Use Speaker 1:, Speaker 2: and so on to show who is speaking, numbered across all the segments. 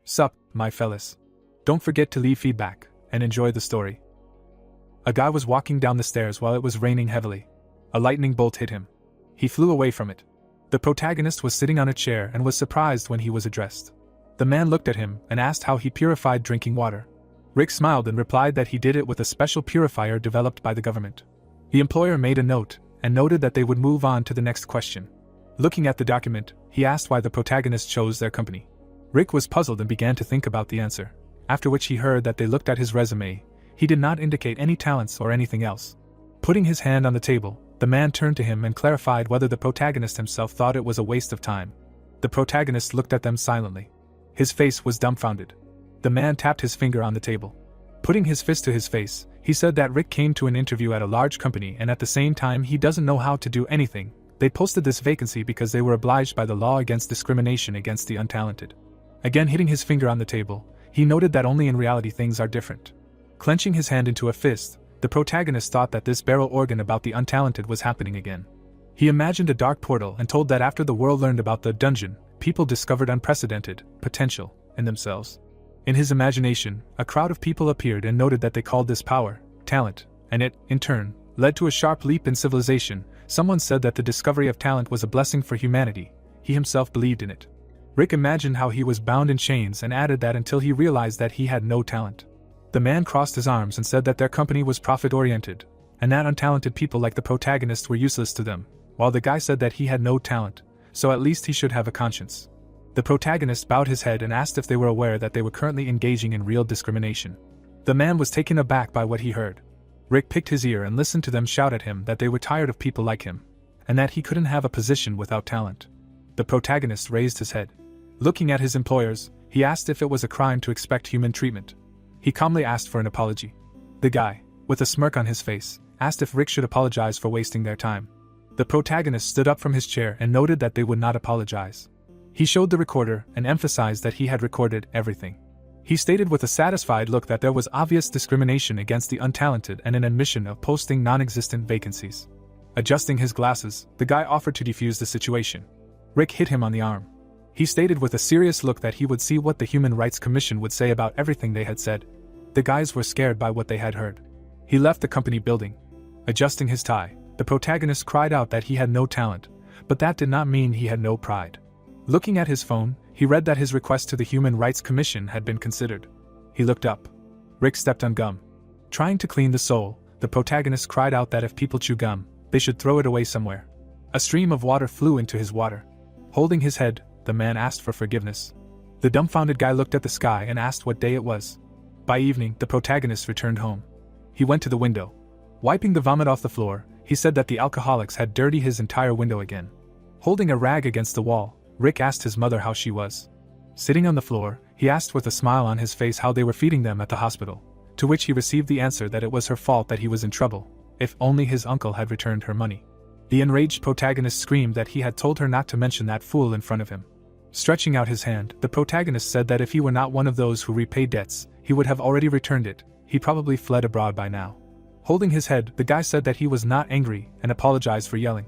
Speaker 1: Sup, my fellas. Don't forget to leave feedback, and enjoy the story. A guy was walking down the stairs while it was raining heavily. A lightning bolt hit him. He flew away from it. The protagonist was sitting on a chair and was surprised when he was addressed. The man looked at him and asked how he purified drinking water. Rick smiled and replied that he did it with a special purifier developed by the government. The employer made a note and noted that they would move on to the next question. Looking at the document, he asked why the protagonist chose their company. Rick was puzzled and began to think about the answer, after which he heard that they looked at his resume. He did not indicate any talents or anything else. Putting his hand on the table, the man turned to him and clarified whether the protagonist himself thought it was a waste of time. The protagonist looked at them silently. His face was dumbfounded. The man tapped his finger on the table. Putting his fist to his face, he said that Rick came to an interview at a large company and at the same time he doesn't know how to do anything. They posted this vacancy because they were obliged by the law against discrimination against the untalented. Again hitting his finger on the table, he noted that only in reality things are different. Clenching his hand into a fist, the protagonist thought that this barrel organ about the untalented was happening again. He imagined a dark portal and told that after the world learned about the dungeon, people discovered unprecedented potential in themselves. In his imagination, a crowd of people appeared and noted that they called this power, talent, and it, in turn, led to a sharp leap in civilization. Someone said that the discovery of talent was a blessing for humanity. He himself believed in it. Rick imagined how he was bound in chains and added that until he realized that he had no talent. The man crossed his arms and said that their company was profit-oriented, and that untalented people like the protagonist were useless to them, while the guy said that he had no talent, so at least he should have a conscience. The protagonist bowed his head and asked if they were aware that they were currently engaging in real discrimination. The man was taken aback by what he heard. Rick picked his ear and listened to them shout at him that they were tired of people like him, and that he couldn't have a position without talent. The protagonist raised his head. Looking at his employers, he asked if it was a crime to expect human treatment. He calmly asked for an apology. The guy, with a smirk on his face, asked if Rick should apologize for wasting their time. The protagonist stood up from his chair and noted that they would not apologize. He showed the recorder and emphasized that he had recorded everything. He stated with a satisfied look that there was obvious discrimination against the untalented and an admission of posting non-existent vacancies. Adjusting his glasses, the guy offered to defuse the situation. Rick hit him on the arm. He stated with a serious look that he would see what the Human Rights Commission would say about everything they had said. The guys were scared by what they had heard. He left the company building. Adjusting his tie, the protagonist cried out that he had no talent, but that did not mean he had no pride. Looking at his phone, he read that his request to the Human Rights Commission had been considered. He looked up. Rick stepped on gum. Trying to clean the sole, the protagonist cried out that if people chew gum, they should throw it away somewhere. A stream of water flew into his water. Holding his head, the man asked for forgiveness. The dumbfounded guy looked at the sky and asked what day it was. By evening, the protagonist returned home. He went to the window. Wiping the vomit off the floor, he said that the alcoholics had dirtied his entire window again. Holding a rag against the wall, Rick asked his mother how she was. Sitting on the floor, he asked with a smile on his face how they were feeding them at the hospital, to which he received the answer that it was her fault that he was in trouble, if only his uncle had returned her money. The enraged protagonist screamed that he had told her not to mention that fool in front of him. Stretching out his hand, the protagonist said that if he were not one of those who repay debts, he would have already returned it. He probably fled abroad by now. Holding his head, the guy said that he was not angry and apologized for yelling.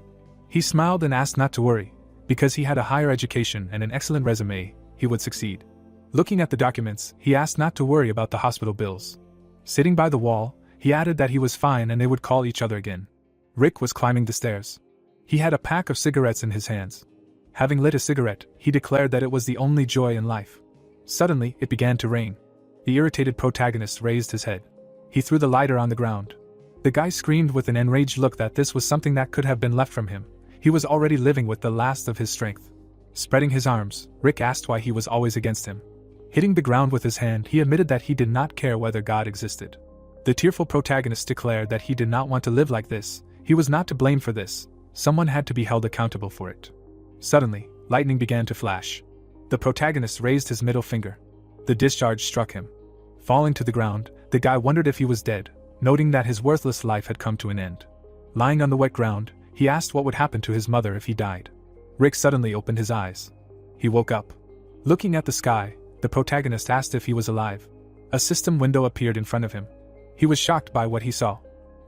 Speaker 1: He smiled and asked not to worry. Because he had a higher education and an excellent resume, he would succeed. Looking at the documents, he asked not to worry about the hospital bills. Sitting by the wall, he added that he was fine and they would call each other again. Rick was climbing the stairs. He had a pack of cigarettes in his hands. Having lit a cigarette, he declared that it was the only joy in life. Suddenly, it began to rain. The irritated protagonist raised his head. He threw the lighter on the ground. The guy screamed with an enraged look that this was something that could have been left from him. He was already living with the last of his strength. Spreading his arms, Rick asked why he was always against him. Hitting the ground with his hand, he admitted that he did not care whether God existed. The tearful protagonist declared that he did not want to live like this. He was not to blame for this. Someone had to be held accountable for it. Suddenly, lightning began to flash. The protagonist raised his middle finger. The discharge struck him. Falling to the ground, the guy wondered if he was dead, noting that his worthless life had come to an end. Lying on the wet ground, he asked what would happen to his mother if he died. Rick suddenly opened his eyes. He woke up. Looking at the sky, the protagonist asked if he was alive. A system window appeared in front of him. He was shocked by what he saw.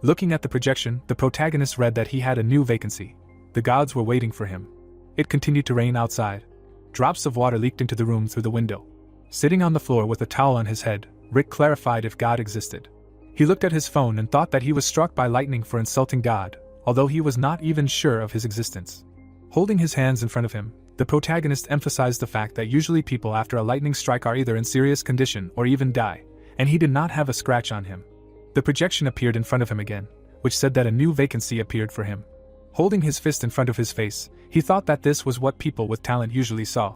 Speaker 1: Looking at the projection, the protagonist read that he had a new vacancy. The gods were waiting for him. It continued to rain outside. Drops of water leaked into the room through the window. Sitting on the floor with a towel on his head, Rick clarified if God existed. He looked at his phone and thought that he was struck by lightning for insulting God, although he was not even sure of his existence. Holding his hands in front of him, the protagonist emphasized the fact that usually people after a lightning strike are either in serious condition or even die, and he did not have a scratch on him. The projection appeared in front of him again, which said that a new vacancy appeared for him. Holding his fist in front of his face, he thought that this was what people with talent usually saw.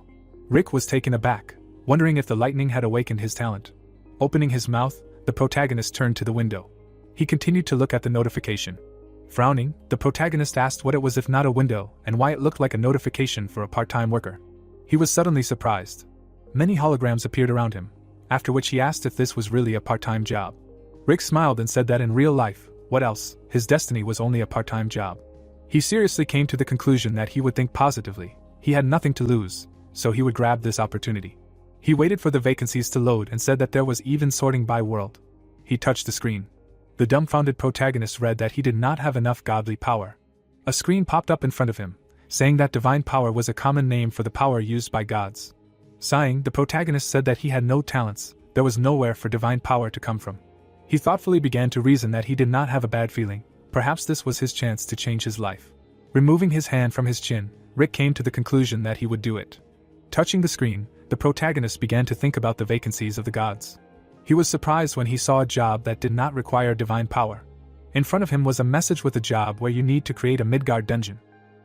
Speaker 1: Rick was taken aback, wondering if the lightning had awakened his talent. Opening his mouth, the protagonist turned to the window. He continued to look at the notification. Frowning, the protagonist asked what it was if not a window and why it looked like a notification for a part-time worker. He was suddenly surprised. Many holograms appeared around him, after which he asked if this was really a part-time job. Rick smiled and said that in real life, what else, his destiny was only a part-time job. He seriously came to the conclusion that he would think positively. He had nothing to lose, so he would grab this opportunity. He waited for the vacancies to load and said that there was even sorting by world. He touched the screen. The dumbfounded protagonist read that he did not have enough godly power. A screen popped up in front of him, saying that divine power was a common name for the power used by gods. Sighing, the protagonist said that he had no talents, there was nowhere for divine power to come from. He thoughtfully began to reason that he did not have a bad feeling, perhaps this was his chance to change his life. Removing his hand from his chin, Rick came to the conclusion that he would do it. Touching the screen, the protagonist began to think about the vacancies of the gods. He was surprised when he saw a job that did not require divine power. In front of him was a message with a job where you need to create a Midgard dungeon.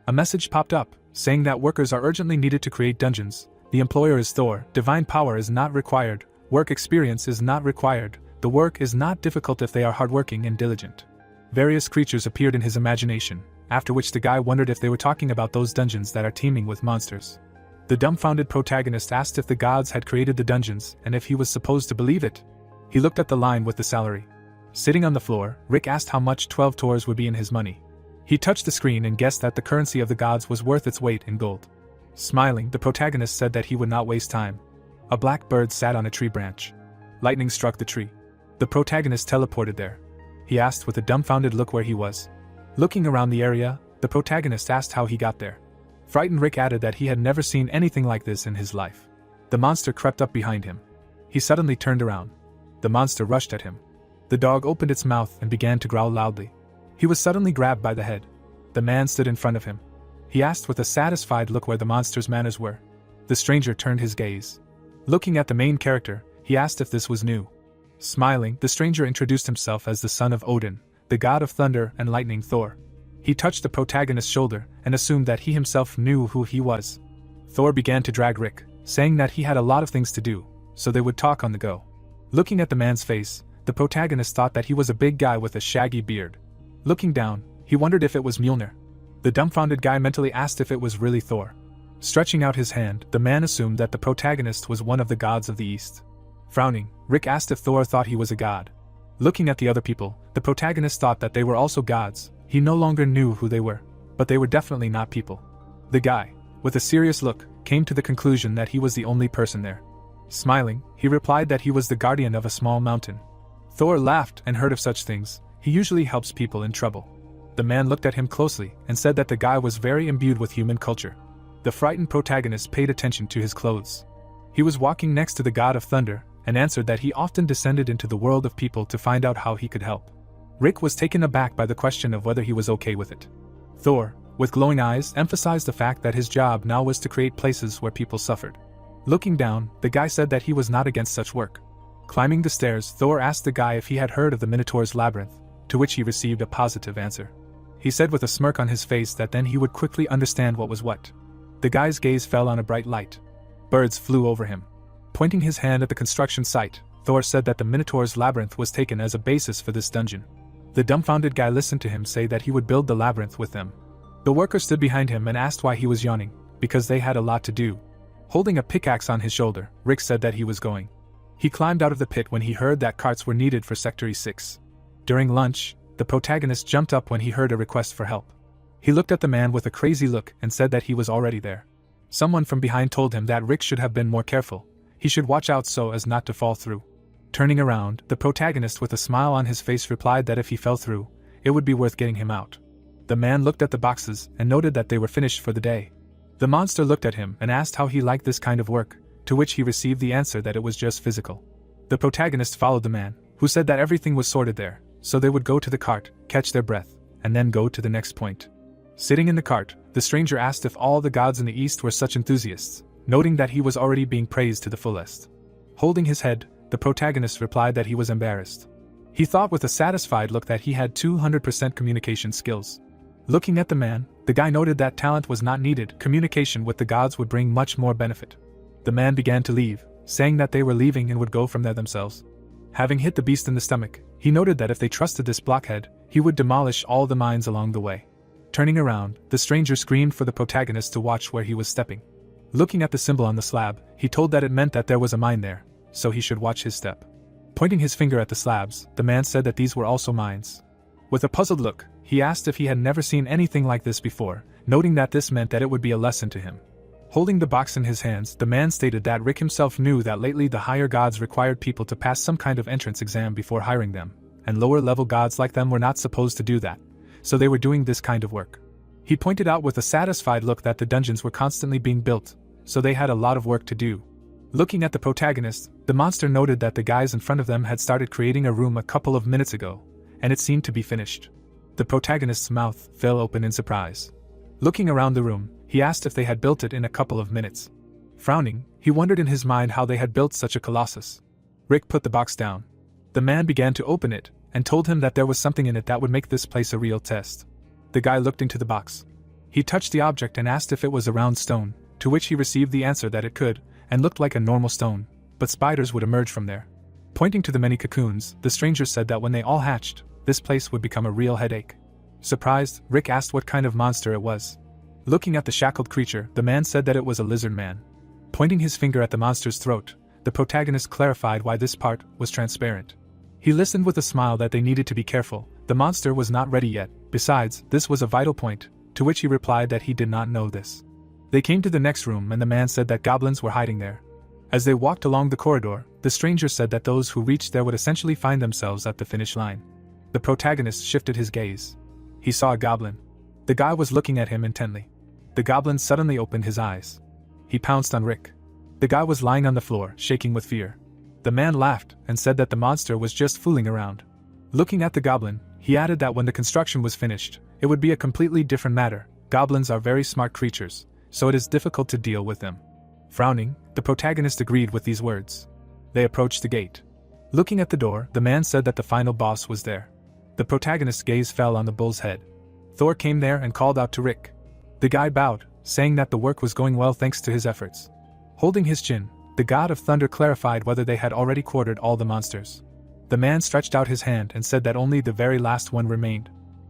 Speaker 1: A message popped up, saying that workers are urgently needed to create dungeons. The employer is Thor, divine power is not required, work experience is not required, the work is not difficult if they are hardworking and diligent. Various creatures appeared in his imagination, after which the guy wondered if they were talking about those dungeons that are teeming with monsters. The dumbfounded protagonist asked if the gods had created the dungeons and if he was supposed to believe it. He looked at the line with the salary. Sitting on the floor, Rick asked how much 12 tours would be in his money. He touched the screen and guessed that the currency of the gods was worth its weight in gold. Smiling, the protagonist said that he would not waste time. A black bird sat on a tree branch. Lightning struck the tree. The protagonist teleported there. He asked with a dumbfounded look where he was. Looking around the area, the protagonist asked how he got there. Frightened, Rick added that he had never seen anything like this in his life. The monster crept up behind him. He suddenly turned around. The monster rushed at him. The dog opened its mouth and began to growl loudly. He was suddenly grabbed by the head. The man stood in front of him. He asked with a satisfied look where the monster's manners were. The stranger turned his gaze. Looking at the main character, he asked if this was new. Smiling, the stranger introduced himself as the son of Odin, the god of thunder and lightning Thor. He touched the protagonist's shoulder and assumed that he himself knew who he was. Thor began to drag Rick, saying that he had a lot of things to do, so they would talk on the go. Looking at the man's face, the protagonist thought that he was a big guy with a shaggy beard. Looking down, he wondered if it was Mjolnir. The dumbfounded guy mentally asked if it was really Thor. Stretching out his hand, the man assumed that the protagonist was one of the gods of the East. Frowning, Rick asked if Thor thought he was a god. Looking at the other people, the protagonist thought that they were also gods. He no longer knew who they were, but they were definitely not people. The guy, with a serious look, came to the conclusion that he was the only person there. Smiling, he replied that he was the guardian of a small mountain. Thor laughed and heard of such things. He usually helps people in trouble. The man looked at him closely and said that the guy was very imbued with human culture. The frightened protagonist paid attention to his clothes. He was walking next to the god of thunder and answered that he often descended into the world of people to find out how he could help. Rick was taken aback by the question of whether he was okay with it. Thor, with glowing eyes, emphasized the fact that his job now was to create places where people suffered. Looking down, the guy said that he was not against such work. Climbing the stairs, Thor asked the guy if he had heard of the Minotaur's labyrinth, to which he received a positive answer. He said with a smirk on his face that then he would quickly understand what was what. The guy's gaze fell on a bright light. Birds flew over him. Pointing his hand at the construction site, Thor said that the Minotaur's labyrinth was taken as a basis for this dungeon. The dumbfounded guy listened to him say that he would build the labyrinth with them. The worker stood behind him and asked why he was yawning, because they had a lot to do. Holding a pickaxe on his shoulder, Rick said that he was going. He climbed out of the pit when he heard that carts were needed for Sector 6. During lunch, the protagonist jumped up when he heard a request for help. He looked at the man with a crazy look and said that he was already there. Someone from behind told him that Rick should have been more careful. He should watch out so as not to fall through. Turning around, the protagonist with a smile on his face replied that if he fell through, it would be worth getting him out. The man looked at the boxes and noted that they were finished for the day. The monster looked at him and asked how he liked this kind of work, to which he received the answer that it was just physical. The protagonist followed the man, who said that everything was sorted there, so they would go to the cart, catch their breath, and then go to the next point. Sitting in the cart, the stranger asked if all the gods in the east were such enthusiasts, noting that he was already being praised to the fullest. Holding his head, the protagonist replied that he was embarrassed. He thought with a satisfied look that he had 200% communication skills. Looking at the man, the guy noted that talent was not needed, communication with the gods would bring much more benefit. The man began to leave, saying that they were leaving and would go from there themselves. Having hit the beast in the stomach, he noted that if they trusted this blockhead, he would demolish all the mines along the way. Turning around, the stranger screamed for the protagonist to watch where he was stepping. Looking at the symbol on the slab, he told that it meant that there was a mine there, so he should watch his step. Pointing his finger at the slabs, the man said that these were also mines. With a puzzled look, he asked if he had never seen anything like this before, noting that this meant that it would be a lesson to him. Holding the box in his hands, the man stated that Rick himself knew that lately the higher gods required people to pass some kind of entrance exam before hiring them, and lower-level gods like them were not supposed to do that, so they were doing this kind of work. He pointed out with a satisfied look that the dungeons were constantly being built, so they had a lot of work to do. Looking at the protagonist, the monster noted that the guys in front of them had started creating a room a couple of minutes ago, and it seemed to be finished. The protagonist's mouth fell open in surprise. Looking around the room, he asked if they had built it in a couple of minutes. Frowning, he wondered in his mind how they had built such a colossus. Rick put the box down. The man began to open it, and told him that there was something in it that would make this place a real test. The guy looked into the box. He touched the object and asked if it was a round stone, to which he received the answer that it could, and looked like a normal stone, but spiders would emerge from there. Pointing to the many cocoons, the stranger said that when they all hatched, this place would become a real headache. Surprised, Rick asked what kind of monster it was. Looking at the shackled creature, the man said that it was a lizard man. Pointing his finger at the monster's throat, the protagonist clarified why this part was transparent. He listened with a smile that they needed to be careful, the monster was not ready yet, besides, this was a vital point, to which he replied that he did not know this. They came to the next room and the man said that goblins were hiding there. As they walked along the corridor, the stranger said that those who reached there would essentially find themselves at the finish line. The protagonist shifted his gaze. He saw a goblin. The guy was looking at him intently. The goblin suddenly opened his eyes. He pounced on Rick. The guy was lying on the floor, shaking with fear. The man laughed and said that the monster was just fooling around. Looking at the goblin, he added that when the construction was finished, it would be a completely different matter. Goblins are very smart creatures, so it is difficult to deal with them. Frowning, the protagonist agreed with these words. They approached the gate. Looking at the door, the man said that the final boss was there. The protagonist's gaze fell on the bull's head. Thor came there and called out to Rick. The guy bowed, saying that the work was going well thanks to his efforts. Holding his chin, the god of thunder clarified whether they had already quartered all the monsters. The man stretched out his hand and said that only the very last one remained.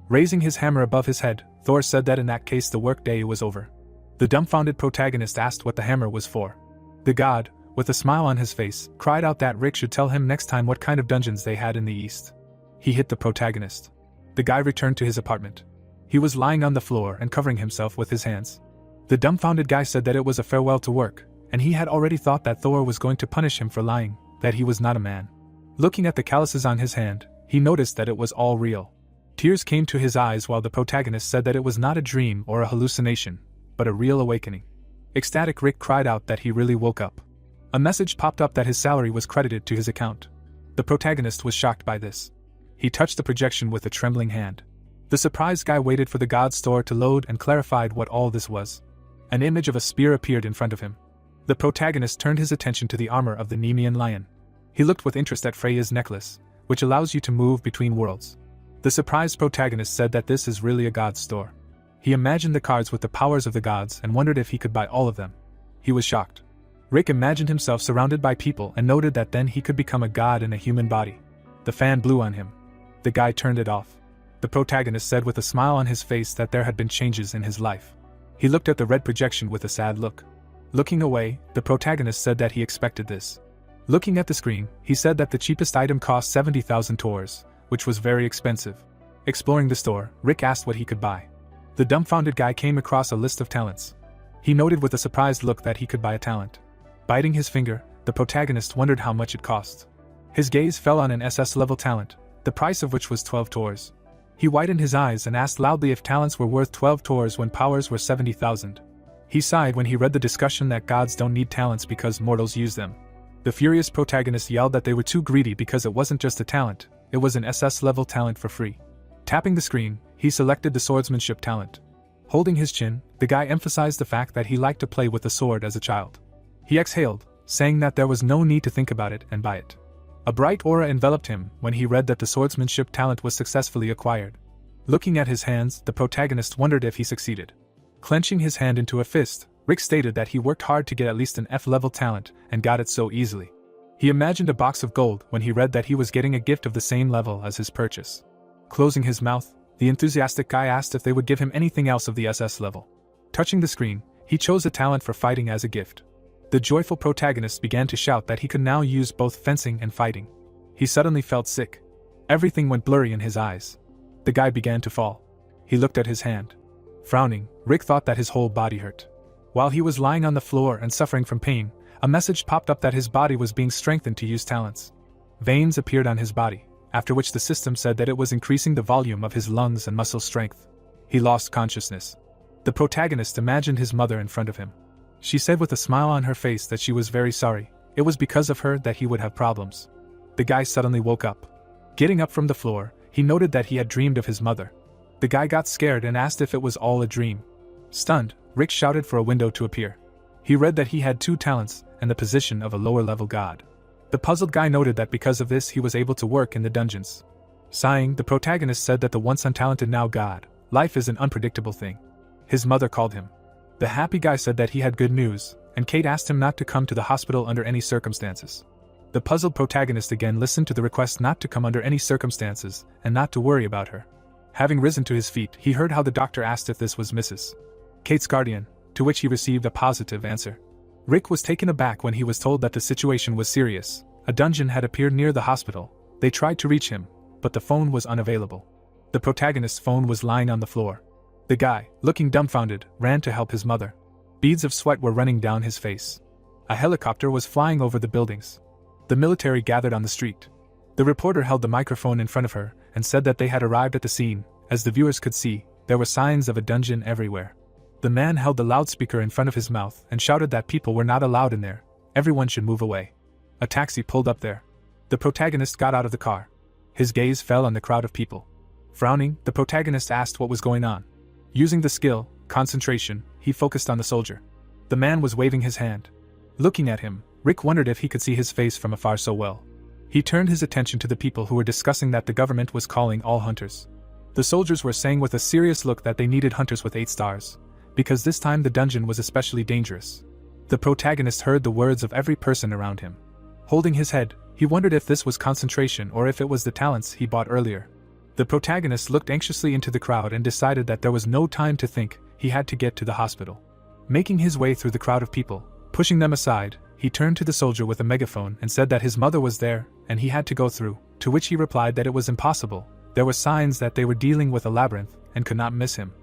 Speaker 1: Raising his hammer above his head, Thor said that in that case the workday was over. The dumbfounded protagonist asked what the hammer was for. The god, with a smile on his face, cried out that Rick should tell him next time what kind of dungeons they had in the east. He hit the protagonist. The guy returned to his apartment. He was lying on the floor and covering himself with his hands. The dumbfounded guy said that it was a farewell to work, and he had already thought that Thor was going to punish him for lying, that he was not a man. Looking at the calluses on his hand, he noticed that it was all real. Tears came to his eyes while the protagonist said that it was not a dream or a hallucination, but a real awakening. Ecstatic Rick cried out that he really woke up. A message popped up that his salary was credited to his account. The protagonist was shocked by this. He touched the projection with a trembling hand. The surprised guy waited for the god's store to load and clarified what all this was. An image of a spear appeared in front of him. The protagonist turned his attention to the armor of the Nemean lion. He looked with interest at Freya's necklace, which allows you to move between worlds. The surprised protagonist said that this is really a god's store. He imagined the cards with the powers of the gods and wondered if he could buy all of them. He was shocked. Rick imagined himself surrounded by people and noted that then he could become a god in a human body. The fan blew on him. The guy turned it off. The protagonist said with a smile on his face that there had been changes in his life. He looked at the red projection with a sad look. Looking away, the protagonist said that he expected this. Looking at the screen, he said that the cheapest item cost 70,000 tors, which was very expensive. Exploring the store, Rick asked what he could buy. The dumbfounded guy came across a list of talents. He noted with a surprised look that he could buy a talent. Biting his finger, the protagonist wondered how much it cost. His gaze fell on an SS-level talent, the price of which was 12 tors. He widened his eyes and asked loudly if talents were worth 12 tors when powers were 70,000. He sighed when he read the discussion that gods don't need talents because mortals use them. The furious protagonist yelled that they were too greedy because it wasn't just a talent, it was an SS-level talent for free. Tapping the screen, he selected the swordsmanship talent. Holding his chin, the guy emphasized the fact that he liked to play with the sword as a child. He exhaled, saying that there was no need to think about it and buy it. A bright aura enveloped him when he read that the swordsmanship talent was successfully acquired. Looking at his hands, the protagonist wondered if he succeeded. Clenching his hand into a fist, Rick stated that he worked hard to get at least an F-level talent and got it so easily. He imagined a box of gold when he read that he was getting a gift of the same level as his purchase. Closing his mouth, the enthusiastic guy asked if they would give him anything else of the SS level. Touching the screen, he chose a talent for fighting as a gift. The joyful protagonist began to shout that he could now use both fencing and fighting. He suddenly felt sick. Everything went blurry in his eyes. The guy began to fall. He looked at his hand. Frowning, Rick thought that his whole body hurt. While he was lying on the floor and suffering from pain, a message popped up that his body was being strengthened to use talents. Veins appeared on his body, after which the system said that it was increasing the volume of his lungs and muscle strength. He lost consciousness. The protagonist imagined his mother in front of him. She said with a smile on her face that she was very sorry. It was because of her that he would have problems. The guy suddenly woke up. Getting up from the floor, he noted that he had dreamed of his mother. The guy got scared and asked if it was all a dream. Stunned, Rick shouted for a window to appear. He read that he had 2 talents and the position of a lower-level god. The puzzled guy noted that because of this he was able to work in the dungeons. Sighing, the protagonist said that the once untalented now god, life is an unpredictable thing. His mother called him. The happy guy said that he had good news, and Kate asked him not to come to the hospital under any circumstances. The puzzled protagonist again listened to the request not to come under any circumstances and not to worry about her. Having risen to his feet, he heard how the doctor asked if this was Mrs. Kate's guardian, to which he received a positive answer. Rick was taken aback when he was told that the situation was serious. A dungeon had appeared near the hospital. They tried to reach him, but the phone was unavailable. The protagonist's phone was lying on the floor. The guy, looking dumbfounded, ran to help his mother. Beads of sweat were running down his face. A helicopter was flying over the buildings. The military gathered on the street. The reporter held the microphone in front of her and said that they had arrived at the scene. As the viewers could see, there were signs of a dungeon everywhere. The man held the loudspeaker in front of his mouth and shouted that people were not allowed in there. Everyone should move away. A taxi pulled up there. The protagonist got out of the car. His gaze fell on the crowd of people. Frowning, the protagonist asked what was going on. Using the skill, concentration, he focused on the soldier. The man was waving his hand. Looking at him, Rick wondered if he could see his face from afar so well. He turned his attention to the people who were discussing that the government was calling all hunters. The soldiers were saying with a serious look that they needed hunters with 8 stars, because this time the dungeon was especially dangerous. The protagonist heard the words of every person around him. Holding his head, he wondered if this was concentration or if it was the talents he bought earlier. The protagonist looked anxiously into the crowd and decided that there was no time to think, he had to get to the hospital. Making his way through the crowd of people, pushing them aside, he turned to the soldier with a megaphone and said that his mother was there and he had to go through, to which he replied that it was impossible. There were signs that they were dealing with a labyrinth and could not miss him.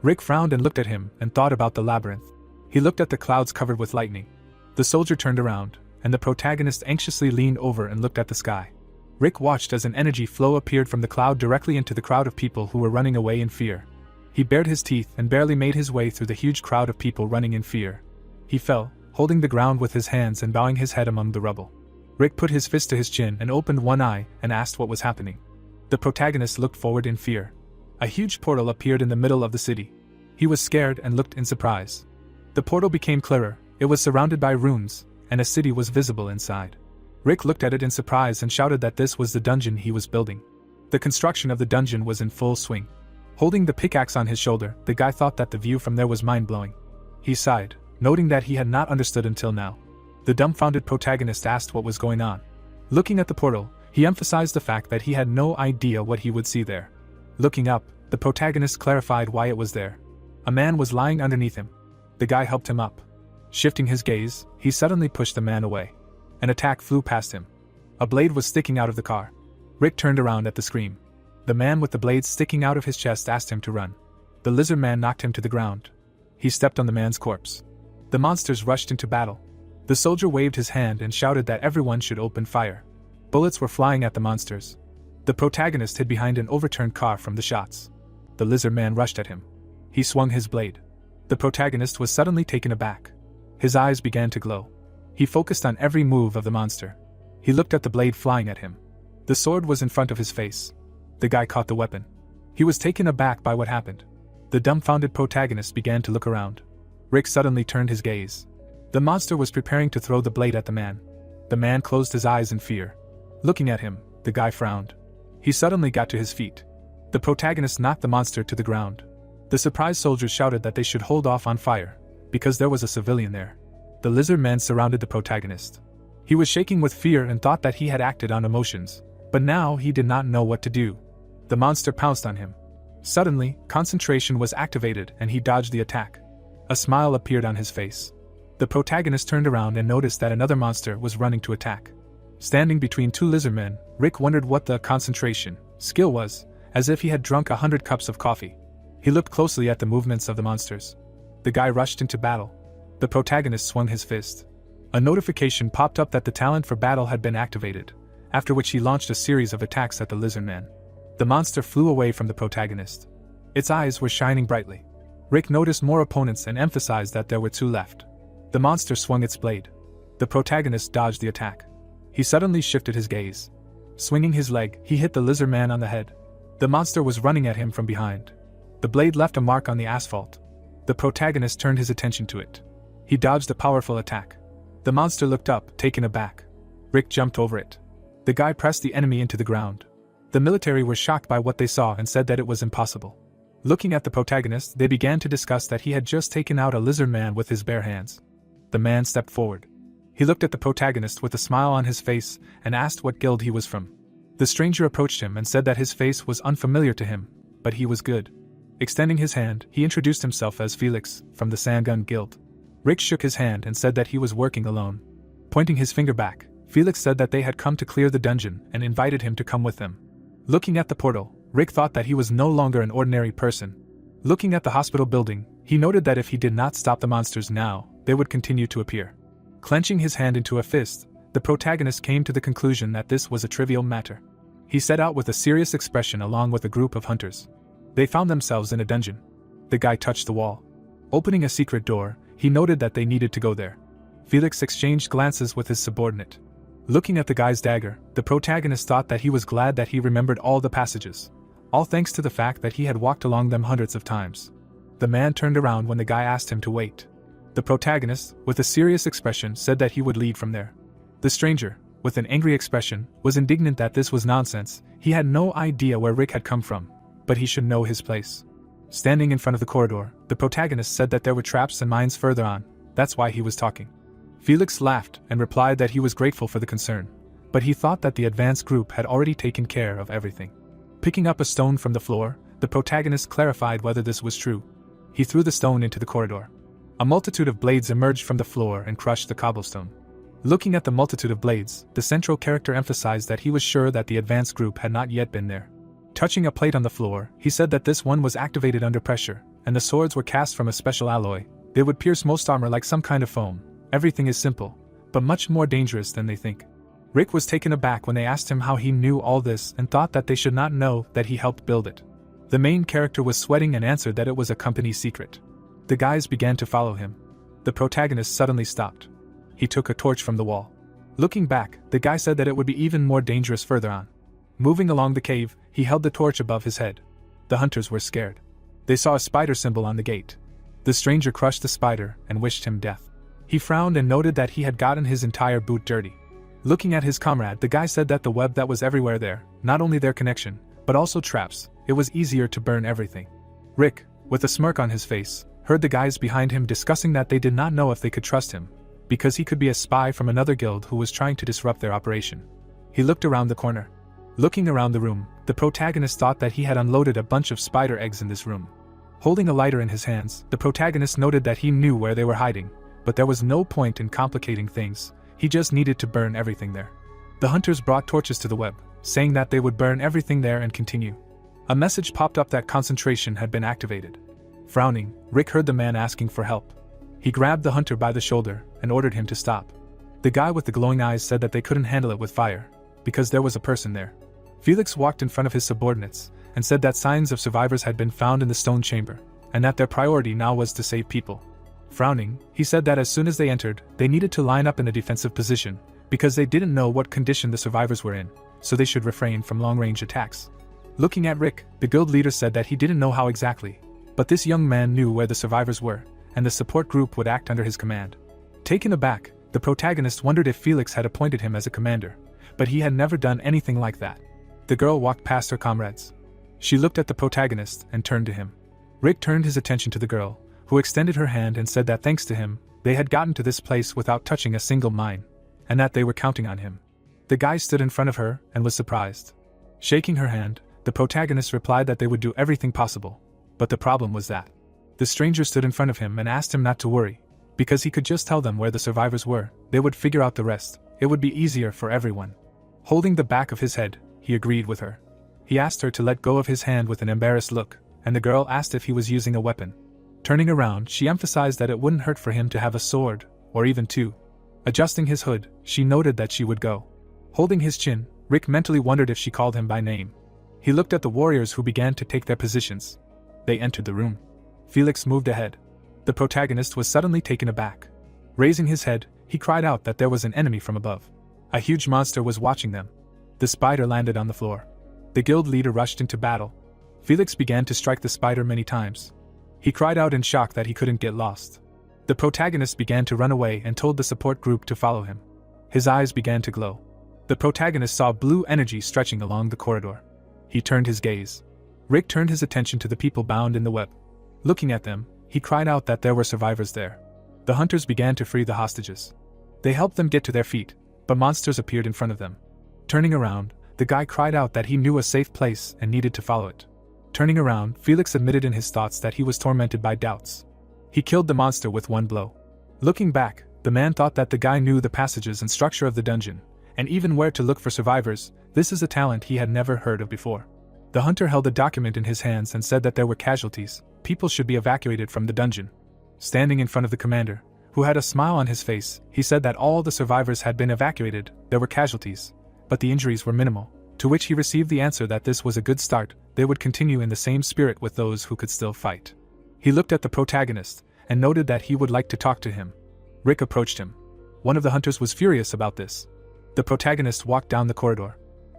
Speaker 1: Rick frowned and looked at him and thought about the labyrinth. He looked at the clouds covered with lightning. The soldier turned around, and the protagonist anxiously leaned over and looked at the sky. Rick watched as an energy flow appeared from the cloud directly into the crowd of people who were running away in fear. He bared his teeth and barely made his way through the huge crowd of people running in fear. He fell, holding the ground with his hands and bowing his head among the rubble. Rick put his fist to his chin and opened one eye and asked what was happening. The protagonist looked forward in fear. A huge portal appeared in the middle of the city. He was scared and looked in surprise. The portal became clearer, it was surrounded by runes, and a city was visible inside. Rick looked at it in surprise and shouted that this was the dungeon he was building. The construction of the dungeon was in full swing. Holding the pickaxe on his shoulder, the guy thought that the view from there was mind-blowing. He sighed, noting that he had not understood until now. The dumbfounded protagonist asked what was going on. Looking at the portal, he emphasized the fact that he had no idea what he would see there. Looking up, the protagonist clarified why it was there. A man was lying underneath him. The guy helped him up. Shifting his gaze, he suddenly pushed the man away. An attack flew past him. A blade was sticking out of the car. Rick turned around at the scream. The man with the blade sticking out of his chest asked him to run. The lizard man knocked him to the ground. He stepped on the man's corpse. The monsters rushed into battle. The soldier waved his hand and shouted that everyone should open fire. Bullets were flying at the monsters. The protagonist hid behind an overturned car from the shots. The lizard man rushed at him. He swung his blade. The protagonist was suddenly taken aback. His eyes began to glow. He focused on every move of the monster. He looked at the blade flying at him. The sword was in front of his face. The guy caught the weapon. He was taken aback by what happened. The dumbfounded protagonist began to look around. Rick suddenly turned his gaze. The monster was preparing to throw the blade at the man. The man closed his eyes in fear. Looking at him, the guy frowned. He suddenly got to his feet. The protagonist knocked the monster to the ground. The surprised soldiers shouted that they should hold off on fire, because there was a civilian there. The lizard men surrounded the protagonist. He was shaking with fear and thought that he had acted on emotions, but now he did not know what to do. The monster pounced on him. Suddenly, concentration was activated and he dodged the attack. A smile appeared on his face. The protagonist turned around and noticed that another monster was running to attack. Standing between two lizard men, Rick wondered what the concentration skill was, as if he had drunk 100 cups of coffee. He looked closely at the movements of the monsters. The guy rushed into battle. The protagonist swung his fist. A notification popped up that the talent for battle had been activated, after which he launched a series of attacks at the lizard man. The monster flew away from the protagonist. Its eyes were shining brightly. Rick noticed more opponents and emphasized that there were 2 left. The monster swung its blade. The protagonist dodged the attack. He suddenly shifted his gaze. Swinging his leg, he hit the lizard man on the head. The monster was running at him from behind. The blade left a mark on the asphalt. The protagonist turned his attention to it. He dodged a powerful attack. The monster looked up, taken aback. Rick jumped over it. The guy pressed the enemy into the ground. The military were shocked by what they saw and said that it was impossible. Looking at the protagonist, they began to discuss that he had just taken out a lizard man with his bare hands. The man stepped forward. He looked at the protagonist with a smile on his face and asked what guild he was from. The stranger approached him and said that his face was unfamiliar to him, but he was good. Extending his hand, he introduced himself as Felix, from the Sandgun Guild. Rick shook his hand and said that he was working alone. Pointing his finger back, Felix said that they had come to clear the dungeon and invited him to come with them. Looking at the portal, Rick thought that he was no longer an ordinary person. Looking at the hospital building, he noted that if he did not stop the monsters now, they would continue to appear. Clenching his hand into a fist, the protagonist came to the conclusion that this was a trivial matter. He set out with a serious expression along with a group of hunters. They found themselves in a dungeon. The guy touched the wall. Opening a secret door, he noted that they needed to go there. Felix exchanged glances with his subordinate. Looking at the guy's dagger, the protagonist thought that he was glad that he remembered all the passages, all thanks to the fact that he had walked along them hundreds of times. The man turned around when the guy asked him to wait. The protagonist, with a serious expression, said that he would lead from there. The stranger, with an angry expression, was indignant that this was nonsense. He had no idea where Rick had come from, but he should know his place. Standing in front of the corridor, the protagonist said that there were traps and mines further on. That's why he was talking. Felix laughed and replied that he was grateful for the concern, but he thought that the advanced group had already taken care of everything. Picking up a stone from the floor, the protagonist clarified whether this was true. He threw the stone into the corridor. A multitude of blades emerged from the floor and crushed the cobblestone. Looking at the multitude of blades, the central character emphasized that he was sure that the advanced group had not yet been there. Touching a plate on the floor, he said that this one was activated under pressure, and the swords were cast from a special alloy. They would pierce most armor like some kind of foam. Everything is simple, but much more dangerous than they think. Rick was taken aback when they asked him how he knew all this and thought that they should not know that he helped build it. The main character was sweating and answered that it was a company secret. The guys began to follow him. The protagonist suddenly stopped. He took a torch from the wall. Looking back, the guy said that it would be even more dangerous further on. Moving along the cave, he held the torch above his head. The hunters were scared. They saw a spider symbol on the gate. The stranger crushed the spider and wished him death. He frowned and noted that he had gotten his entire boot dirty. Looking at his comrade, the guy said that the web that was everywhere there, not only their connection, but also traps, it was easier to burn everything. Rick, with a smirk on his face, heard the guys behind him discussing that they did not know if they could trust him, because he could be a spy from another guild who was trying to disrupt their operation. He looked around the corner. Looking around the room, the protagonist thought that he had unloaded a bunch of spider eggs in this room. Holding a lighter in his hands, the protagonist noted that he knew where they were hiding, but there was no point in complicating things. He just needed to burn everything there. The hunters brought torches to the web, saying that they would burn everything there and continue. A message popped up that concentration had been activated. Frowning, Rick heard the man asking for help. He grabbed the hunter by the shoulder and ordered him to stop. The guy with the glowing eyes said that they couldn't handle it with fire, because there was a person there. Felix walked in front of his subordinates and said that signs of survivors had been found in the stone chamber. and that their priority now was to save people. Frowning, he said that as soon as they entered, they needed to line up in a defensive position, because they didn't know what condition the survivors were in, so they should refrain from long-range attacks. Looking at Rick, the guild leader said that he didn't know how exactly, but this young man knew where the survivors were, and the support group would act under his command. Taken aback, the protagonist wondered if Felix had appointed him as a commander, but he had never done anything like that. The girl walked past her comrades. She looked at the protagonist and turned to him. Rick turned his attention to the girl, who extended her hand and said that thanks to him, they had gotten to this place without touching a single mine, and that they were counting on him. The guy stood in front of her and was surprised. Shaking her hand, the protagonist replied that they would do everything possible, but the problem was that the stranger stood in front of him and asked him not to worry, because he could just tell them where the survivors were, they would figure out the rest, it would be easier for everyone. Holding the back of his head, he agreed with her. He asked her to let go of his hand with an embarrassed look, and the girl asked if he was using a weapon. Turning around, she emphasized that it wouldn't hurt for him to have a sword, or even two. Adjusting his hood, she noted that she would go. Holding his chin, Rick mentally wondered if she called him by name. He looked at the warriors who began to take their positions. They entered the room. Felix moved ahead. The protagonist was suddenly taken aback. Raising his head, he cried out that there was an enemy from above. A huge monster was watching them. The spider landed on the floor. The guild leader rushed into battle. Felix began to strike the spider many times. He cried out in shock that he couldn't get lost. The protagonist began to run away and told the support group to follow him. His eyes began to glow. The protagonist saw blue energy stretching along the corridor. He turned his gaze. Rick turned his attention to the people bound in the web. Looking at them, he cried out that there were survivors there. The hunters began to free the hostages. They helped them get to their feet, but monsters appeared in front of them. Turning around, the guy cried out that he knew a safe place and needed to follow it. Turning around, Felix admitted in his thoughts that he was tormented by doubts. He killed the monster with one blow. Looking back, the man thought that the guy knew the passages and structure of the dungeon, and even where to look for survivors. This is a talent he had never heard of before. The hunter held a document in his hands and said that there were casualties. People should be evacuated from the dungeon. Standing in front of the commander, who had a smile on his face, he said that all the survivors had been evacuated. There were casualties, but the injuries were minimal, to which he received the answer that this was a good start. They would continue in the same spirit with those who could still fight. He looked at the protagonist and noted that he would like to talk to him. Rick approached him. One of the hunters was furious about this. The protagonist walked down the corridor.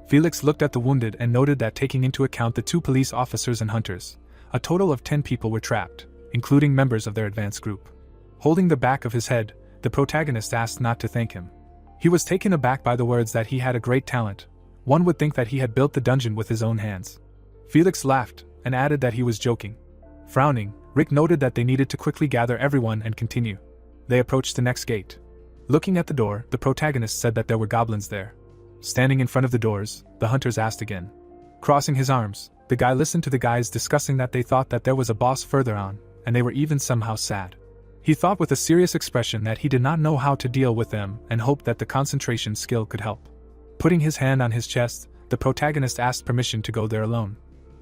Speaker 1: Felix looked at the wounded and noted that taking into account the 2 police officers and hunters, a total of 10 people were trapped, including members of their advance group. Holding the back of his head, the protagonist asked not to thank him. He was taken aback by the words that he had a great talent. One would think that he had built the dungeon with his own hands. Felix laughed and added that he was joking. Frowning, Rick noted that they needed to quickly gather everyone and continue. They approached the next gate. Looking at the door, the protagonist said that there were goblins there. Standing in front of the doors, the hunters asked again. Crossing his arms, the guy listened to the guys discussing that they thought that there was a boss further on, and they were even somehow sad. He thought with a serious expression that he did not know how to deal with them and hoped that the concentration skill could help. Putting his hand on his chest, the protagonist asked permission to go there alone.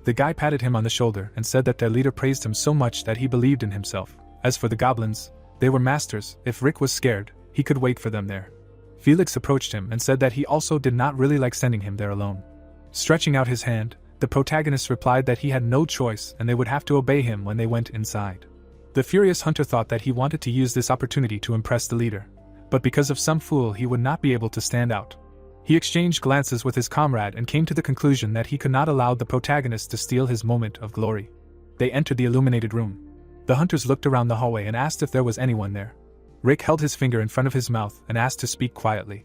Speaker 1: The guy patted him on the shoulder and said that their leader praised him so much that he believed in himself. As for the goblins, they were masters. If Rick was scared, he could wait for them there. Felix approached him and said that he also did not really like sending him there alone. Stretching out his hand, the protagonist replied that he had no choice and they would have to obey him when they went inside. The furious hunter thought that he wanted to use this opportunity to impress the leader, but because of some fool he would not be able to stand out. He exchanged glances with his comrade and came to the conclusion that he could not allow the protagonist to steal his moment of glory. They entered the illuminated room. The hunters looked around the hallway and asked if there was anyone there. Rick held his finger in front of his mouth and asked to speak quietly.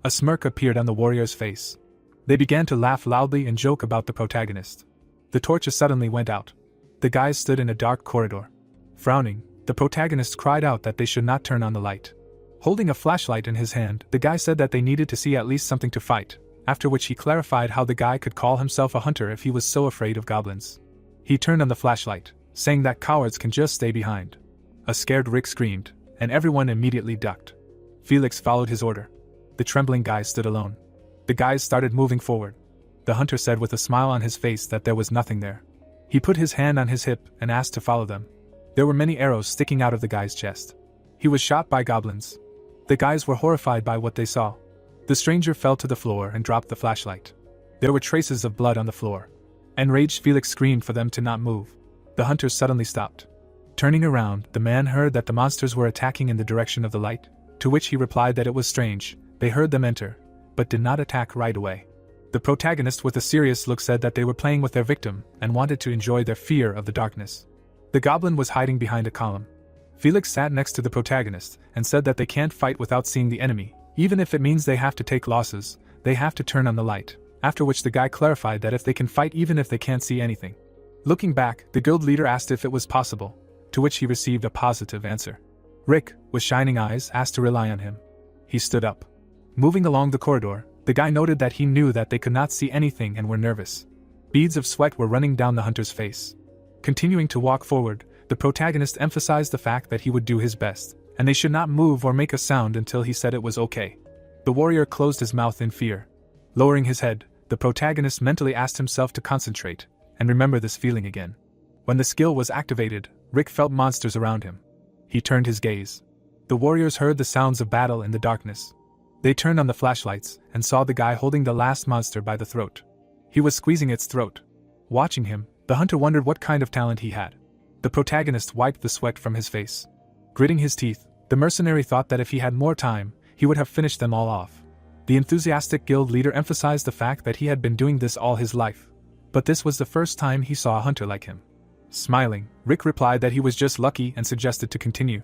Speaker 1: A smirk appeared on the warrior's face. They began to laugh loudly and joke about the protagonist. The torches suddenly went out. The guys stood in a dark corridor. Frowning, the protagonist cried out that they should not turn on the light. Holding a flashlight in his hand, the guy said that they needed to see at least something to fight, after which he clarified how the guy could call himself a hunter if he was so afraid of goblins. He turned on the flashlight, saying that cowards can just stay behind. A scared Rick screamed, and everyone immediately ducked. Felix followed his order. The trembling guy stood alone. The guys started moving forward. The hunter said with a smile on his face that there was nothing there. He put his hand on his hip and asked to follow them. There were many arrows sticking out of the guy's chest. He was shot by goblins. The guys were horrified by what they saw. The stranger fell to the floor and dropped the flashlight. There were traces of blood on the floor. Enraged Felix screamed for them to not move. The hunters suddenly stopped. Turning around, the man heard that the monsters were attacking in the direction of the light, to which he replied that it was strange, they heard them enter, but did not attack right away. The protagonist with a serious look said that they were playing with their victim and wanted to enjoy their fear of the darkness. The goblin was hiding behind a column. Felix sat next to the protagonist and said that they can't fight without seeing the enemy, even if it means they have to take losses, they have to turn on the light, after which the guy clarified that if they can fight even if they can't see anything. Looking back, the guild leader asked if it was possible, to which he received a positive answer. Rick, with shining eyes, asked to rely on him. He stood up. Moving along the corridor, the guy noted that he knew that they could not see anything and were nervous. Beads of sweat were running down the hunter's face. Continuing to walk forward, the protagonist emphasized the fact that he would do his best, and they should not move or make a sound until he said it was okay. The warrior closed his mouth in fear. Lowering his head, the protagonist mentally asked himself to concentrate and remember this feeling again. When the skill was activated, Rick felt monsters around him. He turned his gaze. The warriors heard the sounds of battle in the darkness. They turned on the flashlights and saw the guy holding the last monster by the throat. He was squeezing its throat. Watching him, the hunter wondered what kind of talent he had. The protagonist wiped the sweat from his face. Gritting his teeth, the mercenary thought that if he had more time, he would have finished them all off. The enthusiastic guild leader emphasized the fact that he had been doing this all his life. But this was the first time he saw a hunter like him. Smiling, Rick replied that he was just lucky and suggested to continue.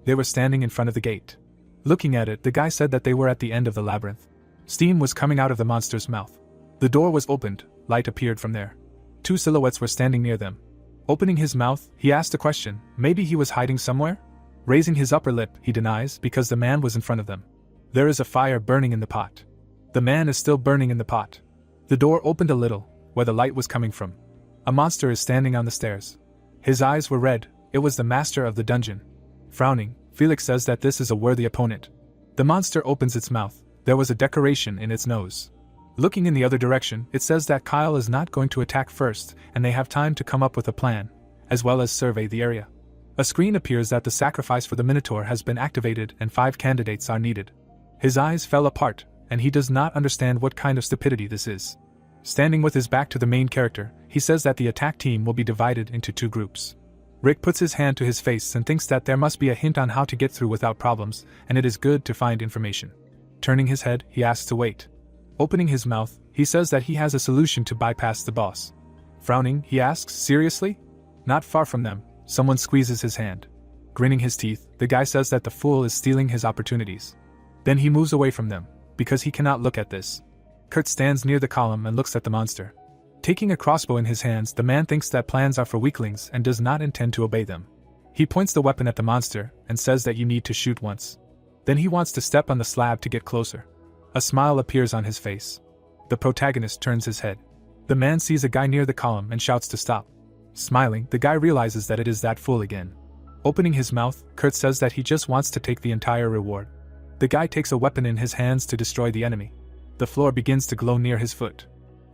Speaker 1: They were standing in front of the gate. Looking at it, the guy said that they were at the end of the labyrinth. Steam was coming out of the monster's mouth. The door was opened, light appeared from there. Two silhouettes were standing near them. Opening his mouth, he asked a question, maybe he was hiding somewhere? Raising his upper lip, he denies because the man was in front of them. There is a fire burning in the pot. The man is still burning in the pot. The door opened a little, where the light was coming from. A monster is standing on the stairs. His eyes were red, it was the master of the dungeon. Frowning, Felix says that this is a worthy opponent. The monster opens its mouth, there was a decoration in its nose. Looking in the other direction, it says that Kyle is not going to attack first and they have time to come up with a plan, as well as survey the area. A screen appears that the sacrifice for the Minotaur has been activated and 5 candidates are needed. His eyes fell apart, and he does not understand what kind of stupidity this is. Standing with his back to the main character, he says that the attack team will be divided into 2 groups. Rick puts his hand to his face and thinks that there must be a hint on how to get through without problems, and it is good to find information. Turning his head, he asks to wait. Opening his mouth, he says that he has a solution to bypass the boss. Frowning, he asks, seriously? Not far from them, someone squeezes his hand. Grinning his teeth, the guy says that the fool is stealing his opportunities. Then he moves away from them, because he cannot look at this. Kurt stands near the column and looks at the monster. Taking a crossbow in his hands, the man thinks that plans are for weaklings and does not intend to obey them. He points the weapon at the monster and says that you need to shoot once. Then he wants to step on the slab to get closer. A smile appears on his face. The protagonist turns his head. The man sees a guy near the column and shouts to stop. Smiling, the guy realizes that it is that fool again. Opening his mouth, Kurt says that he just wants to take the entire reward. The guy takes a weapon in his hands to destroy the enemy. The floor begins to glow near his foot.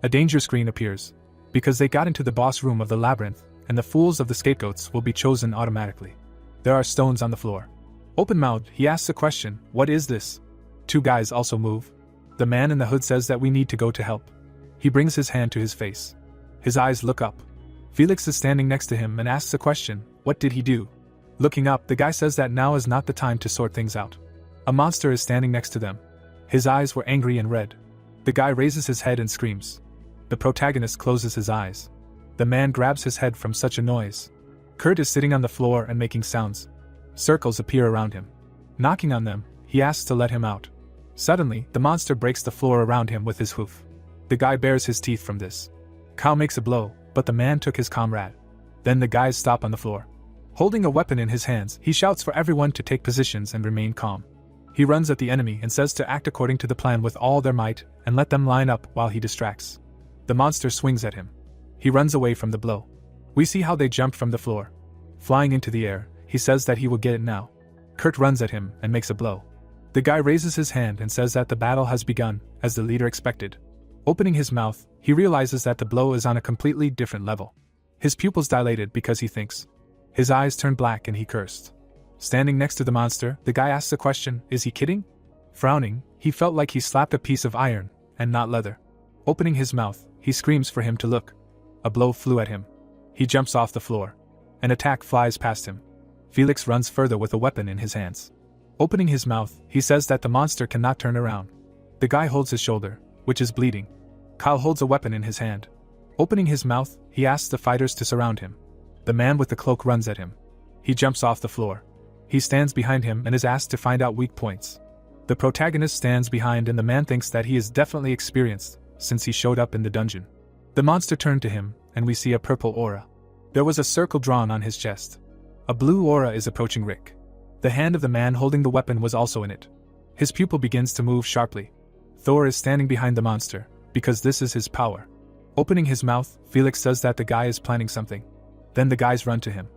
Speaker 1: A danger screen appears, because they got into the boss room of the labyrinth, and the fools of the scapegoats will be chosen automatically. There are stones on the floor. Open-mouthed, he asks a question, what is this? 2 guys also move. The man in the hood says that we need to go to help. He brings his hand to his face. His eyes look up. Felix is standing next to him and asks a question, what did he do? Looking up, the guy says that now is not the time to sort things out. A monster is standing next to them. His eyes were angry and red. The guy raises his head and screams. The protagonist closes his eyes. The man grabs his head from such a noise. Kurt is sitting on the floor and making sounds. Circles appear around him. Knocking on them, he asks to let him out. Suddenly, the monster breaks the floor around him with his hoof. The guy bares his teeth from this. Kyle makes a blow, but the man took his comrade. Then the guys stop on the floor. Holding a weapon in his hands, he shouts for everyone to take positions and remain calm. He runs at the enemy and says to act according to the plan with all their might and let them line up while he distracts. The monster swings at him. He runs away from the blow. We see how they jumped from the floor. Flying into the air, he says that he will get it now. Kurt runs at him and makes a blow. The guy raises his hand and says that the battle has begun, as the leader expected. Opening his mouth, he realizes that the blow is on a completely different level. His pupils dilated because he thinks. His eyes turned black and he cursed. Standing next to the monster, the guy asks a question, is he kidding? Frowning, he felt like he slapped a piece of iron, and not leather. Opening his mouth, he screams for him to look. A blow flew at him. He jumps off the floor. An attack flies past him. Felix runs further with a weapon in his hands. Opening his mouth, he says that the monster cannot turn around. The guy holds his shoulder, which is bleeding. Kyle holds a weapon in his hand. Opening his mouth, he asks the fighters to surround him. The man with the cloak runs at him. He jumps off the floor. He stands behind him and is asked to find out weak points. The protagonist stands behind and the man thinks that he is definitely experienced, since he showed up in the dungeon. The monster turned to him, and we see a purple aura. There was a circle drawn on his chest. A blue aura is approaching Rick. The hand of the man holding the weapon was also in it. His pupil begins to move sharply. Thor is standing behind the monster, because this is his power. Opening his mouth, Felix says that the guy is planning something. Then the guys run to him.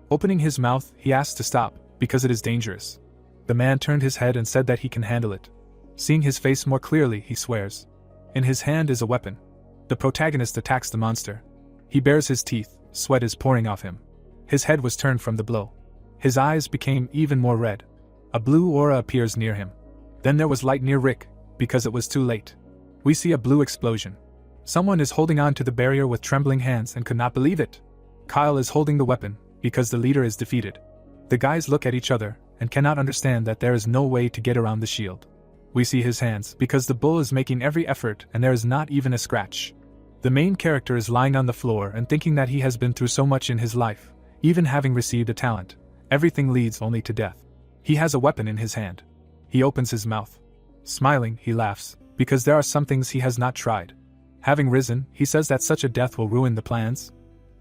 Speaker 1: Opening his mouth, he asks to stop, because it is dangerous. The man turned his head and said that he can handle it. Seeing his face more clearly, he swears. In his hand is a weapon. The protagonist attacks the monster. He bares his teeth, sweat is pouring off him. His head was turned from the blow. His eyes became even more red. A blue aura appears near him. Then there was light near Rick, because it was too late. We see a blue explosion. Someone is holding on to the barrier with trembling hands and could not believe it. Kyle is holding the weapon, because the leader is defeated. The guys look at each other, and cannot understand that there is no way to get around the shield. We see his hands, because the bull is making every effort and there is not even a scratch. The main character is lying on the floor and thinking that he has been through so much in his life, even having received a talent. Everything leads only to death. He has a weapon in his hand. He opens his mouth. Smiling, he laughs, because there are some things he has not tried. Having risen, he says that such a death will ruin the plans.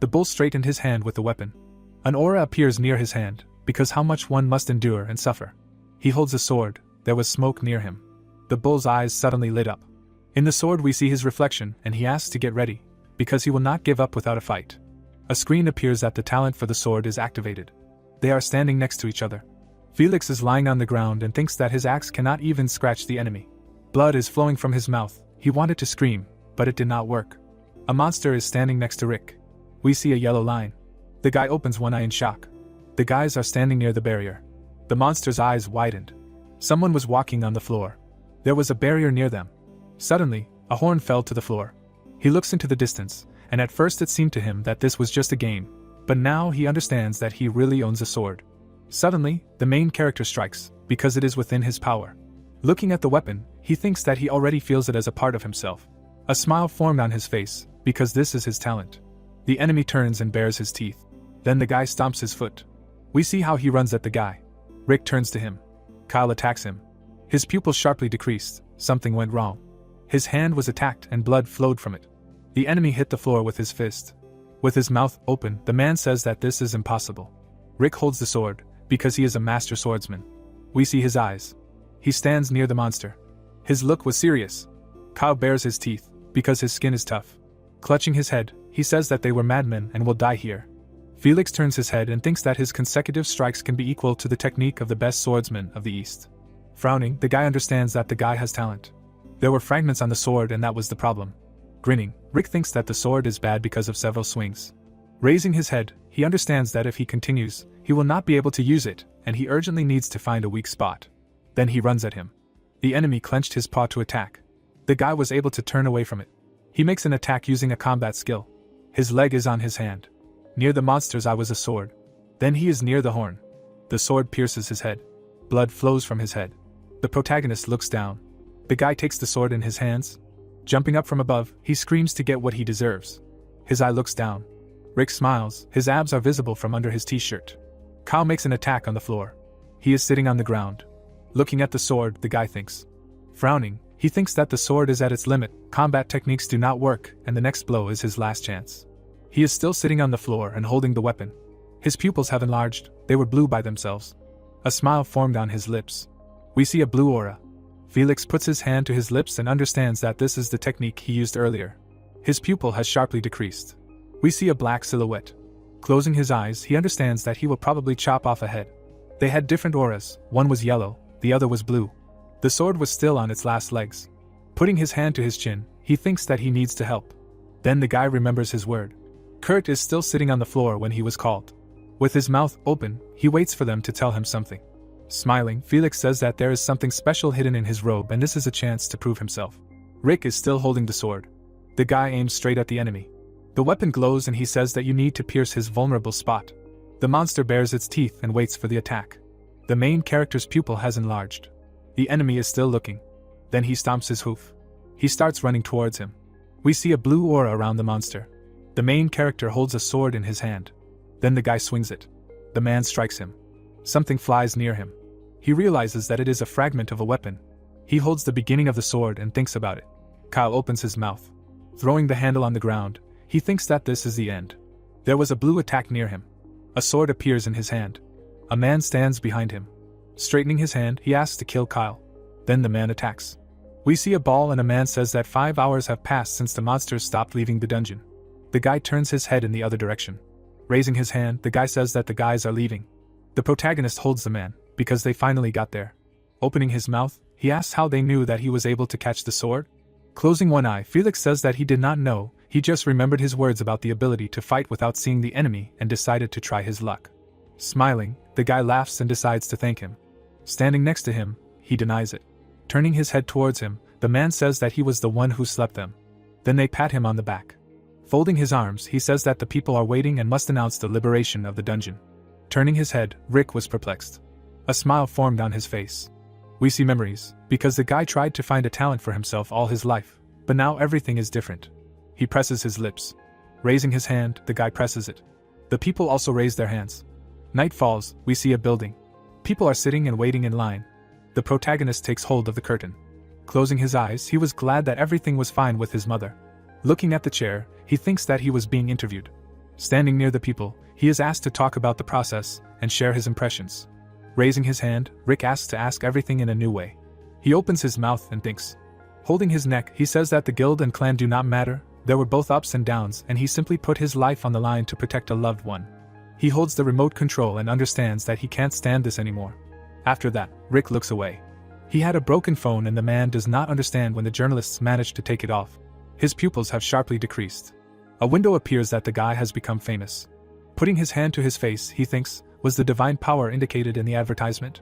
Speaker 1: The bull straightened his hand with the weapon. An aura appears near his hand, because how much one must endure and suffer. He holds a sword. There was smoke near him. The bull's eyes suddenly lit up. In the sword we see his reflection, and he asks to get ready, because he will not give up without a fight. A screen appears that the talent for the sword is activated. They are standing next to each other. Felix is lying on the ground and thinks that his axe cannot even scratch the enemy. Blood is flowing from his mouth. He wanted to scream, but it did not work. A monster is standing next to Rick. We see a yellow line. The guy opens one eye in shock. The guys are standing near the barrier. The monster's eyes widened. Someone was walking on the floor. There was a barrier near them. Suddenly, a horn fell to the floor. He looks into the distance, and at first it seemed to him that this was just a game, but now he understands that he really owns a sword. Suddenly, the main character strikes, because it is within his power. Looking at the weapon, he thinks that he already feels it as a part of himself. A smile formed on his face, because this is his talent. The enemy turns and bares his teeth. Then the guy stomps his foot. We see how he runs at the guy. Rick turns to him. Kyle attacks him. His pupils sharply decreased. Something went wrong. His hand was attacked and blood flowed from it. The enemy hit the floor with his fist. With his mouth open, the man says that this is impossible. Rick holds the sword, because he is a master swordsman. We see his eyes. He stands near the monster. His look was serious. Kyle bares his teeth, because his skin is tough. Clutching his head, he says that they were madmen and will die here. Felix turns his head and thinks that his consecutive strikes can be equal to the technique of the best swordsman of the East. Frowning, the guy understands that the guy has talent. There were fragments on the sword and that was the problem. Grinning, Rick thinks that the sword is bad because of several swings. Raising his head, he understands that if he continues, he will not be able to use it, and he urgently needs to find a weak spot. Then he runs at him. The enemy clenched his paw to attack. The guy was able to turn away from it. He makes an attack using a combat skill. His leg is on his hand. Near the monster's eye was a sword. Then he is near the horn. The sword pierces his head. Blood flows from his head. The protagonist looks down. The guy takes the sword in his hands. Jumping up from above, he screams to get what he deserves. His eye looks down. Rick smiles. His abs are visible from under his t-shirt. Kyle makes an attack on the floor. He is sitting on the ground. Looking at the sword, the guy thinks. Frowning, he thinks that the sword is at its limit, combat techniques do not work, and the next blow is his last chance. He is still sitting on the floor and holding the weapon. His pupils have enlarged, they were blue by themselves. A smile formed on his lips. We see a blue aura. Felix puts his hand to his lips and understands that this is the technique he used earlier. His pupil has sharply decreased. We see a black silhouette. Closing his eyes, he understands that he will probably chop off a head. They had different auras, one was yellow, the other was blue. The sword was still on its last legs. Putting his hand to his chin, he thinks that he needs to help. Then the guy remembers his word. Kurt is still sitting on the floor when he was called. With his mouth open, he waits for them to tell him something. Smiling, Felix says that there is something special hidden in his robe and this is a chance to prove himself. Rick is still holding the sword. The guy aims straight at the enemy. The weapon glows and he says that you need to pierce his vulnerable spot. The monster bares its teeth and waits for the attack. The main character's pupil has enlarged. The enemy is still looking. Then he stomps his hoof. He starts running towards him. We see a blue aura around the monster. The main character holds a sword in his hand. Then the guy swings it. The man strikes him. Something flies near him. He realizes that it is a fragment of a weapon. He holds the beginning of the sword and thinks about it. Kyle opens his mouth. Throwing the handle on the ground, he thinks that this is the end. There was a blue attack near him. A sword appears in his hand. A man stands behind him. Straightening his hand, he asks to kill Kyle. Then the man attacks. We see a ball and a man says that 5 hours have passed since the monsters stopped leaving the dungeon. The guy turns his head in the other direction. Raising his hand, the guy says that the guys are leaving. The protagonist holds the man, because they finally got there. Opening his mouth, he asks how they knew that he was able to catch the sword. Closing one eye, Felix says that he did not know, he just remembered his words about the ability to fight without seeing the enemy and decided to try his luck. Smiling, the guy laughs and decides to thank him. Standing next to him, he denies it. Turning his head towards him, the man says that he was the one who slept them. Then they pat him on the back. Folding his arms, he says that the people are waiting and must announce the liberation of the dungeon. Turning his head, Rick was perplexed. A smile formed on his face. We see memories, because the guy tried to find a talent for himself all his life, but now everything is different. He presses his lips. Raising his hand, the guy presses it. The people also raise their hands. Night falls, we see a building. People are sitting and waiting in line. The protagonist takes hold of the curtain. Closing his eyes, he was glad that everything was fine with his mother. Looking at the chair, he thinks that he was being interviewed. Standing near the people, he is asked to talk about the process and share his impressions. Raising his hand, Rick asks to ask everything in a new way. He opens his mouth and thinks. Holding his neck, he says that the guild and clan do not matter, there were both ups and downs and he simply put his life on the line to protect a loved one. He holds the remote control and understands that he can't stand this anymore. After that, Rick looks away. He had a broken phone and the man does not understand when the journalists managed to take it off. His pupils have sharply decreased. A window appears that the guy has become famous. Putting his hand to his face, he thinks, was the divine power indicated in the advertisement?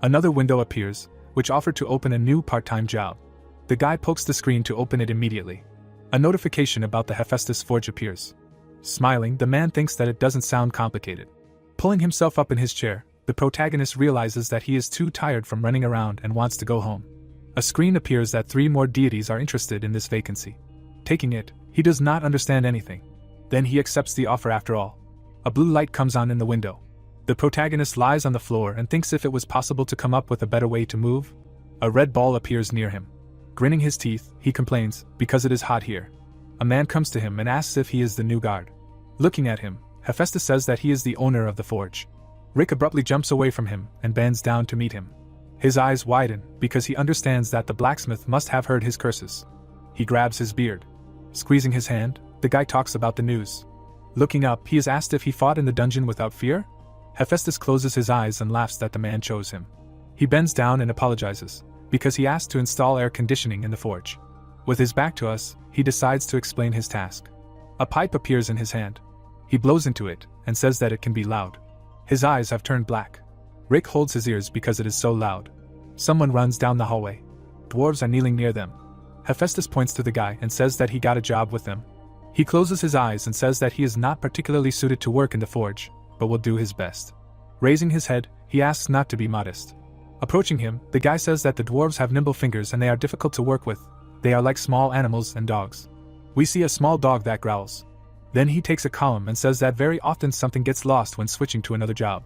Speaker 1: Another window appears, which offered to open a new part-time job. The guy pokes the screen to open it immediately. A notification about the Hephaestus Forge appears. Smiling, the man thinks that it doesn't sound complicated. Pulling himself up in his chair, the protagonist realizes that he is too tired from running around and wants to go home. A screen appears that 3 more deities are interested in this vacancy. Taking it, he does not understand anything. Then he accepts the offer after all. A blue light comes on in the window. The protagonist lies on the floor and thinks if it was possible to come up with a better way to move. A red ball appears near him. Grinning his teeth, he complains, because it is hot here. A man comes to him and asks if he is the new guard. Looking at him, Hephaestus says that he is the owner of the forge. Rick abruptly jumps away from him and bends down to meet him. His eyes widen, because he understands that the blacksmith must have heard his curses. He grabs his beard. Squeezing his hand, the guy talks about the news. Looking up, he is asked if he fought in the dungeon without fear. Hephaestus closes his eyes and laughs that the man chose him. He bends down and apologizes, because he asked to install air conditioning in the forge. With his back to us, he decides to explain his task. A pipe appears in his hand. He blows into it, and says that it can be loud. His eyes have turned black. Rick holds his ears because it is so loud. Someone runs down the hallway. Dwarves are kneeling near them. Hephaestus points to the guy and says that he got a job with them. He closes his eyes and says that he is not particularly suited to work in the forge, but will do his best. Raising his head, he asks not to be modest. Approaching him, the guy says that the dwarves have nimble fingers and they are difficult to work with. They are like small animals and dogs. We see a small dog that growls. Then he takes a column and says that very often something gets lost when switching to another job.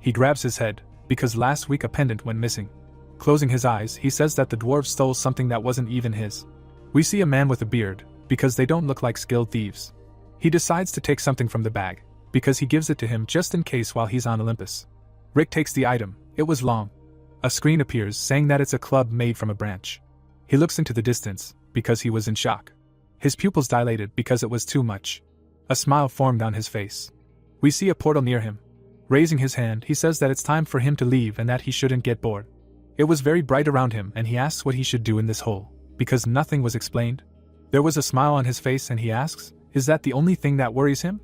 Speaker 1: He grabs his head, because last week a pendant went missing. Closing his eyes, he says that the dwarves stole something that wasn't even his. We see a man with a beard, because they don't look like skilled thieves. He decides to take something from the bag, because he gives it to him just in case while he's on Olympus. Rick takes the item. It was long. A screen appears saying that it's a club made from a branch. He looks into the distance, because he was in shock. His pupils dilated because it was too much. A smile formed on his face. We see a portal near him. Raising his hand, he says that it's time for him to leave and that he shouldn't get bored. It was very bright around him and he asks what he should do in this hole, because nothing was explained. There was a smile on his face and he asks, is that the only thing that worries him?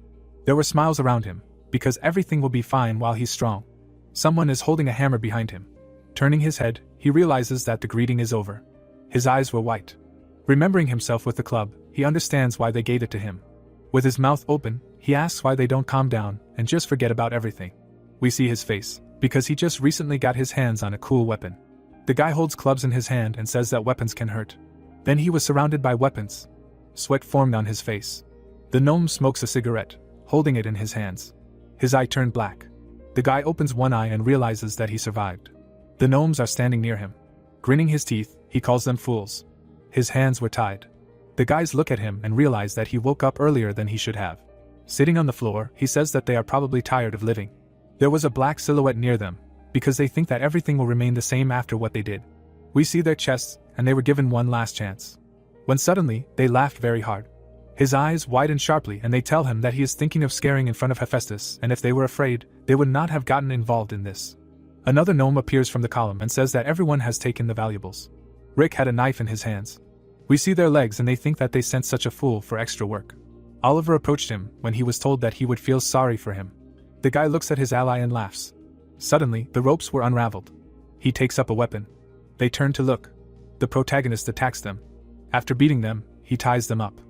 Speaker 1: There were smiles around him, because everything will be fine while he's strong. Someone is holding a hammer behind him. Turning his head, he realizes that the greeting is over. His eyes were white. Remembering himself with the club, he understands why they gave it to him. With his mouth open, he asks why they don't calm down and just forget about everything. We see his face, because he just recently got his hands on a cool weapon. The guy holds clubs in his hand and says that weapons can hurt. Then he was surrounded by weapons. Sweat formed on his face. The gnome smokes a cigarette, holding it in his hands. His eye turned black. The guy opens one eye and realizes that he survived. The gnomes are standing near him. Grinning his teeth, he calls them fools. His hands were tied. The guys look at him and realize that he woke up earlier than he should have. Sitting on the floor, he says that they are probably tired of living. There was a black silhouette near them, because they think that everything will remain the same after what they did. We see their chests, and they were given one last chance. When suddenly, they laughed very hard. His eyes widen sharply and they tell him that he is thinking of scaring in front of Hephaestus, and if they were afraid, they would not have gotten involved in this. Another gnome appears from the column and says that everyone has taken the valuables. Rick had a knife in his hands. We see their legs and they think that they sent such a fool for extra work. Oliver approached him when he was told that he would feel sorry for him. The guy looks at his ally and laughs. Suddenly, the ropes were unraveled. He takes up a weapon. They turn to look. The protagonist attacks them. After beating them, he ties them up.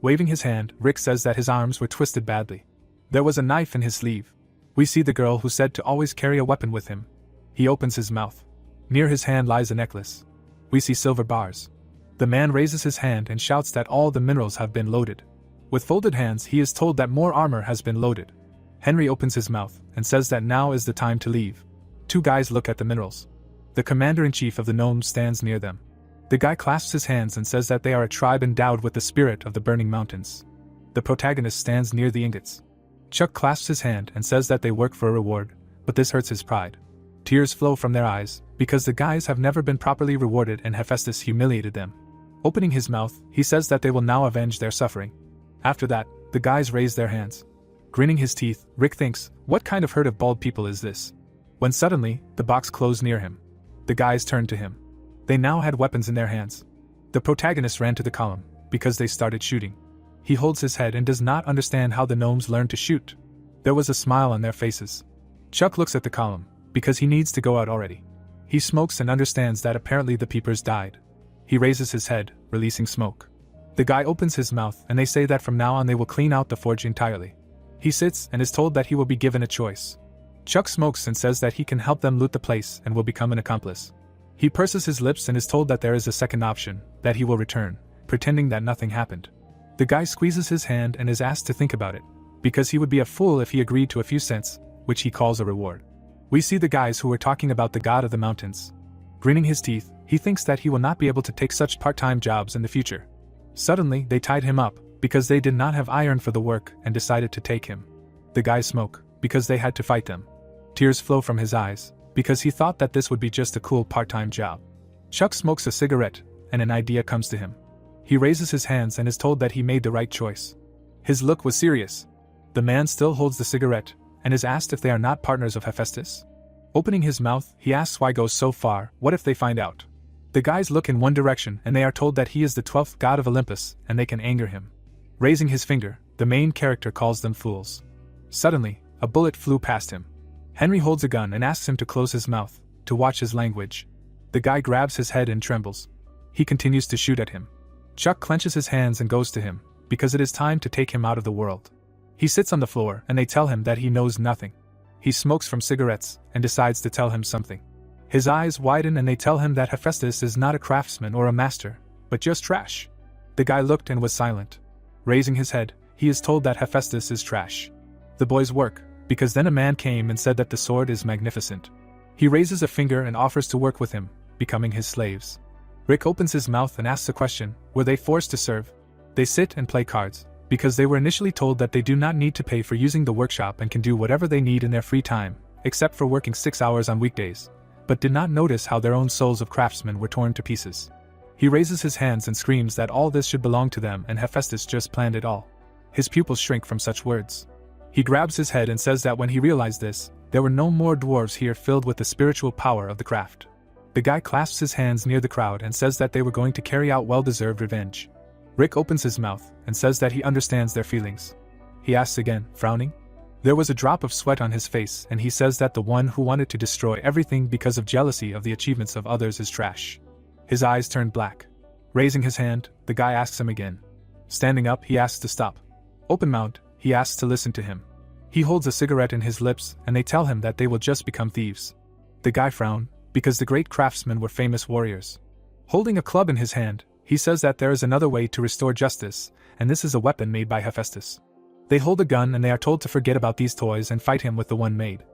Speaker 1: Waving his hand, Rick says that his arms were twisted badly. There was a knife in his sleeve. We see the girl who said to always carry a weapon with him. He opens his mouth. Near his hand lies a necklace. We see silver bars. The man raises his hand and shouts that all the minerals have been loaded. With folded hands, he is told that more armor has been loaded. Henry opens his mouth and says that now is the time to leave. Two guys look at the minerals. The commander-in-chief of the gnomes stands near them. The guy clasps his hands and says that they are a tribe endowed with the spirit of the burning mountains. The protagonist stands near the ingots. Chuck clasps his hand and says that they work for a reward, but this hurts his pride. Tears flow from their eyes, because the guys have never been properly rewarded and Hephaestus humiliated them. Opening his mouth, he says that they will now avenge their suffering. After that, the guys raise their hands. Grinning his teeth, Rick thinks, what kind of herd of bald people is this? When suddenly, the box closed near him. The guys turned to him. They now had weapons in their hands. The protagonist ran to the column, because they started shooting. He holds his head and does not understand how the gnomes learned to shoot. There was a smile on their faces. Chuck looks at the column, because he needs to go out already. He smokes and understands that apparently the peepers died. He raises his head, releasing smoke. The guy opens his mouth and they say that from now on they will clean out the forge entirely. He sits and is told that he will be given a choice. Chuck smokes and says that he can help them loot the place and will become an accomplice. He purses his lips and is told that there is a second option, that he will return, pretending that nothing happened. The guy squeezes his hand and is asked to think about it, because he would be a fool if he agreed to a few cents, which he calls a reward. We see the guys who were talking about the god of the mountains. Grinning his teeth, he thinks that he will not be able to take such part-time jobs in the future. Suddenly, they tied him up, because they did not have iron for the work and decided to take him. The guys smoke, because they had to fight them. Tears flow from his eyes, because he thought that this would be just a cool part-time job. Chuck smokes a cigarette, and an idea comes to him. He raises his hands and is told that he made the right choice. His look was serious. The man still holds the cigarette, and is asked if they are not partners of Hephaestus. Opening his mouth, he asks why go so far, what if they find out? The guys look in one direction and they are told that he is the 12th god of Olympus, and they can anger him. Raising his finger, the main character calls them fools. Suddenly, a bullet flew past him. Henry holds a gun and asks him to close his mouth, to watch his language. The guy grabs his head and trembles. He continues to shoot at him. Chuck clenches his hands and goes to him, because it is time to take him out of the world. He sits on the floor and they tell him that he knows nothing. He smokes from cigarettes and decides to tell him something. His eyes widen and they tell him that Hephaestus is not a craftsman or a master, but just trash. The guy looked and was silent. Raising his head, he is told that Hephaestus is trash. The boys work, because then a man came and said that the sword is magnificent. He raises a finger and offers to work with him, becoming his slaves. Rick opens his mouth and asks a question, were they forced to serve? They sit and play cards, because they were initially told that they do not need to pay for using the workshop and can do whatever they need in their free time, except for working 6 hours on weekdays, but did not notice how their own souls of craftsmen were torn to pieces. He raises his hands and screams that all this should belong to them and Hephaestus just planned it all. His pupils shrink from such words. He grabs his head and says that when he realized this, there were no more dwarves here filled with the spiritual power of the craft. The guy clasps his hands near the crowd and says that they were going to carry out well-deserved revenge. Rick opens his mouth and says that he understands their feelings. He asks again, frowning. There was a drop of sweat on his face and he says that the one who wanted to destroy everything because of jealousy of the achievements of others is trash. His eyes turn black. Raising his hand, the guy asks him again. Standing up, he asks to stop. Open-mouthed, he asks to listen to him. He holds a cigarette in his lips and they tell him that they will just become thieves. The guy frowns, because the great craftsmen were famous warriors. Holding a club in his hand, he says that there is another way to restore justice, and this is a weapon made by Hephaestus. They hold a gun and they are told to forget about these toys and fight him with the one made.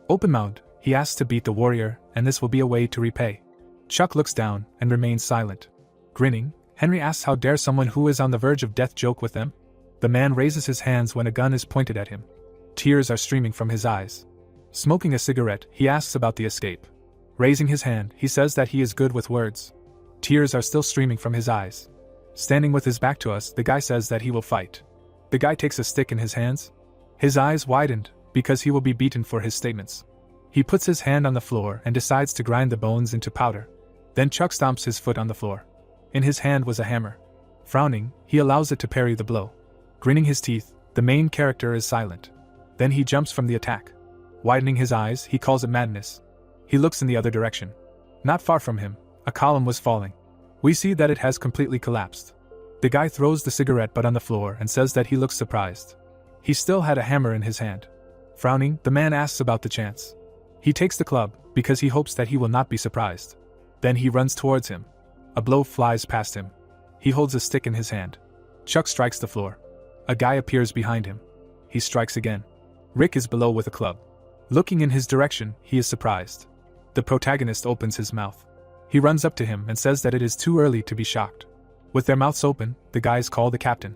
Speaker 1: Open-mouthed, he asks to beat the warrior, and this will be a way to repay. Chuck looks down and remains silent. Grinning, Henry asks how dare someone who is on the verge of death joke with them? The man raises his hands when a gun is pointed at him. Tears are streaming from his eyes. Smoking a cigarette, he asks about the escape. Raising his hand, he says that he is good with words. Tears are still streaming from his eyes. Standing with his back to us, the guy says that he will fight. The guy takes a stick in his hands. His eyes widened, because he will be beaten for his statements. He puts his hand on the floor and decides to grind the bones into powder. Then Chuck stomps his foot on the floor. In his hand was a hammer. Frowning, he allows it to parry the blow. Grinning his teeth, the main character is silent. Then he jumps from the attack. Widening his eyes, he calls it madness. He looks in the other direction. Not far from him, a column was falling. We see that it has completely collapsed. The guy throws the cigarette butt on the floor and says that he looks surprised. He still had a hammer in his hand. Frowning, the man asks about the chance. He takes the club, because he hopes that he will not be surprised. Then he runs towards him. A blow flies past him. He holds a stick in his hand. Chuck strikes the floor. A guy appears behind him. He strikes again. Rick is below with a club. Looking in his direction, he is surprised. The protagonist opens his mouth. He runs up to him and says that it is too early to be shocked. With their mouths open, the guys call the captain.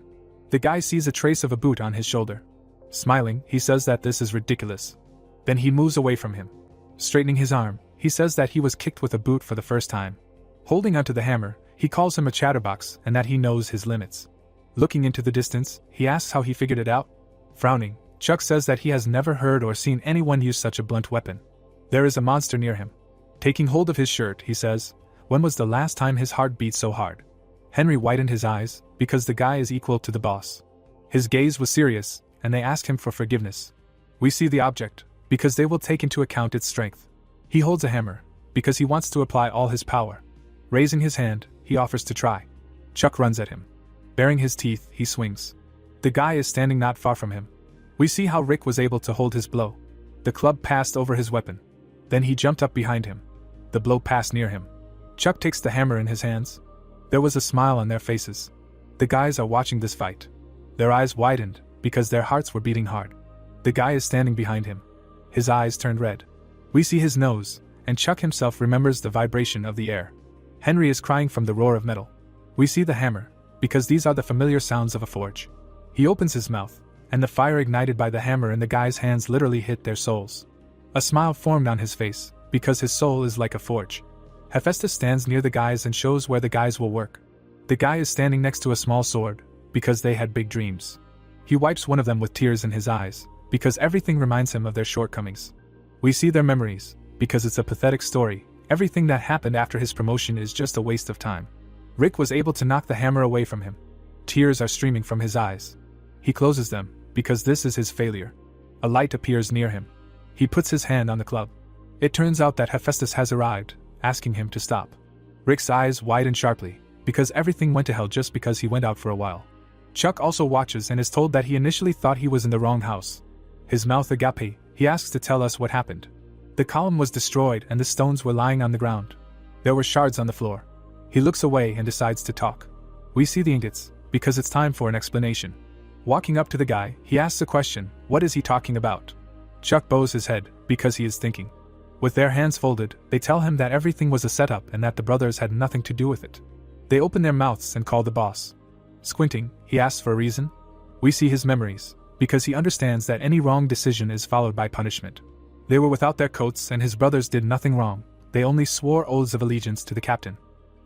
Speaker 1: The guy sees a trace of a boot on his shoulder. Smiling, he says that this is ridiculous. Then he moves away from him. Straightening his arm, he says that he was kicked with a boot for the first time. Holding onto the hammer, he calls him a chatterbox and that he knows his limits. Looking into the distance, he asks how he figured it out. Frowning, Chuck says that he has never heard or seen anyone use such a blunt weapon. There is a monster near him. Taking hold of his shirt, he says, when was the last time his heart beat so hard? Henry widened his eyes, because the guy is equal to the boss. His gaze was serious, and they ask him for forgiveness. We see the object, because they will take into account its strength. He holds a hammer, because he wants to apply all his power. Raising his hand, he offers to try. Chuck runs at him. Baring his teeth, he swings. The guy is standing not far from him. We see how Rick was able to hold his blow. The club passed over his weapon. Then he jumped up behind him. The blow passed near him. Chuck takes the hammer in his hands. There was a smile on their faces. The guys are watching this fight. Their eyes widened, because their hearts were beating hard. The guy is standing behind him. His eyes turned red. We see his nose, and Chuck himself remembers the vibration of the air. Henry is crying from the roar of metal. We see the hammer, because these are the familiar sounds of a forge. He opens his mouth, and the fire ignited by the hammer in the guy's hands literally hit their souls. A smile formed on his face, because his soul is like a forge. Hephaestus stands near the guys and shows where the guys will work. The guy is standing next to a small sword, because they had big dreams. He wipes one of them with tears in his eyes, because everything reminds him of their shortcomings. We see their memories, because it's a pathetic story. Everything that happened after his promotion is just a waste of time. Rick was able to knock the hammer away from him. Tears are streaming from his eyes. He closes them, because this is his failure. A light appears near him. He puts his hand on the club. It turns out that Hephaestus has arrived, asking him to stop. Rick's eyes widen sharply, because everything went to hell just because he went out for a while. Chuck also watches and is told that he initially thought he was in the wrong house. His mouth agape, he asks to tell us what happened. The column was destroyed and the stones were lying on the ground. There were shards on the floor. He looks away and decides to talk. We see the ingots, because it's time for an explanation. Walking up to the guy, he asks a question, what is he talking about? Chuck bows his head, because he is thinking. With their hands folded, they tell him that everything was a setup and that the brothers had nothing to do with it. They open their mouths and call the boss. Squinting, he asks for a reason. We see his memories, because he understands that any wrong decision is followed by punishment. They were without their coats and his brothers did nothing wrong, they only swore oaths of allegiance to the captain.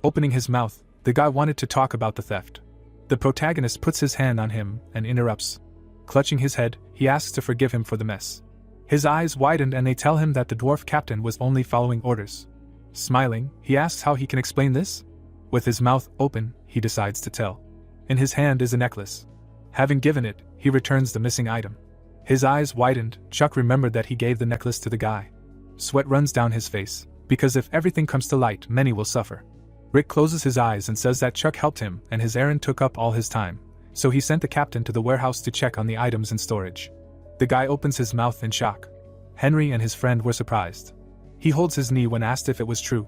Speaker 1: Opening his mouth, the guy wanted to talk about the theft. The protagonist puts his hand on him and interrupts. Clutching his head, he asks to forgive him for the mess. His eyes widened and they tell him that the dwarf captain was only following orders. Smiling, he asks how he can explain this. With his mouth open, he decides to tell. In his hand is a necklace. Having given it, he returns the missing item. His eyes widened. Chuck remembered that he gave the necklace to the guy. Sweat runs down his face, because if everything comes to light, many will suffer. Rick closes his eyes and says that Chuck helped him and his errand took up all his time. So he sent the captain to the warehouse to check on the items in storage. The guy opens his mouth in shock. Henry and his friend were surprised. He holds his knee when asked if it was true.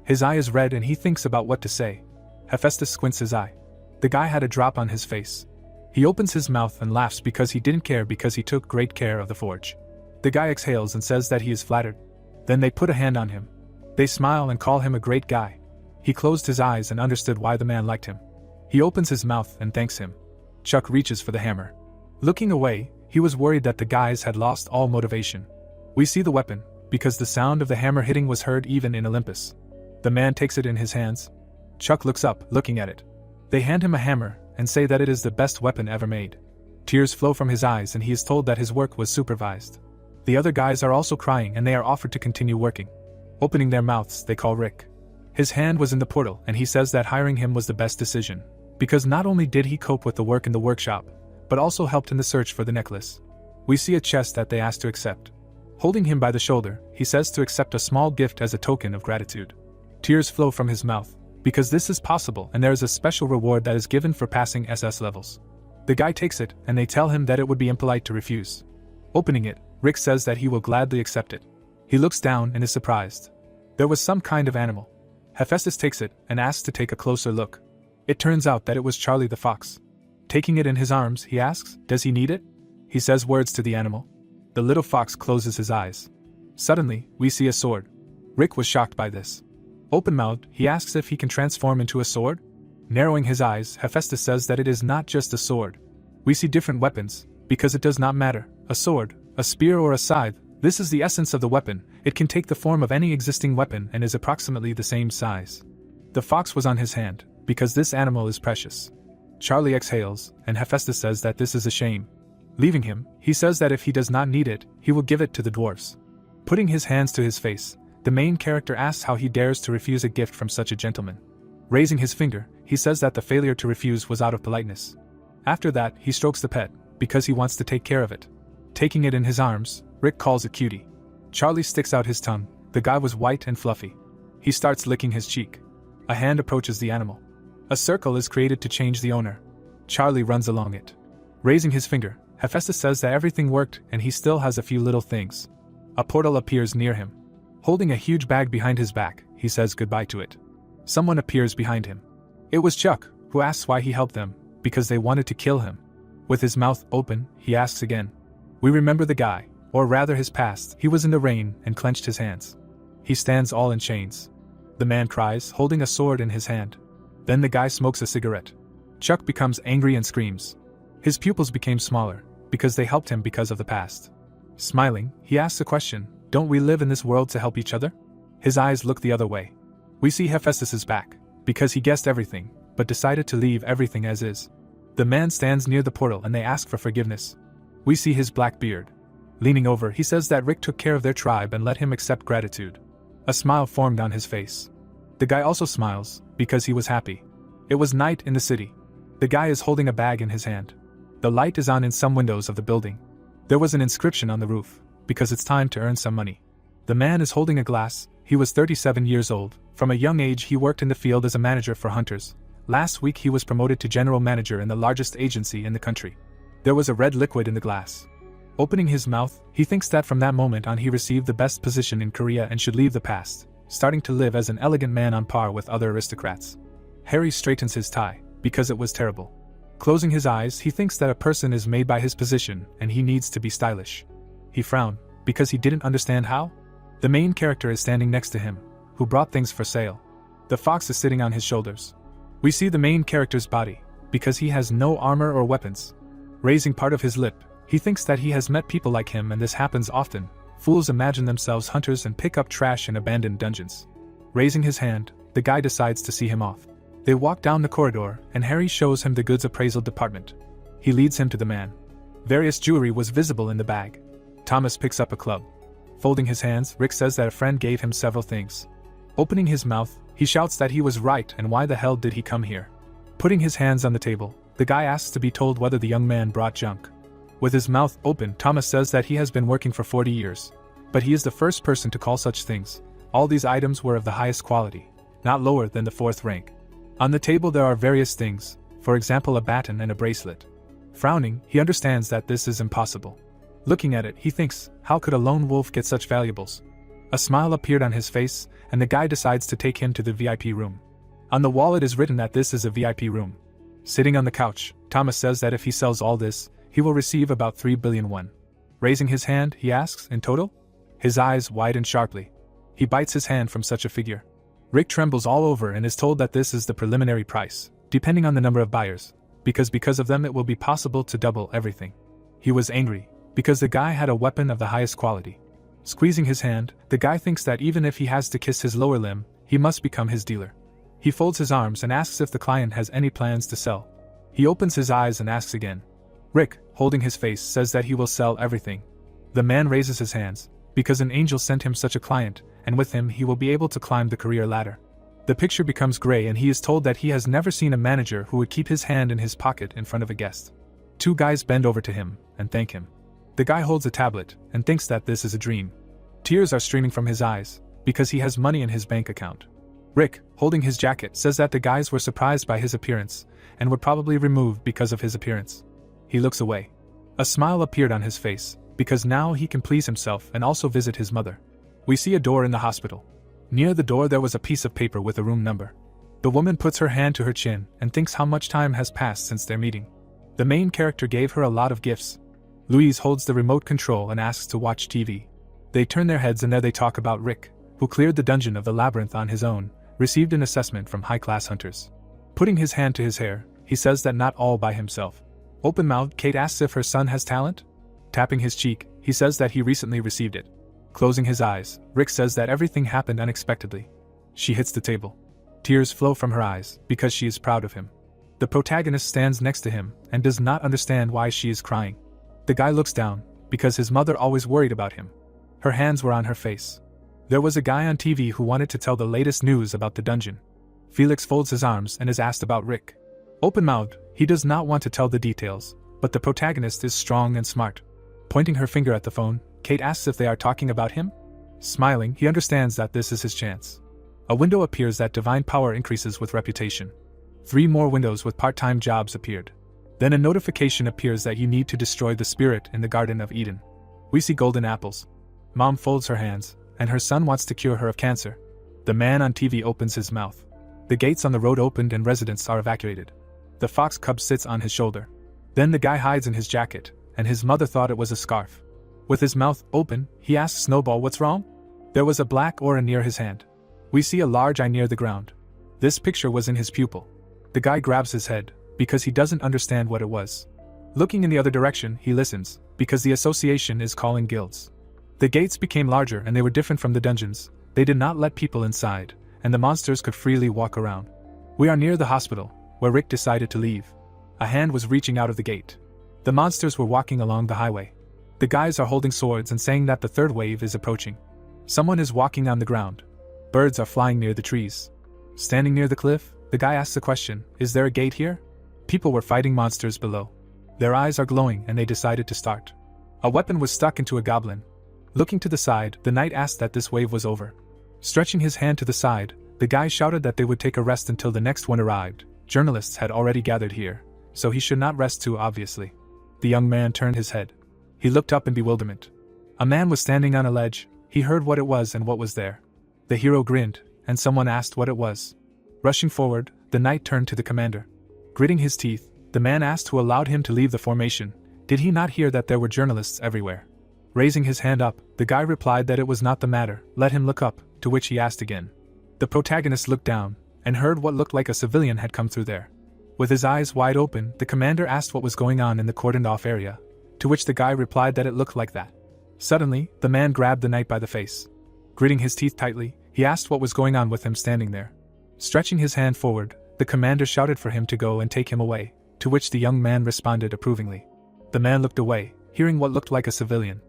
Speaker 1: His eye is red and he thinks about what to say. Hephaestus squints his eye. The guy had a drop on his face. He opens his mouth and laughs because he didn't care because he took great care of the forge. The guy exhales and says that he is flattered. Then they put a hand on him. They smile and call him a great guy. He closed his eyes and understood why the man liked him. He opens his mouth and thanks him. Chuck reaches for the hammer. Looking away, he was worried that the guys had lost all motivation. We see the weapon, because the sound of the hammer hitting was heard even in Olympus. The man takes it in his hands. Chuck looks up, looking at it. They hand him a hammer and say that it is the best weapon ever made. Tears flow from his eyes and he is told that his work was supervised. The other guys are also crying and they are offered to continue working. Opening their mouths, they call Rick. His hand was in the portal and he says that hiring him was the best decision, because not only did he cope with the work in the workshop, but also helped in the search for the necklace. We see a chest that they ask to accept. Holding him by the shoulder, he says to accept a small gift as a token of gratitude. Tears flow from his mouth, because this is possible and there is a special reward that is given for passing SS levels. The guy takes it and they tell him that it would be impolite to refuse. Opening it, Rick says that he will gladly accept it. He looks down and is surprised. There was some kind of animal. Hephaestus takes it and asks to take a closer look. It turns out that it was Charlie the fox. Taking it in his arms, he asks, does he need it? He says words to the animal. The little fox closes his eyes. Suddenly, we see a sword. Rick was shocked by this. Open-mouthed, he asks if he can transform into a sword. Narrowing his eyes, Hephaestus says that it is not just a sword. We see different weapons, because it does not matter, a sword, a spear or a scythe, this is the essence of the weapon, it can take the form of any existing weapon and is approximately the same size. The fox was on his hand, because this animal is precious. Charlie exhales, and Hephaestus says that this is a shame. Leaving him, he says that if he does not need it, he will give it to the dwarfs. Putting his hands to his face, the main character asks how he dares to refuse a gift from such a gentleman. Raising his finger, he says that the failure to refuse was out of politeness. After that, he strokes the pet, because he wants to take care of it. Taking it in his arms, Rick calls it cutie. Charlie sticks out his tongue. The guy was white and fluffy. He starts licking his cheek. A hand approaches the animal. A circle is created to change the owner. Charlie runs along it. Raising his finger, Hephaestus says that everything worked and he still has a few little things. A portal appears near him. Holding a huge bag behind his back, he says goodbye to it. Someone appears behind him. It was Chuck, who asks why he helped them, because they wanted to kill him. With his mouth open, he asks again. We remember the guy, or rather his past. He was in the rain and clenched his hands. He stands all in chains. The man cries, holding a sword in his hand. Then the guy smokes a cigarette. Chuck becomes angry and screams. His pupils became smaller, because they helped him because of the past. Smiling, he asks a question, don't we live in this world to help each other? His eyes look the other way. We see Hephaestus's back, because he guessed everything, but decided to leave everything as is. The man stands near the portal and they ask for forgiveness. We see his black beard. Leaning over, he says that Rick took care of their tribe and let him accept gratitude. A smile formed on his face. The guy also smiles, because he was happy. It was night in the city. The guy is holding a bag in his hand. The light is on in some windows of the building. There was an inscription on the roof, because it's time to earn some money. The man is holding a glass. He was 37 years old. From a young age he worked in the field as a manager for hunters. Last week he was promoted to general manager in the largest agency in the country. There was a red liquid in the glass. Opening his mouth, he thinks that from that moment on he received the best position in Korea and should leave the past, starting to live as an elegant man on par with other aristocrats. Harry straightens his tie, because it was terrible. Closing his eyes, he thinks that a person is made by his position and he needs to be stylish. He frowned, because he didn't understand how. The main character is standing next to him, who brought things for sale. The fox is sitting on his shoulders. We see the main character's body, because he has no armor or weapons. Raising part of his lip, he thinks that he has met people like him and this happens often. Fools imagine themselves hunters and pick up trash in abandoned dungeons. Raising his hand, the guy decides to see him off. They walk down the corridor and Harry shows him the goods appraisal department. He leads him to the man. Various jewelry was visible in the bag. Thomas picks up a club. Folding his hands, Rick says that a friend gave him several things. Opening his mouth, he shouts that he was right and why the hell did he come here. Putting his hands on the table, the guy asks to be told whether the young man brought junk. With his mouth open, Thomas says that he has been working for 40 years. But he is the first person to call such things. All these items were of the highest quality, not lower than the 4th rank. On the table there are various things, for example a baton and a bracelet. Frowning, he understands that this is impossible. Looking at it, he thinks, how could a lone wolf get such valuables? A smile appeared on his face, and the guy decides to take him to the VIP room. On the wall it is written that this is a VIP room. Sitting on the couch, Thomas says that if he sells all this, he will receive about 3 billion won. Raising his hand, he asks, in total? His eyes widen sharply. He bites his hand from such a figure. Rick trembles all over and is told that this is the preliminary price, depending on the number of buyers, because of them it will be possible to double everything. He was angry, because the guy had a weapon of the highest quality. Squeezing his hand, the guy thinks that even if he has to kiss his lower limb, he must become his dealer. He folds his arms and asks if the client has any plans to sell. He opens his eyes and asks again. Rick, holding his face, says that he will sell everything. The man raises his hands, because an angel sent him such a client, and with him he will be able to climb the career ladder. The picture becomes gray and he is told that he has never seen a manager who would keep his hand in his pocket in front of a guest. Two guys bend over to him and thank him. The guy holds a tablet and thinks that this is a dream. Tears are streaming from his eyes, because he has money in his bank account. Rick, holding his jacket, says that the guys were surprised by his appearance, and were probably removed because of his appearance. He looks away. A smile appeared on his face, because now he can please himself and also visit his mother. We see a door in the hospital. Near the door there was a piece of paper with a room number. The woman puts her hand to her chin and thinks how much time has passed since their meeting. The main character gave her a lot of gifts. Louise holds the remote control and asks to watch TV. They turn their heads and there they talk about Rick, who cleared the dungeon of the labyrinth on his own, received an assessment from high-class hunters. Putting his hand to his hair, he says that not all by himself. Open-mouthed, Kate asks if her son has talent. Tapping his cheek, he says that he recently received it. Closing his eyes, Rick says that everything happened unexpectedly. She hits the table. Tears flow from her eyes, because she is proud of him. The protagonist stands next to him, and does not understand why she is crying. The guy looks down, because his mother always worried about him. Her hands were on her face. There was a guy on TV who wanted to tell the latest news about the dungeon. Felix folds his arms and is asked about Rick. Open-mouthed, he does not want to tell the details, but the protagonist is strong and smart. Pointing her finger at the phone, Kate asks if they are talking about him. Smiling, he understands that this is his chance. A window appears that divine power increases with reputation. 3 more windows with part-time jobs appeared. Then a notification appears that you need to destroy the spirit in the Garden of Eden. We see golden apples. Mom folds her hands, and her son wants to cure her of cancer. The man on TV opens his mouth. The gates on the road opened and residents are evacuated. The fox cub sits on his shoulder. Then the guy hides in his jacket, and his mother thought it was a scarf. With his mouth open, he asks Snowball what's wrong? There was a black aura near his hand. We see a large eye near the ground. This picture was in his pupil. The guy grabs his head, because he doesn't understand what it was. Looking in the other direction, he listens, because the association is calling guilds. The gates became larger and they were different from the dungeons. They did not let people inside, and the monsters could freely walk around. We are near the hospital, where Rick decided to leave. A hand was reaching out of the gate. The monsters were walking along the highway. The guys are holding swords and saying that the third wave is approaching. Someone is walking on the ground. Birds are flying near the trees. Standing near the cliff, the guy asks a question, is there a gate here? People were fighting monsters below. Their eyes are glowing and they decided to start. A weapon was stuck into a goblin. Looking to the side, the knight asked that this wave was over. Stretching his hand to the side, the guy shouted that they would take a rest until the next one arrived. Journalists had already gathered here, so he should not rest too obviously. The young man turned his head. He looked up in bewilderment. A man was standing on a ledge. He heard what it was and what was there. The hero grinned, and someone asked what it was. Rushing forward, the knight turned to the commander. Gritting his teeth, the man asked who allowed him to leave the formation. Did he not hear that there were journalists everywhere? Raising his hand up, the guy replied that it was not the matter, let him look up, to which he asked again. The protagonist looked down, and heard what looked like a civilian had come through there. With his eyes wide open, the commander asked what was going on in the cordoned-off area, to which the guy replied that it looked like that. Suddenly, the man grabbed the knight by the face. Gritting his teeth tightly, he asked what was going on with him standing there. Stretching his hand forward, the commander shouted for him to go and take him away, to which the young man responded approvingly. The man looked away, hearing what looked like a civilian.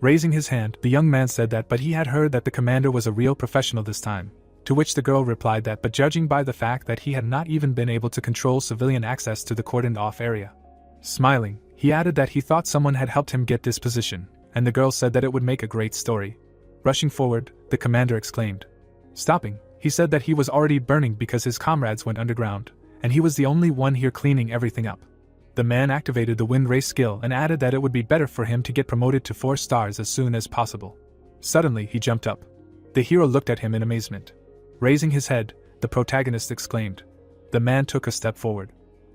Speaker 1: Raising his hand, the young man said that but he had heard that the commander was a real professional this time, to which the girl replied that but judging by the fact that he had not even been able to control civilian access to the cordoned-off area. Smiling, he added that he thought someone had helped him get this position, and the girl said that it would make a great story. Rushing forward, the commander exclaimed. Stopping, he said that he was already burning because his comrades went underground, and he was the only one here cleaning everything up. The man activated the wind race skill and added that it would be better for him to get promoted to 4 stars as soon as possible. Suddenly, he jumped up. The hero looked at him in amazement. Raising his head, the protagonist exclaimed. The man took a step forward.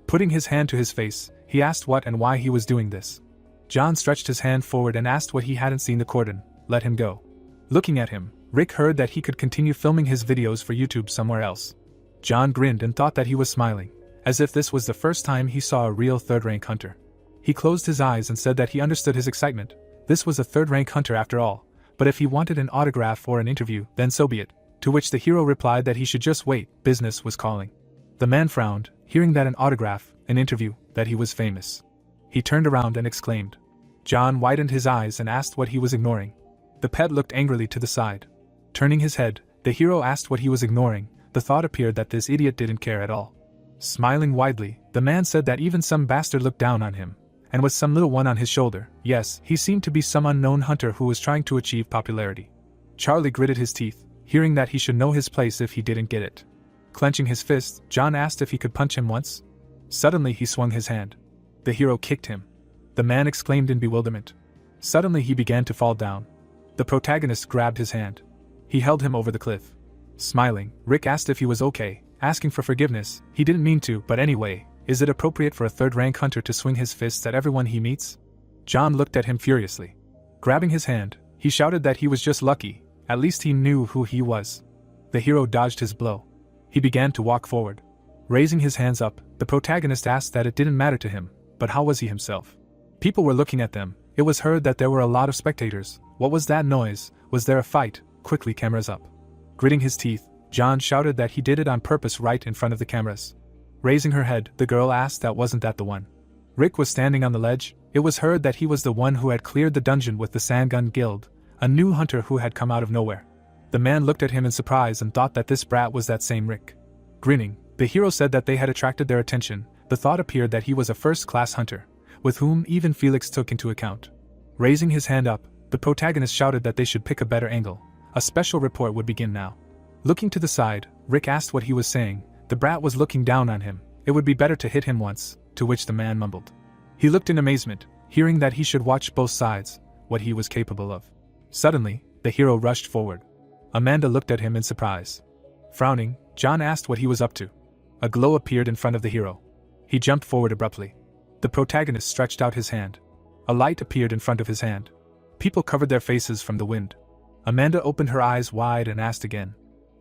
Speaker 1: Putting his hand to his face, he asked what and why he was doing this. John stretched his hand forward and asked what he hadn't seen the cordon. Let him go. Looking at him, Rick heard that he could continue filming his videos for YouTube somewhere else. John grinned and thought that he was smiling, as if this was the first time he saw a real third-rank hunter. He closed his eyes and said that he understood his excitement. This was a third-rank hunter after all, but if he wanted an autograph or an interview, then so be it. To which the hero replied that he should just wait, business was calling. The man frowned, hearing that an autograph, an interview, that he was famous. He turned around and exclaimed. John widened his eyes and asked what he was ignoring. The pet looked angrily to the side. Turning his head, the hero asked what he was ignoring. The thought appeared that this idiot didn't care at all. Smiling widely, the man said that even some bastard looked down on him, and with some little one on his shoulder. Yes, he seemed to be some unknown hunter who was trying to achieve popularity. Charlie gritted his teeth, hearing that he should know his place if he didn't get it. Clenching his fist, John asked if he could punch him once. Suddenly he swung his hand. The hero kicked him. The man exclaimed in bewilderment. Suddenly he began to fall down. The protagonist grabbed his hand. He held him over the cliff. Smiling, Rick asked if he was okay, asking for forgiveness. He didn't mean to, but anyway, is it appropriate for a third-rank hunter to swing his fists at everyone he meets? John looked at him furiously. Grabbing his hand, he shouted that he was just lucky, at least he knew who he was. The hero dodged his blow. He began to walk forward. Raising his hands up, the protagonist asked that it didn't matter to him, but how was he himself? People were looking at them. It was heard that there were a lot of spectators. What was that noise? Was there a fight? Quickly, cameras up. Gritting his teeth, John shouted that he did it on purpose right in front of the cameras. Raising her head, the girl asked that wasn't that the one. Rick was standing on the ledge. It was heard that he was the one who had cleared the dungeon with the Sandgun Guild, a new hunter who had come out of nowhere. The man looked at him in surprise and thought that this brat was that same Rick. Grinning, the hero said that they had attracted their attention. The thought appeared that he was a first-class hunter, with whom even Felix took into account. Raising his hand up, the protagonist shouted that they should pick a better angle. A special report would begin now. Looking to the side, Rick asked what he was saying. The brat was looking down on him. It would be better to hit him once, to which the man mumbled. He looked in amazement, hearing that he should watch both sides, what he was capable of. Suddenly, the hero rushed forward. Amanda looked at him in surprise. Frowning, John asked what he was up to. A glow appeared in front of the hero. He jumped forward abruptly. The protagonist stretched out his hand. A light appeared in front of his hand. People covered their faces from the wind. Amanda opened her eyes wide and asked again.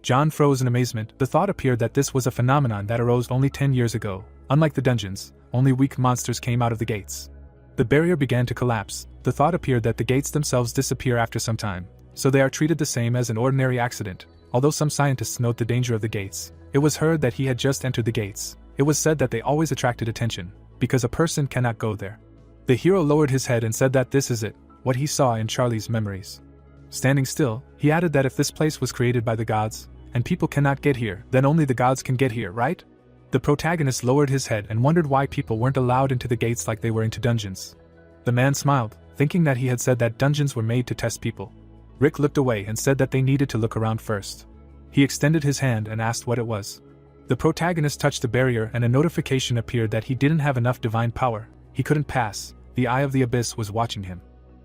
Speaker 1: John froze in amazement. The thought appeared that this was a phenomenon that arose only 10 years ago. Unlike the dungeons, only weak monsters came out of the gates. The barrier began to collapse. The thought appeared that the gates themselves disappear after some time, so they are treated the same as an ordinary accident. Although some scientists note the danger of the gates, it was heard that he had just entered the gates. It was said that they always attracted attention, because a person cannot go there. The hero lowered his head and said that this is it, what he saw in Charlie's memories. Standing still, he added that if this place was created by the gods, and people cannot get here, then only the gods can get here, right? The protagonist lowered his head and wondered why people weren't allowed into the gates like they were into dungeons. The man smiled, thinking that he had said that dungeons were made to test people. Rick looked away and said that they needed to look around first. He extended his hand and asked what it was. The protagonist touched the barrier and a notification appeared that he didn't have enough divine power. He couldn't pass. The eye of the abyss was watching him.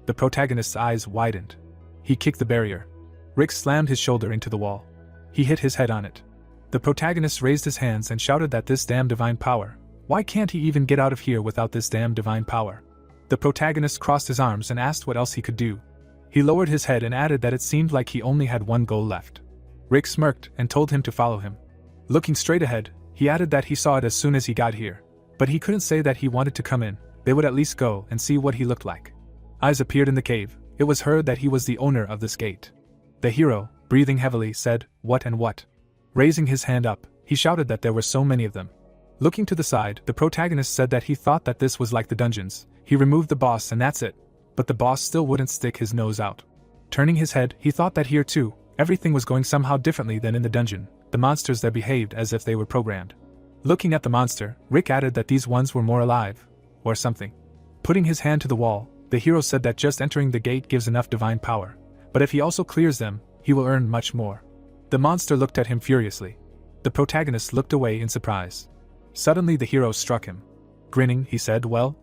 Speaker 1: The protagonist's eyes widened. He kicked the barrier. Rick slammed his shoulder into the wall. He hit his head on it. The protagonist raised his hands and shouted that this damn divine power. Why can't he even get out of here without this damn divine power? The protagonist crossed his arms and asked what else he could do. He lowered his head and added that it seemed like he only had one goal left. Rick smirked and told him to follow him. Looking straight ahead, he added that he saw it as soon as he got here. But he couldn't say that he wanted to come in. They would at least go and see what he looked like. Eyes appeared in the cave. It was heard that he was the owner of this gate. The hero, breathing heavily, said, "What and what?" Raising his hand up, he shouted that there were so many of them. Looking to the side, the protagonist said that he thought that this was like the dungeons. He removed the boss and that's it. But the boss still wouldn't stick his nose out. Turning his head, he thought that here too, everything was going somehow differently than in the dungeon. The monsters there behaved as if they were programmed. Looking at the monster, Rick added that these ones were more alive. Or something. Putting his hand to the wall, the hero said that just entering the gate gives enough divine power. But if he also clears them, he will earn much more. The monster looked at him furiously. The protagonist looked away in surprise. Suddenly the hero struck him. Grinning, he said, "Well?"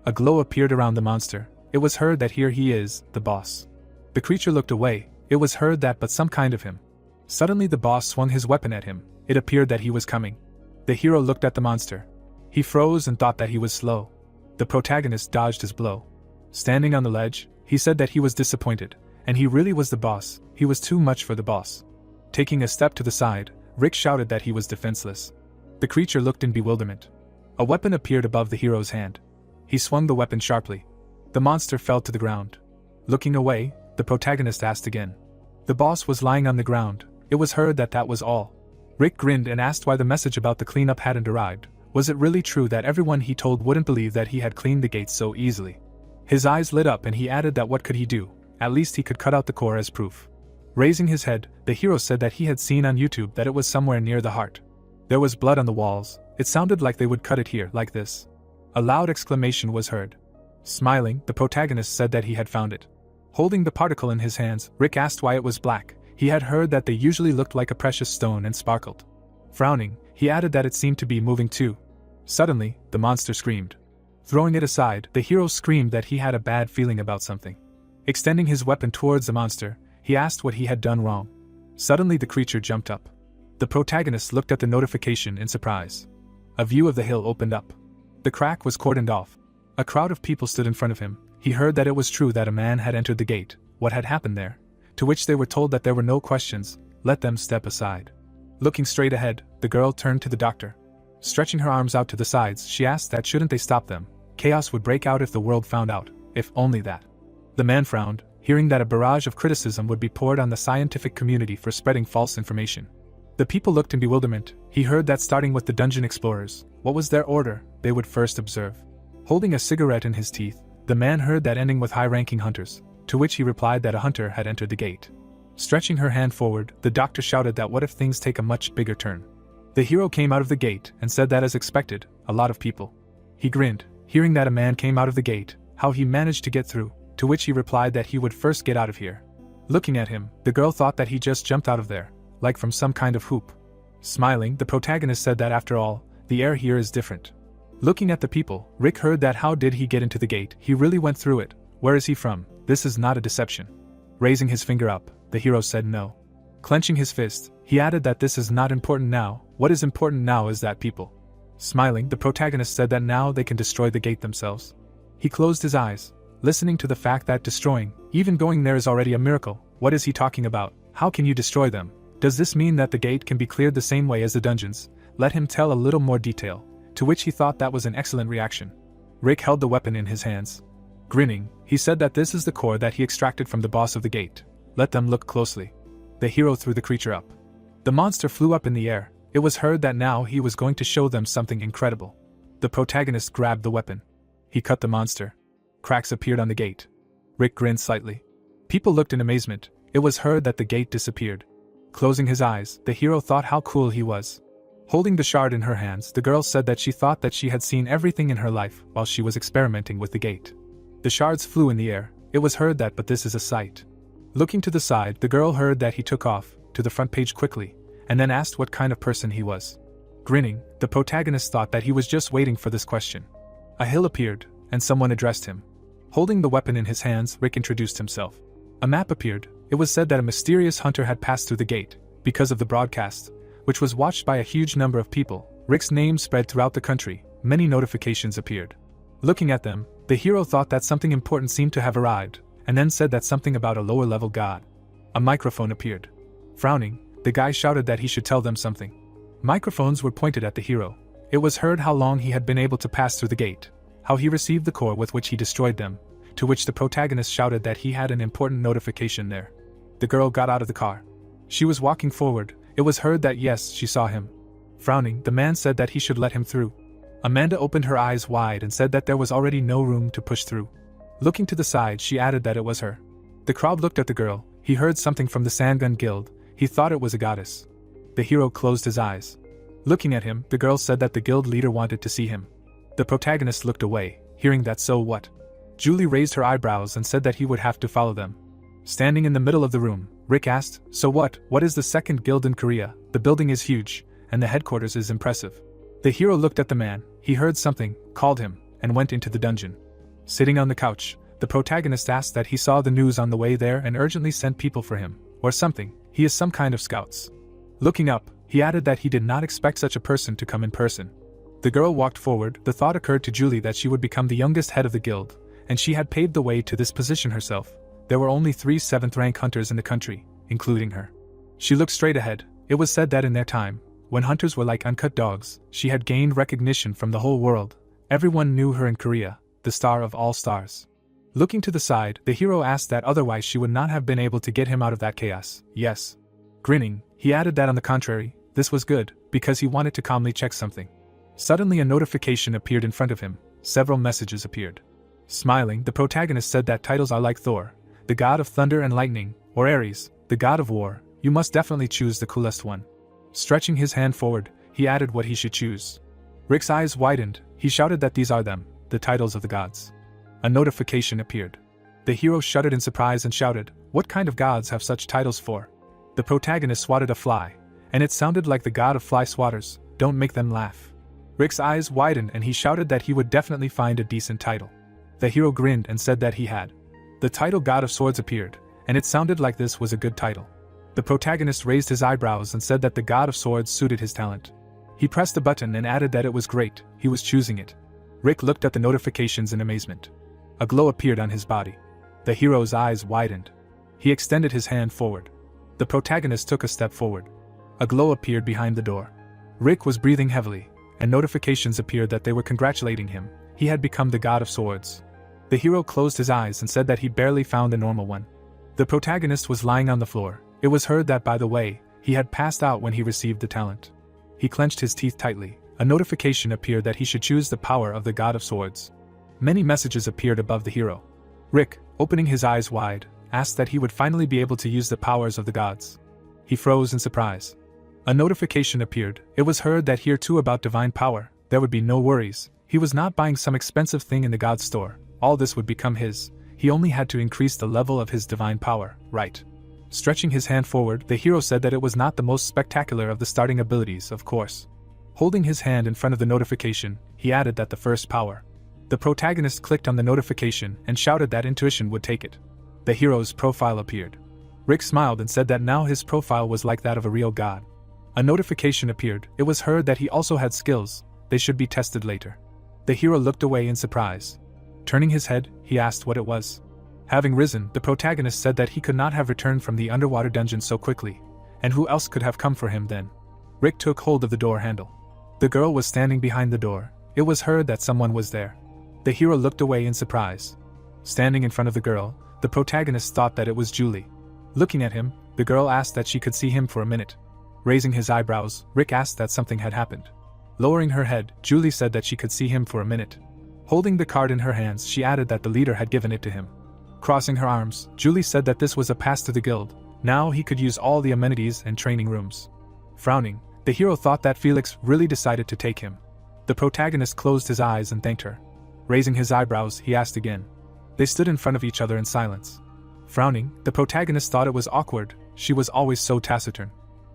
Speaker 1: A glow appeared around the monster. It was heard that here he is, the boss. The creature looked away. It was heard that but some kind of him. Suddenly the boss swung his weapon at him. It appeared that he was coming. The hero looked at the monster. He froze and thought that he was slow. The protagonist dodged his blow. Standing on the ledge, he said that he was disappointed, and he really was the boss. He was too much for the boss. Taking a step to the side, Rick shouted that he was defenseless. The creature looked in bewilderment. A weapon appeared above the hero's hand. He swung the weapon sharply. The monster fell to the ground. Looking away, the protagonist asked again. The boss was lying on the ground. It was heard that that was all. Rick grinned and asked why the message about the cleanup hadn't arrived. Was it really true that everyone he told wouldn't believe that he had cleaned the gates so easily? His eyes lit up and he added that what could he do? At least he could cut out the core as proof. Raising his head, the hero said that he had seen on YouTube that it was somewhere near the heart. There was blood on the walls. It sounded like they would cut it here, like this. A loud exclamation was heard. Smiling, the protagonist said that he had found it. Holding the particle in his hands, Rick asked why it was black. He had heard that they usually looked like a precious stone and sparkled. Frowning, he added that it seemed to be moving too. Suddenly, the monster screamed. Throwing it aside, the hero screamed that he had a bad feeling about something. Extending his weapon towards the monster, he asked what he had done wrong. Suddenly the creature jumped up. The protagonist looked at the notification in surprise. A view of the hill opened up. The crack was cordoned off. A crowd of people stood in front of him. He heard that it was true that a man had entered the gate. What had happened there? To which they were told that there were no questions. Let them step aside. Looking straight ahead, the girl turned to the doctor. Stretching her arms out to the sides, she asked that shouldn't they stop them. Chaos would break out if the world found out. If only that. The man frowned, hearing that a barrage of criticism would be poured on the scientific community for spreading false information. The people looked in bewilderment. He heard that starting with the dungeon explorers, what was their order? They would first observe. Holding a cigarette in his teeth, the man heard that ending with high-ranking hunters, to which he replied that a hunter had entered the gate. Stretching her hand forward, the doctor shouted that what if things take a much bigger turn? The hero came out of the gate and said that as expected, a lot of people. He grinned, hearing that a man came out of the gate, how he managed to get through, to which he replied that he would first get out of here. Looking at him, the girl thought that he just jumped out of there, like from some kind of hoop. Smiling, the protagonist said that after all, the air here is different. Looking at the people, Rick heard that how did he get into the gate? He really went through it. Where is he from? This is not a deception. Raising his finger up, the hero said no. Clenching his fist, he added that this is not important now. What is important now is that people. Smiling, the protagonist said that now they can destroy the gate themselves. He closed his eyes, listening to the fact that destroying, even going there is already a miracle. What is he talking about? How can you destroy them? Does this mean that the gate can be cleared the same way as the dungeons? Let him tell a little more detail, to which he thought that was an excellent reaction. Rick held the weapon in his hands. Grinning, he said that this is the core that he extracted from the boss of the gate. Let them look closely. The hero threw the creature up. The monster flew up in the air. It was heard that now he was going to show them something incredible. The protagonist grabbed the weapon. He cut the monster. Cracks appeared on the gate. Rick grinned slightly. People looked in amazement. It was heard that the gate disappeared. Closing his eyes, the hero thought how cool he was. Holding the shard in her hands, the girl said that she thought that she had seen everything in her life while she was experimenting with the gate. The shards flew in the air. It was heard that but this is a sight. Looking to the side, the girl heard that he took off to the front page quickly, and then asked what kind of person he was. Grinning, the protagonist thought that he was just waiting for this question. A hill appeared, and someone addressed him. Holding the weapon in his hands, Rick introduced himself. A map appeared. It was said that a mysterious hunter had passed through the gate. Because of the broadcast, which was watched by a huge number of people, Rick's name spread throughout the country. Many notifications appeared. Looking at them, the hero thought that something important seemed to have arrived, and then said that something about a lower-level god. A microphone appeared. Frowning, the guy shouted that he should tell them something. Microphones were pointed at the hero. It was heard how long he had been able to pass through the gate, how he received the core with which he destroyed them, to which the protagonist shouted that he had an important notification there. The girl got out of the car. She was walking forward. It was heard that yes, she saw him. Frowning, the man said that he should let him through. Amanda opened her eyes wide and said that there was already no room to push through. Looking to the side, she added that it was her. The crowd looked at the girl. He heard something from the Sandgun Guild. He thought it was a goddess. The hero closed his eyes. Looking at him, the girl said that the guild leader wanted to see him. The protagonist looked away, hearing that so what? Julie raised her eyebrows and said that he would have to follow them. Standing in the middle of the room, Rick asked, so what? What is the second guild in Korea? The building is huge, and the headquarters is impressive. The hero looked at the man, he heard something, called him, and went into the dungeon. Sitting on the couch, the protagonist asked that he saw the news on the way there and urgently sent people for him, or something, he is some kind of scouts. Looking up, he added that he did not expect such a person to come in person. The girl walked forward. The thought occurred to Julie that she would become the youngest head of the guild, and she had paved the way to this position herself. There were only 3 7th-rank hunters in the country, including her. She looked straight ahead. It was said that in their time, when hunters were like uncut dogs, she had gained recognition from the whole world. Everyone knew her in Korea, the star of all stars. Looking to the side, the hero asked that otherwise she would not have been able to get him out of that chaos. Yes. Grinning, he added that on the contrary, this was good, because he wanted to calmly check something. Suddenly a notification appeared in front of him. Several messages appeared. Smiling, the protagonist said that titles are like Thor, the god of thunder and lightning, or Ares, the god of war. You must definitely choose the coolest one. Stretching his hand forward, he added what he should choose. Rick's eyes widened. He shouted that these are them, the titles of the gods. A notification appeared. The hero shuddered in surprise and shouted, "What kind of gods have such titles for?" The protagonist swatted a fly, and it sounded like the god of fly swatters. Don't make them laugh. Rick's eyes widened and he shouted that he would definitely find a decent title. The hero grinned and said that he had. The title God of Swords appeared, and it sounded like this was a good title. The protagonist raised his eyebrows and said that the God of Swords suited his talent. He pressed a button and added that it was great, he was choosing it. Rick looked at the notifications in amazement. A glow appeared on his body. The hero's eyes widened. He extended his hand forward. The protagonist took a step forward. A glow appeared behind the door. Rick was breathing heavily, and notifications appeared that they were congratulating him. He had become the God of Swords. The hero closed his eyes and said that he barely found a normal one. The protagonist was lying on the floor. It was heard that, by the way, he had passed out when he received the talent. He clenched his teeth tightly. A notification appeared that he should choose the power of the God of Swords. Many messages appeared above the hero. Rick, opening his eyes wide, asked that he would finally be able to use the powers of the gods. He froze in surprise. A notification appeared. It was heard that here too about divine power. There would be no worries. He was not buying some expensive thing in the god's store. All this would become his. He only had to increase the level of his divine power, right? Stretching his hand forward, the hero said that it was not the most spectacular of the starting abilities, of course. Holding his hand in front of the notification, he added that the first power. The protagonist clicked on the notification and shouted that intuition would take it. The hero's profile appeared. Rick smiled and said that now his profile was like that of a real god. A notification appeared. It was heard that he also had skills. They should be tested later. The hero looked away in surprise. Turning his head, he asked what it was. Having risen, the protagonist said that he could not have returned from the underwater dungeon so quickly, and who else could have come for him then? Rick took hold of the door handle. The girl was standing behind the door. It was heard that someone was there. The hero looked away in surprise. Standing in front of the girl, the protagonist thought that it was Julie. Looking at him, the girl asked that she could see him for a minute. Raising his eyebrows, Rick asked that something had happened. Lowering her head, Julie said that she could see him for a minute. Holding the card in her hands, she added that the leader had given it to him. Crossing her arms, Julie said that this was a pass to the guild. Now he could use all the amenities and training rooms. Frowning, the hero thought that Felix really decided to take him. The protagonist closed his eyes and thanked her. Raising his eyebrows, he asked again. They stood in front of each other in silence. Frowning, the protagonist thought it was awkward. She was always so taciturn.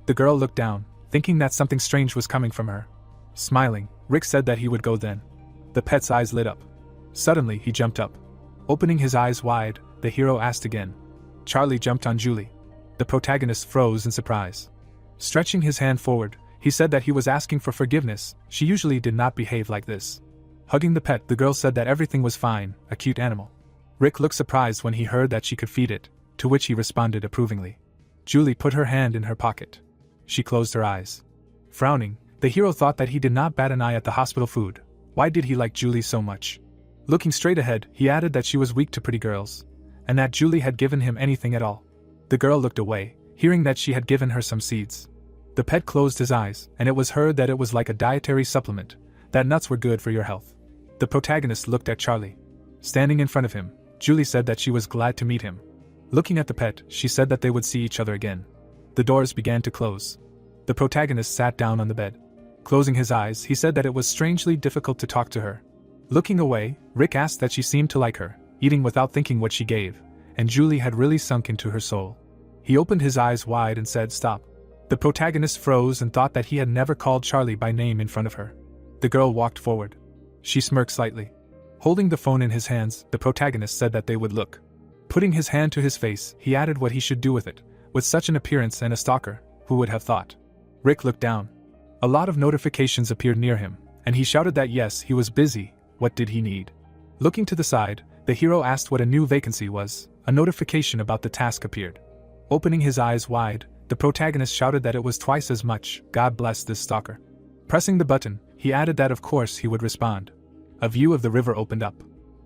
Speaker 1: The girl looked down, thinking that something strange was coming from her. Smiling, Rick said that he would go then. The pet's eyes lit up. Suddenly, he jumped up. Opening his eyes wide, the hero asked again. Charlie jumped on Julie. The protagonist froze in surprise. Stretching his hand forward, he said that he was asking for forgiveness. She usually did not behave like this. Hugging the pet, the girl said that everything was fine, a cute animal. Rick looked surprised when he heard that she could feed it, to which he responded approvingly. Julie put her hand in her pocket. She closed her eyes. Frowning, the hero thought that he did not bat an eye at the hospital food. Why did he like Julie so much? Looking straight ahead, he added that she was weak to pretty girls, and that Julie had given him anything at all. The girl looked away, hearing that she had given her some seeds. The pet closed his eyes, and it was heard that it was like a dietary supplement, that nuts were good for your health. The protagonist looked at Charlie. Standing in front of him, Julie said that she was glad to meet him. Looking at the pet, she said that they would see each other again. The doors began to close. The protagonist sat down on the bed. Closing his eyes, he said that it was strangely difficult to talk to her. Looking away, Rick asked that she seemed to like her, eating without thinking what she gave, and Julie had really sunk into her soul. He opened his eyes wide and said, "Stop." The protagonist froze and thought that he had never called Charlie by name in front of her. The girl walked forward. She smirked slightly. Holding the phone in his hands, the protagonist said that they would look. Putting his hand to his face, he added what he should do with it. With such an appearance and a stalker, who would have thought? Rick looked down. A lot of notifications appeared near him, and he shouted that yes, he was busy. What did he need? Looking to the side, the hero asked what a new vacancy was. A notification about the task appeared. Opening his eyes wide, the protagonist shouted that it was twice as much. God bless this stalker. Pressing the button, he added that of course he would respond. A view of the river opened up.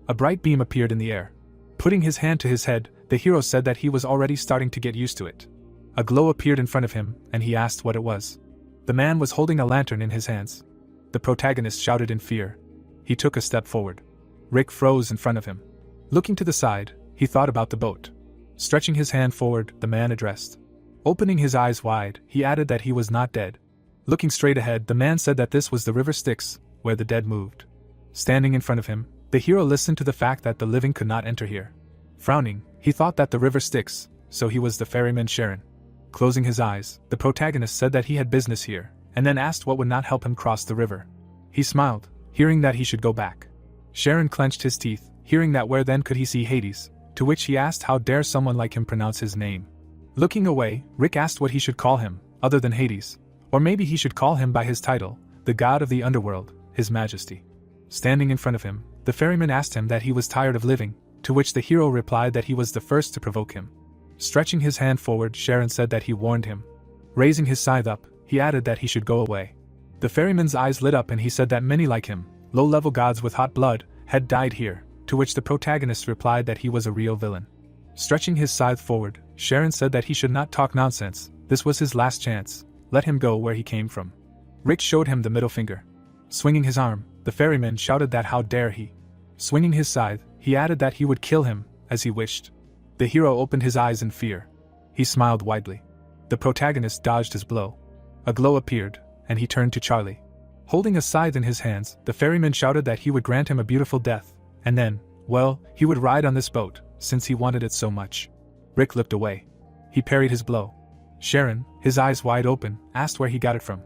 Speaker 1: A bright beam appeared in the air. Putting his hand to his head, the hero said that he was already starting to get used to it. A glow appeared in front of him, and he asked what it was. The man was holding a lantern in his hands. The protagonist shouted in fear. He took a step forward. Rick froze in front of him. Looking to the side, he thought about the boat. Stretching his hand forward, the man addressed. Opening his eyes wide, he added that he was not dead. Looking straight ahead, the man said that this was the river Styx, where the dead moved. Standing in front of him, the hero listened to the fact that the living could not enter here. Frowning, he thought that the river Styx, so he was the ferryman Sharon. Closing his eyes, the protagonist said that he had business here, and then asked what would not help him cross the river. He smiled, hearing that he should go back. Sharon clenched his teeth, hearing that where then could he see Hades, to which he asked how dare someone like him pronounce his name. Looking away, Rick asked what he should call him, other than Hades, or maybe he should call him by his title, the god of the underworld, his majesty. Standing in front of him, the ferryman asked him that he was tired of living, to which the hero replied that he was the first to provoke him. Stretching his hand forward, Sharon said that he warned him. Raising his scythe up, he added that he should go away. The ferryman's eyes lit up and he said that many like him, low-level gods with hot blood, had died here, to which the protagonist replied that he was a real villain. Stretching his scythe forward, Sharon said that he should not talk nonsense, this was his last chance, let him go where he came from. Rick showed him the middle finger. Swinging his arm, the ferryman shouted that how dare he. Swinging his scythe, he added that he would kill him, as he wished. The hero opened his eyes in fear. He smiled widely. The protagonist dodged his blow. A glow appeared, and he turned to Charlie. Holding a scythe in his hands, the ferryman shouted that he would grant him a beautiful death, and then, well, he would ride on this boat, since he wanted it so much. Rick looked away. He parried his blow. Sharon, his eyes wide open, asked where he got it from.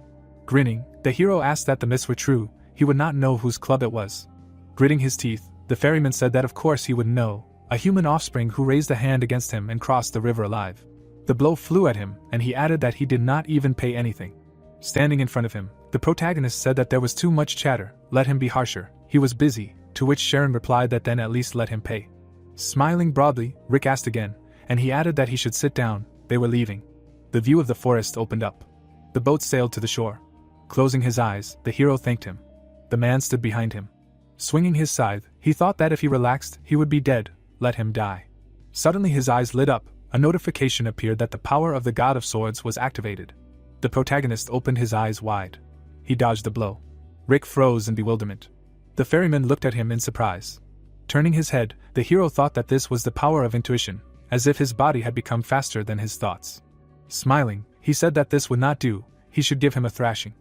Speaker 1: Grinning, the hero asked that the myths were true, he would not know whose club it was. Gritting his teeth, the ferryman said that of course he would know, a human offspring who raised a hand against him and crossed the river alive. The blow flew at him, and he added that he did not even pay anything. Standing in front of him, the protagonist said that there was too much chatter, let him be harsher, he was busy, to which Sharon replied that then at least let him pay. Smiling broadly, Rick asked again, and he added that he should sit down. They were leaving. The view of the forest opened up. The boat sailed to the shore. Closing his eyes, the hero thanked him. The man stood behind him. Swinging his scythe, he thought that if he relaxed, he would be dead, let him die. Suddenly his eyes lit up, a notification appeared that the power of the God of Swords was activated. The protagonist opened his eyes wide. He dodged the blow. Rick froze in bewilderment. The ferryman looked at him in surprise. Turning his head, the hero thought that this was the power of intuition, as if his body had become faster than his thoughts. Smiling, he said that this would not do, he should give him a thrashing.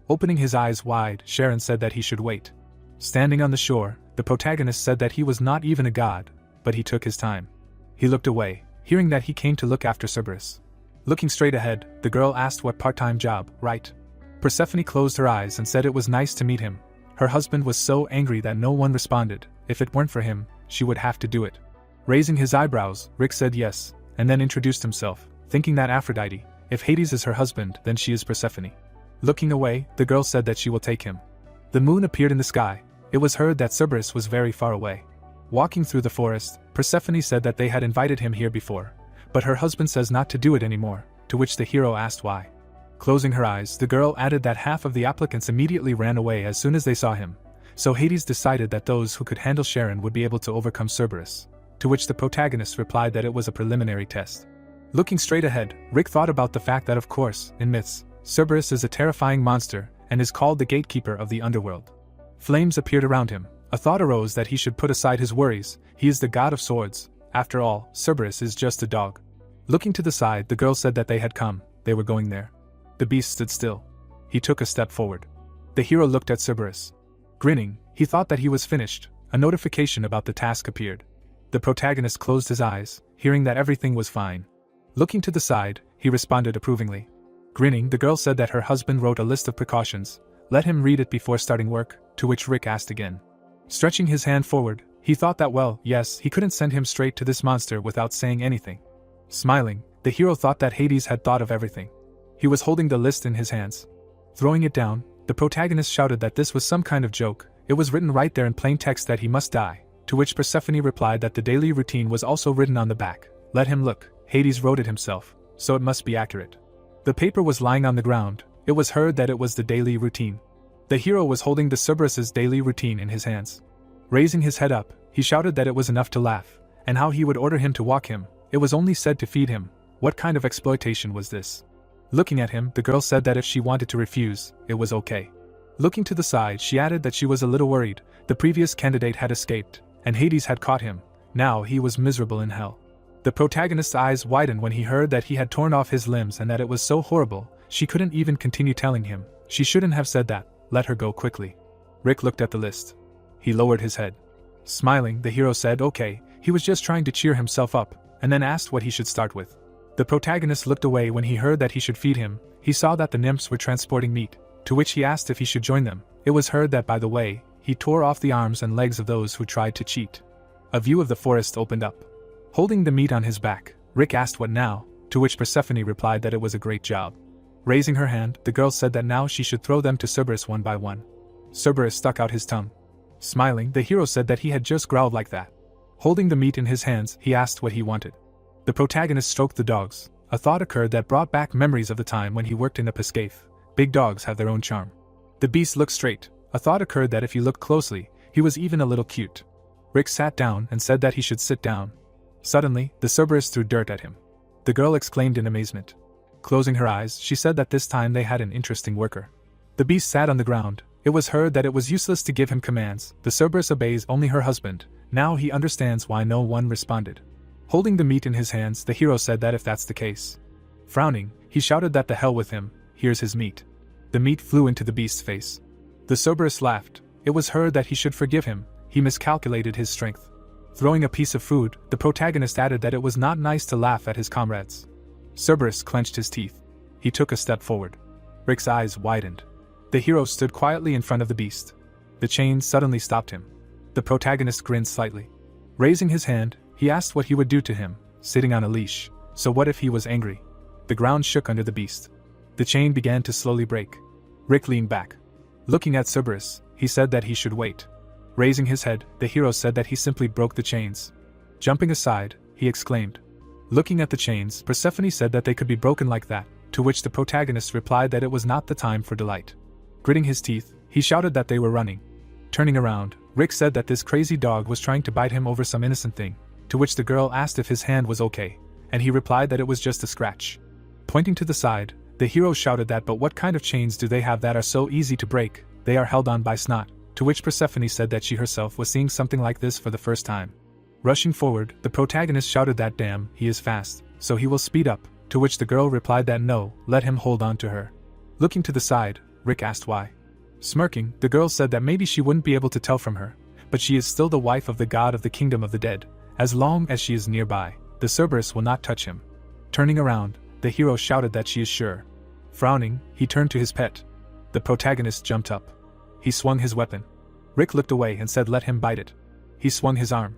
Speaker 1: Opening his eyes wide, Sharon said that he should wait. Standing on the shore, the protagonist said that he was not even a god, but he took his time. He looked away, hearing that he came to look after Cerberus. Looking straight ahead, the girl asked what part-time job, right? Persephone closed her eyes and said it was nice to meet him. Her husband was so angry that no one responded. If it weren't for him, she would have to do it. Raising his eyebrows, Rick said yes, and then introduced himself, thinking that Aphrodite, if Hades is her husband, then she is Persephone. Looking away, the girl said that she will take him. The moon appeared in the sky. It was heard that Cerberus was very far away. Walking through the forest, Persephone said that they had invited him here before, but her husband says not to do it anymore, to which the hero asked why. Closing her eyes, the girl added that half of the applicants immediately ran away as soon as they saw him, so Hades decided that those who could handle Sharon would be able to overcome Cerberus, to which the protagonist replied that it was a preliminary test. Looking straight ahead, Rick thought about the fact that of course, in myths, Cerberus is a terrifying monster and is called the gatekeeper of the underworld. Flames appeared around him. A thought arose that he should put aside his worries, he is the god of swords. After all, Cerberus is just a dog. Looking to the side, the girl said that they had come, they were going there. The beast stood still. He took a step forward. The hero looked at Cerberus. Grinning, he thought that he was finished. A notification about the task appeared. The protagonist closed his eyes, hearing that everything was fine. Looking to the side, he responded approvingly. Grinning, the girl said that her husband wrote a list of precautions, let him read it before starting work, to which Rick asked again. Stretching his hand forward, he thought that well, yes, he couldn't send him straight to this monster without saying anything. Smiling, the hero thought that Hades had thought of everything. He was holding the list in his hands. Throwing it down, the protagonist shouted that this was some kind of joke. It was written right there in plain text that he must die, to which Persephone replied that the daily routine was also written on the back. Let him look, Hades wrote it himself, so it must be accurate. The paper was lying on the ground. It was heard that it was the daily routine. The hero was holding the Cerberus's daily routine in his hands. Raising his head up, he shouted that it was enough to laugh, and how he would order him to walk him. It was only said to feed him. What kind of exploitation was this? Looking at him, the girl said that if she wanted to refuse, it was okay. Looking to the side, she added that she was a little worried. The previous candidate had escaped, and Hades had caught him. Now he was miserable in hell. The protagonist's eyes widened when he heard that he had torn off his limbs and that it was so horrible, she couldn't even continue telling him. She shouldn't have said that. Let her go quickly. Rick looked at the list. He lowered his head. Smiling, the hero said okay. He was just trying to cheer himself up, and then asked what he should start with. The protagonist looked away when he heard that he should feed him. He saw that the nymphs were transporting meat, to which he asked if he should join them. It was heard that, by the way, he tore off the arms and legs of those who tried to cheat. A view of the forest opened up. Holding the meat on his back, Rick asked what now, to which Persephone replied that it was a great job. Raising her hand, the girl said that now she should throw them to Cerberus one by one. Cerberus stuck out his tongue. Smiling, the hero said that he had just growled like that. Holding the meat in his hands, he asked what he wanted. The protagonist stroked the dogs. A thought occurred that brought back memories of the time when he worked in a Pescafe. Big dogs have their own charm. The beast looked straight. A thought occurred that if he looked closely, he was even a little cute. Rick sat down and said that he should sit down. Suddenly, the Cerberus threw dirt at him. The girl exclaimed in amazement. Closing her eyes, she said that this time they had an interesting worker. The beast sat on the ground. It was heard that it was useless to give him commands. The Cerberus obeys only her husband. Now he understands why no one responded. Holding the meat in his hands, the hero said that if that's the case. Frowning, he shouted that the hell with him, here's his meat. The meat flew into the beast's face. The Cerberus laughed. It was heard that he should forgive him. He miscalculated his strength. Throwing a piece of food, the protagonist added that it was not nice to laugh at his comrades. Cerberus clenched his teeth. He took a step forward. Rick's eyes widened. The hero stood quietly in front of the beast. The chain suddenly stopped him. The protagonist grinned slightly. Raising his hand, he asked what he would do to him, sitting on a leash. So what if he was angry? The ground shook under the beast. The chain began to slowly break. Rick leaned back. Looking at Cerberus, he said that he should wait. Raising his head, the hero said that he simply broke the chains. Jumping aside, he exclaimed. Looking at the chains, Persephone said that they could be broken like that, to which the protagonist replied that it was not the time for delight. Gritting his teeth, he shouted that they were running. Turning around, Rick said that this crazy dog was trying to bite him over some innocent thing, to which the girl asked if his hand was okay, and he replied that it was just a scratch. Pointing to the side, the hero shouted that but what kind of chains do they have that are so easy to break? They are held on by snot, to which Persephone said that she herself was seeing something like this for the first time. Rushing forward, the protagonist shouted that damn, he is fast, so he will speed up, to which the girl replied that no, let him hold on to her. Looking to the side, Rick asked why. Smirking, the girl said that maybe she wouldn't be able to tell from her, but she is still the wife of the god of the kingdom of the dead. As long as she is nearby, the Cerberus will not touch him. Turning around, the hero shouted that she is sure. Frowning, he turned to his pet. The protagonist jumped up. He swung his weapon. Rick looked away and said let him bite it. He swung his arm.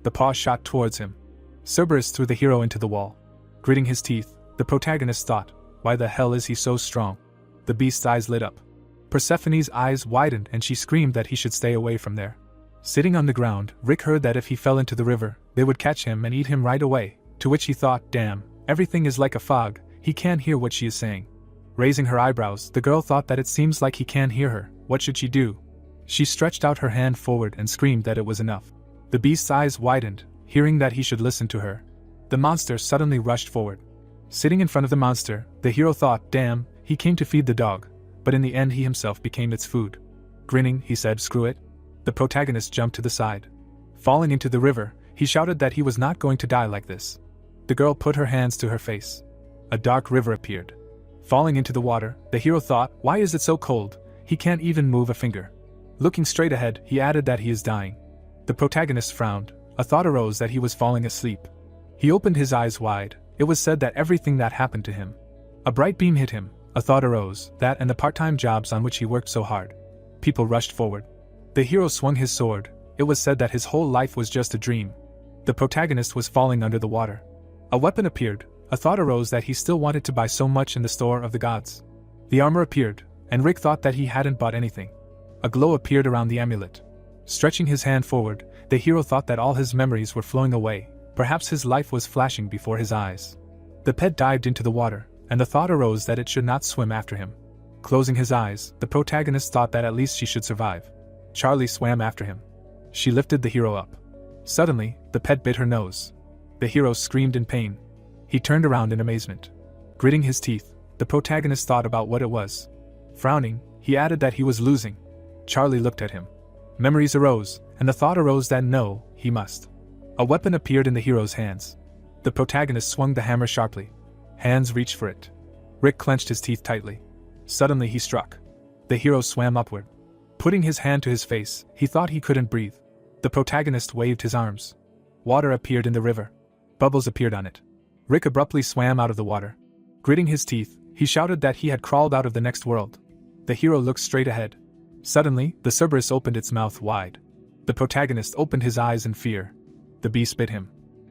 Speaker 1: The paw shot towards him. Cerberus threw the hero into the wall. Gritting his teeth, the protagonist thought, why the hell is he so strong? The beast's eyes lit up. Persephone's eyes widened and she screamed that he should stay away from there. Sitting on the ground, Rick heard that if he fell into the river, they would catch him and eat him right away, to which he thought, damn, everything is like a fog, he can't hear what she is saying. Raising her eyebrows, the girl thought that it seems like he can't hear her. What should she do? She stretched out her hand forward and screamed that it was enough. The beast's eyes widened, hearing that he should listen to her. The monster suddenly rushed forward. Sitting in front of the monster, the hero thought, damn, he came to feed the dog, but in the end he himself became its food. Grinning, he said, screw it. The protagonist jumped to the side. Falling into the river, he shouted that he was not going to die like this. The girl put her hands to her face. A dark river appeared. Falling into the water, the hero thought, why is it so cold? He can't even move a finger. Looking straight ahead, he added that he is dying. The protagonist frowned. A thought arose that he was falling asleep. He opened his eyes wide. It was said that everything that happened to him. A bright beam hit him. A thought arose, that and the part-time jobs on which he worked so hard. People rushed forward. The hero swung his sword. It was said that his whole life was just a dream. The protagonist was falling under the water. A weapon appeared. A thought arose that he still wanted to buy so much in the store of the gods. The armor appeared, and Rick thought that he hadn't bought anything. A glow appeared around the amulet. Stretching his hand forward, the hero thought that all his memories were flowing away. Perhaps his life was flashing before his eyes. The pet dived into the water, and the thought arose that it should not swim after him. Closing his eyes, the protagonist thought that at least she should survive. Charlie swam after him. She lifted the hero up. Suddenly, the pet bit her nose. The hero screamed in pain. He turned around in amazement. Gritting his teeth, the protagonist thought about what it was. Frowning, he added that he was losing. Charlie looked at him. Memories arose, and the thought arose that no, he must. A weapon appeared in the hero's hands. The protagonist swung the hammer sharply. Hands reached for it. Rick clenched his teeth tightly. Suddenly he struck. The hero swam upward. Putting his hand to his face, he thought he couldn't breathe. The protagonist waved his arms. Water appeared in the river. Bubbles appeared on it. Rick abruptly swam out of the water. Gritting his teeth, he shouted that he had crawled out of the next world. The hero looked straight ahead. Suddenly, the Cerberus opened its mouth wide. The protagonist opened his eyes in fear. The beast bit him.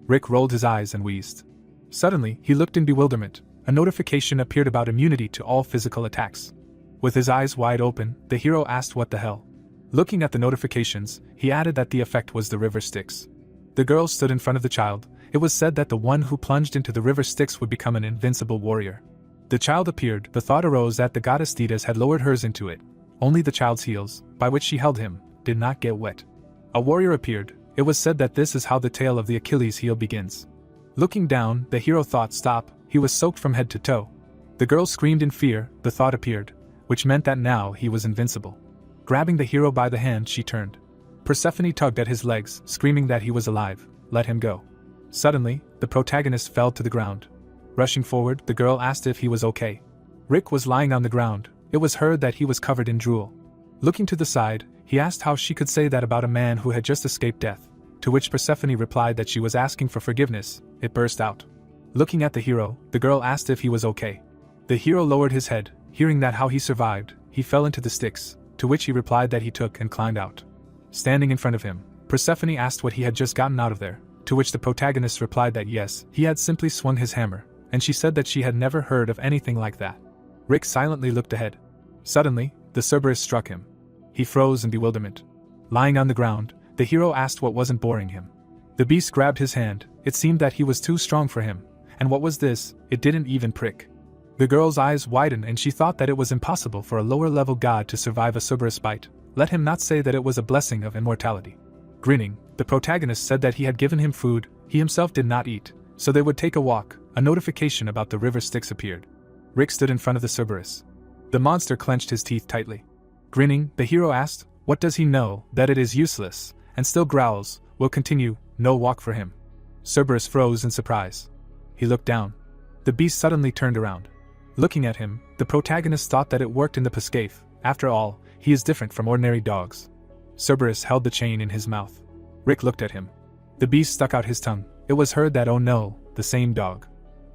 Speaker 1: Rick rolled his eyes and wheezed. Suddenly, he looked in bewilderment. A notification appeared about immunity to all physical attacks. With his eyes wide open, the hero asked what the hell. Looking at the notifications, he added that the effect was the river Styx. The girl stood in front of the child. It was said that the one who plunged into the river Styx would become an invincible warrior. The child appeared. The thought arose that the goddess Thetis had lowered hers into it. Only the child's heels, by which she held him, did not get wet. A warrior appeared. It was said that this is how the tale of the Achilles heel begins. Looking down, the hero thought stop. He was soaked from head to toe. The girl screamed in fear. The thought appeared, which meant that now he was invincible. Grabbing the hero by the hand, she turned. Persephone tugged at his legs, screaming that he was alive. Let him go. Suddenly, the protagonist fell to the ground. Rushing forward, the girl asked if he was okay. Rick was lying on the ground. It was heard that he was covered in drool. Looking to the side, he asked how she could say that about a man who had just escaped death, to which Persephone replied that she was asking for forgiveness. It burst out. Looking at the hero, the girl asked if he was okay. The hero lowered his head. Hearing that how he survived, he fell into the Styx, to which he replied that he took and climbed out. Standing in front of him, Persephone asked what he had just gotten out of there, to which the protagonist replied that yes, he had simply swung his hammer, and she said that she had never heard of anything like that. Rick silently looked ahead. Suddenly, the Cerberus struck him. He froze in bewilderment. Lying on the ground, the hero asked what wasn't boring him. The beast grabbed his hand. It seemed that he was too strong for him. And what was this? It didn't even prick. The girl's eyes widened and she thought that it was impossible for a lower-level god to survive a Cerberus bite. Let him not say that it was a blessing of immortality. Grinning, the protagonist said that he had given him food. He himself did not eat, so they would take a walk. A notification about the river Styx appeared. Rick stood in front of the Cerberus. The monster clenched his teeth tightly. Grinning, the hero asked, what does he know? That it is useless, and still growls. Will continue, no walk for him. Cerberus froze in surprise. He looked down. The beast suddenly turned around. Looking at him, the protagonist thought that it worked in the Pescave. After all, he is different from ordinary dogs. Cerberus held the chain in his mouth. Rick looked at him. The beast stuck out his tongue. It was heard that oh no, the same dog.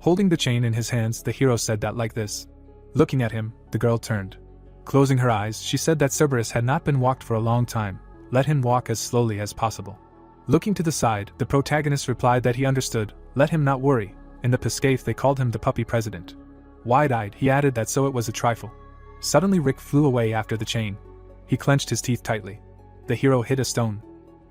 Speaker 1: Holding the chain in his hands, the hero said that like this. Looking at him, the girl turned. Closing her eyes, she said that Cerberus had not been walked for a long time. Let him walk as slowly as possible. Looking to the side, the protagonist replied that he understood. Let him not worry. In the Pescave they called him the puppy president. Wide-eyed, he added that so it was a trifle. Suddenly Rick flew away after the chain. He clenched his teeth tightly. The hero hit a stone.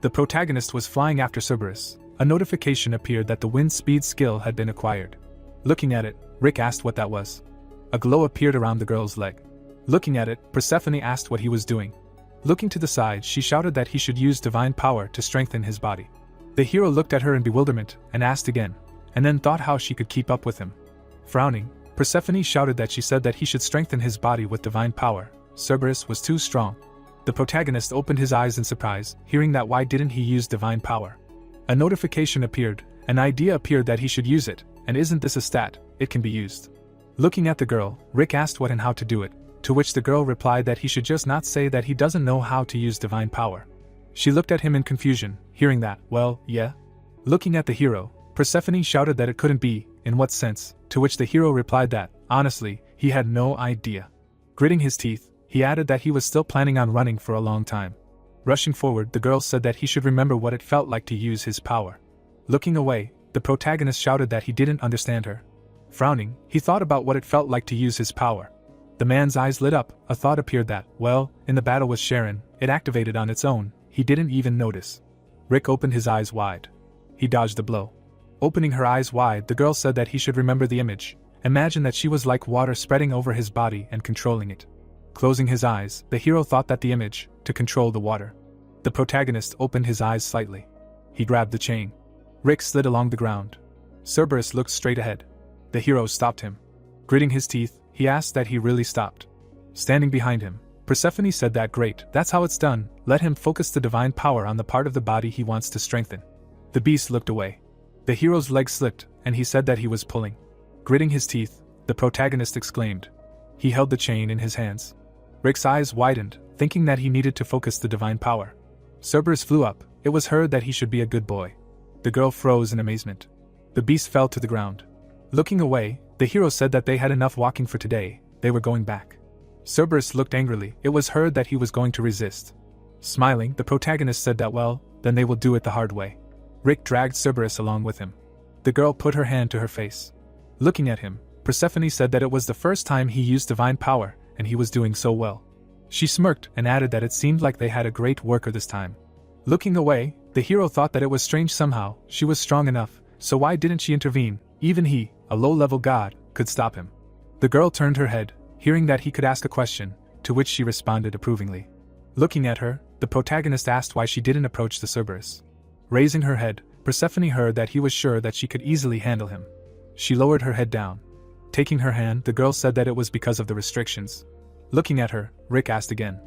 Speaker 1: The protagonist was flying after Cerberus. A notification appeared that the wind speed skill had been acquired. Looking at it, Rick asked what that was. A glow appeared around the girl's leg. Looking at it, Persephone asked what he was doing. Looking to the side, she shouted that he should use divine power to strengthen his body. The hero looked at her in bewilderment and asked again, and then thought how she could keep up with him. Frowning, Persephone shouted that she said that he should strengthen his body with divine power. Cerberus was too strong. The protagonist opened his eyes in surprise, hearing that why didn't he use divine power? A notification appeared, an idea appeared that he should use it, and isn't this a stat? It can be used. Looking at the girl, Rick asked what and how to do it, to which the girl replied that he should just not say that he doesn't know how to use divine power. She looked at him in confusion, hearing that, well, yeah. Looking at the hero, Persephone shouted that it couldn't be, in what sense, to which the hero replied that, honestly, He had no idea. Gritting his teeth, he added that he was still planning on running for a long time. Rushing forward, the girl said that he should remember what it felt like to use his power. Looking away, the protagonist shouted that he didn't understand her. Frowning, he thought about what it felt like to use his power. The man's eyes lit up, a thought appeared that, well, in the battle with Sharon, it activated on its own, he didn't even notice. Rick opened his eyes wide. He dodged the blow. Opening her eyes wide, the girl said that he should remember the image. Imagine that she was like water spreading over his body and controlling it. Closing his eyes, the hero thought that the image, to control the water. The protagonist opened his eyes slightly. He grabbed the chain. Rick slid along the ground. Cerberus looked straight ahead. The hero stopped him. Gritting his teeth, he asked that he really stopped. Standing behind him, Persephone said that great, that's how it's done, let him focus the divine power on the part of the body he wants to strengthen. The beast looked away. The hero's leg slipped, and he said that he was pulling. Gritting his teeth, the protagonist exclaimed. He held the chain in his hands. Rick's eyes widened, thinking that he needed to focus the divine power. Cerberus flew up. It was heard that he should be a good boy. The girl froze in amazement. The beast fell to the ground. Looking away, the hero said that they had enough walking for today, they were going back. Cerberus looked angrily. It was heard that he was going to resist. Smiling, the protagonist said that well, then they will do it the hard way. Rick dragged Cerberus along with him. The girl put her hand to her face. Looking at him, Persephone said that it was the first time he used divine power, and he was doing so well. She smirked and added that it seemed like they had a great worker this time. Looking away, the hero thought that it was strange somehow, she was strong enough, so why didn't she intervene? Even he, a low-level god, could stop him. The girl turned her head, hearing that he could ask a question, to which she responded approvingly. Looking at her, the protagonist asked why she didn't approach the Cerberus. Raising her head, Persephone heard that he was sure that she could easily handle him. She lowered her head down. Taking her hand, the girl said that it was because of the restrictions. Looking at her, Rick asked again.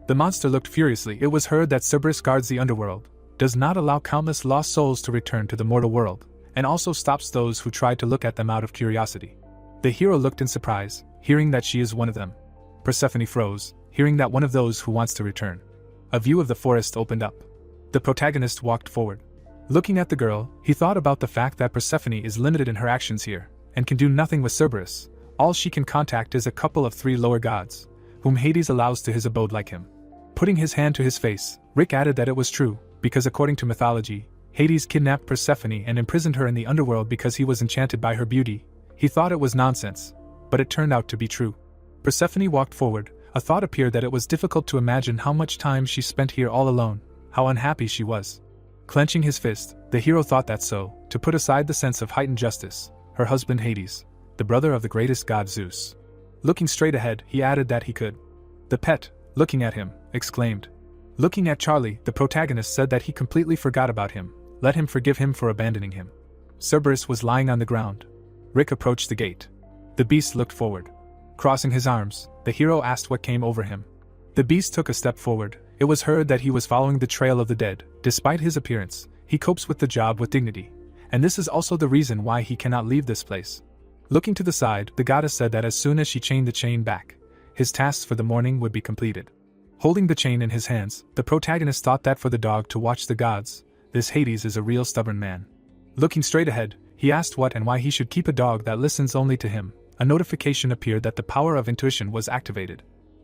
Speaker 1: The monster looked furiously. It was heard that Cerberus guards the underworld, does not allow countless lost souls to return to the mortal world, and also stops those who try to look at them out of curiosity. The hero looked in surprise, hearing that she is one of them. Persephone froze, hearing that one of those who wants to return. A view of the forest opened up. The protagonist walked forward. Looking at the girl, he thought about the fact that Persephone is limited in her actions here, and can do nothing with Cerberus. All she can contact is a couple of 3 lower gods, whom Hades allows to his abode like him. Putting his hand to his face, Rick added that it was true, because according to mythology, Hades kidnapped Persephone and imprisoned her in the underworld because he was enchanted by her beauty. He thought it was nonsense, but it turned out to be true. Persephone walked forward. A thought appeared that it was difficult to imagine how much time she spent here all alone, how unhappy she was. Clenching his fist, the hero thought that so, to put aside the sense of heightened justice, her husband Hades, the brother of the greatest god Zeus. Looking straight ahead, he added that he could. The pet, looking at him, exclaimed. Looking at Charlie, the protagonist said that he completely forgot about him, let him forgive him for abandoning him. Cerberus was lying on the ground. Rick approached the gate. The beast looked forward. Crossing his arms, the hero asked what came over him. The beast took a step forward. It was heard that he was following the trail of the dead. Despite his appearance, he copes with the job with dignity. And this is also the reason why he cannot leave this place. Looking to the side, the goddess said that as soon as she chained the chain back, his tasks for the morning would be completed. Holding the chain in his hands, the protagonist thought that for the dog to watch the gods, this Hades is a real stubborn man. Looking straight ahead, he asked what and why he should keep a dog that listens only to him. A notification appeared that the power of intuition was activated.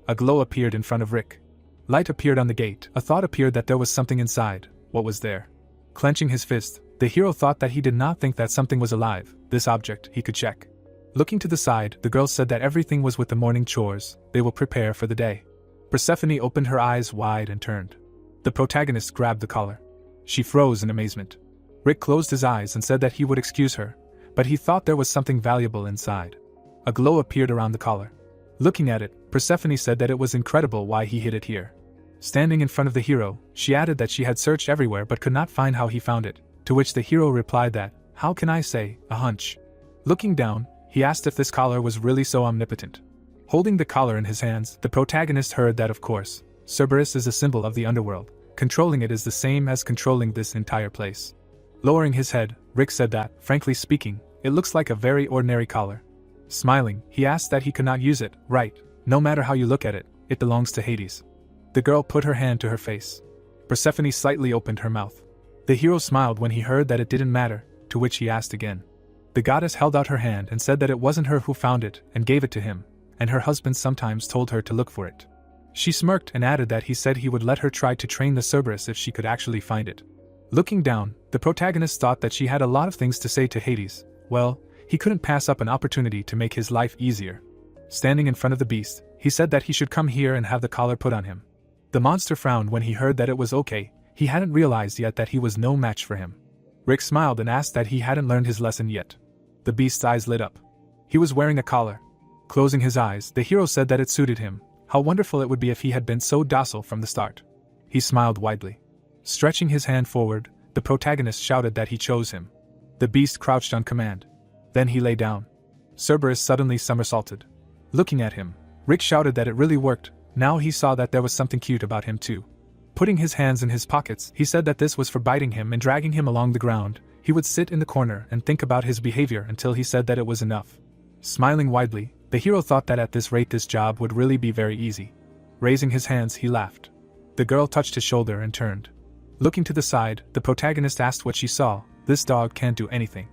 Speaker 1: A glow appeared in front of Rick. Light appeared on the gate. A thought appeared that there was something inside. What was there? Clenching his fist, the hero thought that he did not think that something was alive. This object, he could check. Looking to the side, the girl said that everything was with the morning chores. They will prepare for the day. Persephone opened her eyes wide and turned. The protagonist grabbed the collar. She froze in amazement. Rick closed his eyes and said that he would excuse her, but he thought there was something valuable inside. A glow appeared around the collar. Looking at it, Persephone said that it was incredible why he hid it here. Standing in front of the hero, she added that she had searched everywhere but could not find how he found it, to which the hero replied that, how can I say, a hunch. Looking down, he asked if this collar was really so omnipotent. Holding the collar in his hands, the protagonist heard that of course, Cerberus is a symbol of the underworld. Controlling it is the same as controlling this entire place. Lowering his head, Rick said that, frankly speaking, it looks like a very ordinary collar. Smiling, he asked that he could not use it, right, no matter how you look at it, it belongs to Hades. The girl put her hand to her face. Persephone slightly opened her mouth. The hero smiled when he heard that it didn't matter, to which he asked again. The goddess held out her hand and said that it wasn't her who found it and gave it to him, and her husband sometimes told her to look for it. She smirked and added that he said he would let her try to train the Cerberus if she could actually find it. Looking down, the protagonist thought that she had a lot of things to say to Hades. Well, he couldn't pass up an opportunity to make his life easier. Standing in front of the beast, he said that he should come here and have the collar put on him. The monster frowned when he heard that it was okay. He hadn't realized yet that he was no match for him. Rick smiled and asked that he hadn't learned his lesson yet. The beast's eyes lit up. He was wearing a collar. Closing his eyes, the hero said that it suited him. How wonderful it would be if he had been so docile from the start. He smiled widely. Stretching his hand forward, the protagonist shouted that he chose him. The beast crouched on command. Then he lay down. Cerberus suddenly somersaulted. Looking at him, Rick shouted that it really worked. Now he saw that there was something cute about him too. Putting his hands in his pockets, he said that this was for biting him and dragging him along the ground. He would sit in the corner and think about his behavior until he said that it was enough. Smiling widely, the hero thought that at this rate this job would really be very easy. Raising his hands, he laughed. The girl touched his shoulder and turned. Looking to the side, the protagonist asked what she saw. This dog can't do anything.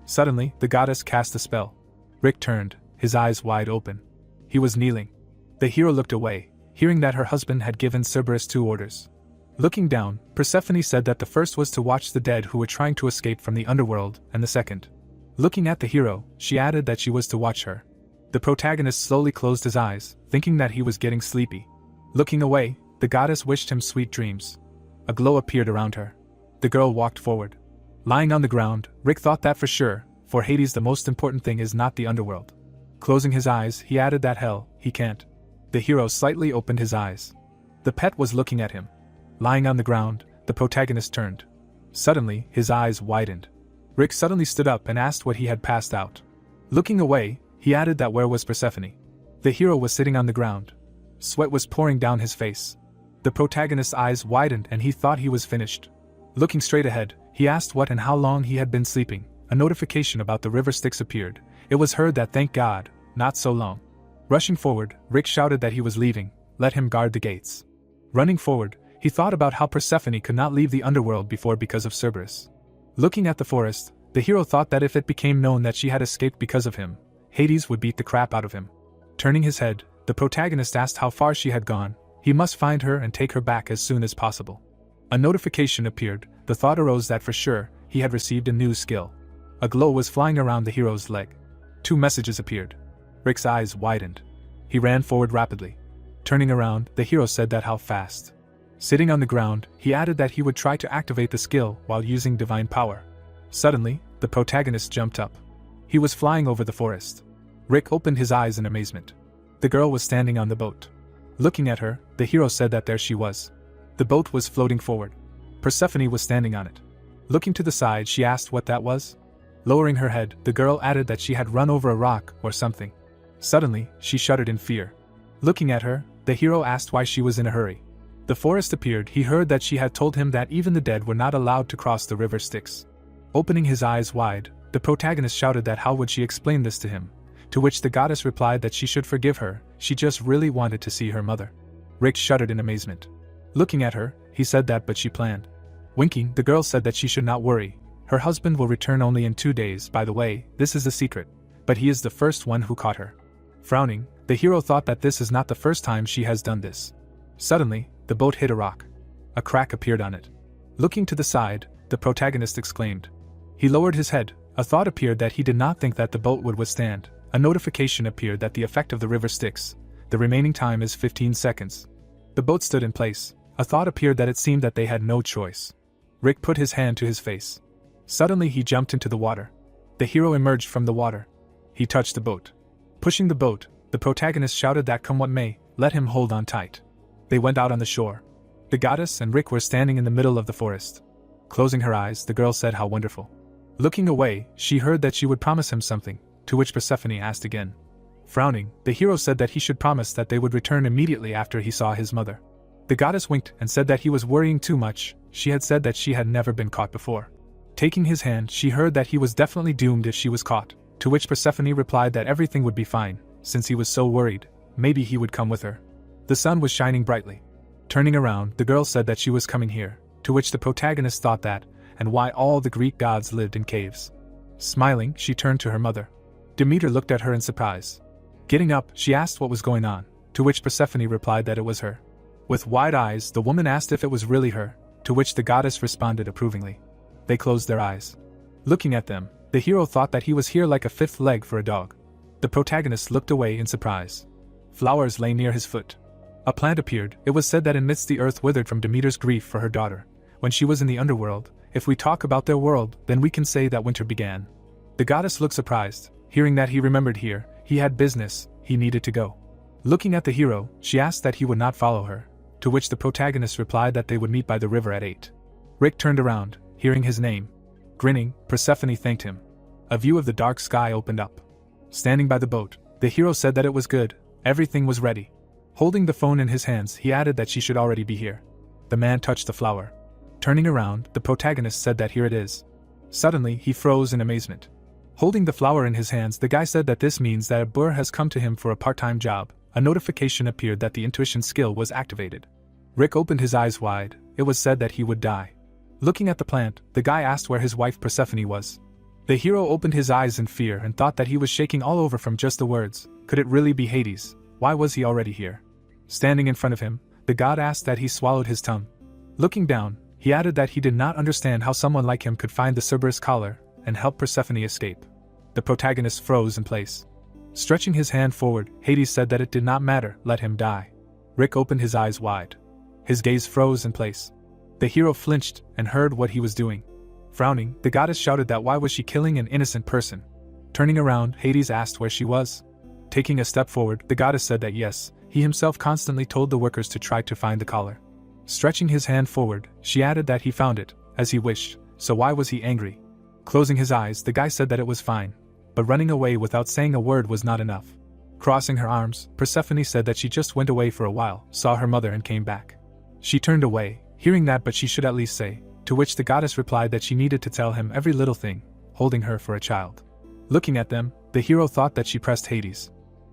Speaker 1: Suddenly, the goddess cast a spell. Rick turned, his eyes wide open. He was kneeling. The hero looked away, hearing that her husband had given Cerberus 2 orders. Looking down, Persephone said that the first was to watch the dead who were trying to escape from the underworld, and the second. Looking at the hero, she added that she was to watch her. The protagonist slowly closed his eyes, thinking that he was getting sleepy. Looking away, the goddess wished him sweet dreams. A glow appeared around her. The girl walked forward. Lying on the ground, Rick thought that for sure, for Hades the most important thing is not the underworld. Closing his eyes, he added that hell, he can't. The hero slightly opened his eyes. The pet was looking at him. Lying on the ground, the protagonist turned. Suddenly, his eyes widened. Rick suddenly stood up and asked what he had passed out. Looking away, he added that where was Persephone? The hero was sitting on the ground. Sweat was pouring down his face. The protagonist's eyes widened and he thought he was finished. Looking straight ahead, he asked what and how long he had been sleeping. A notification about the river Styx appeared. It was heard that thank God, not so long. Rushing forward, Rick shouted that he was leaving. Let him guard the gates. Running forward, he thought about how Persephone could not leave the underworld before because of Cerberus. Looking at the forest, the hero thought that if it became known that she had escaped because of him, Hades would beat the crap out of him. Turning his head, the protagonist asked how far she had gone. He must find her and take her back as soon as possible. A notification appeared. The thought arose that for sure, he had received a new skill. A glow was flying around the hero's leg. 2 messages appeared. Rick's eyes widened. He ran forward rapidly. Turning around, the hero said that how fast. Sitting on the ground, he added that he would try to activate the skill while using divine power. Suddenly, the protagonist jumped up. He was flying over the forest. Rick opened his eyes in amazement. The girl was standing on the boat. Looking at her, the hero said that there she was. The boat was floating forward. Persephone was standing on it. Looking to the side, she asked what that was. Lowering her head, the girl added that she had run over a rock or something. Suddenly, she shuddered in fear. Looking at her, the hero asked why she was in a hurry. The forest appeared. He heard that she had told him that even the dead were not allowed to cross the river Styx. Opening his eyes wide, the protagonist shouted that how would she explain this to him, to which the goddess replied that she should forgive her, she just really wanted to see her mother. Rick shuddered in amazement. Looking at her, he said that but she planned. Winking, the girl said that she should not worry. Her husband will return only in 2 days. By the way, this is a secret, but he is the first one who caught her. Frowning, the hero thought that this is not the first time she has done this. Suddenly, the boat hit a rock. A crack appeared on it. Looking to the side, the protagonist exclaimed. He lowered his head. A thought appeared that he did not think that the boat would withstand. A notification appeared that the effect of the river Styx. The remaining time is 15 seconds. The boat stood in place. A thought appeared that it seemed that they had no choice. Rick put his hand to his face. Suddenly he jumped into the water. The hero emerged from the water. He touched the boat. Pushing the boat, the protagonist shouted that come what may, let him hold on tight. They went out on the shore. The goddess and Rick were standing in the middle of the forest. Closing her eyes, the girl said how wonderful. Looking away, she heard that she would promise him something, to which Persephone asked again. Frowning, the hero said that he should promise that they would return immediately after he saw his mother. The goddess winked and said that he was worrying too much. She had said that she had never been caught before. Taking his hand, she heard that he was definitely doomed if she was caught, to which Persephone replied that everything would be fine, since he was so worried, maybe he would come with her. The sun was shining brightly. Turning around, the girl said that she was coming here, to which the protagonist thought that, and why all the Greek gods lived in caves. Smiling, she turned to her mother. Demeter looked at her in surprise. Getting up, she asked what was going on, to which Persephone replied that it was her. With wide eyes, the woman asked if it was really her, to which the goddess responded approvingly. They closed their eyes. Looking at them, the hero thought that he was here like a fifth leg for a dog. The protagonist looked away in surprise. Flowers lay near his foot. A plant appeared. It was said that amidst the earth withered from Demeter's grief for her daughter. When she was in the underworld, if we talk about their world, then we can say that winter began. The goddess looked surprised. Hearing that he remembered here, he had business, he needed to go. Looking at the hero, she asked that he would not follow her, to which the protagonist replied that they would meet by the river at 8. Rick turned around, hearing his name. Grinning, Persephone thanked him. A view of the dark sky opened up. Standing by the boat, the hero said that it was good, everything was ready. Holding the phone in his hands, he added that she should already be here. The man touched the flower. Turning around, the protagonist said that here it is. Suddenly, he froze in amazement. Holding the flower in his hands, the guy said that this means that a burr has come to him for a part-time job. A notification appeared that the intuition skill was activated. Rick opened his eyes wide. It was said that he would die. Looking at the plant, the guy asked where his wife Persephone was. The hero opened his eyes in fear and thought that he was shaking all over from just the words. Could it really be Hades? Why was he already here? Standing in front of him, the god asked that he swallowed his tongue. Looking down, he added that he did not understand how someone like him could find the Cerberus collar and help Persephone escape. The protagonist froze in place. Stretching his hand forward, Hades said that it did not matter, let him die. Rick opened his eyes wide. His gaze froze in place. The hero flinched and heard what he was doing. Frowning, the goddess shouted that why was she killing an innocent person? Turning around, Hades asked where she was. Taking a step forward, the goddess said that yes, he himself constantly told the workers to try to find the collar. Stretching his hand forward, she added that he found it, as he wished, so why was he angry? Closing his eyes, the guy said that it was fine. But running away without saying a word was not enough. Crossing her arms, Persephone said that she just went away for a while, saw her mother and came back. She turned away, hearing that but she should at least say, to which the goddess replied that she needed to tell him every little thing, holding her for a child. Looking at them, the hero thought that she pressed Hades.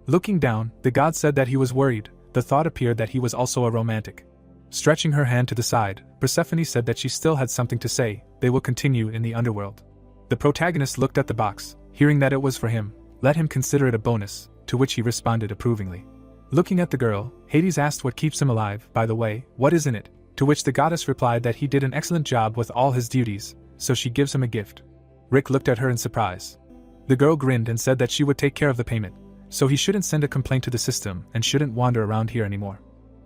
Speaker 1: Looking down, the god said that he was worried. The thought appeared that he was also a romantic. Stretching her hand to the side, Persephone said that she still had something to say. They will continue in the underworld. The protagonist looked at the box, hearing that it was for him. Let him consider it a bonus, to which he responded approvingly. Looking at the girl, Hades asked what keeps him alive. By the way, what is in it? To which the goddess replied that he did an excellent job with all his duties, so she gives him a gift. Rick looked at her in surprise. The girl grinned and said that she would take care of the payment, so he shouldn't send a complaint to the system and shouldn't wander around here anymore.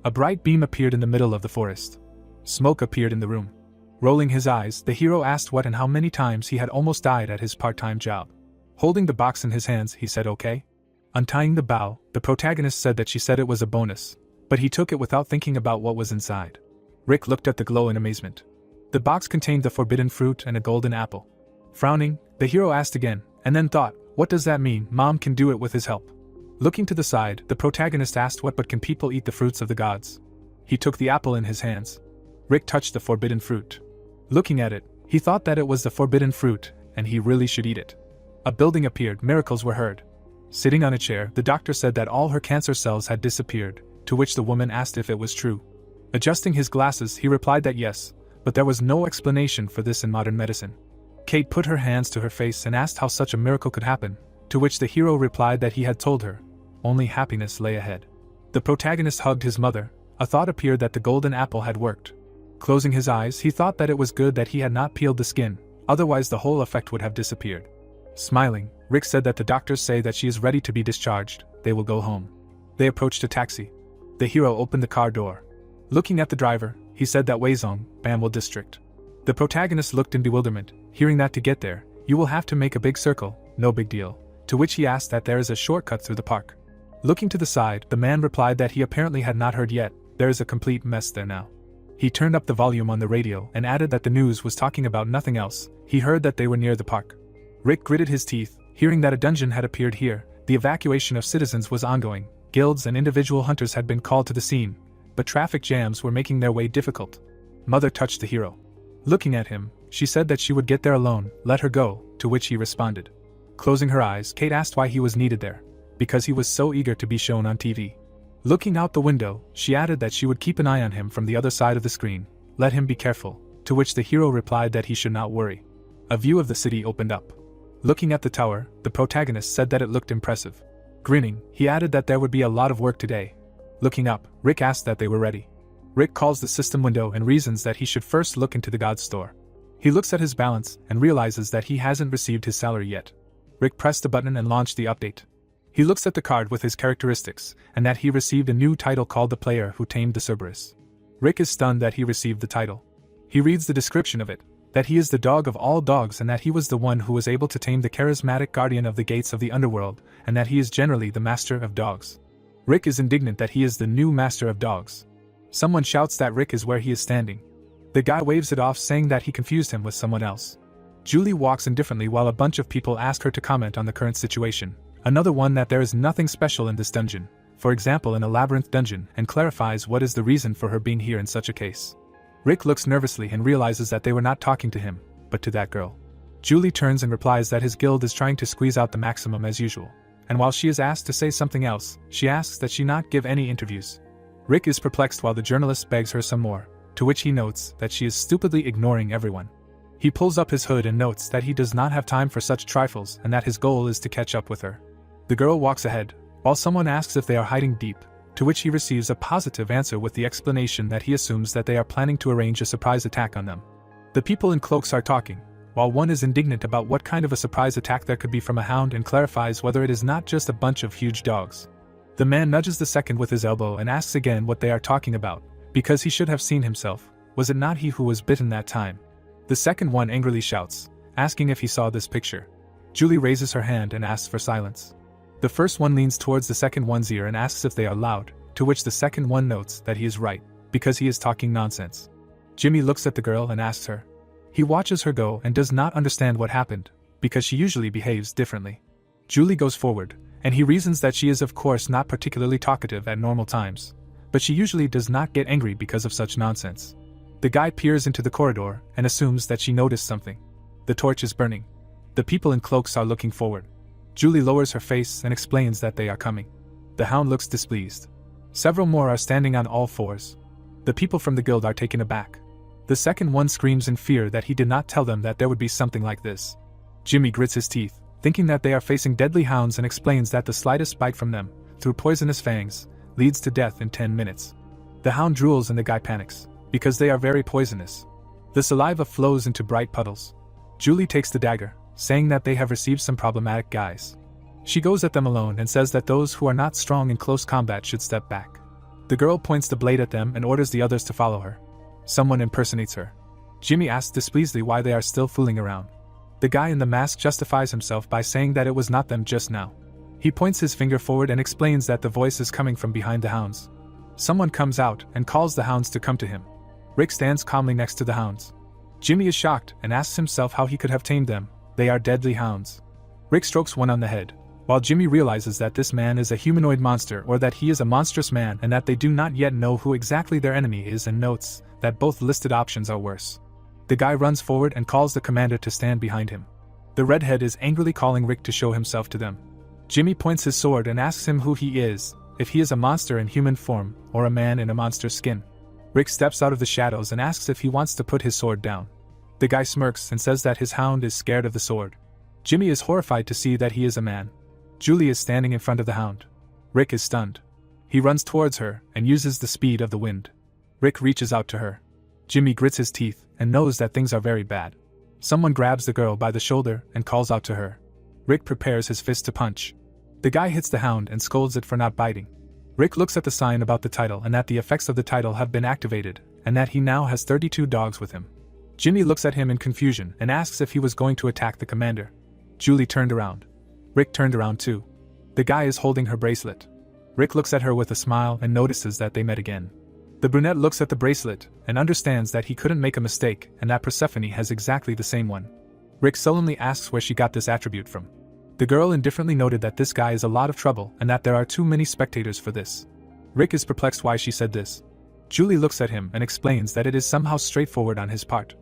Speaker 1: A bright beam appeared in the middle of the forest. Smoke appeared in the room. Rolling his eyes, the hero asked what and how many times he had almost died at his part-time job. Holding the box in his hands, he said okay. Untying the bow, the protagonist said that she said it was a bonus, but he took it without thinking about what was inside. Rick looked at the glow in amazement. The box contained the forbidden fruit and a golden apple. Frowning, the hero asked again, and then thought, what does that mean? Mom can do it with his help. Looking to the side, the protagonist asked what but can people eat the fruits of the gods? He took the apple in his hands. Rick touched the forbidden fruit. Looking at it, he thought that it was the forbidden fruit, and he really should eat it. A building appeared, miracles were heard. Sitting on a chair, the doctor said that all her cancer cells had disappeared, to which the woman asked if it was true. Adjusting his glasses, he replied that yes, but there was no explanation for this in modern medicine. Kate put her hands to her face and asked how such a miracle could happen, to which the hero replied that he had told her. Only happiness lay ahead. The protagonist hugged his mother. A thought appeared that the golden apple had worked. Closing his eyes, he thought that it was good that he had not peeled the skin, otherwise the whole effect would have disappeared. Smiling, Rick said that the doctors say that she is ready to be discharged, they will go home. They approached a taxi. The hero opened the car door. Looking at the driver, he said that Weizong, Banwell district. The protagonist looked in bewilderment, hearing that to get there, you will have to make a big circle, no big deal, to which he asked that there is a shortcut through the park. Looking to the side, the man replied that he apparently had not heard yet, there is a complete mess there now. He turned up the volume on the radio and added that the news was talking about nothing else. He heard that they were near the park. Rick gritted his teeth, hearing that a dungeon had appeared here. The evacuation of citizens was ongoing. Guilds and individual hunters had been called to the scene, but traffic jams were making their way difficult. Mother touched the hero. Looking at him, she said that she would get there alone, let her go, to which he responded. Closing her eyes, Kate asked why he was needed there. Because he was so eager to be shown on TV. Looking out the window, she added that she would keep an eye on him from the other side of the screen. Let him be careful, to which the hero replied that he should not worry. A view of the city opened up. Looking at the tower, the protagonist said that it looked impressive. Grinning, he added that there would be a lot of work today. Looking up, Rick asked that they were ready. Rick calls the system window and reasons that he should first look into the God's store. He looks at his balance and realizes that he hasn't received his salary yet. Rick pressed a button and launched the update. He looks at the card with his characteristics, and that he received a new title called The Player Who Tamed the Cerberus. Rick is stunned that he received the title. He reads the description of it, that he is the dog of all dogs and that he was the one who was able to tame the charismatic guardian of the gates of the underworld, and that he is generally the master of dogs. Rick is indignant that he is the new master of dogs. Someone shouts that Rick is where he is standing. The guy waves it off, saying that he confused him with someone else. Julie walks indifferently while a bunch of people ask her to comment on the current situation. Another one that there is nothing special in this dungeon, for example in a labyrinth dungeon, and clarifies what is the reason for her being here in such a case. Rick looks nervously and realizes that they were not talking to him, but to that girl. Julie turns and replies that his guild is trying to squeeze out the maximum as usual, and while she is asked to say something else, she asks that she not give any interviews. Rick is perplexed while the journalist begs her some more, to which he notes that she is stupidly ignoring everyone. He pulls up his hood and notes that he does not have time for such trifles and that his goal is to catch up with her. The girl walks ahead, while someone asks if they are hiding deep, to which he receives a positive answer with the explanation that he assumes that they are planning to arrange a surprise attack on them. The people in cloaks are talking, while one is indignant about what kind of a surprise attack there could be from a hound and clarifies whether it is not just a bunch of huge dogs. The man nudges the second with his elbow and asks again what they are talking about, because he should have seen himself. Was it not he who was bitten that time? The second one angrily shouts, asking if he saw this picture. Julie raises her hand and asks for silence. The first one leans towards the second one's ear and asks if they are loud, to which the second one notes that he is right, because he is talking nonsense. Jimmy looks at the girl and asks her. He watches her go and does not understand what happened, because she usually behaves differently. Julie goes forward, and he reasons that she is of course not particularly talkative at normal times, but she usually does not get angry because of such nonsense. The guy peers into the corridor and assumes that she noticed something. The torch is burning. The people in cloaks are looking forward. Julie lowers her face and explains that they are coming. The hound looks displeased. Several more are standing on all fours. The people from the guild are taken aback. The second one screams in fear that he did not tell them that there would be something like this. Jimmy grits his teeth, thinking that they are facing deadly hounds, and explains that the slightest bite from them, through poisonous fangs, leads to death in 10 minutes. The hound drools and the guy panics, because they are very poisonous. The saliva flows into bright puddles. Julie takes the dagger, saying that they have received some problematic guys. She goes at them alone and says that those who are not strong in close combat should step back. The girl points the blade at them and orders the others to follow her. Someone impersonates her. Jimmy asks displeasedly why they are still fooling around. The guy in the mask justifies himself by saying that it was not them just now. He points his finger forward and explains that the voice is coming from behind the hounds. Someone comes out and calls the hounds to come to him. Rick stands calmly next to the hounds. Jimmy is shocked and asks himself how he could have tamed them. They are deadly hounds. Rick strokes one on the head, while Jimmy realizes that this man is a humanoid monster, or that he is a monstrous man, and that they do not yet know who exactly their enemy is, and notes that both listed options are worse. The guy runs forward and calls the commander to stand behind him. The redhead is angrily calling Rick to show himself to them. Jimmy points his sword and asks him who he is, if he is a monster in human form, or a man in a monster's skin. Rick steps out of the shadows and asks if he wants to put his sword down. The guy smirks and says that his hound is scared of the sword. Jimmy is horrified to see that he is a man. Julie is standing in front of the hound. Rick is stunned. He runs towards her and uses the speed of the wind. Rick reaches out to her. Jimmy grits his teeth and knows that things are very bad. Someone grabs the girl by the shoulder and calls out to her. Rick prepares his fist to punch. The guy hits the hound and scolds it for not biting. Rick looks at the sign about the title and that the effects of the title have been activated, and that he now has 32 dogs with him. Jimmy looks at him in confusion and asks if he was going to attack the commander. Julie turned around. Rick turned around too. The guy is holding her bracelet. Rick looks at her with a smile and notices that they met again. The brunette looks at the bracelet and understands that he couldn't make a mistake and that Persephone has exactly the same one. Rick sullenly asks where she got this attribute from. The girl indifferently noted that this guy is a lot of trouble and that there are too many spectators for this. Rick is perplexed why she said this. Julie looks at him and explains that it is somehow straightforward on his part.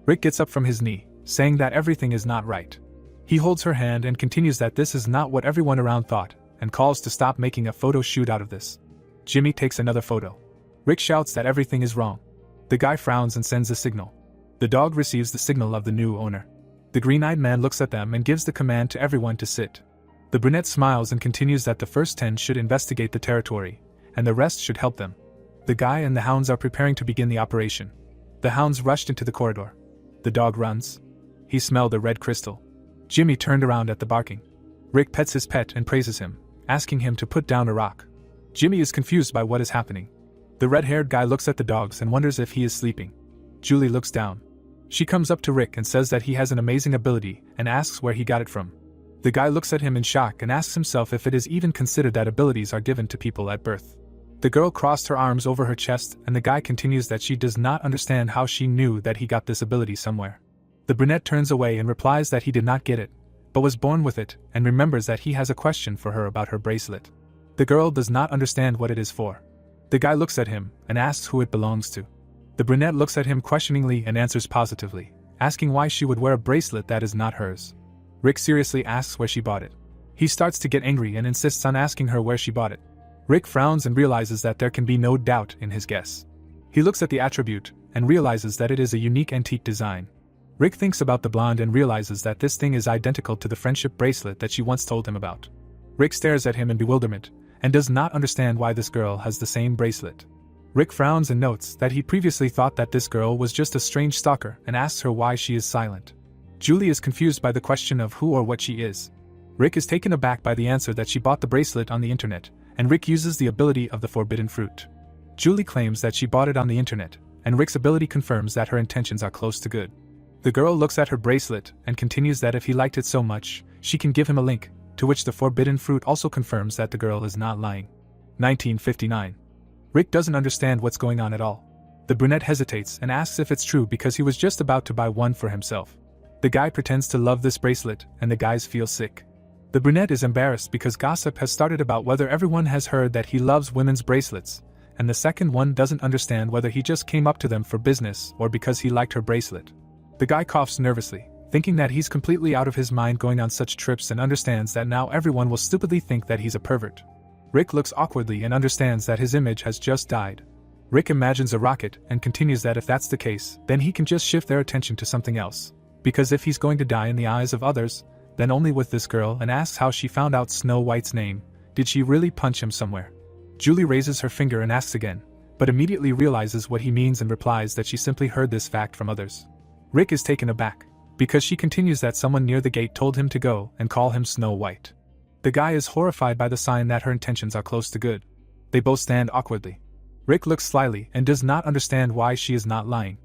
Speaker 1: Rick gets up from his knee, saying that everything is not right. He holds her hand and continues that this is not what everyone around thought, and calls to stop making a photo shoot out of this. Jimmy takes another photo. Rick shouts that everything is wrong. The guy frowns and sends a signal. The dog receives the signal of the new owner. The green-eyed man looks at them and gives the command to everyone to sit. The brunette smiles and continues that the first 10 should investigate the territory, and the rest should help them. The guy and the hounds are preparing to begin the operation. The hounds rushed into the corridor. The dog runs. He smelled a red crystal. Jimmy turned around at the barking. Rick pets his pet and praises him, asking him to put down a rock. Jimmy is confused by what is happening. The red-haired guy looks at the dogs and wonders if he is sleeping. Julie looks down. She comes up to Rick and says that he has an amazing ability and asks where he got it from. The guy looks at him in shock and asks himself if it is even considered that abilities are given to people at birth. The girl crossed her arms over her chest and the guy continues that she does not understand how she knew that he got this ability somewhere. The brunette turns away and replies that he did not get it, but was born with it, and remembers that he has a question for her about her bracelet. The girl does not understand what it is for. The guy looks at him and asks who it belongs to. The brunette looks at him questioningly and answers positively, asking why she would wear a bracelet that is not hers. Rick seriously asks where she bought it. He starts to get angry and insists on asking her where she bought it. Rick frowns and realizes that there can be no doubt in his guess. He looks at the attribute and realizes that it is a unique antique design. Rick thinks about the blonde and realizes that this thing is identical to the friendship bracelet that she once told him about. Rick stares at him in bewilderment and does not understand why this girl has the same bracelet. Rick frowns and notes that he previously thought that this girl was just a strange stalker and asks her why she is silent. Julie is confused by the question of who or what she is. Rick is taken aback by the answer that she bought the bracelet on the internet, and Rick uses the ability of the forbidden fruit. Julie claims that she bought it on the internet, and Rick's ability confirms that her intentions are close to good. The girl looks at her bracelet and continues that if he liked it so much, she can give him a link, to which the forbidden fruit also confirms that the girl is not lying. 1959. Rick doesn't understand what's going on at all. The brunette hesitates and asks if it's true because he was just about to buy one for himself. The guy pretends to love this bracelet, and the guys feel sick. The brunette is embarrassed because gossip has started about whether everyone has heard that he loves women's bracelets, and the second one doesn't understand whether he just came up to them for business or because he liked her bracelet. The guy coughs nervously, thinking that he's completely out of his mind going on such trips and understands that now everyone will stupidly think that he's a pervert. Rick looks awkwardly and understands that his image has just died. Rick imagines a rocket and continues that if that's the case, then he can just shift their attention to something else. Because if he's going to die in the eyes of others, then only with this girl, and asks how she found out Snow White's name. Did she really punch him somewhere? Julie raises her finger and asks again, but immediately realizes what he means and replies that she simply heard this fact from others. Rick is taken aback, because she continues that someone near the gate told him to go and call him Snow White. The guy is horrified by the sign that her intentions are close to good. They both stand awkwardly. Rick looks slyly and does not understand why she is not lying.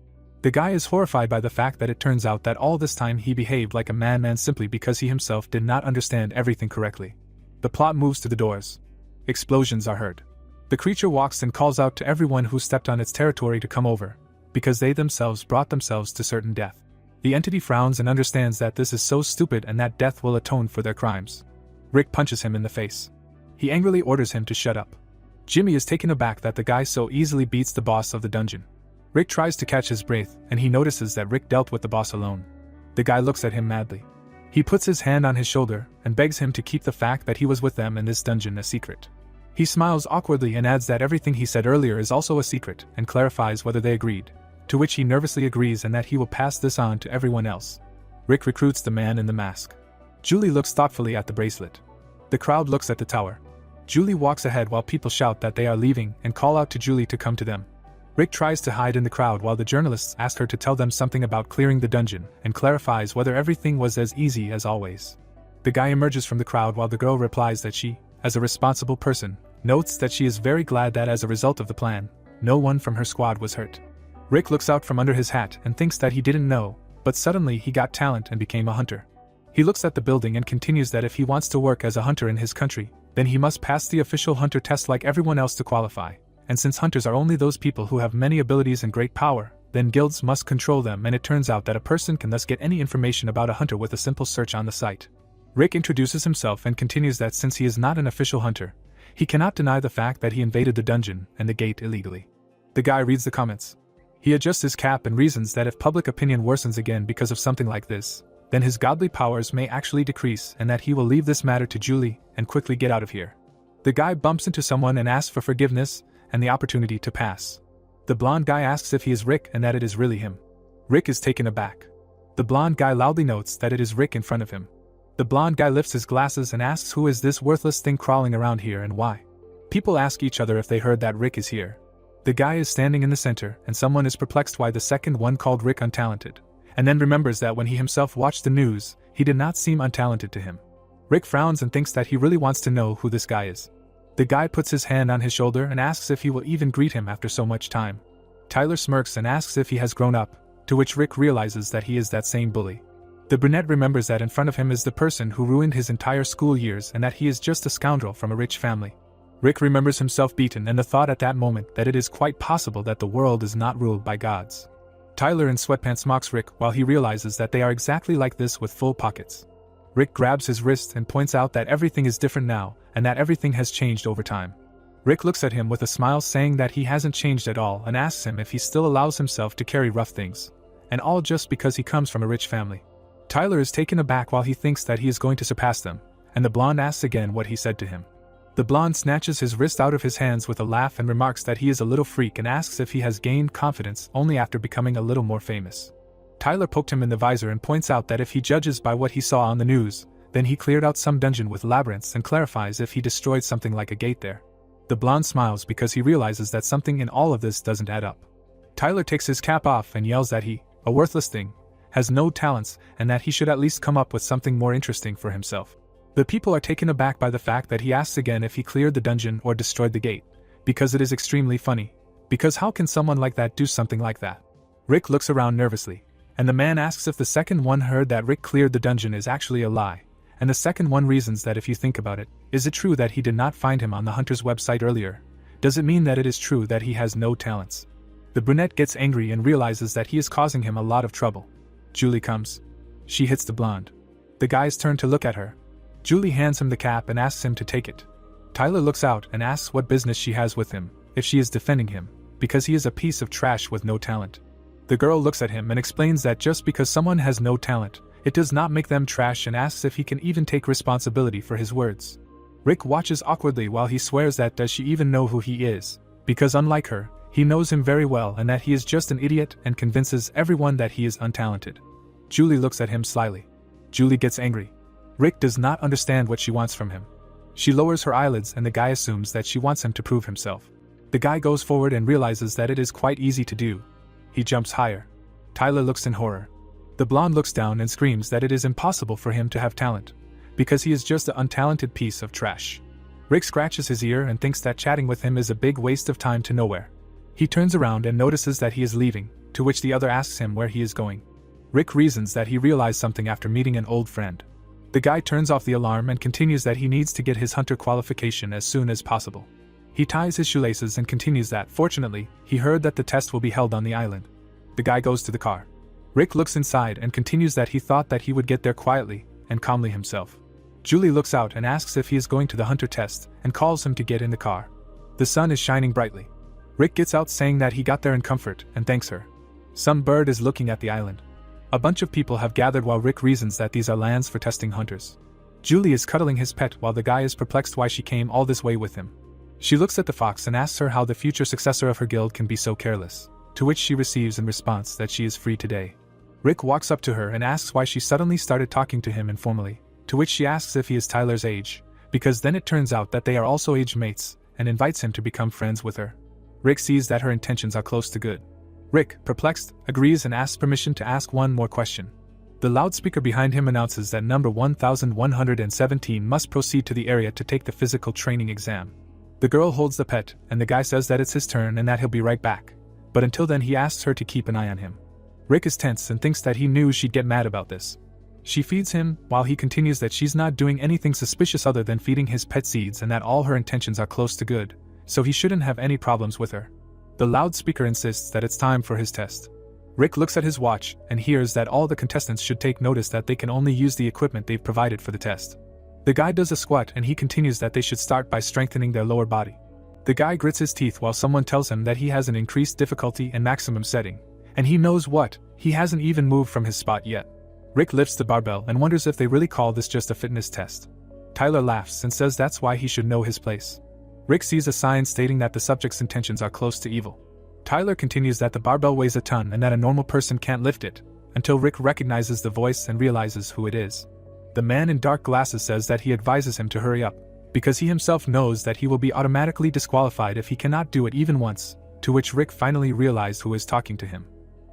Speaker 1: The guy is horrified by the fact that it turns out that all this time he behaved like a madman simply because he himself did not understand everything correctly. The plot moves to the doors. Explosions are heard. The creature walks and calls out to everyone who stepped on its territory to come over, because they themselves brought themselves to certain death. The entity frowns and understands that this is so stupid and that death will atone for their crimes. Rick punches him in the face. He angrily orders him to shut up. Jimmy is taken aback that the guy so easily beats the boss of the dungeon. Rick tries to catch his breath, and he notices that Rick dealt with the boss alone. The guy looks at him madly. He puts his hand on his shoulder and begs him to keep the fact that he was with them in this dungeon a secret. He smiles awkwardly and adds that everything he said earlier is also a secret and clarifies whether they agreed, to which he nervously agrees and that he will pass this on to everyone else. Rick recruits the man in the mask. Julie looks thoughtfully at the bracelet. The crowd looks at the tower. Julie walks ahead while people shout that they are leaving and call out to Julie to come to them. Rick tries to hide in the crowd while the journalists ask her to tell them something about clearing the dungeon and clarifies whether everything was as easy as always. The guy emerges from the crowd while the girl replies that she, as a responsible person, notes that she is very glad that as a result of the plan, no one from her squad was hurt. Rick looks out from under his hat and thinks that he didn't know, but suddenly he got talent and became a hunter. He looks at the building and continues that if he wants to work as a hunter in his country, then he must pass the official hunter test like everyone else to qualify. And since hunters are only those people who have many abilities and great power, then guilds must control them, and it turns out that a person can thus get any information about a hunter with a simple search on the site. Rick introduces himself and continues that since he is not an official hunter, he cannot deny the fact that he invaded the dungeon and the gate illegally. The guy reads the comments. He adjusts his cap and reasons that if public opinion worsens again because of something like this, then his godly powers may actually decrease and that he will leave this matter to Julie and quickly get out of here. The guy bumps into someone and asks for forgiveness and the opportunity to pass. The blonde guy asks if he is Rick and that it is really him. Rick is taken aback. The blonde guy loudly notes that it is Rick in front of him. The blonde guy lifts his glasses and asks who is this worthless thing crawling around here and why. People ask each other if they heard that Rick is here. The guy is standing in the center, and someone is perplexed why the second one called Rick untalented, and then remembers that when he himself watched the news, he did not seem untalented to him. Rick frowns and thinks that he really wants to know who this guy is. The guy puts his hand on his shoulder and asks if he will even greet him after so much time. Tyler smirks and asks if he has grown up, to which Rick realizes that he is that same bully. The brunette remembers that in front of him is the person who ruined his entire school years and that he is just a scoundrel from a rich family. Rick remembers himself beaten and the thought at that moment that it is quite possible that the world is not ruled by gods. Tyler in sweatpants mocks Rick while he realizes that they are exactly like this with full pockets. Rick grabs his wrist and points out that everything is different now and that everything has changed over time. Rick looks at him with a smile saying that he hasn't changed at all and asks him if he still allows himself to carry rough things, and all just because he comes from a rich family. Tyler is taken aback while he thinks that he is going to surpass them, and the blonde asks again what he said to him. The blonde snatches his wrist out of his hands with a laugh and remarks that he is a little freak and asks if he has gained confidence only after becoming a little more famous. Tyler poked him in the visor and points out that if he judges by what he saw on the news, then he cleared out some dungeon with labyrinths and clarifies if he destroyed something like a gate there. The blonde smiles because he realizes that something in all of this doesn't add up. Tyler takes his cap off and yells that he, a worthless thing, has no talents and that he should at least come up with something more interesting for himself. The people are taken aback by the fact that he asks again if he cleared the dungeon or destroyed the gate, because it is extremely funny. Because how can someone like that do something like that? Rick looks around nervously, and the man asks if the second one heard that Rick cleared the dungeon is actually a lie, and the second one reasons that if you think about it, is it true that he did not find him on the hunter's website earlier? Does it mean that it is true that he has no talents? The brunette gets angry and realizes that he is causing him a lot of trouble. Julie comes. She hits the blonde. The guys turn to look at her. Julie hands him the cap and asks him to take it. Tyler looks out and asks what business she has with him, if she is defending him, because he is a piece of trash with no talent. The girl looks at him and explains that just because someone has no talent, it does not make them trash and asks if he can even take responsibility for his words. Rick watches awkwardly while he swears that does she even know who he is, because unlike her, he knows him very well and that he is just an idiot and convinces everyone that he is untalented. Julie looks at him slyly. Julie gets angry. Rick does not understand what she wants from him. She lowers her eyelids and the guy assumes that she wants him to prove himself. The guy goes forward and realizes that it is quite easy to do. He jumps higher. Tyler looks in horror. The blonde looks down and screams that it is impossible for him to have talent, because he is just an untalented piece of trash. Rick scratches his ear and thinks that chatting with him is a big waste of time to nowhere. He turns around and notices that he is leaving, to which the other asks him where he is going. Rick reasons that he realized something after meeting an old friend. The guy turns off the alarm and continues that he needs to get his hunter qualification as soon as possible. He ties his shoelaces and continues that, fortunately, he heard that the test will be held on the island. The guy goes to the car. Rick looks inside and continues that he thought that he would get there quietly and calmly himself. Julie looks out and asks if he is going to the hunter test and calls him to get in the car. The sun is shining brightly. Rick gets out saying that he got there in comfort and thanks her. Some bird is looking at the island. A bunch of people have gathered while Rick reasons that these are lands for testing hunters. Julie is cuddling his pet while the guy is perplexed why she came all this way with him. She looks at the fox and asks her how the future successor of her guild can be so careless, to which she receives in response that she is free today. Rick walks up to her and asks why she suddenly started talking to him informally, to which she asks if he is Tyler's age, because then it turns out that they are also age mates, and invites him to become friends with her. Rick sees that her intentions are close to good. Rick, perplexed, agrees and asks permission to ask one more question. The loudspeaker behind him announces that number 1117 must proceed to the area to take the physical training exam. The girl holds the pet, and the guy says that it's his turn and that he'll be right back, but until then he asks her to keep an eye on him. Rick is tense and thinks that he knew she'd get mad about this. She feeds him, while he continues that she's not doing anything suspicious other than feeding his pet seeds and that all her intentions are close to good, so he shouldn't have any problems with her. The loudspeaker insists that it's time for his test. Rick looks at his watch and hears that all the contestants should take notice that they can only use the equipment they've provided for the test. The guy does a squat and he continues that they should start by strengthening their lower body. The guy grits his teeth while someone tells him that he has an increased difficulty and maximum setting, and he knows what, he hasn't even moved from his spot yet. Rick lifts the barbell and wonders if they really call this just a fitness test. Tyler laughs and says that's why he should know his place. Rick sees a sign stating that the subject's intentions are close to evil. Tyler continues that the barbell weighs a ton and that a normal person can't lift it, until Rick recognizes the voice and realizes who it is. The man in dark glasses says that he advises him to hurry up, because he himself knows that he will be automatically disqualified if he cannot do it even once, to which Rick finally realized who is talking to him.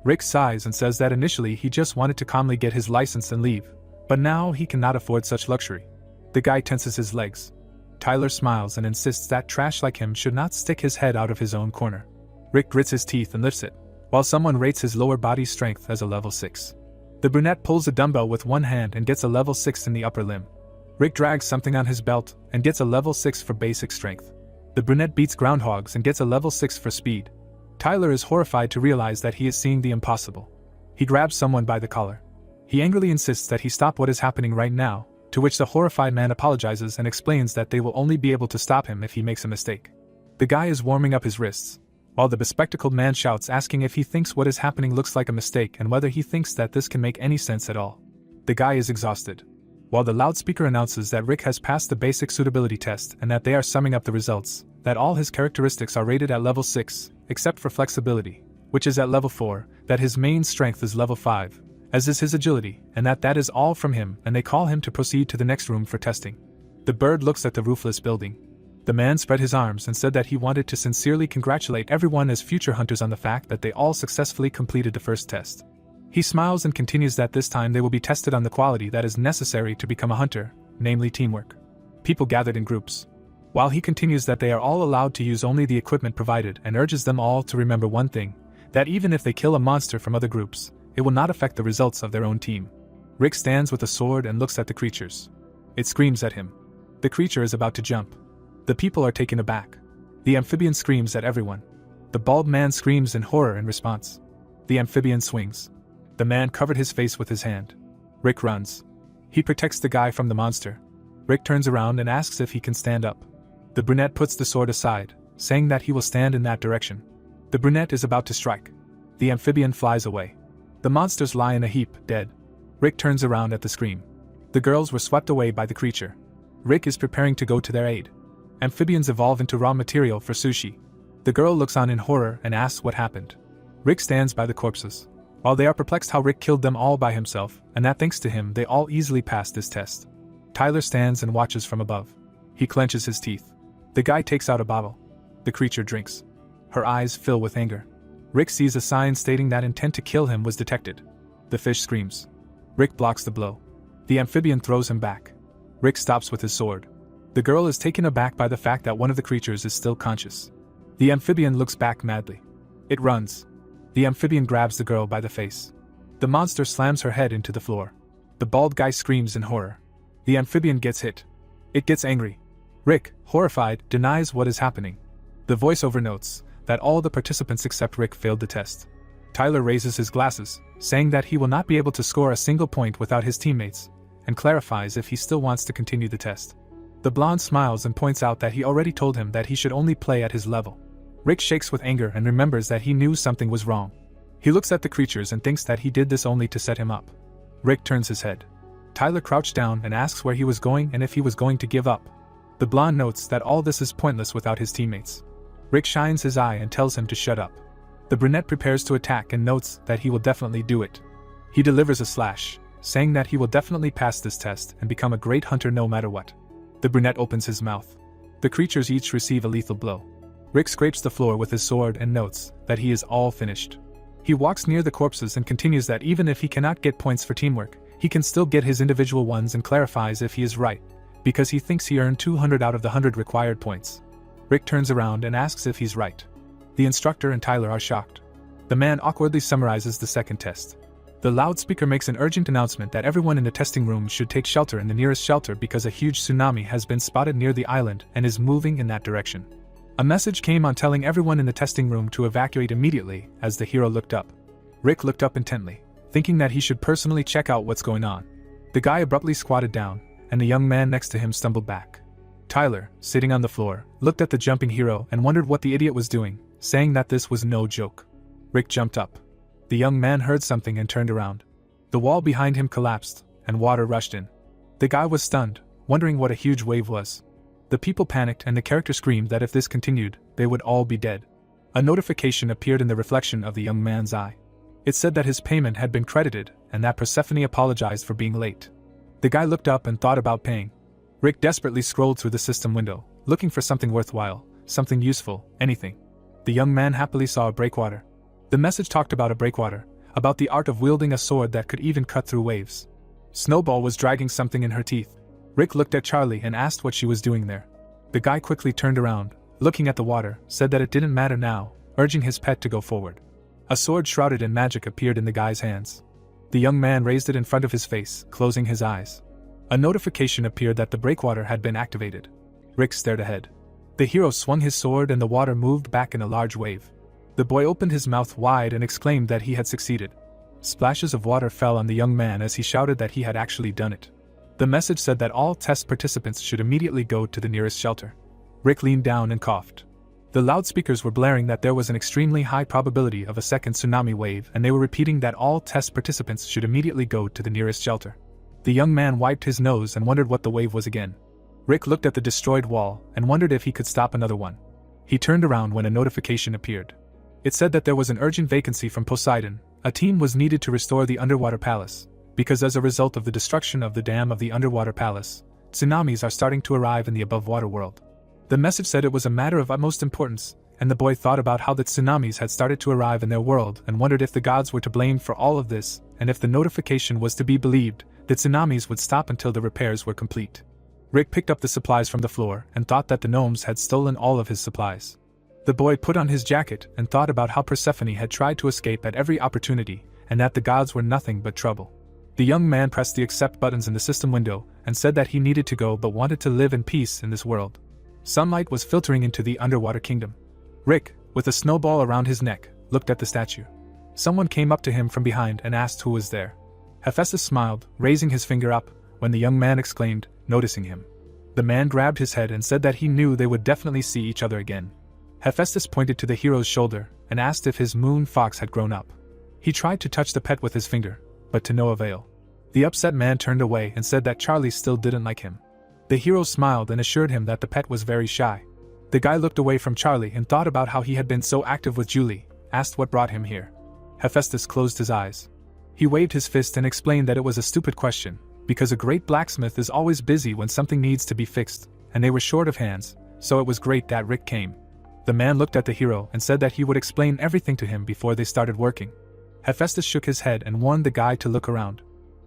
Speaker 1: Rick sighs and says that initially he just wanted to calmly get his license and leave, but now he cannot afford such luxury. The guy tenses his legs. Tyler smiles and insists that trash like him should not stick his head out of his own corner. Rick grits his teeth and lifts it, while someone rates his lower body strength as a level 6. The brunette pulls a dumbbell with one hand and gets a level 6 in the upper limb. Rick drags something on his belt and gets a level 6 for basic strength. The brunette beats groundhogs and gets a level 6 for speed. Tyler is horrified to realize that he is seeing the impossible. He grabs someone by the collar. He angrily insists that he stop what is happening right now, to which the horrified man apologizes and explains that they will only be able to stop him if he makes a mistake. The guy is warming up his wrists, while the bespectacled man shouts asking if he thinks what is happening looks like a mistake and whether he thinks that this can make any sense at all. The guy is exhausted, while the loudspeaker announces that Rick has passed the basic suitability test and that they are summing up the results, that all his characteristics are rated at level 6, except for flexibility, which is at level 4, that his main strength is level 5, as is his agility, and that is all from him, and they call him to proceed to the next room for testing. The bird looks at the roofless building. The man spread his arms and said that he wanted to sincerely congratulate everyone as future hunters on the fact that they all successfully completed the first test. He smiles and continues that this time they will be tested on the quality that is necessary to become a hunter, namely teamwork. People gathered in groups. While he continues that they are all allowed to use only the equipment provided and urges them all to remember one thing, that even if they kill a monster from other groups, it will not affect the results of their own team. Rick stands with a sword and looks at the creatures. It screams at him. The creature is about to jump. The people are taken aback. The amphibian screams at everyone. The bald man screams in horror in response. The amphibian swings. The man covered his face with his hand. Rick runs. He protects the guy from the monster. Rick turns around and asks if he can stand up. The brunette puts the sword aside, saying that he will stand in that direction. The brunette is about to strike. The amphibian flies away. The monsters lie in a heap, dead. Rick turns around at the scream. The girls were swept away by the creature. Rick is preparing to go to their aid. Amphibians evolve into raw material for sushi. The girl looks on in horror and asks what happened. Rick stands by the corpses. While they are perplexed how Rick killed them all by himself, and that thanks to him they all easily passed this test. Tyler stands and watches from above. He clenches his teeth. The guy takes out a bottle. The creature drinks. Her eyes fill with anger. Rick sees a sign stating that intent to kill him was detected. The fish screams. Rick blocks the blow. The amphibian throws him back. Rick stops with his sword. The girl is taken aback by the fact that one of the creatures is still conscious. The amphibian looks back madly. It runs. The amphibian grabs the girl by the face. The monster slams her head into the floor. The bald guy screams in horror. The amphibian gets hit. It gets angry. Rick, horrified, denies what is happening. The voiceover notes that all the participants except Rick failed the test. Tyler raises his glasses, saying that he will not be able to score a single point without his teammates, and clarifies if he still wants to continue the test. The blonde smiles and points out that he already told him that he should only play at his level. Rick shakes with anger and remembers that he knew something was wrong. He looks at the creatures and thinks that he did this only to set him up. Rick turns his head. Tyler crouched down and asks where he was going and if he was going to give up. The blonde notes that all this is pointless without his teammates. Rick shines his eye and tells him to shut up. The brunette prepares to attack and notes that he will definitely do it. He delivers a slash, saying that he will definitely pass this test and become a great hunter no matter what. The brunette opens his mouth. The creatures each receive a lethal blow. Rick scrapes the floor with his sword and notes that he is all finished. He walks near the corpses and continues that even if he cannot get points for teamwork, he can still get his individual ones and clarifies if he is right, because he thinks he earned 200 out of the 100 required points. Rick turns around and asks if he's right. The instructor and Tyler are shocked. The man awkwardly summarizes the second test. The loudspeaker makes an urgent announcement that everyone in the testing room should take shelter in the nearest shelter because a huge tsunami has been spotted near the island and is moving in that direction. A message came on telling everyone in the testing room to evacuate immediately as the hero looked up. Rick looked up intently, thinking that he should personally check out what's going on. The guy abruptly squatted down, and the young man next to him stumbled back. Tyler, sitting on the floor, looked at the jumping hero and wondered what the idiot was doing, saying that this was no joke. Rick jumped up. The young man heard something and turned around. The wall behind him collapsed, and water rushed in. The guy was stunned, wondering what a huge wave was. The people panicked and the character screamed that if this continued, they would all be dead. A notification appeared in the reflection of the young man's eye. It said that his payment had been credited and that Persephone apologized for being late. The guy looked up and thought about paying. Rick desperately scrolled through the system window, looking for something worthwhile, something useful, anything. The young man happily saw a breakwater. The message talked about a breakwater, about the art of wielding a sword that could even cut through waves. Snowball was dragging something in her teeth. Rick looked at Charlie and asked what she was doing there. The guy quickly turned around, looking at the water, said that it didn't matter now, urging his pet to go forward. A sword shrouded in magic appeared in the guy's hands. The young man raised it in front of his face, closing his eyes. A notification appeared that the breakwater had been activated. Rick stared ahead. The hero swung his sword and the water moved back in a large wave. The boy opened his mouth wide and exclaimed that he had succeeded. Splashes of water fell on the young man as he shouted that he had actually done it. The message said that all test participants should immediately go to the nearest shelter. Rick leaned down and coughed. The loudspeakers were blaring that there was an extremely high probability of a second tsunami wave, and they were repeating that all test participants should immediately go to the nearest shelter. The young man wiped his nose and wondered what the wave was again. Rick looked at the destroyed wall and wondered if he could stop another one. He turned around when a notification appeared. It said that there was an urgent vacancy from Poseidon. A team was needed to restore the underwater palace, because as a result of the destruction of the dam of the underwater palace, tsunamis are starting to arrive in the above-water world. The message said it was a matter of utmost importance, and the boy thought about how the tsunamis had started to arrive in their world and wondered if the gods were to blame for all of this, and if the notification was to be believed, the tsunamis would stop until the repairs were complete. Rick picked up the supplies from the floor and thought that the gnomes had stolen all of his supplies. The boy put on his jacket and thought about how Persephone had tried to escape at every opportunity, and that the gods were nothing but trouble. The young man pressed the accept buttons in the system window and said that he needed to go but wanted to live in peace in this world. Sunlight was filtering into the underwater kingdom. Rick, with a snowball around his neck, looked at the statue. Someone came up to him from behind and asked who was there. Hephaestus smiled, raising his finger up, when the young man exclaimed, noticing him. The man grabbed his head and said that he knew they would definitely see each other again. Hephaestus pointed to the hero's shoulder and asked if his moon fox had grown up. He tried to touch the pet with his finger, but to no avail. The upset man turned away and said that Charlie still didn't like him. The hero smiled and assured him that the pet was very shy. The guy looked away from Charlie and thought about how he had been so active with Julie, asked what brought him here. Hephaestus closed his eyes. He waved his fist and explained that it was a stupid question, because a great blacksmith is always busy when something needs to be fixed, and they were short of hands, so it was great that Rick came. The man looked at the hero and said that he would explain everything to him before they started working. Hephaestus shook his head and warned the guy to look around.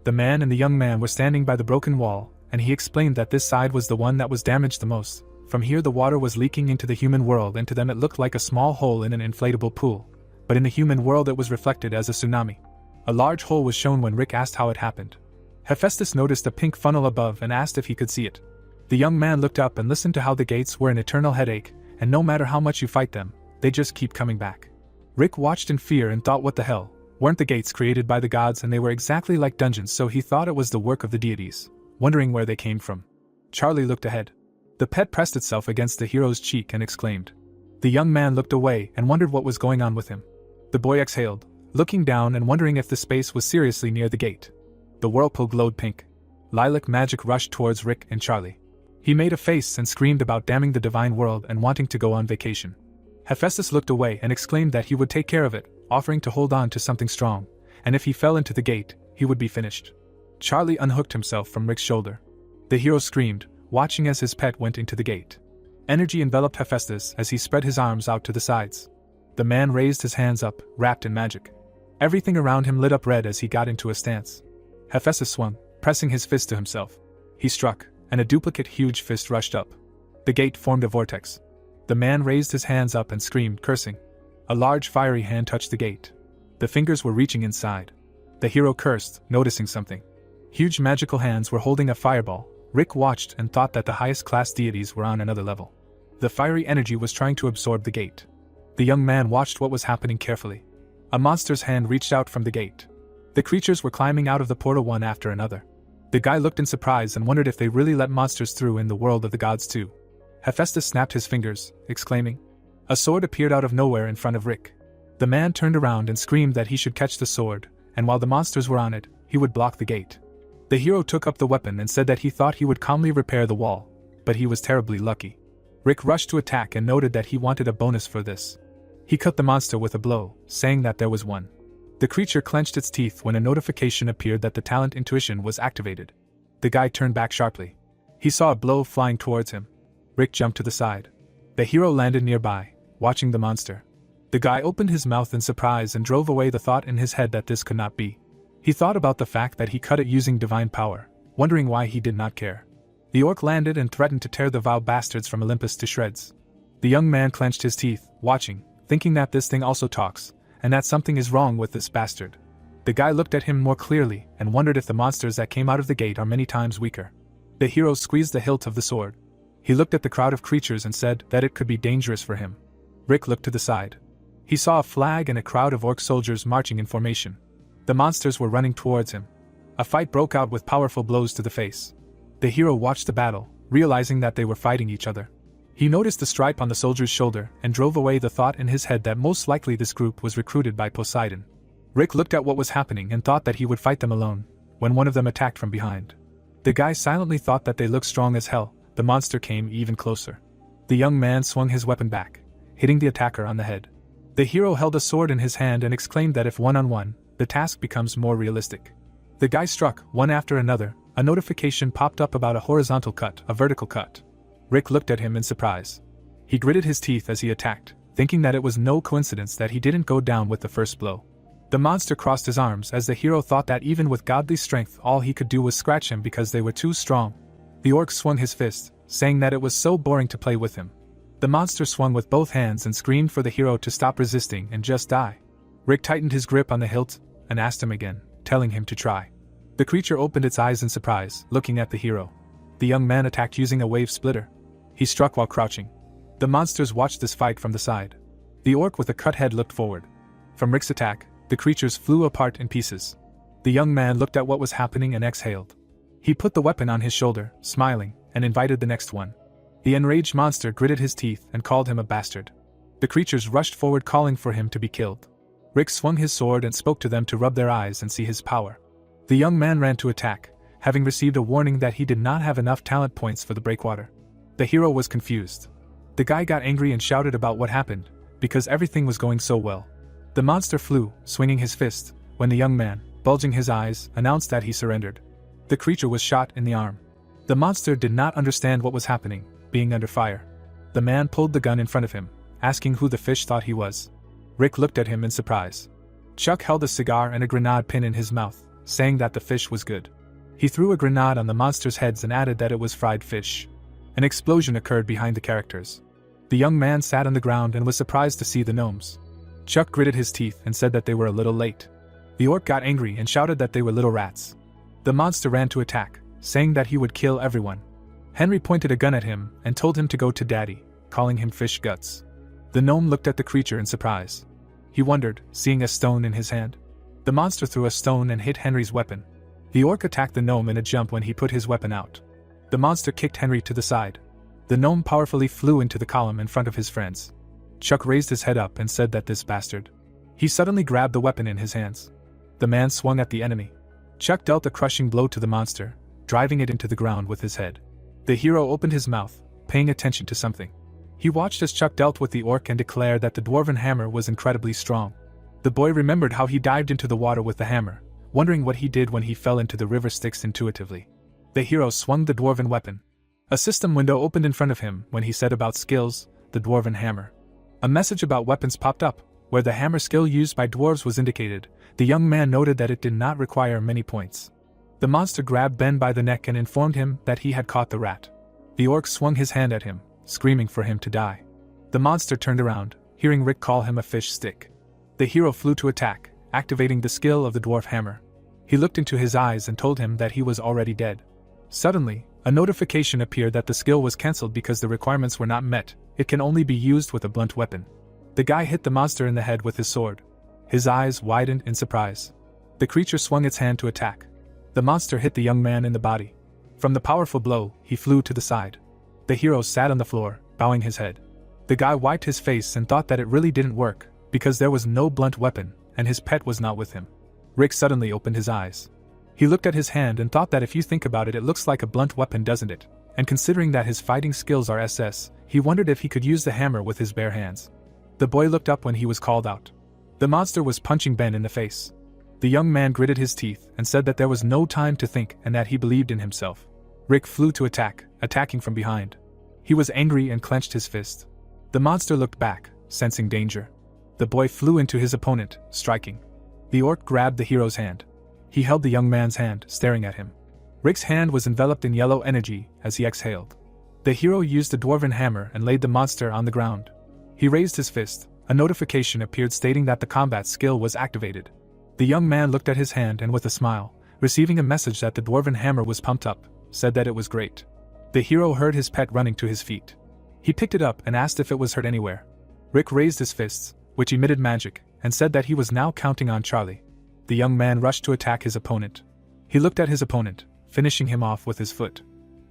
Speaker 1: The man and the young man were standing by the broken wall, and he explained that this side was the one that was damaged the most. From here the water was leaking into the human world, and to them it looked like a small hole in an inflatable pool. But in the human world it was reflected as a tsunami. A large hole was shown when Rick asked how it happened. Hephaestus noticed a pink funnel above and asked if he could see it. The young man looked up and listened to how the gates were an eternal headache, and no matter how much you fight them, they just keep coming back. Rick watched in fear and thought, what the hell? Weren't the gates created by the gods, and they were exactly like dungeons, so he thought it was the work of the deities, wondering where they came from. Charlie looked ahead. The pet pressed itself against the hero's cheek and exclaimed. The young man looked away and wondered what was going on with him. The boy exhaled, looking down and wondering if the space was seriously near the gate. The whirlpool glowed pink. Lilac magic rushed towards Rick and Charlie. He made a face and screamed about damning the divine world and wanting to go on vacation. Hephaestus looked away and exclaimed that he would take care of it, offering to hold on to something strong, and if he fell into the gate, he would be finished. Charlie unhooked himself from Rick's shoulder. The hero screamed, watching as his pet went into the gate. Energy enveloped Hephaestus as he spread his arms out to the sides. The man raised his hands up, wrapped in magic. Everything around him lit up red as he got into a stance. Hephaestus swung, pressing his fist to himself. He struck, and a duplicate huge fist rushed up. The gate formed a vortex. The man raised his hands up and screamed, cursing. A large fiery hand touched the gate. The fingers were reaching inside. The hero cursed, noticing something. Huge magical hands were holding a fireball. Rick watched and thought that the highest class deities were on another level. The fiery energy was trying to absorb the gate. The young man watched what was happening carefully. A monster's hand reached out from the gate. The creatures were climbing out of the portal one after another. The guy looked in surprise and wondered if they really let monsters through in the world of the gods too. Hephaestus snapped his fingers, exclaiming. A sword appeared out of nowhere in front of Rick. The man turned around and screamed that he should catch the sword, and while the monsters were on it, he would block the gate. The hero took up the weapon and said that he thought he would calmly repair the wall, but he was terribly lucky. Rick rushed to attack and noted that he wanted a bonus for this. He cut the monster with a blow, saying that there was one. The creature clenched its teeth when a notification appeared that the talent intuition was activated. The The guy turned back sharply. He saw a blow flying towards him. Rick jumped to the side. The hero landed nearby, watching the monster. The guy opened his mouth in surprise and drove away the thought in his head that this could not be. He thought about the fact that he cut it using divine power, wondering why he did not care. The orc landed and threatened to tear the vile bastards from Olympus to shreds. The young man clenched his teeth, watching, thinking that this thing also talks, and that something is wrong with this bastard. The guy looked at him more clearly and wondered if the monsters that came out of the gate are many times weaker. The hero squeezed the hilt of the sword. He looked at the crowd of creatures and said that it could be dangerous for him. Rick looked to the side. He saw a flag and a crowd of orc soldiers marching in formation. The monsters were running towards him. A fight broke out with powerful blows to the face. The hero watched the battle, realizing that they were fighting each other. He noticed the stripe on the soldier's shoulder and drove away the thought in his head that most likely this group was recruited by Poseidon. Rick looked at what was happening and thought that he would fight them alone, when one of them attacked from behind. The guy silently thought that they looked strong as hell. The monster came even closer. The young man swung his weapon back, hitting the attacker on the head. The hero held a sword in his hand and exclaimed that if one-on-one, the task becomes more realistic. The guy struck, one after another. A notification popped up about a horizontal cut, a vertical cut. Rick looked at him in surprise. He gritted his teeth as he attacked, thinking that it was no coincidence that he didn't go down with the first blow. The monster crossed his arms as the hero thought that even with godly strength all he could do was scratch him because they were too strong. The orc swung his fist, saying that it was so boring to play with him. The monster swung with both hands and screamed for the hero to stop resisting and just die. Rick tightened his grip on the hilt and asked him again, telling him to try. The creature opened its eyes in surprise, looking at the hero. The young man attacked using a wave splitter. He struck while crouching. The monsters watched this fight from the side. The orc with a cut head looked forward. From Rick's attack, the creatures flew apart in pieces. The young man looked at what was happening and exhaled. He put the weapon on his shoulder, smiling, and invited the next one. The enraged monster gritted his teeth and called him a bastard. The creatures rushed forward calling for him to be killed. Rick swung his sword and spoke to them to rub their eyes and see his power. The young man ran to attack, having received a warning that he did not have enough talent points for the breakwater. The hero was confused. The guy got angry and shouted about what happened, because everything was going so well. The monster flew, swinging his fist, when the young man, bulging his eyes, announced that he surrendered. The creature was shot in the arm. The monster did not understand what was happening, being under fire. The man pulled the gun in front of him, asking who the fish thought he was. Rick looked at him in surprise. Chuck held a cigar and a grenade pin in his mouth, saying that the fish was good. He threw a grenade on the monsters' heads and added that it was fried fish. An explosion occurred behind the characters. The young man sat on the ground and was surprised to see the gnomes. Chuck gritted his teeth and said that they were a little late. The orc got angry and shouted that they were little rats. The monster ran to attack, saying that he would kill everyone. Henry pointed a gun at him and told him to go to Daddy, calling him fish guts. The gnome looked at the creature in surprise. He wondered, seeing a stone in his hand. The monster threw a stone and hit Henry's weapon. The orc attacked the gnome in a jump when he put his weapon out. The monster kicked Henry to the side. The gnome powerfully flew into the column in front of his friends. Chuck raised his head up and said that this bastard. He suddenly grabbed the weapon in his hands. The man swung at the enemy. Chuck dealt a crushing blow to the monster, driving it into the ground with his head. The hero opened his mouth, paying attention to something. He watched as Chuck dealt with the orc and declared that the dwarven hammer was incredibly strong. The boy remembered how he dived into the water with the hammer, wondering what he did when he fell into the river Styx intuitively. The hero swung the dwarven weapon. A system window opened in front of him when he said about skills, the dwarven hammer. A message about weapons popped up, where the hammer skill used by dwarves was indicated. The young man noted that it did not require many points. The monster grabbed Ben by the neck and informed him that he had caught the rat. The orc swung his hand at him, screaming for him to die. The monster turned around, hearing Rick call him a fish stick. The hero flew to attack, activating the skill of the dwarf hammer. He looked into his eyes and told him that he was already dead. Suddenly, a notification appeared that the skill was cancelled because the requirements were not met. It can only be used with a blunt weapon. The guy hit the monster in the head with his sword. His eyes widened in surprise. The creature swung its hand to attack. The monster hit the young man in the body. From the powerful blow, he flew to the side. The hero sat on the floor, bowing his head. The guy wiped his face and thought that it really didn't work, because there was no blunt weapon, and his pet was not with him. Rick suddenly opened his eyes. He looked at his hand and thought that if you think about it, it looks like a blunt weapon, doesn't it? And considering that his fighting skills are SS, he wondered if he could use the hammer with his bare hands. The boy looked up when he was called out. The monster was punching Ben in the face. The young man gritted his teeth and said that there was no time to think and that he believed in himself. Rick flew to attack, attacking from behind. He was angry and clenched his fist. The monster looked back, sensing danger. The boy flew into his opponent, striking. The orc grabbed the hero's hand. He held the young man's hand, staring at him. Rick's hand was enveloped in yellow energy as he exhaled. The hero used the dwarven hammer and laid the monster on the ground. He raised his fist. A notification appeared stating that the combat skill was activated. The young man looked at his hand and with a smile, receiving a message that the dwarven hammer was pumped up, said that it was great. The hero heard his pet running to his feet. He picked it up and asked if it was hurt anywhere. Rick raised his fists, which emitted magic, and said that he was now counting on Charlie. The young man rushed to attack his opponent. He looked at his opponent, finishing him off with his foot.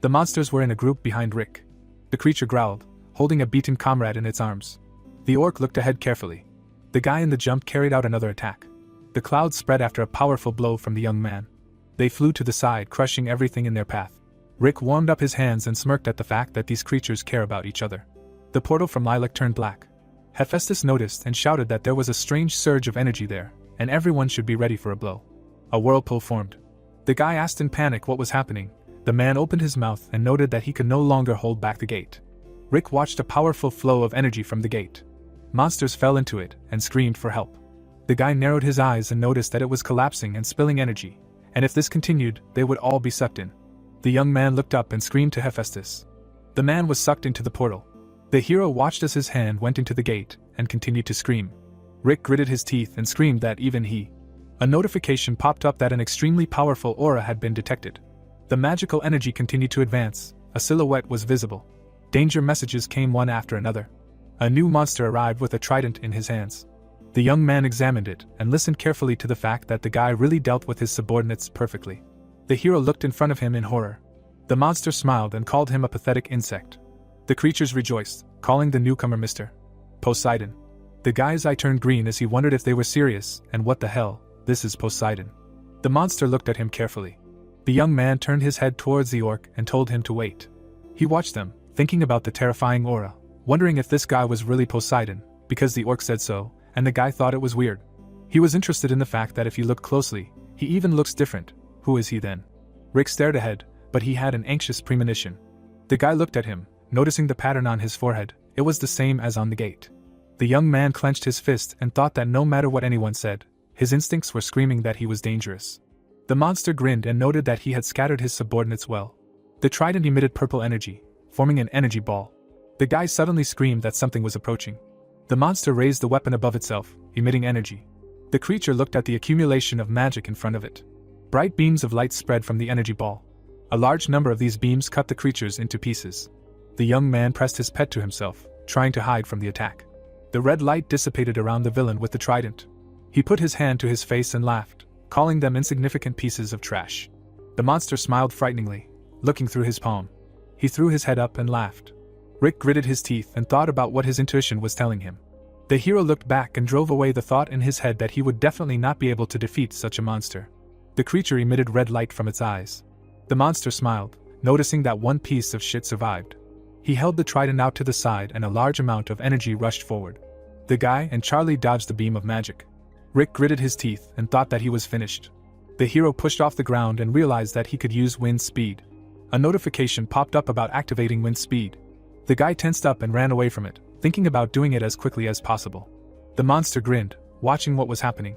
Speaker 1: The monsters were in a group behind Rick. The creature growled, holding a beaten comrade in its arms. The orc looked ahead carefully. The guy in the jump carried out another attack. The clouds spread after a powerful blow from the young man. They flew to the side, crushing everything in their path. Rick warmed up his hands and smirked at the fact that these creatures care about each other. The portal from Lilac turned black. Hephaestus noticed and shouted that there was a strange surge of energy there, and everyone should be ready for a blow. A whirlpool formed. The guy asked in panic what was happening. The man opened his mouth and noted that he could no longer hold back the gate. Rick watched a powerful flow of energy from the gate. Monsters fell into it and screamed for help. The guy narrowed his eyes and noticed that it was collapsing and spilling energy, and if this continued, they would all be sucked in. The young man looked up and screamed to Hephaestus. The man was sucked into the portal. The hero watched as his hand went into the gate and continued to scream. Rick gritted his teeth and screamed that even he. A notification popped up that an extremely powerful aura had been detected. The magical energy continued to advance. A silhouette was visible. Danger messages came one after another. A new monster arrived with a trident in his hands. The young man examined it and listened carefully to the fact that the guy really dealt with his subordinates perfectly. The hero looked in front of him in horror. The monster smiled and called him a pathetic insect. The creatures rejoiced, calling the newcomer Mr. Poseidon. The guy's eye turned green as he wondered if they were serious, and what the hell, this is Poseidon. The monster looked at him carefully. The young man turned his head towards the orc and told him to wait. He watched them, thinking about the terrifying aura, wondering if this guy was really Poseidon, because the orc said so, and the guy thought it was weird. He was interested in the fact that if you look closely, he even looks different. Who is he then? Rick stared ahead, but he had an anxious premonition. The guy looked at him, noticing the pattern on his forehead. It was the same as on the gate. The young man clenched his fist and thought that no matter what anyone said, his instincts were screaming that he was dangerous. The monster grinned and noted that he had scattered his subordinates well. The trident emitted purple energy, forming an energy ball. The guy suddenly screamed that something was approaching. The monster raised the weapon above itself, emitting energy. The creature looked at the accumulation of magic in front of it. Bright beams of light spread from the energy ball. A large number of these beams cut the creatures into pieces. The young man pressed his pet to himself, trying to hide from the attack. The red light dissipated around the villain with the trident. He put his hand to his face and laughed, calling them insignificant pieces of trash. The monster smiled frighteningly, looking through his palm. He threw his head up and laughed. Rick gritted his teeth and thought about what his intuition was telling him. The hero looked back and drove away the thought in his head that he would definitely not be able to defeat such a monster. The creature emitted red light from its eyes. The monster smiled, noticing that one piece of shit survived. He held the trident out to the side and a large amount of energy rushed forward. The guy and Charlie dodged the beam of magic. Rick gritted his teeth and thought that he was finished. The hero pushed off the ground and realized that he could use wind speed. A notification popped up about activating wind speed. The guy tensed up and ran away from it, thinking about doing it as quickly as possible. The monster grinned, watching what was happening.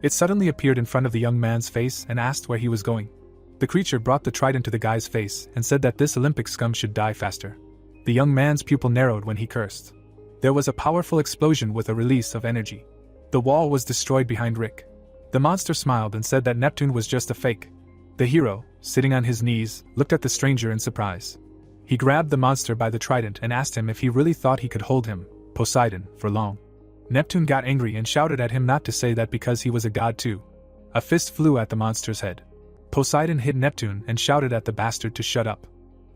Speaker 1: It suddenly appeared in front of the young man's face and asked where he was going. The creature brought the trident to the guy's face and said that this Olympic scum should die faster. The young man's pupil narrowed when he cursed. There was a powerful explosion with a release of energy. The wall was destroyed behind Rick. The monster smiled and said that Neptune was just a fake. The hero, sitting on his knees, looked at the stranger in surprise. He grabbed the monster by the trident and asked him if he really thought he could hold him, Poseidon, for long. Neptune got angry and shouted at him not to say that because he was a god too. A fist flew at the monster's head. Poseidon hit Neptune and shouted at the bastard to shut up.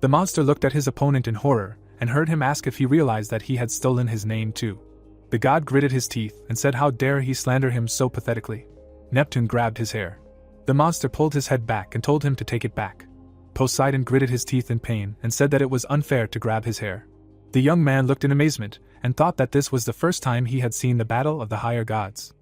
Speaker 1: The monster looked at his opponent in horror and heard him ask if he realized that he had stolen his name too. The god gritted his teeth and said how dare he slander him so pathetically. Neptune grabbed his hair. The monster pulled his head back and told him to take it back. Poseidon gritted his teeth in pain and said that it was unfair to grab his hair. The young man looked in amazement and thought that this was the first time he had seen the battle of the higher gods.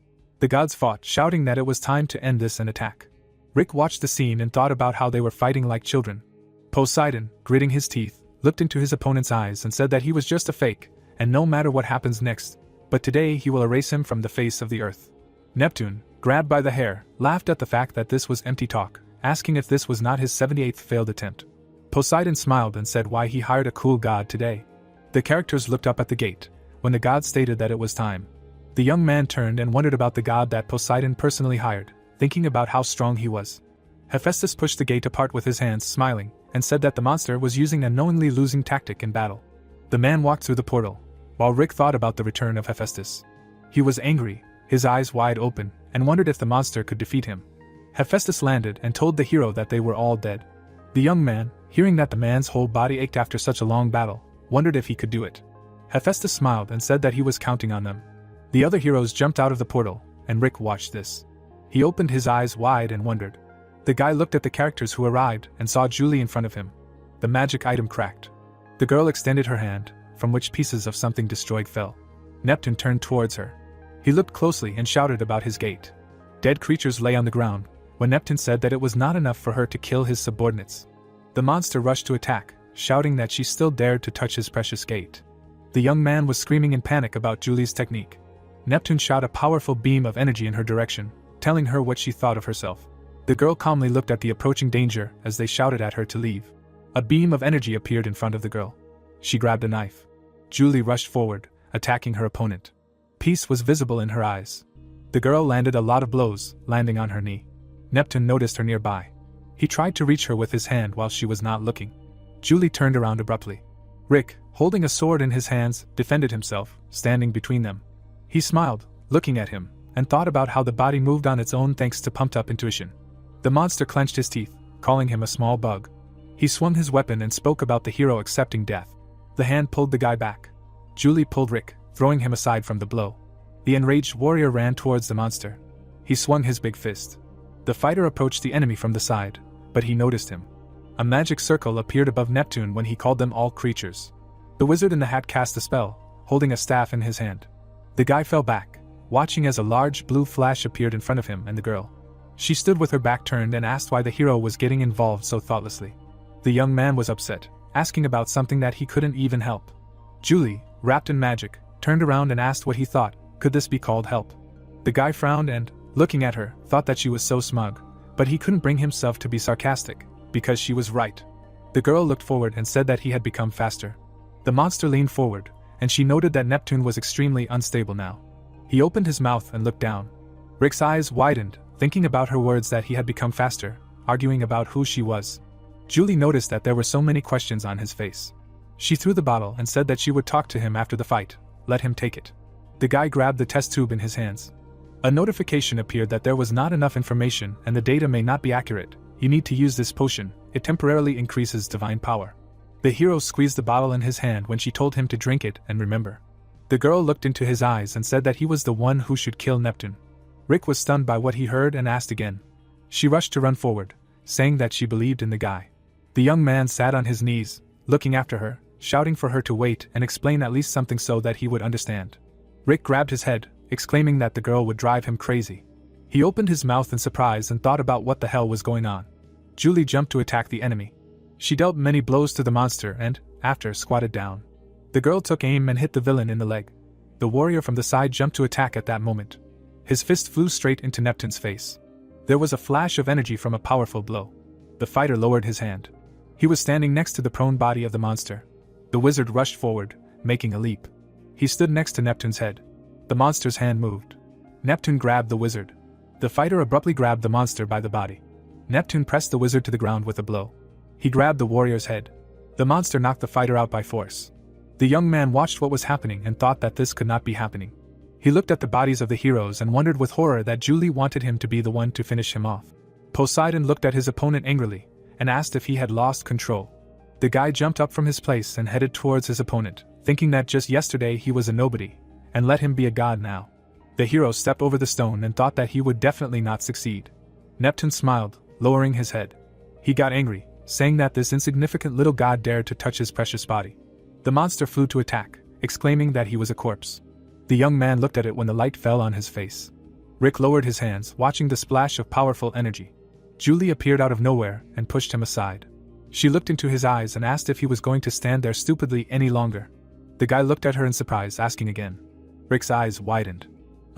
Speaker 1: The gods fought, shouting that it was time to end this and attack. Rick watched the scene and thought about how they were fighting like children. Poseidon, gritting his teeth, looked into his opponent's eyes and said that he was just a fake, and no matter what happens next, but today he will erase him from the face of the earth. Neptune, grabbed by the hair, laughed at the fact that this was empty talk, asking if this was not his 78th failed attempt. Poseidon smiled and said why he hired a cool god today. The characters looked up at the gate, when the god stated that it was time. The young man turned and wondered about the god that Poseidon personally hired, thinking about how strong he was. Hephaestus pushed the gate apart with his hands, smiling, and said that the monster was using an knowingly losing tactic in battle. The man walked through the portal, while Rick thought about the return of Hephaestus. He was angry, his eyes wide open, and wondered if the monster could defeat him. Hephaestus landed and told the hero that they were all dead. The young man, hearing that the man's whole body ached after such a long battle, wondered if he could do it. Hephaestus smiled and said that he was counting on them. The other heroes jumped out of the portal, and Rick watched this. He opened his eyes wide and wondered. The guy looked at the characters who arrived and saw Julie in front of him. The magic item cracked. The girl extended her hand, from which pieces of something destroyed fell. Neptune turned towards her. He looked closely and shouted about his gate. Dead creatures lay on the ground, when Neptune said that it was not enough for her to kill his subordinates. The monster rushed to attack, shouting that she still dared to touch his precious gate. The young man was screaming in panic about Julie's technique. Neptune shot a powerful beam of energy in her direction, telling her what she thought of herself. The girl calmly looked at the approaching danger as they shouted at her to leave. A beam of energy appeared in front of the girl. She grabbed a knife. Julie rushed forward, attacking her opponent. Peace was visible in her eyes. The girl landed a lot of blows, landing on her knee. Neptune noticed her nearby. He tried to reach her with his hand while she was not looking. Julie turned around abruptly. Rick, holding a sword in his hands, defended himself, standing between them. He smiled, looking at him, and thought about how the body moved on its own thanks to pumped-up intuition. The monster clenched his teeth, calling him a small bug. He swung his weapon and spoke about the hero accepting death. The hand pulled the guy back. Julie pulled Rick, throwing him aside from the blow. The enraged warrior ran towards the monster. He swung his big fist. The fighter approached the enemy from the side, but he noticed him. A magic circle appeared above Neptune when he called them all creatures. The wizard in the hat cast a spell, holding a staff in his hand. The guy fell back, watching as a large blue flash appeared in front of him and the girl. She stood with her back turned and asked why the hero was getting involved so thoughtlessly. The young man was upset, asking about something that he couldn't even help. Julie, wrapped in magic, turned around and asked what he thought. Could this be called help? The guy frowned and, looking at her, thought that she was so smug, but he couldn't bring himself to be sarcastic, because she was right. The girl looked forward and said that he had become faster. The monster leaned forward, and she noted that Neptune was extremely unstable now. He opened his mouth and looked down. Rick's eyes widened, thinking about her words that he had become faster, arguing about who she was. Julie noticed that there were so many questions on his face. She threw the bottle and said that she would talk to him after the fight. Let him take it. The guy grabbed the test tube in his hands. A notification appeared that there was not enough information and the data may not be accurate. You need to use this potion. It temporarily increases divine power. The hero squeezed the bottle in his hand when she told him to drink it and remember. The girl looked into his eyes and said that he was the one who should kill Neptune. Rick was stunned by what he heard and asked again. She rushed to run forward, saying that she believed in the guy. The young man sat on his knees, looking after her, shouting for her to wait and explain at least something so that he would understand. Rick grabbed his head, exclaiming that the girl would drive him crazy. He opened his mouth in surprise and thought about what the hell was going on. Julie jumped to attack the enemy. She dealt many blows to the monster and, after, squatted down. The girl took aim and hit the villain in the leg. The warrior from the side jumped to attack at that moment. His fist flew straight into Neptune's face. There was a flash of energy from a powerful blow. The fighter lowered his hand. He was standing next to the prone body of the monster. The wizard rushed forward, making a leap. He stood next to Neptune's head. The monster's hand moved. Neptune grabbed the wizard. The fighter abruptly grabbed the monster by the body. Neptune pressed the wizard to the ground with a blow. He grabbed the warrior's head. The monster knocked the fighter out by force. The young man watched what was happening and thought that this could not be happening. He looked at the bodies of the heroes and wondered with horror that Julie wanted him to be the one to finish him off. Poseidon looked at his opponent angrily and asked if he had lost control. The guy jumped up from his place and headed towards his opponent, thinking that just yesterday he was a nobody, and let him be a god now. The hero stepped over the stone and thought that he would definitely not succeed. Neptune smiled, lowering his head. He got angry, saying that this insignificant little god dared to touch his precious body. The monster flew to attack, exclaiming that he was a corpse. The young man looked at it when the light fell on his face. Rick lowered his hands, watching the splash of powerful energy. Julie appeared out of nowhere and pushed him aside. She looked into his eyes and asked if he was going to stand there stupidly any longer. The guy looked at her in surprise, asking again. Rick's eyes widened.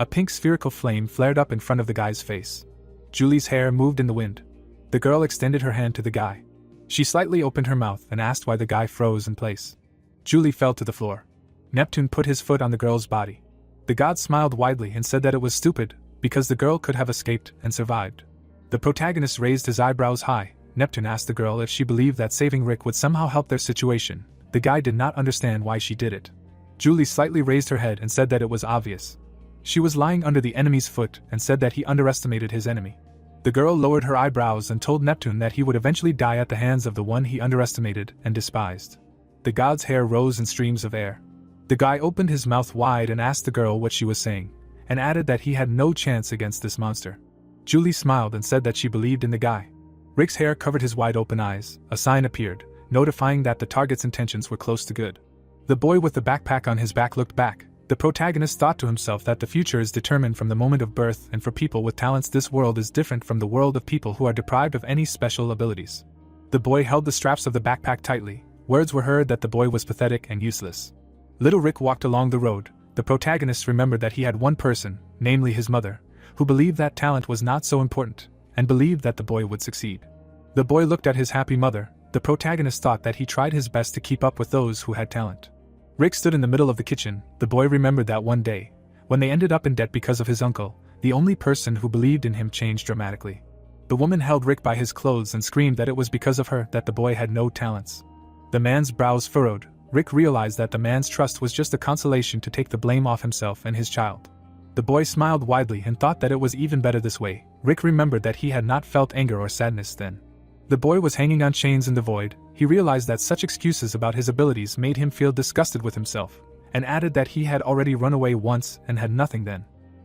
Speaker 1: A pink spherical flame flared up in front of the guy's face. Julie's hair moved in the wind. The girl extended her hand to the guy. She slightly opened her mouth and asked why the guy froze in place. Julie fell to the floor. Neptune put his foot on the girl's body. The god smiled widely and said that it was stupid, because the girl could have escaped and survived. The protagonist raised his eyebrows high. Neptune asked the girl if she believed that saving Rick would somehow help their situation. The guy did not understand why she did it. Julie slightly raised her head and said that it was obvious. She was lying under the enemy's foot and said that he underestimated his enemy. The girl lowered her eyebrows and told Neptune that he would eventually die at the hands of the one he underestimated and despised. The god's hair rose in streams of air. The guy opened his mouth wide and asked the girl what she was saying, and added that he had no chance against this monster. Julie smiled and said that she believed in the guy. Rick's hair covered his wide-open eyes. A sign appeared, notifying that the target's intentions were close to good. The boy with the backpack on his back looked back. The protagonist thought to himself that the future is determined from the moment of birth, and for people with talents this world is different from the world of people who are deprived of any special abilities. The boy held the straps of the backpack tightly. Words were heard that the boy was pathetic and useless. Little Rick walked along the road. The protagonist remembered that he had one person, namely his mother, who believed that talent was not so important, and believed that the boy would succeed. The boy looked at his happy mother. The protagonist thought that he tried his best to keep up with those who had talent. Rick stood in the middle of the kitchen. The boy remembered that one day, when they ended up in debt because of his uncle, the only person who believed in him changed dramatically. The woman held Rick by his clothes and screamed that it was because of her that the boy had no talents. The man's brows furrowed. Rick realized that the man's trust was just a consolation to take the blame off himself and his child. The boy smiled widely and thought that it was even better this way. Rick remembered that he had not felt anger or sadness then. The boy was hanging on chains in the void. He realized that such excuses about his abilities made him feel disgusted with himself, and added that he had already run away once and had nothing then.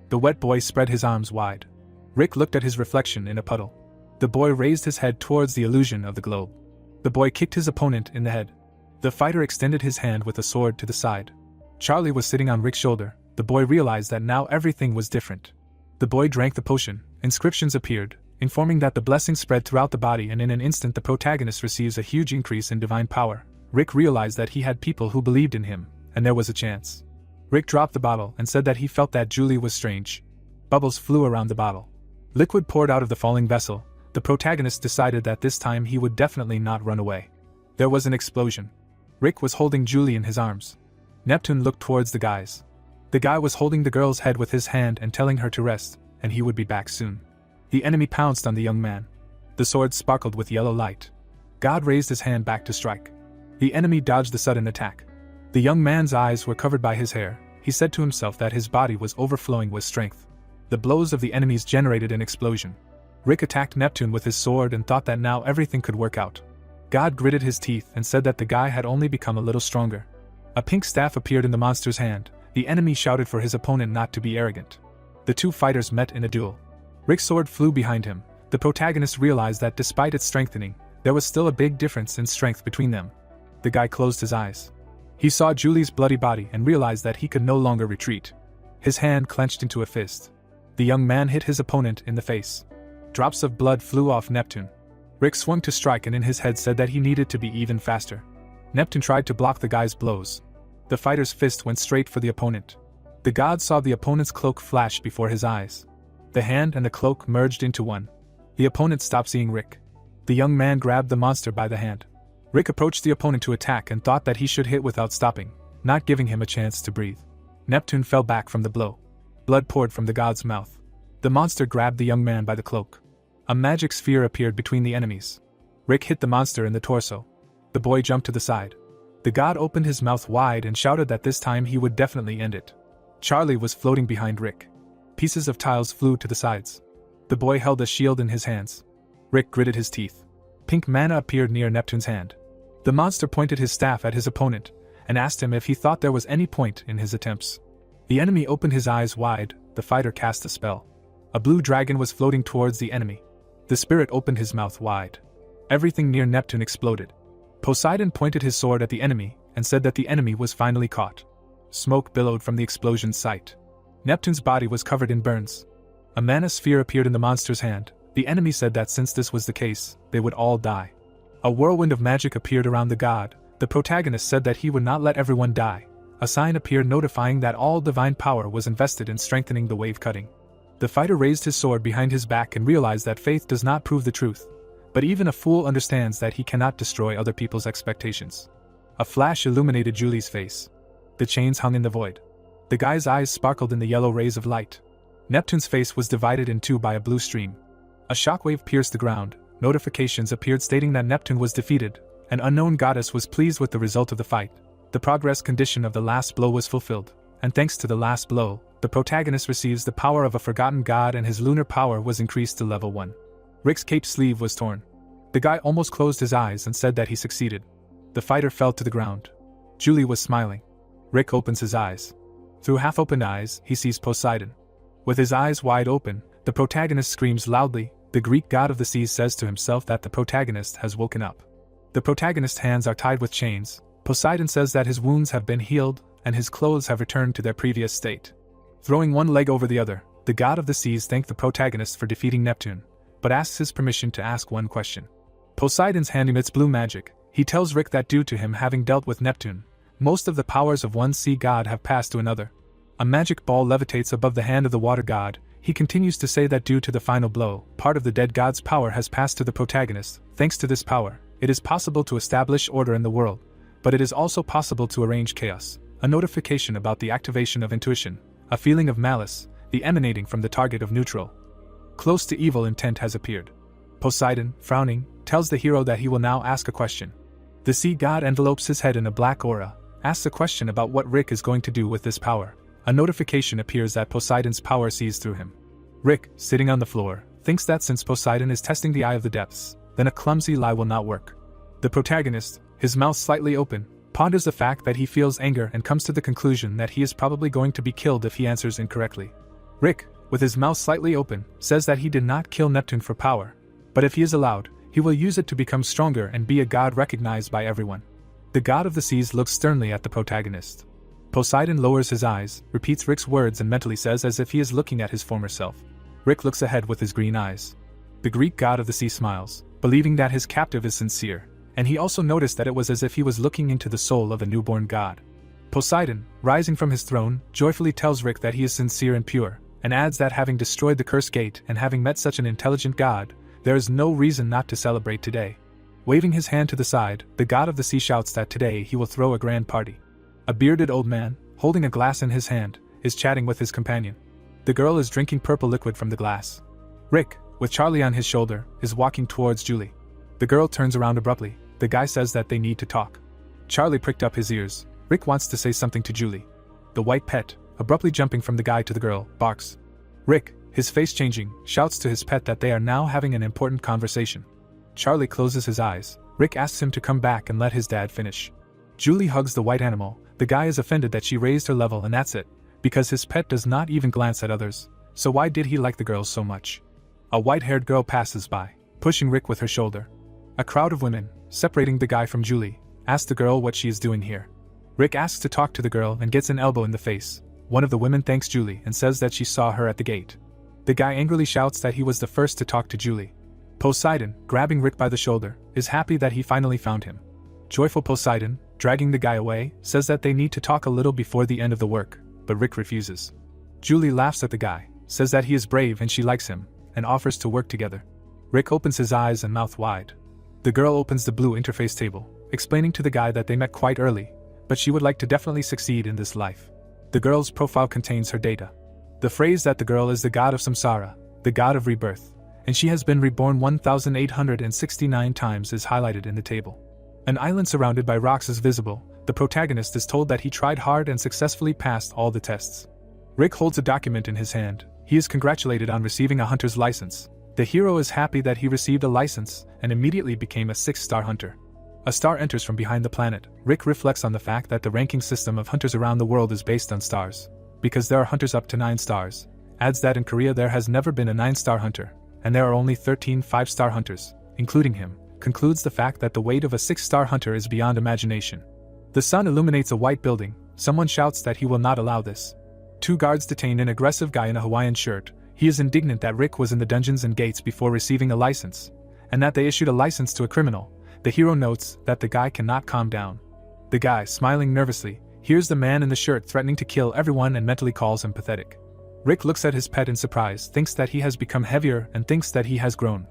Speaker 1: The wet boy spread his arms wide. Rick looked at his reflection in a puddle. The boy raised his head towards the illusion of the globe. The boy kicked his opponent in the head. The fighter extended his hand with a sword to the side. Charlie was sitting on Rick's shoulder. The boy realized that now everything was different. The boy drank the potion. Inscriptions appeared, informing that the blessing spread throughout the body, and in an instant the protagonist receives a huge increase in divine power. Rick realized that he had people who believed in him, and there was a chance. Rick dropped the bottle and said that he felt that Julie was strange. Bubbles flew around the bottle. Liquid poured out of the falling vessel. The protagonist decided that this time he would definitely not run away. There was an explosion. Rick was holding Julie in his arms. Neptune looked towards the guys. The guy was holding the girl's head with his hand and telling her to rest, and he would be back soon. The enemy pounced on the young man. The sword sparkled with yellow light. God raised his hand back to strike. The enemy dodged the sudden attack. The young man's eyes were covered by his hair. He said to himself that his body was overflowing with strength. The blows of the enemies generated an explosion. Rick attacked Neptune with his sword and thought that now everything could work out. God gritted his teeth and said that the guy had only become a little stronger. A pink staff appeared in the monster's hand. The enemy shouted for his opponent not to be arrogant. The two fighters met in a duel. Rick's sword flew behind him. The protagonist realized that despite its strengthening, there was still a big difference in strength between them. The guy closed his eyes. He saw Julie's bloody body and realized that he could no longer retreat. His hand clenched into a fist. The young man hit his opponent in the face. Drops of blood flew off Neptune. Rick swung to strike and in his head said that he needed to be even faster. Neptune tried to block the guy's blows. The fighter's fist went straight for the opponent. The god saw the opponent's cloak flash before his eyes. The hand and the cloak merged into one. The opponent stopped seeing Rick. The young man grabbed the monster by the hand. Rick approached the opponent to attack and thought that he should hit without stopping, not giving him a chance to breathe. Neptune fell back from the blow. Blood poured from the god's mouth. The monster grabbed the young man by the cloak. A magic sphere appeared between the enemies. Rick hit the monster in the torso. The boy jumped to the side. The god opened his mouth wide and shouted that this time he would definitely end it. Charlie was floating behind Rick. Pieces of tiles flew to the sides. The boy held a shield in his hands. Rick gritted his teeth. Pink mana appeared near Neptune's hand. The monster pointed his staff at his opponent and asked him if he thought there was any point in his attempts. The enemy opened his eyes wide. The fighter cast a spell. A blue dragon was floating towards the enemy. The spirit opened his mouth wide. Everything near Neptune exploded. Poseidon pointed his sword at the enemy and said that the enemy was finally caught. Smoke billowed from the explosion site. Neptune's body was covered in burns. A mana sphere appeared in the monster's hand. The enemy said that since this was the case, they would all die. A whirlwind of magic appeared around the god. The protagonist said that he would not let everyone die. A sign appeared notifying that all divine power was invested in strengthening the wave cutting. The fighter raised his sword behind his back and realized that faith does not prove the truth. But even a fool understands that he cannot destroy other people's expectations. A flash illuminated Julie's face. The chains hung in the void. The guy's eyes sparkled in the yellow rays of light. Neptune's face was divided in two by a blue stream. A shockwave pierced the ground. Notifications appeared stating that Neptune was defeated. An unknown goddess was pleased with the result of the fight. The progress condition of the last blow was fulfilled, and thanks to the last blow, the protagonist receives the power of a forgotten god and his lunar power was increased to level 1. Rick's cape sleeve was torn. The guy almost closed his eyes and said that he succeeded. The fighter fell to the ground. Julie was smiling. Rick opens his eyes. Through half-opened eyes, he sees Poseidon. With his eyes wide open, the protagonist screams loudly. The Greek god of the seas says to himself that the protagonist has woken up. The protagonist's hands are tied with chains. Poseidon says that his wounds have been healed, and his clothes have returned to their previous state. Throwing one leg over the other, the god of the seas thanks the protagonist for defeating Neptune, but asks his permission to ask one question. Poseidon's hand emits blue magic. He tells Rick that due to him having dealt with Neptune, most of the powers of one sea god have passed to another. A magic ball levitates above the hand of the water god. He continues to say that due to the final blow, part of the dead god's power has passed to the protagonist. Thanks to this power, it is possible to establish order in the world, but it is also possible to arrange chaos. A notification about the activation of intuition, a feeling of malice, the emanating from the target of neutral. Close to evil intent has appeared. Poseidon, frowning, tells the hero that he will now ask a question. The sea god envelopes his head in a black aura, asks a question about what Rick is going to do with this power. A notification appears that Poseidon's power sees through him. Rick, sitting on the floor, thinks that since Poseidon is testing the eye of the depths, then a clumsy lie will not work. The protagonist, his mouth slightly open, ponders the fact that he feels anger and comes to the conclusion that he is probably going to be killed if he answers incorrectly. Rick, with his mouth slightly open, says that he did not kill Neptune for power, but if he is allowed, he will use it to become stronger and be a god recognized by everyone. The god of the seas looks sternly at the protagonist. Poseidon lowers his eyes, repeats Rick's words and mentally says as if he is looking at his former self. Rick looks ahead with his green eyes. The Greek god of the sea smiles, believing that his captive is sincere, and he also noticed that it was as if he was looking into the soul of a newborn god. Poseidon, rising from his throne, joyfully tells Rick that he is sincere and pure, and adds that having destroyed the cursed gate and having met such an intelligent god, there is no reason not to celebrate today. Waving his hand to the side, the god of the sea shouts that today he will throw a grand party. A bearded old man, holding a glass in his hand, is chatting with his companion. The girl is drinking purple liquid from the glass. Rick, with Charlie on his shoulder, is walking towards Julie. The girl turns around abruptly. The guy says that they need to talk. Charlie pricked up his ears. Rick wants to say something to Julie. The white pet, abruptly jumping from the guy to the girl, barks. Rick, his face changing, shouts to his pet that they are now having an important conversation. Charlie closes his eyes. Rick asks him to come back and let his dad finish. Julie hugs the white animal. The guy is offended that she raised her level and that's it, because his pet does not even glance at others. So why did he like the girls so much? A white-haired girl passes by, pushing Rick with her shoulder. A crowd of women, separating the guy from Julie, ask the girl what she is doing here. Rick asks to talk to the girl and gets an elbow in the face. One of the women thanks Julie and says that she saw her at the gate. The guy angrily shouts that he was the first to talk to Julie. Poseidon, grabbing Rick by the shoulder, is happy that he finally found him. Joyful Poseidon, dragging the guy away, says that they need to talk a little before the end of the work, but Rick refuses. Julie laughs at the guy, says that he is brave and she likes him, and offers to work together. Rick opens his eyes and mouth wide. The girl opens the blue interface table, explaining to the guy that they met quite early, but she would like to definitely succeed in this life. The girl's profile contains her data. The phrase that the girl is the god of samsara, the god of rebirth, and she has been reborn 1,869 times is highlighted in the table. An island surrounded by rocks is visible. The protagonist is told that he tried hard and successfully passed all the tests. Rick holds a document in his hand. He is congratulated on receiving a hunter's license. The hero is happy that he received a license and immediately became a 6-star hunter. A star enters from behind the planet. Rick reflects on the fact that the ranking system of hunters around the world is based on stars, because there are hunters up to 9 stars. Adds that in Korea there has never been a 9-star hunter, and there are only 13 5-star hunters, including him. Concludes the fact that the weight of a 6-star hunter is beyond imagination. The sun illuminates a white building. Someone shouts that he will not allow this. 2 guards detain an aggressive guy in a Hawaiian shirt. He is indignant that Rick was in the dungeons and gates before receiving a license, and that they issued a license to a criminal. The hero notes that the guy cannot calm down. The guy, smiling nervously, hears the man in the shirt threatening to kill everyone and mentally calls him pathetic. Rick looks at his pet in surprise, thinks that he has become heavier and thinks that he has grown.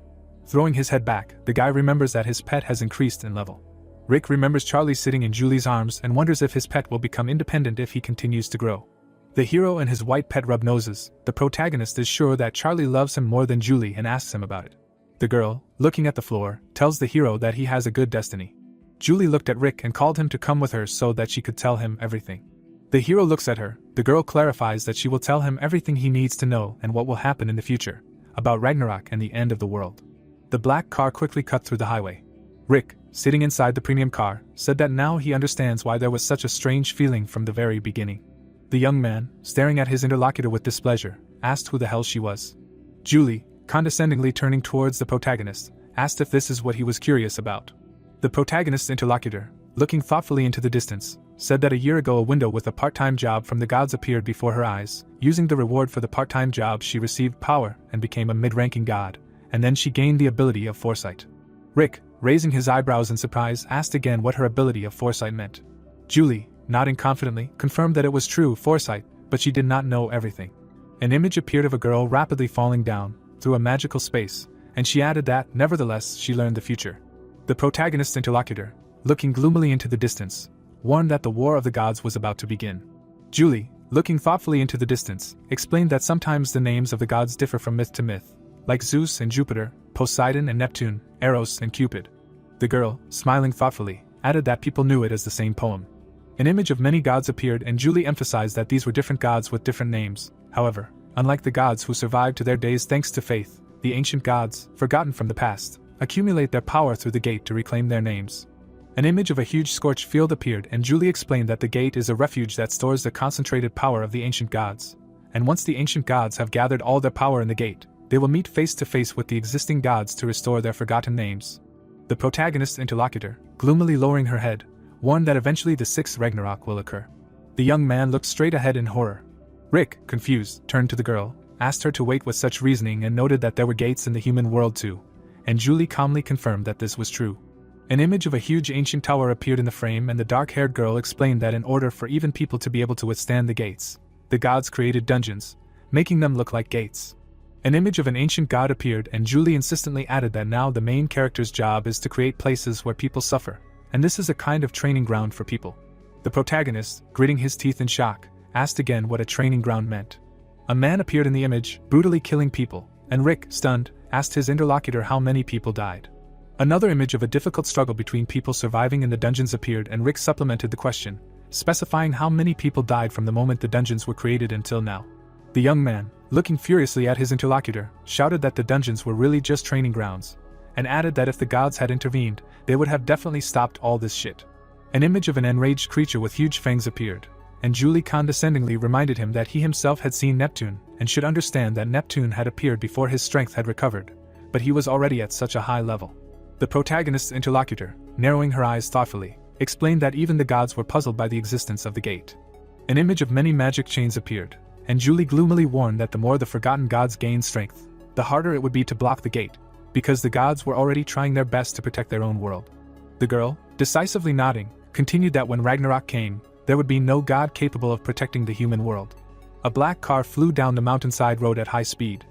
Speaker 1: Throwing his head back, the guy remembers that his pet has increased in level. Rick remembers Charlie sitting in Julie's arms and wonders if his pet will become independent if he continues to grow. The hero and his white pet rub noses. The protagonist is sure that Charlie loves him more than Julie and asks him about it. The girl, looking at the floor, tells the hero that he has a good destiny. Julie looked at Rick and called him to come with her so that she could tell him everything. The hero looks at her. The girl clarifies that she will tell him everything he needs to know and what will happen in the future, about Ragnarok and the end of the world. The black car quickly cut through the highway. Rick, sitting inside the premium car, said that now he understands why there was such a strange feeling from the very beginning. The young man, staring at his interlocutor with displeasure, asked who the hell she was. Julie, condescendingly turning towards the protagonist, asked if this is what he was curious about. The protagonist's interlocutor, looking thoughtfully into the distance, said that a year ago a window with a part-time job from the gods appeared before her eyes. Using the reward for the part-time job, she received power and became a mid-ranking god, and then she gained the ability of foresight. Rick, raising his eyebrows in surprise, asked again what her ability of foresight meant. Julie, nodding confidently, confirmed that it was true foresight, but she did not know everything. An image appeared of a girl rapidly falling down through a magical space, and she added that, nevertheless, she learned the future. The protagonist's interlocutor, looking gloomily into the distance, warned that the War of the Gods was about to begin. Julie, looking thoughtfully into the distance, explained that sometimes the names of the gods differ from myth to myth, like Zeus and Jupiter, Poseidon and Neptune, Eros and Cupid. The girl, smiling thoughtfully, added that people knew it as the same poem. An image of many gods appeared and Julie emphasized that these were different gods with different names. However, unlike the gods who survived to their days thanks to faith, the ancient gods, forgotten from the past, accumulate their power through the gate to reclaim their names. An image of a huge scorched field appeared and Julie explained that the gate is a refuge that stores the concentrated power of the ancient gods. And once the ancient gods have gathered all their power in the gate, they will meet face to face with the existing gods to restore their forgotten names. The protagonist's interlocutor, gloomily lowering her head, warned that eventually the sixth Ragnarok will occur. The young man looked straight ahead in horror. Rick, confused, turned to the girl, asked her to wait with such reasoning and noted that there were gates in the human world too, and Julie calmly confirmed that this was true. An image of a huge ancient tower appeared in the frame and the dark-haired girl explained that in order for even people to be able to withstand the gates, the gods created dungeons, making them look like gates. An image of an ancient god appeared and Julie insistently added that now the main character's job is to create places where people suffer, and this is a kind of training ground for people. The protagonist, gritting his teeth in shock, asked again what a training ground meant. A man appeared in the image, brutally killing people, and Rick, stunned, asked his interlocutor how many people died. Another image of a difficult struggle between people surviving in the dungeons appeared and Rick supplemented the question, specifying how many people died from the moment the dungeons were created until now. The young man, looking furiously at his interlocutor, shouted that the dungeons were really just training grounds, and added that if the gods had intervened, they would have definitely stopped all this shit. An image of an enraged creature with huge fangs appeared, and Julie condescendingly reminded him that he himself had seen Neptune, and should understand that Neptune had appeared before his strength had recovered, but he was already at such a high level. The protagonist's interlocutor, narrowing her eyes thoughtfully, explained that even the gods were puzzled by the existence of the gate. An image of many magic chains appeared, and Julie gloomily warned that the more the forgotten gods gained strength, the harder it would be to block the gate, because the gods were already trying their best to protect their own world. The girl, decisively nodding, continued that when Ragnarok came, there would be no god capable of protecting the human world. A black car flew down the mountainside road at high speed.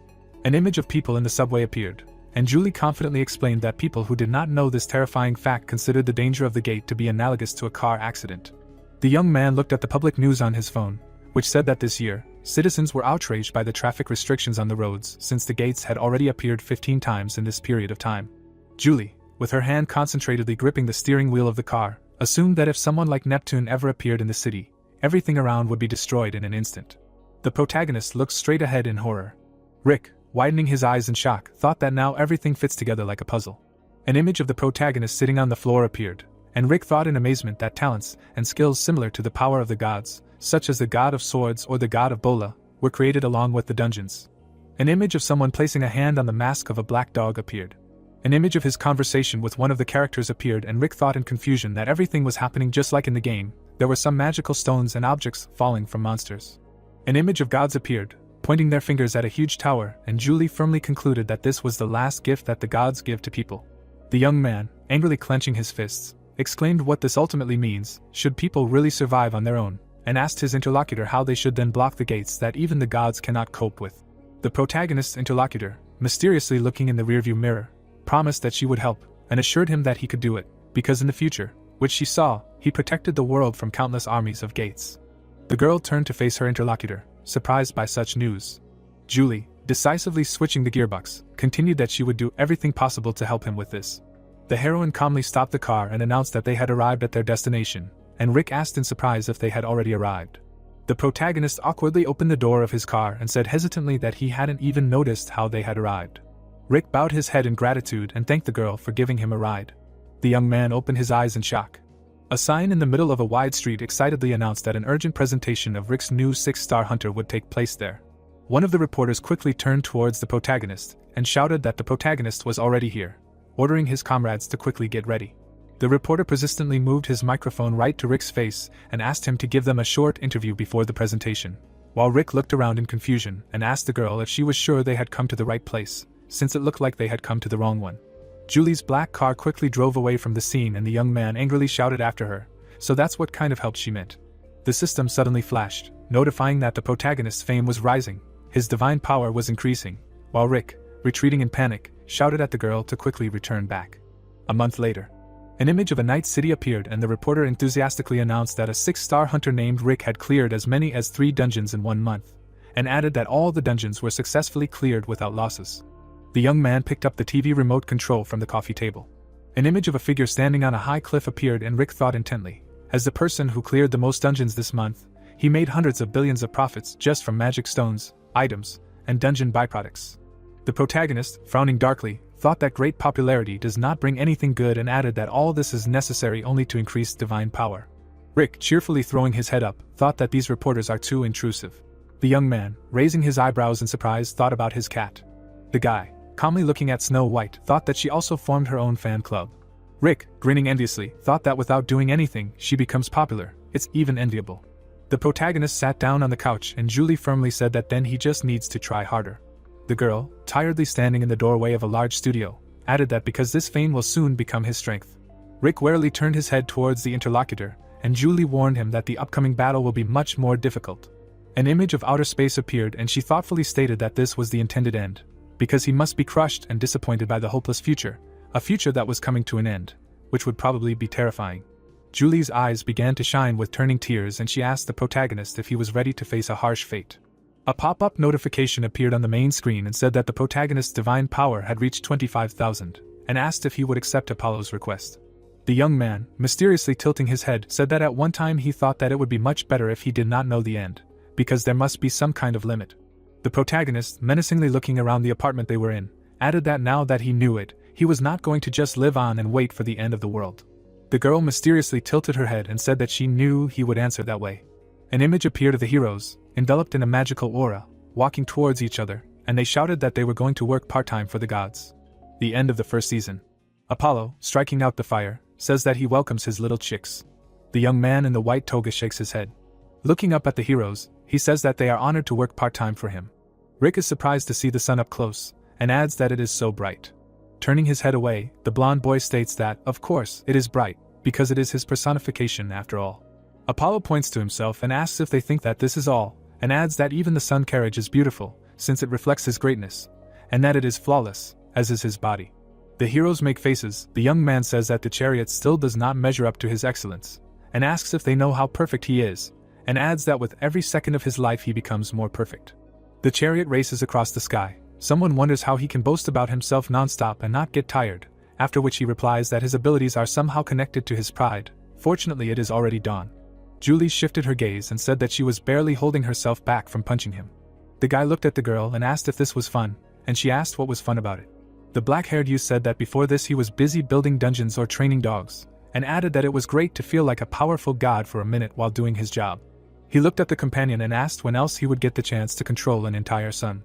Speaker 1: An image of people in the subway appeared, and Julie confidently explained that people who did not know this terrifying fact considered the danger of the gate to be analogous to a car accident. The young man looked at the public news on his phone, which said that this year, citizens were outraged by the traffic restrictions on the roads since the gates had already appeared 15 times in this period of time. Julie, with her hand concentratedly gripping the steering wheel of the car, assumed that if someone like Neptune ever appeared in the city, everything around would be destroyed in an instant. The protagonist looked straight ahead in horror. Rick, widening his eyes in shock, thought that now everything fits together like a puzzle. An image of the protagonist sitting on the floor appeared, and Rick thought in amazement that talents and skills similar to the power of the gods, such as the god of swords or the god of Bola, were created along with the dungeons. An image of someone placing a hand on the mask of a black dog appeared. An image of his conversation with one of the characters appeared and Rick thought in confusion that everything was happening just like in the game. There were some magical stones and objects falling from monsters. An image of gods appeared, pointing their fingers at a huge tower, and Julie firmly concluded that this was the last gift that the gods give to people. The young man, angrily clenching his fists, exclaimed what this ultimately means, should people really survive on their own, and asked his interlocutor how they should then block the gates that even the gods cannot cope with. The protagonist's interlocutor, mysteriously looking in the rearview mirror, promised that she would help, and assured him that he could do it, because in the future, which she saw, he protected the world from countless armies of gates. The girl turned to face her interlocutor, surprised by such news. Julie, decisively switching the gearbox, continued that she would do everything possible to help him with this. The heroine calmly stopped the car and announced that they had arrived at their destination, and Rick asked in surprise if they had already arrived. The protagonist awkwardly opened the door of his car and said hesitantly that he hadn't even noticed how they had arrived. Rick bowed his head in gratitude and thanked the girl for giving him a ride. The young man opened his eyes in shock. A sign in the middle of a wide street excitedly announced that an urgent presentation of Rick's new 6-star hunter would take place there. One of the reporters quickly turned towards the protagonist and shouted that the protagonist was already here, ordering his comrades to quickly get ready. The reporter persistently moved his microphone right to Rick's face and asked him to give them a short interview before the presentation, while Rick looked around in confusion and asked the girl if she was sure they had come to the right place, since it looked like they had come to the wrong one. Julie's black car quickly drove away from the scene and the young man angrily shouted after her, "So that's what kind of help she meant." The system suddenly flashed, notifying that the protagonist's fame was rising, his divine power was increasing, while Rick, retreating in panic, shouted at the girl to quickly return back. A month later, an image of a night city appeared and the reporter enthusiastically announced that a 6-star hunter named Rick had cleared as many as 3 dungeons in 1 month, and added that all the dungeons were successfully cleared without losses. The young man picked up the TV remote control from the coffee table. An image of a figure standing on a high cliff appeared and Rick thought intently. As the person who cleared the most dungeons this month, he made hundreds of billions of profits just from magic stones, items, and dungeon byproducts. The protagonist, frowning darkly, thought that great popularity does not bring anything good and added that all this is necessary only to increase divine power. Rick, cheerfully throwing his head up, thought that these reporters are too intrusive. The young man, raising his eyebrows in surprise, thought about his cat. The guy, calmly looking at Snow White, thought that she also formed her own fan club. Rick, grinning enviously, thought that without doing anything, she becomes popular. It's even enviable. The protagonist sat down on the couch and Julie firmly said that then he just needs to try harder. The girl, tiredly standing in the doorway of a large studio, added that because this fame will soon become his strength. Rick warily turned his head towards the interlocutor, and Julie warned him that the upcoming battle will be much more difficult. An image of outer space appeared and she thoughtfully stated that this was the intended end, because he must be crushed and disappointed by the hopeless future, a future that was coming to an end, which would probably be terrifying. Julie's eyes began to shine with turning tears and she asked the protagonist if he was ready to face a harsh fate. A pop-up notification appeared on the main screen and said that the protagonist's divine power had reached 25,000, and asked if he would accept Apollo's request. The young man, mysteriously tilting his head, said that at one time he thought that it would be much better if he did not know the end, because there must be some kind of limit. The protagonist, menacingly looking around the apartment they were in, added that now that he knew it, he was not going to just live on and wait for the end of the world. The girl mysteriously tilted her head and said that she knew he would answer that way. An image appeared of the heroes, enveloped in a magical aura, walking towards each other, and they shouted that they were going to work part-time for the gods. The end of the first season. Apollo, striking out the fire, says that he welcomes his little chicks. The young man in the white toga shakes his head. Looking up at the heroes, he says that they are honored to work part-time for him. Rick is surprised to see the sun up close, and adds that it is so bright. Turning his head away, the blonde boy states that, of course, it is bright, because it is his personification after all. Apollo points to himself and asks if they think that this is all, and adds that even the sun carriage is beautiful, since it reflects his greatness, and that it is flawless, as is his body. The heroes make faces. The young man says that the chariot still does not measure up to his excellence, and asks if they know how perfect he is, and adds that with every second of his life he becomes more perfect. The chariot races across the sky. Someone wonders how he can boast about himself non-stop and not get tired, after which he replies that his abilities are somehow connected to his pride. Fortunately, it is already dawn. Julie shifted her gaze and said that she was barely holding herself back from punching him. The guy looked at the girl and asked if this was fun, and she asked what was fun about it. The black-haired youth said that before this he was busy building dungeons or training dogs, and added that it was great to feel like a powerful god for a minute while doing his job. He looked at the companion and asked when else he would get the chance to control an entire sun.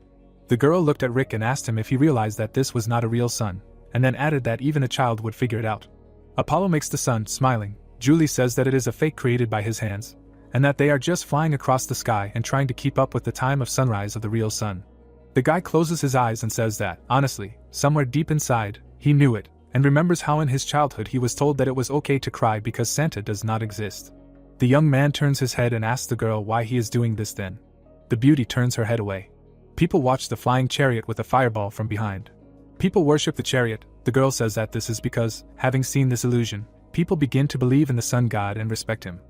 Speaker 1: The girl looked at Rick and asked him if he realized that this was not a real sun, and then added that even a child would figure it out. Apollo makes the sun, smiling. Julie says that it is a fake created by his hands, and that they are just flying across the sky and trying to keep up with the time of sunrise of the real sun. The guy closes his eyes and says that, honestly, somewhere deep inside, he knew it, and remembers how in his childhood he was told that it was okay to cry because Santa does not exist. The young man turns his head and asks the girl why he is doing this then. The beauty turns her head away. People watch the flying chariot with a fireball from behind. People worship the chariot. The girl says that this is because, having seen this illusion, people begin to believe in the sun god and respect him.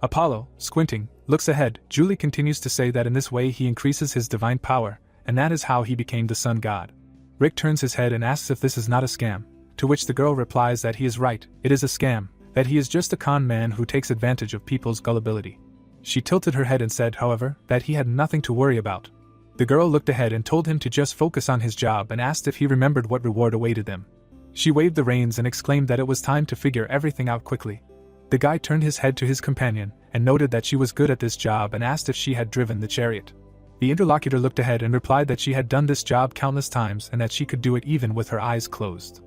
Speaker 1: Apollo, squinting, looks ahead. Julie continues to say that in this way he increases his divine power, and that is how he became the sun god. Rick turns his head and asks if this is not a scam, to which the girl replies that he is right, it is a scam, that he is just a con man who takes advantage of people's gullibility. She tilted her head and said, however, that he had nothing to worry about. The girl looked ahead and told him to just focus on his job and asked if he remembered what reward awaited them. She waved the reins and exclaimed that it was time to figure everything out quickly. The guy turned his head to his companion and noted that she was good at this job and asked if she had driven the chariot. The interlocutor looked ahead and replied that she had done this job countless times and that she could do it even with her eyes closed.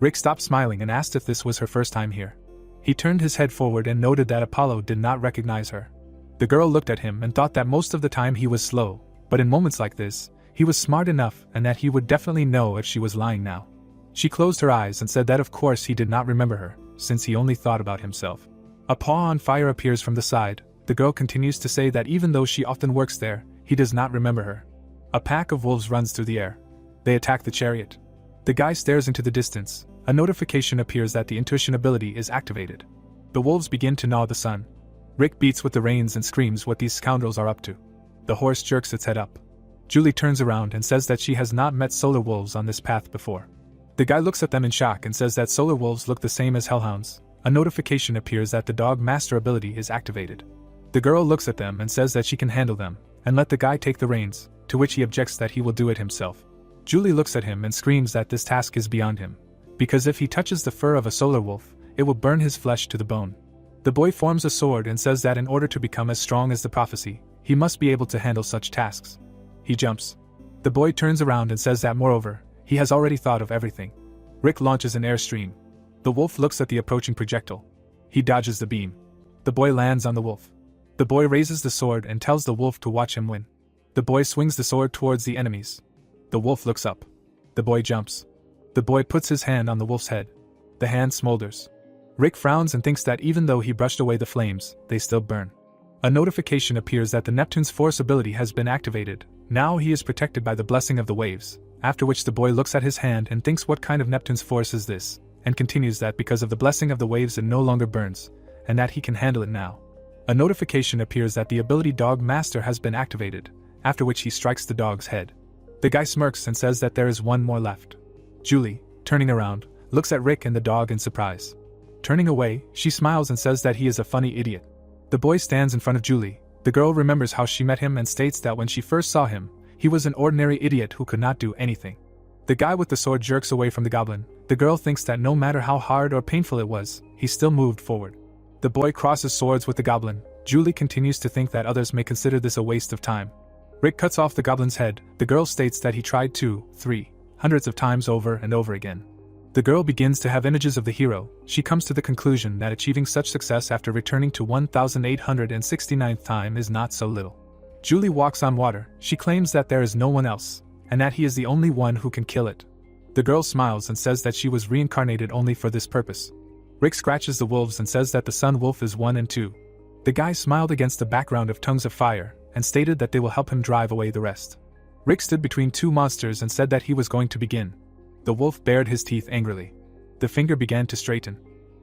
Speaker 1: Rick stopped smiling and asked if this was her first time here. He turned his head forward and noted that Apollo did not recognize her. The girl looked at him and thought that most of the time he was slow, but in moments like this, he was smart enough and that he would definitely know if she was lying now. She closed her eyes and said that of course he did not remember her, since he only thought about himself. A paw on fire appears from the side. The girl continues to say that even though she often works there, he does not remember her. A pack of wolves runs through the air. They attack the chariot. The guy stares into the distance. A notification appears that the intuition ability is activated. The wolves begin to gnaw the sun. Rick beats with the reins and screams what these scoundrels are up to. The horse jerks its head up. Julie turns around and says that she has not met solar wolves on this path before. The guy looks at them in shock and says that solar wolves look the same as hellhounds. A notification appears that the dog master ability is activated. The girl looks at them and says that she can handle them, and let the guy take the reins, to which he objects that he will do it himself. Julie looks at him and screams that this task is beyond him, because if he touches the fur of a solar wolf, it will burn his flesh to the bone. The boy forms a sword and says that in order to become as strong as the prophecy, he must be able to handle such tasks. He jumps. The boy turns around and says that moreover, he has already thought of everything. Rick launches an airstream. The wolf looks at the approaching projectile. He dodges the beam. The boy lands on the wolf. The boy raises the sword and tells the wolf to watch him win. The boy swings the sword towards the enemies. The wolf looks up. The boy jumps. The boy puts his hand on the wolf's head. The hand smolders. Rick frowns and thinks that even though he brushed away the flames, they still burn. A notification appears that the Neptune's force ability has been activated. Now he is protected by the blessing of the waves, after which the boy looks at his hand and thinks what kind of Neptune's force is this, and continues that because of the blessing of the waves it no longer burns, and that he can handle it now. A notification appears that the ability Dog Master has been activated, after which he strikes the dog's head. The guy smirks and says that there is one more left. Julie, turning around, looks at Rick and the dog in surprise. Turning away, she smiles and says that he is a funny idiot. The boy stands in front of Julie. The girl remembers how she met him and states that when she first saw him, he was an ordinary idiot who could not do anything. The guy with the sword jerks away from the goblin. The girl thinks that no matter how hard or painful it was, he still moved forward. The boy crosses swords with the goblin. Julie continues to think that others may consider this a waste of time. Rick cuts off the goblin's head. The girl states that he tried 200 of times over and over again. The girl begins to have images of the hero. She comes to the conclusion that achieving such success after returning to 1869th time is not so little. Julie walks on water. She claims that there is no one else, and that he is the only one who can kill it. The girl smiles and says that she was reincarnated only for this purpose. Rick scratches the wolves and says that the sun wolf is 1 and 2. The guy smiled against the background of tongues of fire, and stated that they will help him drive away the rest. Rick stood between two monsters and said that he was going to begin. The wolf bared his teeth angrily. The finger began to straighten.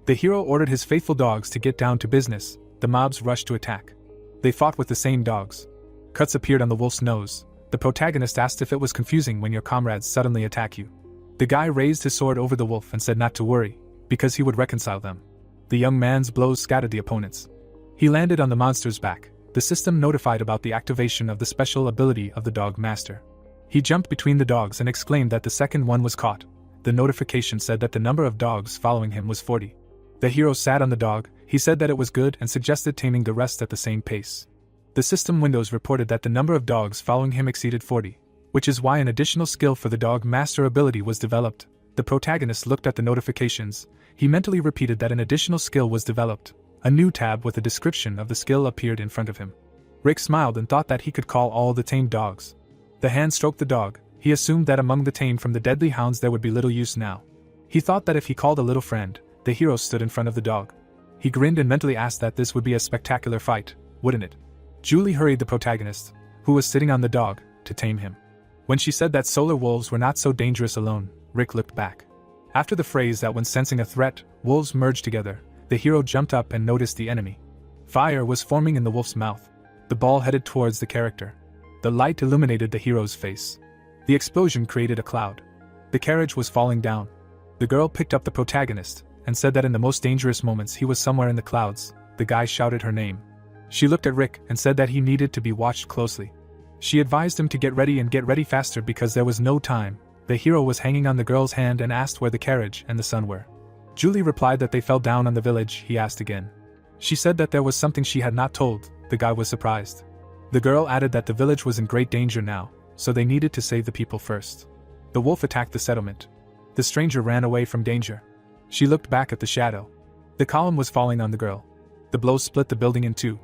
Speaker 1: The hero ordered his faithful dogs to get down to business. The mobs rushed to attack. They fought with the same dogs. Cuts appeared on the wolf's nose. The protagonist asked if it was confusing when your comrades suddenly attack you. The guy raised his sword over the wolf and said not to worry, because he would reconcile them. The young man's blows scattered the opponents. He landed on the monster's back. The system notified about the activation of the special ability of the dog master. He jumped between the dogs and exclaimed that the second one was caught. The notification said that the number of dogs following him was 40. The hero sat on the dog. He said that it was good and suggested taming the rest at the same pace. The system windows reported that the number of dogs following him exceeded 40, which is why an additional skill for the dog master ability was developed. The protagonist looked at the notifications. He mentally repeated that an additional skill was developed, A new tab with a description of the skill appeared in front of him. Rick smiled and thought that he could call all the tamed dogs. The hand stroked the dog. He assumed that among the tamed from the deadly hounds there would be little use now. He thought that if he called a little friend, the hero stood in front of the dog. He grinned and mentally asked that this would be a spectacular fight, wouldn't it? Julie hurried the protagonist, who was sitting on the dog, to tame him. When she said that solar wolves were not so dangerous alone, Rick looked back. After the phrase that when sensing a threat, wolves merge together, the hero jumped up and noticed the enemy. Fire was forming in the wolf's mouth. The ball headed towards the character. The light illuminated the hero's face. The explosion created a cloud. The carriage was falling down. The girl picked up the protagonist and said that in the most dangerous moments he was somewhere in the clouds. The guy shouted her name. She looked at Rick and said that he needed to be watched closely. She advised him to get ready faster because there was no time. The hero was hanging on the girl's hand and asked where the carriage and the sun were. Julie replied that they fell down on the village. He asked again. She said that there was something she had not told. The guy was surprised. The girl added that the village was in great danger now, so they needed to save the people first. The wolf attacked the settlement. The stranger ran away from danger. She looked back at the shadow. The column was falling on the girl. The blow split the building in two.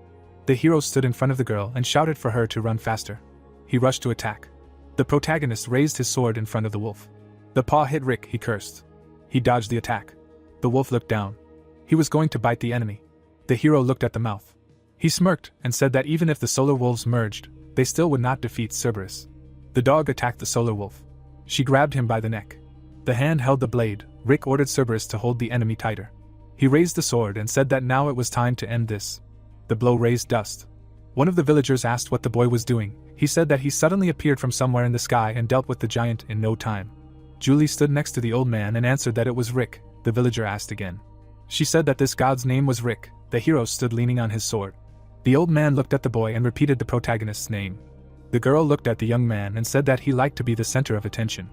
Speaker 1: The hero stood in front of the girl and shouted for her to run faster. He rushed to attack. The protagonist raised his sword in front of the wolf. The paw hit Rick. He cursed. He dodged the attack. The wolf looked down. He was going to bite the enemy. The hero looked at the mouth. He smirked and said that even if the solar wolves merged, they still would not defeat Cerberus. The dog attacked the solar wolf. She grabbed him by the neck. The hand held the blade. Rick ordered Cerberus to hold the enemy tighter. He raised the sword and said that now it was time to end this. The blow raised dust. One of the villagers asked what the boy was doing. He said that he suddenly appeared from somewhere in the sky and dealt with the giant in no time. Julie stood next to the old man and answered that it was Rick. The villager asked again. She said that this god's name was Rick. The hero stood leaning on his sword. The old man looked at the boy and repeated the protagonist's name. The girl looked at the young man and said that he liked to be the center of attention.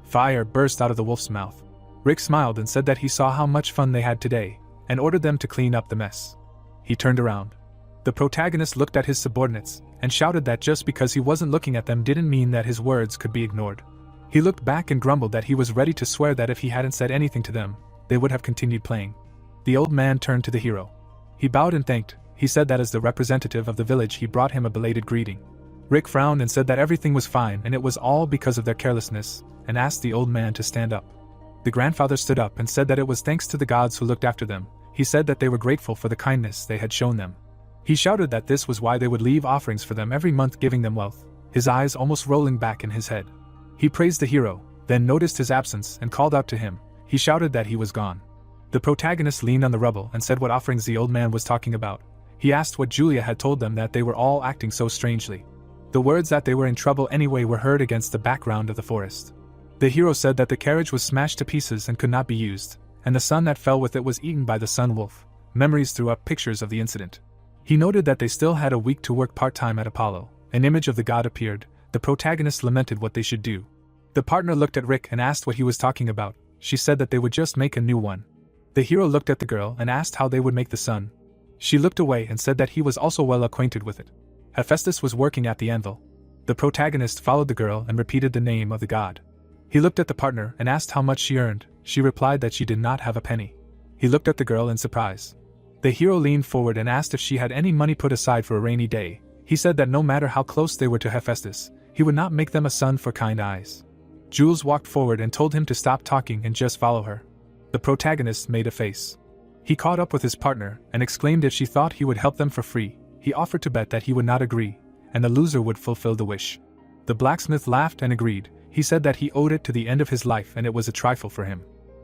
Speaker 1: Fire burst out of the wolf's mouth. Rick smiled and said that he saw how much fun they had today, and ordered them to clean up the mess. He turned around. The protagonist looked at his subordinates, and shouted that just because he wasn't looking at them didn't mean that his words could be ignored. He looked back and grumbled that he was ready to swear that if he hadn't said anything to them, they would have continued playing. The old man turned to the hero. He bowed and thanked. He said that as the representative of the village he brought him a belated greeting. Rick frowned and said that everything was fine and it was all because of their carelessness, and asked the old man to stand up. The grandfather stood up and said that it was thanks to the gods who looked after them. He said that they were grateful for the kindness they had shown them. He shouted that this was why they would leave offerings for them every month, giving them wealth, his eyes almost rolling back in his head. He praised the hero, then noticed his absence and called out to him. He shouted that he was gone. The protagonist leaned on the rubble and said what offerings the old man was talking about. He asked what Julia had told them that they were all acting so strangely. The words that they were in trouble anyway were heard against the background of the forest. The hero said that the carriage was smashed to pieces and could not be used, and the sun that fell with it was eaten by the sun wolf. Memories threw up pictures of the incident. He noted that they still had a week to work part-time at Apollo. An image of the god appeared. The protagonist lamented what they should do. The partner looked at Rick and asked what he was talking about. She said that they would just make a new one. The hero looked at the girl and asked how they would make the sun. She looked away and said that he was also well acquainted with it. Hephaestus was working at the anvil. The protagonist followed the girl and repeated the name of the god. He looked at the partner and asked how much she earned. She replied that she did not have a penny. He looked at the girl in surprise. The hero leaned forward and asked if she had any money put aside for a rainy day. He said that no matter how close they were to Hephaestus, he would not make them a son for kind eyes. Jules walked forward and told him to stop talking and just follow her. The protagonist made a face. He caught up with his partner and exclaimed if she thought he would help them for free. He offered to bet that he would not agree, and the loser would fulfill the wish. The blacksmith laughed and agreed. He said that he owed it to the end of his life and it was a trifle for him.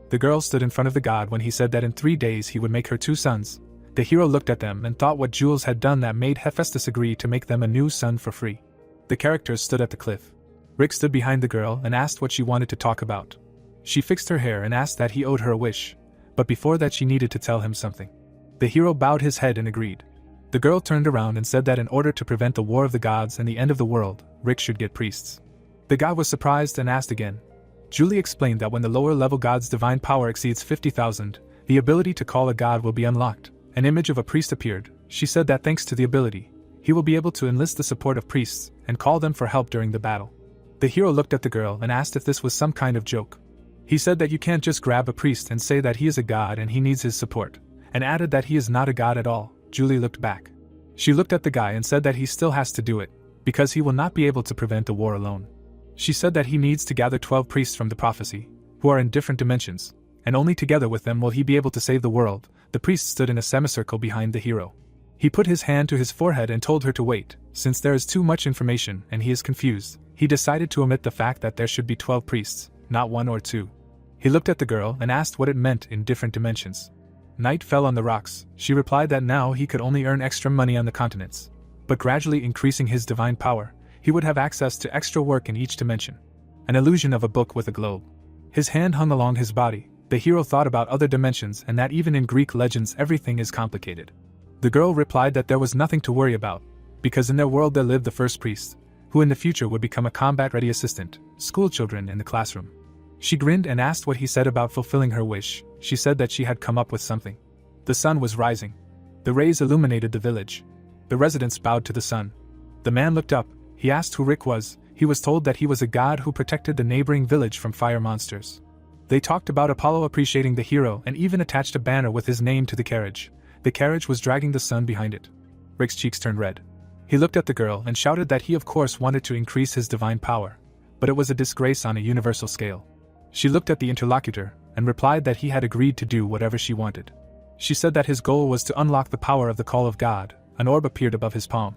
Speaker 1: The girl stood in front of the god when he said that in 3 days he would make her 2 sons. The hero looked at them and thought what Jules had done that made Hephaestus agree to make them a new son for free. The characters stood at the cliff. Rick stood behind the girl and asked what she wanted to talk about. She fixed her hair and asked that he owed her a wish, but before that she needed to tell him something. The hero bowed his head and agreed. The girl turned around and said that in order to prevent the war of the gods and the end of the world, Rick should get priests. The god was surprised and asked again. Julie explained that when the lower-level god's divine power exceeds 50,000, the ability to call a god will be unlocked. An image of a priest appeared. She said that thanks to the ability, he will be able to enlist the support of priests and call them for help during the battle. The hero looked at the girl and asked if this was some kind of joke. He said that you can't just grab a priest and say that he is a god and he needs his support, and added that he is not a god at all. Julie looked back. She looked at the guy and said that he still has to do it, because he will not be able to prevent the war alone. She said that he needs to gather 12 priests from the prophecy, who are in different dimensions, and only together with them will he be able to save the world. The priest stood in a semicircle behind the hero. He put his hand to his forehead and told her to wait. Since there is too much information and he is confused, he decided to omit the fact that there should be 12 priests, not 1 or 2. He looked at the girl and asked what it meant in different dimensions. Night fell on the rocks. She replied that now he could only earn extra money on the continents. But gradually increasing his divine power, he would have access to extra work in each dimension. An illusion of a book with a globe. His hand hung along his body. The hero thought about other dimensions and that even in Greek legends everything is complicated. The girl replied that there was nothing to worry about, because in their world there lived the first priest, who in the future would become a combat-ready assistant, schoolchildren in the classroom. She grinned and asked what he said about fulfilling her wish. She said that she had come up with something. The sun was rising. The rays illuminated the village. The residents bowed to the sun. The man looked up. He asked who Rick was. He was told that he was a god who protected the neighboring village from fire monsters. They talked about Apollo appreciating the hero and even attached a banner with his name to the carriage. The carriage was dragging the sun behind it. Rick's cheeks turned red. He looked at the girl and shouted that he of course wanted to increase his divine power, but it was a disgrace on a universal scale. She looked at the interlocutor and replied that he had agreed to do whatever she wanted. She said that his goal was to unlock the power of the call of God. An orb appeared above his palm.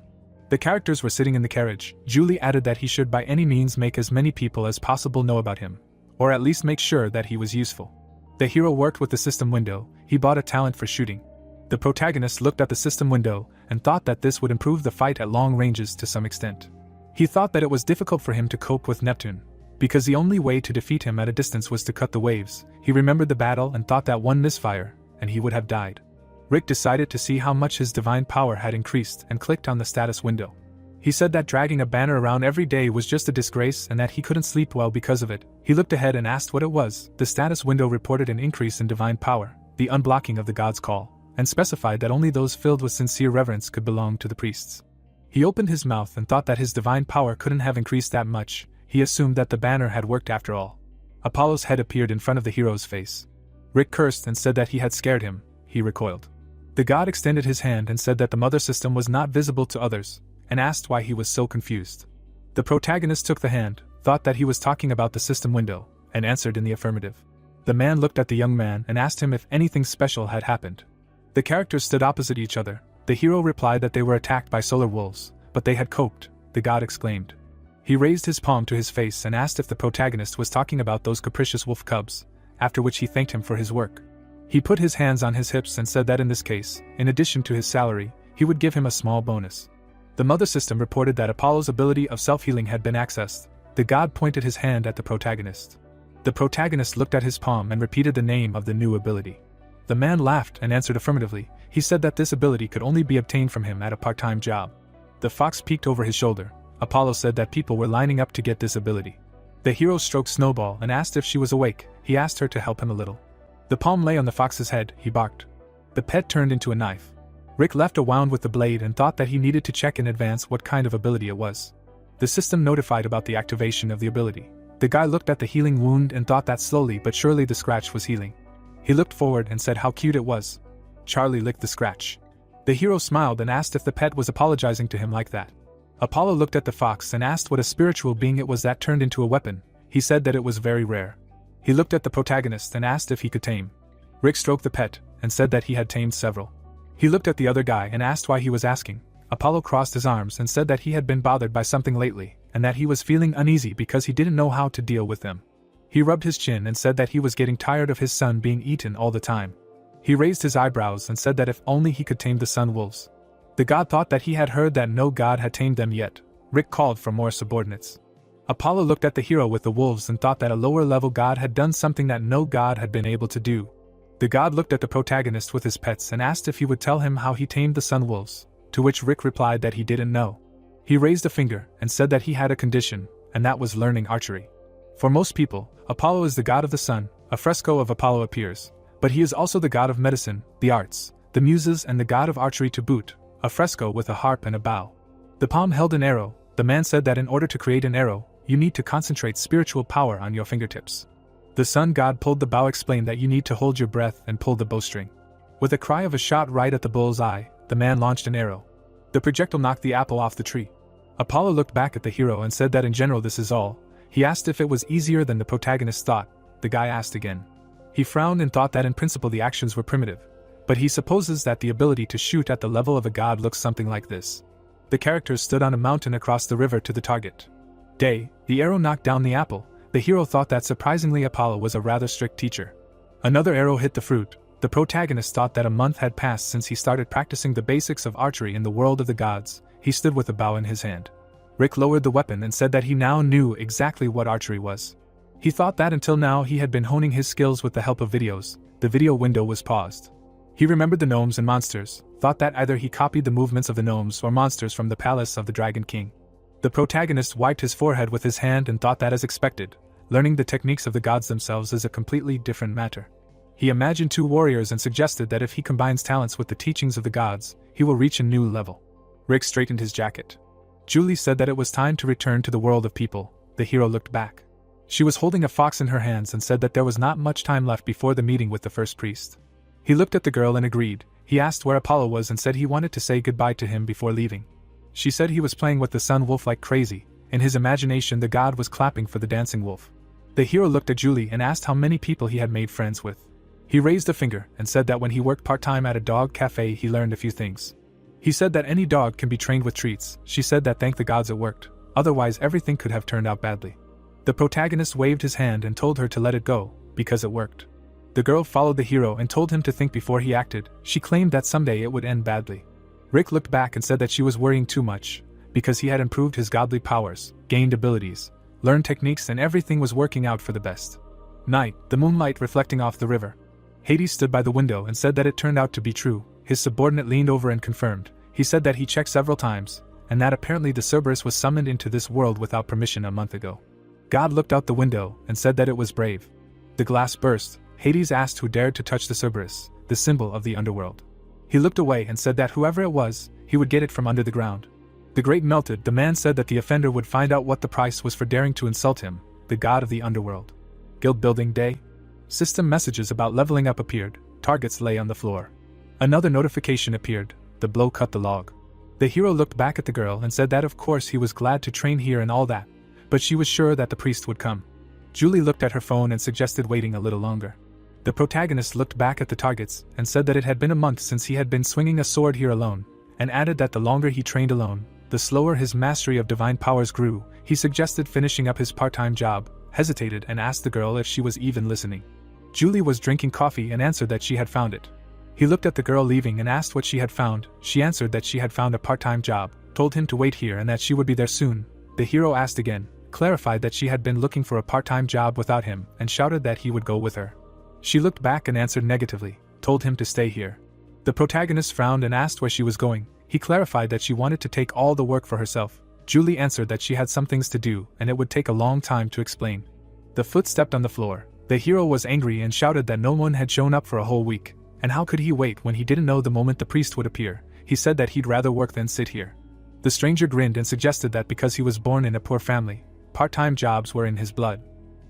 Speaker 1: The characters were sitting in the carriage. Julie added that he should by any means make as many people as possible know about him, or at least make sure that he was useful. The hero worked with the system window. He bought a talent for shooting. The protagonist looked at the system window and thought that this would improve the fight at long ranges to some extent. He thought that it was difficult for him to cope with Neptune, because the only way to defeat him at a distance was to cut the waves. He remembered the battle and thought that one misfire, and he would have died. Rick decided to see how much his divine power had increased and clicked on the status window. He said that dragging a banner around every day was just a disgrace and that he couldn't sleep well because of it. He looked ahead and asked what it was. The status window reported an increase in divine power, the unblocking of the god's call, and specified that only those filled with sincere reverence could belong to the priests. He opened his mouth and thought that his divine power couldn't have increased that much. He assumed that the banner had worked after all. Apollo's head appeared in front of the hero's face. Rick cursed and said that he had scared him. He recoiled. The god extended his hand and said that the mother system was not visible to others, and asked why he was so confused. The protagonist took the hand, thought that he was talking about the system window, and answered in the affirmative. The man looked at the young man and asked him if anything special had happened. The characters stood opposite each other. The hero replied that they were attacked by solar wolves, but they had coped, the god exclaimed. He raised his palm to his face and asked if the protagonist was talking about those capricious wolf cubs, after which he thanked him for his work. He put his hands on his hips and said that in this case, in addition to his salary, he would give him a small bonus. The mother system reported that Apollo's ability of self-healing had been accessed. The god pointed his hand at the protagonist. The protagonist looked at his palm and repeated the name of the new ability. The man laughed and answered affirmatively. He said that this ability could only be obtained from him at a part-time job. The fox peeked over his shoulder. Apollo said that people were lining up to get this ability. The hero stroked Snowball and asked if she was awake. He asked her to help him a little. The palm lay on the fox's head. He barked. The pet turned into a knife. Rick left a wound with the blade and thought that he needed to check in advance what kind of ability it was. The system notified about the activation of the ability. The guy looked at the healing wound and thought that slowly but surely the scratch was healing. He looked forward and said how cute it was. Charlie licked the scratch. The hero smiled and asked if the pet was apologizing to him like that. Apollo looked at the fox and asked what a spiritual being it was that turned into a weapon. He said that it was very rare. He looked at the protagonist and asked if he could tame. Rick stroked the pet and said that he had tamed several. He looked at the other guy and asked why he was asking. Apollo crossed his arms and said that he had been bothered by something lately, and that he was feeling uneasy because he didn't know how to deal with them. He rubbed his chin and said that he was getting tired of his son being eaten all the time. He raised his eyebrows and said that if only he could tame the sun wolves. The god thought that he had heard that no god had tamed them yet. Rick called for more subordinates. Apollo looked at the hero with the wolves and thought that a lower-level god had done something that no god had been able to do. The god looked at the protagonist with his pets and asked if he would tell him how he tamed the sun wolves, to which Rick replied that he didn't know. He raised a finger and said that he had a condition, and that was learning archery. For most people, Apollo is the god of the sun. A fresco of Apollo appears, but he is also the god of medicine, the arts, the muses, and the god of archery to boot, a fresco with a harp and a bow. The palm held an arrow. The man said that in order to create an arrow, you need to concentrate spiritual power on your fingertips. The sun god pulled the bow, explained that you need to hold your breath and pull the bowstring. With a cry of a shot right at the bull's eye, the man launched an arrow. The projectile knocked the apple off the tree. Apollo looked back at the hero and said that in general this is all. He asked if it was easier than the protagonist thought. The guy asked again. He frowned and thought that in principle the actions were primitive, but he supposes that the ability to shoot at the level of a god looks something like this. The characters stood on a mountain across the river to the target. Day, the arrow knocked down the apple. The hero thought that surprisingly Apollo was a rather strict teacher. Another arrow hit the fruit. The protagonist thought that a month had passed since he started practicing the basics of archery in the world of the gods. He stood with a bow in his hand. Rick lowered the weapon and said that he now knew exactly what archery was. He thought that until now he had been honing his skills with the help of videos. The video window was paused. He remembered the gnomes and monsters, thought that either he copied the movements of the gnomes or monsters from the palace of the Dragon King. The protagonist wiped his forehead with his hand and thought that as expected, learning the techniques of the gods themselves is a completely different matter. He imagined two warriors and suggested that if he combines talents with the teachings of the gods, he will reach a new level. Rick straightened his jacket. Julie said that it was time to return to the world of people. The hero looked back. She was holding a fox in her hands and said that there was not much time left before the meeting with the first priest. He looked at the girl and agreed. He asked where Apollo was and said he wanted to say goodbye to him before leaving. She said he was playing with the sun wolf like crazy. In his imagination the god was clapping for the dancing wolf. The hero looked at Julie and asked how many people he had made friends with. He raised a finger and said that when he worked part-time at a dog cafe he learned a few things. He said that any dog can be trained with treats. She said that thank the gods it worked, otherwise everything could have turned out badly. The protagonist waved his hand and told her to let it go, because it worked. The girl followed the hero and told him to think before he acted. She claimed that someday it would end badly. Rick looked back and said that she was worrying too much, because he had improved his godly powers, gained abilities, learned techniques, and everything was working out for the best. Night, the moonlight reflecting off the river. Hades stood by the window and said that it turned out to be true. His subordinate leaned over and confirmed. He said that he checked several times, and that apparently the Cerberus was summoned into this world without permission a month ago. God looked out the window and said that it was brave. The glass burst. Hades asked who dared to touch the Cerberus, the symbol of the underworld. He looked away and said that whoever it was, he would get it from under the ground. The grate melted. The man said that the offender would find out what the price was for daring to insult him, the god of the underworld. Guild building day. System messages about leveling up appeared. Targets lay on the floor. Another notification appeared. The blow cut the log. The hero looked back at the girl and said that of course he was glad to train here and all that, but she was sure that the priest would come. Julie looked at her phone and suggested waiting a little longer. The protagonist looked back at the targets and said that it had been a month since he had been swinging a sword here alone, and added that the longer he trained alone, the slower his mastery of divine powers grew. He suggested finishing up his part-time job, hesitated and asked the girl if she was even listening. Julie was drinking coffee and answered that she had found it. He looked at the girl leaving and asked what she had found. She answered that she had found a part-time job, told him to wait here and that she would be there soon. The hero asked again, clarified that she had been looking for a part-time job without him, and shouted that he would go with her. She looked back and answered negatively, told him to stay here. The protagonist frowned and asked where she was going. He clarified that she wanted to take all the work for herself. Julie answered that she had some things to do and it would take a long time to explain. The foot stepped on the floor. The hero was angry and shouted that no one had shown up for a whole week, and how could he wait when he didn't know the moment the priest would appear. He said that he'd rather work than sit here. The stranger grinned and suggested that because he was born in a poor family, part-time jobs were in his blood.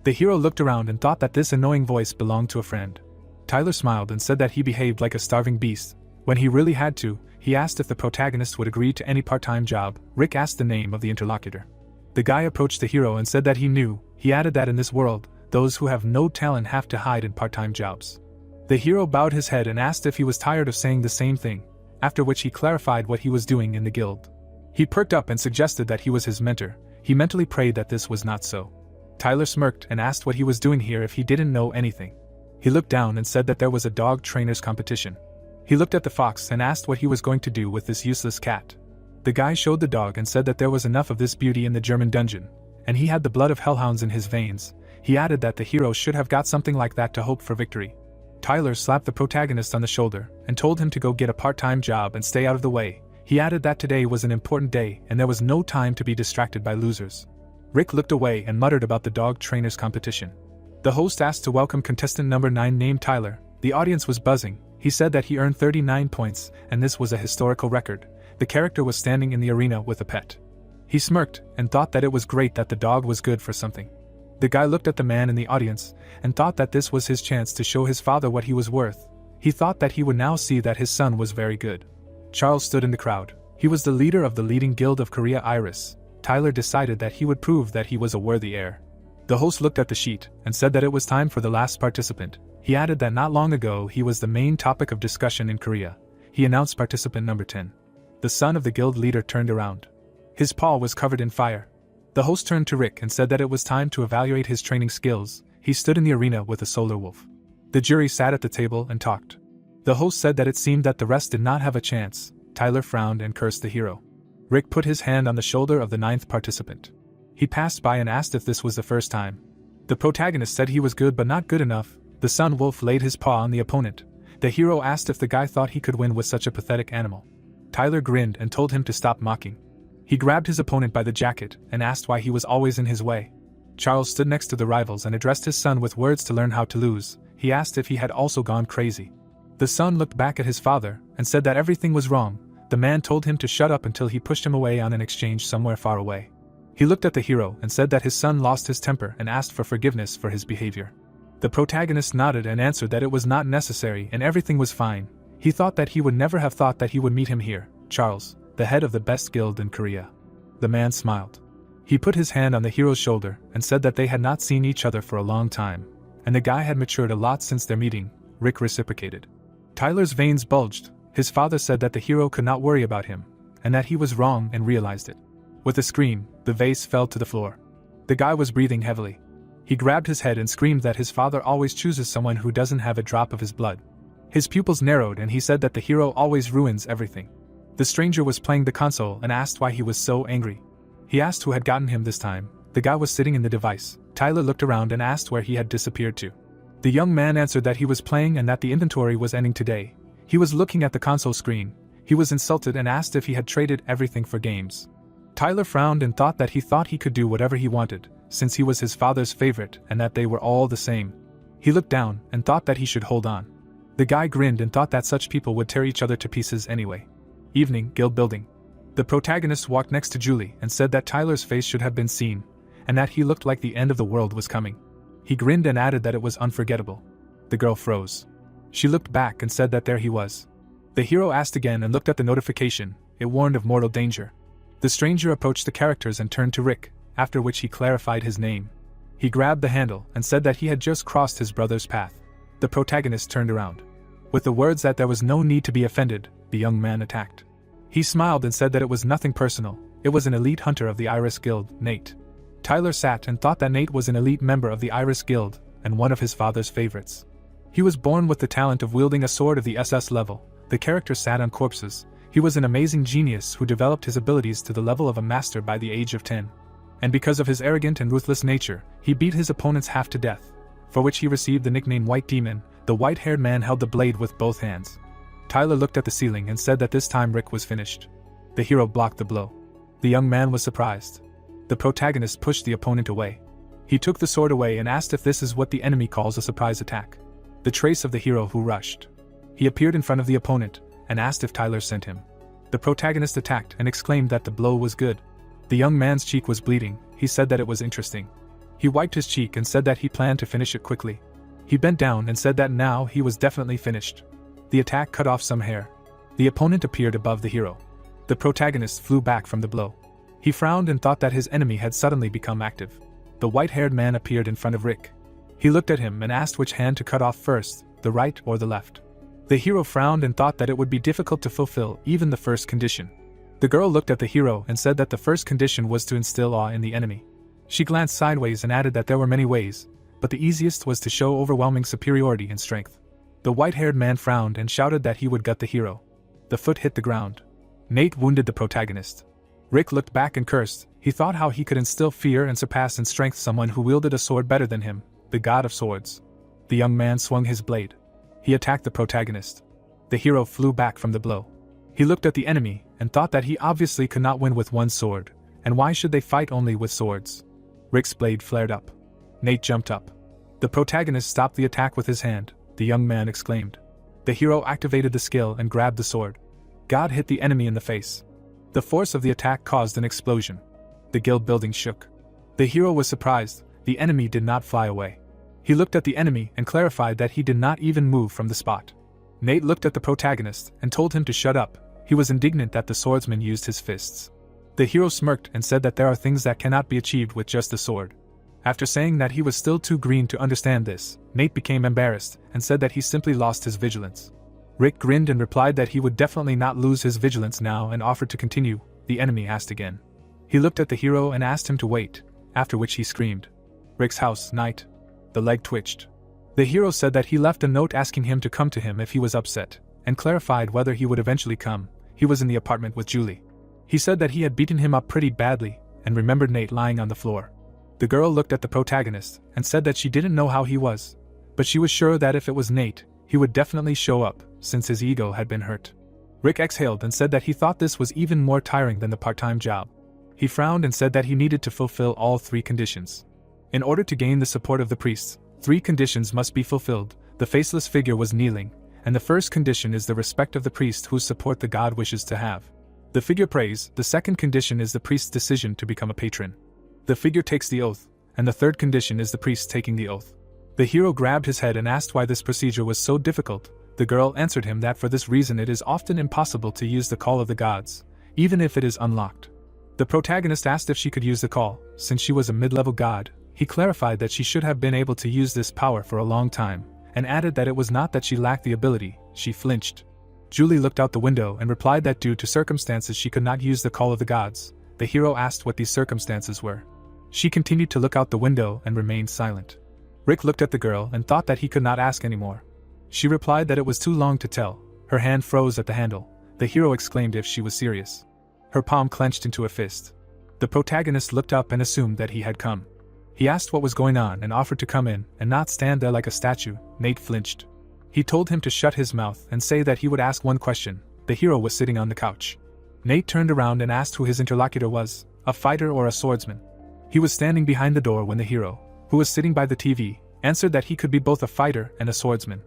Speaker 1: The hero looked around and thought that this annoying voice belonged to a friend. Tyler smiled and said that he behaved like a starving beast. When he really had to, he asked if the protagonist would agree to any part-time job. Rick asked the name of the interlocutor. The guy approached the hero and said that he knew. He added that in this world, those who have no talent have to hide in part-time jobs. The hero bowed his head and asked if he was tired of saying the same thing, after which he clarified what he was doing in the guild. He perked up and suggested that he was his mentor. He mentally prayed that this was not so. Tyler smirked and asked what he was doing here if he didn't know anything. He looked down and said that there was a dog trainer's competition. He looked at the fox and asked what he was going to do with this useless cat. The guy showed the dog and said that there was enough of this beauty in the German dungeon, and he had the blood of hellhounds in his veins. He added that the hero should have got something like that to hope for victory. Tyler slapped the protagonist on the shoulder and told him to go get a part-time job and stay out of the way. He added that today was an important day and there was no time to be distracted by losers. Rick looked away and muttered about the dog trainer's competition. The host asked to welcome contestant number 9 named Tyler. The audience was buzzing. He said that he earned 39 points, and this was a historical record. The character was standing in the arena with a pet. He smirked and thought that it was great that the dog was good for something. The guy looked at the man in the audience and thought that this was his chance to show his father what he was worth. He thought that he would now see that his son was very good. Charles stood in the crowd. He was the leader of the leading guild of Korea, Iris. Tyler decided that he would prove that he was a worthy heir. The host looked at the sheet and said that it was time for the last participant. He added that not long ago he was the main topic of discussion in Korea. He announced participant number 10. The son of the guild leader turned around. His paw was covered in fire. The host turned to Rick and said that it was time to evaluate his training skills. He stood in the arena with a solar wolf. The jury sat at the table and talked. The host said that it seemed that the rest did not have a chance. Tyler frowned and cursed the hero. Rick put his hand on the shoulder of the 9th participant. He passed by and asked if this was the first time. The protagonist said he was good but not good enough. The sun wolf laid his paw on the opponent. The hero asked if the guy thought he could win with such a pathetic animal. Tyler grinned and told him to stop mocking. He grabbed his opponent by the jacket and asked why he was always in his way. Charles stood next to the rivals and addressed his son with words to learn how to lose. He asked if he had also gone crazy. The son looked back at his father and said that everything was wrong. The man told him to shut up until he pushed him away on an exchange somewhere far away. He looked at the hero and said that his son lost his temper and asked for forgiveness for his behavior. The protagonist nodded and answered that it was not necessary and everything was fine. He thought that he would never have thought that he would meet him here, Charles, the head of the best guild in Korea. The man smiled. He put his hand on the hero's shoulder and said that they had not seen each other for a long time, and the guy had matured a lot since their meeting. Rick reciprocated. Tyler's veins bulged. His father said that the hero could not worry about him, and that he was wrong and realized it. With a scream, the vase fell to the floor. The guy was breathing heavily. He grabbed his head and screamed that his father always chooses someone who doesn't have a drop of his blood. His pupils narrowed and he said that the hero always ruins everything. The stranger was playing the console and asked why he was so angry. He asked who had gotten him this time. The guy was sitting in the device. Tyler looked around and asked where he had disappeared to. The young man answered that he was playing and that the inventory was ending today. He was looking at the console screen. He was insulted and asked if he had traded everything for games. Tyler frowned and thought that he could do whatever he wanted, since he was his father's favorite and that they were all the same. He looked down and thought that he should hold on. The guy grinned and thought that such people would tear each other to pieces anyway. Evening, guild building. The protagonist walked next to Julie and said that Tyler's face should have been seen, and that he looked like the end of the world was coming. He grinned and added that it was unforgettable. The girl froze. She looked back and said that there he was. The hero asked again and looked at the notification. It warned of mortal danger. The stranger approached the characters and turned to Rick, after which he clarified his name. He grabbed the handle and said that he had just crossed his brother's path. The protagonist turned around. With the words that there was no need to be offended, the young man attacked. He smiled and said that it was nothing personal. It was an elite hunter of the Iris Guild, Nate. Tyler sat and thought that Nate was an elite member of the Iris Guild and one of his father's favorites. He was born with the talent of wielding a sword of the SS level. The character sat on corpses. He was an amazing genius who developed his abilities to the level of a master by the age of 10. And because of his arrogant and ruthless nature, he beat his opponents half to death, for which he received the nickname White Demon. The white-haired man held the blade with both hands. Tyler looked at the ceiling and said that this time Rick was finished. The hero blocked the blow. The young man was surprised. The protagonist pushed the opponent away. He took the sword away and asked if this is what the enemy calls a surprise attack. The trace of the hero who rushed. He appeared in front of the opponent and asked if Tyler sent him. The protagonist attacked and exclaimed that the blow was good. The young man's cheek was bleeding. He said that it was interesting. He wiped his cheek and said that he planned to finish it quickly. He bent down and said that now he was definitely finished. The attack cut off some hair. The opponent appeared above the hero. The protagonist flew back from the blow. He frowned and thought that his enemy had suddenly become active. The white-haired man appeared in front of Rick. He looked at him and asked which hand to cut off first, the right or the left. The hero frowned and thought that it would be difficult to fulfill even the first condition. The girl looked at the hero and said that the first condition was to instill awe in the enemy. She glanced sideways and added that there were many ways, but the easiest was to show overwhelming superiority in strength. The white-haired man frowned and shouted that he would gut the hero. The foot hit the ground. Nate wounded the protagonist. Rick looked back and cursed. He thought how he could instill fear and surpass in strength someone who wielded a sword better than him, the god of swords. The young man swung his blade. He attacked the protagonist. The hero flew back from the blow. He looked at the enemy and thought that he obviously could not win with one sword, and why should they fight only with swords? Rick's blade flared up. Nate jumped up. The protagonist stopped the attack with his hand. The young man exclaimed. The hero activated the skill and grabbed the sword. God hit the enemy in the face. The force of the attack caused an explosion. The guild building shook. The hero was surprised. The enemy did not fly away. He looked at the enemy and clarified that he did not even move from the spot. Nate looked at the protagonist and told him to shut up. He was indignant that the swordsman used his fists. The hero smirked and said that there are things that cannot be achieved with just a sword. After saying that he was still too green to understand this, Nate became embarrassed and said that he simply lost his vigilance. Rick grinned and replied that he would definitely not lose his vigilance now and offered to continue. The enemy asked again. He looked at the hero and asked him to wait, after which he screamed, "Rick's house, Knight." The leg twitched. The hero said that he left a note asking him to come to him if he was upset, and clarified whether he would eventually come. He was in the apartment with Julie. He said that he had beaten him up pretty badly, and remembered Nate lying on the floor. The girl looked at the protagonist and said that she didn't know how he was, but she was sure that if it was Nate, he would definitely show up, since his ego had been hurt. Rick exhaled and said that he thought this was even more tiring than the part-time job. He frowned and said that he needed to fulfill all 3 conditions. In order to gain the support of the priests, 3 conditions must be fulfilled. The faceless figure was kneeling, and the first condition is the respect of the priest whose support the god wishes to have. The figure prays. The second condition is the priest's decision to become a patron. The figure takes the oath, and the third condition is the priest taking the oath. The hero grabbed his head and asked why this procedure was so difficult. The girl answered him that for this reason it is often impossible to use the call of the gods, even if it is unlocked. The protagonist asked if she could use the call. Since she was a mid-level god, he clarified that she should have been able to use this power for a long time, and added that it was not that she lacked the ability. She flinched. Julie looked out the window and replied that due to circumstances she could not use the call of the gods. The hero asked what these circumstances were. She continued to look out the window and remained silent. Rick looked at the girl and thought that he could not ask anymore. She replied that it was too long to tell. Her hand froze at the handle. The hero exclaimed if she was serious. Her palm clenched into a fist. The protagonist looked up and assumed that he had come. He asked what was going on and offered to come in and not stand there like a statue. Nate flinched. He told him to shut his mouth and say that he would ask one question. The hero was sitting on the couch. Nate turned around and asked who his interlocutor was, a fighter or a swordsman. He was standing behind the door when the hero, who was sitting by the TV, answered that he could be both a fighter and a swordsman.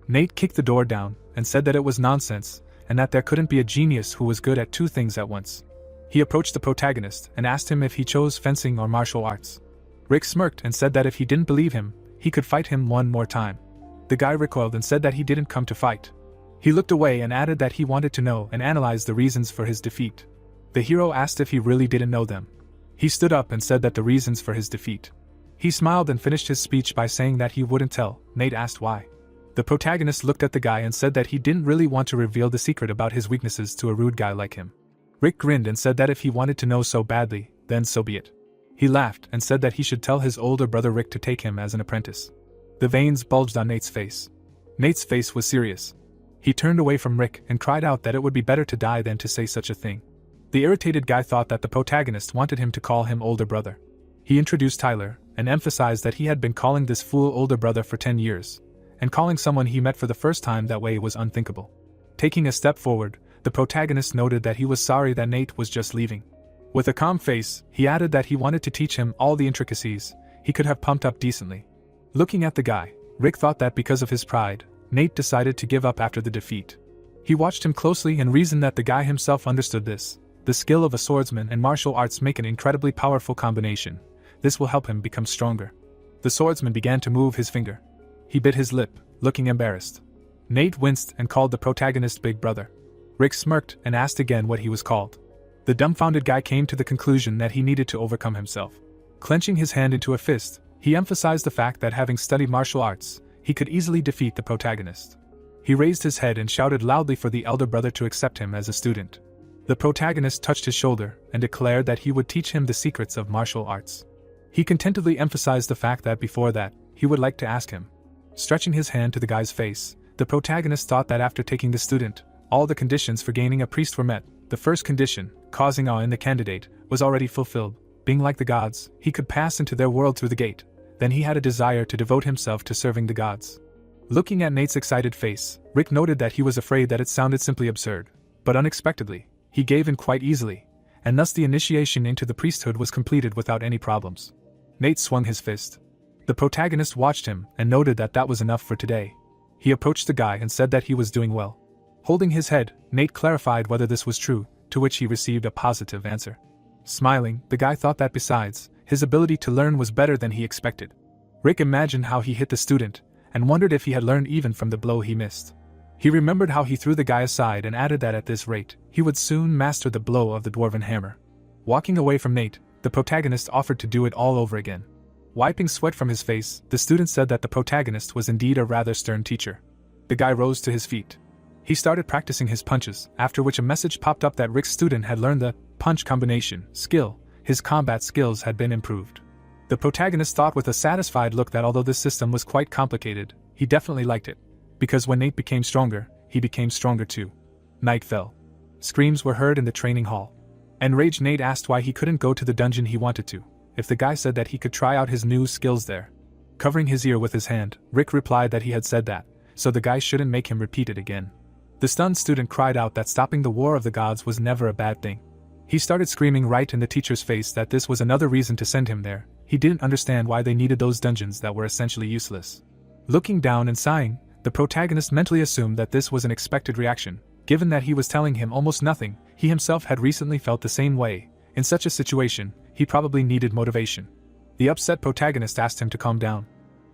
Speaker 1: Nate kicked the door down and said that it was nonsense, and that there couldn't be a genius who was good at 2 things at once. He approached the protagonist and asked him if he chose fencing or martial arts. Rick smirked and said that if he didn't believe him, he could fight him one more time. The guy recoiled and said that he didn't come to fight. He looked away and added that he wanted to know and analyze the reasons for his defeat. The hero asked if he really didn't know them. He stood up and said that the reasons for his defeat. He smiled and finished his speech by saying that he wouldn't tell. Nate asked why. The protagonist looked at the guy and said that he didn't really want to reveal the secret about his weaknesses to a rude guy like him. Rick grinned and said that if he wanted to know so badly, then so be it. He laughed and said that he should tell his older brother Rick to take him as an apprentice. The veins bulged on Nate's face. Nate's face was serious. He turned away from Rick and cried out that it would be better to die than to say such a thing. The irritated guy thought that the protagonist wanted him to call him older brother. He introduced Tyler and emphasized that he had been calling this fool older brother for 10 years, and calling someone he met for the first time that way was unthinkable. Taking a step forward, the protagonist noted that he was sorry that Nate was just leaving. With a calm face, he added that he wanted to teach him all the intricacies he could have pumped up decently. Looking at the guy, Rick thought that because of his pride, Nate decided to give up after the defeat. He watched him closely and reasoned that the guy himself understood this. The skill of a swordsman and martial arts make an incredibly powerful combination. This will help him become stronger. The swordsman began to move his finger. He bit his lip, looking embarrassed. Nate winced and called the protagonist Big Brother. Rick smirked and asked again what he was called. The dumbfounded guy came to the conclusion that he needed to overcome himself. Clenching his hand into a fist, he emphasized the fact that having studied martial arts, he could easily defeat the protagonist. He raised his head and shouted loudly for the elder brother to accept him as a student. The protagonist touched his shoulder and declared that he would teach him the secrets of martial arts. He contentedly emphasized the fact that before that, he would like to ask him. Stretching his hand to the guy's face, the protagonist thought that after taking the student, all the conditions for gaining a priest were met. The first condition, causing awe in the candidate, was already fulfilled. Being like the gods, he could pass into their world through the gate. Then he had a desire to devote himself to serving the gods. Looking at Nate's excited face, Rick noted that he was afraid that it sounded simply absurd. But unexpectedly, he gave in quite easily, and thus the initiation into the priesthood was completed without any problems. Nate swung his fist. The protagonist watched him and noted that that was enough for today. He approached the guy and said that he was doing well. Holding his head, Nate clarified whether this was true, to which he received a positive answer. Smiling, the guy thought that besides, his ability to learn was better than he expected. Rick imagined how he hit the student, and wondered if he had learned even from the blow he missed. He remembered how he threw the guy aside and added that at this rate, he would soon master the blow of the dwarven hammer. Walking away from Nate, the protagonist offered to do it all over again. Wiping sweat from his face, the student said that the protagonist was indeed a rather stern teacher. The guy rose to his feet. He started practicing his punches, after which a message popped up that Rick's student had learned the punch combination skill. His combat skills had been improved. The protagonist thought with a satisfied look that although this system was quite complicated, he definitely liked it. Because when Nate became stronger, he became stronger too. Night fell. Screams were heard in the training hall. Enraged Nate asked why he couldn't go to the dungeon he wanted to, if the guy said that he could try out his new skills there. Covering his ear with his hand, Rick replied that he had said that, so the guy shouldn't make him repeat it again. The stunned student cried out that stopping the war of the gods was never a bad thing. He started screaming right in the teacher's face that this was another reason to send him there. He didn't understand why they needed those dungeons that were essentially useless. Looking down and sighing, the protagonist mentally assumed that this was an expected reaction. Given that he was telling him almost nothing, he himself had recently felt the same way. In such a situation, he probably needed motivation. The upset protagonist asked him to calm down.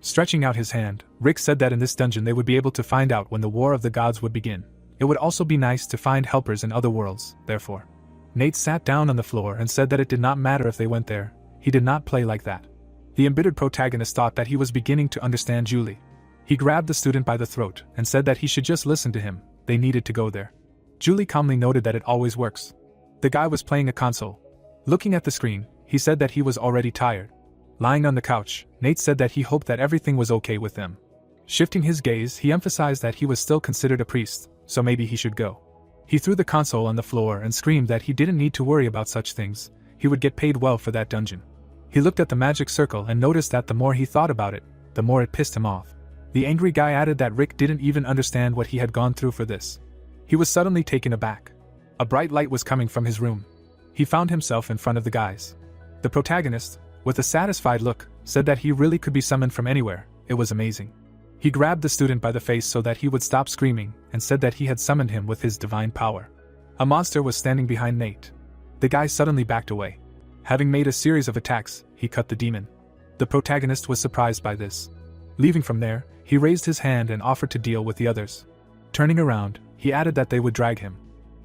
Speaker 1: Stretching out his hand, Rick said that in this dungeon they would be able to find out when the War of the Gods would begin. It would also be nice to find helpers in other worlds, therefore. Nate sat down on the floor and said that it did not matter if they went there. He did not play like that. The embittered protagonist thought that he was beginning to understand Julie. He grabbed the student by the throat and said that he should just listen to him. They needed to go there. Julie calmly noted that it always works. The guy was playing a console. Looking at the screen, he said that he was already tired. Lying on the couch, Nate said that he hoped that everything was okay with them. Shifting his gaze, he emphasized that he was still considered a priest, so maybe he should go. He threw the console on the floor and screamed that he didn't need to worry about such things. He would get paid well for that dungeon. He looked at the magic circle and noticed that the more he thought about it, the more it pissed him off. The angry guy added that Rick didn't even understand what he had gone through for this. He was suddenly taken aback. A bright light was coming from his room. He found himself in front of the guys. The protagonist, with a satisfied look, said that he really could be summoned from anywhere. It was amazing. He grabbed the student by the face so that he would stop screaming and said that he had summoned him with his divine power. A monster was standing behind Nate. The guy suddenly backed away. Having made a series of attacks, he cut the demon. The protagonist was surprised by this. Leaving from there, he raised his hand and offered to deal with the others. Turning around, he added that they would drag him.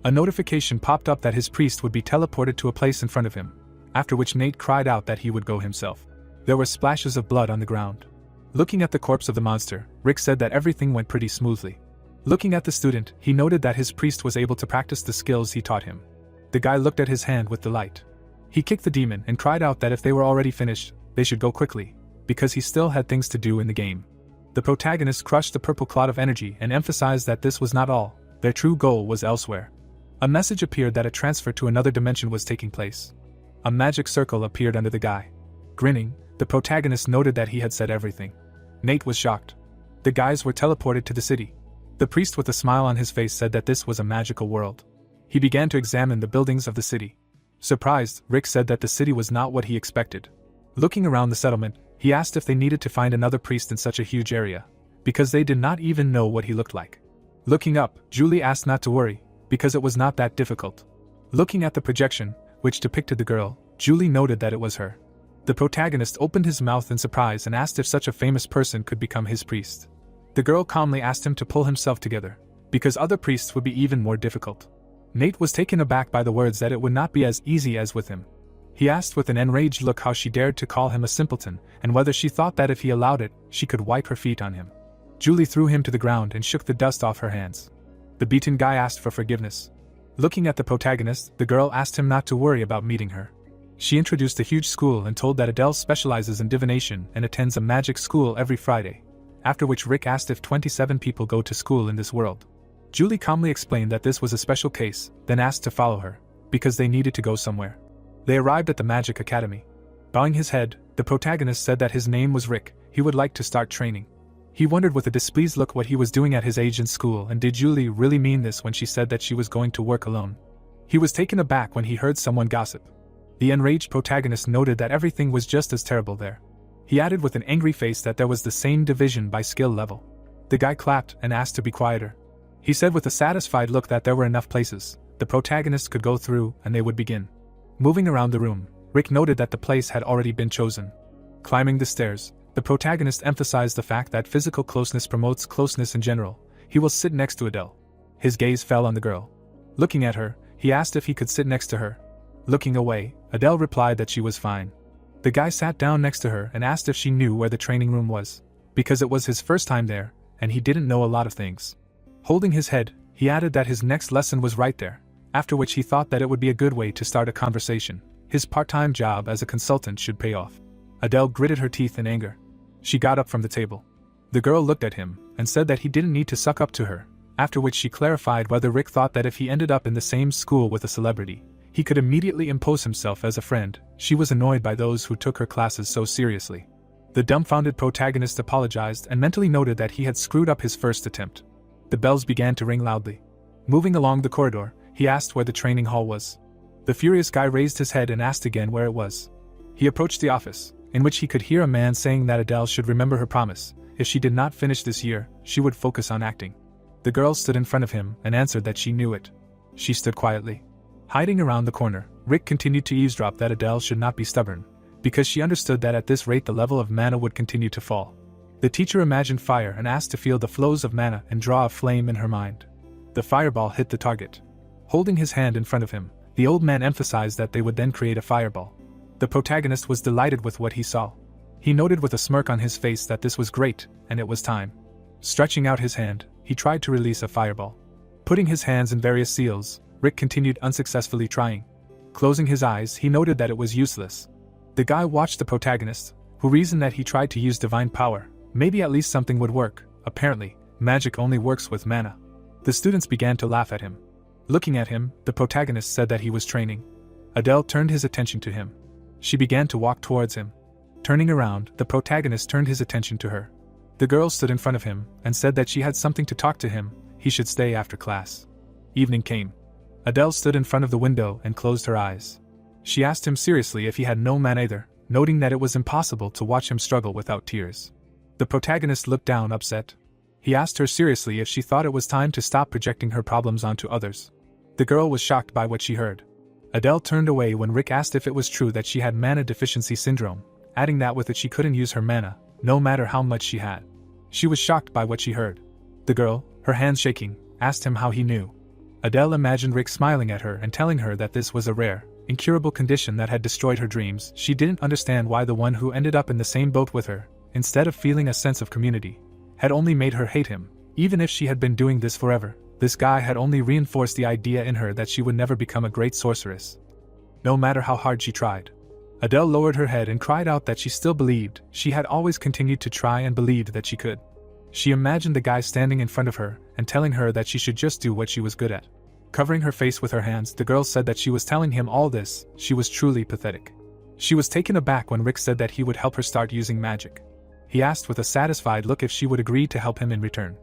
Speaker 1: A notification popped up that his priest would be teleported to a place in front of him, after which Nate cried out that he would go himself. There were splashes of blood on the ground. Looking at the corpse of the monster, Rick said that everything went pretty smoothly. Looking at the student, he noted that his priest was able to practice the skills he taught him. The guy looked at his hand with delight. He kicked the demon and cried out that if they were already finished, they should go quickly, because he still had things to do in the game. The protagonist crushed the purple clot of energy and emphasized that this was not all. Their true goal was elsewhere. A message appeared that a transfer to another dimension was taking place. A magic circle appeared under the guy. Grinning, the protagonist noted that he had said everything. Nate was shocked. The guys were teleported to the city. The priest with a smile on his face said that this was a magical world. He began to examine the buildings of the city. Surprised, Rick said that the city was not what he expected. Looking around the settlement, he asked if they needed to find another priest in such a huge area, because they did not even know what he looked like. Looking up, Julie asked not to worry, because it was not that difficult. Looking at the projection, which depicted the girl, Julie noted that it was her. The protagonist opened his mouth in surprise and asked if such a famous person could become his priest. The girl calmly asked him to pull himself together, because other priests would be even more difficult. Nate was taken aback by the words that it would not be as easy as with him. He asked with an enraged look how she dared to call him a simpleton, and whether she thought that if he allowed it, she could wipe her feet on him. Julie threw him to the ground and shook the dust off her hands. The beaten guy asked for forgiveness. Looking at the protagonist, the girl asked him not to worry about meeting her. She introduced a huge school and told that Adele specializes in divination and attends a magic school every Friday, after which Rick asked if 27 people go to school in this world. Julie calmly explained that this was a special case, then asked to follow her, because they needed to go somewhere. They arrived at the Magic Academy. Bowing his head, the protagonist said that his name was Rick, he would like to start training. He wondered with a displeased look what he was doing at his age in school, and did Julie really mean this when she said that she was going to work alone? He was taken aback when he heard someone gossip. The enraged protagonist noted that everything was just as terrible there. He added with an angry face that there was the same division by skill level. The guy clapped and asked to be quieter. He said with a satisfied look that there were enough places the protagonist could go through and they would begin. Moving around the room, Rick noted that the place had already been chosen. Climbing the stairs, the protagonist emphasized the fact that physical closeness promotes closeness in general. he will sit next to Adele. His gaze fell on the girl. Looking at her, he asked if he could sit next to her. Looking away, Adele replied that she was fine. The guy sat down next to her and asked if she knew where the training room was, because it was his first time there, and he didn't know a lot of things. Holding his head, he added that his next lesson was right there, after which he thought that it would be a good way to start a conversation. His part-time job as a consultant should pay off. Adele gritted her teeth in anger. She got up from the table. The girl looked at him and said that he didn't need to suck up to her, after which she clarified whether Rick thought that if he ended up in the same school with a celebrity, he could immediately impose himself as a friend. She was annoyed by those who took her classes so seriously. The dumbfounded protagonist apologized and mentally noted that he had screwed up his first attempt. The bells began to ring loudly. Moving along the corridor, he asked where the training hall was. The furious guy raised his head and asked again where it was. He approached the office, in which he could hear a man saying that Adele should remember her promise. If she did not finish this year, she would focus on acting. The girl stood in front of him and answered that she knew it. She stood quietly. Hiding around the corner, Rick continued to eavesdrop that Adele should not be stubborn, because she understood that at this rate the level of mana would continue to fall. The teacher imagined fire and asked to feel the flows of mana and draw a flame in her mind. The fireball hit the target. Holding his hand in front of him, the old man emphasized that they would then create a fireball. The protagonist was delighted with what he saw. He noted with a smirk on his face that this was great, and it was time. Stretching out his hand, he tried to release a fireball. Putting his hands in various seals, Rick continued unsuccessfully trying. Closing his eyes, he noted that it was useless. The guy watched the protagonist, who reasoned that he tried to use divine power. Maybe at least something would work. Apparently, magic only works with mana. The students began to laugh at him. Looking at him, the protagonist said that he was training. Adele turned his attention to him. She began to walk towards him. Turning around, the protagonist turned his attention to her. The girl stood in front of him and said that she had something to talk to him. He should stay after class. Evening came. Adele stood in front of the window and closed her eyes. She asked him seriously if he had no mana either, noting that it was impossible to watch him struggle without tears. The protagonist looked down upset. He asked her seriously if she thought it was time to stop projecting her problems onto others. The girl was shocked by what she heard. Adele turned away when Rick asked if it was true that she had mana deficiency syndrome, adding that with it she couldn't use her mana, no matter how much she had. She was shocked by what she heard. The girl, her hands shaking, asked him how he knew. Adele imagined Rick smiling at her and telling her that this was a rare, incurable condition that had destroyed her dreams. She didn't understand why the one who ended up in the same boat with her, instead of feeling a sense of community, had only made her hate him. Even if she had been doing this forever, this guy had only reinforced the idea in her that she would never become a great sorceress. No matter how hard she tried. Adele lowered her head and cried out that she still believed. She had always continued to try and believed that she could. She imagined the guy standing in front of her and telling her that she should just do what she was good at. Covering her face with her hands, the girl said that she was telling him all this. She was truly pathetic. She was taken aback when Rick said that he would help her start using magic. He asked with a satisfied look if she would agree to help him in return.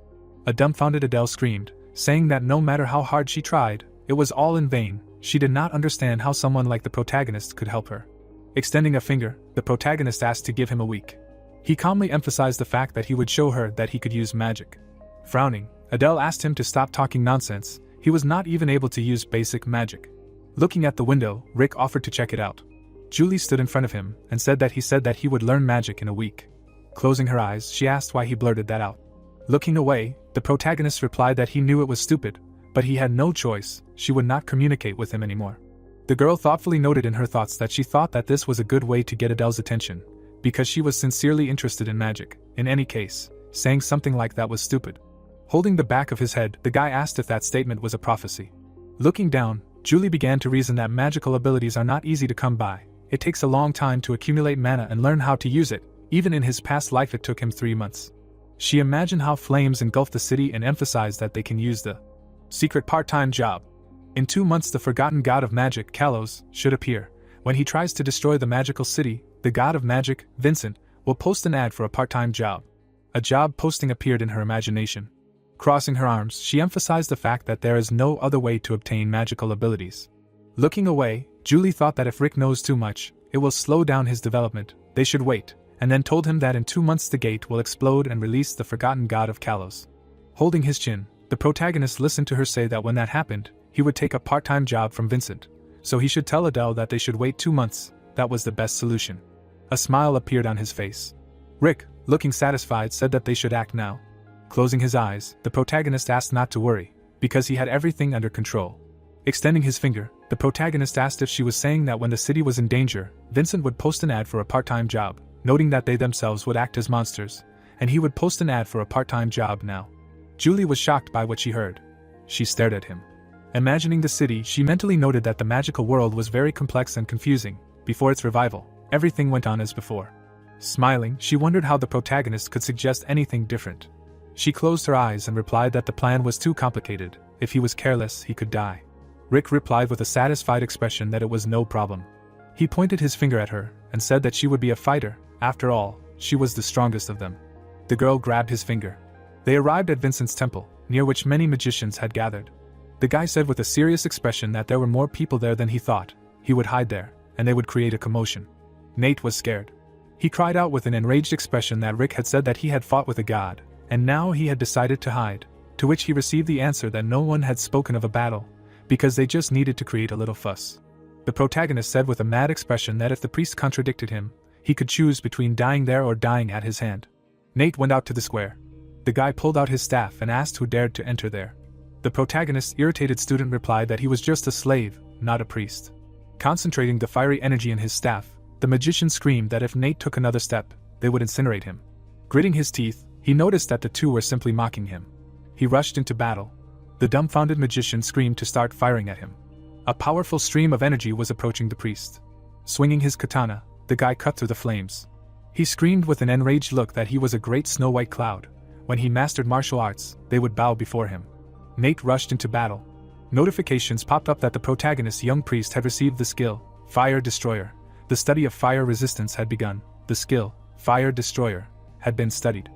Speaker 1: A dumbfounded Adele screamed, saying that no matter how hard she tried, it was all in vain. She did not understand how someone like the protagonist could help her. Extending a finger, the protagonist asked to give him a week. He calmly emphasized the fact that he would show her that he could use magic. Frowning, Adele asked him to stop talking nonsense. He was not even able to use basic magic. Looking at the window, Rick offered to check it out. Julie stood in front of him and said that he would learn magic in a week. Closing her eyes, she asked why he blurted that out. Looking away, the protagonist replied that he knew it was stupid, but he had no choice. She would not communicate with him anymore. The girl thoughtfully noted in her thoughts that she thought that this was a good way to get Adele's attention, because she was sincerely interested in magic. In any case, saying something like that was stupid. Holding the back of his head, the guy asked if that statement was a prophecy. Looking down, Julie began to reason that magical abilities are not easy to come by. It takes a long time to accumulate mana and learn how to use it. Even in his past life it took him 3 months. She imagined how flames engulfed the city and emphasized that they can use the secret part-time job. In 2 months the forgotten god of magic, Kalos, should appear. When he tries to destroy the magical city, the god of magic, Vincent, will post an ad for a part-time job. A job posting appeared in her imagination. Crossing her arms, she emphasized the fact that there is no other way to obtain magical abilities. Looking away, Julie thought that if Rick knows too much, it will slow down his development. They should wait, and then told him that in 2 months the gate will explode and release the forgotten god of Kalos. Holding his chin, the protagonist listened to her say that when that happened, he would take a part-time job from Vincent, so he should tell Adele that they should wait 2 months. That was the best solution. A smile appeared on his face. Rick, looking satisfied, said that they should act now. Closing his eyes, the protagonist asked not to worry, because he had everything under control. Extending his finger, the protagonist asked if she was saying that when the city was in danger, Vincent would post an ad for a part-time job, noting that they themselves would act as monsters, and he would post an ad for a part-time job now. Julie was shocked by what she heard. She stared at him. Imagining the city, she mentally noted that the magical world was very complex and confusing. Before its revival, everything went on as before. Smiling, she wondered how the protagonist could suggest anything different. She closed her eyes and replied that the plan was too complicated. If he was careless, he could die. Rick replied with a satisfied expression that it was no problem. He pointed his finger at her and said that she would be a fighter. After all, she was the strongest of them. The girl grabbed his finger. They arrived at Vincent's temple, near which many magicians had gathered. The guy said with a serious expression that there were more people there than he thought. He would hide there, and they would create a commotion. Nate was scared. He cried out with an enraged expression that Rick had said that he had fought with a god, and now he had decided to hide, to which he received the answer that no one had spoken of a battle, because they just needed to create a little fuss. The protagonist said with a mad expression that if the priest contradicted him, he could choose between dying there or dying at his hand. Nate went out to the square. The guy pulled out his staff and asked who dared to enter there. The protagonist's irritated student replied that he was just a slave, not a priest. Concentrating the fiery energy in his staff, the magician screamed that if Nate took another step, they would incinerate him. Gritting his teeth, he noticed that the two were simply mocking him. He rushed into battle. The dumbfounded magician screamed to start firing at him. A powerful stream of energy was approaching the priest. Swinging his katana, the guy cut through the flames. He screamed with an enraged look that he was a great snow-white cloud. When he mastered martial arts, they would bow before him. Nate rushed into battle. Notifications popped up that the protagonist's young priest had received the skill, Fire Destroyer. The study of fire resistance had begun. The skill, Fire Destroyer, had been studied.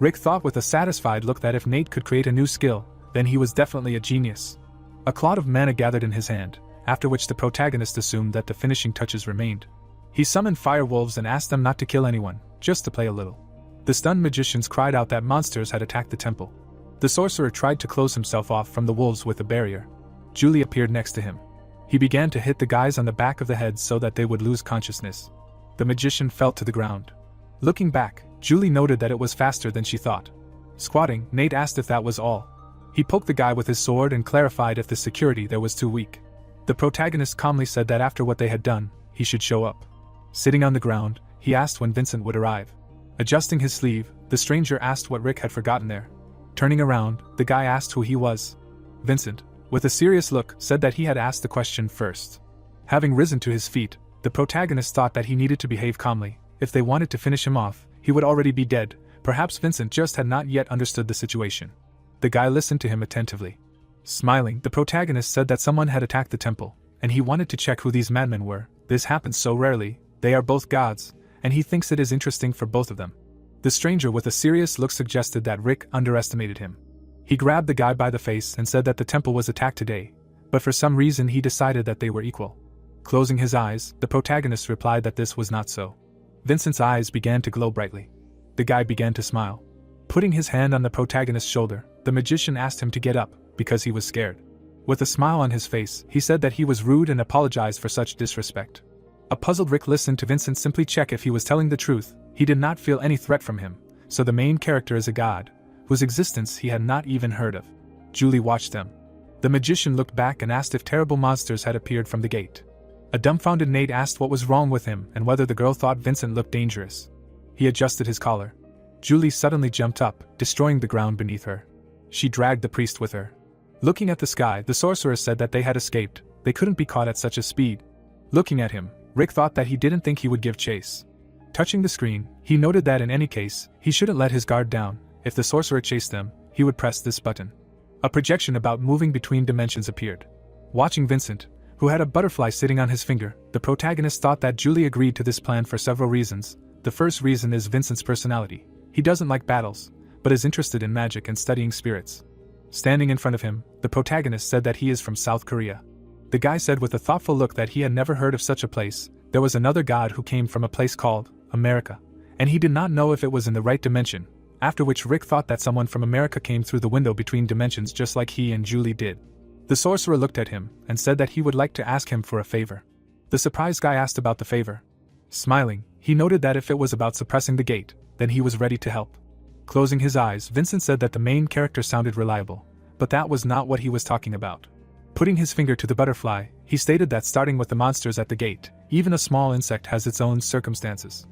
Speaker 1: Rick thought with a satisfied look that if Nate could create a new skill, then he was definitely a genius. A clot of mana gathered in his hand, after which the protagonist assumed that the finishing touches remained. He summoned fire wolves and asked them not to kill anyone, just to play a little. The stunned magicians cried out that monsters had attacked the temple. The sorcerer tried to close himself off from the wolves with a barrier. Julie appeared next to him. He began to hit the guys on the back of the head so that they would lose consciousness. The magician fell to the ground. Looking back, Julie noted that it was faster than she thought. Squatting, Nate asked if that was all. He poked the guy with his sword and clarified if the security there was too weak. The protagonist calmly said that after what they had done, he should show up. Sitting on the ground, he asked when Vincent would arrive. Adjusting his sleeve, the stranger asked what Rick had forgotten there. Turning around, the guy asked who he was. Vincent, with a serious look, said that he had asked the question first. Having risen to his feet, the protagonist thought that he needed to behave calmly. If they wanted to finish him off, he would already be dead. Perhaps Vincent just had not yet understood the situation. The guy listened to him attentively. Smiling, the protagonist said that someone had attacked the temple, and he wanted to check who these madmen were. This happens so rarely. They are both gods, and he thinks it is interesting for both of them. The stranger with a serious look suggested that Rick underestimated him. He grabbed the guy by the face and said that the temple was attacked today, but for some reason he decided that they were equal. Closing his eyes, the protagonist replied that this was not so. Vincent's eyes began to glow brightly. The guy began to smile. Putting his hand on the protagonist's shoulder, the magician asked him to get up, because he was scared. With a smile on his face, he said that he was rude and apologized for such disrespect. A puzzled Rick listened to Vincent simply check if he was telling the truth. He did not feel any threat from him, so the main character is a god, whose existence he had not even heard of. Julie watched them. The magician looked back and asked if terrible monsters had appeared from the gate. A dumbfounded Nate asked what was wrong with him and whether the girl thought Vincent looked dangerous. He adjusted his collar. Julie suddenly jumped up, destroying the ground beneath her. She dragged the priest with her. Looking at the sky, the sorcerer said that they had escaped. They couldn't be caught at such a speed. Looking at him, Rick thought that he didn't think he would give chase. Touching the screen, he noted that in any case, he shouldn't let his guard down. If the sorcerer chased them, he would press this button. A projection about moving between dimensions appeared. Watching Vincent, who had a butterfly sitting on his finger, the protagonist thought that Julie agreed to this plan for several reasons. The first reason is Vincent's personality. He doesn't like battles, but is interested in magic and studying spirits. Standing in front of him, the protagonist said that he is from South Korea. The guy said with a thoughtful look that he had never heard of such a place. There was another god who came from a place called America, and he did not know if it was in the right dimension, after which Rick thought that someone from America came through the window between dimensions just like he and Julie did. The sorcerer looked at him and said that he would like to ask him for a favor. The surprised guy asked about the favor. Smiling, he noted that if it was about suppressing the gate, then he was ready to help. Closing his eyes, Vincent said that the main character sounded reliable, but that was not what he was talking about. Putting his finger to the butterfly, he stated that starting with the monsters at the gate, even a small insect has its own circumstances.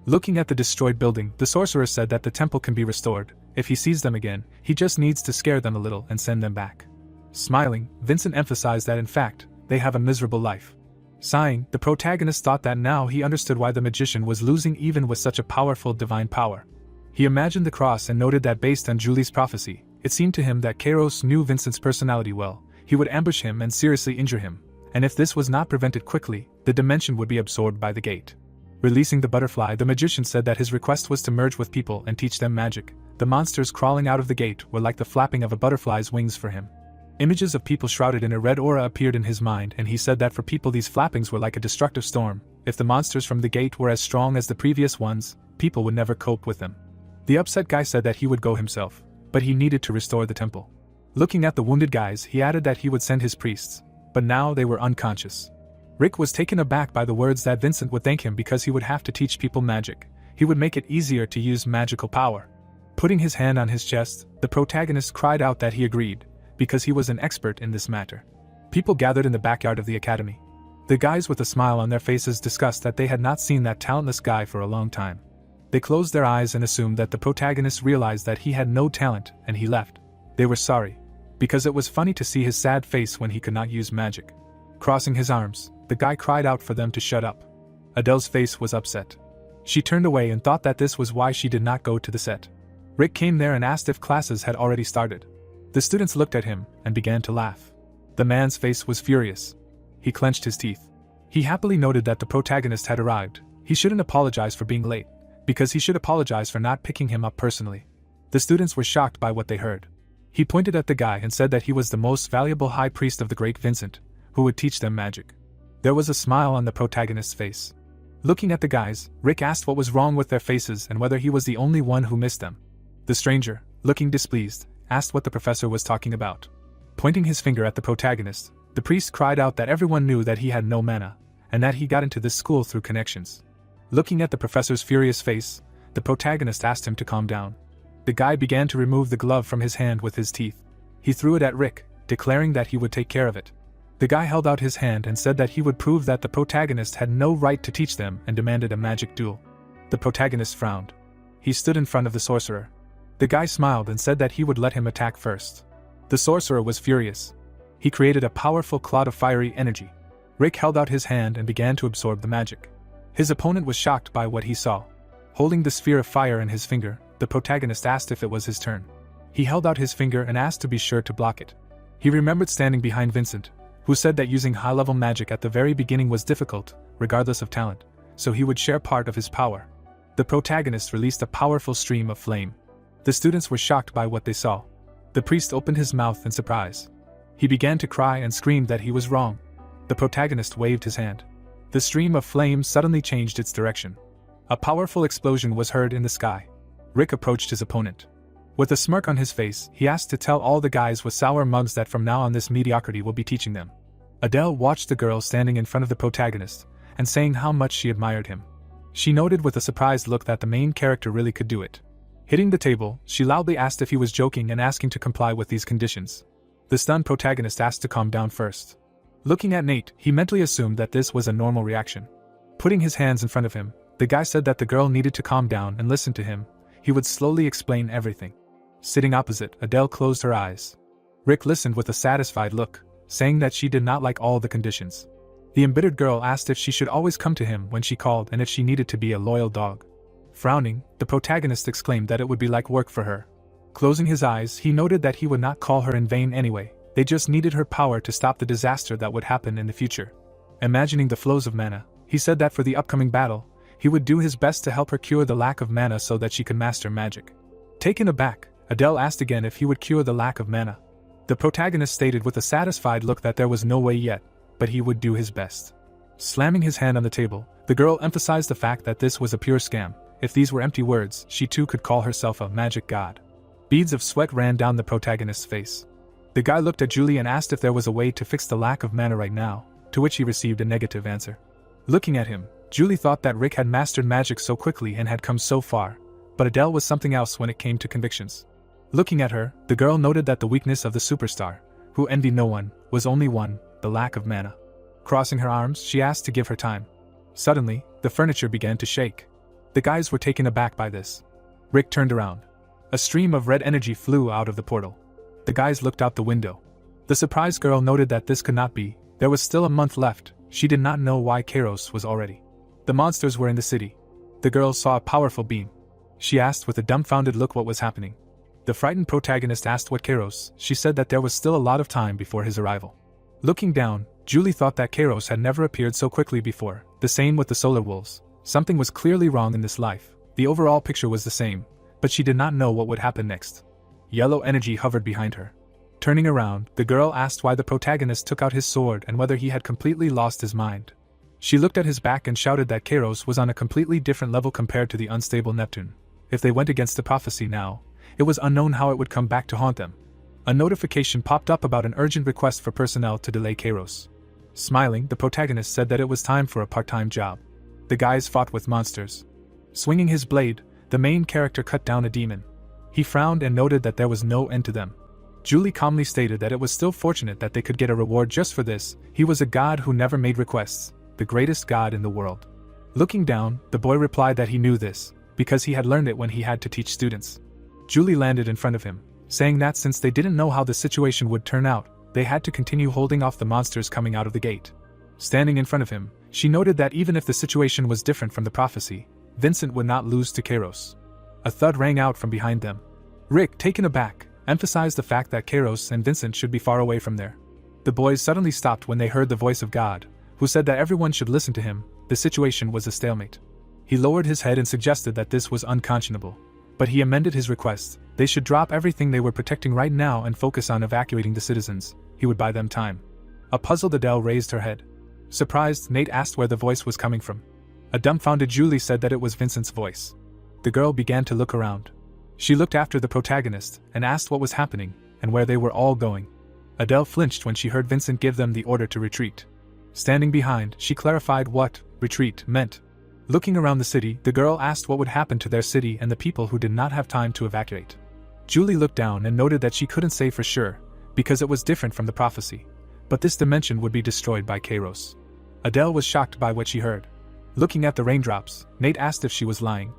Speaker 1: Looking at the destroyed building, the sorcerer said that the temple can be restored. If he sees them again, he just needs to scare them a little and send them back. Smiling, Vincent emphasized that in fact, they have a miserable life. Sighing, the protagonist thought that now he understood why the magician was losing even with such a powerful divine power. He imagined the cross and noted that based on Julie's prophecy, it seemed to him that Kairos knew Vincent's personality well. He would ambush him and seriously injure him, and if this was not prevented quickly, the dimension would be absorbed by the gate. Releasing the butterfly, the magician said that his request was to merge with people and teach them magic. The monsters crawling out of the gate were like the flapping of a butterfly's wings for him. Images of people shrouded in a red aura appeared in his mind, and he said that for people these flappings were like a destructive storm. If the monsters from the gate were as strong as the previous ones, people would never cope with them. The upset guy said that he would go himself, but he needed to restore the temple. Looking at the wounded guys, he added that he would send his priests, but now they were unconscious. Rick was taken aback by the words that Vincent would thank him because he would have to teach people magic. He would make it easier to use magical power. Putting his hand on his chest, the protagonist cried out that he agreed, because he was an expert in this matter. People gathered in the backyard of the academy. The guys with a smile on their faces discussed that they had not seen that talentless guy for a long time. They closed their eyes and assumed that the protagonist realized that he had no talent and he left. They were sorry, because it was funny to see his sad face when he could not use magic. Crossing his arms, the guy cried out for them to shut up. Adele's face was upset. She turned away and thought that this was why she did not go to the set. Rick came there and asked if classes had already started. The students looked at him and began to laugh. The man's face was furious. He clenched his teeth. He happily noted that the protagonist had arrived. He shouldn't apologize for being late, because he should apologize for not picking him up personally. The students were shocked by what they heard. He pointed at the guy and said that he was the most valuable high priest of the great Vincent, who would teach them magic. There was a smile on the protagonist's face. Looking at the guys, Rick asked what was wrong with their faces and whether he was the only one who missed them. The stranger, looking displeased, asked what the professor was talking about. Pointing his finger at the protagonist, the priest cried out that everyone knew that he had no mana, and that he got into this school through connections. Looking at the professor's furious face, the protagonist asked him to calm down. The guy began to remove the glove from his hand with his teeth. He threw it at Rick, declaring that he would take care of it. The guy held out his hand and said that he would prove that the protagonist had no right to teach them and demanded a magic duel. The protagonist frowned. He stood in front of the sorcerer. The guy smiled and said that he would let him attack first. The sorcerer was furious. He created a powerful cloud of fiery energy. Rick held out his hand and began to absorb the magic. His opponent was shocked by what he saw. Holding the sphere of fire in his finger, the protagonist asked if it was his turn. He held out his finger and asked to be sure to block it. He remembered standing behind Vincent, who said that using high-level magic at the very beginning was difficult, regardless of talent, so he would share part of his power. The protagonist released a powerful stream of flame. The students were shocked by what they saw. The priest opened his mouth in surprise. He began to cry and screamed that he was wrong. The protagonist waved his hand. The stream of flame suddenly changed its direction. A powerful explosion was heard in the sky. Rick approached his opponent. With a smirk on his face, he asked to tell all the guys with sour mugs that from now on this mediocrity will be teaching them. Adele watched the girl standing in front of the protagonist, and saying how much she admired him. She noted with a surprised look that the main character really could do it. Hitting the table, she loudly asked if he was joking and asking to comply with these conditions. The stunned protagonist asked to calm down first. Looking at Nate, he mentally assumed that this was a normal reaction. Putting his hands in front of him, the guy said that the girl needed to calm down and listen to him. He would slowly explain everything. Sitting opposite, Adele closed her eyes. Rick listened with a satisfied look, saying that she did not like all the conditions. The embittered girl asked if she should always come to him when she called and if she needed to be a loyal dog. Frowning, the protagonist exclaimed that it would be like work for her. Closing his eyes, he noted that he would not call her in vain anyway. They just needed her power to stop the disaster that would happen in the future. Imagining the flows of mana, he said that for the upcoming battle, he would do his best to help her cure the lack of mana so that she could master magic. Taken aback, Adele asked again if he would cure the lack of mana. The protagonist stated with a satisfied look that there was no way yet, but he would do his best. Slamming his hand on the table, the girl emphasized the fact that this was a pure scam. If these were empty words, she too could call herself a magic god. Beads of sweat ran down the protagonist's face. The guy looked at Julie and asked if there was a way to fix the lack of mana right now, to which he received a negative answer. Looking at him, Julie thought that Rick had mastered magic so quickly and had come so far, But Adele was something else when it came to convictions. Looking at her, the girl noted that the weakness of the superstar, who envied no one, was only one: the lack of mana. Crossing her arms, she asked to give her time. Suddenly, the furniture began to shake. The guys were taken aback by this. Rick turned around. A stream of red energy flew out of the portal. The guys looked out the window. The surprised girl noted that this could not be. There was still a month left. She did not know why Kairos was already. The monsters were in the city. The girl saw a powerful beam. She asked with a dumbfounded look what was happening. The frightened protagonist asked what Kairos. She said that there was still a lot of time before his arrival. Looking down, Julie thought that Kairos had never appeared so quickly before. The same with the solar wolves. Something was clearly wrong in this life. The overall picture was the same, but she did not know what would happen next. Yellow energy hovered behind her. Turning around, the girl asked why the protagonist took out his sword and whether he had completely lost his mind. She looked at his back and shouted that Kairos was on a completely different level compared to the unstable Neptune. If they went against the prophecy now, it was unknown how it would come back to haunt them. A notification popped up about an urgent request for personnel to delay Kairos. Smiling, the protagonist said that it was time for a part-time job. The guys fought with monsters. Swinging his blade, the main character cut down a demon. He frowned and noted that there was no end to them. Julie calmly stated that it was still fortunate that they could get a reward just for this. He was a god who never made requests, the greatest god in the world. Looking down, the boy replied that he knew this, because he had learned it when he had to teach students. Julie landed in front of him, saying that since they didn't know how the situation would turn out, they had to continue holding off the monsters coming out of the gate. Standing in front of him, she noted that even if the situation was different from the prophecy, Vincent would not lose to Kairos. A thud rang out from behind them. Rick, taken aback, emphasized the fact that Kairos and Vincent should be far away from there. The boys suddenly stopped when they heard the voice of God, who said that everyone should listen to him. The situation was a stalemate. He lowered his head and suggested that this was unconscionable. But he amended his request. They should drop everything they were protecting right now and focus on evacuating the citizens. He would buy them time. A puzzled Adele raised her head. Surprised, Nate asked where the voice was coming from. A dumbfounded Julie said that it was Vincent's voice. The girl began to look around. She looked after the protagonist and asked what was happening and where they were all going. Adele flinched when she heard Vincent give them the order to retreat. Standing behind, she clarified what retreat meant. Looking around the city, the girl asked what would happen to their city and the people who did not have time to evacuate. Julie looked down and noted that she couldn't say for sure, because it was different from the prophecy. But this dimension would be destroyed by Kairos. Adele was shocked by what she heard. Looking at the raindrops, Nate asked if she was lying.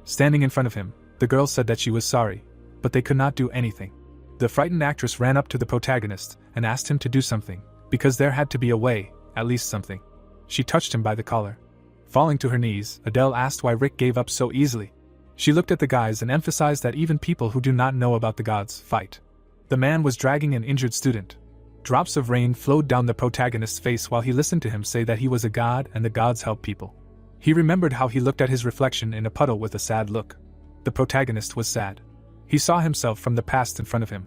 Speaker 1: Standing in front of him, the girl said that she was sorry, but they could not do anything. The frightened actress ran up to the protagonist and asked him to do something, because there had to be a way, at least something. She touched him by the collar. Falling to her knees, Adele asked why Rick gave up so easily. She looked at the guys and emphasized that even people who do not know about the gods fight. The man was dragging an injured student. Drops of rain flowed down the protagonist's face while he listened to him say that he was a god and the gods help people. He remembered how he looked at his reflection in a puddle with a sad look. The protagonist was sad. He saw himself from the past in front of him.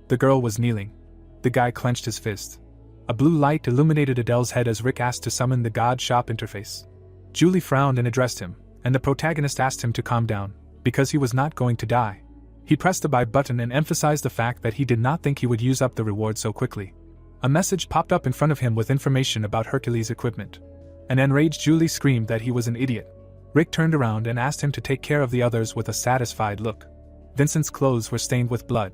Speaker 1: The girl was kneeling. The guy clenched his fist. A blue light illuminated Adele's head as Rick asked to summon the God Shop interface. Julie frowned and addressed him, and the protagonist asked him to calm down, because he was not going to die. He pressed the buy button and emphasized the fact that he did not think he would use up the reward so quickly. A message popped up in front of him with information about Hercules' equipment. An enraged Julie screamed that he was an idiot. Rick turned around and asked him to take care of the others with a satisfied look. Vincent's clothes were stained with blood.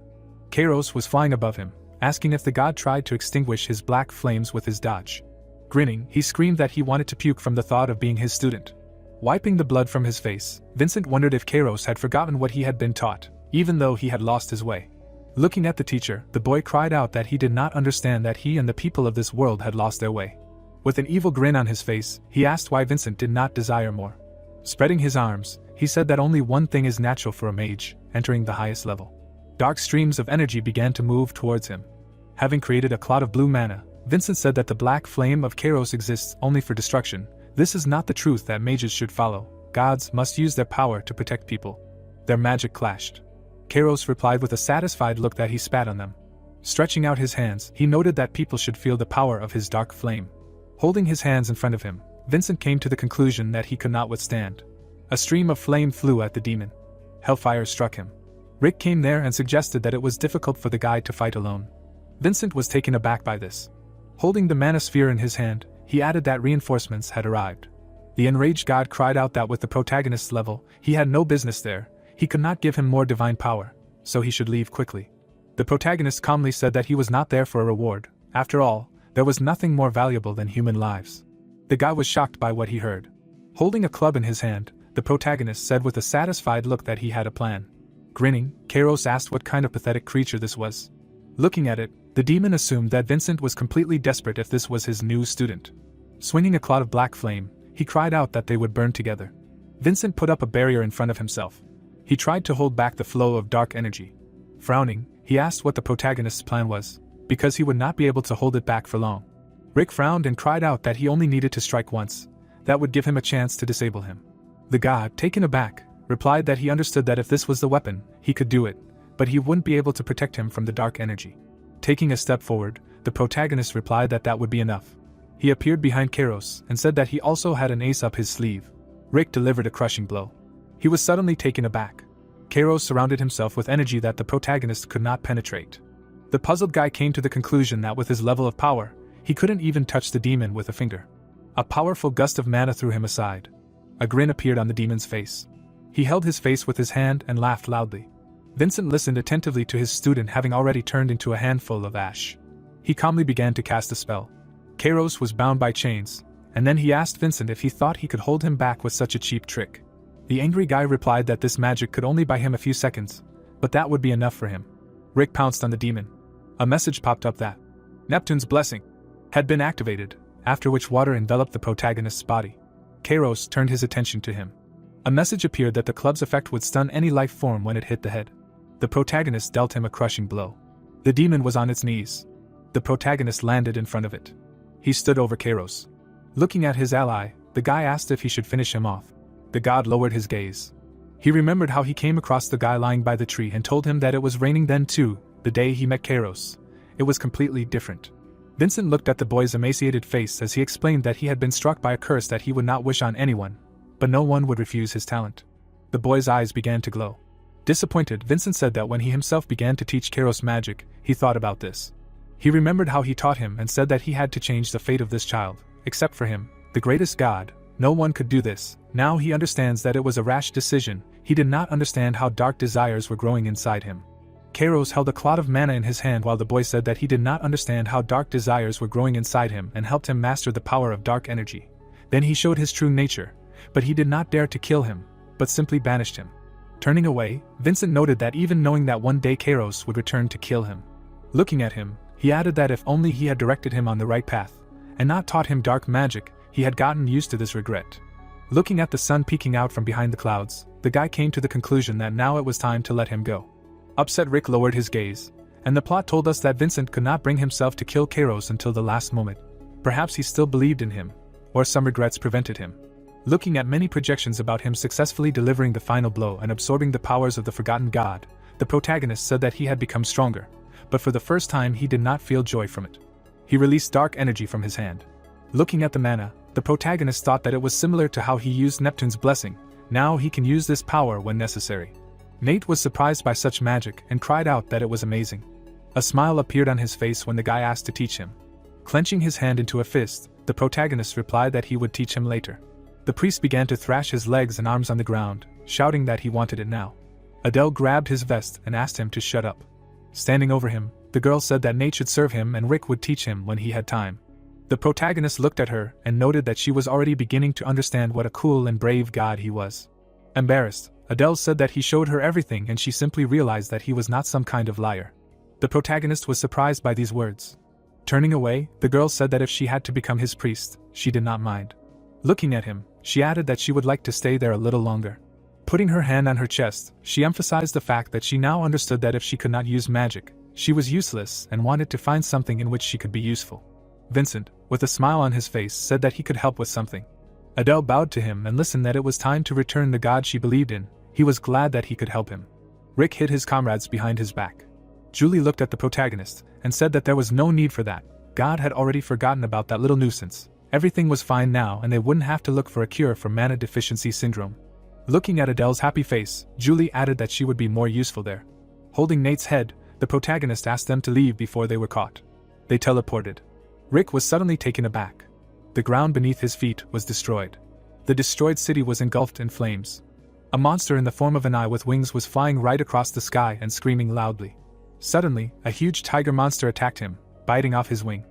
Speaker 1: Kairos was flying above him, asking if the god tried to extinguish his black flames with his dodge. Grinning, he screamed that he wanted to puke from the thought of being his student. Wiping the blood from his face, Vincent wondered if Kairos had forgotten what he had been taught, even though he had lost his way. Looking at the teacher, the boy cried out that he did not understand that he and the people of this world had lost their way. With an evil grin on his face, he asked why Vincent did not desire more. Spreading his arms, he said that only one thing is natural for a mage, entering the highest level. Dark streams of energy began to move towards him. Having created a cloud of blue mana, Vincent said that the black flame of Kairos exists only for destruction. This is not the truth that mages should follow. Gods must use their power to protect people. Their magic clashed. Kairos replied with a satisfied look that he spat on them. Stretching out his hands, he noted that people should feel the power of his dark flame. Holding his hands in front of him, Vincent came to the conclusion that he could not withstand. A stream of flame flew at the demon. Hellfire struck him. Rick came there and suggested that it was difficult for the guy to fight alone. Vincent was taken aback by this. Holding the mana sphere in his hand, he added that reinforcements had arrived. The enraged god cried out that with the protagonist's level, he had no business there. He could not give him more divine power, so he should leave quickly. The protagonist calmly said that he was not there for a reward. After all, there was nothing more valuable than human lives. The guy was shocked by what he heard. Holding a club in his hand, the protagonist said with a satisfied look that he had a plan. Grinning, Kairos asked what kind of pathetic creature this was. Looking at it, the demon assumed that Vincent was completely desperate if this was his new student. Swinging a cloud of black flame, he cried out that they would burn together. Vincent put up a barrier in front of himself. He tried to hold back the flow of dark energy. Frowning, he asked what the protagonist's plan was, because he would not be able to hold it back for long. Rick frowned and cried out that he only needed to strike once. That would give him a chance to disable him. The god, taken aback, replied that he understood that if this was the weapon, he could do it, but he wouldn't be able to protect him from the dark energy. Taking a step forward, the protagonist replied that that would be enough. He appeared behind Kairos and said that he also had an ace up his sleeve. Rick delivered a crushing blow. He was suddenly taken aback. Kairos surrounded himself with energy that the protagonist could not penetrate. The puzzled guy came to the conclusion that with his level of power, he couldn't even touch the demon with a finger. A powerful gust of mana threw him aside. A grin appeared on the demon's face. He held his face with his hand and laughed loudly. Vincent listened attentively to his student having already turned into a handful of ash. He calmly began to cast a spell. Kairos was bound by chains, and then he asked Vincent if he thought he could hold him back with such a cheap trick. The angry guy replied that this magic could only buy him a few seconds, but that would be enough for him. Rick pounced on the demon. A message popped up that Neptune's blessing had been activated, after which water enveloped the protagonist's body. Kairos turned his attention to him. A message appeared that the club's effect would stun any life form when it hit the head. The protagonist dealt him a crushing blow. The demon was on its knees. The protagonist landed in front of it. He stood over Kairos. Looking at his ally, the guy asked if he should finish him off. The god lowered his gaze. He remembered how he came across the guy lying by the tree and told him that it was raining then too, the day he met Kairos. It was completely different. Vincent looked at the boy's emaciated face as he explained that he had been struck by a curse that he would not wish on anyone, but no one would refuse his talent. The boy's eyes began to glow. Disappointed, Vincent said that when he himself began to teach Kairos magic, he thought about this. He remembered how he taught him and said that he had to change the fate of this child. Except for him, the greatest god, no one could do this. Now he understands that it was a rash decision. He did not understand how dark desires were growing inside him. Kairos held a clod of mana in his hand while the boy said that he did not understand how dark desires were growing inside him and helped him master the power of dark energy. Then he showed his true nature, but he did not dare to kill him, but simply banished him. Turning away, Vincent noted that even knowing that one day Kairos would return to kill him. Looking at him, he added that if only he had directed him on the right path, and not taught him dark magic, he had gotten used to this regret. Looking at the sun peeking out from behind the clouds, the guy came to the conclusion that now it was time to let him go. Upset, Rick lowered his gaze, and the plot told us that Vincent could not bring himself to kill Kairos until the last moment. Perhaps he still believed in him, or some regrets prevented him. Looking at many projections about him successfully delivering the final blow and absorbing the powers of the forgotten god, the protagonist said that he had become stronger, but for the first time he did not feel joy from it. He released dark energy from his hand. Looking at the mana, the protagonist thought that it was similar to how he used Neptune's blessing. Now he can use this power when necessary. Nate was surprised by such magic and cried out that it was amazing. A smile appeared on his face when the guy asked to teach him. Clenching his hand into a fist, the protagonist replied that he would teach him later. The priest began to thrash his legs and arms on the ground, shouting that he wanted it now. Adele grabbed his vest and asked him to shut up. Standing over him, the girl said that Nate should serve him and Rick would teach him when he had time. The protagonist looked at her and noted that she was already beginning to understand what a cool and brave god he was. Embarrassed, Adele said that he showed her everything and she simply realized that he was not some kind of liar. The protagonist was surprised by these words. Turning away, the girl said that if she had to become his priest, she did not mind. Looking at him, she added that she would like to stay there a little longer. Putting her hand on her chest, she emphasized the fact that she now understood that if she could not use magic, she was useless and wanted to find something in which she could be useful. Vincent, with a smile on his face, said that he could help with something. Adele bowed to him and listened that it was time to return the god she believed in. He was glad that he could help him. Rick hid his comrades behind his back. Julie looked at the protagonist and said that there was no need for that. God had already forgotten about that little nuisance. Everything was fine now and they wouldn't have to look for a cure for mana deficiency syndrome. Looking at Adele's happy face, Julie added that she would be more useful there. Holding Nate's head, the protagonist asked them to leave before they were caught. They teleported. Rick was suddenly taken aback. The ground beneath his feet was destroyed. The destroyed city was engulfed in flames. A monster in the form of an eye with wings was flying right across the sky and screaming loudly. Suddenly, a huge tiger monster attacked him, biting off his wing.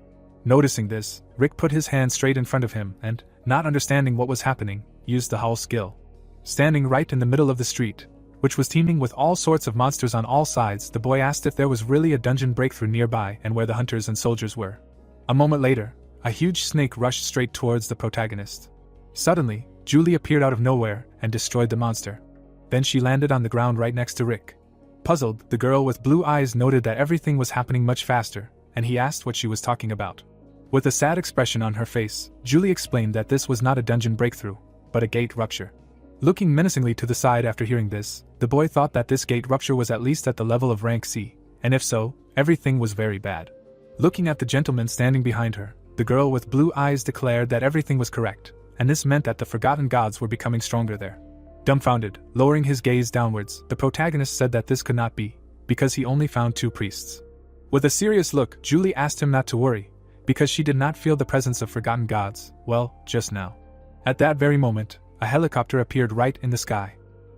Speaker 1: Noticing this, Rick put his hand straight in front of him and, not understanding what was happening, used the howl skill. Standing right in the middle of the street, which was teeming with all sorts of monsters on all sides, the boy asked if there was really a dungeon breakthrough nearby and where the hunters and soldiers were. A moment later, a huge snake rushed straight towards the protagonist. Suddenly, Julie appeared out of nowhere and destroyed the monster. Then she landed on the ground right next to Rick. Puzzled, the girl with blue eyes noted that everything was happening much faster, and he asked what she was talking about. With a sad expression on her face, Julie explained that this was not a dungeon breakthrough, but a gate rupture. Looking menacingly to the side after hearing this, the boy thought that this gate rupture was at least at the level of rank C, and if so, everything was very bad. Looking at the gentleman standing behind her, the girl with blue eyes declared that everything was correct, and this meant that the forgotten gods were becoming stronger there. Dumbfounded, lowering his gaze downwards, the protagonist said that this could not be, because he only found 2 priests. With a serious look, Julie asked him not to worry, because she did not feel the presence of forgotten gods, well, just now. At that very moment, a helicopter appeared right in the sky.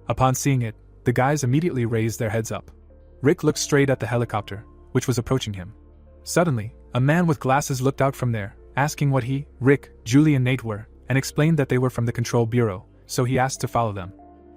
Speaker 1: Upon seeing it, the guys immediately raised their heads up. Rick looked straight at the helicopter, which was approaching him. Suddenly, a man with glasses looked out from there, asking what he, Rick, Julie and Nate were, and explained that they were from the Control Bureau, so he asked to follow them.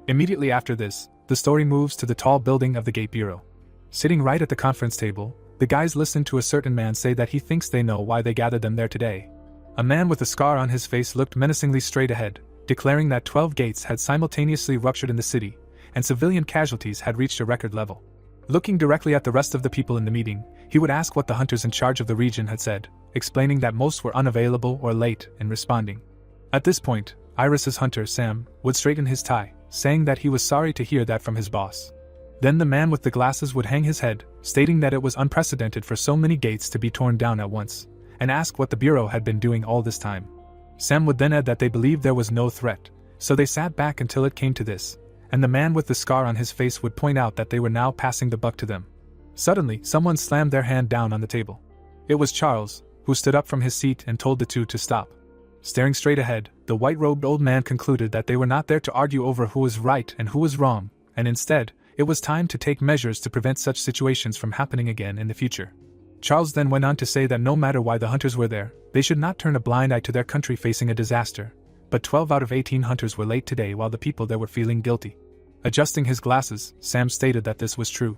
Speaker 1: Immediately after this, the story moves to the tall building of the Gate Bureau. Sitting right at the conference table, the guys listen to a certain man say that he thinks they know why they gathered them there today. A man with a scar on his face looked menacingly straight ahead, declaring that 12 gates had simultaneously ruptured in the city, and civilian casualties had reached a record level. Looking directly at the rest of the people in the meeting, he would ask what the hunters in charge of the region had said, explaining that most were unavailable or late in responding. At this point, Iris's hunter, Sam, would straighten his tie, saying that he was sorry to hear that from his boss. Then the man with the glasses would hang his head, stating that it was unprecedented for so many gates to be torn down at once, and ask what the Bureau had been doing all this time. Sam would then add that they believed there was no threat, so they sat back until it came to this, and the man with the scar on his face would point out that they were now passing the buck to them. Suddenly, someone slammed their hand down on the table. It was Charles, who stood up from his seat and told the two to stop. Staring straight ahead, the white-robed old man concluded that they were not there to argue over who was right and who was wrong, and instead, it was time to take measures to prevent such situations from happening again in the future. Charles then went on to say that no matter why the hunters were there, they should not turn a blind eye to their country facing a disaster, but 12 out of 18 hunters were late today while the people there were feeling guilty. Adjusting his glasses, Sam stated that this was true.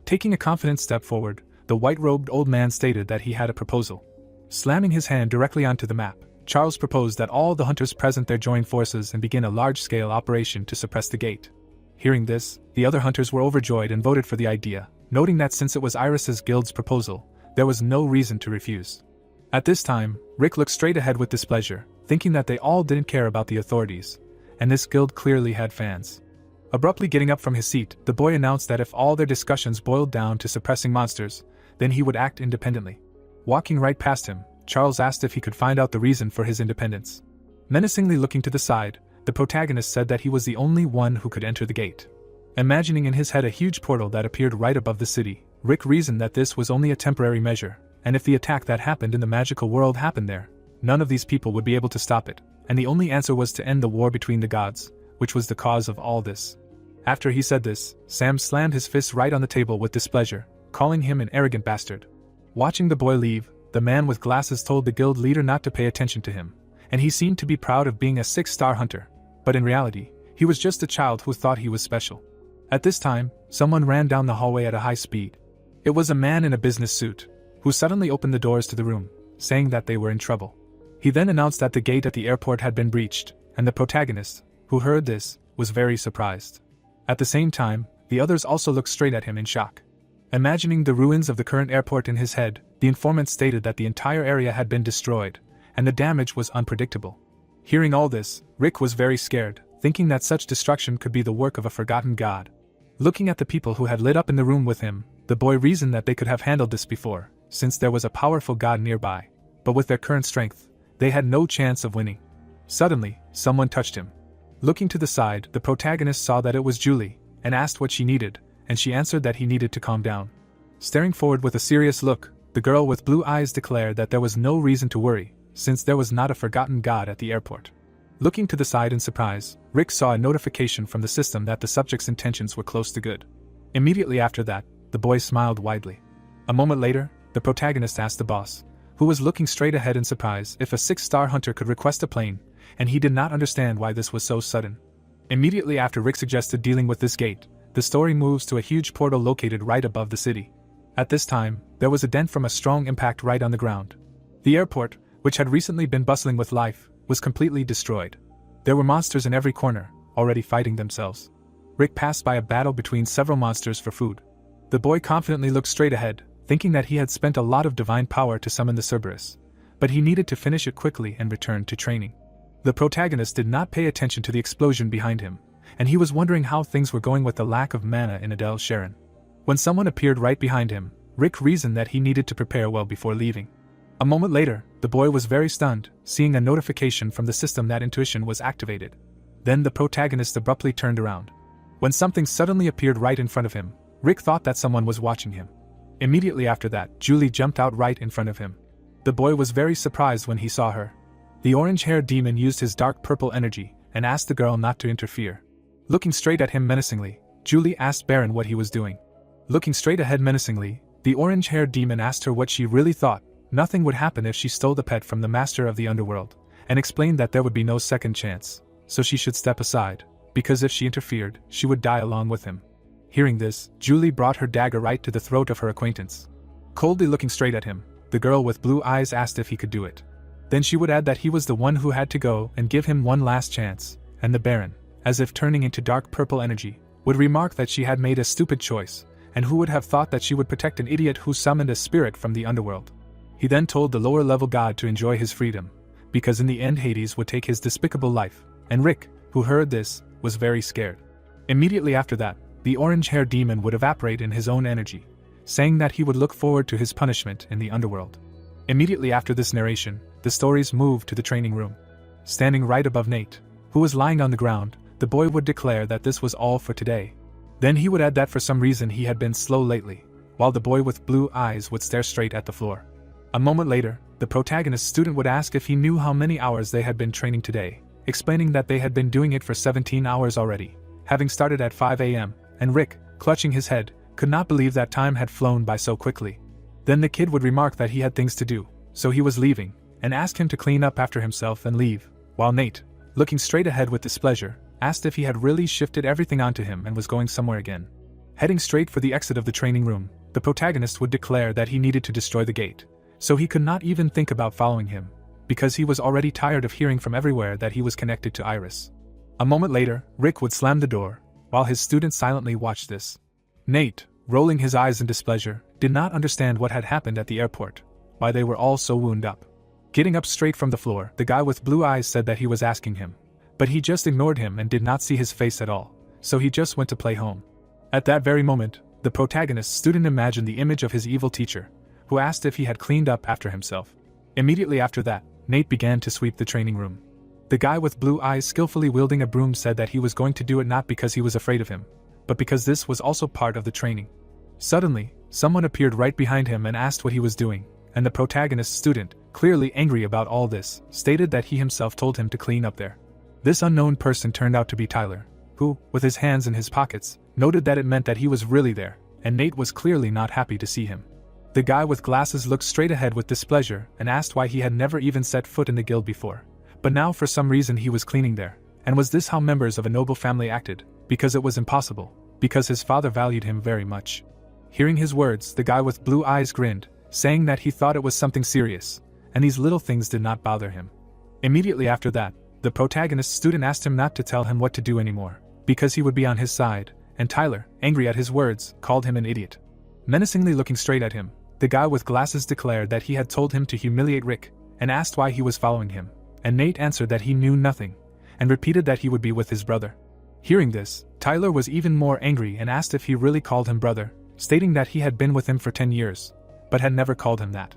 Speaker 1: Taking a confident step forward, the white-robed old man stated that he had a proposal. Slamming his hand directly onto the map, Charles proposed that all the hunters present there join forces and begin a large-scale operation to suppress the gate. Hearing this, the other hunters were overjoyed and voted for the idea, noting that since it was Iris's guild's proposal, there was no reason to refuse. At this time, Rick looked straight ahead with displeasure, thinking that they all didn't care about the authorities, and this guild clearly had fans. Abruptly getting up from his seat, the boy announced that if all their discussions boiled down to suppressing monsters, then he would act independently. Walking right past him, Charles asked if he could find out the reason for his independence. Menacingly looking to the side, the protagonist said that he was the only one who could enter the gate. Imagining in his head a huge portal that appeared right above the city, Rick reasoned that this was only a temporary measure, and if the attack that happened in the magical world happened there, none of these people would be able to stop it, and the only answer was to end the war between the gods, which was the cause of all this. After he said this, Sam slammed his fist right on the table with displeasure, calling him an arrogant bastard. Watching the boy leave, the man with glasses told the guild leader not to pay attention to him, and he seemed to be proud of being a 6-star hunter, but in reality, he was just a child who thought he was special. At this time, someone ran down the hallway at a high speed. It was a man in a business suit, who suddenly opened the doors to the room, saying that they were in trouble. He then announced that the gate at the airport had been breached, and the protagonist, who heard this, was very surprised. At the same time, the others also looked straight at him in shock. Imagining the ruins of the current airport in his head, the informant stated that the entire area had been destroyed, and the damage was unpredictable. Hearing all this, Rick was very scared, thinking that such destruction could be the work of a forgotten god. Looking at the people who had lit up in the room with him, the boy reasoned that they could have handled this before, since there was a powerful god nearby, but with their current strength, they had no chance of winning. Suddenly, someone touched him. Looking to the side, the protagonist saw that it was Julie, and asked what she needed, and she answered that he needed to calm down. Staring forward with a serious look, the girl with blue eyes declared that there was no reason to worry, since there was not a forgotten god at the airport. Looking to the side in surprise, Rick saw a notification from the system that the subject's intentions were close to good. Immediately after that, the boy smiled widely. A moment later, the protagonist asked the boss, who was looking straight ahead in surprise, if a 6-star hunter could request a plane, and he did not understand why this was so sudden. Immediately after Rick suggested dealing with this gate, the story moves to a huge portal located right above the city. At this time, there was a dent from a strong impact right on the ground. The airport, which had recently been bustling with life, was completely destroyed. There were monsters in every corner, already fighting themselves. Rick passed by a battle between several monsters for food. The boy confidently looked straight ahead, thinking that he had spent a lot of divine power to summon the Cerberus, but he needed to finish it quickly and return to training. The protagonist did not pay attention to the explosion behind him, and he was wondering how things were going with the lack of mana in Adele Sharon. When someone appeared right behind him, Rick reasoned that he needed to prepare well before leaving. A moment later, the boy was very stunned, seeing a notification from the system that intuition was activated. Then the protagonist abruptly turned around. When something suddenly appeared right in front of him, Rick thought that someone was watching him. Immediately after that, Julie jumped out right in front of him. The boy was very surprised when he saw her. The orange-haired demon used his dark purple energy and asked the girl not to interfere. Looking straight at him menacingly, Julie asked Baron what he was doing. Looking straight ahead menacingly, the orange-haired demon asked her what she really thought. Nothing would happen if she stole the pet from the master of the underworld, and explained that there would be no second chance, so she should step aside, because if she interfered, she would die along with him. Hearing this, Julie brought her dagger right to the throat of her acquaintance. Coldly looking straight at him, the girl with blue eyes asked if he could do it. Then she would add that he was the one who had to go and give him one last chance, and the Baron, as if turning into dark purple energy, would remark that she had made a stupid choice, and who would have thought that she would protect an idiot who summoned a spirit from the underworld. He then told the lower-level god to enjoy his freedom, because in the end Hades would take his despicable life, and Rick, who heard this, was very scared. Immediately after that, the orange-haired demon would evaporate in his own energy, saying that he would look forward to his punishment in the underworld. Immediately after this narration, the stories moved to the training room. Standing right above Nate, who was lying on the ground, the boy would declare that this was all for today. Then he would add that for some reason he had been slow lately, while the boy with blue eyes would stare straight at the floor. A moment later, the protagonist student would ask if he knew how many hours they had been training today, explaining that they had been doing it for 17 hours already, having started at 5 a.m., and Rick, clutching his head, could not believe that time had flown by so quickly. Then the kid would remark that he had things to do, so he was leaving, and asked him to clean up after himself and leave, while Nate, looking straight ahead with displeasure, asked if he had really shifted everything onto him and was going somewhere again. Heading straight for the exit of the training room, the protagonist would declare that he needed to destroy the gate, so he could not even think about following him, because he was already tired of hearing from everywhere that he was connected to Iris. A moment later, Rick would slam the door, while his students silently watched this. Nate, rolling his eyes in displeasure, did not understand what had happened at the airport, why they were all so wound up. Getting up straight from the floor, the guy with blue eyes said that he was asking him, but he just ignored him and did not see his face at all, so he just went to play home. At that very moment, the protagonist student imagined the image of his evil teacher, who asked if he had cleaned up after himself. Immediately after that, Nate began to sweep the training room. The guy with blue eyes skillfully wielding a broom said that he was going to do it not because he was afraid of him, but because this was also part of the training. Suddenly, someone appeared right behind him and asked what he was doing, and the protagonist student, clearly angry about all this, stated that he himself told him to clean up there. This unknown person turned out to be Tyler, who, with his hands in his pockets, noted that it meant that he was really there, and Nate was clearly not happy to see him. The guy with glasses looked straight ahead with displeasure and asked why he had never even set foot in the guild before, but now for some reason he was cleaning there, and was this how members of a noble family acted? Because it was impossible, because his father valued him very much. Hearing his words, the guy with blue eyes grinned, saying that he thought it was something serious, and these little things did not bother him. Immediately after that, the protagonist student asked him not to tell him what to do anymore, because he would be on his side, and Tyler, angry at his words, called him an idiot. Menacingly looking straight at him, the guy with glasses declared that he had told him to humiliate Rick, and asked why he was following him, and Nate answered that he knew nothing, and repeated that he would be with his brother. Hearing this, Tyler was even more angry and asked if he really called him brother, stating that he had been with him for 10 years, but had never called him that.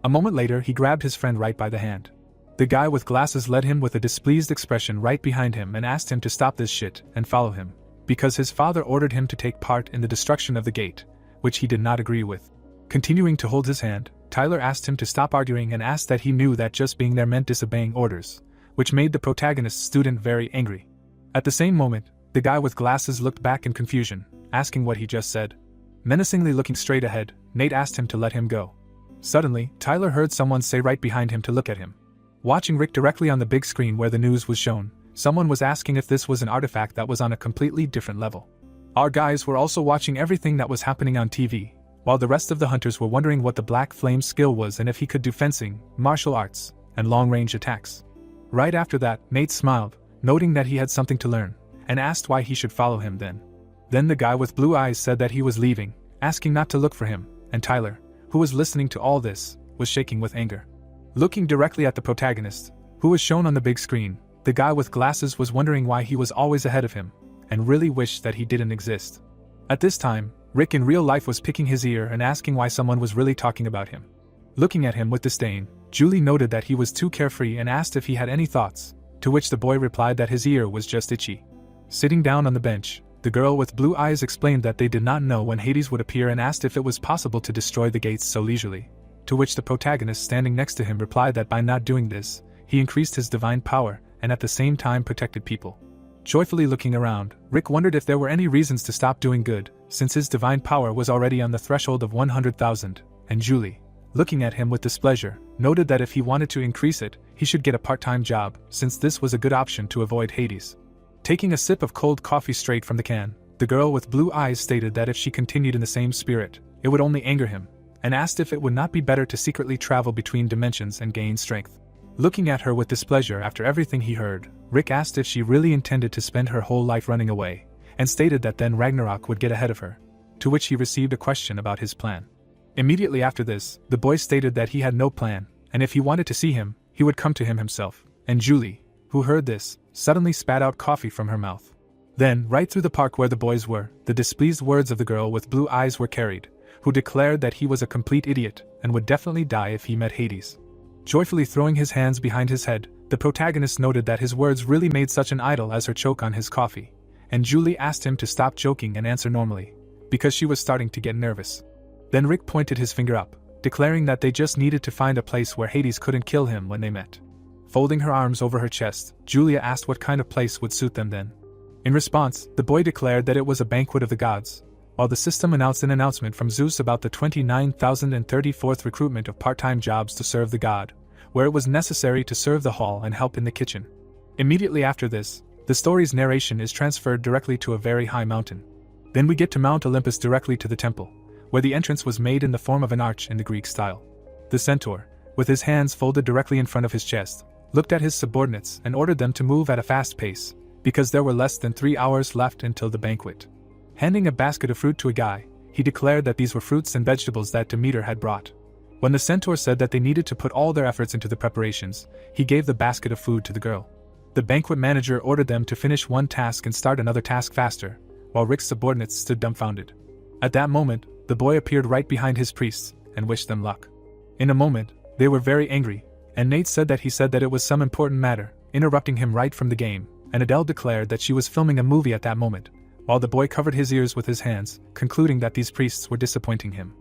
Speaker 1: A moment later he grabbed his friend right by the hand. The guy with glasses led him with a displeased expression right behind him and asked him to stop this shit and follow him, because his father ordered him to take part in the destruction of the gate, which he did not agree with. Continuing to hold his hand, Tyler asked him to stop arguing and asked that he knew that just being there meant disobeying orders, which made the protagonist's student very angry. At the same moment, the guy with glasses looked back in confusion, asking what he just said. Menacingly looking straight ahead, Nate asked him to let him go. Suddenly, Tyler heard someone say right behind him to look at him. Watching Rick directly on the big screen where the news was shown, someone was asking if this was an artifact that was on a completely different level. Our guys were also watching everything that was happening on TV, while the rest of the hunters were wondering what the Black Flame's skill was and if he could do fencing, martial arts, and long-range attacks. Right after that, Nate smiled, noting that he had something to learn, and asked why he should follow him then. Then the guy with blue eyes said that he was leaving, asking not to look for him, and Tyler, who was listening to all this, was shaking with anger. Looking directly at the protagonist, who was shown on the big screen, the guy with glasses was wondering why he was always ahead of him, and really wished that he didn't exist. At this time, Rick in real life was picking his ear and asking why someone was really talking about him. Looking at him with disdain, Julie noted that he was too carefree and asked if he had any thoughts, to which the boy replied that his ear was just itchy. Sitting down on the bench, the girl with blue eyes explained that they did not know when Hades would appear and asked if it was possible to destroy the gates so leisurely, to which the protagonist standing next to him replied that by not doing this, he increased his divine power and at the same time protected people. Joyfully looking around, Rick wondered if there were any reasons to stop doing good, since his divine power was already on the threshold of 100,000, and Julie, looking at him with displeasure, noted that if he wanted to increase it, he should get a part-time job, since this was a good option to avoid Hades. Taking a sip of cold coffee straight from the can, the girl with blue eyes stated that if she continued in the same spirit, it would only anger him, and asked if it would not be better to secretly travel between dimensions and gain strength. Looking at her with displeasure after everything he heard, Rick asked if she really intended to spend her whole life running away, and stated that then Ragnarok would get ahead of her, to which he received a question about his plan. Immediately after this, the boy stated that he had no plan, and if he wanted to see him, he would come to him himself, and Julie, who heard this, suddenly spat out coffee from her mouth. Then, right through the park where the boys were, the displeased words of the girl with blue eyes were carried, who declared that he was a complete idiot and would definitely die if he met Hades. Joyfully throwing his hands behind his head, the protagonist noted that his words really made such an idol as her choke on his coffee, and Julie asked him to stop joking and answer normally, because she was starting to get nervous. Then Rick pointed his finger up, declaring that they just needed to find a place where Hades couldn't kill him when they met. Folding her arms over her chest, Julia asked what kind of place would suit them then. In response, the boy declared that it was a banquet of the gods, while the system announced an announcement from Zeus about the 29,034th recruitment of part-time jobs to serve the god, where it was necessary to serve the hall and help in the kitchen. Immediately after this, the story's narration is transferred directly to a very high mountain. Then we get to Mount Olympus directly to the temple, where the entrance was made in the form of an arch in the Greek style. The centaur, with his hands folded directly in front of his chest, looked at his subordinates and ordered them to move at a fast pace, because there were less than 3 hours left until the banquet. Handing a basket of fruit to a guy, he declared that these were fruits and vegetables that Demeter had brought. When the centaur said that they needed to put all their efforts into the preparations, he gave the basket of food to the girl. The banquet manager ordered them to finish one task and start another task faster, while Rick's subordinates stood dumbfounded. At that moment, the boy appeared right behind his priests and wished them luck. In a moment, they were very angry, and Nate said that it was some important matter, interrupting him right from the game, and Adele declared that she was filming a movie at that moment, while the boy covered his ears with his hands, concluding that these priests were disappointing him.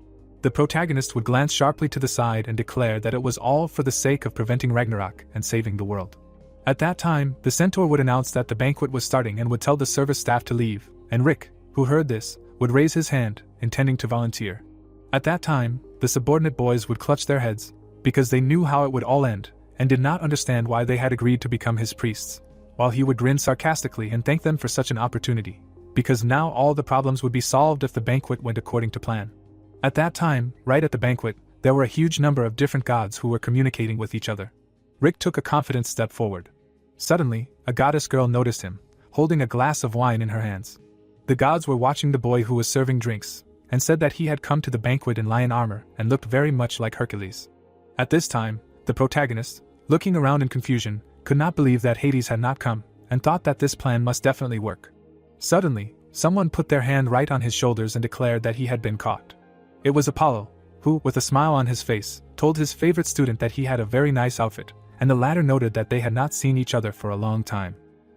Speaker 1: The protagonist would glance sharply to the side and declare that it was all for the sake of preventing Ragnarok and saving the world. At that time, the centaur would announce that the banquet was starting and would tell the service staff to leave, and Rick, who heard this, would raise his hand, intending to volunteer. At that time, the subordinate boys would clutch their heads, because they knew how it would all end, and did not understand why they had agreed to become his priests, while he would grin sarcastically and thank them for such an opportunity, because now all the problems would be solved if the banquet went according to plan. At that time, right at the banquet, there were a huge number of different gods who were communicating with each other. Rick took a confident step forward. Suddenly, a goddess girl noticed him, holding a glass of wine in her hands. The gods were watching the boy who was serving drinks, and said that he had come to the banquet in lion armor and looked very much like Hercules. At this time, the protagonist, looking around in confusion, could not believe that Hades had not come, and thought that this plan must definitely work. Suddenly, someone put their hand right on his shoulders and declared that he had been caught. It was Apollo, who, with a smile on his face, told his favorite student that he had a very nice outfit, and the latter noted that they had not seen each other for a long time.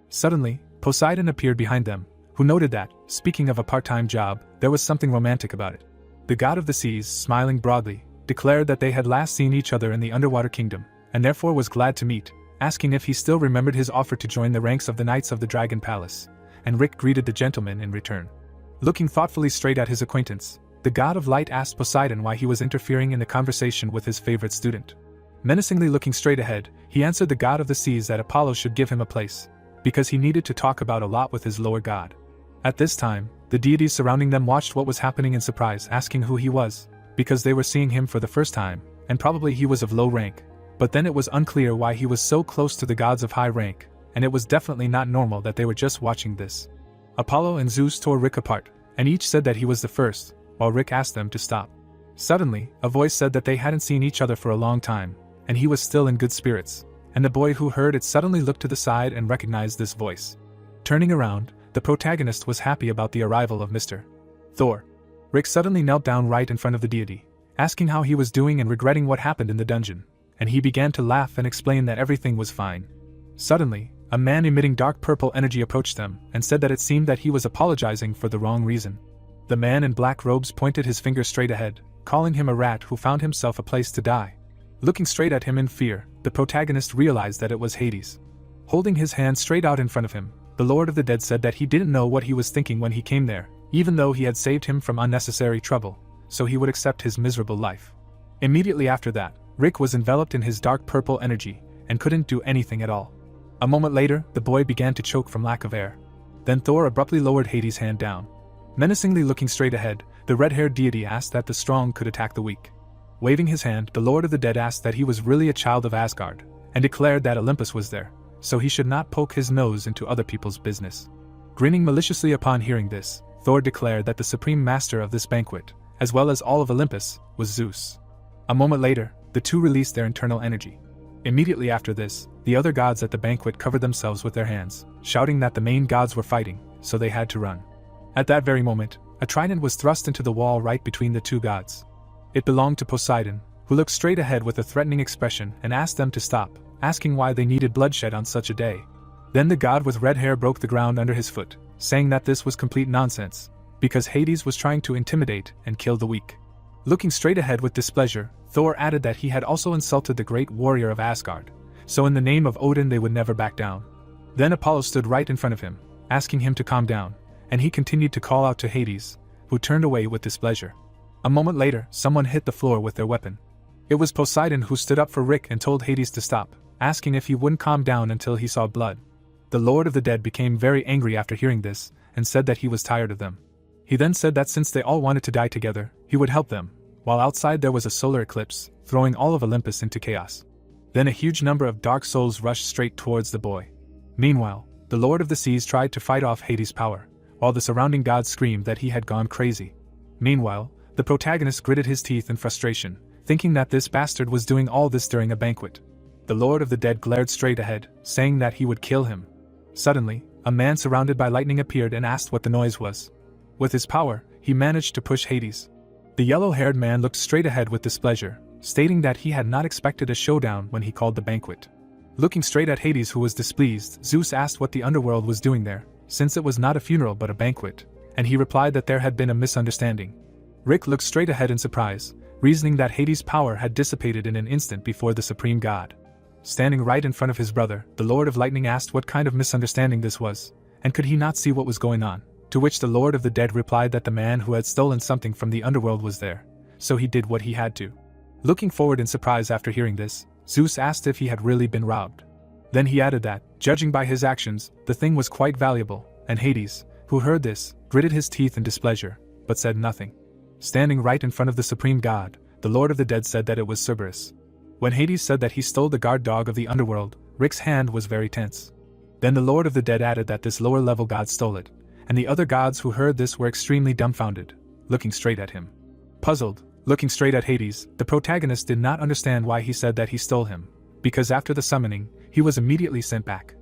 Speaker 1: Suddenly, Poseidon appeared behind them, who noted that, speaking of a part-time job, there was something romantic about it. The god of the seas, smiling broadly, declared that they had last seen each other in the underwater kingdom, and therefore was glad to meet, asking if he still remembered his offer to join the ranks of the Knights of the Dragon Palace, and Rick greeted the gentleman in return. Looking thoughtfully straight at his acquaintance, the god of light asked Poseidon why he was interfering in the conversation with his favorite student. Menacingly looking straight ahead, he answered the god of the seas that Apollo should give him a place, because he needed to talk about a lot with his lower god. At this time, the deities surrounding them watched what was happening in surprise, asking who he was, because they were seeing him for the first time, and probably he was of low rank. But then it was unclear why he was so close to the gods of high rank, and it was definitely not normal that they were just watching this. Apollo and Zeus tore Rick apart, and each said that he was the first, while Rick asked them to stop. Suddenly, a voice said that they hadn't seen each other for a long time, and he was still in good spirits, and the boy who heard it suddenly looked to the side and recognized this voice. Turning around, the protagonist was happy about the arrival of Mr. Thor. Rick suddenly knelt down right in front of the deity, asking how he was doing and regretting what happened in the dungeon, and he began to laugh and explain that everything was fine. Suddenly, a man emitting dark purple energy approached them and said that it seemed that he was apologizing for the wrong reason. The man in black robes pointed his finger straight ahead, calling him a rat who found himself a place to die. Looking straight at him in fear, the protagonist realized that it was Hades. Holding his hand straight out in front of him, the Lord of the Dead said that he didn't know what he was thinking when he came there, even though he had saved him from unnecessary trouble, so he would accept his miserable life. Immediately after that, Rick was enveloped in his dark purple energy, and couldn't do anything at all. A moment later, the boy began to choke from lack of air. Then Thor abruptly lowered Hades' hand down. Menacingly looking straight ahead, the red-haired deity asked that the strong could attack the weak. Waving his hand, the Lord of the Dead asked that he was really a child of Asgard, and declared that Olympus was there, so he should not poke his nose into other people's business. Grinning maliciously upon hearing this, Thor declared that the supreme master of this banquet, as well as all of Olympus, was Zeus. A moment later, the two released their internal energy. Immediately after this, the other gods at the banquet covered themselves with their hands, shouting that the main gods were fighting, so they had to run. At that very moment, a trident was thrust into the wall right between the two gods. It belonged to Poseidon, who looked straight ahead with a threatening expression and asked them to stop, asking why they needed bloodshed on such a day. Then the god with red hair broke the ground under his foot, saying that this was complete nonsense, because Hades was trying to intimidate and kill the weak. Looking straight ahead with displeasure, Thor added that he had also insulted the great warrior of Asgard, so in the name of Odin they would never back down. Then Apollo stood right in front of him, asking him to calm down, and he continued to call out to Hades, who turned away with displeasure. A moment later, someone hit the floor with their weapon. It was Poseidon who stood up for Rick and told Hades to stop, asking if he wouldn't calm down until he saw blood. The Lord of the Dead became very angry after hearing this, and said that he was tired of them. He then said that since they all wanted to die together, he would help them, while outside there was a solar eclipse, throwing all of Olympus into chaos. Then a huge number of dark souls rushed straight towards the boy. Meanwhile, the Lord of the Seas tried to fight off Hades' power, while the surrounding gods screamed that he had gone crazy. Meanwhile, the protagonist gritted his teeth in frustration, thinking that this bastard was doing all this during a banquet. The Lord of the Dead glared straight ahead, saying that he would kill him. Suddenly, a man surrounded by lightning appeared and asked what the noise was. With his power, he managed to push Hades. The yellow-haired man looked straight ahead with displeasure, stating that he had not expected a showdown when he called the banquet. Looking straight at Hades, who was displeased, Zeus asked what the underworld was doing there, since it was not a funeral but a banquet, and he replied that there had been a misunderstanding. Rick looked straight ahead in surprise, reasoning that Hades' power had dissipated in an instant before the supreme god. Standing right in front of his brother, the Lord of Lightning asked what kind of misunderstanding this was, and could he not see what was going on, to which the Lord of the Dead replied that the man who had stolen something from the underworld was there, so he did what he had to. Looking forward in surprise after hearing this, Zeus asked if he had really been robbed. Then he added that, judging by his actions, the thing was quite valuable, and Hades, who heard this, gritted his teeth in displeasure, but said nothing. Standing right in front of the supreme god, the Lord of the Dead said that it was Cerberus. When Hades said that he stole the guard dog of the underworld, Rick's hand was very tense. Then the Lord of the Dead added that this lower-level god stole it, and the other gods who heard this were extremely dumbfounded, looking straight at him. Puzzled, looking straight at Hades, the protagonist did not understand why he said that he stole him, because after the summoning, he was immediately sent back.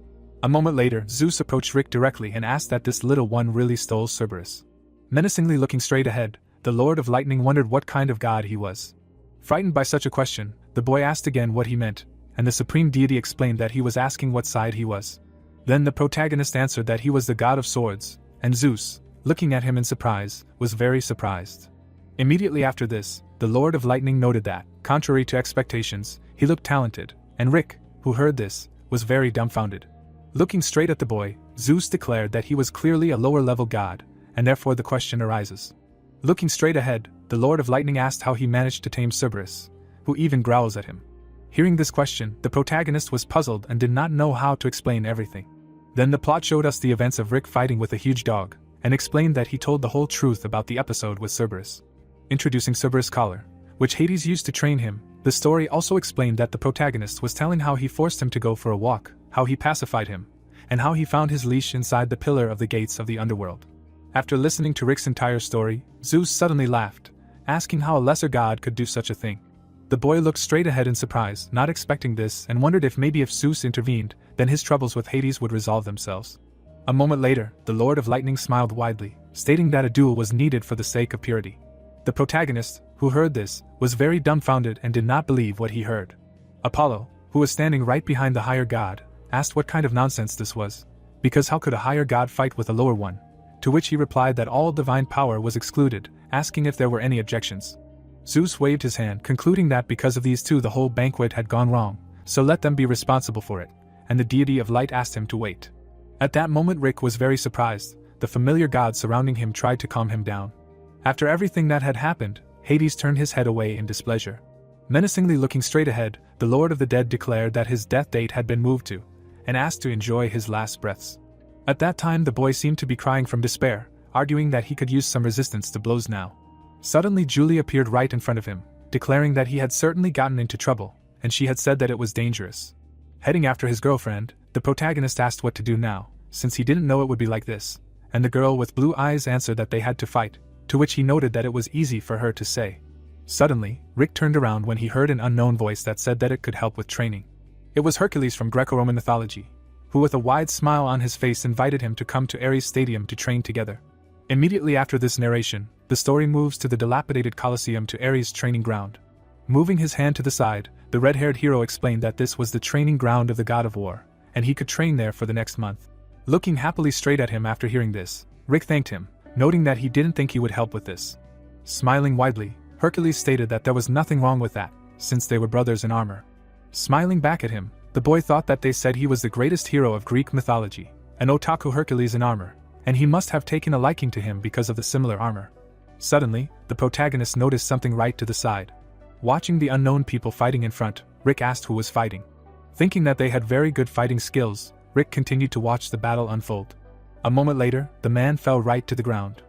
Speaker 1: A moment later, Zeus approached Rick directly and asked that this little one really stole Cerberus. Menacingly looking straight ahead, the Lord of Lightning wondered what kind of god he was. Frightened by such a question, the boy asked again what he meant, and the supreme deity explained that he was asking what side he was. Then the protagonist answered that he was the god of swords, and Zeus, looking at him in surprise, was very surprised. Immediately after this, the Lord of Lightning noted that, contrary to expectations, he looked talented, and Rick, who heard this, was very dumbfounded. Looking straight at the boy, Zeus declared that he was clearly a lower-level god, and therefore the question arises. Looking straight ahead, the Lord of Lightning asked how he managed to tame Cerberus, who even growls at him. Hearing this question, the protagonist was puzzled and did not know how to explain everything. Then the plot showed us the events of Rick fighting with a huge dog, and explained that he told the whole truth about the episode with Cerberus. Introducing Cerberus' collar, which Hades used to train him, the story also explained that the protagonist was telling how he forced him to go for a walk, how he pacified him, and how he found his leash inside the pillar of the gates of the underworld. After listening to Rick's entire story, Zeus suddenly laughed, asking how a lesser god could do such a thing. The boy looked straight ahead in surprise, not expecting this, and wondered if maybe if Zeus intervened, then his troubles with Hades would resolve themselves. A moment later, the Lord of Lightning smiled widely, stating that a duel was needed for the sake of purity. The protagonist, who heard this, was very dumbfounded and did not believe what he heard. Apollo, who was standing right behind the higher god, asked what kind of nonsense this was, because how could a higher god fight with a lower one? To which he replied that all divine power was excluded, asking if there were any objections. Zeus waved his hand, concluding that because of these two the whole banquet had gone wrong, so let them be responsible for it, and the deity of light asked him to wait. At that moment Rick was very surprised. The familiar gods surrounding him tried to calm him down. After everything that had happened, Hades turned his head away in displeasure. Menacingly looking straight ahead, the Lord of the Dead declared that his death date had been moved to, and asked to enjoy his last breaths. At that time the boy seemed to be crying from despair, arguing that he could use some resistance to blows now. Suddenly Julie appeared right in front of him, declaring that he had certainly gotten into trouble, and she had said that it was dangerous. Heading after his girlfriend, the protagonist asked what to do now, since he didn't know it would be like this, and the girl with blue eyes answered that they had to fight, to which he noted that it was easy for her to say. Suddenly, Rick turned around when he heard an unknown voice that said that it could help with training. It was Hercules from Greco-Roman mythology, who with a wide smile on his face invited him to come to Ares Stadium to train together. Immediately after this narration, the story moves to the dilapidated Colosseum to Ares' training ground. Moving his hand to the side, the red-haired hero explained that this was the training ground of the god of war, and he could train there for the next month. Looking happily straight at him after hearing this, Rick thanked him, noting that he didn't think he would help with this. Smiling widely, Hercules stated that there was nothing wrong with that, since they were brothers in armor. Smiling back at him, the boy thought that they said he was the greatest hero of Greek mythology, an otaku Hercules in armor, and he must have taken a liking to him because of the similar armor. Suddenly, the protagonist noticed something right to the side. Watching the unknown people fighting in front, Rick asked who was fighting. Thinking that they had very good fighting skills, Rick continued to watch the battle unfold. A moment later, the man fell right to the ground.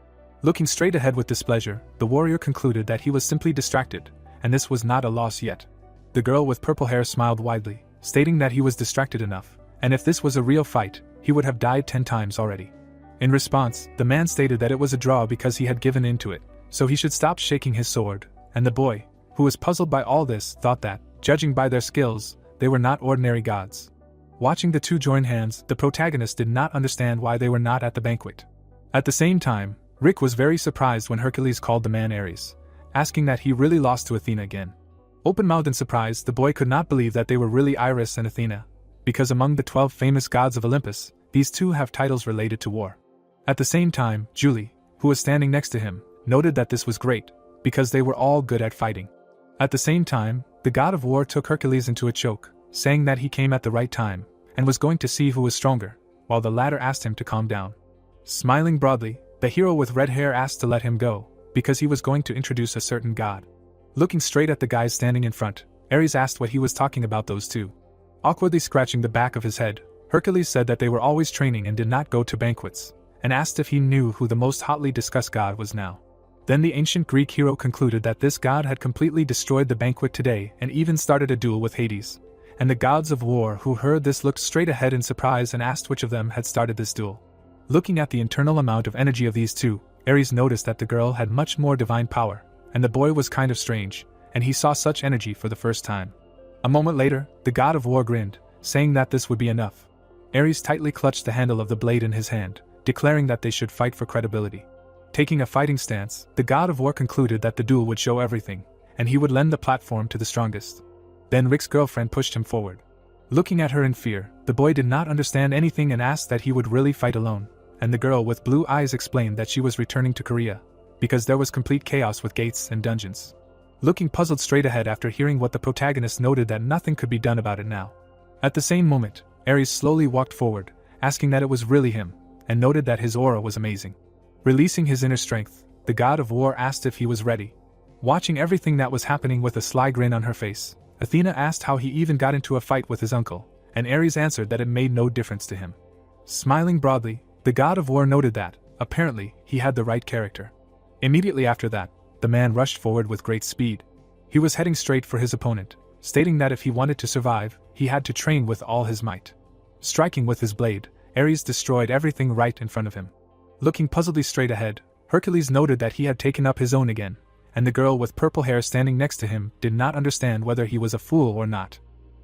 Speaker 1: Looking straight ahead with displeasure, the warrior concluded that he was simply distracted, and this was not a loss yet. The girl with purple hair smiled widely, stating that he was distracted enough, and if this was a real fight, he would have died 10 times already. In response, the man stated that it was a draw because he had given in to it, so he should stop shaking his sword, and the boy, who was puzzled by all this, thought that, judging by their skills, they were not ordinary gods. Watching the two join hands, the protagonist did not understand why they were not at the banquet. At the same time, Rick was very surprised when Hercules called the man Ares, asking that he really lost to Athena again. Open-mouthed in surprise, the boy could not believe that they were really Iris and Athena, because among the 12 famous gods of Olympus, these two have titles related to war. At the same time, Julie, who was standing next to him, noted that this was great, because they were all good at fighting. At the same time, the god of war took Hercules into a choke, saying that he came at the right time, and was going to see who was stronger, while the latter asked him to calm down. Smiling broadly, the hero with red hair asked to let him go, because he was going to introduce a certain god. Looking straight at the guys standing in front, Ares asked what he was talking about those two. Awkwardly scratching the back of his head, Hercules said that they were always training and did not go to banquets, and asked if he knew who the most hotly discussed god was now. Then the ancient Greek hero concluded that this god had completely destroyed the banquet today and even started a duel with Hades, and the gods of war who heard this looked straight ahead in surprise and asked which of them had started this duel. Looking at the internal amount of energy of these two, Ares noticed that the girl had much more divine power, and the boy was kind of strange, and he saw such energy for the first time. A moment later, the god of war grinned, saying that this would be enough. Ares tightly clutched the handle of the blade in his hand, declaring that they should fight for credibility. Taking a fighting stance, the god of war concluded that the duel would show everything, and he would lend the platform to the strongest. Then Rick's girlfriend pushed him forward. Looking at her in fear, the boy did not understand anything and asked that he would really fight alone, and the girl with blue eyes explained that she was returning to Korea, because there was complete chaos with gates and dungeons. Looking puzzled straight ahead after hearing what the protagonist noted that nothing could be done about it now. At the same moment, Ares slowly walked forward, asking that it was really him, and noted that his aura was amazing. Releasing his inner strength, the god of war asked if he was ready. Watching everything that was happening with a sly grin on her face, Athena asked how he even got into a fight with his uncle, and Ares answered that it made no difference to him. Smiling broadly, the god of war noted that, apparently, he had the right character. Immediately after that, the man rushed forward with great speed. He was heading straight for his opponent, stating that if he wanted to survive, he had to train with all his might. Striking with his blade, Ares destroyed everything right in front of him. Looking puzzledly straight ahead, Hercules noted that he had taken up his own again, and the girl with purple hair standing next to him did not understand whether he was a fool or not.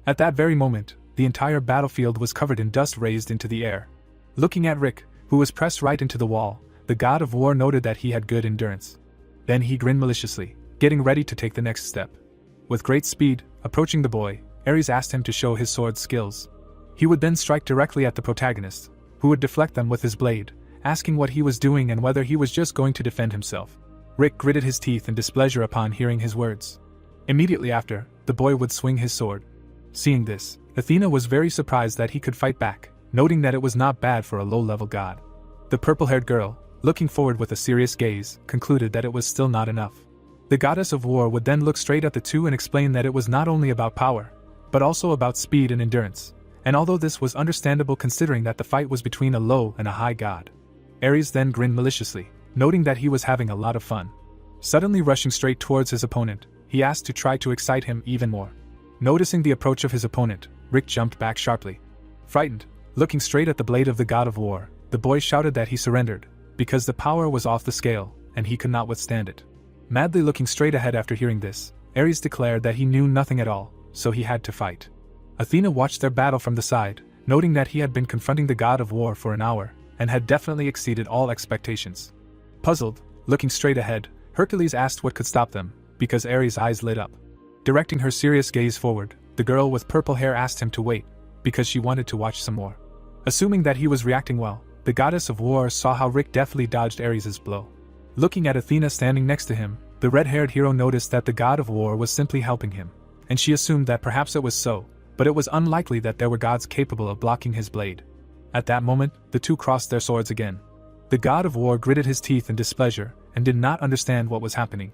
Speaker 1: At that very moment, the entire battlefield was covered in dust raised into the air. Looking at Rick, who was pressed right into the wall, the god of war noted that he had good endurance. Then he grinned maliciously, getting ready to take the next step. With great speed, approaching the boy, Ares asked him to show his sword skills. He would then strike directly at the protagonist, who would deflect them with his blade, asking what he was doing and whether he was just going to defend himself. Rick gritted his teeth in displeasure upon hearing his words. Immediately after, the boy would swing his sword. Seeing this, Athena was very surprised that he could fight back, noting that it was not bad for a low-level god. The purple-haired girl, looking forward with a serious gaze, concluded that it was still not enough. The goddess of war would then look straight at the two and explain that it was not only about power, but also about speed and endurance, and although this was understandable considering that the fight was between a low and a high god. Ares then grinned maliciously, noting that he was having a lot of fun. Suddenly rushing straight towards his opponent, he asked to try to excite him even more. Noticing the approach of his opponent, Rick jumped back sharply. Frightened, looking straight at the blade of the god of war, the boy shouted that he surrendered, because the power was off the scale, and he could not withstand it. Madly looking straight ahead after hearing this, Ares declared that he knew nothing at all, so he had to fight. Athena watched their battle from the side, noting that he had been confronting the god of war for an hour, and had definitely exceeded all expectations. Puzzled, looking straight ahead, Hercules asked what could stop them, because Ares' eyes lit up. Directing her serious gaze forward, the girl with purple hair asked him to wait, because she wanted to watch some more. Assuming that he was reacting well, the goddess of war saw how Rick deftly dodged Ares' blow. Looking at Athena standing next to him, the red-haired hero noticed that the god of war was simply helping him, and she assumed that perhaps it was so, but it was unlikely that there were gods capable of blocking his blade. At that moment, the two crossed their swords again. The god of war gritted his teeth in displeasure, and did not understand what was happening.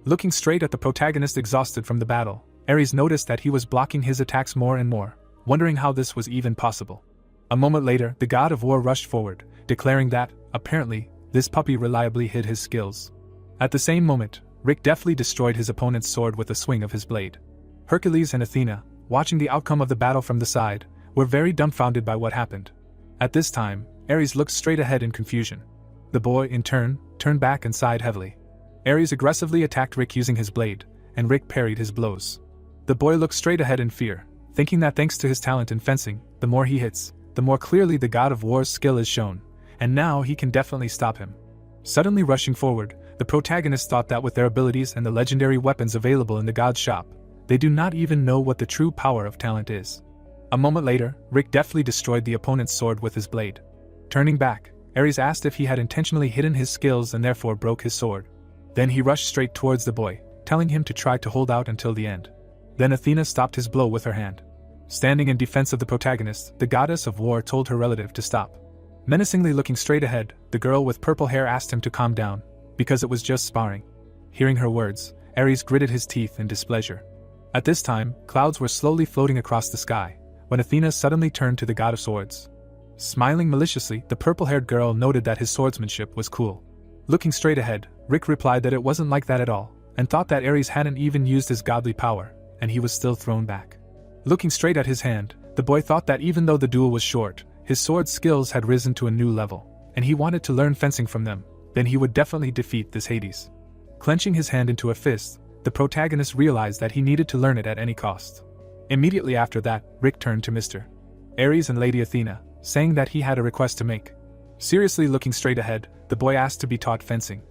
Speaker 1: Looking straight at the protagonist exhausted from the battle, Ares noticed that he was blocking his attacks more and more, wondering how this was even possible. A moment later, the god of war rushed forward, declaring that, apparently, this puppy reliably hid his skills. At the same moment, Rick deftly destroyed his opponent's sword with a swing of his blade. Hercules and Athena, watching the outcome of the battle from the side, were very dumbfounded by what happened. At this time, Ares looked straight ahead in confusion. The boy, in turn, turned back and sighed heavily. Ares aggressively attacked Rick using his blade, and Rick parried his blows. The boy looked straight ahead in fear, thinking that thanks to his talent in fencing, the more he hits, the more clearly the god of war's skill is shown, and now he can definitely stop him. Suddenly rushing forward, the protagonist thought that with their abilities and the legendary weapons available in the god's shop, they do not even know what the true power of talent is. A moment later, Rick deftly destroyed the opponent's sword with his blade. Turning back, Ares asked if he had intentionally hidden his skills and therefore broke his sword. Then he rushed straight towards the boy, telling him to try to hold out until the end. Then Athena stopped his blow with her hand. Standing in defense of the protagonist, the goddess of war told her relative to stop. Menacingly looking straight ahead, the girl with purple hair asked him to calm down, because it was just sparring. Hearing her words, Ares gritted his teeth in displeasure. At this time, clouds were slowly floating across the sky, when Athena suddenly turned to the god of swords. Smiling maliciously, the purple-haired girl noted that his swordsmanship was cool. Looking straight ahead, Rick replied that it wasn't like that at all, and thought that Ares hadn't even used his godly power, and he was still thrown back. Looking straight at his hand, the boy thought that even though the duel was short, his sword skills had risen to a new level, and he wanted to learn fencing from them, then he would definitely defeat this Hades. Clenching his hand into a fist, the protagonist realized that he needed to learn it at any cost. Immediately after that, Rick turned to Mr. Ares and Lady Athena, saying that he had a request to make. Seriously looking straight ahead, the boy asked to be taught fencing.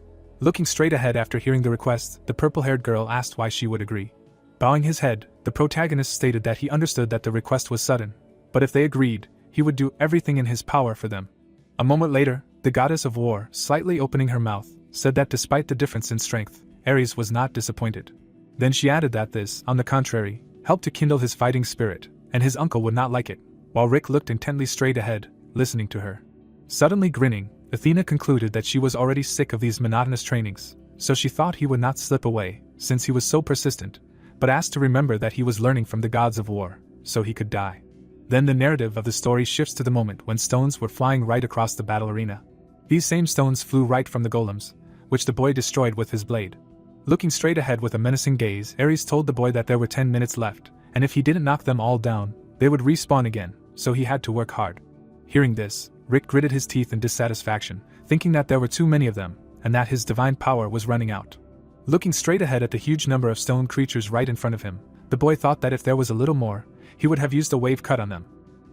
Speaker 1: Looking straight ahead after hearing the request, the purple-haired girl asked why she would agree. Bowing his head, the protagonist stated that he understood that the request was sudden, but if they agreed, he would do everything in his power for them. A moment later, the goddess of war, slightly opening her mouth, said that despite the difference in strength, Ares was not disappointed. Then she added that this, on the contrary, helped to kindle his fighting spirit, and his uncle would not like it, while Rick looked intently straight ahead, listening to her. Suddenly grinning, Athena concluded that she was already sick of these monotonous trainings, so she thought he would not slip away, since he was so persistent, but asked to remember that he was learning from the gods of war, so he could die. Then the narrative of the story shifts to the moment when stones were flying right across the battle arena. These same stones flew right from the golems, which the boy destroyed with his blade. Looking straight ahead with a menacing gaze, Ares told the boy that there were 10 minutes left, and if he didn't knock them all down, they would respawn again, so he had to work hard. Hearing this, Rick gritted his teeth in dissatisfaction, thinking that there were too many of them, and that his divine power was running out. Looking straight ahead at the huge number of stone creatures right in front of him, the boy thought that if there was a little more, he would have used a wave cut on them.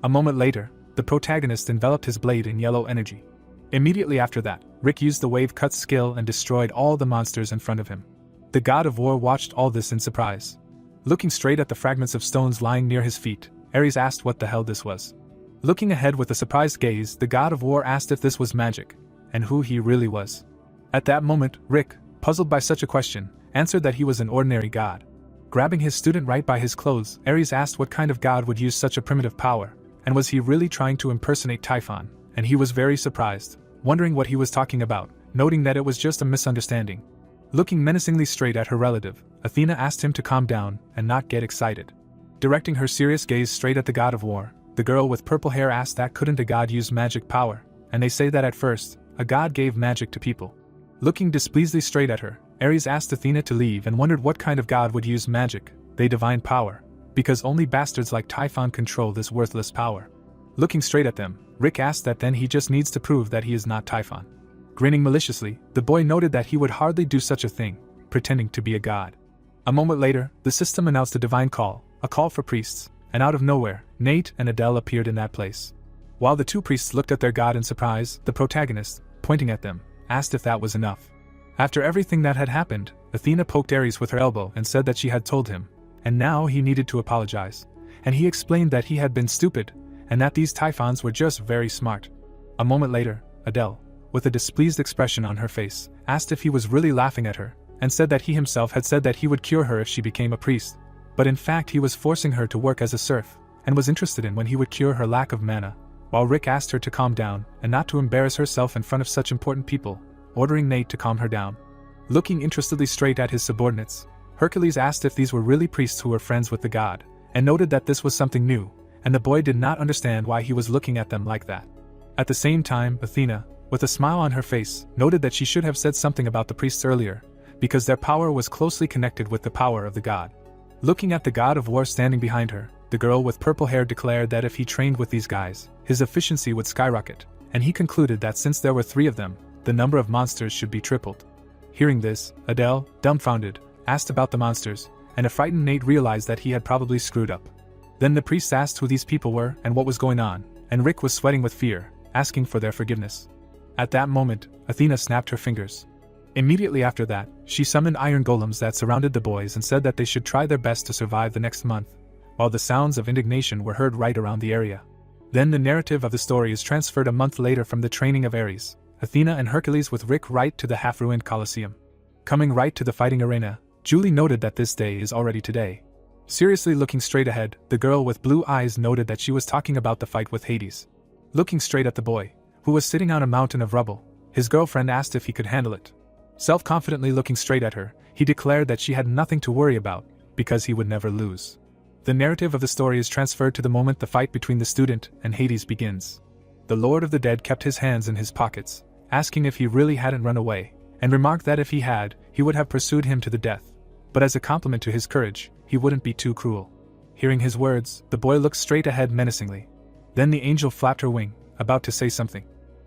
Speaker 1: A moment later, the protagonist enveloped his blade in yellow energy. Immediately after that, Rick used the wave cut skill and destroyed all the monsters in front of him. The god of war watched all this in surprise. Looking straight at the fragments of stones lying near his feet, Ares asked what the hell this was. Looking ahead with a surprised gaze, the god of war asked if this was magic, and who he really was. At that moment, Rick, puzzled by such a question, answered that he was an ordinary god. Grabbing his student right by his clothes, Ares asked what kind of god would use such a primitive power, and was he really trying to impersonate Typhon, and he was very surprised, wondering what he was talking about, noting that it was just a misunderstanding. Looking menacingly straight at her relative, Athena asked him to calm down and not get excited. Directing her serious gaze straight at the god of war, the girl with purple hair asked that couldn't a god use magic power, and they say that at first, a god gave magic to people. Looking displeasedly straight at her, Ares asked Athena to leave and wondered what kind of god would use magic, they divine power, because only bastards like Typhon control this worthless power. Looking straight at them, Rick asked that then he just needs to prove that he is not Typhon. Grinning maliciously, the boy noted that he would hardly do such a thing, pretending to be a god. A moment later, the system announced a divine call, a call for priests, and out of nowhere, Nate and Adele appeared in that place. While the two priests looked at their god in surprise, the protagonist, pointing at them, asked if that was enough. After everything that had happened, Athena poked Ares with her elbow and said that she had told him, and now he needed to apologize. And he explained that he had been stupid, and that these Typhons were just very smart. A moment later, Adele, with a displeased expression on her face, asked if he was really laughing at her, and said that he himself had said that he would cure her if she became a priest. But in fact he was forcing her to work as a serf, and was interested in when he would cure her lack of mana, while Rick asked her to calm down and not to embarrass herself in front of such important people, ordering Nate to calm her down. Looking interestedly straight at his subordinates, Hercules asked if these were really priests who were friends with the god, and noted that this was something new, and the boy did not understand why he was looking at them like that. At the same time, Athena, with a smile on her face, noted that she should have said something about the priests earlier, because their power was closely connected with the power of the god. Looking at the god of war standing behind her, the girl with purple hair declared that if he trained with these guys, his efficiency would skyrocket, and he concluded that since there were 3 of them, the number of monsters should be tripled. Hearing this, Adele, dumbfounded, asked about the monsters, and a frightened Nate realized that he had probably screwed up. Then the priests asked who these people were and what was going on, and Rick was sweating with fear, asking for their forgiveness. At that moment, Athena snapped her fingers. Immediately after that, she summoned iron golems that surrounded the boys and said that they should try their best to survive the next month, while the sounds of indignation were heard right around the area. Then the narrative of the story is transferred a month later from the training of Ares, Athena and Hercules with Rick right to the half-ruined Colosseum. Coming right to the fighting arena, Julie noted that this day is already today. Seriously looking straight ahead, the girl with blue eyes noted that she was talking about the fight with Hades. Looking straight at the boy, who was sitting on a mountain of rubble, his girlfriend asked if he could handle it. Self-confidently looking straight at her, he declared that she had nothing to worry about, because he would never lose. The narrative of the story is transferred to the moment the fight between the student and Hades begins. The Lord of the Dead kept his hands in his pockets, asking if he really hadn't run away, and remarked that if he had, he would have pursued him to the death. But as a compliment to his courage, he wouldn't be too cruel. Hearing his words, the boy looked straight ahead menacingly. Then the angel flapped her wing, about to say something.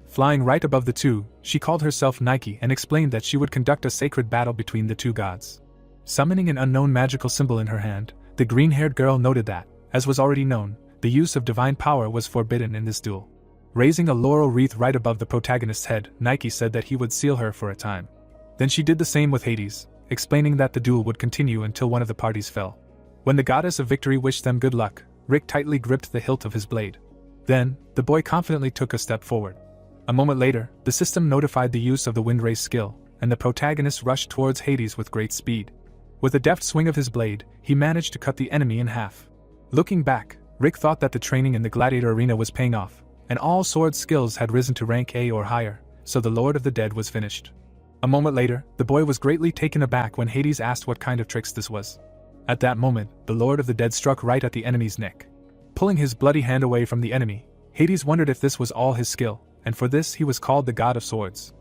Speaker 1: Flying right above the two, she called herself Nike and explained that she would conduct a sacred battle between the two gods. Summoning an unknown magical symbol in her hand, the green-haired girl noted that, as was already known, the use of divine power was forbidden in this duel. Raising a laurel wreath right above the protagonist's head, Nike said that he would seal her for a time. Then she did the same with Hades, explaining that the duel would continue until one of the parties fell. When the goddess of victory wished them good luck, Rick tightly gripped the hilt of his blade. Then, the boy confidently took a step forward. A moment later, the system notified the use of the wind race skill, and the protagonist rushed towards Hades with great speed. With a deft swing of his blade, he managed to cut the enemy in half. Looking back, Rick thought that the training in the gladiator arena was paying off, and all sword skills had risen to rank A or higher, so the Lord of the Dead was finished. A moment later, the boy was greatly taken aback when Hades asked what kind of tricks this was. At that moment, the Lord of the Dead struck right at the enemy's neck. Pulling his bloody hand away from the enemy, Hades wondered if this was all his skill, and for this he was called the God of Swords.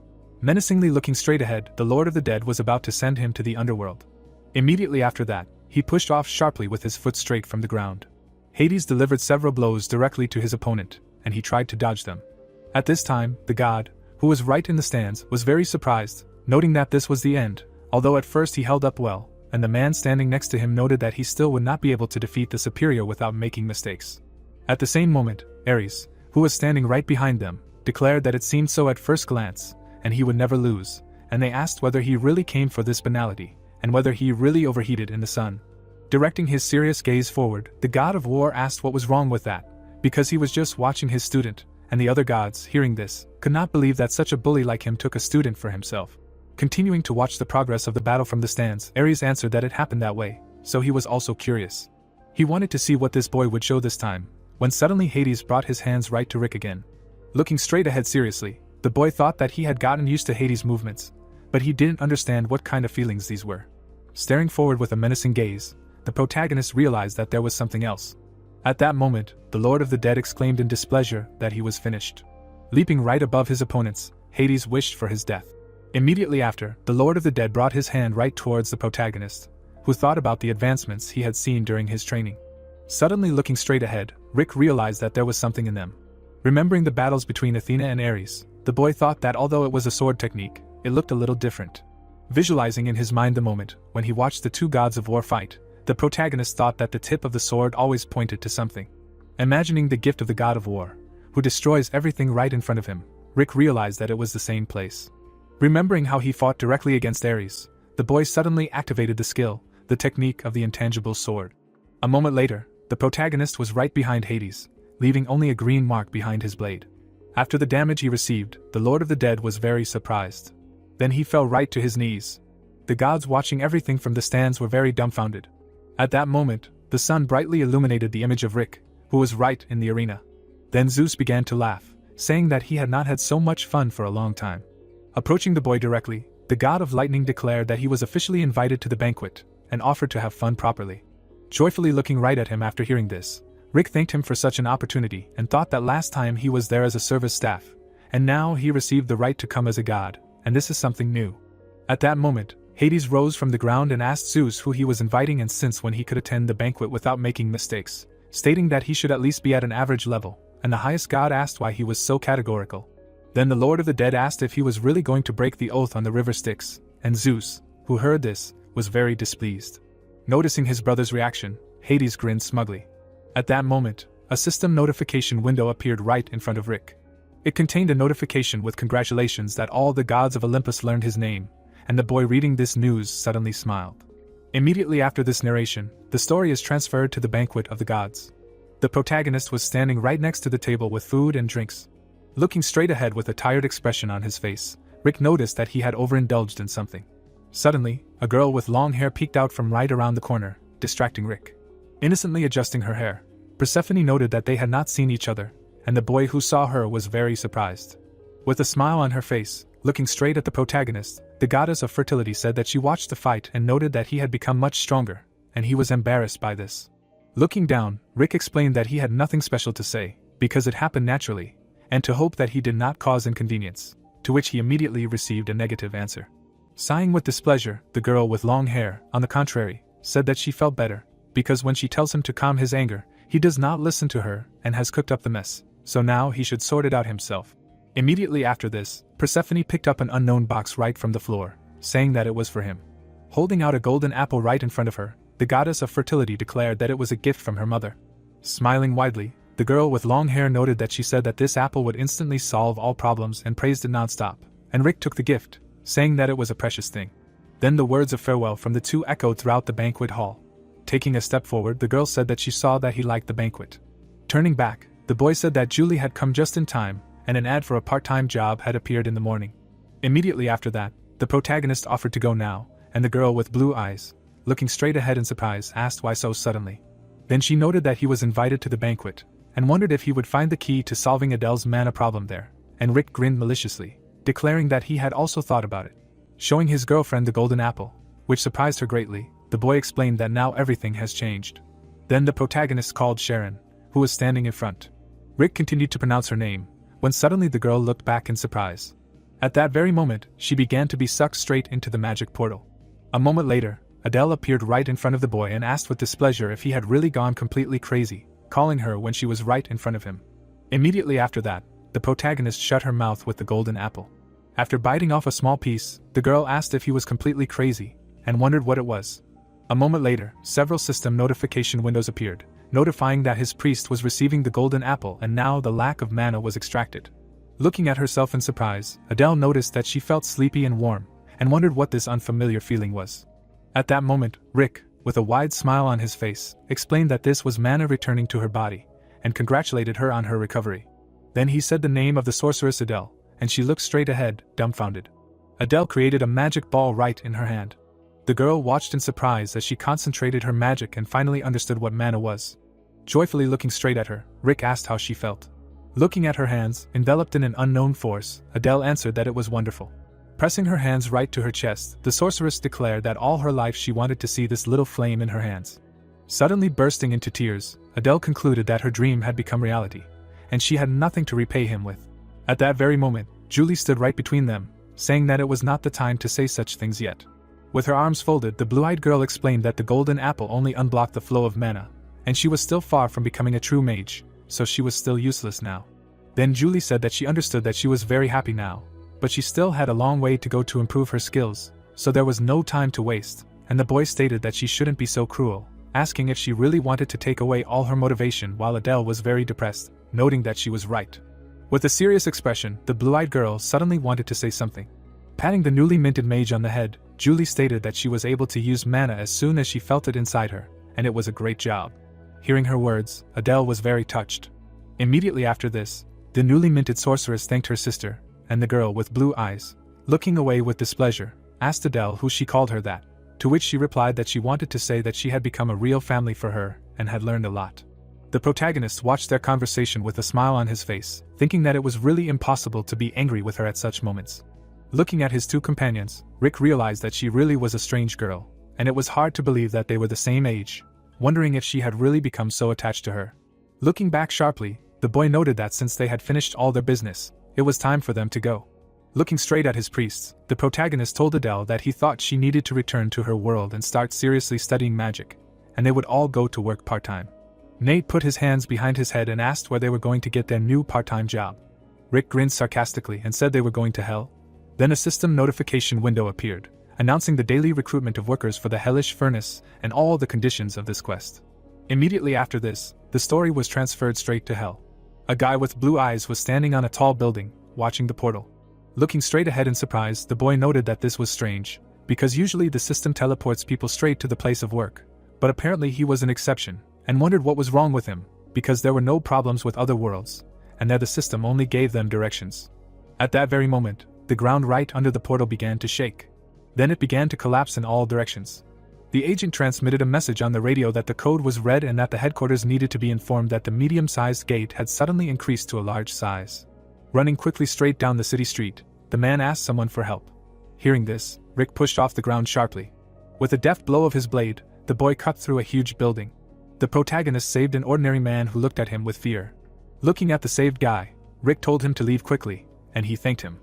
Speaker 1: Menacingly looking straight ahead, the Lord of the Dead was about to send him to the underworld. Immediately after that, he pushed off sharply with his foot straight from the ground. Hades delivered several blows directly to his opponent, and he tried to dodge them. At this time, the god, who was right in the stands, was very surprised, noting that this was the end, although at first he held up well, and the man standing next to him noted that he still would not be able to defeat the superior without making mistakes. At the same moment, Ares, who was standing right behind them, declared that it seemed so at first glance, and he would never lose, and they asked whether he really came for this banality, and whether he really overheated in the sun. Directing his serious gaze forward, the god of war asked what was wrong with that, because he was just watching his student, and the other gods, hearing this, could not believe that such a bully like him took a student for himself. Continuing to watch the progress of the battle from the stands, Ares answered that it happened that way, so he was also curious. He wanted to see what this boy would show this time, when suddenly Hades brought his hands right to Rick again. Looking straight ahead seriously, the boy thought that he had gotten used to Hades' movements, but he didn't understand what kind of feelings these were. Staring forward with a menacing gaze, the protagonist realized that there was something else. At that moment, the Lord of the Dead exclaimed in displeasure that he was finished. Leaping right above his opponents, Hades wished for his death. Immediately after, the Lord of the Dead brought his hand right towards the protagonist, who thought about the advancements he had seen during his training. Suddenly looking straight ahead, Rick realized that there was something in them. Remembering the battles between Athena and Ares, the boy thought that although it was a sword technique, it looked a little different. Visualizing in his mind the moment when he watched the two gods of war fight, the protagonist thought that the tip of the sword always pointed to something. Imagining the gift of the god of war, who destroys everything right in front of him, Rick realized that it was the same place. Remembering how he fought directly against Ares, the boy suddenly activated the skill, the technique of the intangible sword. A moment later, the protagonist was right behind Hades, leaving only a green mark behind his blade. After the damage he received, the Lord of the Dead was very surprised. Then he fell right to his knees. The gods watching everything from the stands were very dumbfounded. At that moment, the sun brightly illuminated the image of Rick, who was right in the arena. Then Zeus began to laugh, saying that he had not had so much fun for a long time. Approaching the boy directly, the god of lightning declared that he was officially invited to the banquet, and offered to have fun properly. Joyfully looking right at him after hearing this, Rick thanked him for such an opportunity and thought that last time he was there as a service staff, and now he received the right to come as a god, and this is something new. At that moment, Hades rose from the ground and asked Zeus who he was inviting and since when he could attend the banquet without making mistakes, stating that he should at least be at an average level, and the highest god asked why he was so categorical. Then the Lord of the Dead asked if he was really going to break the oath on the river Styx, and Zeus, who heard this, was very displeased. Noticing his brother's reaction, Hades grinned smugly. At that moment, a system notification window appeared right in front of Rick. It contained a notification with congratulations that all the gods of Olympus learned his name, and the boy reading this news suddenly smiled. Immediately after this narration, the story is transferred to the banquet of the gods. The protagonist was standing right next to the table with food and drinks. Looking straight ahead with a tired expression on his face, Rick noticed that he had overindulged in something. Suddenly, a girl with long hair peeked out from right around the corner, distracting Rick. Innocently adjusting her hair, Persephone noted that they had not seen each other, and the boy who saw her was very surprised. With a smile on her face, looking straight at the protagonist, the goddess of fertility said that she watched the fight and noted that he had become much stronger, and he was embarrassed by this. Looking down, Rick explained that he had nothing special to say, because it happened naturally, and to hope that he did not cause inconvenience, to which he immediately received a negative answer. Sighing with displeasure, the girl with long hair, on the contrary, said that she felt better, because when she tells him to calm his anger, he does not listen to her and has cooked up the mess, so now he should sort it out himself. Immediately after this, Persephone picked up an unknown box right from the floor, saying that it was for him. Holding out a golden apple right in front of her, the goddess of fertility declared that it was a gift from her mother. Smiling widely, the girl with long hair noted that she said that this apple would instantly solve all problems and praised it nonstop, and Rick took the gift, saying that it was a precious thing. Then the words of farewell from the two echoed throughout the banquet hall. Taking a step forward, the girl said that she saw that he liked the banquet. Turning back, the boy said that Julie had come just in time, and an ad for a part-time job had appeared in the morning. Immediately after that, the protagonist offered to go now, and the girl with blue eyes, looking straight ahead in surprise, asked why so suddenly. Then she noted that he was invited to the banquet, and wondered if he would find the key to solving Adele's mana problem there, and Rick grinned maliciously, declaring that he had also thought about it. Showing his girlfriend the golden apple, which surprised her greatly, the boy explained that now everything has changed. Then the protagonist called Sharon, who was standing in front. Rick continued to pronounce her name, when suddenly the girl looked back in surprise. At that very moment, she began to be sucked straight into the magic portal. A moment later, Adele appeared right in front of the boy and asked with displeasure if he had really gone completely crazy, calling her when she was right in front of him. Immediately after that, the protagonist shut her mouth with the golden apple. After biting off a small piece, the girl asked if he was completely crazy, and wondered what it was. A moment later, several system notification windows appeared, notifying that his priest was receiving the golden apple and now the lack of mana was extracted. Looking at herself in surprise, Adele noticed that she felt sleepy and warm, and wondered what this unfamiliar feeling was. At that moment, Rick, with a wide smile on his face, explained that this was mana returning to her body, and congratulated her on her recovery. Then he said the name of the sorceress Adele, and she looked straight ahead, dumbfounded. Adele created a magic ball right in her hand. The girl watched in surprise as she concentrated her magic and finally understood what mana was. Joyfully looking straight at her, Rick asked how she felt. Looking at her hands, enveloped in an unknown force, Adele answered that it was wonderful. Pressing her hands right to her chest, the sorceress declared that all her life she wanted to see this little flame in her hands. Suddenly bursting into tears, Adele concluded that her dream had become reality, and she had nothing to repay him with. At that very moment, Julie stood right between them, saying that it was not the time to say such things yet. With her arms folded, the blue-eyed girl explained that the golden apple only unblocked the flow of mana, and she was still far from becoming a true mage, so she was still useless now. Then Julie said that she understood that she was very happy now, but she still had a long way to go to improve her skills, so there was no time to waste, and the boy stated that she shouldn't be so cruel, asking if she really wanted to take away all her motivation while Adele was very depressed, noting that she was right. With a serious expression, the blue-eyed girl suddenly wanted to say something. Patting the newly minted mage on the head, Julie stated that she was able to use mana as soon as she felt it inside her, and it was a great job. Hearing her words, Adele was very touched. Immediately after this, the newly minted sorceress thanked her sister, and the girl with blue eyes, looking away with displeasure, asked Adele who she called her that, to which she replied that she wanted to say that she had become a real family for her, and had learned a lot. The protagonist watched their conversation with a smile on his face, thinking that it was really impossible to be angry with her at such moments. Looking at his two companions, Rick realized that she really was a strange girl, and it was hard to believe that they were the same age, wondering if she had really become so attached to her. Looking back sharply, the boy noted that since they had finished all their business, it was time for them to go. Looking straight at his priests, the protagonist told Adele that he thought she needed to return to her world and start seriously studying magic, and they would all go to work part-time. Nate put his hands behind his head and asked where they were going to get their new part-time job. Rick grinned sarcastically and said they were going to hell. Then a system notification window appeared, announcing the daily recruitment of workers for the hellish furnace and all the conditions of this quest. Immediately after this, the story was transferred straight to hell. A guy with blue eyes was standing on a tall building, watching the portal. Looking straight ahead in surprise, the boy noted that this was strange, because usually the system teleports people straight to the place of work, but apparently he was an exception, and wondered what was wrong with him, because there were no problems with other worlds, and that the system only gave them directions. At that very moment, the ground right under the portal began to shake. Then it began to collapse in all directions. The agent transmitted a message on the radio that the code was red and that the headquarters needed to be informed that the medium-sized gate had suddenly increased to a large size. Running quickly straight down the city street, the man asked someone for help. Hearing this, Rick pushed off the ground sharply. With a deft blow of his blade, the boy cut through a huge building. The protagonist saved an ordinary man who looked at him with fear. Looking at the saved guy, Rick told him to leave quickly, and he thanked him.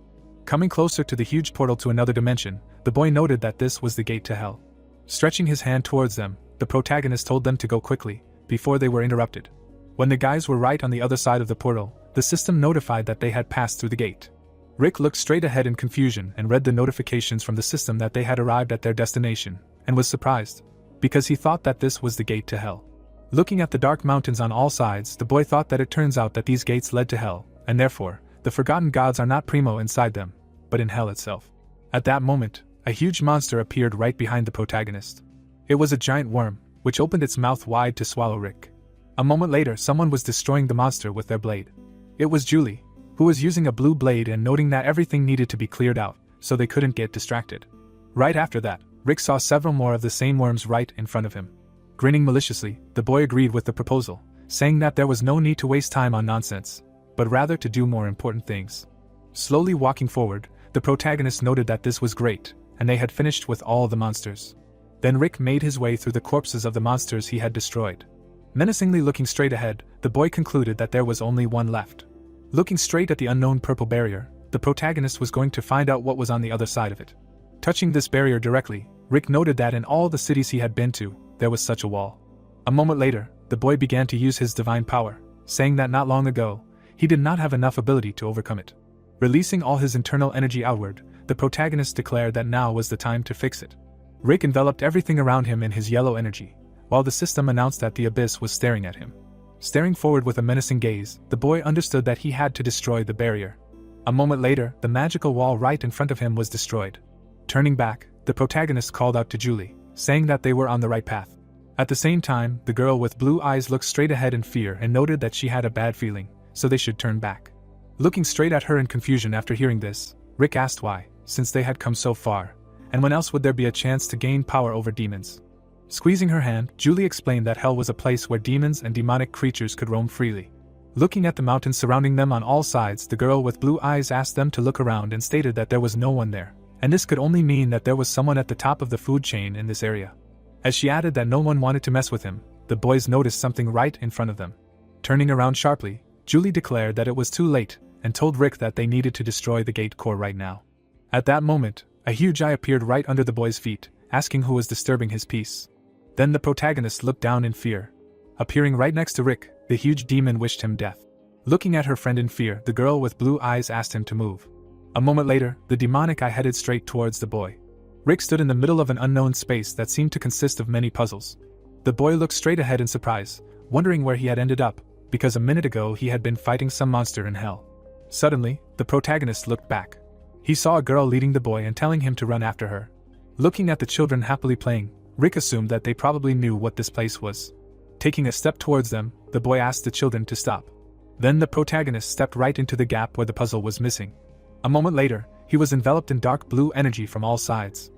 Speaker 1: Coming closer to the huge portal to another dimension, the boy noted that this was the gate to hell. Stretching his hand towards them, the protagonist told them to go quickly, before they were interrupted. When the guys were right on the other side of the portal, the system notified that they had passed through the gate. Rick looked straight ahead in confusion and read the notifications from the system that they had arrived at their destination, and was surprised, because he thought that this was the gate to hell. Looking at the dark mountains on all sides, the boy thought that it turns out that these gates led to hell, and therefore, the forgotten gods are not primo inside them, but in hell itself. At that moment, a huge monster appeared right behind the protagonist. It was a giant worm, which opened its mouth wide to swallow Rick. A moment later, someone was destroying the monster with their blade. It was Julie, who was using a blue blade and noting that everything needed to be cleared out, so they couldn't get distracted. Right after that, Rick saw several more of the same worms right in front of him. Grinning maliciously, the boy agreed with the proposal, saying that there was no need to waste time on nonsense, but rather to do more important things. Slowly walking forward, the protagonist noted that this was great, and they had finished with all the monsters. Then Rick made his way through the corpses of the monsters he had destroyed. Menacingly looking straight ahead, the boy concluded that there was only one left. Looking straight at the unknown purple barrier, the protagonist was going to find out what was on the other side of it. Touching this barrier directly, Rick noted that in all the cities he had been to, there was such a wall. A moment later, the boy began to use his divine power, saying that not long ago, he did not have enough ability to overcome it. Releasing all his internal energy outward, the protagonist declared that now was the time to fix it. Rick enveloped everything around him in his yellow energy, while the system announced that the abyss was staring at him. Staring forward with a menacing gaze, the boy understood that he had to destroy the barrier. A moment later, the magical wall right in front of him was destroyed. Turning back, the protagonist called out to Julie, saying that they were on the right path. At the same time, the girl with blue eyes looked straight ahead in fear and noted that she had a bad feeling, so they should turn back. Looking straight at her in confusion after hearing this, Rick asked why, since they had come so far, and when else would there be a chance to gain power over demons? Squeezing her hand, Julie explained that hell was a place where demons and demonic creatures could roam freely. Looking at the mountains surrounding them on all sides, the girl with blue eyes asked them to look around and stated that there was no one there, and this could only mean that there was someone at the top of the food chain in this area. As she added that no one wanted to mess with him, the boys noticed something right in front of them. Turning around sharply, Julie declared that it was too late, and told Rick that they needed to destroy the gate core right now. At that moment, a huge eye appeared right under the boy's feet, asking who was disturbing his peace. Then the protagonist looked down in fear. Appearing right next to Rick, the huge demon wished him death. Looking at her friend in fear, the girl with blue eyes asked him to move. A moment later, the demonic eye headed straight towards the boy. Rick stood in the middle of an unknown space that seemed to consist of many puzzles. The boy looked straight ahead in surprise, wondering where he had ended up, because a minute ago he had been fighting some monster in hell. Suddenly, the protagonist looked back. He saw a girl leading the boy and telling him to run after her. Looking at the children happily playing, Rick assumed that they probably knew what this place was. Taking a step towards them, the boy asked the children to stop. Then the protagonist stepped right into the gap where the puzzle was missing. A moment later, he was enveloped in dark blue energy from all sides.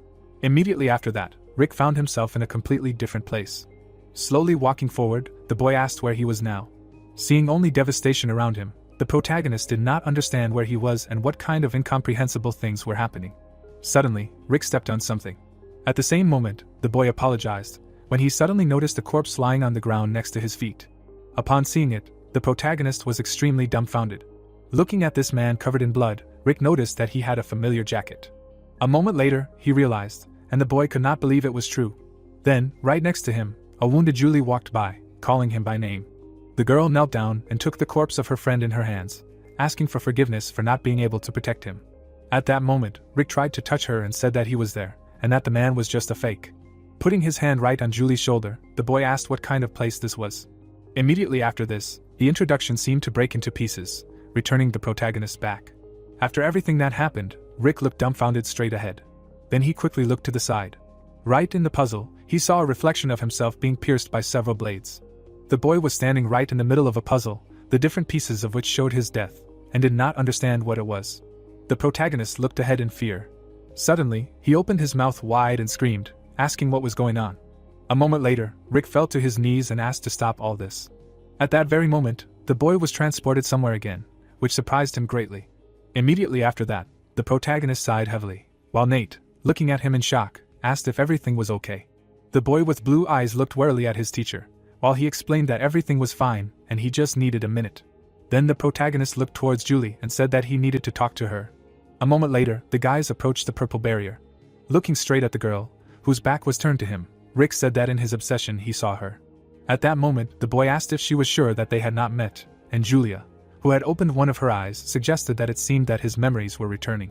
Speaker 1: Immediately after that, Rick found himself in a completely different place. Slowly walking forward, the boy asked where he was now. Seeing only devastation around him, the protagonist did not understand where he was and what kind of incomprehensible things were happening. Suddenly, Rick stepped on something. At the same moment, the boy apologized, when he suddenly noticed a corpse lying on the ground next to his feet. Upon seeing it, the protagonist was extremely dumbfounded. Looking at this man covered in blood, Rick noticed that he had a familiar jacket. A moment later, he realized, and the boy could not believe it was true. Then, right next to him, a wounded Julie walked by, calling him by name. The girl knelt down and took the corpse of her friend in her hands, asking for forgiveness for not being able to protect him. At that moment, Rick tried to touch her and said that he was there, and that the man was just a fake. Putting his hand right on Julie's shoulder, the boy asked what kind of place this was. Immediately after this, the introduction seemed to break into pieces, returning the protagonist back. After everything that happened, Rick looked dumbfounded straight ahead. Then he quickly looked to the side. Right in the puzzle, he saw a reflection of himself being pierced by several blades. The boy was standing right in the middle of a puzzle, the different pieces of which showed his death, and did not understand what it was. The protagonist looked ahead in fear. Suddenly, he opened his mouth wide and screamed, asking what was going on. A moment later, Rick fell to his knees and asked to stop all this. At that very moment, the boy was transported somewhere again, which surprised him greatly. Immediately after that, the protagonist sighed heavily, while Nate, looking at him in shock, asked if everything was okay. The boy with blue eyes looked warily at his teacher, while he explained that everything was fine and he just needed a minute. Then the protagonist looked towards Julie and said that he needed to talk to her. A moment later, the guys approached the purple barrier. Looking straight at the girl, whose back was turned to him, Rick said that in his obsession he saw her. At that moment, the boy asked if she was sure that they had not met, and Julia, who had opened one of her eyes, suggested that it seemed that his memories were returning.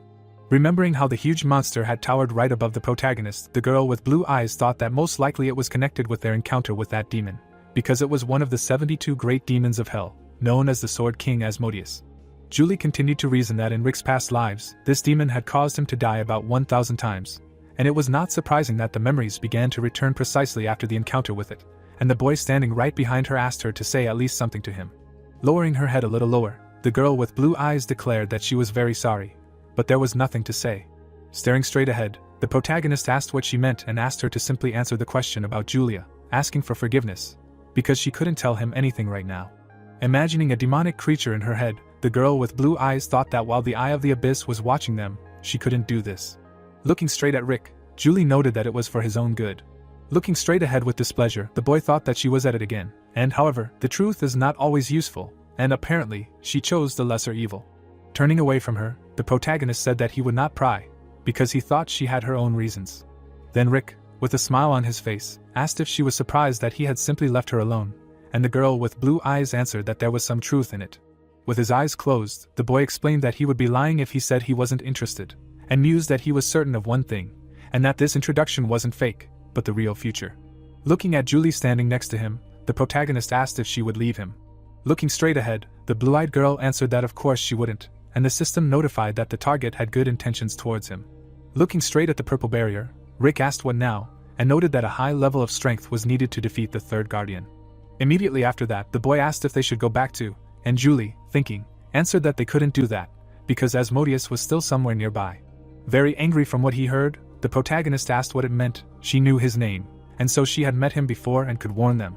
Speaker 1: Remembering how the huge monster had towered right above the protagonist, the girl with blue eyes thought that most likely it was connected with their encounter with that demon, because it was one of the 72 great demons of hell, known as the Sword King Asmodeus. Julie continued to reason that in Rick's past lives, this demon had caused him to die about 1,000 times, and it was not surprising that the memories began to return precisely after the encounter with it, and the boy standing right behind her asked her to say at least something to him. Lowering her head a little lower, the girl with blue eyes declared that she was very sorry, but there was nothing to say. Staring straight ahead, the protagonist asked what she meant and asked her to simply answer the question about Julia, asking for forgiveness, because she couldn't tell him anything right now. Imagining a demonic creature in her head, the girl with blue eyes thought that while the Eye of the Abyss was watching them, she couldn't do this. Looking straight at Rick, Julie noted that it was for his own good. Looking straight ahead with displeasure, the boy thought that she was at it again, and however, the truth is not always useful, and apparently, she chose the lesser evil. Turning away from her, the protagonist said that he would not pry, because he thought she had her own reasons. Then Rick, with a smile on his face, asked if she was surprised that he had simply left her alone, and the girl with blue eyes answered that there was some truth in it. With his eyes closed, the boy explained that he would be lying if he said he wasn't interested, and mused that he was certain of one thing, and that this introduction wasn't fake, but the real future. Looking at Julie standing next to him, the protagonist asked if she would leave him. Looking straight ahead, the blue-eyed girl answered that of course she wouldn't, and the system notified that the target had good intentions towards him. Looking straight at the purple barrier, Rick asked what now, and noted that a high level of strength was needed to defeat the third guardian. Immediately after that, the boy asked if they should go back to, and Julie, thinking, answered that they couldn't do that, because Asmodeus was still somewhere nearby. Very angry from what he heard, the protagonist asked what it meant. She knew his name, and so she had met him before and could warn them.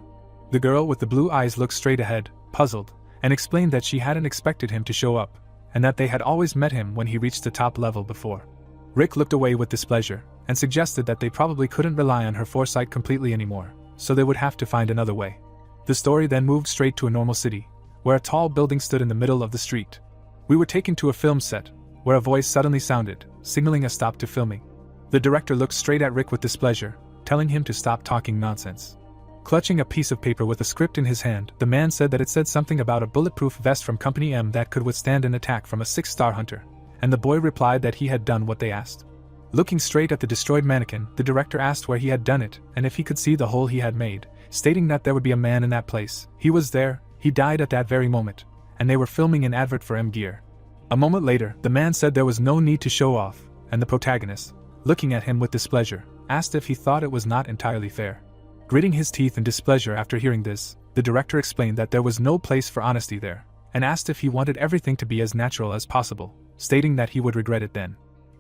Speaker 1: The girl with the blue eyes looked straight ahead, puzzled, and explained that she hadn't expected him to show up, and that they had always met him when he reached the top level before. Rick looked away with displeasure, and suggested that they probably couldn't rely on her foresight completely anymore, so they would have to find another way. The story then moved straight to a normal city, where a tall building stood in the middle of the street. We were taken to a film set, where a voice suddenly sounded, signaling a stop to filming. The director looked straight at Rick with displeasure, telling him to stop talking nonsense. Clutching a piece of paper with a script in his hand, the man said that it said something about a bulletproof vest from Company M that could withstand an attack from a 6-star hunter, and the boy replied that he had done what they asked. Looking straight at the destroyed mannequin, the director asked where he had done it, and if he could see the hole he had made, stating that there would be a man in that place. He was there, he died at that very moment, and they were filming an advert for M Gear. A moment later, the man said there was no need to show off, and the protagonist, looking at him with displeasure, asked if he thought it was not entirely fair. Gritting his teeth in displeasure after hearing this, the director explained that there was no place for honesty there, and asked if he wanted everything to be as natural as possible, stating that he would regret it then.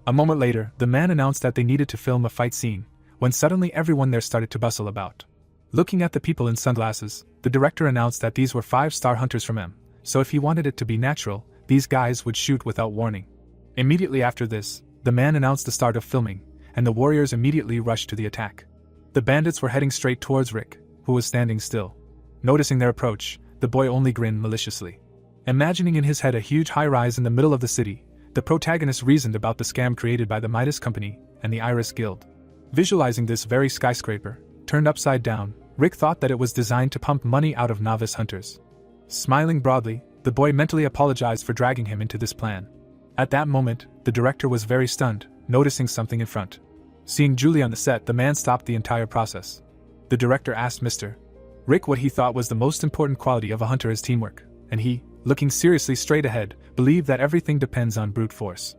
Speaker 1: A moment later, the man announced that they needed to film a fight scene, when suddenly everyone there started to bustle about. Looking at the people in sunglasses, the director announced that these were 5-star hunters from M, so if he wanted it to be natural, these guys would shoot without warning. Immediately after this, the man announced the start of filming, and the warriors immediately rushed to the attack. The bandits were heading straight towards Rick, who was standing still. Noticing their approach, the boy only grinned maliciously. Imagining in his head a huge high-rise in the middle of the city, the protagonist reasoned about the scam created by the Midas Company and the Iris Guild. Visualizing this very skyscraper, turned upside down, Rick thought that it was designed to pump money out of novice hunters. Smiling broadly, the boy mentally apologized for dragging him into this plan. At that moment, the director was very stunned, noticing something in front. Seeing Julie on the set, the man stopped the entire process. The director asked Mr. Rick what he thought was the most important quality of a hunter is teamwork, and he, looking seriously straight ahead, believed that everything depends on brute force.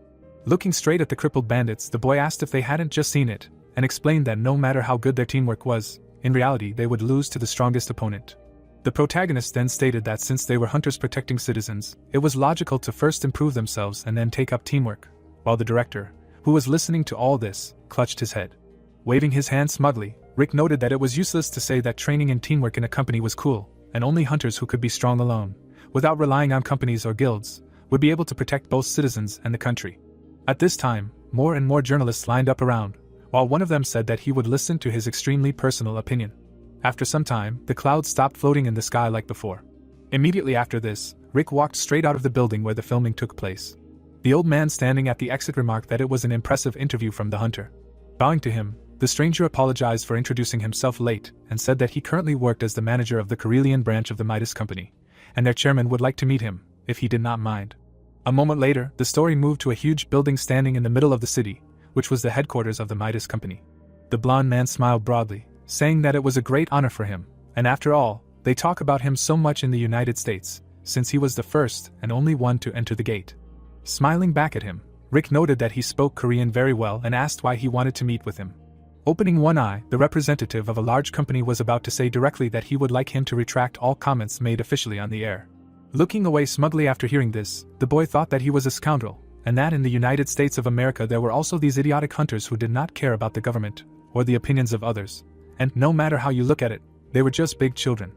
Speaker 1: Looking straight at the crippled bandits, the boy asked if they hadn't just seen it, and explained that no matter how good their teamwork was, in reality they would lose to the strongest opponent. The protagonist then stated that since they were hunters protecting citizens, it was logical to first improve themselves and then take up teamwork, while the director, who was listening to all this, clutched his head. Waving his hand smugly, Rick noted that it was useless to say that training and teamwork in a company was cool, and only hunters who could be strong alone, without relying on companies or guilds, would be able to protect both citizens and the country. At this time, more and more journalists lined up around, while one of them said that he would listen to his extremely personal opinion. After some time, the clouds stopped floating in the sky like before. Immediately after this, Rick walked straight out of the building where the filming took place. The old man standing at the exit remarked that it was an impressive interview from the hunter. Bowing to him, the stranger apologized for introducing himself late and said that he currently worked as the manager of the Karelian branch of the Midas Company, and their chairman would like to meet him, if he did not mind. A moment later, the story moved to a huge building standing in the middle of the city, which was the headquarters of the Midas Company. The blond man smiled broadly, saying that it was a great honor for him, and after all, they talk about him so much in the United States, since he was the first and only one to enter the gate. Smiling back at him, Rick noted that he spoke Korean very well and asked why he wanted to meet with him. Opening one eye, the representative of a large company was about to say directly that he would like him to retract all comments made officially on the air. Looking away smugly after hearing this, the boy thought that he was a scoundrel, and that in the United States of America there were also these idiotic hunters who did not care about the government, or the opinions of others, and, no matter how you look at it, they were just big children.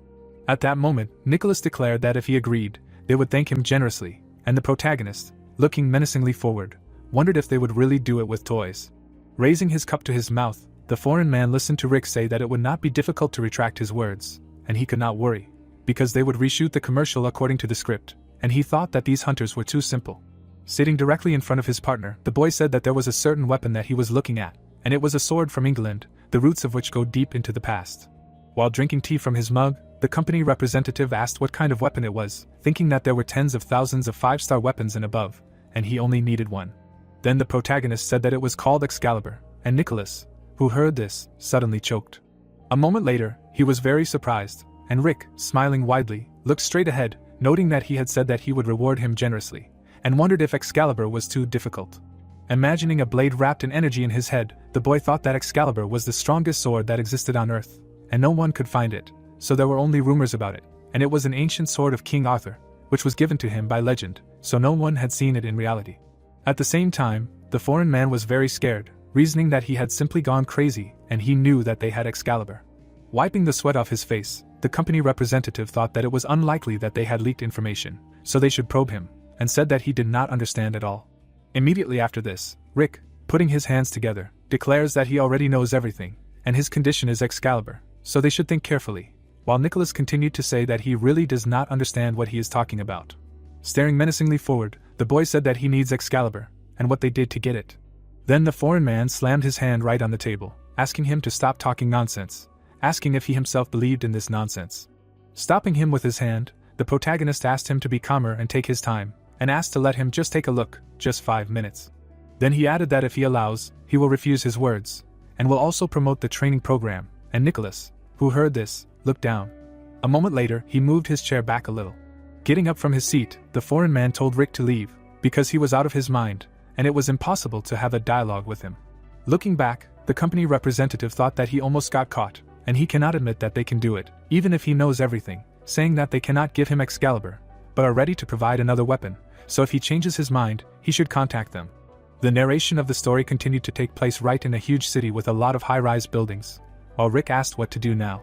Speaker 1: At that moment, Nicholas declared that if he agreed, they would thank him generously, and the protagonist, looking menacingly forward, wondered if they would really do it with toys. Raising his cup to his mouth, the foreign man listened to Rick say that it would not be difficult to retract his words, and he could not worry, because they would reshoot the commercial according to the script, and he thought that these hunters were too simple. Sitting directly in front of his partner, the boy said that there was a certain weapon that he was looking at, and it was a sword from England, the roots of which go deep into the past. While drinking tea from his mug, the company representative asked what kind of weapon it was, thinking that there were tens of thousands of 5-star weapons and above, and he only needed one. Then the protagonist said that it was called Excalibur, and Nicholas, who heard this, suddenly choked. A moment later, he was very surprised, and Rick, smiling widely, looked straight ahead, noting that he had said that he would reward him generously, and wondered if Excalibur was too difficult. Imagining a blade wrapped in energy in his head, the boy thought that Excalibur was the strongest sword that existed on Earth, and no one could find it, so there were only rumors about it, and it was an ancient sword of King Arthur, which was given to him by legend, so no one had seen it in reality. At the same time, the foreign man was very scared, reasoning that he had simply gone crazy, and he knew that they had Excalibur. Wiping the sweat off his face, the company representative thought that it was unlikely that they had leaked information, so they should probe him, and said that he did not understand at all. Immediately after this, Rick, putting his hands together, declares that he already knows everything, and his condition is Excalibur, so they should think carefully, while Nicholas continued to say that he really does not understand what he is talking about. Staring menacingly forward, the boy said that he needs Excalibur, and what they did to get it. Then the foreign man slammed his hand right on the table, asking him to stop talking nonsense, asking if he himself believed in this nonsense. Stopping him with his hand, the protagonist asked him to be calmer and take his time, and asked to let him just take a look, just 5 minutes. Then he added that if he allows, he will refuse his words, and will also promote the training program, and Nicholas, who heard this, looked down. A moment later, he moved his chair back a little. Getting up from his seat, the foreign man told Rick to leave, because he was out of his mind, and it was impossible to have a dialogue with him. Looking back, the company representative thought that he almost got caught, and he cannot admit that they can do it, even if he knows everything, saying that they cannot give him Excalibur, but are ready to provide another weapon, so if he changes his mind, he should contact them. The narration of the story continued to take place right in a huge city with a lot of high-rise buildings, while Rick asked what to do now.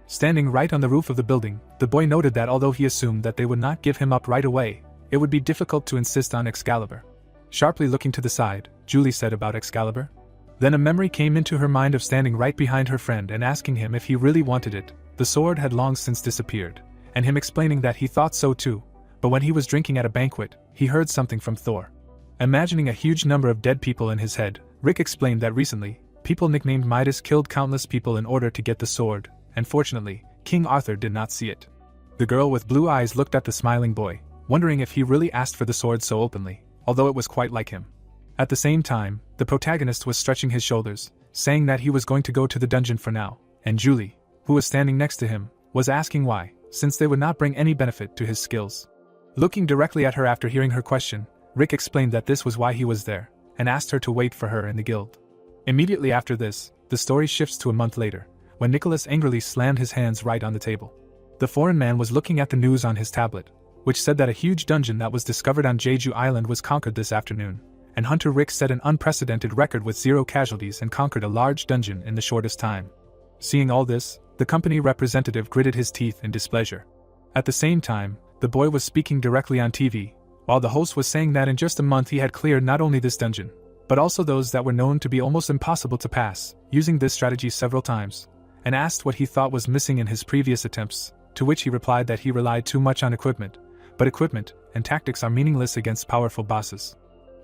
Speaker 1: Standing right on the roof of the building, the boy noted that although he assumed that they would not give him up right away, it would be difficult to insist on Excalibur. Sharply looking to the side, Julie said about Excalibur. Then a memory came into her mind of standing right behind her friend and asking him if he really wanted it. The sword had long since disappeared, and him explaining that he thought so too, but when he was drinking at a banquet, he heard something from Thor. Imagining a huge number of dead people in his head, Rick explained that recently, people nicknamed Midas killed countless people in order to get the sword, and fortunately, King Arthur did not see it. The girl with blue eyes looked at the smiling boy, wondering if he really asked for the sword so openly, although it was quite like him. At the same time, the protagonist was stretching his shoulders, saying that he was going to go to the dungeon for now, and Julie, who was standing next to him, was asking why, since they would not bring any benefit to his skills. Looking directly at her after hearing her question, Rick explained that this was why he was there, and asked her to wait for her in the guild. Immediately after this, the story shifts to a month later, when Nicholas angrily slammed his hands right on the table. The foreign man was looking at the news on his tablet, which said that a huge dungeon that was discovered on Jeju Island was conquered this afternoon, and Hunter Rick set an unprecedented record with 0 casualties and conquered a large dungeon in the shortest time. Seeing all this, the company representative gritted his teeth in displeasure. At the same time, the boy was speaking directly on TV, while the host was saying that in just a month he had cleared not only this dungeon, but also those that were known to be almost impossible to pass, using this strategy several times, and asked what he thought was missing in his previous attempts, to which he replied that he relied too much on equipment, but equipment and tactics are meaningless against powerful bosses.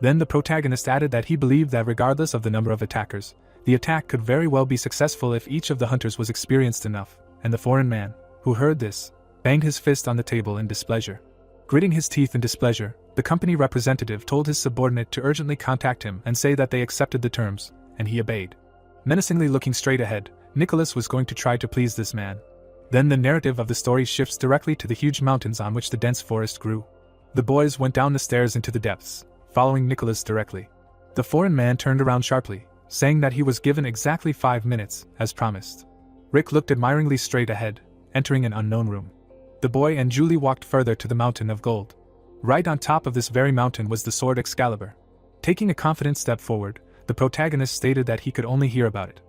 Speaker 1: Then the protagonist added that he believed that regardless of the number of attackers, the attack could very well be successful if each of the hunters was experienced enough, and the foreign man, who heard this, banged his fist on the table in displeasure. Gritting his teeth in displeasure, the company representative told his subordinate to urgently contact him and say that they accepted the terms, and he obeyed. Menacingly looking straight ahead, Nicholas was going to try to please this man. Then the narrative of the story shifts directly to the huge mountains on which the dense forest grew. The boys went down the stairs into the depths, following Nicholas directly. The foreign man turned around sharply, saying that he was given exactly 5 minutes, as promised. Rick looked admiringly straight ahead, entering an unknown room. The boy and Julie walked further to the mountain of gold. Right on top of this very mountain was the sword Excalibur. Taking a confident step forward, the protagonist stated that he could only hear about it.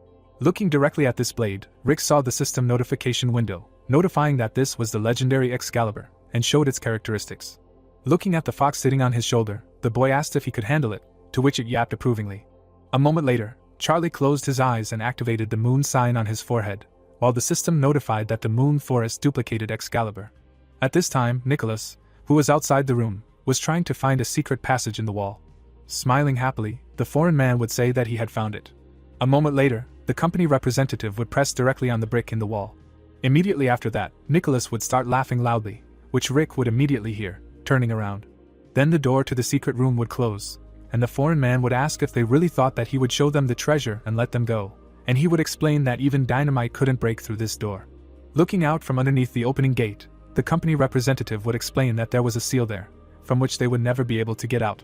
Speaker 1: Looking directly at this blade, Rick saw the system notification window, notifying that this was the legendary Excalibur, and showed its characteristics. Looking at the fox sitting on his shoulder, the boy asked if he could handle it, to which it yapped approvingly. A moment later, Charlie closed his eyes and activated the moon sign on his forehead, while the system notified that the moon forest duplicated Excalibur. At this time, Nicholas, who was outside the room, was trying to find a secret passage in the wall. Smiling happily, the foreign man would say that he had found it. A moment later, the company representative would press directly on the brick in the wall. Immediately after that, Nicholas would start laughing loudly, which Rick would immediately hear, turning around. Then the door to the secret room would close, and the foreign man would ask if they really thought that he would show them the treasure and let them go, and he would explain that even dynamite couldn't break through this door. Looking out from underneath the opening gate, the company representative would explain that there was a seal there, from which they would never be able to get out.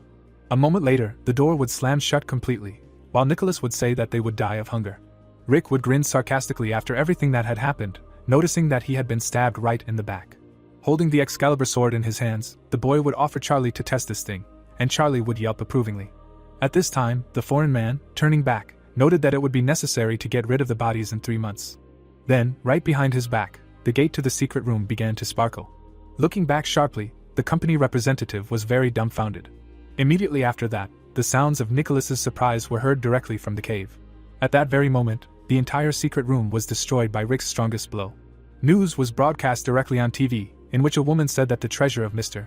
Speaker 1: A moment later, the door would slam shut completely, while Nicholas would say that they would die of hunger. Rick would grin sarcastically after everything that had happened, noticing that he had been stabbed right in the back. Holding the Excalibur sword in his hands, the boy would offer Charlie to test this thing, and Charlie would yelp approvingly. At this time, the foreign man, turning back, noted that it would be necessary to get rid of the bodies in 3 months. Then, right behind his back, the gate to the secret room began to sparkle. Looking back sharply, the company representative was very dumbfounded. Immediately after that, the sounds of Nicholas's surprise were heard directly from the cave. At that very moment, the entire secret room was destroyed by Rick's strongest blow. News was broadcast directly on TV, in which a woman said that the treasure of Mr.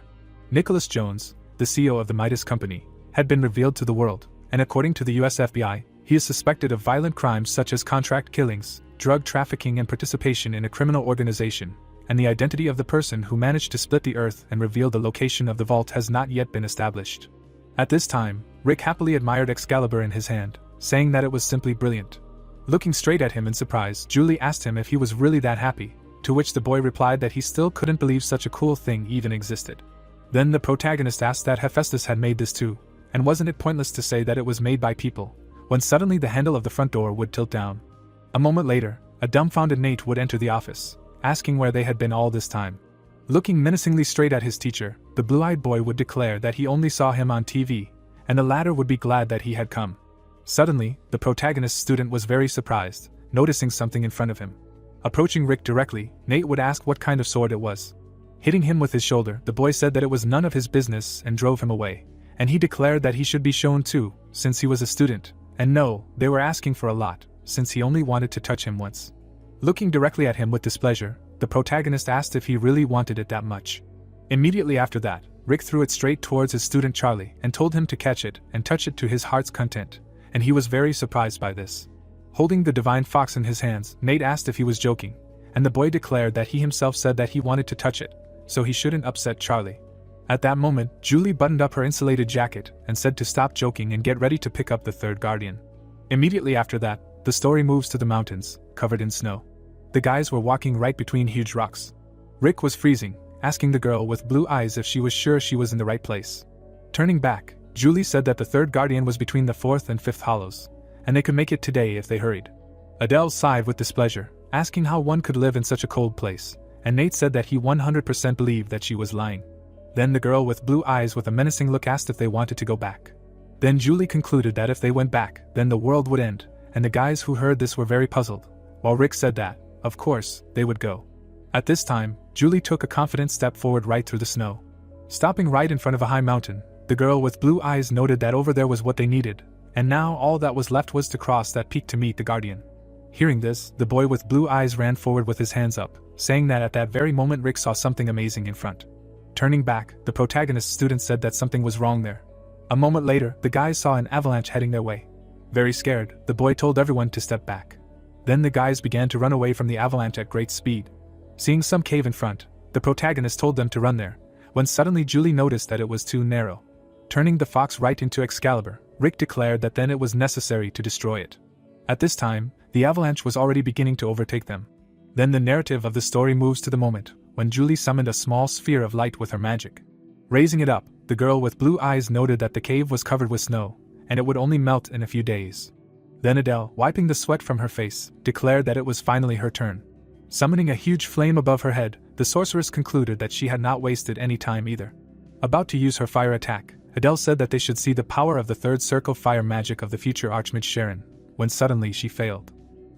Speaker 1: Nicholas Jones, the CEO of the Midas Company, had been revealed to the world, and according to the US FBI, he is suspected of violent crimes such as contract killings, drug trafficking and participation in a criminal organization, and the identity of the person who managed to split the earth and reveal the location of the vault has not yet been established. At this time, Rick happily admired Excalibur in his hand, saying that it was simply brilliant. Looking straight at him in surprise, Julie asked him if he was really that happy, to which the boy replied that he still couldn't believe such a cool thing even existed. Then the protagonist asked that Hephaestus had made this too, and wasn't it pointless to say that it was made by people, when suddenly the handle of the front door would tilt down. A moment later, a dumbfounded Nate would enter the office, asking where they had been all this time. Looking menacingly straight at his teacher, the blue-eyed boy would declare that he only saw him on TV, and the latter would be glad that he had come. Suddenly, the protagonist's student was very surprised, noticing something in front of him. Approaching Rick directly, Nate would ask what kind of sword it was. Hitting him with his shoulder, the boy said that it was none of his business and drove him away, and he declared that he should be shown too, since he was a student, and no, they were asking for a lot, since he only wanted to touch him once. Looking directly at him with displeasure, the protagonist asked if he really wanted it that much. Immediately after that, Rick threw it straight towards his student Charlie and told him to catch it and touch it to his heart's content, and he was very surprised by this. Holding the divine fox in his hands, Nate asked if he was joking, and the boy declared that he himself said that he wanted to touch it, so he shouldn't upset Charlie. At that moment, Julie buttoned up her insulated jacket and said to stop joking and get ready to pick up the third guardian. Immediately after that, the story moves to the mountains, covered in snow. The guys were walking right between huge rocks. Rick was freezing, asking the girl with blue eyes if she was sure she was in the right place. Turning back, Julie said that the third guardian was between the fourth and fifth hollows, and they could make it today if they hurried. Adele sighed with displeasure, asking how one could live in such a cold place, and Nate said that he 100% believed that she was lying. Then the girl with blue eyes with a menacing look asked if they wanted to go back. Then Julie concluded that if they went back, then the world would end, and the guys who heard this were very puzzled, while Rick said that, of course, they would go. At this time, Julie took a confident step forward right through the snow. Stopping right in front of a high mountain, the girl with blue eyes noted that over there was what they needed, and now all that was left was to cross that peak to meet the guardian. Hearing this, the boy with blue eyes ran forward with his hands up, saying that at that very moment Rick saw something amazing in front. Turning back, the protagonist's student said that something was wrong there. A moment later, the guys saw an avalanche heading their way. Very scared, the boy told everyone to step back. Then the guys began to run away from the avalanche at great speed. Seeing some cave in front, the protagonist told them to run there, when suddenly Julie noticed that it was too narrow. Turning the fox right into Excalibur, Rick declared that then it was necessary to destroy it. At this time, the avalanche was already beginning to overtake them. Then the narrative of the story moves to the moment when Julie summoned a small sphere of light with her magic. Raising it up, the girl with blue eyes noted that the cave was covered with snow, and it would only melt in a few days. Then Adele, wiping the sweat from her face, declared that it was finally her turn. Summoning a huge flame above her head, the sorceress concluded that she had not wasted any time either. About to use her fire attack, Adele said that they should see the power of the third circle fire magic of the future Archmage Sharon, when suddenly she failed.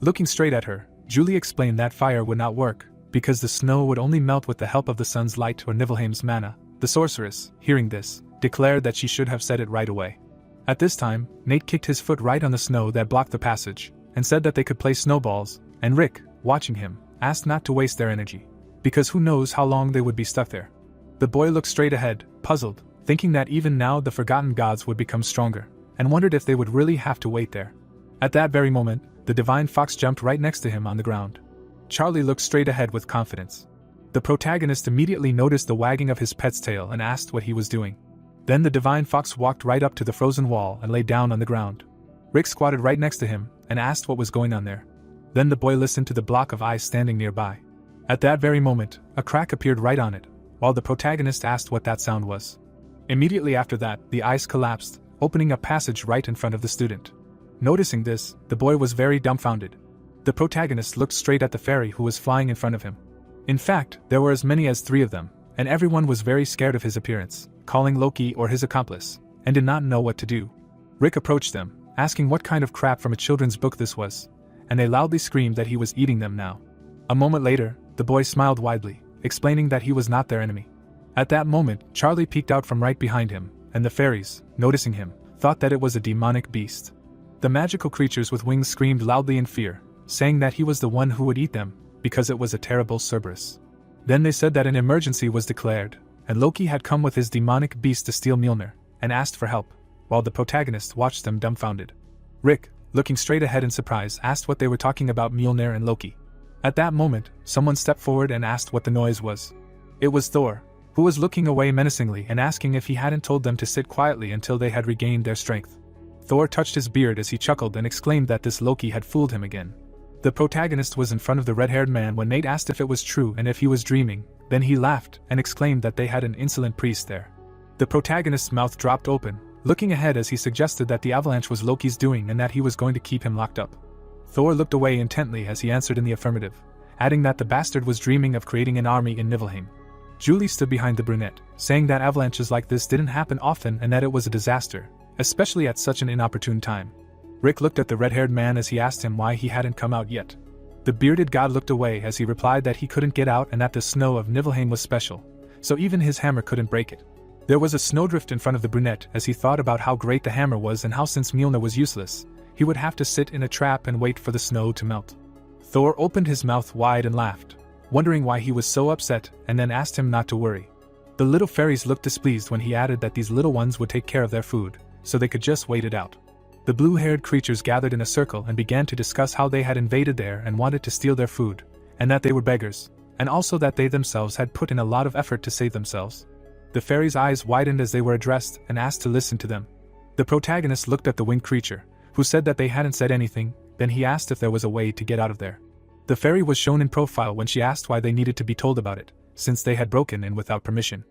Speaker 1: Looking straight at her, Julie explained that fire would not work, because the snow would only melt with the help of the sun's light or Niflheim's mana. The sorceress, hearing this, declared that she should have said it right away. At this time, Nate kicked his foot right on the snow that blocked the passage, and said that they could play snowballs, and Rick, watching him, asked not to waste their energy, because who knows how long they would be stuck there. The boy looked straight ahead, puzzled, thinking that even now the forgotten gods would become stronger, and wondered if they would really have to wait there. At that very moment, the divine fox jumped right next to him on the ground. Charlie looked straight ahead with confidence. The protagonist immediately noticed the wagging of his pet's tail and asked what he was doing. Then the divine fox walked right up to the frozen wall and lay down on the ground. Rick squatted right next to him and asked what was going on there. Then the boy listened to the block of ice standing nearby. At that very moment, a crack appeared right on it, while the protagonist asked what that sound was. Immediately after that, the ice collapsed, opening a passage right in front of the student. Noticing this, the boy was very dumbfounded. The protagonist looked straight at the fairy who was flying in front of him. In fact, there were as many as 3 of them, and everyone was very scared of his appearance, calling Loki or his accomplice, and did not know what to do. Rick approached them, asking what kind of crap from a children's book this was, and they loudly screamed that he was eating them now. A moment later, the boy smiled widely, explaining that he was not their enemy. At that moment, Charlie peeked out from right behind him, and the fairies, noticing him, thought that it was a demonic beast. The magical creatures with wings screamed loudly in fear, saying that he was the one who would eat them, because it was a terrible Cerberus. Then they said that an emergency was declared, and Loki had come with his demonic beast to steal Mjolnir, and asked for help, while the protagonist watched them dumbfounded. Rick, looking straight ahead in surprise, asked what they were talking about Mjolnir and Loki. At that moment, someone stepped forward and asked what the noise was. It was Thor, who was looking away menacingly and asking if he hadn't told them to sit quietly until they had regained their strength. Thor touched his beard as he chuckled and exclaimed that this Loki had fooled him again. The protagonist was in front of the red-haired man when Nate asked if it was true and if he was dreaming. Then he laughed and exclaimed that they had an insolent priest there. The protagonist's mouth dropped open, looking ahead as he suggested that the avalanche was Loki's doing and that he was going to keep him locked up. Thor looked away intently as he answered in the affirmative, adding that the bastard was dreaming of creating an army in Niflheim. Julie stood behind the brunette, saying that avalanches like this didn't happen often and that it was a disaster, especially at such an inopportune time. Rick looked at the red-haired man as he asked him why he hadn't come out yet. The bearded god looked away as he replied that he couldn't get out and that the snow of Niflheim was special, so even his hammer couldn't break it. There was a snowdrift in front of the brunette as he thought about how great the hammer was and how since Mjolnir was useless, he would have to sit in a trap and wait for the snow to melt. Thor opened his mouth wide and laughed, wondering why he was so upset, and then asked him not to worry. The little fairies looked displeased when he added that these little ones would take care of their food, so they could just wait it out. The blue-haired creatures gathered in a circle and began to discuss how they had invaded there and wanted to steal their food, and that they were beggars, and also that they themselves had put in a lot of effort to save themselves. The fairies' eyes widened as they were addressed and asked to listen to them. The protagonist looked at the winged creature, who said that they hadn't said anything. Then he asked if there was a way to get out of there. The fairy was shown in profile when she asked why they needed to be told about it, since they had broken in without permission.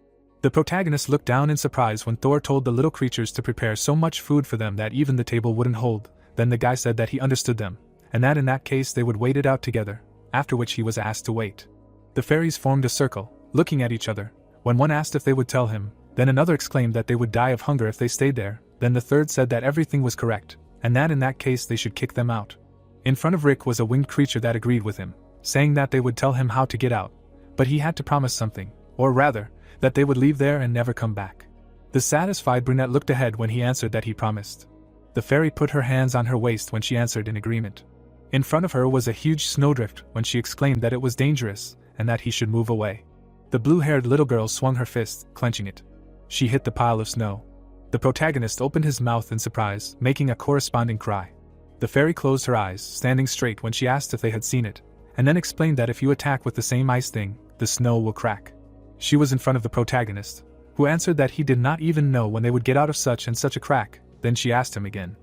Speaker 1: The protagonist looked down in surprise when Thor told the little creatures to prepare so much food for them that even the table wouldn't hold. Then the guy said that he understood them, and that in that case they would wait it out together, after which he was asked to wait. The fairies formed a circle, looking at each other. When one asked if they would tell him, then another exclaimed that they would die of hunger if they stayed there, then the third said that everything was correct, and that in that case they should kick them out. In front of Rick was a winged creature that agreed with him, saying that they would tell him how to get out, but he had to promise something, or rather, that they would leave there and never come back. The satisfied brunette looked ahead when he answered that he promised. The fairy put her hands on her waist when she answered in agreement. In front of her was a huge snowdrift when she exclaimed that it was dangerous, and that he should move away. The blue-haired little girl swung her fist, clenching it. She hit the pile of snow. The protagonist opened his mouth in surprise, making a corresponding cry. The fairy closed her eyes, standing straight when she asked if they had seen it, and then explained that if you attack with the same ice thing, the snow will crack. She was in front of the protagonist, who answered that he did not even know when they would get out of such and such a crack. Then she asked him again.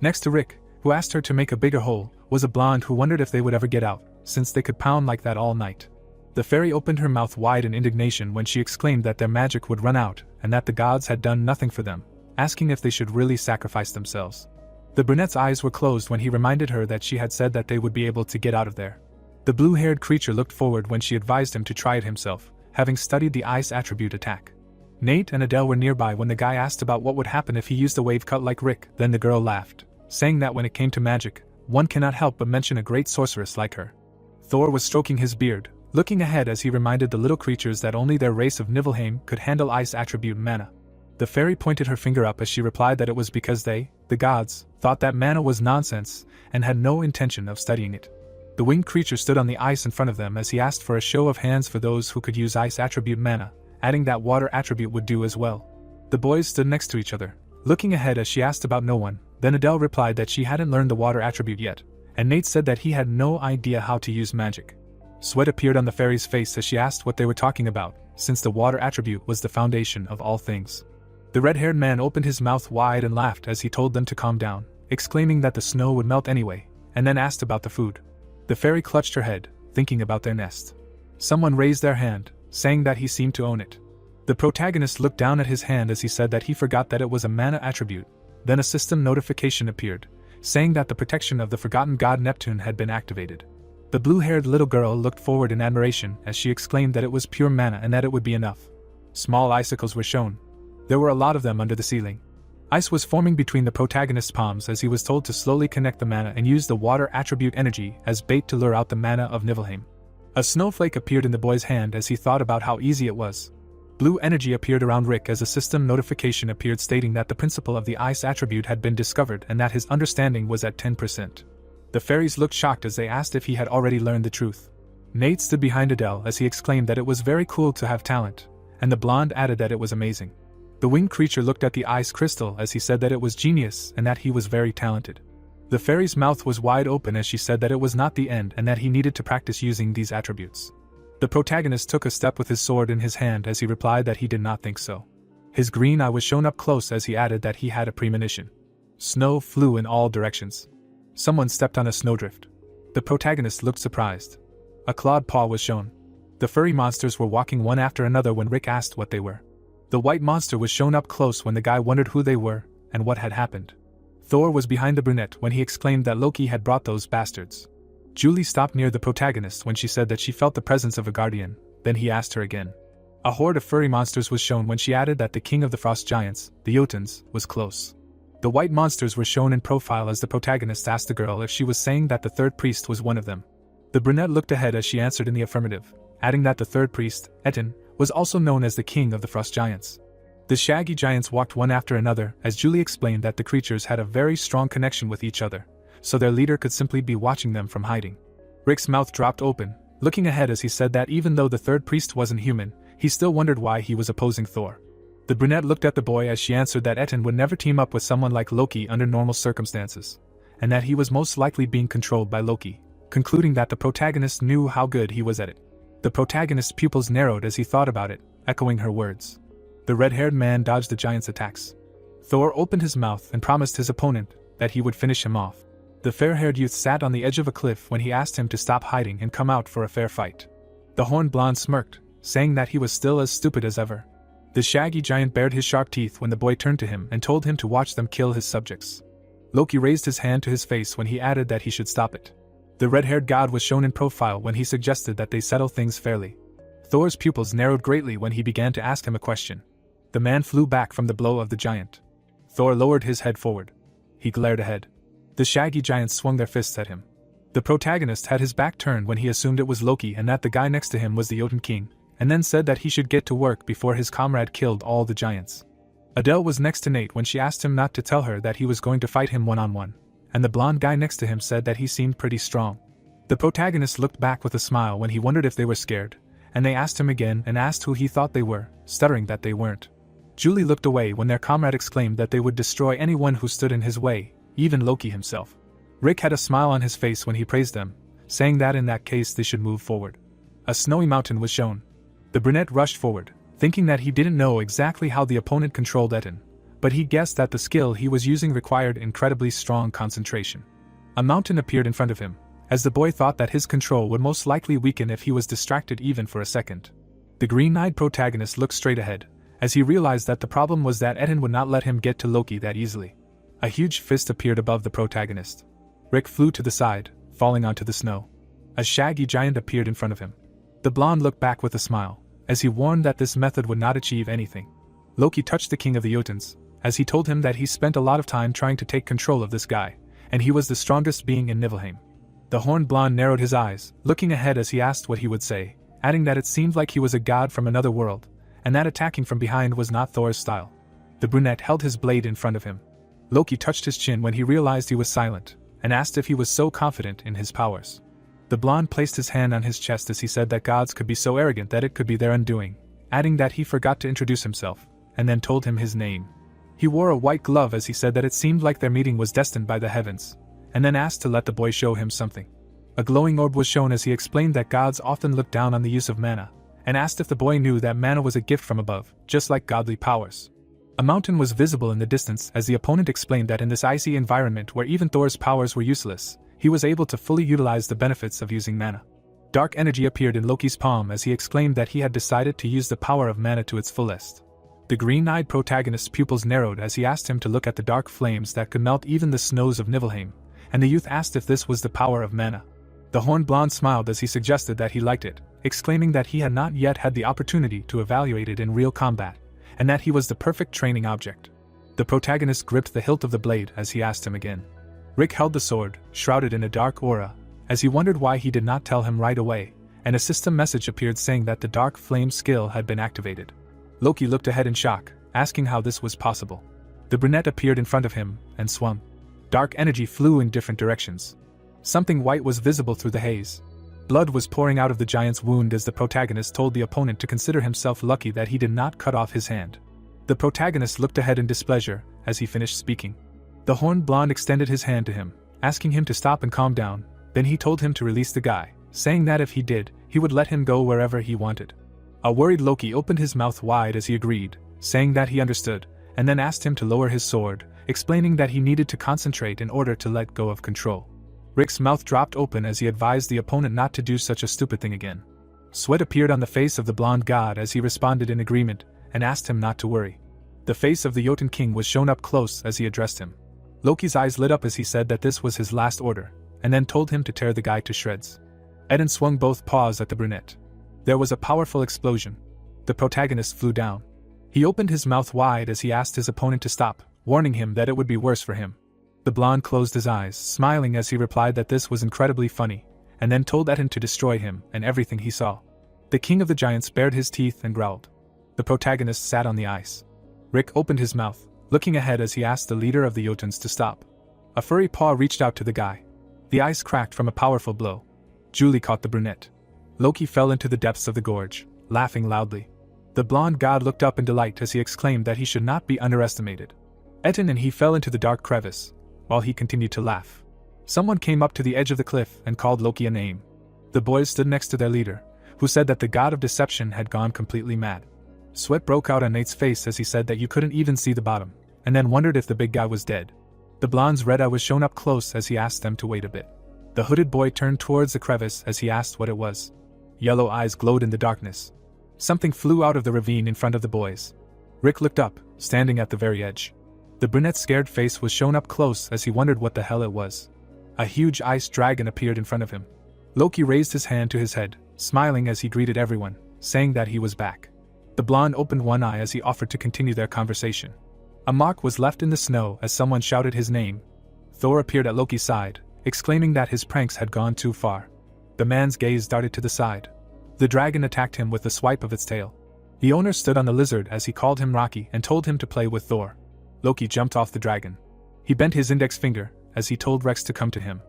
Speaker 1: Next to Rick, who asked her to make a bigger hole, was a blonde who wondered if they would ever get out, since they could pound like that all night. The fairy opened her mouth wide in indignation when she exclaimed that their magic would run out and that the gods had done nothing for them, asking if they should really sacrifice themselves. The brunette's eyes were closed when he reminded her that she had said that they would be able to get out of there. The blue-haired creature looked forward when she advised him to try it himself, having studied the ice attribute attack. Nate and Adele were nearby when the guy asked about what would happen if he used a wave cut like Rick. Then the girl laughed, saying that when it came to magic, one cannot help but mention a great sorceress like her. Thor was stroking his beard, looking ahead as he reminded the little creatures that only their race of Niflheim could handle ice attribute mana. The fairy pointed her finger up as she replied that it was because they, the gods, thought that mana was nonsense and had no intention of studying it. The winged creature stood on the ice in front of them as he asked for a show of hands for those who could use ice attribute mana, adding that water attribute would do as well. The boys stood next to each other, looking ahead as she asked about no one. Then Adele replied that she hadn't learned the water attribute yet, and Nate said that he had no idea how to use magic. Sweat appeared on the fairy's face as she asked what they were talking about, since the water attribute was the foundation of all things. The red-haired man opened his mouth wide and laughed as he told them to calm down, exclaiming that the snow would melt anyway, and then asked about the food. The fairy clutched her head, thinking about their nest. Someone raised their hand, saying that he seemed to own it. The protagonist looked down at his hand as he said that he forgot that it was a mana attribute. Then a system notification appeared, saying that the protection of the forgotten god Neptune had been activated. The blue-haired little girl looked forward in admiration as she exclaimed that it was pure mana and that it would be enough. Small icicles were shown. There were a lot of them under the ceiling. Ice was forming between the protagonist's palms as he was told to slowly connect the mana and use the water attribute energy as bait to lure out the mana of Niflheim. A snowflake appeared in the boy's hand as he thought about how easy it was. Blue energy appeared around Rick as a system notification appeared stating that the principle of the ice attribute had been discovered and that his understanding was at 10%. The fairies looked shocked as they asked if he had already learned the truth. Nate stood behind Adele as he exclaimed that it was very cool to have talent, and the blonde added that it was amazing. The winged creature looked at the ice crystal as he said that it was genius and that he was very talented. The fairy's mouth was wide open as she said that it was not the end and that he needed to practice using these attributes. The protagonist took a step with his sword in his hand as he replied that he did not think so. His green eye was shown up close as he added that he had a premonition. Snow flew in all directions. Someone stepped on a snowdrift. The protagonist looked surprised. A clawed paw was shown. The furry monsters were walking one after another when Rick asked what they were. The white monster was shown up close when the guy wondered who they were and what had happened. Thor was behind the brunette when he exclaimed that Loki had brought those bastards. Julie stopped near the protagonist when she said that she felt the presence of a guardian, then he asked her again. A horde of furry monsters was shown when she added that the king of the frost giants, the Jotuns, was close. The white monsters were shown in profile as the protagonist asked the girl if she was saying that the third priest was one of them. The brunette looked ahead as she answered in the affirmative, adding that the third priest, Etten, was also known as the king of the frost giants. The shaggy giants walked one after another as Julie explained that the creatures had a very strong connection with each other, so their leader could simply be watching them from hiding. Rick's mouth dropped open, looking ahead as he said that even though the third priest wasn't human, he still wondered why he was opposing Thor. The brunette looked at the boy as she answered that Etten would never team up with someone like Loki under normal circumstances, and that he was most likely being controlled by Loki, concluding that the protagonist knew how good he was at it. The protagonist's pupils narrowed as he thought about it, echoing her words. The red-haired man dodged the giant's attacks. Thor opened his mouth and promised his opponent that he would finish him off. The fair-haired youth sat on the edge of a cliff when he asked him to stop hiding and come out for a fair fight. The horned blonde smirked, saying that he was still as stupid as ever. The shaggy giant bared his sharp teeth when the boy turned to him and told him to watch them kill his subjects. Loki raised his hand to his face when he added that he should stop it. The red-haired god was shown in profile when he suggested that they settle things fairly. Thor's pupils narrowed greatly when he began to ask him a question. The man flew back from the blow of the giant. Thor lowered his head forward. He glared ahead. The shaggy giants swung their fists at him. The protagonist had his back turned when he assumed it was Loki and that the guy next to him was the Jotun king, and then said that he should get to work before his comrade killed all the giants. Adele was next to Nate when she asked him not to tell her that he was going to fight him one-on-one, and the blonde guy next to him said that he seemed pretty strong. The protagonist looked back with a smile when he wondered if they were scared, and they asked him again and asked who he thought they were, stuttering that they weren't. Julie looked away when their comrade exclaimed that they would destroy anyone who stood in his way, even Loki himself. Rick had a smile on his face when he praised them, saying that in that case they should move forward. A snowy mountain was shown. The brunette rushed forward, thinking that he didn't know exactly how the opponent controlled Etten, but he guessed that the skill he was using required incredibly strong concentration. A mountain appeared in front of him, as the boy thought that his control would most likely weaken if he was distracted even for a second. The green-eyed protagonist looked straight ahead, as he realized that the problem was that Etten would not let him get to Loki that easily. A huge fist appeared above the protagonist. Rick flew to the side, falling onto the snow. A shaggy giant appeared in front of him. The blonde looked back with a smile, as he warned that this method would not achieve anything. Loki touched the king of the Jotuns, as he told him that he spent a lot of time trying to take control of this guy, and he was the strongest being in Niflheim. The horned blonde narrowed his eyes, looking ahead as he asked what he would say, adding that it seemed like he was a god from another world, and that attacking from behind was not Thor's style. The brunette held his blade in front of him. Loki touched his chin when he realized he was silent, and asked if he was so confident in his powers. The blonde placed his hand on his chest as he said that gods could be so arrogant that it could be their undoing, adding that he forgot to introduce himself, and then told him his name. He wore a white glove as he said that it seemed like their meeting was destined by the heavens, and then asked to let the boy show him something. A glowing orb was shown as he explained that gods often look down on the use of mana, and asked if the boy knew that mana was a gift from above, just like godly powers. A mountain was visible in the distance as the opponent explained that in this icy environment where even Thor's powers were useless, he was able to fully utilize the benefits of using mana. Dark energy appeared in Loki's palm as he exclaimed that he had decided to use the power of mana to its fullest. The green-eyed protagonist's pupils narrowed as he asked him to look at the dark flames that could melt even the snows of Niflheim, and the youth asked if this was the power of mana. The horned blonde smiled as he suggested that he liked it, exclaiming that he had not yet had the opportunity to evaluate it in real combat, and that he was the perfect training object. The protagonist gripped the hilt of the blade as he asked him again. Rick held the sword, shrouded in a dark aura, as he wondered why he did not tell him right away, and a system message appeared saying that the dark flame skill had been activated. Loki looked ahead in shock, asking how this was possible. The brunette appeared in front of him, and swung. Dark energy flew in different directions. Something white was visible through the haze. Blood was pouring out of the giant's wound as the protagonist told the opponent to consider himself lucky that he did not cut off his hand. The protagonist looked ahead in displeasure as he finished speaking. The horned blonde extended his hand to him, asking him to stop and calm down, then he told him to release the guy, saying that if he did, he would let him go wherever he wanted. A worried Loki opened his mouth wide as he agreed, saying that he understood, and then asked him to lower his sword, explaining that he needed to concentrate in order to let go of control. Rick's mouth dropped open as he advised the opponent not to do such a stupid thing again. Sweat appeared on the face of the blonde god as he responded in agreement, and asked him not to worry. The face of the Jotun king was shown up close as he addressed him. Loki's eyes lit up as he said that this was his last order, and then told him to tear the guy to shreds. Eden swung both paws at the brunette. There was a powerful explosion. The protagonist flew down. He opened his mouth wide as he asked his opponent to stop, warning him that it would be worse for him. The blonde closed his eyes, smiling as he replied that this was incredibly funny, and then told Eden to destroy him and everything he saw. The king of the giants bared his teeth and growled. The protagonist sat on the ice. Rick opened his mouth, looking ahead as he asked the leader of the Jotuns to stop. A furry paw reached out to the guy. The ice cracked from a powerful blow. Julie caught the brunette. Loki fell into the depths of the gorge, laughing loudly. The blonde god looked up in delight as he exclaimed that he should not be underestimated. Eden and he fell into the dark crevice, while he continued to laugh. Someone came up to the edge of the cliff and called Loki a name. The boys stood next to their leader, who said that the god of deception had gone completely mad. Sweat broke out on Nate's face as he said that you couldn't even see the bottom, and then wondered if the big guy was dead. The blonde's red eye was shown up close as he asked them to wait a bit. The hooded boy turned towards the crevice as he asked what it was. Yellow eyes glowed in the darkness. Something flew out of the ravine in front of the boys. Rick looked up, standing at the very edge. The brunette's scared face was shown up close as he wondered what the hell it was. A huge ice dragon appeared in front of him. Loki raised his hand to his head, smiling as he greeted everyone, saying that he was back. The blonde opened one eye as he offered to continue their conversation. A mark was left in the snow as someone shouted his name. Thor appeared at Loki's side, exclaiming that his pranks had gone too far. The man's gaze darted to the side. The dragon attacked him with a swipe of its tail. The owner stood on the lizard as he called him Rocky and told him to play with Thor. Loki jumped off the dragon. He bent his index finger as he told Rex to come to him.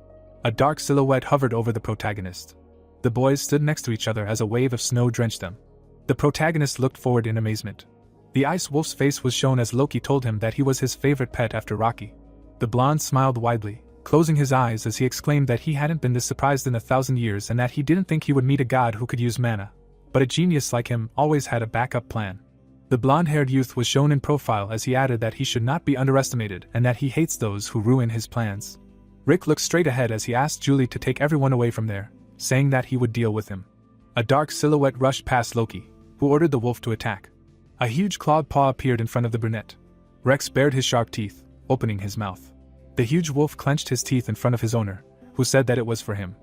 Speaker 1: A dark silhouette hovered over the protagonist. The boys stood next to each other as a wave of snow drenched them. The protagonist looked forward in amazement. The ice wolf's face was shown as Loki told him that he was his favorite pet after Rocky. The blonde smiled widely, closing his eyes as he exclaimed that he hadn't been this surprised in 1,000 years and that he didn't think he would meet a god who could use mana. But a genius like him always had a backup plan. The blonde-haired youth was shown in profile as he added that he should not be underestimated and that he hates those who ruin his plans. Rick looked straight ahead as he asked Julie to take everyone away from there, saying that he would deal with him. A dark silhouette rushed past Loki, who ordered the wolf to attack. A huge clawed paw appeared in front of the brunette. Rex bared his sharp teeth, opening his mouth. The huge wolf clenched his teeth in front of his owner, who said that it was for him.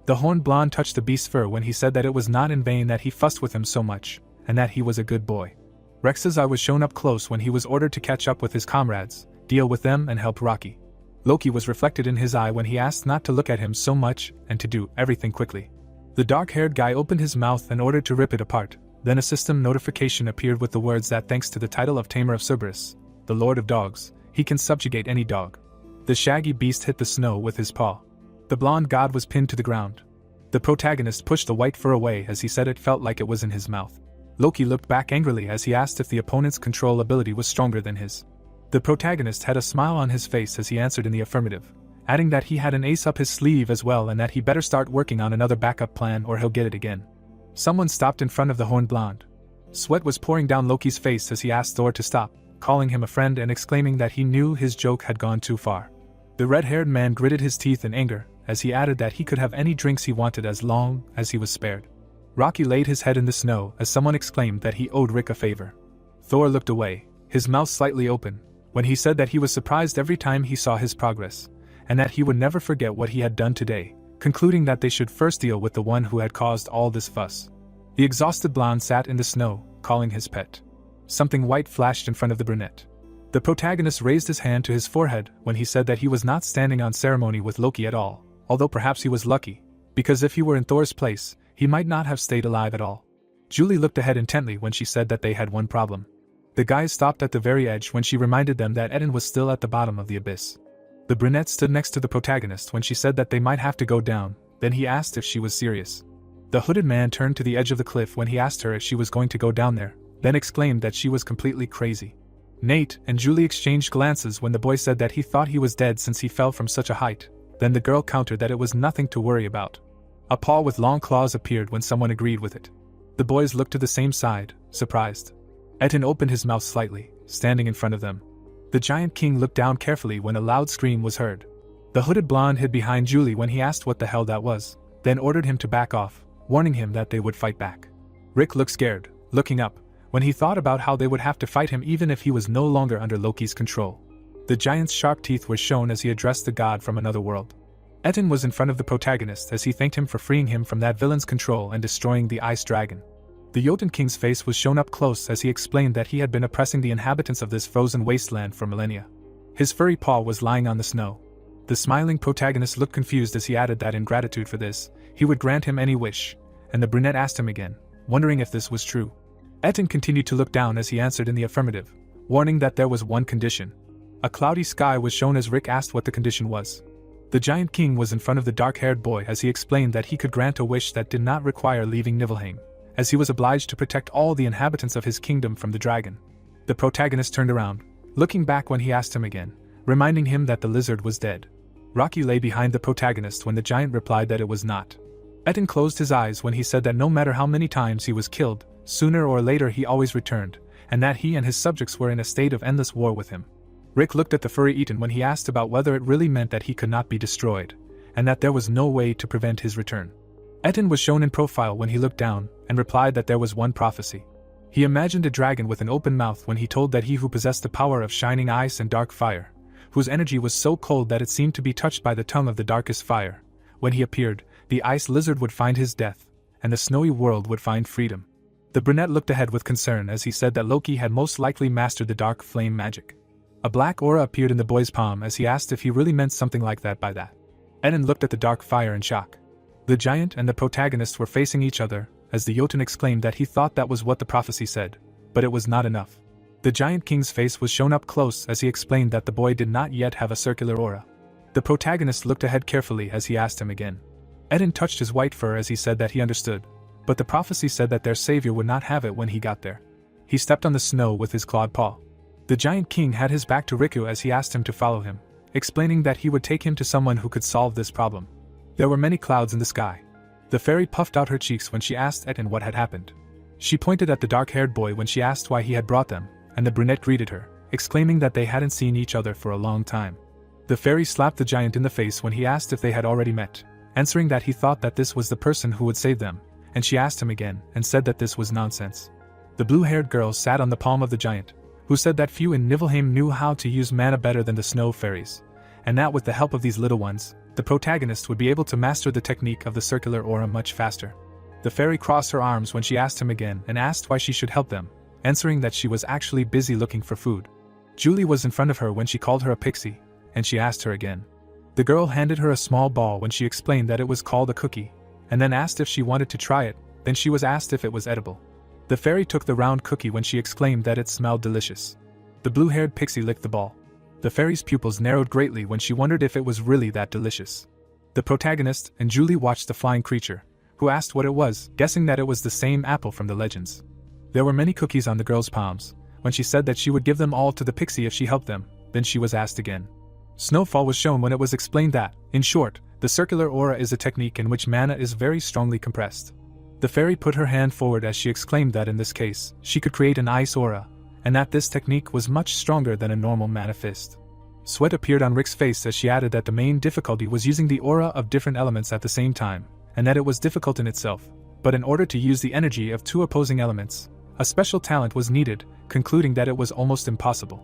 Speaker 1: The horned blonde touched the beast's fur when he said that it was not in vain that he fussed with him so much, and that he was a good boy. Rex's eye was shown up close when he was ordered to catch up with his comrades, deal with them and help Rocky. Loki was reflected in his eye when he asked not to look at him so much and to do everything quickly. The dark-haired guy opened his mouth and ordered to rip it apart. Then a system notification appeared with the words that thanks to the title of Tamer of Cerberus, the Lord of Dogs, he can subjugate any dog. The shaggy beast hit the snow with his paw. The blonde god was pinned to the ground. The protagonist pushed the white fur away as he said it felt like it was in his mouth. Loki looked back angrily as he asked if the opponent's control ability was stronger than his. The protagonist had a smile on his face as he answered in the affirmative, adding that he had an ace up his sleeve as well and that he better start working on another backup plan or he'll get it again. Someone stopped in front of the horned blonde. Sweat was pouring down Loki's face as he asked Thor to stop, calling him a friend and exclaiming that he knew his joke had gone too far. The red-haired man gritted his teeth in anger as he added that he could have any drinks he wanted as long as he was spared. Rocky laid his head in the snow as someone exclaimed that he owed Rick a favor. Thor looked away, his mouth slightly open, when he said that he was surprised every time he saw his progress, and that he would never forget what he had done today, concluding that they should first deal with the one who had caused all this fuss. The exhausted blonde sat in the snow, calling his pet. Something white flashed in front of the brunette. The protagonist raised his hand to his forehead when he said that he was not standing on ceremony with Loki at all, although perhaps he was lucky, because if he were in Thor's place, he might not have stayed alive at all. Julie looked ahead intently when she said that they had one problem. The guys stopped at the very edge when she reminded them that Eden was still at the bottom of the abyss. The brunette stood next to the protagonist when she said that they might have to go down, then he asked if she was serious. The hooded man turned to the edge of the cliff when he asked her if she was going to go down there, then exclaimed that she was completely crazy. Nate and Julie exchanged glances when the boy said that he thought he was dead since he fell from such a height, then the girl countered that it was nothing to worry about. A paw with long claws appeared when someone agreed with it. The boys looked to the same side, surprised. Eden opened his mouth slightly, standing in front of them. The giant king looked down carefully when a loud scream was heard. The hooded blonde hid behind Julie when he asked what the hell that was, then ordered him to back off, warning him that they would fight back. Rick looked scared, looking up, when he thought about how they would have to fight him even if he was no longer under Loki's control. The giant's sharp teeth were shown as he addressed the god from another world. Eden was in front of the protagonist as he thanked him for freeing him from that villain's control and destroying the ice dragon. The Jotun king's face was shown up close as he explained that he had been oppressing the inhabitants of this frozen wasteland for millennia. His furry paw was lying on the snow. The smiling protagonist looked confused as he added that in gratitude for this, he would grant him any wish, and the brunette asked him again, wondering if this was true. Eden continued to look down as he answered in the affirmative, warning that there was one condition. A cloudy sky was shown as Rick asked what the condition was. The giant king was in front of the dark-haired boy as he explained that he could grant a wish that did not require leaving Niflheim, as he was obliged to protect all the inhabitants of his kingdom from the dragon. The protagonist turned around, looking back when he asked him again, reminding him that the lizard was dead. Rocky lay behind the protagonist when the giant replied that it was not. Eden closed his eyes when he said that no matter how many times he was killed, sooner or later he always returned, and that he and his subjects were in a state of endless war with him. Rick looked at the furry Eaton when he asked about whether it really meant that he could not be destroyed, and that there was no way to prevent his return. Eden was shown in profile when he looked down, and replied that there was one prophecy. He imagined a dragon with an open mouth when he told that he who possessed the power of shining ice and dark fire, whose energy was so cold that it seemed to be touched by the tongue of the darkest fire, when he appeared, the ice lizard would find his death, and the snowy world would find freedom. The brunette looked ahead with concern as he said that Loki had most likely mastered the dark flame magic. A black aura appeared in the boy's palm as he asked if he really meant something like that by that. Eden looked at the dark fire in shock. The giant and the protagonist were facing each other, as the Jotun exclaimed that he thought that was what the prophecy said, but it was not enough. The giant king's face was shown up close as he explained that the boy did not yet have a circular aura. The protagonist looked ahead carefully as he asked him again. Eden touched his white fur as he said that he understood, but the prophecy said that their savior would not have it when he got there. He stepped on the snow with his clawed paw. The giant king had his back to Riku as he asked him to follow him, explaining that he would take him to someone who could solve this problem. There were many clouds in the sky. The fairy puffed out her cheeks when she asked Eden what had happened. She pointed at the dark-haired boy when she asked why he had brought them, and the brunette greeted her, exclaiming that they hadn't seen each other for a long time. The fairy slapped the giant in the face when he asked if they had already met, answering that he thought that this was the person who would save them, and she asked him again and said that this was nonsense. The blue-haired girl sat on the palm of the giant, who said that few in Niflheim knew how to use mana better than the snow fairies, and that with the help of these little ones, the protagonist would be able to master the technique of the circular aura much faster. The fairy crossed her arms when she asked him again and asked why she should help them, answering that she was actually busy looking for food. Julie was in front of her when she called her a pixie, and she asked her again. The girl handed her a small ball when she explained that it was called a cookie, and then asked if she wanted to try it, then she was asked if it was edible. The fairy took the round cookie when she exclaimed that it smelled delicious. The blue-haired pixie licked the ball. The fairy's pupils narrowed greatly when she wondered if it was really that delicious. The protagonist and Julie watched the flying creature, who asked what it was, guessing that it was the same apple from the legends. There were many cookies on the girl's palms. When she said that she would give them all to the pixie if she helped them, then she was asked again. Snowfall was shown when it was explained that, in short, the circular aura is a technique in which mana is very strongly compressed. The fairy put her hand forward as she exclaimed that in this case, she could create an ice aura, and that this technique was much stronger than a normal mana fist. Sweat appeared on Rick's face as she added that the main difficulty was using the aura of different elements at the same time, and that it was difficult in itself, but in order to use the energy of two opposing elements, a special talent was needed, concluding that it was almost impossible.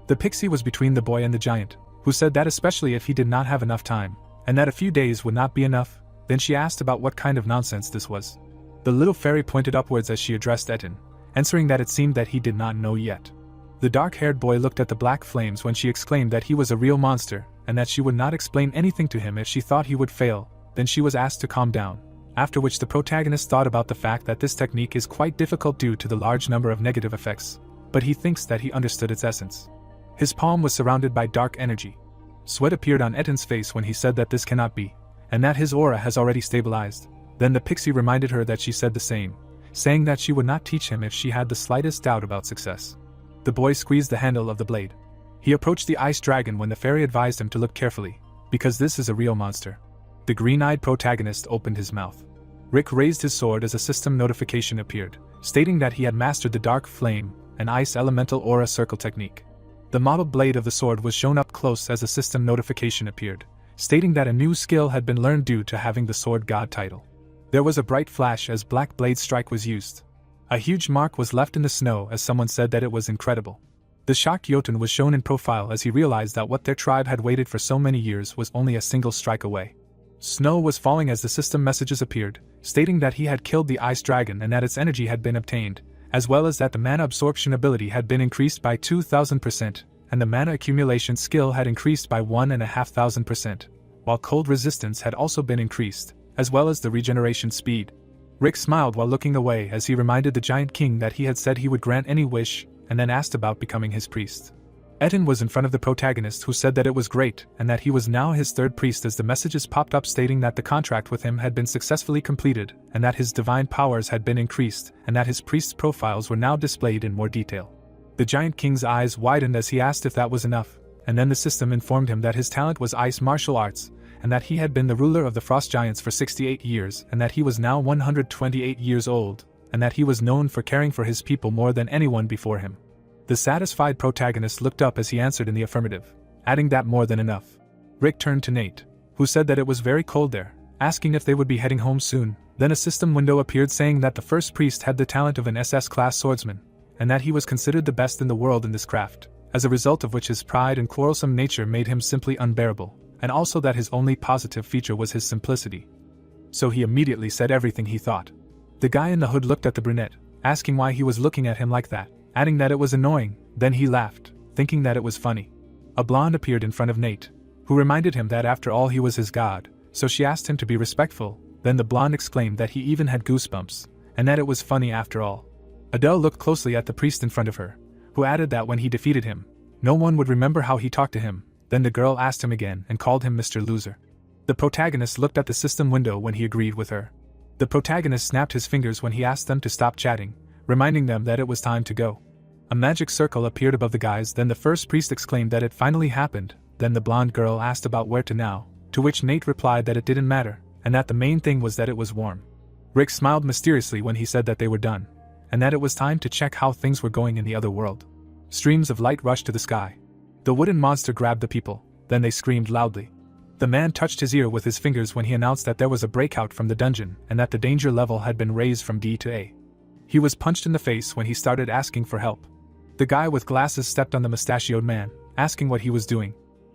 Speaker 1: The pixie was between the boy and the giant, who said that especially if he did not have enough time, and that a few days would not be enough, then she asked about what kind of nonsense this was. The little fairy pointed upwards as she addressed Etten, answering that it seemed that he did not know yet. The dark-haired boy looked at the black flames when she exclaimed that he was a real monster, and that she would not explain anything to him if she thought he would fail, then she was asked to calm down, after which the protagonist thought about the fact that this technique is quite difficult due to the large number of negative effects, but he thinks that he understood its essence. His palm was surrounded by dark energy. Sweat appeared on Etten's face when he said that this cannot be, and that his aura has already stabilized. Then the pixie reminded her that she said the same, saying that she would not teach him if she had the slightest doubt about success. The boy squeezed the handle of the blade. He approached the ice dragon when the fairy advised him to look carefully, because this is a real monster. The green-eyed protagonist opened his mouth. Rick raised his sword as a system notification appeared, stating that he had mastered the dark flame and ice elemental aura circle technique. The modeled blade of the sword was shown up close as a system notification appeared, stating that a new skill had been learned due to having the sword god title. There was a bright flash as black blade strike was used. A huge mark was left in the snow as someone said that it was incredible. The shocked Jotun was shown in profile as he realized that what their tribe had waited for so many years was only a single strike away. Snow was falling as the system messages appeared, stating that he had killed the ice dragon and that its energy had been obtained, as well as that the mana absorption ability had been increased by 2000%, and the mana accumulation skill had increased by 1500%, while cold resistance had also been increased, as well as the regeneration speed. Rick smiled while looking away as he reminded the Giant King that he had said he would grant any wish, and then asked about becoming his priest. Etten was in front of the protagonist who said that it was great and that he was now his third priest as the messages popped up stating that the contract with him had been successfully completed and that his divine powers had been increased and that his priest's profiles were now displayed in more detail. The Giant King's eyes widened as he asked if that was enough, and then the system informed him that his talent was ice martial arts and that he had been the ruler of the Frost Giants for 68 years and that he was now 128 years old and that he was known for caring for his people more than anyone before him. The satisfied protagonist looked up as he answered in the affirmative, adding that more than enough. Rick turned to Nate, who said that it was very cold there, asking if they would be heading home soon. Then a system window appeared saying that the first priest had the talent of an SS-class swordsman, and that he was considered the best in the world in this craft, as a result of which his pride and quarrelsome nature made him simply unbearable, and also that his only positive feature was his simplicity. So he immediately said everything he thought. The guy in the hood looked at the brunette, asking why he was looking at him like that, adding that it was annoying. Then he laughed, thinking that it was funny. A blonde appeared in front of Nate, who reminded him that after all he was his god, so she asked him to be respectful. Then the blonde exclaimed that he even had goosebumps, and that it was funny after all. Adele looked closely at the priest in front of her, who added that when he defeated him, no one would remember how he talked to him. Then the girl asked him again and called him Mr. Loser. The protagonist looked at the system window when he agreed with her. The protagonist snapped his fingers when he asked them to stop chatting, reminding them that it was time to go. A magic circle appeared above the guys. Then the first priest exclaimed that it finally happened. Then the blonde girl asked about where to now, to which Nate replied that it didn't matter, and that the main thing was that it was warm. Rick smiled mysteriously when he said that they were done, and that it was time to check how things were going in the other world. Streams of light rushed to the sky. The wooden monster grabbed the people, then they screamed loudly. The man touched his ear with his fingers when he announced that there was a breakout from the dungeon and that the danger level had been raised from D to A. He was punched in the face when he started asking for help. The guy with glasses stepped on the mustachioed man, asking what he was doing.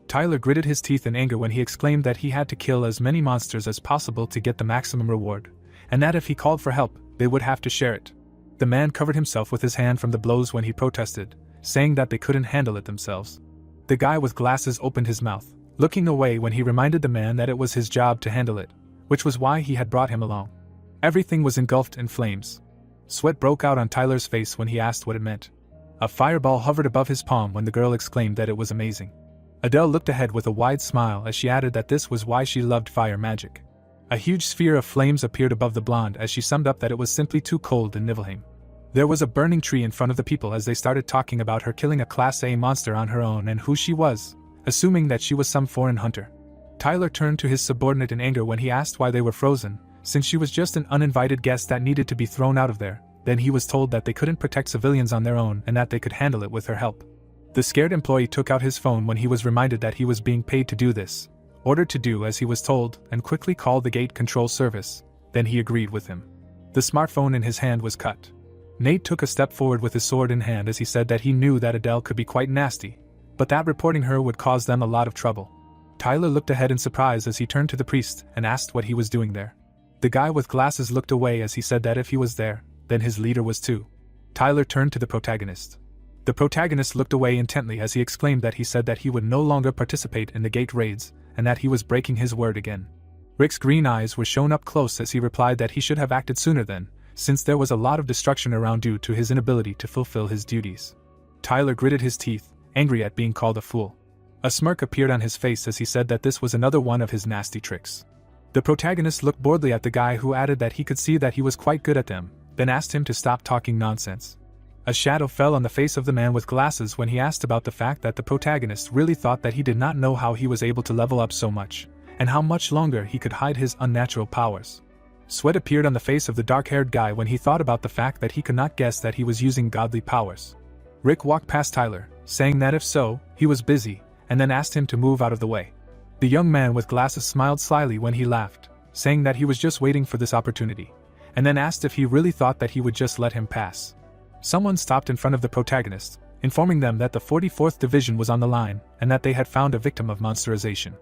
Speaker 1: Tyler gritted his teeth in anger when he exclaimed that he had to kill as many monsters as possible to get the maximum reward, and that if he called for help, they would have to share it. The man covered himself with his hand from the blows when he protested, saying that they couldn't handle it themselves. The guy with glasses opened his mouth, looking away when he reminded the man that it was his job to handle it, which was why he had brought him along. Everything was engulfed in flames. Sweat broke out on Tyler's face when he asked what it meant. A fireball hovered above his palm when the girl exclaimed that it was amazing. Adele looked ahead with a wide smile as she added that this was why she loved fire magic. A huge sphere of flames appeared above the blonde as she summed up that it was simply too cold in Niflheim. There was a burning tree in front of the people as they started talking about her killing a Class A monster on her own and who she was, assuming that she was some foreign hunter. Tyler turned to his subordinate in anger when he asked why they were frozen, since she was just an uninvited guest that needed to be thrown out of there. Then he was told that they couldn't protect civilians on their own and that they could handle it with her help. The scared employee took out his phone when he was reminded that he was being paid to do this, ordered to do as he was told, and quickly called the gate control service. Then he agreed with him. The smartphone in his hand was cut. Nate took a step forward with his sword in hand as he said that he knew that Adele could be quite nasty, but that reporting her would cause them a lot of trouble. Tyler looked ahead in surprise as he turned to the priest and asked what he was doing there. The guy with glasses looked away as he said that if he was there, then his leader was too. Tyler turned to the protagonist. The protagonist looked away intently as he exclaimed that he said that he would no longer participate in the gate raids, and that he was breaking his word again. Rick's green eyes were shown up close as he replied that he should have acted sooner then, since there was a lot of destruction around due to his inability to fulfill his duties. Tyler gritted his teeth, angry at being called a fool. A smirk appeared on his face as he said that this was another one of his nasty tricks. The protagonist looked boredly at the guy who added that he could see that he was quite good at them, then asked him to stop talking nonsense. A shadow fell on the face of the man with glasses when he asked about the fact that the protagonist really thought that he did not know how he was able to level up so much, and how much longer he could hide his unnatural powers. Sweat appeared on the face of the dark-haired guy when he thought about the fact that he could not guess that he was using godly powers. Rick walked past Tyler, saying that if so, he was busy, and then asked him to move out of the way. The young man with glasses smiled slyly when he laughed, saying that he was just waiting for this opportunity, and then asked if he really thought that he would just let him pass. Someone stopped in front of the protagonist, informing them that the 44th Division was on the line and that they had found a victim of monsterization.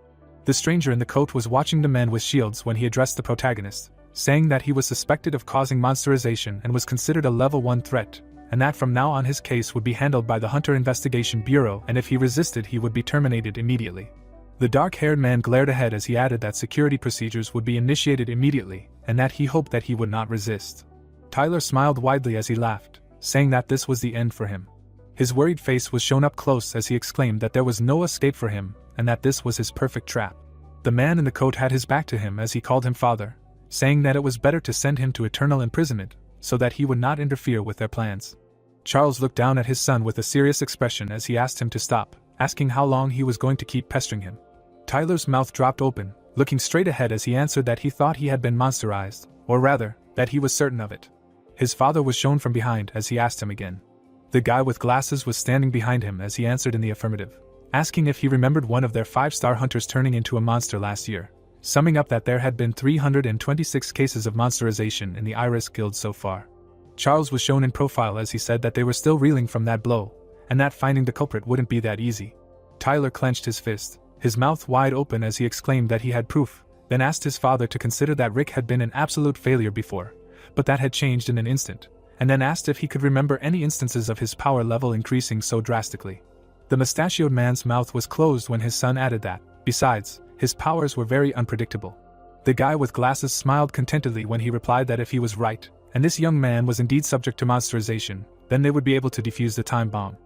Speaker 1: The stranger in the coat was watching the men with shields when he addressed the protagonist, saying that he was suspected of causing monsterization and was considered a level 1 threat, and that from now on his case would be handled by the Hunter Investigation Bureau, and if he resisted he would be terminated immediately. The dark-haired man glared ahead as he added that security procedures would be initiated immediately, and that he hoped that he would not resist. Tyler smiled widely as he laughed, saying that this was the end for him. His worried face was shown up close as he exclaimed that there was no escape for him, and that this was his perfect trap. The man in the coat had his back to him as he called him father, saying that it was better to send him to eternal imprisonment, so that he would not interfere with their plans. Charles looked down at his son with a serious expression as he asked him to stop, asking how long he was going to keep pestering him. Tyler's mouth dropped open, looking straight ahead as he answered that he thought he had been monsterized, or rather, that he was certain of it. His father was shown from behind as he asked him again. The guy with glasses was standing behind him as he answered in the affirmative, asking if he remembered one of their 5-star hunters turning into a monster last year, summing up that there had been 326 cases of monsterization in the Iris Guild so far. Charles was shown in profile as he said that they were still reeling from that blow, and that finding the culprit wouldn't be that easy. Tyler clenched his fist, his mouth wide open as he exclaimed that he had proof, then asked his father to consider that Rick had been an absolute failure before, but that had changed in an instant, and then asked if he could remember any instances of his power level increasing so drastically. The mustachioed man's mouth was closed when his son added that, besides, his powers were very unpredictable. The guy with glasses smiled contentedly when he replied that if he was right, and this young man was indeed subject to monsterization, then they would be able to defuse the time bomb.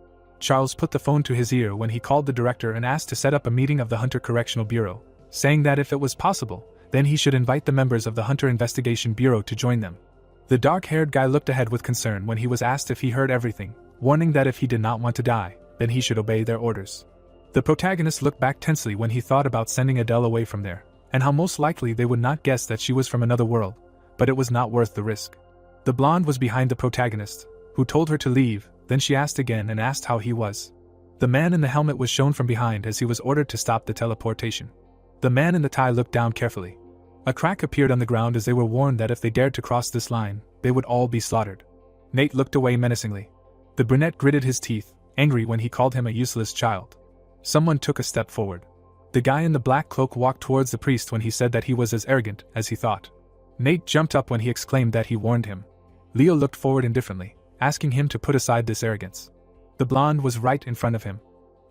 Speaker 1: Charles put the phone to his ear when he called the director and asked to set up a meeting of the Hunter Correctional Bureau, saying that if it was possible, then he should invite the members of the Hunter Investigation Bureau to join them. The dark-haired guy looked ahead with concern when he was asked if he heard everything, warning that if he did not want to die, then he should obey their orders. The protagonist looked back tensely when he thought about sending Adele away from there, and how most likely they would not guess that she was from another world, but it was not worth the risk. The blonde was behind the protagonist, who told her to leave, then she asked again and asked how he was. The man in the helmet was shown from behind as he was ordered to stop the teleportation. The man in the tie looked down carefully. A crack appeared on the ground as they were warned that if they dared to cross this line, they would all be slaughtered. Nate looked away menacingly. The brunette gritted his teeth, angry when he called him a useless child. Someone took a step forward. The guy in the black cloak walked towards the priest when he said that he was as arrogant as he thought. Nate jumped up when he exclaimed that he warned him. Leo looked forward indifferently, asking him to put aside this arrogance. The blonde was right in front of him.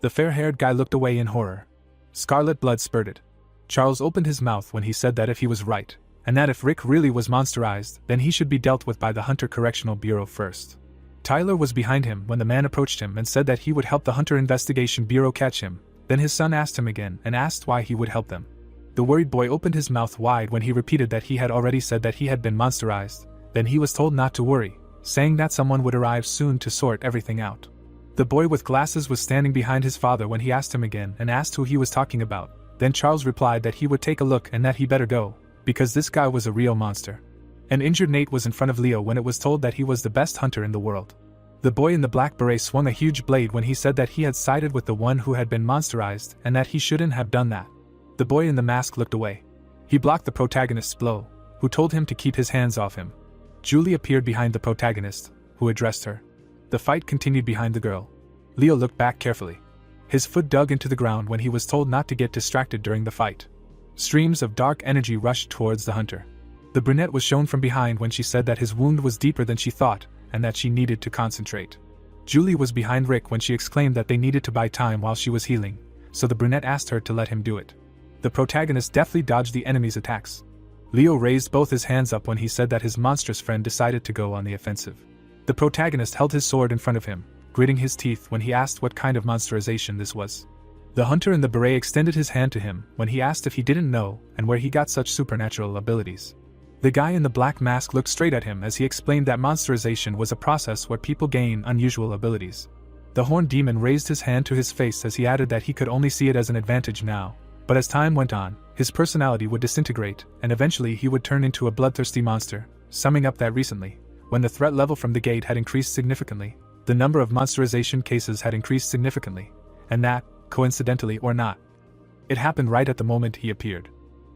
Speaker 1: The fair-haired guy looked away in horror. Scarlet blood spurted. Charles opened his mouth when he said that if he was right, and that if Rick really was monsterized, then he should be dealt with by the Hunter Correctional Bureau first. Tyler was behind him when the man approached him and said that he would help the Hunter Investigation Bureau catch him. Then his son asked him again and asked why he would help them. The worried boy opened his mouth wide when he repeated that he had already said that he had been monsterized. Then he was told not to worry, saying that someone would arrive soon to sort everything out. The boy with glasses was standing behind his father when he asked him again and asked who he was talking about. Then Charles replied that he would take a look and that he better go, because this guy was a real monster. An injured Nate was in front of Leo when it was told that he was the best hunter in the world. The boy in the black beret swung a huge blade when he said that he had sided with the one who had been monsterized and that he shouldn't have done that. The boy in the mask looked away. He blocked the protagonist's blow, who told him to keep his hands off him. Julie appeared behind the protagonist, who addressed her. The fight continued behind the girl. Leo looked back carefully. His foot dug into the ground when he was told not to get distracted during the fight. Streams of dark energy rushed towards the hunter. The brunette was shown from behind when she said that his wound was deeper than she thought, and that she needed to concentrate. Julie was behind Rick when she exclaimed that they needed to buy time while she was healing, so the brunette asked her to let him do it. The protagonist deftly dodged the enemy's attacks. Leo raised both his hands up when he said that his monstrous friend decided to go on the offensive. The protagonist held his sword in front of him, gritting his teeth when he asked what kind of monsterization this was. The hunter in the beret extended his hand to him when he asked if he didn't know and where he got such supernatural abilities. The guy in the black mask looked straight at him as he explained that monsterization was a process where people gain unusual abilities. The horned demon raised his hand to his face as he added that he could only see it as an advantage now, but as time went on, his personality would disintegrate and eventually he would turn into a bloodthirsty monster, summing up that recently, when the threat level from the gate had increased significantly, the number of monsterization cases had increased significantly, and that, coincidentally or not, it happened right at the moment he appeared.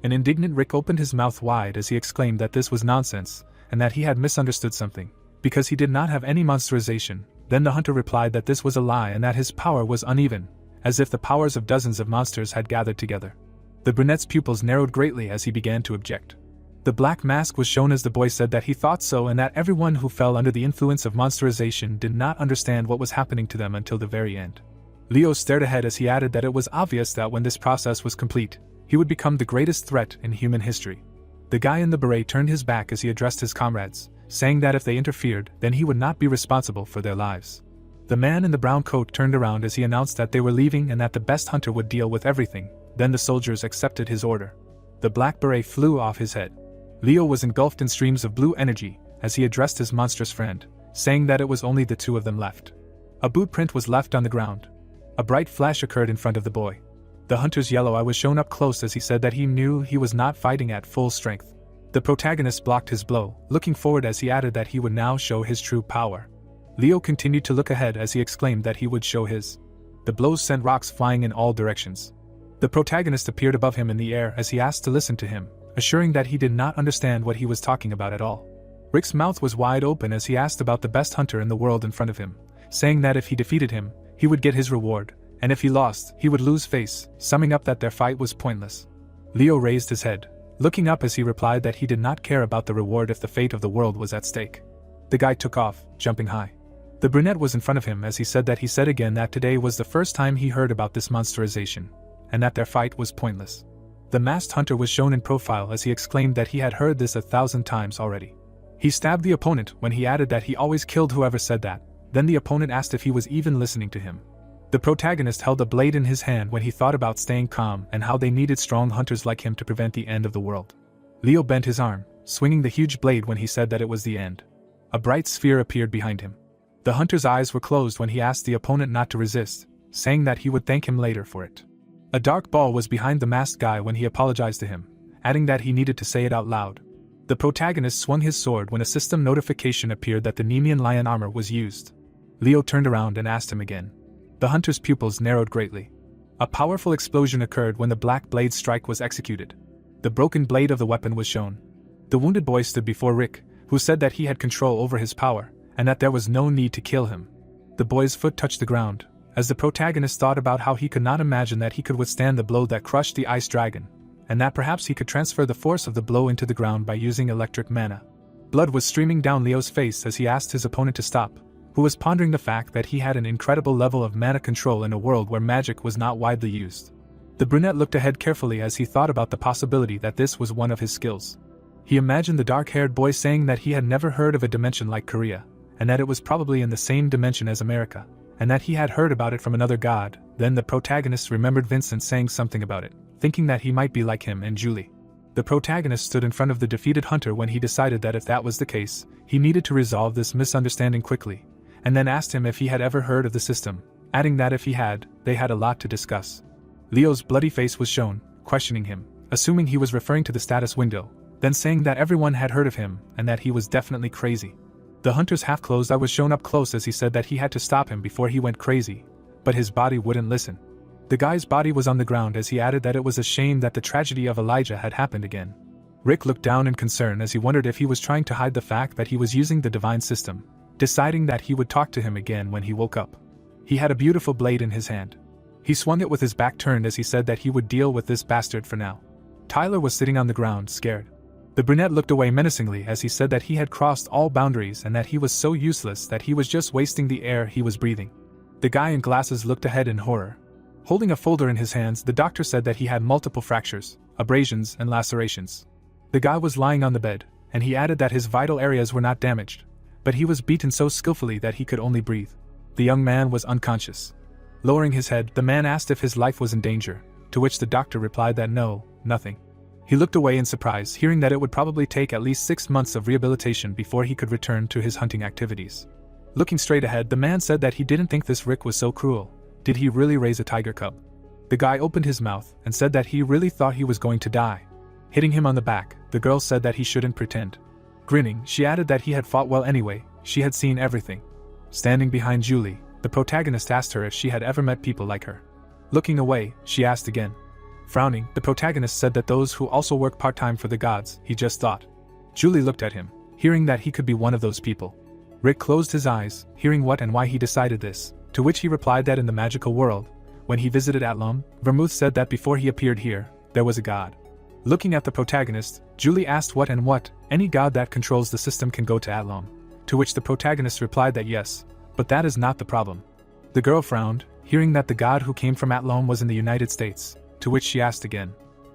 Speaker 1: An indignant Rick opened his mouth wide as he exclaimed that this was nonsense, and that he had misunderstood something, because he did not have any monsterization. Then the hunter replied that this was a lie and that his power was uneven, as if the powers of dozens of monsters had gathered together. The brunette's pupils narrowed greatly as he began to object. The black mask was shown as the boy said that he thought so and that everyone who fell under the influence of monsterization did not understand what was happening to them until the very end. Leo stared ahead as he added that it was obvious that when this process was complete, he would become the greatest threat in human history. The guy in the beret turned his back as he addressed his comrades, saying that if they interfered, then he would not be responsible for their lives. The man in the brown coat turned around as he announced that they were leaving and that the best hunter would deal with everything. Then the soldiers accepted his order. The black beret flew off his head. Leo was engulfed in streams of blue energy as he addressed his monstrous friend, saying that it was only the two of them left. A boot print was left on the ground. A bright flash occurred in front of the boy. The hunter's yellow eye was shown up close as he said that he knew he was not fighting at full strength. The protagonist blocked his blow, looking forward as he added that he would now show his true power. Leo continued to look ahead as he exclaimed that he would show his. The blows sent rocks flying in all directions. The protagonist appeared above him in the air as he asked to listen to him, assuring that he did not understand what he was talking about at all. Rick's mouth was wide open as he asked about the best hunter in the world in front of him, saying that if he defeated him, he would get his reward, and if he lost, he would lose face, summing up that their fight was pointless. Leo raised his head, looking up as he replied that he did not care about the reward if the fate of the world was at stake. The guy took off, jumping high. The brunette was in front of him as he said again that today was the first time he heard about this monsterization, and that their fight was pointless. The masked hunter was shown in profile as he exclaimed that he had heard this 1,000 times already. He stabbed the opponent when he added that he always killed whoever said that. Then the opponent asked if he was even listening to him. The protagonist held a blade in his hand when he thought about staying calm and how they needed strong hunters like him to prevent the end of the world. Leo bent his arm, swinging the huge blade when he said that it was the end. A bright sphere appeared behind him. The hunter's eyes were closed when he asked the opponent not to resist, saying that he would thank him later for it. A dark ball was behind the masked guy when he apologized to him, adding that he needed to say it out loud. The protagonist swung his sword when a system notification appeared that the Nemean lion armor was used. Leo turned around and asked him again. The hunter's pupils narrowed greatly. A powerful explosion occurred when the black blade strike was executed. The broken blade of the weapon was shown. The wounded boy stood before Rick, who said that he had control over his power, and that there was no need to kill him. The boy's foot touched the ground, as the protagonist thought about how he could not imagine that he could withstand the blow that crushed the ice dragon, and that perhaps he could transfer the force of the blow into the ground by using electric mana. Blood was streaming down Leo's face as he asked his opponent to stop, who was pondering the fact that he had an incredible level of mana control in a world where magic was not widely used. The brunette looked ahead carefully as he thought about the possibility that this was one of his skills. He imagined the dark-haired boy saying that he had never heard of a dimension like Korea, and that it was probably in the same dimension as America, and that he had heard about it from another god. Then the protagonist remembered Vincent saying something about it, thinking that he might be like him and Julie. The protagonist stood in front of the defeated hunter when he decided that if that was the case, he needed to resolve this misunderstanding quickly, and then asked him if he had ever heard of the system, adding that if he had, they had a lot to discuss. Leo's bloody face was shown, questioning him, assuming he was referring to the status window, then saying that everyone had heard of him and that he was definitely crazy. The hunter's half-closed eye was shown up close as he said that he had to stop him before he went crazy, but his body wouldn't listen. The guy's body was on the ground as he added that it was a shame that the tragedy of Elijah had happened again. Rick looked down in concern as he wondered if he was trying to hide the fact that he was using the divine system, deciding that he would talk to him again when he woke up. He had a beautiful blade in his hand. He swung it with his back turned as he said that he would deal with this bastard for now. Tyler was sitting on the ground, scared. The brunette looked away menacingly as he said that he had crossed all boundaries and that he was so useless that he was just wasting the air he was breathing. The guy in glasses looked ahead in horror. Holding a folder in his hands, the doctor said that he had multiple fractures, abrasions, and lacerations. The guy was lying on the bed, and he added that his vital areas were not damaged, but he was beaten so skillfully that he could only breathe. The young man was unconscious. Lowering his head, the man asked if his life was in danger, to which the doctor replied that no, nothing. He looked away in surprise, hearing that it would probably take at least 6 months of rehabilitation before he could return to his hunting activities. Looking straight ahead, the man said that he didn't think this Rick was so cruel. Did he really raise a tiger cub? The guy opened his mouth and said that he really thought he was going to die. Hitting him on the back, the girl said that he shouldn't pretend. Grinning, she added that he had fought well anyway, she had seen everything. Standing behind Julie, the protagonist asked her if she had ever met people like her. Looking away, she asked again. Frowning, the protagonist said that those who also work part-time for the gods, he just thought. Julie looked at him, hearing that he could be one of those people. Rick closed his eyes, hearing what and why he decided this, to which he replied that in the magical world, when he visited Athlone, Vermouth said that before he appeared here, there was a god. Looking at the protagonist, Julie asked what and what, any god that controls the system can go to Athlone, to which the protagonist replied that yes, but that is not the problem. The girl frowned, hearing that the god who came from Athlone was in the United States, to which she asked again.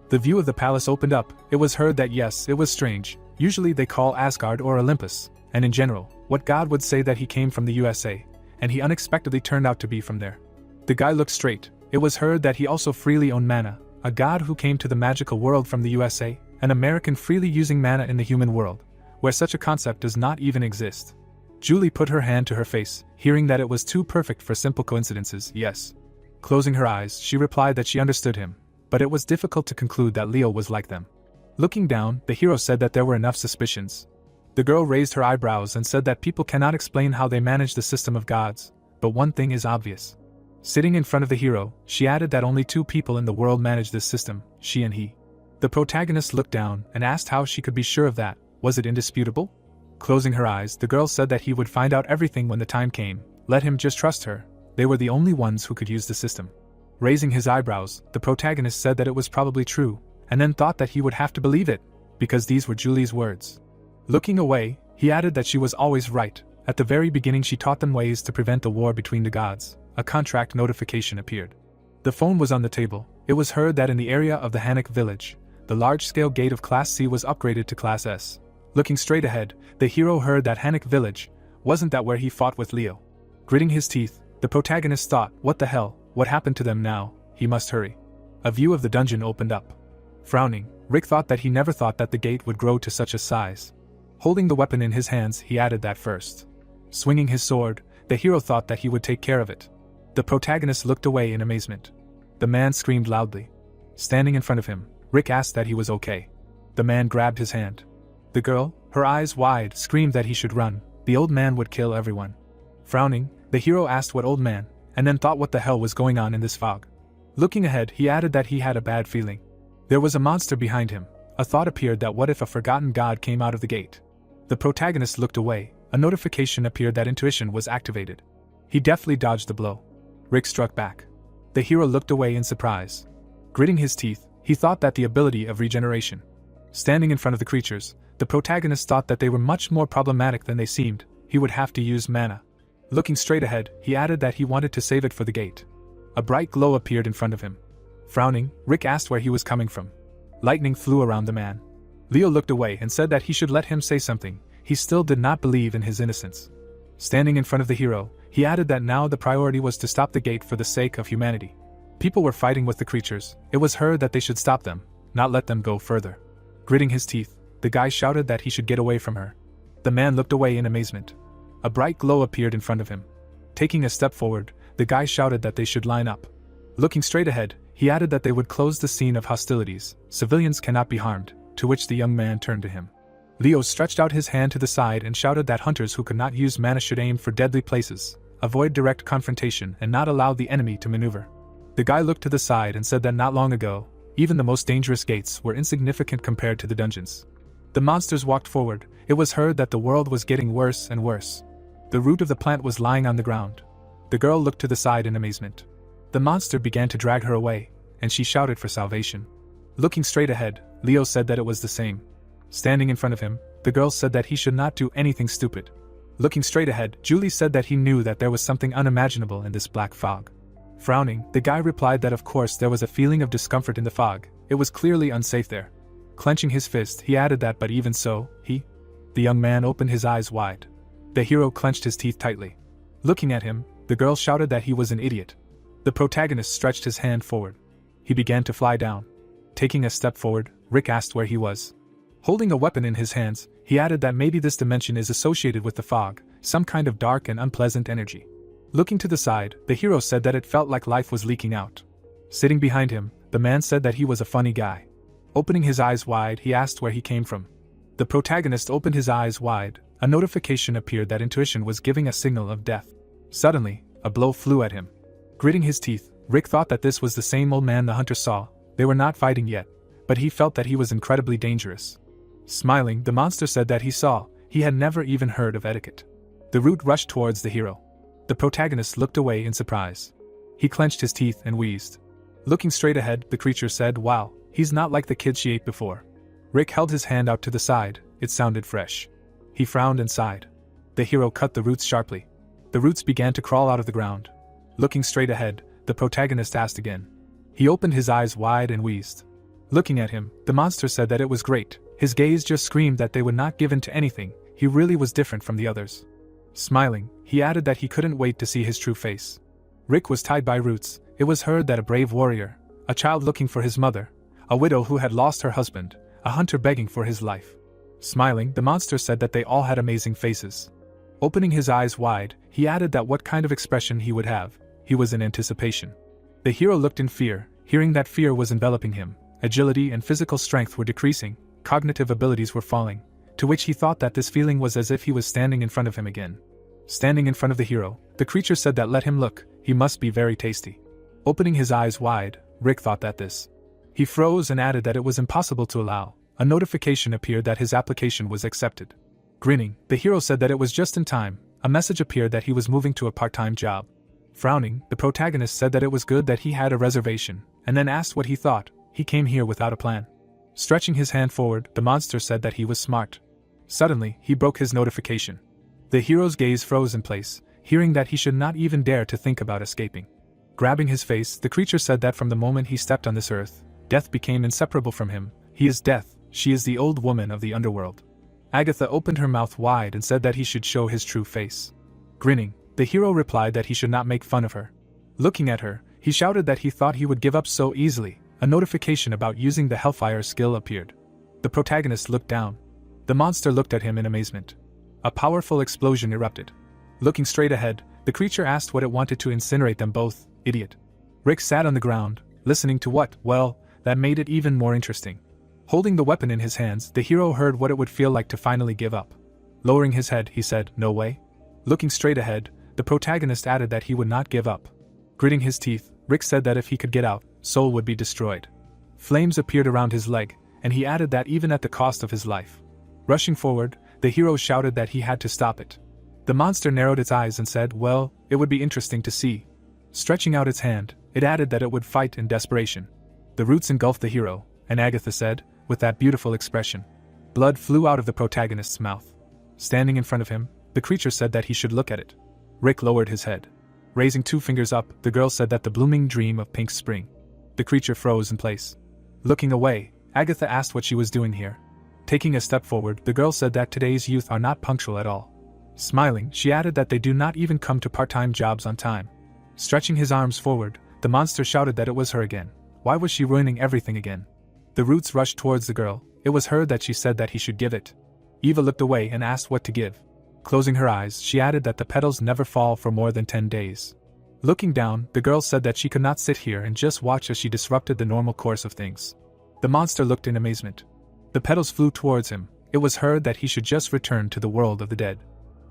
Speaker 1: The view of the palace opened up. It was heard that yes, it was strange, usually they call Asgard or Olympus, and in general, what god would say that he came from the USA, and he unexpectedly turned out to be from there. The guy looked straight. It was heard that he also freely owned mana, a god who came to the magical world from the USA, an American freely using mana in the human world, where such a concept does not even exist. Julie put her hand to her face, hearing that it was too perfect for simple coincidences, yes. Closing her eyes, she replied that she understood him, but it was difficult to conclude that Leo was like them. Looking down, the hero said that there were enough suspicions. The girl raised her eyebrows and said that people cannot explain how they manage the system of gods, but one thing is obvious. Sitting in front of the hero, she added that only 2 people in the world manage this system, she and he. The protagonist looked down and asked how she could be sure of that. Was it indisputable? Closing her eyes, the girl said that he would find out everything when the time came. Let him just trust her. They were the only ones who could use the system. Raising his eyebrows, the protagonist said that it was probably true, and then thought that he would have to believe it, because these were Julie's words. Looking away, he added that she was always right. At the very beginning she taught them ways to prevent the war between the gods. A contract notification appeared. The phone was on the table. It was heard that in the area of the Hannock village, the large-scale gate of Class C was upgraded to Class S. Looking straight ahead, the hero heard that Hannock village, wasn't that where he fought with Leo? Gritting his teeth, the protagonist thought, what the hell, what happened to them now? He must hurry. A view of the dungeon opened up. Frowning, Rick thought that he never thought that the gate would grow to such a size. Holding the weapon in his hands, he added that first. Swinging his sword, the hero thought that he would take care of it. The protagonist looked away in amazement. The man screamed loudly. Standing in front of him, Rick asked that he was okay. The man grabbed his hand. The girl, her eyes wide, screamed that he should run. The old man would kill everyone. Frowning, the hero asked what old man, and then thought what the hell was going on in this fog. Looking ahead, he added that he had a bad feeling. There was a monster behind him. A thought appeared that what if a forgotten god came out of the gate? The protagonist looked away. A notification appeared that intuition was activated. He deftly dodged the blow. Rick struck back. The hero looked away in surprise. Gritting his teeth, he thought that the ability of regeneration. Standing in front of the creatures, the protagonist thought that they were much more problematic than they seemed. He would have to use mana. Looking straight ahead, he added that he wanted to save it for the gate. A bright glow appeared in front of him. Frowning, Rick asked where he was coming from. Lightning flew around the man. Leo looked away and said that he should let him say something. He still did not believe in his innocence. Standing in front of the hero, he added that now the priority was to stop the gate for the sake of humanity. People were fighting with the creatures. It was her that they should stop them, not let them go further. Gritting his teeth, the guy shouted that he should get away from her. The man looked away in amazement. A bright glow appeared in front of him. Taking a step forward, the guy shouted that they should line up. Looking straight ahead, he added that they would close the scene of hostilities. Civilians cannot be harmed, to which the young man turned to him. Leo stretched out his hand to the side and shouted that hunters who could not use mana should aim for deadly places, avoid direct confrontation, and not allow the enemy to maneuver. The guy looked to the side and said that not long ago, even the most dangerous gates were insignificant compared to the dungeons. The monsters walked forward. It was heard that the world was getting worse and worse. The root of the plant was lying on the ground. The girl looked to the side in amazement. The monster began to drag her away, and she shouted for salvation. Looking straight ahead, Leo said that it was the same. Standing in front of him, the girl said that he should not do anything stupid. Looking straight ahead, Julie said that he knew that there was something unimaginable in this black fog. Frowning, the guy replied that of course there was a feeling of discomfort in the fog. It was clearly unsafe there. Clenching his fist, he added that but even so, The young man opened his eyes wide. The hero clenched his teeth tightly. Looking at him, the girl shouted that he was an idiot. The protagonist stretched his hand forward. He began to fly down. Taking a step forward, Rick asked where he was. Holding a weapon in his hands, he added that maybe this dimension is associated with the fog, some kind of dark and unpleasant energy. Looking to the side, the hero said that it felt like life was leaking out. Sitting behind him, the man said that he was a funny guy. Opening his eyes wide, he asked where he came from. The protagonist opened his eyes wide. A notification appeared that intuition was giving a signal of death. Suddenly, a blow flew at him. Gritting his teeth, Rick thought that this was the same old man the hunter saw. They were not fighting yet, but he felt that he was incredibly dangerous. Smiling, the monster said that he had never even heard of etiquette. The root rushed towards the hero. The protagonist looked away in surprise. He clenched his teeth and wheezed. Looking straight ahead, the creature said, "Wow, he's not like the kid she ate before." Rick held his hand out to the side. It sounded fresh. He frowned and sighed. The hero cut the roots sharply. The roots began to crawl out of the ground. Looking straight ahead, the protagonist asked again. He opened his eyes wide and wheezed. Looking at him, the monster said that it was great. His gaze just screamed that they would not give in to anything. He really was different from the others. Smiling, he added that he couldn't wait to see his true face. Rick was tied by roots. It was heard that a brave warrior, a child looking for his mother, a widow who had lost her husband, a hunter begging for his life. Smiling, the monster said that they all had amazing faces. Opening his eyes wide, he added that what kind of expression he would have. He was in anticipation. The hero looked in fear, hearing that fear was enveloping him. Agility and physical strength were decreasing, cognitive abilities were falling, to which he thought that this feeling was as if he was standing in front of him again. Standing in front of the hero, the creature said that let him look, he must be very tasty. Opening his eyes wide, Rick thought that this. He froze and added that it was impossible to allow. A notification appeared that his application was accepted. Grinning, the hero said that it was just in time. A message appeared that he was moving to a part-time job. Frowning, the protagonist said that it was good that he had a reservation, and then asked what he thought. He came here without a plan. Stretching his hand forward, the monster said that he was smart. Suddenly, he broke his notification. The hero's gaze froze in place, hearing that he should not even dare to think about escaping. Grabbing his face, the creature said that from the moment he stepped on this earth, death became inseparable from him. He is death, she is the old woman of the underworld. Agatha opened her mouth wide and said that he should show his true face. Grinning, the hero replied that he should not make fun of her. Looking at her, he shouted that he thought he would give up so easily. A notification about using the Hellfire skill appeared. The protagonist looked down. The monster looked at him in amazement. A powerful explosion erupted. Looking straight ahead, the creature asked what it wanted to incinerate them both. Idiot. Rick sat on the ground, listening to what, well, that made it even more interesting. Holding the weapon in his hands, the hero heard what it would feel like to finally give up. Lowering his head, he said, "No way." Looking straight ahead, the protagonist added that he would not give up. Gritting his teeth, Rick said that if he could get out, Soul would be destroyed. Flames appeared around his leg, and he added that even at the cost of his life. Rushing forward, the hero shouted that he had to stop it. The monster narrowed its eyes and said, "Well, it would be interesting to see." Stretching out its hand, it added that it would fight in desperation. The roots engulfed the hero, and Agatha said, with that beautiful expression. Blood flew out of the protagonist's mouth. Standing in front of him, the creature said that he should look at it. Rick lowered his head. Raising 2 fingers up, the girl said that the blooming dream of pink spring. The creature froze in place. Looking away, Agatha asked what she was doing here. Taking a step forward, the girl said that today's youth are not punctual at all. Smiling, she added that they do not even come to part-time jobs on time. Stretching his arms forward, the monster shouted that it was her again. Why was she ruining everything again? The roots rushed towards the girl. It was her that she said that he should give it. Eva looked away and asked what to give. Closing her eyes, she added that the petals never fall for more than 10 days. Looking down, the girl said that she could not sit here and just watch as she disrupted the normal course of things. The monster looked in amazement. The petals flew towards him. It was her that he should just return to the world of the dead.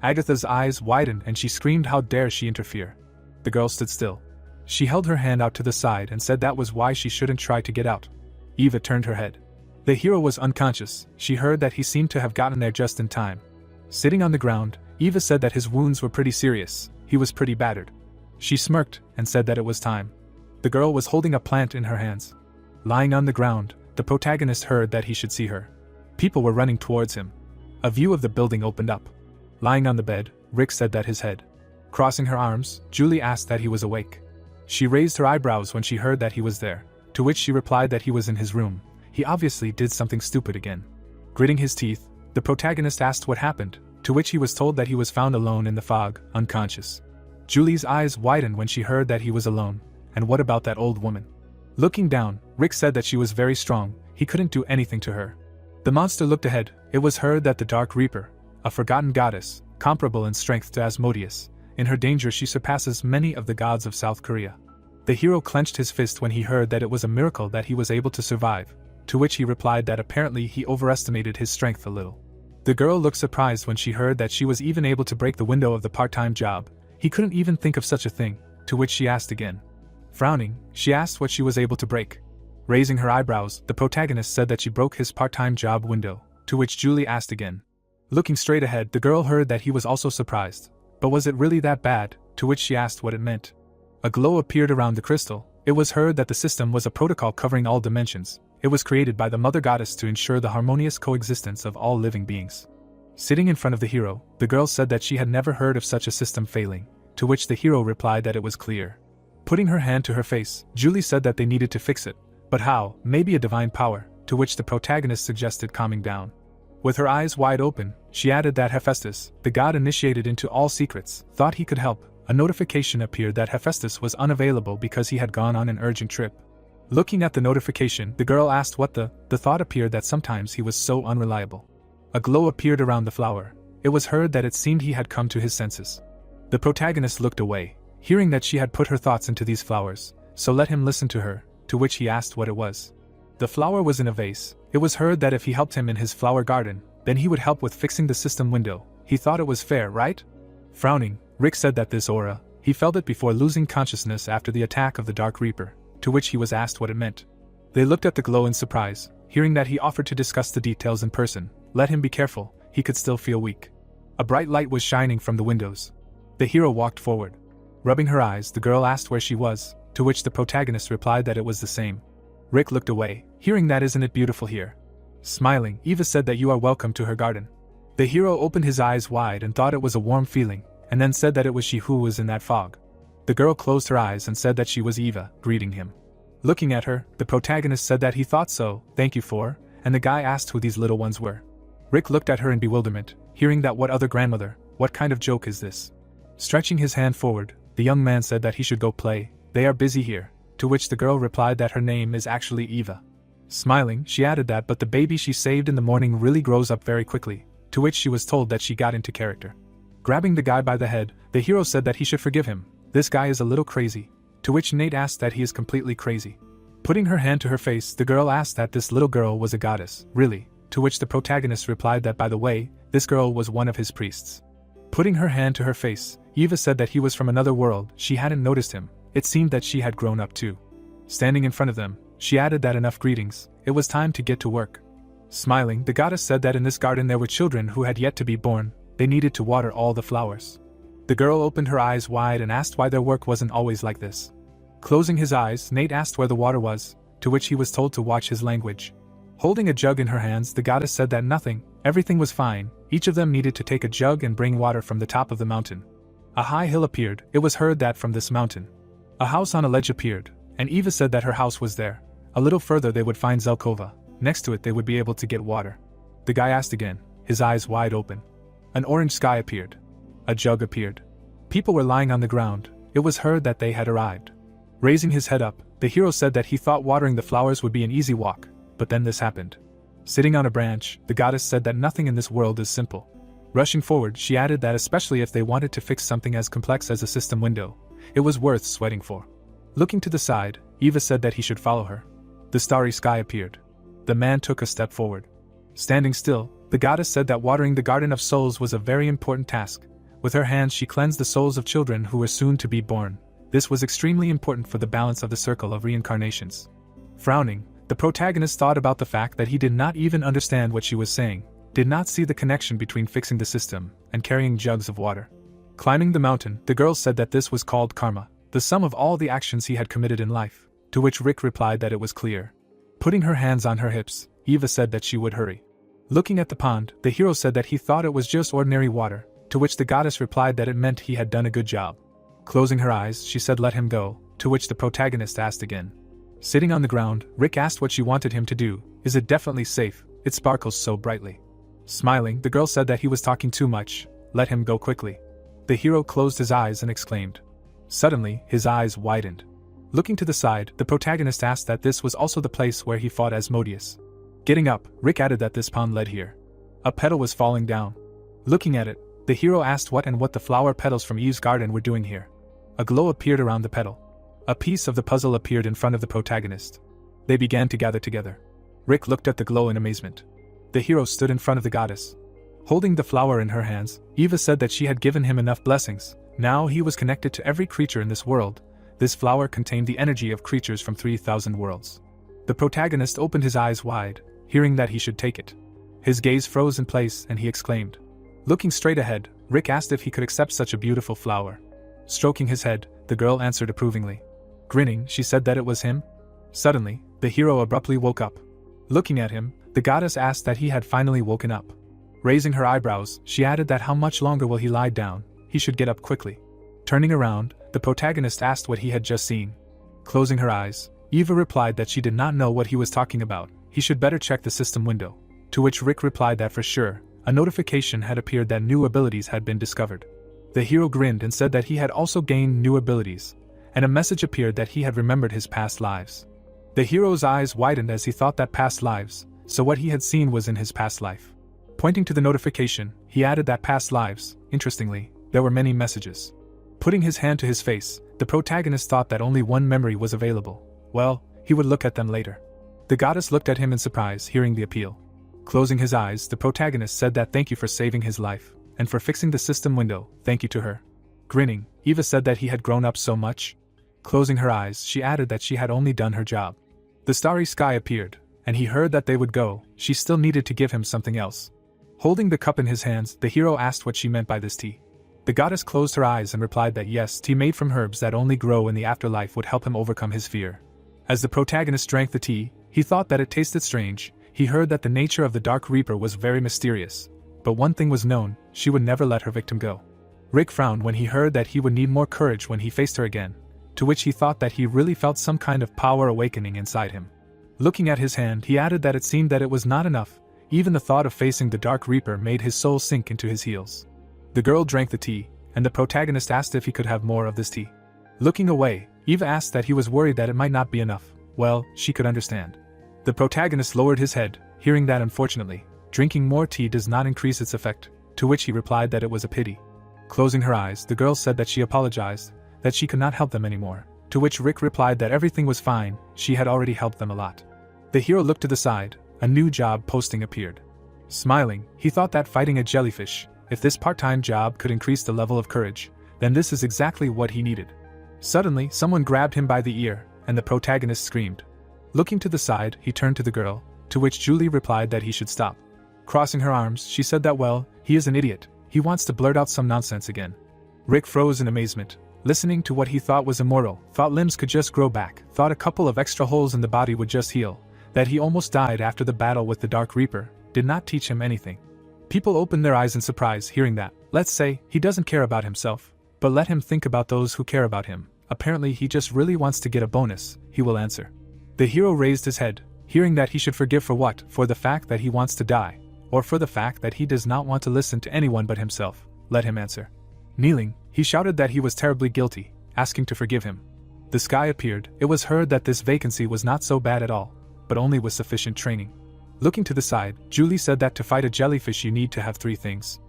Speaker 1: Agatha's eyes widened and she screamed, how dare she interfere. The girl stood still. She held her hand out to the side and said that was why she shouldn't try to get out. Eva turned her head. The hero was unconscious. She heard that he seemed to have gotten there just in time. Sitting on the ground, Eva said that his wounds were pretty serious. He was pretty battered. She smirked and said that it was time. The girl was holding a plant in her hands. Lying on the ground, the protagonist heard that he should see her. People were running towards him. A view of the building opened up. Lying on the bed, Rick said that his head. Crossing her arms, Julie asked that he was awake. She raised her eyebrows when she heard that he was there, to which she replied that he was in his room. He obviously did something stupid again. Gritting his teeth, the protagonist asked what happened, to which he was told that he was found alone in the fog, unconscious. Julie's eyes widened when she heard that he was alone. And what about that old woman? Looking down, Rick said that she was very strong. He couldn't do anything to her. The monster looked ahead. It was her that the Dark Reaper, a forgotten goddess, comparable in strength to Asmodeus. In her danger she surpasses many of the gods of South Korea. The hero clenched his fist when he heard that it was a miracle that he was able to survive, to which he replied that apparently he overestimated his strength a little. The girl looked surprised when she heard that she was even able to break the window of the part-time job. He couldn't even think of such a thing, to which she asked again. Frowning, she asked what she was able to break. Raising her eyebrows, the protagonist said that she broke his part-time job window, to which Julie asked again. Looking straight ahead, the girl heard that he was also surprised. But was it really that bad, to which she asked what it meant. A glow appeared around the crystal. It was heard that the system was a protocol covering all dimensions. It was created by the Mother Goddess to ensure the harmonious coexistence of all living beings. Sitting in front of the hero, the girl said that she had never heard of such a system failing, to which the hero replied that it was clear. Putting her hand to her face, Julie said that they needed to fix it. But how? Maybe a divine power, to which the protagonist suggested calming down. With her eyes wide open, she added that Hephaestus, the god initiated into all secrets, thought he could help. A notification appeared that Hephaestus was unavailable because he had gone on an urgent trip. Looking at the notification, the girl asked what the thought appeared that sometimes he was so unreliable. A glow appeared around the flower. It was heard that it seemed he had come to his senses. The protagonist looked away, hearing that she had put her thoughts into these flowers, so let him listen to her, to which he asked what it was. The flower was in a vase. It was heard that if he helped him in his flower garden, then he would help with fixing the system window. He thought it was fair, right? Frowning, Rick said that this aura, he felt it before losing consciousness after the attack of the Dark Reaper, to which he was asked what it meant. They looked at the glow in surprise, hearing that he offered to discuss the details in person. Let him be careful, he could still feel weak. A bright light was shining from the windows. The hero walked forward. Rubbing her eyes, the girl asked where she was, to which the protagonist replied that it was the same. Rick looked away, hearing that isn't it beautiful here? Smiling, Eva said that you are welcome to her garden. The hero opened his eyes wide and thought it was a warm feeling, and then said that it was she who was in that fog. The girl closed her eyes and said that she was Eva, greeting him. Looking at her, the protagonist said that he thought so, thank you for, and the guy asked who these little ones were. Rick looked at her in bewilderment, hearing that what other grandmother, what kind of joke is this? Stretching his hand forward, the young man said that he should go play, they are busy here, to which the girl replied that her name is actually Eva. Smiling, she added that but the baby she saved in the morning really grows up very quickly, to which she was told that she got into character. Grabbing the guy by the head, the hero said that he should forgive him. This guy is a little crazy, to which Nate asked that he is completely crazy. Putting her hand to her face, the girl asked that this little girl was a goddess, really, to which the protagonist replied that by the way, this girl was one of his priests. Putting her hand to her face, Eva said that he was from another world. She hadn't noticed him. It seemed that she had grown up too. Standing in front of them, she added that enough greetings, it was time to get to work. Smiling, the goddess said that in this garden there were children who had yet to be born. They needed to water all the flowers. The girl opened her eyes wide and asked why their work wasn't always like this. Closing his eyes, Nate asked where the water was, to which he was told to watch his language. Holding a jug in her hands, the goddess said that nothing, everything was fine. Each of them needed to take a jug and bring water from the top of the mountain. A high hill appeared. It was heard that from this mountain, a house on a ledge appeared, and Eva said that her house was there. A little further they would find Zelkova. Next to it they would be able to get water. The guy asked again, his eyes wide open. An orange sky appeared. A jug appeared. People were lying on the ground. It was heard that they had arrived. Raising his head up, the hero said that he thought watering the flowers would be an easy walk, but then this happened. Sitting on a branch, the goddess said that nothing in this world is simple. Rushing forward, she added that especially if they wanted to fix something as complex as a system window, it was worth sweating for. Looking to the side, Eva said that he should follow her. The starry sky appeared. The man took a step forward. Standing still, the goddess said that watering the garden of souls was a very important task. With her hands she cleansed the souls of children who were soon to be born. This was extremely important for the balance of the circle of reincarnations. Frowning, the protagonist thought about the fact that he did not even understand what she was saying, did not see the connection between fixing the system and carrying jugs of water. Climbing the mountain, the girl said that this was called karma, the sum of all the actions he had committed in life, to which Rick replied that it was clear. Putting her hands on her hips, Eva said that she would hurry. Looking at the pond, the hero said that he thought it was just ordinary water, to which the goddess replied that it meant he had done a good job. Closing her eyes, she said let him go, to which the protagonist asked again. Sitting on the ground, Rick asked what she wanted him to do. Is it definitely safe? It sparkles so brightly. Smiling, the girl said that he was talking too much. Let him go quickly. The hero closed his eyes and exclaimed. Suddenly, his eyes widened. Looking to the side, the protagonist asked that this was also the place where he fought Asmodeus. Getting up, Rick added that this pond led here. A petal was falling down. Looking at it, the hero asked what the flower petals from Eve's garden were doing here. A glow appeared around the petal. A piece of the puzzle appeared in front of the protagonist. They began to gather together. Rick looked at the glow in amazement. The hero stood in front of the goddess. Holding the flower in her hands, Eva said that she had given him enough blessings. Now he was connected to every creature in this world. This flower contained the energy of creatures from 3,000 worlds. The protagonist opened his eyes wide, hearing that he should take it. His gaze froze in place and he exclaimed. Looking straight ahead, Rick asked if he could accept such a beautiful flower. Stroking his head, the girl answered approvingly. Grinning, she said that it was him. Suddenly, the hero abruptly woke up. Looking at him, the goddess asked that he had finally woken up. Raising her eyebrows, she added that how much longer will he lie down? He should get up quickly. Turning around, the protagonist asked what he had just seen. Closing her eyes, Eva replied that she did not know what he was talking about. He should better check the system window. To which Rick replied that for sure, a notification had appeared that new abilities had been discovered. The hero grinned and said that he had also gained new abilities, and a message appeared that he had remembered his past lives. The hero's eyes widened as he thought that past lives, so what he had seen was in his past life. Pointing to the notification, he added that past lives. Interestingly, there were many messages. Putting his hand to his face, the protagonist thought that only one memory was available. Well, he would look at them later. The goddess looked at him in surprise, hearing the appeal. Closing his eyes, the protagonist said that thank you for saving his life, and for fixing the system window, thank you to her. Grinning, Eva said that he had grown up so much. Closing her eyes, she added that she had only done her job. The starry sky appeared, and he heard that they would go. She still needed to give him something else. Holding the cup in his hands, the hero asked what she meant by this tea. The goddess closed her eyes and replied that yes, tea made from herbs that only grow in the afterlife would help him overcome his fear. As the protagonist drank the tea, he thought that it tasted strange. He heard that the nature of the Dark Reaper was very mysterious. But one thing was known, she would never let her victim go. Rick frowned when he heard that he would need more courage when he faced her again, to which he thought that he really felt some kind of power awakening inside him. Looking at his hand, he added that it seemed that it was not enough. Even the thought of facing the Dark Reaper made his soul sink into his heels. The girl drank the tea, and the protagonist asked if he could have more of this tea. Looking away, Eva asked that he was worried that it might not be enough. Well, she could understand. The protagonist lowered his head, hearing that unfortunately, drinking more tea does not increase its effect, to which he replied that it was a pity. Closing her eyes, the girl said that she apologized, that she could not help them anymore, to which Rick replied that everything was fine, she had already helped them a lot. The hero looked to the side, a new job posting appeared. Smiling, he thought that fighting a jellyfish, if this part-time job could increase the level of courage, then this is exactly what he needed. Suddenly, someone grabbed him by the ear, and the protagonist screamed. Looking to the side, he turned to the girl, to which Julie replied that he should stop. Crossing her arms, she said that well, he is an idiot, he wants to blurt out some nonsense again. Rick froze in amazement, listening to what he thought was immortal, thought limbs could just grow back, thought a couple of extra holes in the body would just heal, that he almost died after the battle with the Dark Reaper, did not teach him anything. People opened their eyes in surprise hearing that. Let's say, he doesn't care about himself. But let him think about those who care about him. Apparently he just really wants to get a bonus, he will answer. The hero raised his head, hearing that he should forgive for what, for the fact that he wants to die, or for the fact that he does not want to listen to anyone but himself. Let him answer. Kneeling, he shouted that he was terribly guilty, asking to forgive him. The sky appeared. It was heard that this vacancy was not so bad at all, but only with sufficient training. Looking to the side, Julie said that to fight a jellyfish you need to have 3 things.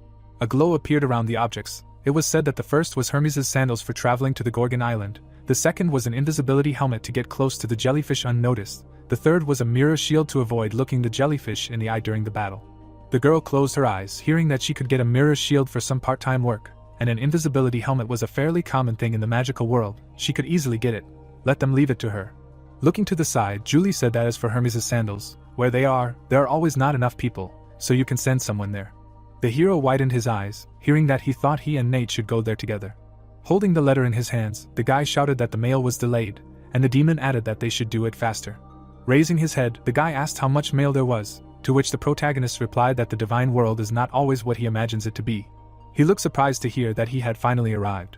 Speaker 1: A glow appeared around the objects. It was said that the first was Hermes' sandals for traveling to the Gorgon Island, the second was an invisibility helmet to get close to the jellyfish unnoticed, the third was a mirror shield to avoid looking the jellyfish in the eye during the battle. The girl closed her eyes, hearing that she could get a mirror shield for some part-time work, and an invisibility helmet was a fairly common thing in the magical world. She could easily get it. Let them leave it to her. Looking to the side, Julie said that as for Hermes' sandals, where they are, there are always not enough people, so you can send someone there. The hero widened his eyes, hearing that he thought he and Nate should go there together. Holding the letter in his hands, the guy shouted that the mail was delayed, and the demon added that they should do it faster. Raising his head, the guy asked how much mail there was, to which the protagonist replied that the divine world is not always what he imagines it to be. He looked surprised to hear that he had finally arrived.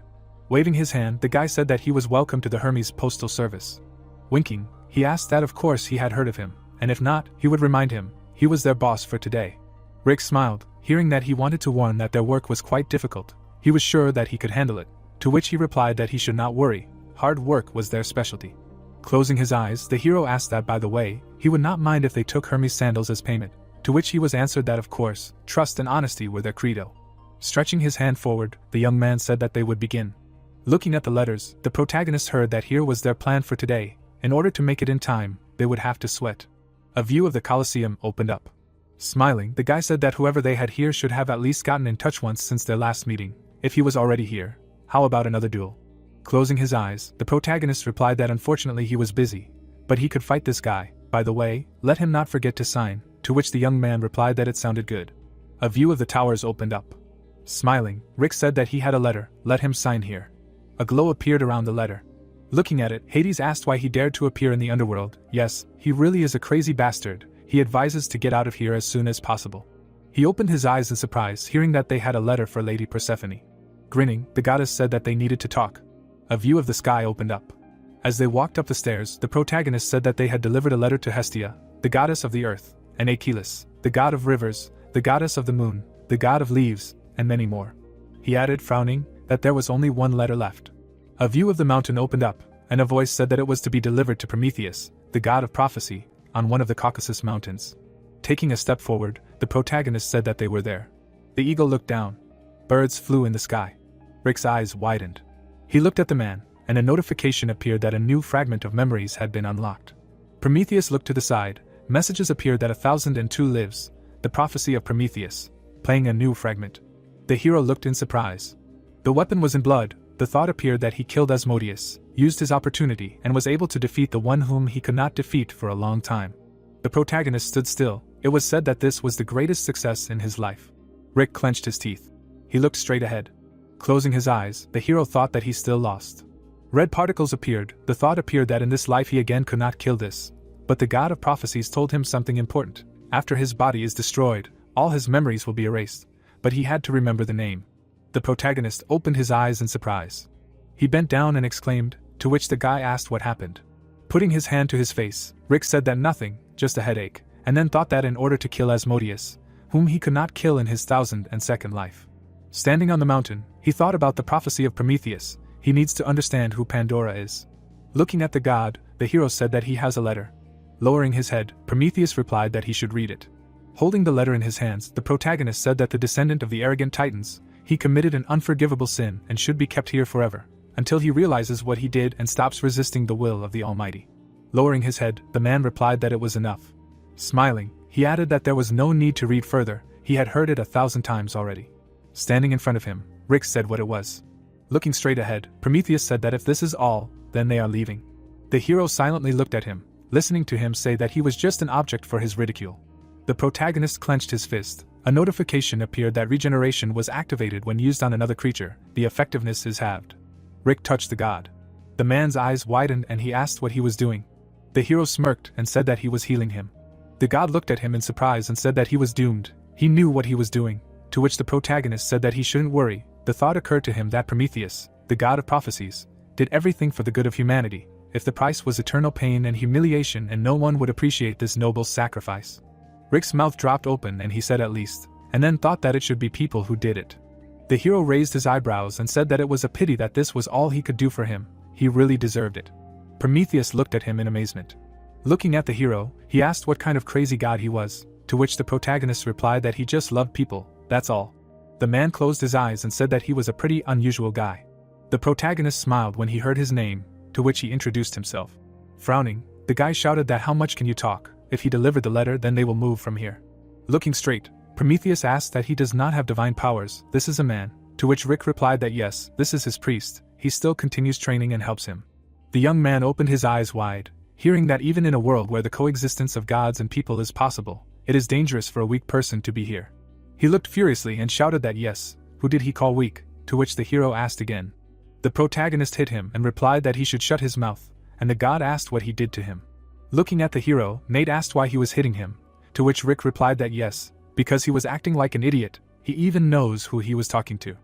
Speaker 1: Waving his hand, the guy said that he was welcome to the Hermes Postal Service. Winking, he asked that of course he had heard of him, and if not, he would remind him, he was their boss for today. Rick smiled, hearing that he wanted to warn that their work was quite difficult. He was sure that he could handle it, to which he replied that he should not worry, hard work was their specialty. Closing his eyes, the hero asked that by the way, he would not mind if they took Hermes' sandals as payment, to which he was answered that of course, trust and honesty were their credo. Stretching his hand forward, the young man said that they would begin. Looking at the letters, the protagonist heard that here was their plan for today. In order to make it in time, they would have to sweat. A view of the Colosseum opened up. Smiling, the guy said that whoever they had here should have at least gotten in touch once since their last meeting. If he was already here, how about another duel? Closing his eyes, the protagonist replied that unfortunately he was busy, but he could fight this guy. By the way, let him not forget to sign, to which the young man replied that it sounded good. A view of the towers opened up. Smiling, Rick said that he had a letter, let him sign here. A glow appeared around the letter. Looking at it, Hades asked why he dared to appear in the underworld. Yes, he really is a crazy bastard. He advises to get out of here as soon as possible. He opened his eyes in surprise, hearing that they had a letter for Lady Persephone. Grinning, the goddess said that they needed to talk. A view of the sky opened up. As they walked up the stairs, the protagonist said that they had delivered a letter to Hestia, the goddess of the earth, and Achilles, the god of rivers, the goddess of the moon, the god of leaves, and many more. He added, frowning, that there was only one letter left. A view of the mountain opened up, and a voice said that it was to be delivered to Prometheus, the god of prophecy, on one of the Caucasus mountains. Taking a step forward, the protagonist said that they were there. The eagle looked down. Birds flew in the sky. Rick's eyes widened. He looked at the man, and a notification appeared that a new fragment of memories had been unlocked. Prometheus looked to the side. Messages appeared that 1002 lives, the prophecy of Prometheus, playing a new fragment. The hero looked in surprise. The weapon was in blood. The thought appeared that he killed Asmodeus, used his opportunity, and was able to defeat the one whom he could not defeat for a long time. The protagonist stood still. It was said that this was the greatest success in his life. Rick clenched his teeth. He looked straight ahead. Closing his eyes, the hero thought that he still lost. Red particles appeared. The thought appeared that in this life he again could not kill this. But the god of prophecies told him something important. After his body is destroyed, all his memories will be erased. But he had to remember the name. The protagonist opened his eyes in surprise. He bent down and exclaimed, to which the guy asked what happened. Putting his hand to his face, Rick said that nothing, just a headache, and then thought that in order to kill Asmodeus, whom he could not kill in his 1002nd life. Standing on the mountain, he thought about the prophecy of Prometheus. He needs to understand who Pandora is. Looking at the god, the hero said that he has a letter. Lowering his head, Prometheus replied that he should read it. Holding the letter in his hands, the protagonist said that the descendant of the arrogant Titans, he committed an unforgivable sin and should be kept here forever, until he realizes what he did and stops resisting the will of the Almighty. Lowering his head, the man replied that it was enough. Smiling, he added that there was no need to read further, he had heard it 1,000 times already. Standing in front of him, Rick said what it was. Looking straight ahead, Prometheus said that if this is all, then they are leaving. The hero silently looked at him, listening to him say that he was just an object for his ridicule. The protagonist clenched his fist. A notification appeared that regeneration was activated when used on another creature. The effectiveness is halved. Rick touched the god. The man's eyes widened and he asked what he was doing. The hero smirked and said that he was healing him. The god looked at him in surprise and said that he was doomed. He knew what he was doing, to which the protagonist said that he shouldn't worry, The thought occurred to him that Prometheus, the god of prophecies, did everything for the good of humanity, if the price was eternal pain and humiliation, and no one would appreciate this noble sacrifice. Rick's mouth dropped open and he said at least, and then thought that it should be people who did it. The hero raised his eyebrows and said that it was a pity that this was all he could do for him, he really deserved it. Prometheus looked at him in amazement. Looking at the hero, he asked what kind of crazy god he was, to which the protagonist replied that he just loved people, that's all. The man closed his eyes and said that he was a pretty unusual guy. The protagonist smiled when he heard his name, to which he introduced himself. Frowning, the guy shouted that how much can you talk, if he delivered the letter then they will move from here. Looking straight, Prometheus asked that he does not have divine powers, this is a man, to which Rick replied that yes, this is his priest, he still continues training and helps him. The young man opened his eyes wide, hearing that even in a world where the coexistence of gods and people is possible, it is dangerous for a weak person to be here. He looked furiously and shouted that yes, who did he call weak, to which the hero asked again. The protagonist hit him and replied that he should shut his mouth, and the god asked what he did to him. Looking at the hero, Nate asked why he was hitting him, to which Rick replied that yes, because he was acting like an idiot, he even knows who he was talking to.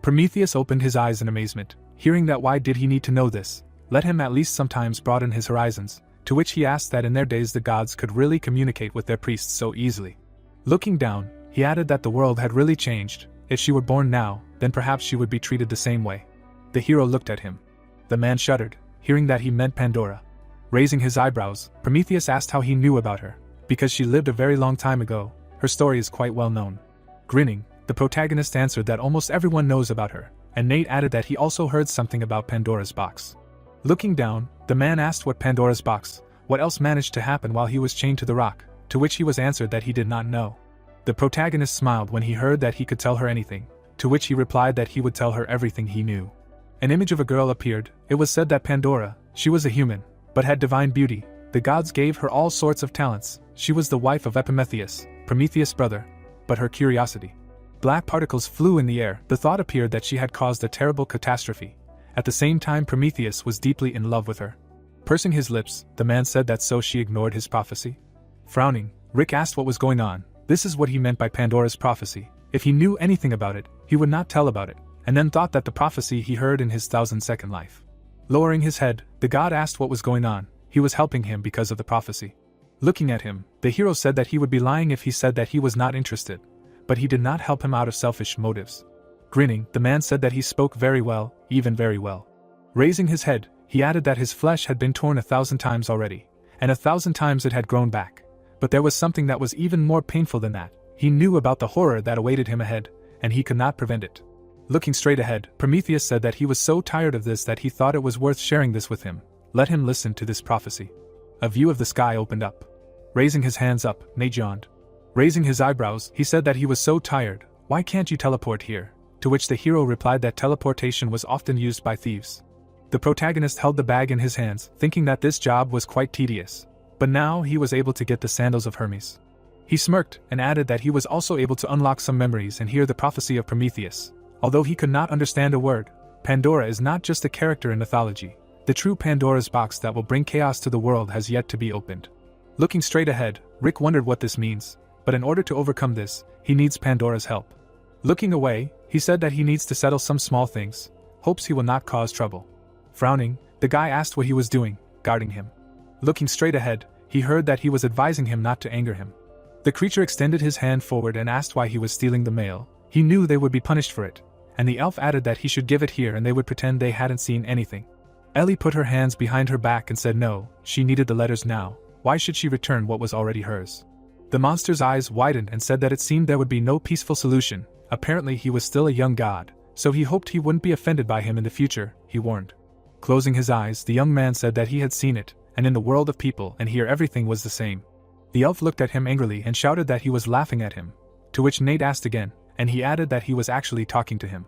Speaker 1: Prometheus opened his eyes in amazement, hearing that why did he need to know this, let him at least sometimes broaden his horizons, to which he asked that in their days the gods could really communicate with their priests so easily. Looking down, he added that the world had really changed, if she were born now, then perhaps she would be treated the same way. The hero looked at him. The man shuddered, hearing that he meant Pandora. Raising his eyebrows, Prometheus asked how he knew about her, because she lived a very long time ago, her story is quite well known. Grinning, the protagonist answered that almost everyone knows about her, and Nate added that he also heard something about Pandora's box. Looking down, the man asked what Pandora's box, what else managed to happen while he was chained to the rock, to which he was answered that he did not know. The protagonist smiled when he heard that he could tell her anything, to which he replied that he would tell her everything he knew. An image of a girl appeared. It was said that Pandora, she was a human, but had divine beauty. The gods gave her all sorts of talents. She was the wife of Epimetheus, Prometheus' brother, but her curiosity. Black particles flew in the air. The thought appeared that she had caused a terrible catastrophe. At the same time, Prometheus was deeply in love with her. Pursing his lips, the man said that so she ignored his prophecy. Frowning, Rick asked what was going on. This is what he meant by Pandora's prophecy. If he knew anything about it, he would not tell about it, and then thought that the prophecy he heard in his 1,000-second life. Lowering his head, the god asked what was going on. He was helping him because of the prophecy. Looking at him, the hero said that he would be lying if he said that he was not interested, but he did not help him out of selfish motives. Grinning, the man said that he spoke very well, even very well. Raising his head, he added that his flesh had been torn 1,000 times already, and 1,000 times it had grown back. But there was something that was even more painful than that. He knew about the horror that awaited him ahead, and he could not prevent it. Looking straight ahead, Prometheus said that he was so tired of this that he thought it was worth sharing this with him. Let him listen to this prophecy. A view of the sky opened up. Raising his hands up, Nate yawned. Raising his eyebrows, he said that he was so tired. Why can't you teleport here? To which the hero replied that teleportation was often used by thieves. The protagonist held the bag in his hands, thinking that this job was quite tedious. But now he was able to get the sandals of Hermes. He smirked and added that he was also able to unlock some memories and hear the prophecy of Prometheus. Although he could not understand a word, Pandora is not just a character in mythology. The true Pandora's box that will bring chaos to the world has yet to be opened. Looking straight ahead, Rick wondered what this means, but in order to overcome this, he needs Pandora's help. Looking away, he said that he needs to settle some small things, hopes he will not cause trouble. Frowning, the guy asked what he was doing, guarding him. Looking straight ahead, he heard that he was advising him not to anger him. The creature extended his hand forward and asked why he was stealing the mail. He knew they would be punished for it, and the elf added that he should give it here and they would pretend they hadn't seen anything. Ellie put her hands behind her back and said no, she needed the letters now. Why should she return what was already hers? The monster's eyes widened and said that it seemed there would be no peaceful solution. Apparently he was still a young god, so he hoped he wouldn't be offended by him in the future, he warned. Closing his eyes, the young man said that he had seen it, and in the world of people and here everything was the same. The elf looked at him angrily and shouted that he was laughing at him, to which Nate asked again, and he added that he was actually talking to him.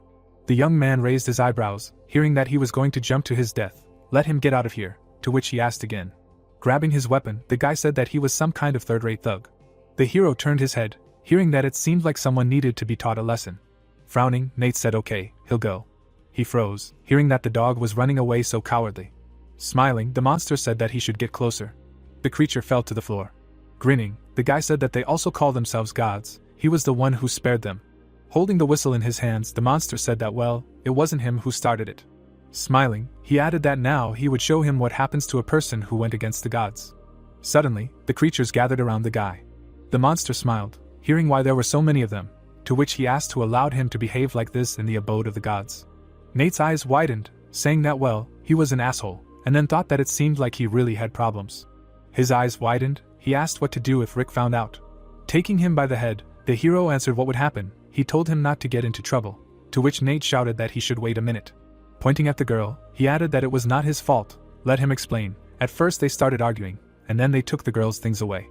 Speaker 1: The young man raised his eyebrows, hearing that he was going to jump to his death. Let him get out of here, to which he asked again. Grabbing his weapon, the guy said that he was some kind of third-rate thug. The hero turned his head, hearing that it seemed like someone needed to be taught a lesson. Frowning, Nate said okay, he'll go. He froze, hearing that the dog was running away so cowardly. Smiling, the monster said that he should get closer. The creature fell to the floor. Grinning, the guy said that they also call themselves gods. He was the one who spared them. Holding the whistle in his hands, the monster said that well, it wasn't him who started it. Smiling, he added that now he would show him what happens to a person who went against the gods. Suddenly, the creatures gathered around the guy. The monster smiled, hearing why there were so many of them, to which he asked who allowed him to behave like this in the abode of the gods. Nate's eyes widened, saying that well, he was an asshole, and then thought that it seemed like he really had problems. His eyes widened, he asked what to do if Rick found out. Taking him by the head, the hero answered what would happen. He told him not to get into trouble, to which Nate shouted that he should wait a minute. Pointing at the girl, he added that it was not his fault. Let him explain. At first they started arguing, and then they took the girl's things away.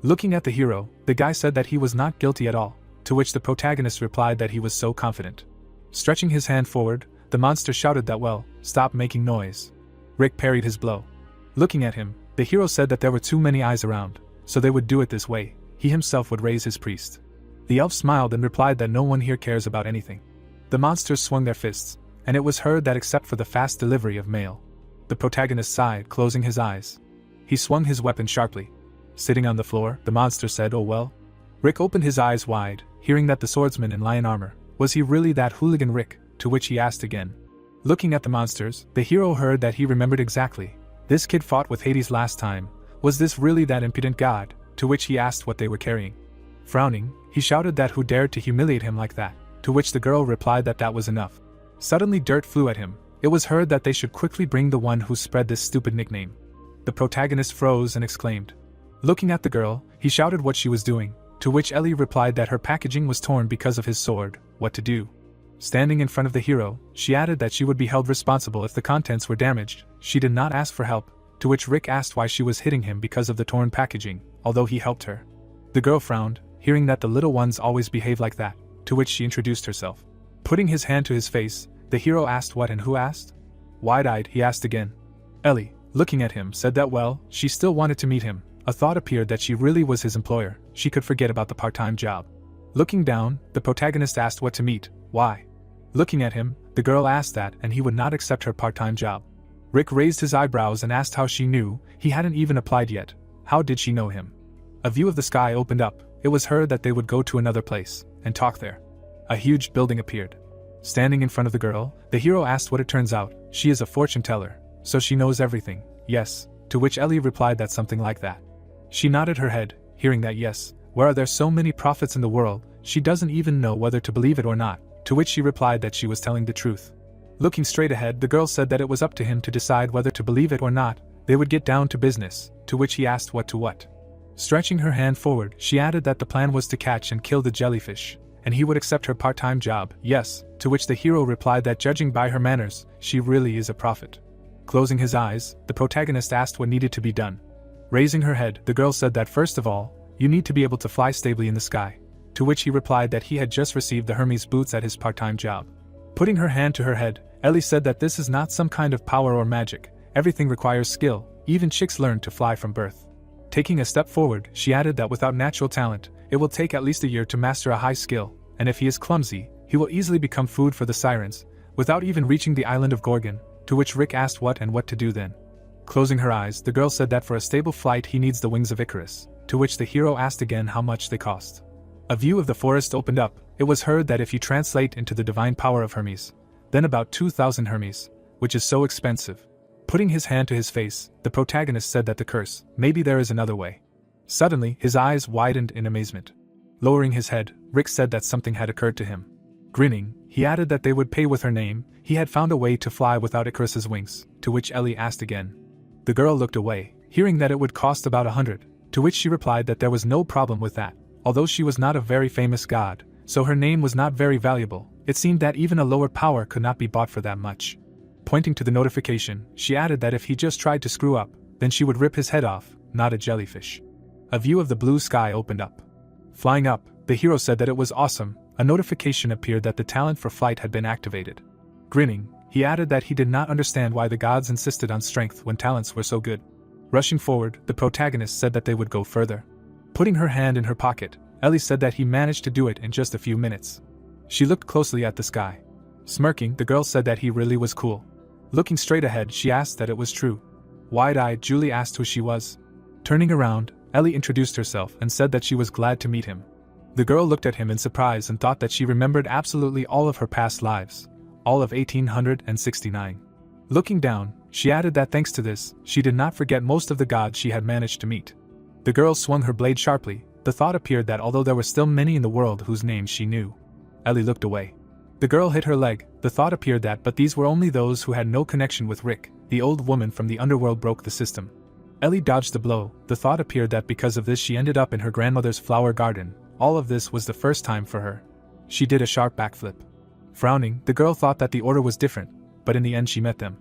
Speaker 1: Looking at the hero, the guy said that he was not guilty at all, to which the protagonist replied that he was so confident. Stretching his hand forward, the monster shouted that well, stop making noise. Rick parried his blow. Looking at him, the hero said that there were too many eyes around, so they would do it this way. He himself would raise his priest. The elf smiled and replied that no one here cares about anything. The monsters swung their fists, and it was heard that except for the fast delivery of mail. The protagonist sighed, closing his eyes. He swung his weapon sharply. Sitting on the floor, the monster said, oh well. Rick opened his eyes wide, hearing that the swordsman in lion armor, was he really that hooligan Rick, to which he asked again. Looking at the monsters, the hero heard that he remembered exactly. This kid fought with Hades last time. Was this really that impudent god, to which he asked what they were carrying? Frowning, he shouted that who dared to humiliate him like that, to which the girl replied that that was enough. Suddenly dirt flew at him. It was heard that they should quickly bring the one who spread this stupid nickname. The protagonist froze and exclaimed. Looking at the girl, he shouted what she was doing, to which Ellie replied that her packaging was torn because of his sword. What to do? Standing in front of the hero, she added that she would be held responsible if the contents were damaged. She did not ask for help, to which Rick asked why she was hitting him because of the torn packaging, although he helped her. The girl frowned, hearing that the little ones always behave like that, to which she introduced herself. Putting his hand to his face, the hero asked what and who asked? Wide-eyed, he asked again. Ellie, looking at him, said that well, she still wanted to meet him. A thought appeared that she really was his employer. She could forget about the part-time job. Looking down, the protagonist asked what to meet. Why? Looking at him, the girl asked that and he would not accept her part-time job. Rick raised his eyebrows and asked how she knew. He hadn't even applied yet. How did she know him? A view of the sky opened up. It was heard that they would go to another place and talk there. A huge building appeared. Standing in front of the girl, the hero asked what it turns out. She is a fortune teller, so she knows everything. Yes, to which Ellie replied that something like that. She nodded her head, hearing that yes, where are there so many prophets in the world, she doesn't even know whether to believe it or not, to which she replied that she was telling the truth. Looking straight ahead, the girl said that it was up to him to decide whether to believe it or not. They would get down to business, to which he asked what to what. Stretching her hand forward, she added that the plan was to catch and kill the jellyfish, and he would accept her part-time job. Yes, to which the hero replied that judging by her manners, she really is a prophet. Closing his eyes, the protagonist asked what needed to be done. Raising her head, the girl said that first of all, you need to be able to fly stably in the sky, to which he replied that he had just received the Hermes boots at his part-time job. Putting her hand to her head, Ellie said that this is not some kind of power or magic, everything requires skill, even chicks learn to fly from birth. Taking a step forward, she added that without natural talent, it will take at least a year to master a high skill, and if he is clumsy, he will easily become food for the sirens, without even reaching the island of Gorgon, to which Rick asked what and what to do then. Closing her eyes, the girl said that for a stable flight he needs the wings of Icarus, to which the hero asked again how much they cost. A view of the forest opened up. It was heard that if you translate into the divine power of Hermes, then about 2,000 Hermes, which is so expensive. Putting his hand to his face, the protagonist said that the curse, maybe there is another way. Suddenly, his eyes widened in amazement. Lowering his head, Rick said that something had occurred to him. Grinning, he added that they would pay with her name. He had found a way to fly without Icarus's wings, to which Ellie asked again. The girl looked away, hearing that it would cost about 100, to which she replied that there was no problem with that. Although she was not a very famous god, so her name was not very valuable, it seemed that even a lower power could not be bought for that much. Pointing to the notification, she added that if he just tried to screw up, then she would rip his head off, not a jellyfish. A view of the blue sky opened up. Flying up, the hero said that it was awesome. A notification appeared that the talent for flight had been activated. Grinning, he added that he did not understand why the gods insisted on strength when talents were so good. Rushing forward, the protagonist said that they would go further. Putting her hand in her pocket, Ellie said that he managed to do it in just a few minutes. She looked closely at the sky. Smirking, the girl said that he really was cool. Looking straight ahead, she asked that it was true. Wide-eyed, Julie asked who she was. Turning around, Ellie introduced herself and said that she was glad to meet him. The girl looked at him in surprise and thought that she remembered absolutely all of her past lives, all of 1869. Looking down, she added that thanks to this, she did not forget most of the gods she had managed to meet. The girl swung her blade sharply. The thought appeared that although there were still many in the world whose names she knew. Ellie looked away. The girl hit her leg. The thought appeared that but these were only those who had no connection with Rick. The old woman from the underworld broke the system. Ellie dodged the blow. The thought appeared that because of this she ended up in her grandmother's flower garden. All of this was the first time for her. She did a sharp backflip. Frowning, the girl thought that the order was different, but in the end she met them.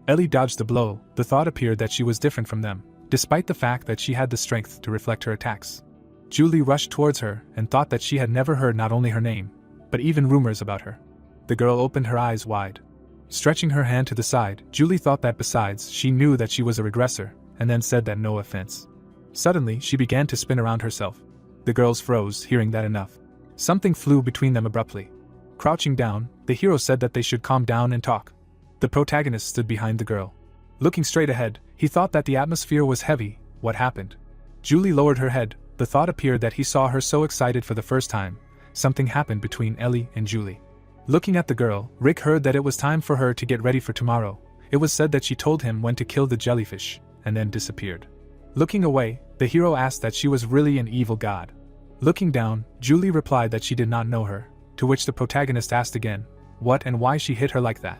Speaker 1: Ellie dodged the blow. The thought appeared that she was different from them, despite the fact that she had the strength to reflect her attacks. Julie rushed towards her and thought that she had never heard not only her name, but even rumors about her. The girl opened her eyes wide. Stretching her hand to the side, Julie thought that besides, she knew that she was a regressor, and then said that no offense. Suddenly, she began to spin around herself. The girls froze, hearing that enough. Something flew between them abruptly. Crouching down, the hero said that they should calm down and talk. The protagonist stood behind the girl. Looking straight ahead, he thought that the atmosphere was heavy. What happened? Julie lowered her head. The thought appeared that he saw her so excited for the first time. Something happened between Ellie and Julie. Looking at the girl, Rick heard that it was time for her to get ready for tomorrow. It was said that she told him when to kill the jellyfish, and then disappeared. Looking away, the hero asked that she was really an evil god. Looking down, Julie replied that she did not know her, to which the protagonist asked again, what and why she hit her like that.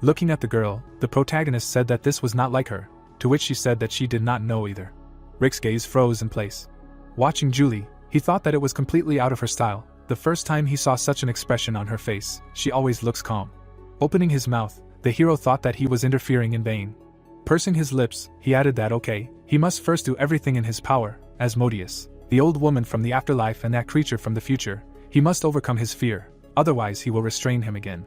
Speaker 1: Looking at the girl, the protagonist said that this was not like her, to which she said that she did not know either. Rick's gaze froze in place. Watching Julie, he thought that it was completely out of her style. The first time he saw such an expression on her face, she always looks calm. Opening his mouth, the hero thought that he was interfering in vain. Pursing his lips, he added that okay, he must first do everything in his power, Asmodeus, the old woman from the afterlife and that creature from the future, he must overcome his fear, otherwise he will restrain him again.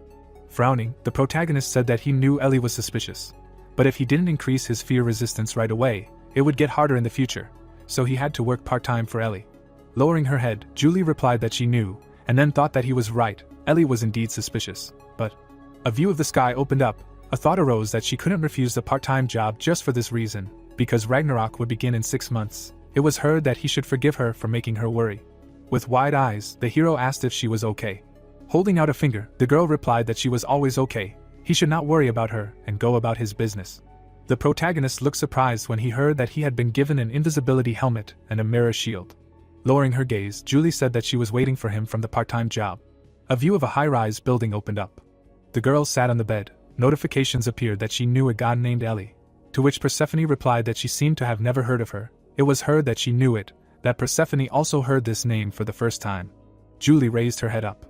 Speaker 1: Frowning, the protagonist said that he knew Ellie was suspicious. But if he didn't increase his fear resistance right away, it would get harder in the future. So he had to work part-time for Ellie. Lowering her head, Julie replied that she knew, and then thought that he was right. Ellie was indeed suspicious. But a view of the sky opened up. A thought arose that she couldn't refuse the part-time job just for this reason, because Ragnarok would begin in 6 months. It was heard that he should forgive her for making her worry. With wide eyes, the hero asked if she was okay. Holding out a finger, the girl replied that she was always okay. He should not worry about her and go about his business. The protagonist looked surprised when he heard that he had been given an invisibility helmet and a mirror shield. Lowering her gaze, Julie said that she was waiting for him from the part-time job. A view of a high-rise building opened up. The girl sat on the bed. Notifications appeared that she knew a god named Ellie, to which Persephone replied that she seemed to have never heard of her. It was heard that she knew it, that Persephone also heard this name for the first time. Julie raised her head up.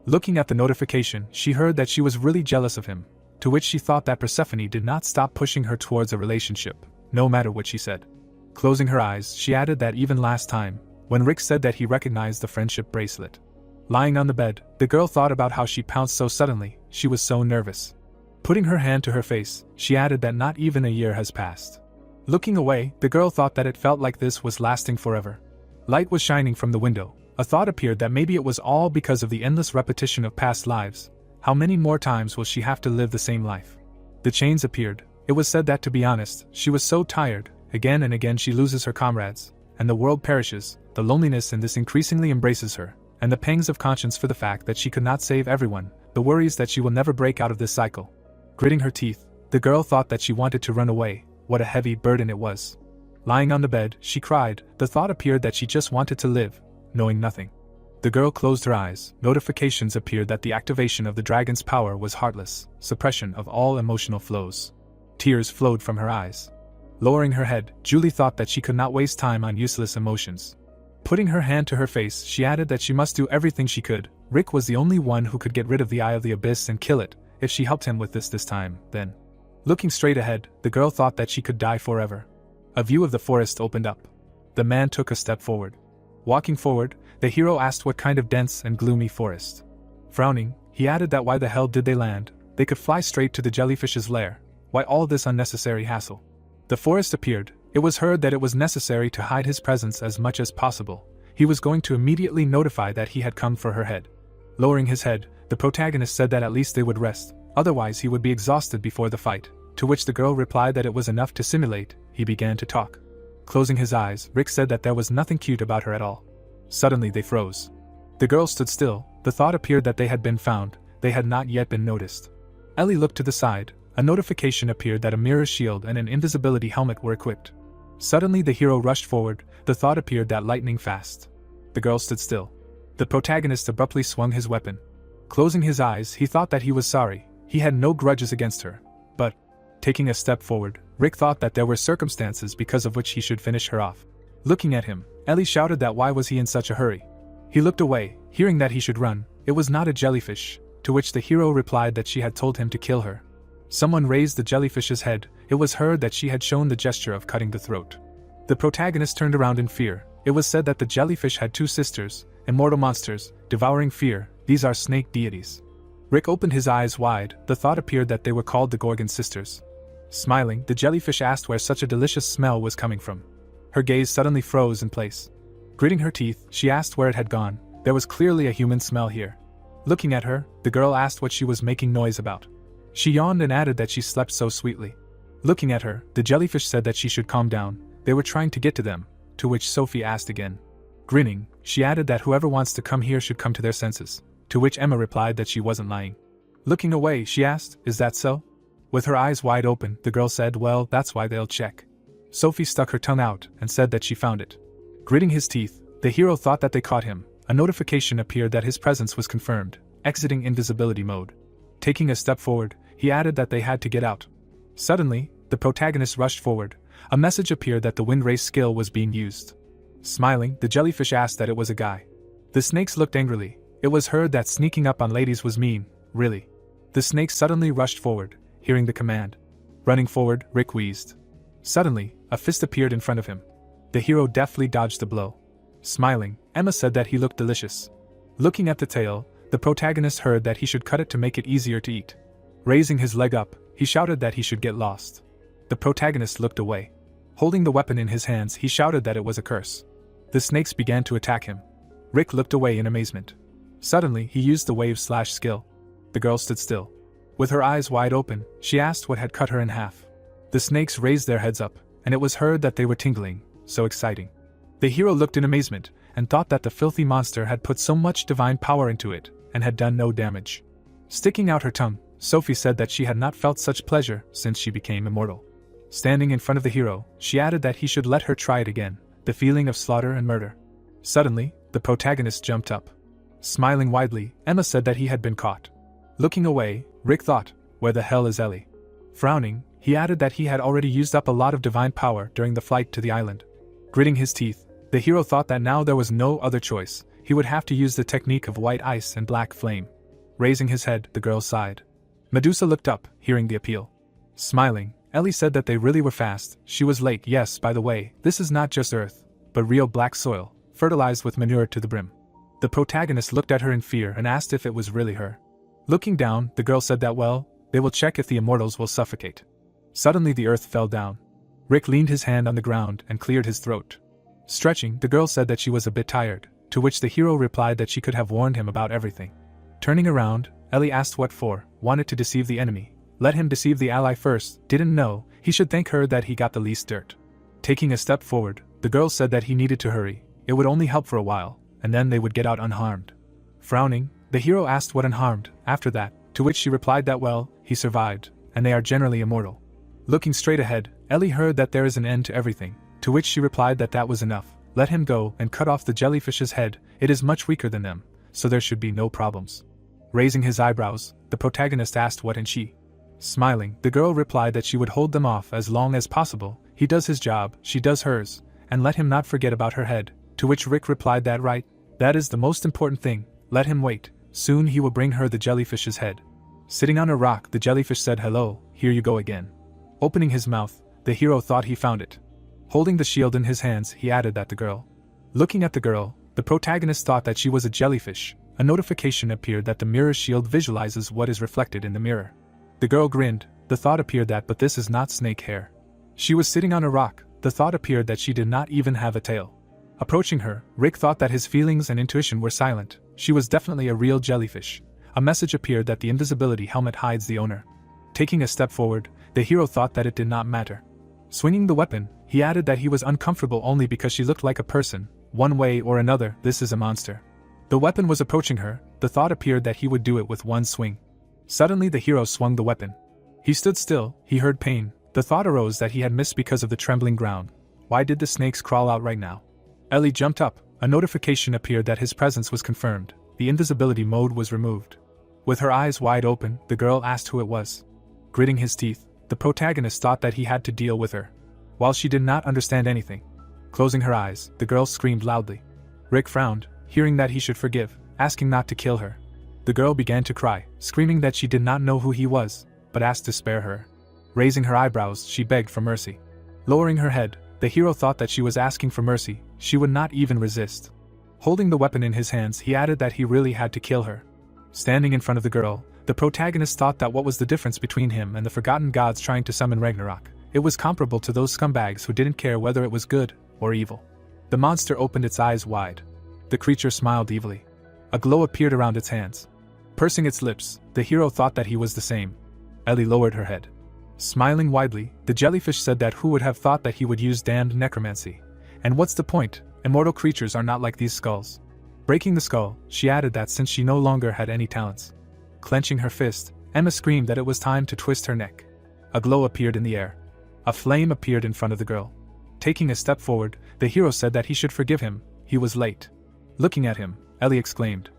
Speaker 1: Looking at the notification, she heard that she was really jealous of him, to which she thought that Persephone did not stop pushing her towards a relationship, no matter what she said. Closing her eyes, she added that even last time, when Rick said that he recognized the friendship bracelet. Lying on the bed, the girl thought about how she pounced so suddenly. She was so nervous. Putting her hand to her face, she added that not even a year has passed. Looking away, the girl thought that it felt like this was lasting forever. Light was shining from the window. A thought appeared that maybe it was all because of the endless repetition of past lives. How many more times will she have to live the same life? The chains appeared. It was said that, to be honest, she was so tired. Again and again she loses her comrades, and the world perishes. The loneliness in this increasingly embraces her, and the pangs of conscience for the fact that she could not save everyone, the worries that she will never break out of this cycle. Gritting her teeth, the girl thought that she wanted to run away. What a heavy burden it was. Lying on the bed, she cried. The thought appeared that she just wanted to live, knowing nothing. The girl closed her eyes. Notifications appeared that the activation of the dragon's power was heartless, suppression of all emotional flows. Tears flowed from her eyes. Lowering her head, Julie thought that she could not waste time on useless emotions. Putting her hand to her face, she added that she must do everything she could. Rick was the only one who could get rid of the Eye of the Abyss and kill it. If she helped him with this time, then. Looking straight ahead, the girl thought that she could die forever. A view of the forest opened up. The man took a step forward. Walking forward, the hero asked what kind of dense and gloomy forest. Frowning, he added that why the hell did they land? They could fly straight to the jellyfish's lair. Why all this unnecessary hassle? The forest appeared. It was heard that it was necessary to hide his presence as much as possible. He was going to immediately notify that he had come for her head. Lowering his head, the protagonist said that at least they would rest, otherwise he would be exhausted before the fight, to which the girl replied that it was enough to simulate. He began to talk. Closing his eyes, Rick said that there was nothing cute about her at all. Suddenly they froze. The girl stood still. The thought appeared that they had been found. They had not yet been noticed. Ellie looked to the side. A notification appeared that a mirror shield and an invisibility helmet were equipped. Suddenly the hero rushed forward. The thought appeared that lightning fast. The girl stood still. The protagonist abruptly swung his weapon. Closing his eyes, he thought that he was sorry. He had no grudges against her. But, taking a step forward, Rick thought that there were circumstances because of which he should finish her off. Looking at him, Ellie shouted that why was he in such a hurry. He looked away, hearing that he should run. It was not a jellyfish, to which the hero replied that she had told him to kill her. Someone raised the jellyfish's head. It was heard that she had shown the gesture of cutting the throat. The protagonist turned around in fear. It was said that the jellyfish had two sisters, immortal monsters, devouring fear. These are snake deities. Rick opened his eyes wide. The thought appeared that they were called the Gorgon sisters. Smiling, the jellyfish asked where such a delicious smell was coming from. Her gaze suddenly froze in place. Gritting her teeth, she asked where it had gone. There was clearly a human smell here. Looking at her, the girl asked what she was making noise about. She yawned and added that she slept so sweetly. Looking at her, the jellyfish said that she should calm down. They were trying to get to them, to which Sophie asked again. Grinning, she added that whoever wants to come here should come to their senses, to which Emma replied that she wasn't lying. Looking away, she asked, "Is that so?" With her eyes wide open, the girl said, "Well, that's why they'll check." Sophie stuck her tongue out and said that she found it. Gritting his teeth, the hero thought that they caught him. A notification appeared that his presence was confirmed, exiting invisibility mode. Taking a step forward, he added that they had to get out. Suddenly, the protagonist rushed forward. A message appeared that the wind race skill was being used. Smiling, the jellyfish asked that it was a guy. The snakes looked angrily. It was heard that sneaking up on ladies was mean, really. The snake suddenly rushed forward, hearing the command. Running forward, Rick wheezed. Suddenly, a fist appeared in front of him. The hero deftly dodged the blow. Smiling, Emma said that he looked delicious. Looking at the tail, the protagonist heard that he should cut it to make it easier to eat. Raising his leg up, he shouted that he should get lost. The protagonist looked away. Holding the weapon in his hands, he shouted that it was a curse. The snakes began to attack him. Rick looked away in amazement. Suddenly, he used the wave/slash skill. The girl stood still. With her eyes wide open, she asked what had cut her in half. The snakes raised their heads up, and it was heard that they were tingling, so exciting. The hero looked in amazement, and thought that the filthy monster had put so much divine power into it, and had done no damage. Sticking out her tongue, Sophie said that she had not felt such pleasure since she became immortal. Standing in front of the hero, she added that he should let her try it again, the feeling of slaughter and murder. Suddenly, the protagonist jumped up. Smiling widely, Emma said that he had been caught. Looking away, Rick thought, "Where the hell is Ellie?" Frowning, he added that he had already used up a lot of divine power during the flight to the island. Gritting his teeth, the hero thought that now there was no other choice. He would have to use the technique of white ice and black flame. Raising his head, the girl sighed. Medusa looked up, hearing the appeal. Smiling, Ellie said that they really were fast. She was late. Yes, by the way, this is not just earth, but real black soil, fertilized with manure to the brim. The protagonist looked at her in fear and asked if it was really her. Looking down, the girl said that well, they will check if the immortals will suffocate. Suddenly the earth fell down. Rick leaned his hand on the ground and cleared his throat. Stretching, the girl said that she was a bit tired, to which the hero replied that she could have warned him about everything. Turning around, Ellie asked what for. Wanted to deceive the enemy. Let him deceive the ally first. Didn't know, he should thank her that he got the least dirt. Taking a step forward, the girl said that he needed to hurry. It would only help for a while, and then they would get out unharmed. Frowning, the hero asked what unharmed, after that, to which she replied that well, he survived, and they are generally immortal. Looking straight ahead, Ellie heard that there is an end to everything, to which she replied that that was enough. Let him go and cut off the jellyfish's head. It is much weaker than them, so there should be no problems. Raising his eyebrows, the protagonist asked what and she. Smiling, the girl replied that she would hold them off as long as possible. He does his job, she does hers, and let him not forget about her head, to which Rick replied that right, that is the most important thing, let him wait, soon he will bring her the jellyfish's head. Sitting on a rock, the jellyfish said hello, here you go again. Opening his mouth, the hero thought he found it. Holding the shield in his hands, he added that the girl. Looking at the girl, the protagonist thought that she was a jellyfish. A notification appeared that the mirror shield visualizes what is reflected in the mirror. The girl grinned. The thought appeared that but this is not snake hair. She was sitting on a rock. The thought appeared that she did not even have a tail. Approaching her, Rick thought that his feelings and intuition were silent. She was definitely a real jellyfish. A message appeared that the invisibility helmet hides the owner. Taking a step forward, the hero thought that it did not matter. Swinging the weapon, he added that he was uncomfortable only because she looked like a person. One way or another, this is a monster. The weapon was approaching her. The thought appeared that he would do it with one swing. Suddenly the hero swung the weapon. He stood still, he heard pain. The thought arose that he had missed because of the trembling ground. Why did the snakes crawl out right now? Ellie jumped up. A notification appeared that his presence was confirmed. The invisibility mode was removed. With her eyes wide open, the girl asked who it was. Gritting his teeth, the protagonist thought that he had to deal with her. While she did not understand anything. Closing her eyes, the girl screamed loudly. Rick frowned, hearing that he should forgive, asking not to kill her. The girl began to cry, screaming that she did not know who he was, but asked to spare her. Raising her eyebrows, she begged for mercy. Lowering her head, the hero thought that she was asking for mercy. She would not even resist. Holding the weapon in his hands, he added that he really had to kill her. Standing in front of the girl, the protagonist thought that what was the difference between him and the forgotten gods trying to summon Ragnarok? It was comparable to those scumbags who didn't care whether it was good or evil. The monster opened its eyes wide. The creature smiled evilly. A glow appeared around its hands. Pursing its lips, the hero thought that he was the same. Ellie lowered her head. Smiling widely, the jellyfish said that who would have thought that he would use damned necromancy? And what's the point? Immortal creatures are not like these skulls. Breaking the skull, she added that since she no longer had any talents. Clenching her fist, Emma screamed that it was time to twist her neck. A glow appeared in the air. A flame appeared in front of the girl. Taking a step forward, the hero said that he should forgive him. He was late. Looking at him, Ellie exclaimed.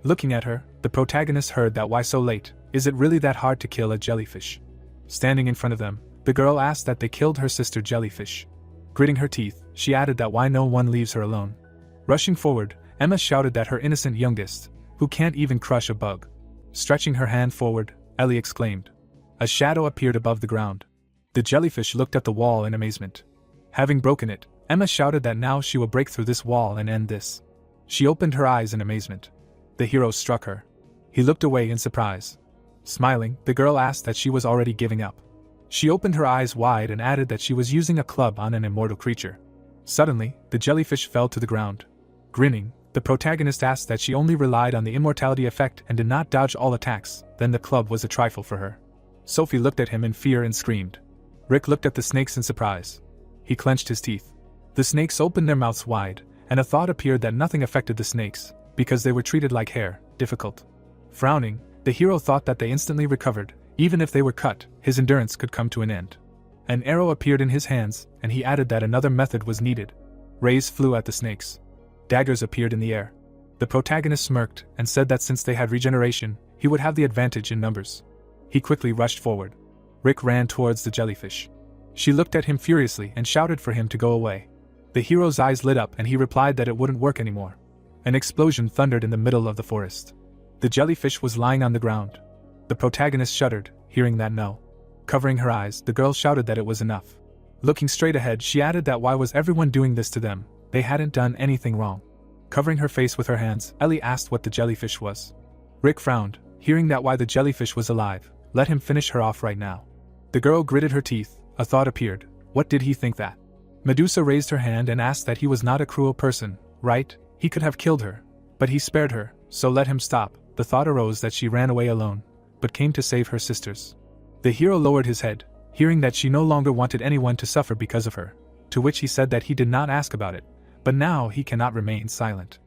Speaker 1: Looking at her, the protagonist heard that why so late? Is it really that hard to kill a jellyfish? Standing in front of them, the girl asked that they killed her sister jellyfish. Gritting her teeth, she added that why no one leaves her alone. Rushing forward, Emma shouted that her innocent youngest, who can't even crush a bug. Stretching her hand forward, Ellie exclaimed. A shadow appeared above the ground. The jellyfish looked at the wall in amazement. Having broken it, Emma shouted that now she will break through this wall and end this. She opened her eyes in amazement. The hero struck her. He looked away in surprise. Smiling, the girl asked that she was already giving up. She opened her eyes wide and added that she was using a club on an immortal creature. Suddenly, the jellyfish fell to the ground. Grinning, the protagonist asked that she only relied on the immortality effect and did not dodge all attacks, then the club was a trifle for her. Sophie looked at him in fear and screamed. Rick looked at the snakes in surprise. He clenched his teeth. The snakes opened their mouths wide, and a thought appeared that nothing affected the snakes, because they were treated like hair, difficult. Frowning, the hero thought that they instantly recovered. Even if they were cut, his endurance could come to an end. An arrow appeared in his hands, and he added that another method was needed. Rays flew at the snakes. Daggers appeared in the air. The protagonist smirked and said that since they had regeneration, he would have the advantage in numbers. He quickly rushed forward. Rick ran towards the jellyfish. She looked at him furiously and shouted for him to go away. The hero's eyes lit up and he replied that it wouldn't work anymore. An explosion thundered in the middle of the forest. The jellyfish was lying on the ground. The protagonist shuddered, hearing that no. Covering her eyes, the girl shouted that it was enough. Looking straight ahead, she added that why was everyone doing this to them? They hadn't done anything wrong. Covering her face with her hands, Ellie asked what the jellyfish was. Rick frowned, hearing that why the jellyfish was alive. Let him finish her off right now. The girl gritted her teeth. A thought appeared. What did he think that? Medusa raised her hand and asked that he was not a cruel person, right? He could have killed her. But he spared her, so let him stop. The thought arose that she ran away alone, but came to save her sisters. The hero lowered his head, hearing that she no longer wanted anyone to suffer because of her, to which he said that he did not ask about it, but now he cannot remain silent.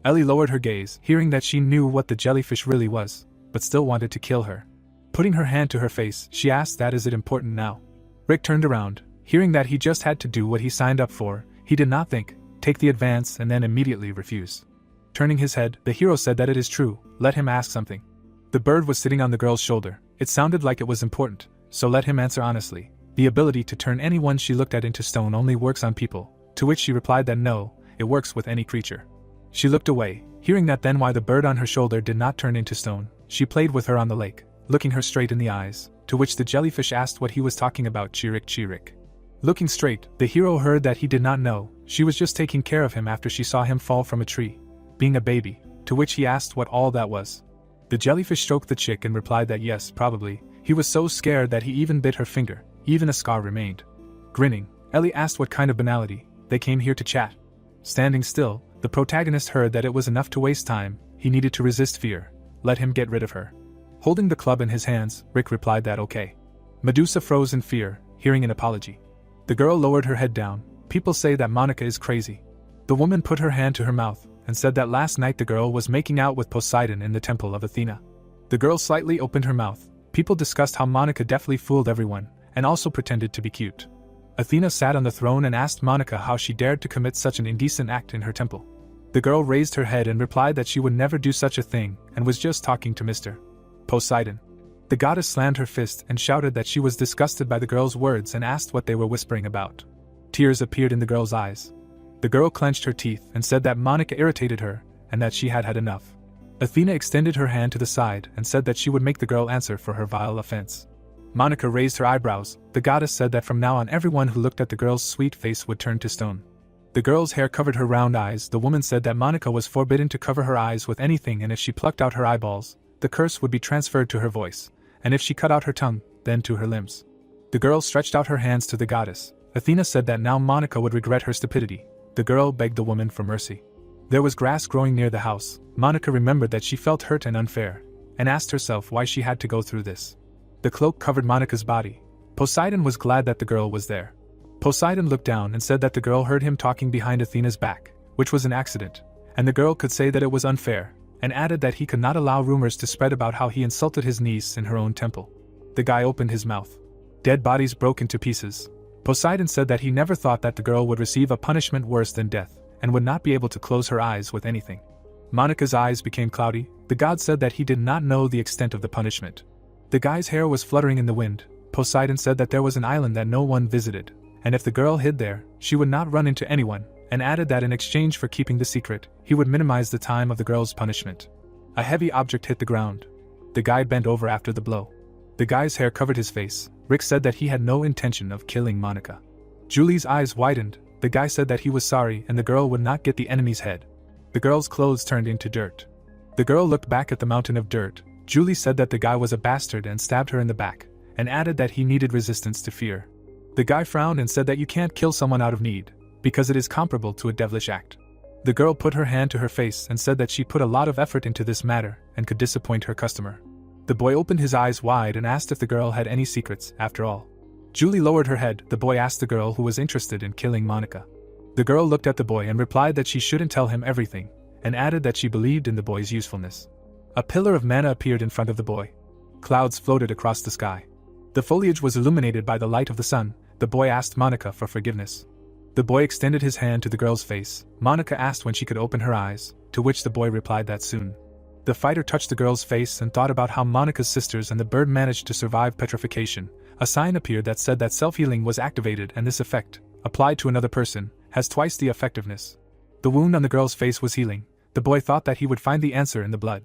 Speaker 1: Ellie lowered her gaze, hearing that she knew what the jellyfish really was, but still wanted to kill her. Putting her hand to her face, she asked that is it important now? Rick turned around, hearing that he just had to do what he signed up for. He did not think, take the advance and then immediately refuse. Turning his head, the hero said that it is true, let him ask something. The bird was sitting on the girl's shoulder. It sounded like it was important, so let him answer honestly. The ability to turn anyone she looked at into stone only works on people, to which she replied that no, it works with any creature. She looked away, hearing that then why the bird on her shoulder did not turn into stone. She played with her on the lake, looking her straight in the eyes, to which the jellyfish asked what he was talking about. Chirik chirik. Looking straight, the hero heard that he did not know, she was just taking care of him after she saw him fall from a tree. Being a baby, to which he asked what all that was. The jellyfish stroked the chick and replied that yes, probably. He was so scared that he even bit her finger, even a scar remained. Grinning, Ellie asked what kind of banality, they came here to chat. Standing still, the protagonist heard that it was enough to waste time, he needed to resist fear, let him get rid of her. Holding the club in his hands, Rick replied that okay. Medusa froze in fear, hearing an apology. The girl lowered her head down. People say that Monica is crazy. The woman put her hand to her mouth, and said that last night the girl was making out with Poseidon in the temple of Athena. The girl slightly opened her mouth. People discussed how Monica deftly fooled everyone, and also pretended to be cute. Athena sat on the throne and asked Monica how she dared to commit such an indecent act in her temple. The girl raised her head and replied that she would never do such a thing and was just talking to Mr. Poseidon. The goddess slammed her fist and shouted that she was disgusted by the girl's words and asked what they were whispering about. Tears appeared in the girl's eyes. The girl clenched her teeth and said that Monica irritated her and that she had had enough. Athena extended her hand to the side and said that she would make the girl answer for her vile offense. Monica raised her eyebrows. The goddess said that from now on everyone who looked at the girl's sweet face would turn to stone. The girl's hair covered her round eyes. The woman said that Monica was forbidden to cover her eyes with anything, and if she plucked out her eyeballs, the curse would be transferred to her voice, and if she cut out her tongue, then to her limbs. The girl stretched out her hands to the goddess. Athena said that now Monica would regret her stupidity. The girl begged the woman for mercy. There was grass growing near the house. Monica remembered that she felt hurt and unfair, and asked herself why she had to go through this. The cloak covered Monica's body. Poseidon was glad that the girl was there. Poseidon looked down and said that the girl heard him talking behind Athena's back, which was an accident, and the girl could say that it was unfair, and added that he could not allow rumors to spread about how he insulted his niece in her own temple. The guy opened his mouth. Dead bodies broke into pieces. Poseidon said that he never thought that the girl would receive a punishment worse than death, and would not be able to close her eyes with anything. Monica's eyes became cloudy. The god said that he did not know the extent of the punishment. The guy's hair was fluttering in the wind. Poseidon said that there was an island that no one visited, and if the girl hid there, she would not run into anyone, and added that in exchange for keeping the secret, he would minimize the time of the girl's punishment. A heavy object hit the ground. The guy bent over after the blow. The guy's hair covered his face. Rick said that he had no intention of killing Monica. Julie's eyes widened. The guy said that he was sorry and the girl would not get the enemy's head. The girl's clothes turned into dirt. The girl looked back at the mountain of dirt. Julie said that the guy was a bastard and stabbed her in the back, and added that he needed resistance to fear. The guy frowned and said that you can't kill someone out of need, because it is comparable to a devilish act. The girl put her hand to her face and said that she put a lot of effort into this matter and could disappoint her customer. The boy opened his eyes wide and asked if the girl had any secrets, after all. Julie lowered her head. The boy asked the girl who was interested in killing Monica. The girl looked at the boy and replied that she shouldn't tell him everything, and added that she believed in the boy's usefulness. A pillar of mana appeared in front of the boy. Clouds floated across the sky. The foliage was illuminated by the light of the sun. The boy asked Monica for forgiveness. The boy extended his hand to the girl's face. Monica asked when she could open her eyes, to which the boy replied that soon. The fighter touched the girl's face and thought about how Monica's sisters and the bird managed to survive petrification. A sign appeared that said that self-healing was activated, and this effect, applied to another person, has twice the effectiveness. The wound on the girl's face was healing. The boy thought that he would find the answer in the blood.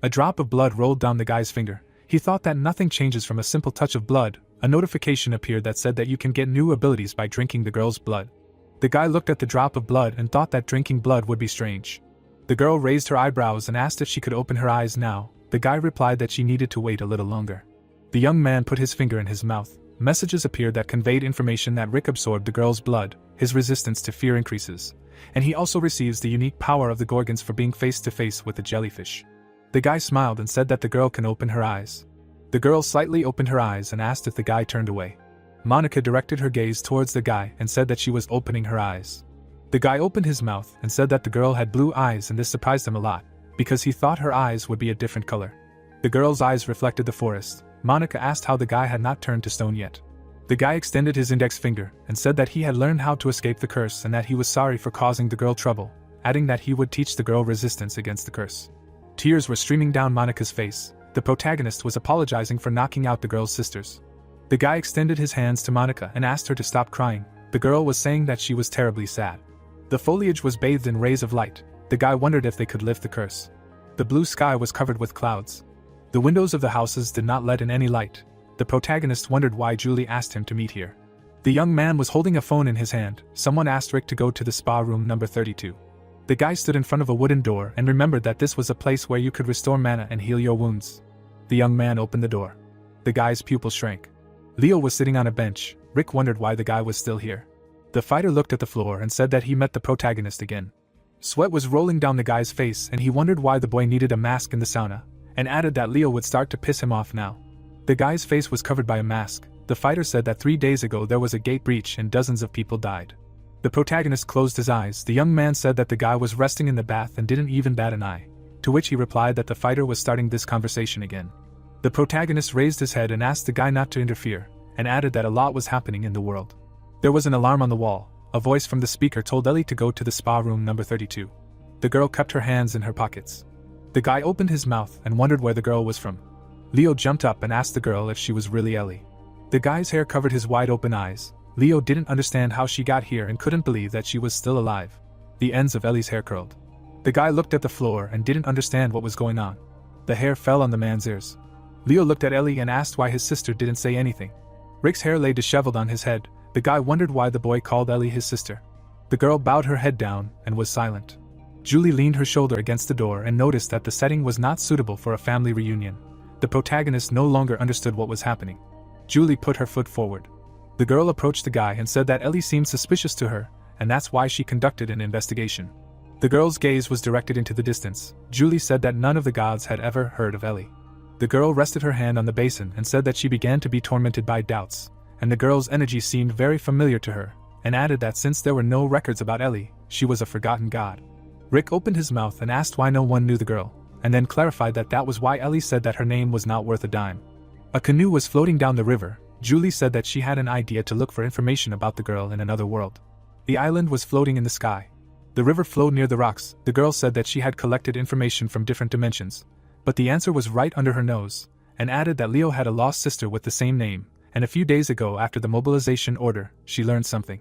Speaker 1: A drop of blood rolled down the guy's finger. He thought that nothing changes from a simple touch of blood. A notification appeared that said that you can get new abilities by drinking the girl's blood. The guy looked at the drop of blood and thought that drinking blood would be strange. The girl raised her eyebrows and asked if she could open her eyes now. The guy replied that she needed to wait a little longer. The young man put his finger in his mouth. Messages appeared that conveyed information that Rick absorbed the girl's blood. His resistance to fear increases, and he also receives the unique power of the Gorgons for being face to face with the jellyfish. The guy smiled and said that the girl can open her eyes. The girl slightly opened her eyes and asked if the guy turned away. Monica directed her gaze towards the guy and said that she was opening her eyes. The guy opened his mouth and said that the girl had blue eyes, and this surprised him a lot, because he thought her eyes would be a different color. The girl's eyes reflected the forest. Monica asked how the guy had not turned to stone yet. The guy extended his index finger and said that he had learned how to escape the curse and that he was sorry for causing the girl trouble, adding that he would teach the girl resistance against the curse. Tears were streaming down Monica's face. The protagonist was apologizing for knocking out the girl's sisters. The guy extended his hands to Monica and asked her to stop crying. The girl was saying that she was terribly sad. The foliage was bathed in rays of light. The guy wondered if they could lift the curse. The blue sky was covered with clouds. The windows of the houses did not let in any light. The protagonist wondered why Julie asked him to meet here. The young man was holding a phone in his hand. Someone asked Rick to go to the spa room number 32. The guy stood in front of a wooden door and remembered that this was a place where you could restore mana and heal your wounds. The young man opened the door. The guy's pupil shrank. Leo was sitting on a bench. Rick wondered why the guy was still here. The fighter looked at the floor and said that he met the protagonist again. Sweat was rolling down the guy's face and he wondered why the boy needed a mask in the sauna, and added that Leo would start to piss him off now. The guy's face was covered by a mask. The fighter said that 3 days ago there was a gate breach and dozens of people died. The protagonist closed his eyes. The young man said that the guy was resting in the bath and didn't even bat an eye, to which he replied that the fighter was starting this conversation again. The protagonist raised his head and asked the guy not to interfere, and added that a lot was happening in the world. There was an alarm on the wall. A voice from the speaker told Ellie to go to the spa room number 32. The girl kept her hands in her pockets. The guy opened his mouth and wondered where the girl was from. Leo jumped up and asked the girl if she was really Ellie. The guy's hair covered his wide-open eyes. Leo didn't understand how she got here and couldn't believe that she was still alive. The ends of Ellie's hair curled. The guy looked at the floor and didn't understand what was going on. The hair fell on the man's ears. Leo looked at Ellie and asked why his sister didn't say anything. Rick's hair lay disheveled on his head. The guy wondered why the boy called Ellie his sister. The girl bowed her head down and was silent. Julie leaned her shoulder against the door and noticed that the setting was not suitable for a family reunion. The protagonist no longer understood what was happening. Julie put her foot forward. The girl approached the guy and said that Ellie seemed suspicious to her, and that's why she conducted an investigation. The girl's gaze was directed into the distance. Julie said that none of the gods had ever heard of Ellie. The girl rested her hand on the basin and said that she began to be tormented by doubts, and the girl's energy seemed very familiar to her, and added that since there were no records about Ellie, she was a forgotten god. Rick opened his mouth and asked why no one knew the girl, and then clarified that that was why Ellie said that her name was not worth a dime. A canoe was floating down the river. Julie said that she had an idea to look for information about the girl in another world. The island was floating in the sky. The river flowed near the rocks. The girl said that she had collected information from different dimensions, but the answer was right under her nose, and added that Leo had a lost sister with the same name, and a few days ago after the mobilization order, she learned something.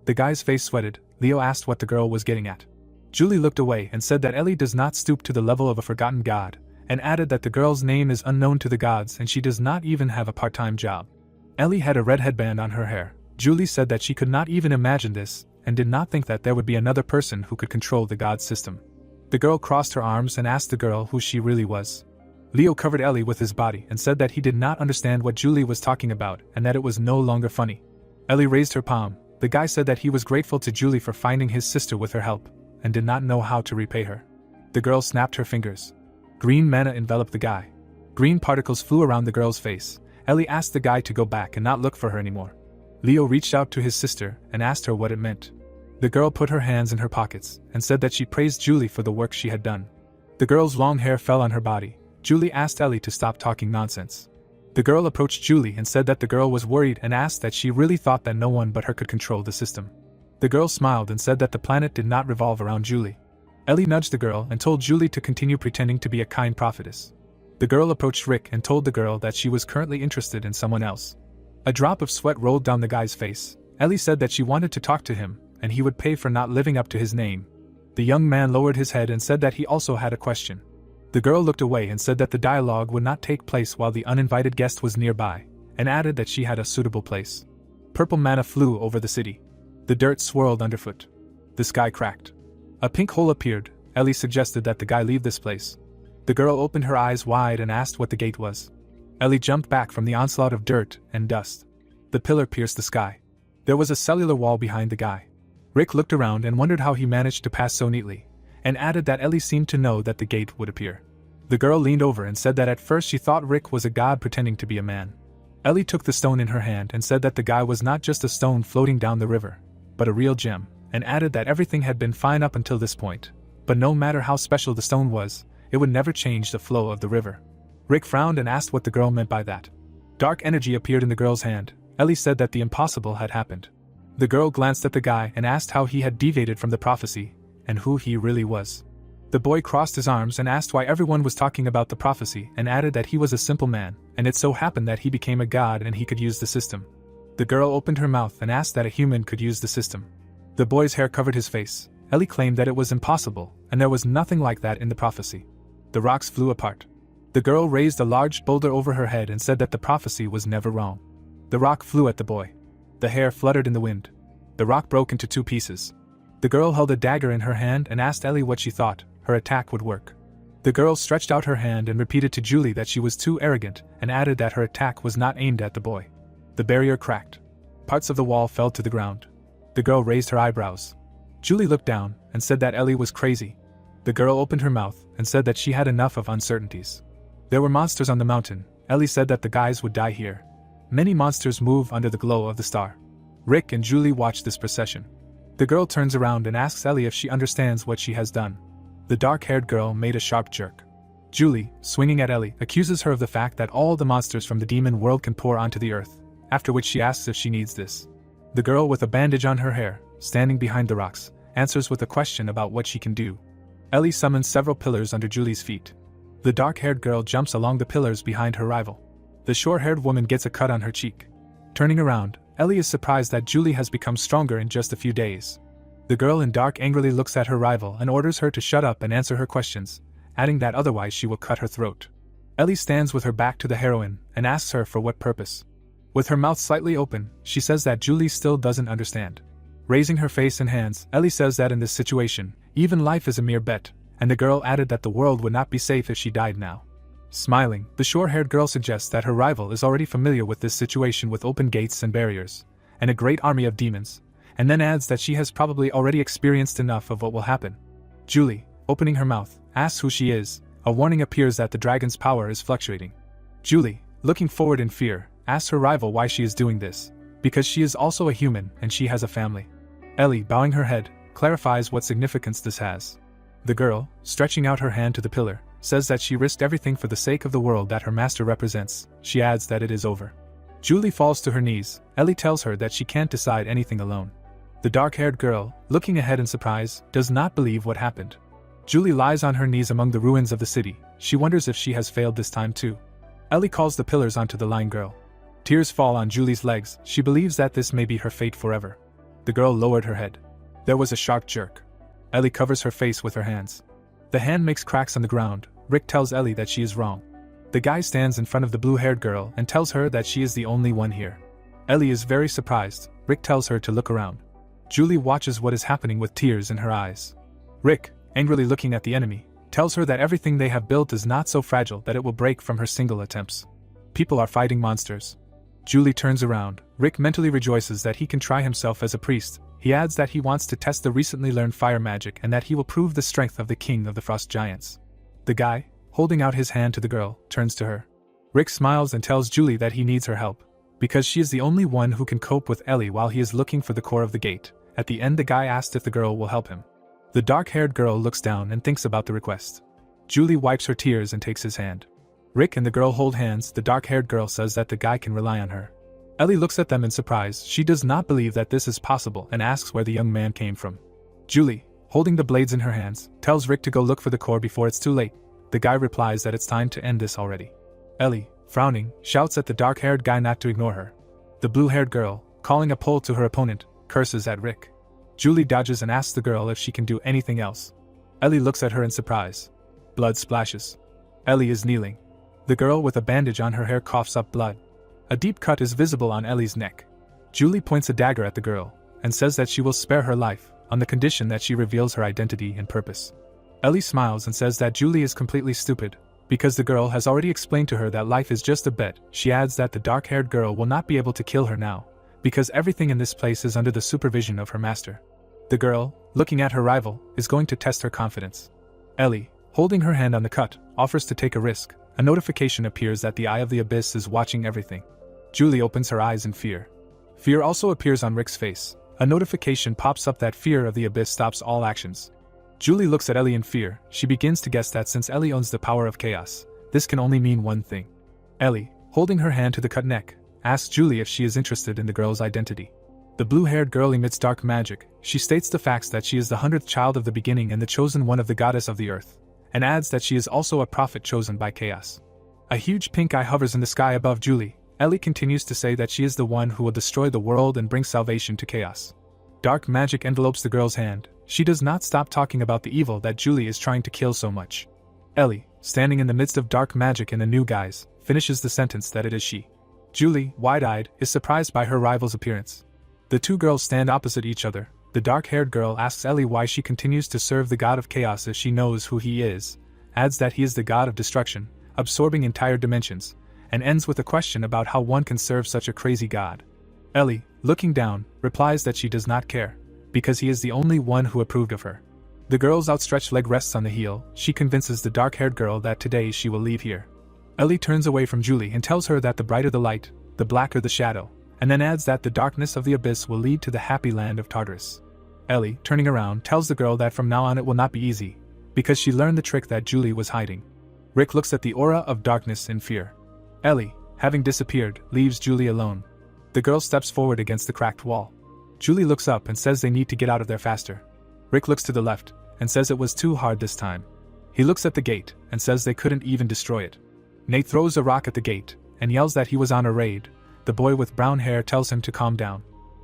Speaker 1: The guy's face sweated. Leo asked what the girl was getting at. Julie looked away and said that Ellie does not stoop to the level of a forgotten god, and added that the girl's name is unknown to the gods and she does not even have a part-time job. Ellie had a red headband on her hair. Julie said that she could not even imagine this, and did not think that there would be another person who could control the god system. The girl crossed her arms and asked the girl who she really was. Leo covered Ellie with his body and said that he did not understand what Julie was talking about and that it was no longer funny. Ellie raised her palm. The guy said that he was grateful to Julie for finding his sister with her help, and did not know how to repay her. The girl snapped her fingers. Green mana enveloped the guy. Green particles flew around the girl's face. Ellie asked the guy to go back and not look for her anymore. Leo reached out to his sister and asked her what it meant. The girl put her hands in her pockets and said that she praised Julie for the work she had done. The girl's long hair fell on her body. Julie asked Ellie to stop talking nonsense. The girl approached Julie and said that the girl was worried and asked that she really thought that no one but her could control the system. The girl smiled and said that the planet did not revolve around Julie. Ellie nudged the girl and told Julie to continue pretending to be a kind prophetess. The girl approached Rick and told the girl that she was currently interested in someone else. A drop of sweat rolled down the guy's face. Ellie said that she wanted to talk to him, and he would pay for not living up to his name. The young man lowered his head and said that he also had a question. The girl looked away and said that the dialogue would not take place while the uninvited guest was nearby, and added that she had a suitable place. Purple mana flew over the city. The dirt swirled underfoot. The sky cracked. A pink hole appeared. Ellie suggested that the guy leave this place. The girl opened her eyes wide and asked what the gate was. Ellie jumped back from the onslaught of dirt and dust. The pillar pierced the sky. There was a cellular wall behind the guy. Rick looked around and wondered how he managed to pass so neatly, and added that Ellie seemed to know that the gate would appear. The girl leaned over and said that at first she thought Rick was a god pretending to be a man. Ellie took the stone in her hand and said that the guy was not just a stone floating down the river, but a real gem, and added that everything had been fine up until this point, but no matter how special the stone was, it would never change the flow of the river. Rick frowned and asked what the girl meant by that. Dark energy appeared in the girl's hand. Ellie said that the impossible had happened. The girl glanced at the guy and asked how he had deviated from the prophecy, and who he really was. The boy crossed his arms and asked why everyone was talking about the prophecy, and added that he was a simple man, and it so happened that he became a god and he could use the system. The girl opened her mouth and asked that a human could use the system. The boy's hair covered his face. Ellie claimed that it was impossible, and there was nothing like that in the prophecy. The rocks flew apart. The girl raised a large boulder over her head and said that the prophecy was never wrong. The rock flew at the boy. The hair fluttered in the wind. The rock broke into 2 pieces. The girl held a dagger in her hand and asked Ellie what she thought her attack would work. The girl stretched out her hand and repeated to Julie that she was too arrogant, and added that her attack was not aimed at the boy. The barrier cracked. Parts of the wall fell to the ground. The girl raised her eyebrows. Julie looked down and said that Ellie was crazy. The girl opened her mouth and said that she had enough of uncertainties. There were monsters on the mountain. Ellie said that the guys would die here. Many monsters move under the glow of the star. Rick and Julie watched this procession. The girl turns around and asks Ellie if she understands what she has done. The dark-haired girl made a sharp jerk. Julie, swinging at Ellie, accuses her of the fact that all the monsters from the demon world can pour onto the earth, after which she asks if she needs this. The girl with a bandage on her hair, standing behind the rocks, answers with a question about what she can do. Ellie summons several pillars under Julie's feet. The dark-haired girl jumps along the pillars behind her rival. The short-haired woman gets a cut on her cheek. Turning around, Ellie is surprised that Julie has become stronger in just a few days. The girl in dark angrily looks at her rival and orders her to shut up and answer her questions, adding that otherwise she will cut her throat. Ellie stands with her back to the heroine and asks her for what purpose. With her mouth slightly open, she says that Julie still doesn't understand. Raising her face and hands, Ellie says that in this situation, even life is a mere bet, and the girl added that the world would not be safe if she died now. Smiling, the short-haired girl suggests that her rival is already familiar with this situation with open gates and barriers, and a great army of demons, and then adds that she has probably already experienced enough of what will happen. Julie, opening her mouth, asks who she is. A warning appears that the dragon's power is fluctuating. Julie, looking forward in fear, asks her rival why she is doing this, because she is also a human and she has a family. Ellie, bowing her head, clarifies what significance this has. The girl, stretching out her hand to the pillar, says that she risked everything for the sake of the world that her master represents. She adds that it is over. Julie falls to her knees. Ellie tells her that she can't decide anything alone. The dark-haired girl, looking ahead in surprise, does not believe what happened. Julie lies on her knees among the ruins of the city. She wonders if she has failed this time too. Ellie calls the pillars onto the lying girl. Tears fall on Julie's legs. She believes that this may be her fate forever. The girl lowered her head. There was a sharp jerk. Ellie covers her face with her hands. The hand makes cracks on the ground. Rick tells Ellie that she is wrong. The guy stands in front of the blue-haired girl and tells her that she is the only one here. Ellie is very surprised. Rick tells her to look around. Julie watches what is happening with tears in her eyes. Rick, angrily looking at the enemy, tells her that everything they have built is not so fragile that it will break from her single attempts. People are fighting monsters. Julie turns around. Rick mentally rejoices that he can try himself as a priest. He adds that he wants to test the recently learned fire magic and that he will prove the strength of the king of the frost giants. The guy, holding out his hand to the girl, turns to her. Rick smiles and tells Julie that he needs her help, because she is the only one who can cope with Ellie while he is looking for the core of the gate. At the end, the guy asks if the girl will help him. The dark-haired girl looks down and thinks about the request. Julie wipes her tears and takes his hand. Rick and the girl hold hands. The dark-haired girl says that the guy can rely on her. Ellie looks at them in surprise. She does not believe that this is possible and asks where the young man came from. Julie, holding the blades in her hands, tells Rick to go look for the core before it's too late. The guy replies that it's time to end this already. Ellie, frowning, shouts at the dark-haired guy not to ignore her. The blue-haired girl, calling a pull to her opponent, curses at Rick. Julie dodges and asks the girl if she can do anything else. Ellie looks at her in surprise. Blood splashes. Ellie is kneeling. The girl with a bandage on her hair coughs up blood. A deep cut is visible on Ellie's neck. Julie points a dagger at the girl and says that she will spare her life on the condition that she reveals her identity and purpose. Ellie smiles and says that Julie is completely stupid, because the girl has already explained to her that life is just a bet. She adds that the dark-haired girl will not be able to kill her now, because everything in this place is under the supervision of her master. The girl, looking at her rival, is going to test her confidence. Ellie, holding her hand on the cut, offers to take a risk. A notification appears that the Eye of the Abyss is watching everything. Julie opens her eyes in fear. Fear also appears on Rick's face. A notification pops up that fear of the Abyss stops all actions. Julie looks at Ellie in fear. She begins to guess that since Ellie owns the power of chaos, this can only mean one thing. Ellie, holding her hand to the cut neck, asks Julie if she is interested in the girl's identity. The blue-haired girl emits dark magic. She states the facts that she is the 100th child of the beginning and the chosen one of the goddess of the earth, and adds that she is also a prophet chosen by chaos. A huge pink eye hovers in the sky above Julie. Ellie continues to say that she is the one who will destroy the world and bring salvation to chaos. Dark magic envelopes the girl's hand. She does not stop talking about the evil that Julie is trying to kill so much. Ellie, standing in the midst of dark magic in a new guise, finishes the sentence that it is she. Julie, wide-eyed, is surprised by her rival's appearance. The two girls stand opposite each other. The dark-haired girl asks Ellie why she continues to serve the god of chaos if she knows who he is, adds that he is the god of destruction, absorbing entire dimensions, and ends with a question about how one can serve such a crazy god. Ellie, looking down, replies that she does not care, because he is the only one who approved of her. The girl's outstretched leg rests on the heel. She convinces the dark-haired girl that today she will leave here. Ellie turns away from Julie and tells her that the brighter the light, the blacker the shadow, and then adds that the darkness of the abyss will lead to the happy land of Tartarus. Ellie, turning around, tells the girl that from now on it will not be easy, because she learned the trick that Julie was hiding. Rick looks at the aura of darkness in fear. Ellie, having disappeared, leaves Julie alone. The girl steps forward against the cracked wall. Julie looks up and says they need to get out of there faster. Rick looks to the left and says it was too hard this time. He looks at the gate and says they couldn't even destroy it. Nate throws a rock at the gate and yells that he was on a raid. The boy with brown hair tells him to calm down.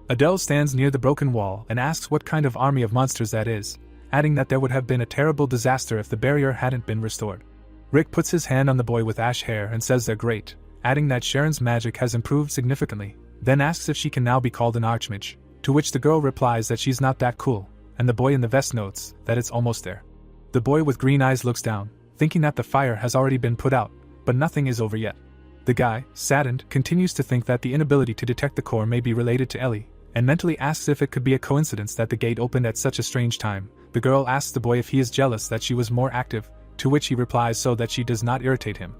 Speaker 1: Adele stands near the broken wall and asks what kind of army of monsters that is, adding that there would have been a terrible disaster if the barrier hadn't been restored. Rick puts his hand on the boy with ash hair and says they're great, adding that Sharon's magic has improved significantly, then asks if she can now be called an archmage, to which the girl replies that she's not that cool, and the boy in the vest notes that it's almost there. The boy with green eyes looks down, thinking that the fire has already been put out, but nothing is over yet. The guy, saddened, continues to think that the inability to detect the core may be related to Ellie, and mentally asks if it could be a coincidence that the gate opened at such a strange time. The girl asks the boy if he is jealous that she was more active, to which he replies so that she does not irritate him.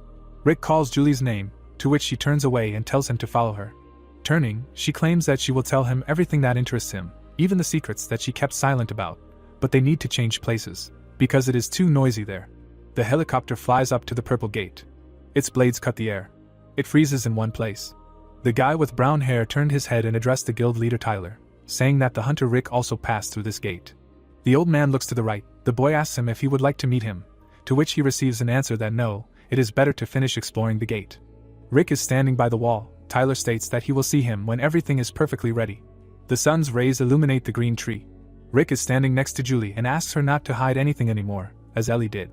Speaker 1: Rick calls Julie's name, to which she turns away and tells him to follow her. Turning, she claims that she will tell him everything that interests him, even the secrets that she kept silent about, but they need to change places, because it is too noisy there. The helicopter flies up to the purple gate. Its blades cut the air. It freezes in one place. The guy with brown hair turned his head and addressed the guild leader Tyler, saying that the hunter Rick also passed through this gate. The old man looks to the right. The boy asks him if he would like to meet him, to which he receives an answer that no, it is better to finish exploring the gate. Rick is standing by the wall. Tyler states that he will see him when everything is perfectly ready. The sun's rays illuminate the green tree. Rick is standing next to Julie and asks her not to hide anything anymore, as Ellie did.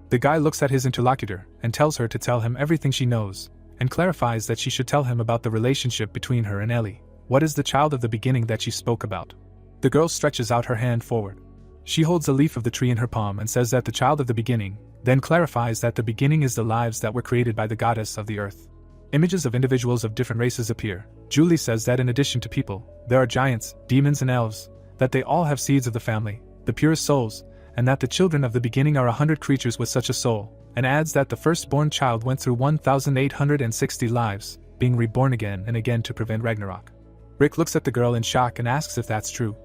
Speaker 1: The guy looks at his interlocutor and tells her to tell him everything she knows, and clarifies that she should tell him about the relationship between her and Ellie. What is the child of the beginning that she spoke about? The girl stretches out her hand forward. She holds a leaf of the tree in her palm and says that the child of the beginning, then clarifies that the beginning is the lives that were created by the goddess of the earth. Images of individuals of different races appear. Julie says that in addition to people, there are giants, demons and elves, that they all have seeds of the family, the purest souls, and that the children of the beginning are 100 creatures with such a soul, and adds that the firstborn child went through 1,860 lives, being reborn again and again to prevent Ragnarok. Rick looks at the girl in shock and asks if that's true.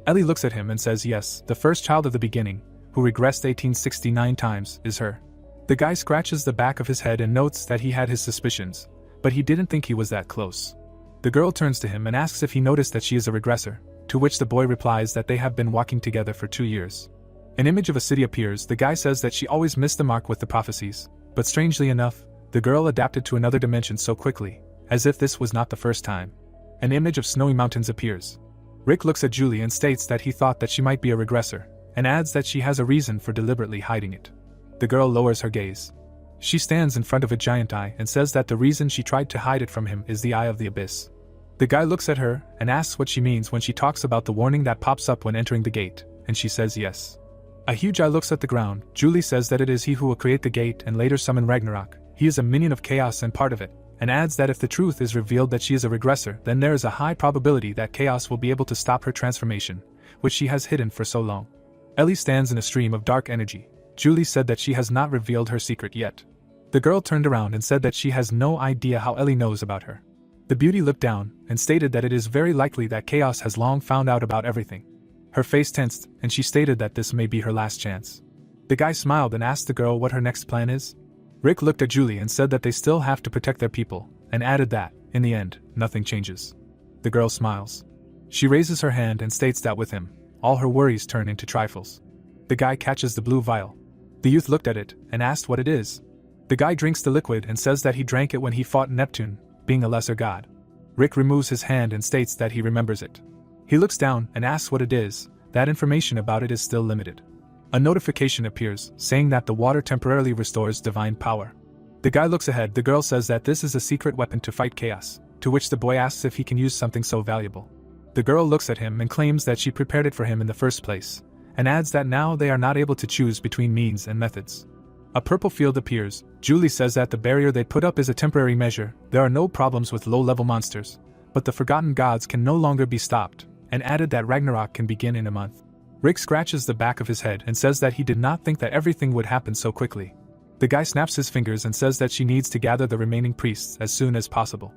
Speaker 1: Ellie looks at him and says yes, the first child of the beginning, who regressed 1869 times, is her. The guy scratches the back of his head and notes that he had his suspicions, but he didn't think he was that close. The girl turns to him and asks if he noticed that she is a regressor, to which the boy replies that they have been walking together for 2 years. An image of a city appears. The guy says that she always missed the mark with the prophecies, but strangely enough, the girl adapted to another dimension so quickly, as if this was not the first time. An image of snowy mountains appears. Rick looks at Julie and states that he thought that she might be a regressor, and adds that she has a reason for deliberately hiding it. The girl lowers her gaze. She stands in front of a giant eye and says that the reason she tried to hide it from him is the eye of the abyss. The guy looks at her and asks what she means when she talks about the warning that pops up when entering the gate, and she says yes. A huge eye looks at the ground. Julie says that it is he who will create the gate and later summon Ragnarok. He is a minion of chaos and part of it, and adds that if the truth is revealed that she is a regressor, then there is a high probability that chaos will be able to stop her transformation, which she has hidden for so long. Ellie stands in a stream of dark energy. Julie said that she has not revealed her secret yet. The girl turned around and said that she has no idea how Ellie knows about her. The beauty looked down and stated that it is very likely that Chaos has long found out about everything. Her face tensed, and she stated that this may be her last chance. The guy smiled and asked the girl what her next plan is. Rick looked at Julie and said that they still have to protect their people, and added that, in the end, nothing changes. The girl smiles. She raises her hand and states that with him, all her worries turn into trifles. The guy catches the blue vial. The youth looked at it and asked what it is. The guy drinks the liquid and says that he drank it when he fought Neptune, being a lesser god. Rick removes his hand and states that he remembers it. He looks down and asks what it is. That information about it is still limited. A notification appears, saying that the water temporarily restores divine power. The guy looks ahead. The girl says that this is a secret weapon to fight chaos, to which the boy asks if he can use something so valuable. The girl looks at him and claims that she prepared it for him in the first place, and adds that now they are not able to choose between means and methods. A purple field appears. Julie says that the barrier they put up is a temporary measure. There are no problems with low-level monsters, but the forgotten gods can no longer be stopped, and added that Ragnarok can begin in a month. Rick scratches the back of his head and says that he did not think that everything would happen so quickly. The guy snaps his fingers and says that she needs to gather the remaining priests as soon as possible.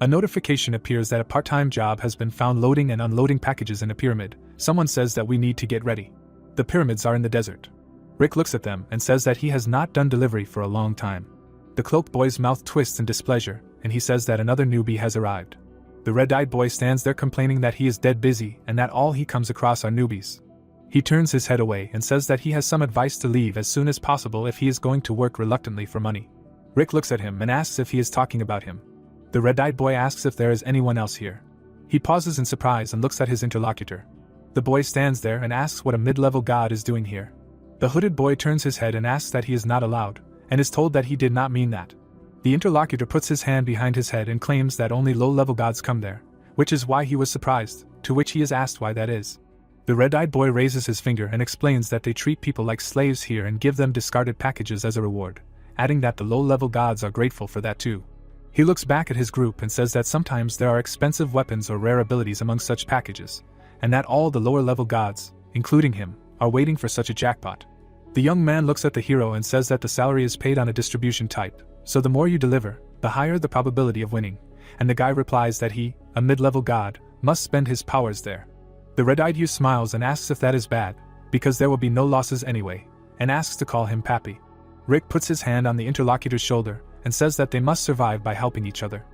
Speaker 1: A notification appears that a part-time job has been found loading and unloading packages in a pyramid. Someone says that we need to get ready. The pyramids are in the desert. Rick looks at them and says that he has not done delivery for a long time. The cloaked boy's mouth twists in displeasure, and he says that another newbie has arrived. The red-eyed boy stands there complaining that he is dead busy and that all he comes across are newbies. He turns his head away and says that he has some advice to leave as soon as possible if he is going to work reluctantly for money. Rick looks at him and asks if he is talking about him. The red-eyed boy asks if there is anyone else here. He pauses in surprise and looks at his interlocutor. The boy stands there and asks what a mid-level god is doing here. The hooded boy turns his head and asks that he is not allowed, and is told that he did not mean that. The interlocutor puts his hand behind his head and claims that only low-level gods come there, which is why he was surprised, to which he is asked why that is. The red-eyed boy raises his finger and explains that they treat people like slaves here and give them discarded packages as a reward, adding that the low-level gods are grateful for that too. He looks back at his group and says that sometimes there are expensive weapons or rare abilities among such packages, and that all the lower-level gods, including him, are waiting for such a jackpot. The young man looks at the hero and says that the salary is paid on a distribution type, so the more you deliver, the higher the probability of winning, and the guy replies that he, a mid-level god, must spend his powers there. The red-eyed youth smiles and asks if that is bad, because there will be no losses anyway, and asks to call him Pappy. Rick puts his hand on the interlocutor's shoulder and says that they must survive by helping each other.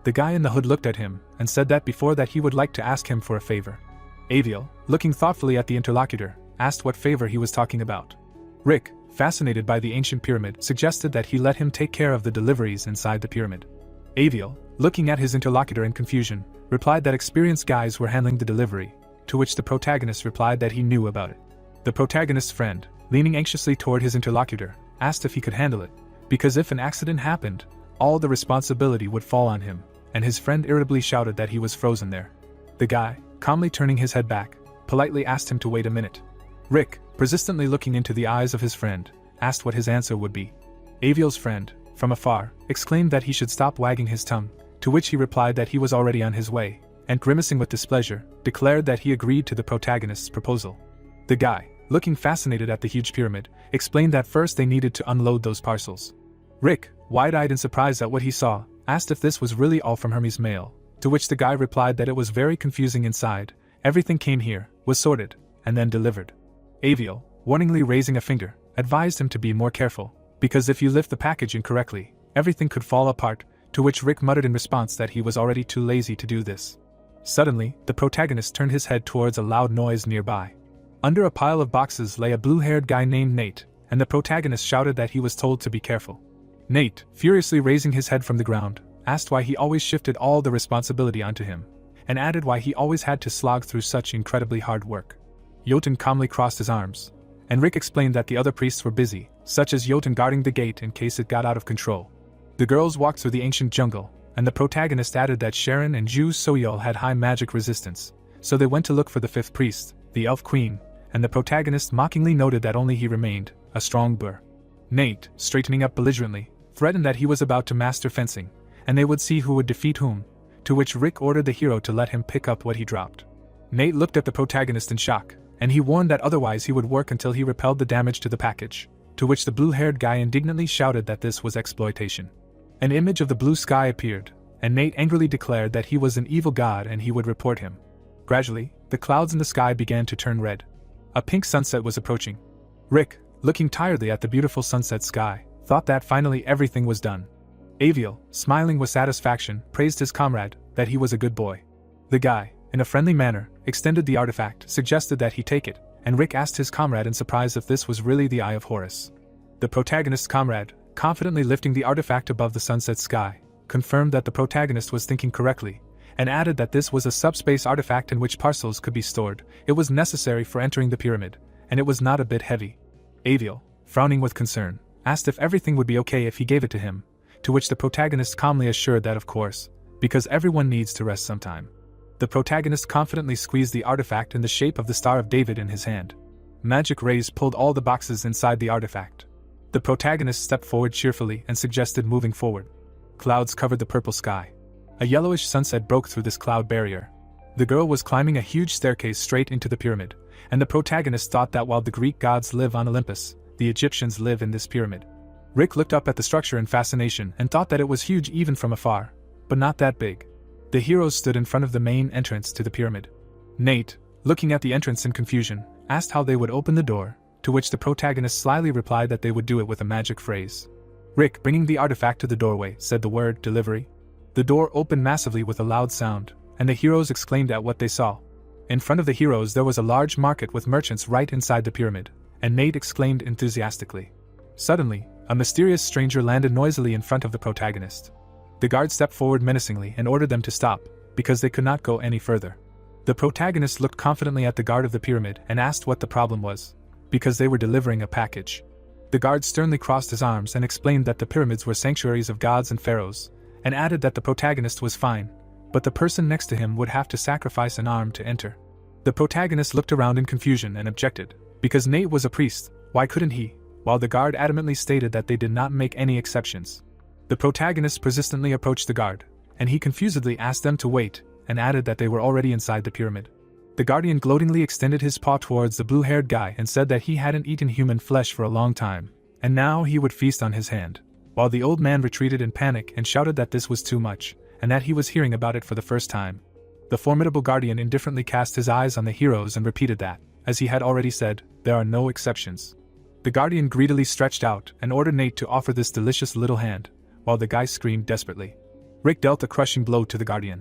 Speaker 1: The guy in the hood looked at him and said that before that he would like to ask him for a favor. Aviel, looking thoughtfully at the interlocutor, asked what favor he was talking about. Rick, fascinated by the ancient pyramid, suggested that he let him take care of the deliveries inside the pyramid. Aviel, looking at his interlocutor in confusion, replied that experienced guys were handling the delivery, to which the protagonist replied that he knew about it. The protagonist's friend, leaning anxiously toward his interlocutor, asked if he could handle it, because if an accident happened, all the responsibility would fall on him, and his friend irritably shouted that he was frozen there. The guy, calmly turning his head back, politely asked him to wait a minute. Rick, persistently looking into the eyes of his friend, asked what his answer would be. Aviel's friend, from afar, exclaimed that he should stop wagging his tongue, to which he replied that he was already on his way, and grimacing with displeasure, declared that he agreed to the protagonist's proposal. The guy, looking fascinated at the huge pyramid, explained that first they needed to unload those parcels. Rick, wide-eyed and surprised at what he saw, asked if this was really all from Hermes' mail, to which the guy replied that it was very confusing inside, everything came here, was sorted, and then delivered. Aviel, warningly raising a finger, advised him to be more careful, because if you lift the package incorrectly, everything could fall apart, to which Rick muttered in response that he was already too lazy to do this. Suddenly, the protagonist turned his head towards a loud noise nearby. Under a pile of boxes lay a blue-haired guy named Nate, and the protagonist shouted that he was told to be careful. Nate, furiously raising his head from the ground, asked why he always shifted all the responsibility onto him, and added why he always had to slog through such incredibly hard work. Jotun calmly crossed his arms, and Rick explained that the other priests were busy, such as Jotun guarding the gate in case it got out of control. The girls walked through the ancient jungle, and the protagonist added that Sharon and Ju Soyeol had high magic resistance, so they went to look for the fifth priest, the elf queen, and the protagonist mockingly noted that only he remained, a strong burr. Nate, straightening up belligerently, threatened that he was about to master fencing, and they would see who would defeat whom, to which Rick ordered the hero to let him pick up what he dropped. Nate looked at the protagonist in shock, and he warned that otherwise he would work until he repelled the damage to the package, to which the blue-haired guy indignantly shouted that this was exploitation. An image of the blue sky appeared, and Nate angrily declared that he was an evil god and he would report him. Gradually, the clouds in the sky began to turn red. A pink sunset was approaching. Rick, looking tiredly at the beautiful sunset sky, thought that finally everything was done. Aviel, smiling with satisfaction, praised his comrade, that he was a good boy. The guy, in a friendly manner, extended the artifact, suggested that he take it, and Rick asked his comrade in surprise if this was really the Eye of Horus. The protagonist's comrade, confidently lifting the artifact above the sunset sky, confirmed that the protagonist was thinking correctly, and added that this was a subspace artifact in which parcels could be stored. It was necessary for entering the pyramid, and it was not a bit heavy. Aviel, frowning with concern, asked if everything would be okay if he gave it to him, to which the protagonist calmly assured that of course, because everyone needs to rest sometime. The protagonist confidently squeezed the artifact in the shape of the Star of David in his hand. Magic rays pulled all the boxes inside the artifact. The protagonist stepped forward cheerfully and suggested moving forward. Clouds covered the purple sky. A yellowish sunset broke through this cloud barrier. The girl was climbing a huge staircase straight into the pyramid, and the protagonist thought that while the Greek gods live on Olympus, the Egyptians live in this pyramid. Rick looked up at the structure in fascination and thought that it was huge even from afar, but not that big. The heroes stood in front of the main entrance to the pyramid. Nate, looking at the entrance in confusion, asked how they would open the door, to which the protagonist slyly replied that they would do it with a magic phrase. Rick, bringing the artifact to the doorway, said the word delivery. The door opened massively with a loud sound, and the heroes exclaimed at what they saw. In front of the heroes there was a large market with merchants right inside the pyramid, and Nate exclaimed enthusiastically. Suddenly, a mysterious stranger landed noisily in front of the protagonist. The guard stepped forward menacingly and ordered them to stop, because they could not go any further. The protagonist looked confidently at the guard of the pyramid and asked what the problem was, because they were delivering a package. The guard sternly crossed his arms and explained that the pyramids were sanctuaries of gods and pharaohs, and added that the protagonist was fine, but the person next to him would have to sacrifice an arm to enter. The protagonist looked around in confusion and objected, because Nate was a priest, why couldn't he? While the guard adamantly stated that they did not make any exceptions. The protagonist persistently approached the guard, and he confusedly asked them to wait, and added that they were already inside the pyramid. The guardian gloatingly extended his paw towards the blue-haired guy and said that he hadn't eaten human flesh for a long time, and now he would feast on his hand, while the old man retreated in panic and shouted that this was too much, and that he was hearing about it for the first time. The formidable guardian indifferently cast his eyes on the heroes and repeated that, as he had already said, there are no exceptions. The guardian greedily stretched out and ordered Nate to offer this delicious little hand, while the guy screamed desperately. Rick dealt a crushing blow to the guardian.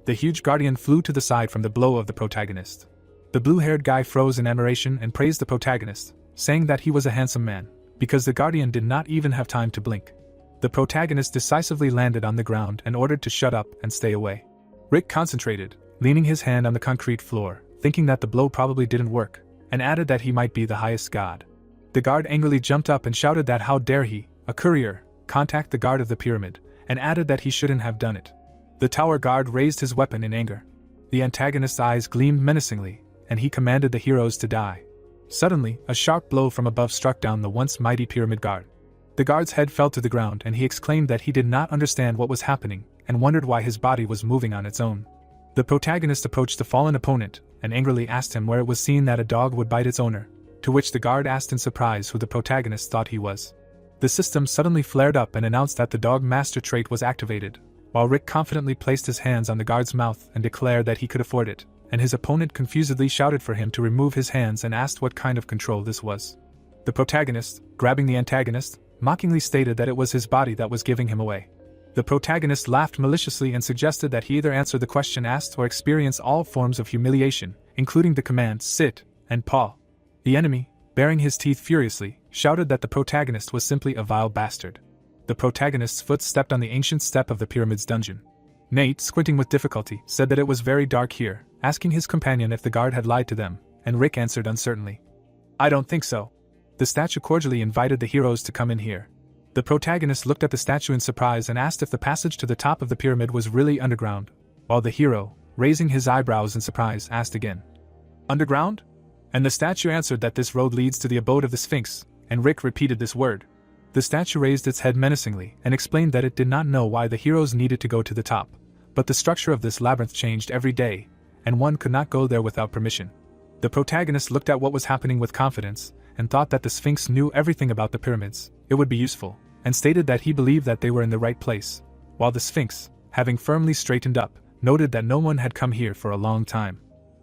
Speaker 1: The huge guardian flew to the side from the blow of the protagonist. The blue-haired guy froze in admiration and praised the protagonist, saying that he was a handsome man, because the guardian did not even have time to blink. The protagonist decisively landed on the ground and ordered to shut up and stay away. Rick concentrated, leaning his hand on the concrete floor, thinking that the blow probably didn't work, and added that he might be the highest god. The guard angrily jumped up and shouted that how dare he, a courier, contact the guard of the pyramid, and added that he shouldn't have done it. The tower guard raised his weapon in anger. The antagonist's eyes gleamed menacingly, and he commanded the heroes to die. Suddenly, a sharp blow from above struck down the once mighty pyramid guard. The guard's head fell to the ground and he exclaimed that he did not understand what was happening and wondered why his body was moving on its own. The protagonist approached the fallen opponent and angrily asked him where it was seen that a dog would bite its owner, to which the guard asked in surprise who the protagonist thought he was. The system suddenly flared up and announced that the dog master trait was activated, while Rick confidently placed his hands on the guard's mouth and declared that he could afford it, and his opponent confusedly shouted for him to remove his hands and asked what kind of control this was. The protagonist, grabbing the antagonist, mockingly stated that it was his body that was giving him away. The protagonist laughed maliciously and suggested that he either answer the question asked or experience all forms of humiliation, including the commands sit and paw. The enemy, baring his teeth furiously, shouted that the protagonist was simply a vile bastard. The protagonist's foot stepped on the ancient step of the pyramid's dungeon. Nate, squinting with difficulty, said that it was very dark here, asking his companion if the guard had lied to them, and Rick answered uncertainly, "I don't think so." The statue cordially invited the heroes to come in here. The protagonist looked at the statue in surprise and asked if the passage to the top of the pyramid was really underground, while the hero, raising his eyebrows in surprise, asked again, "Underground?" And the statue answered that this road leads to the abode of the Sphinx, and Rick repeated this word. The statue raised its head menacingly and explained that it did not know why the heroes needed to go to the top, but the structure of this labyrinth changed every day, and one could not go there without permission. The protagonist looked at what was happening with confidence, and thought that the Sphinx knew everything about the pyramids, it would be useful, and stated that he believed that they were in the right place, while the Sphinx, having firmly straightened up, noted that no one had come here for a long time.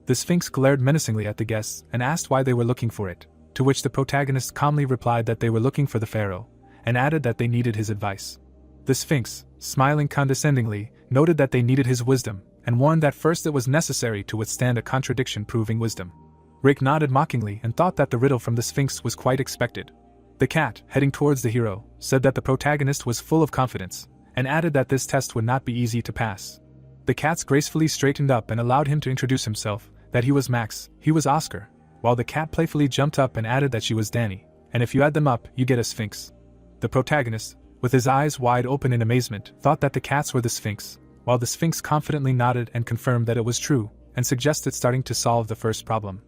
Speaker 1: The Sphinx glared menacingly at the guests and asked why they were looking for it, to which the protagonist calmly replied that they were looking for the pharaoh, and added that they needed his advice. The Sphinx, smiling condescendingly, noted that they needed his wisdom, and warned that first it was necessary to withstand a contradiction proving wisdom. Rick nodded mockingly and thought that the riddle from the Sphinx was quite expected. The cat, heading towards the hero, said that the protagonist was full of confidence, and added that this test would not be easy to pass. The cat gracefully straightened up and allowed him to introduce himself, that he was Max, he was Oscar, while the cat playfully jumped up and added that she was Danny, and if you add them up, you get a Sphinx. The protagonist, with his eyes wide open in amazement, thought that the cats were the Sphinx, while the Sphinx confidently nodded and confirmed that it was true, and suggested starting to solve the first problem.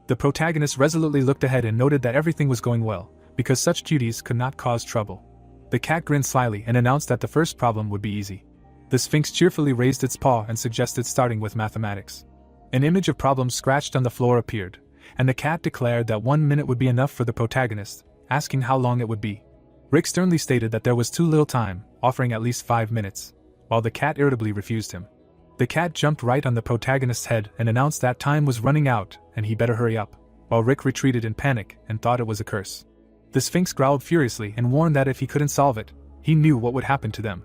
Speaker 1: The protagonist resolutely looked ahead and noted that everything was going well, because such duties could not cause trouble. The cat grinned slyly and announced that the first problem would be easy. The Sphinx cheerfully raised its paw and suggested starting with mathematics. An image of problems scratched on the floor appeared, and the cat declared that 1 minute would be enough for the protagonist, asking how long it would be. Rick sternly stated that there was too little time, offering at least 5 minutes, while the cat irritably refused him. The cat jumped right on the protagonist's head and announced that time was running out and he better hurry up, while Rick retreated in panic and thought it was a curse. The Sphinx growled furiously and warned that if he couldn't solve it, he knew what would happen to them.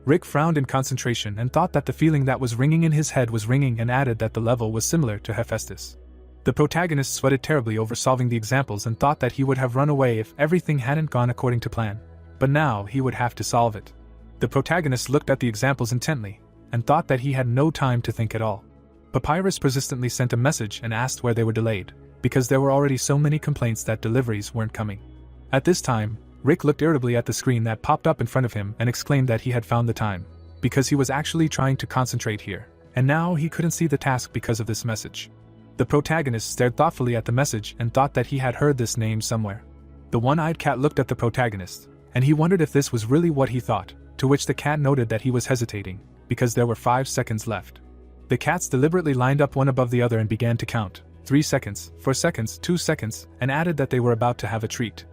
Speaker 1: Rick frowned in concentration and thought that the feeling that was ringing in his head was ringing and added that the level was similar to Hephaestus. The protagonist sweated terribly over solving the examples and thought that he would have run away if everything hadn't gone according to plan, but now he would have to solve it. The protagonist looked at the examples intently and thought that he had no time to think at all. Papyrus persistently sent a message and asked where they were delayed, because there were already so many complaints that deliveries weren't coming. At this time, Rick looked irritably at the screen that popped up in front of him and exclaimed that he had found the time, because he was actually trying to concentrate here, and now he couldn't see the task because of this message. The protagonist stared thoughtfully at the message and thought that he had heard this name somewhere. The one-eyed cat looked at the protagonist, and he wondered if this was really what he thought, to which the cat noted that he was hesitating, because there were 5 seconds left. The cats deliberately lined up one above the other and began to count, 3 seconds, 4 seconds, 2 seconds, and added that they were about to have a treat.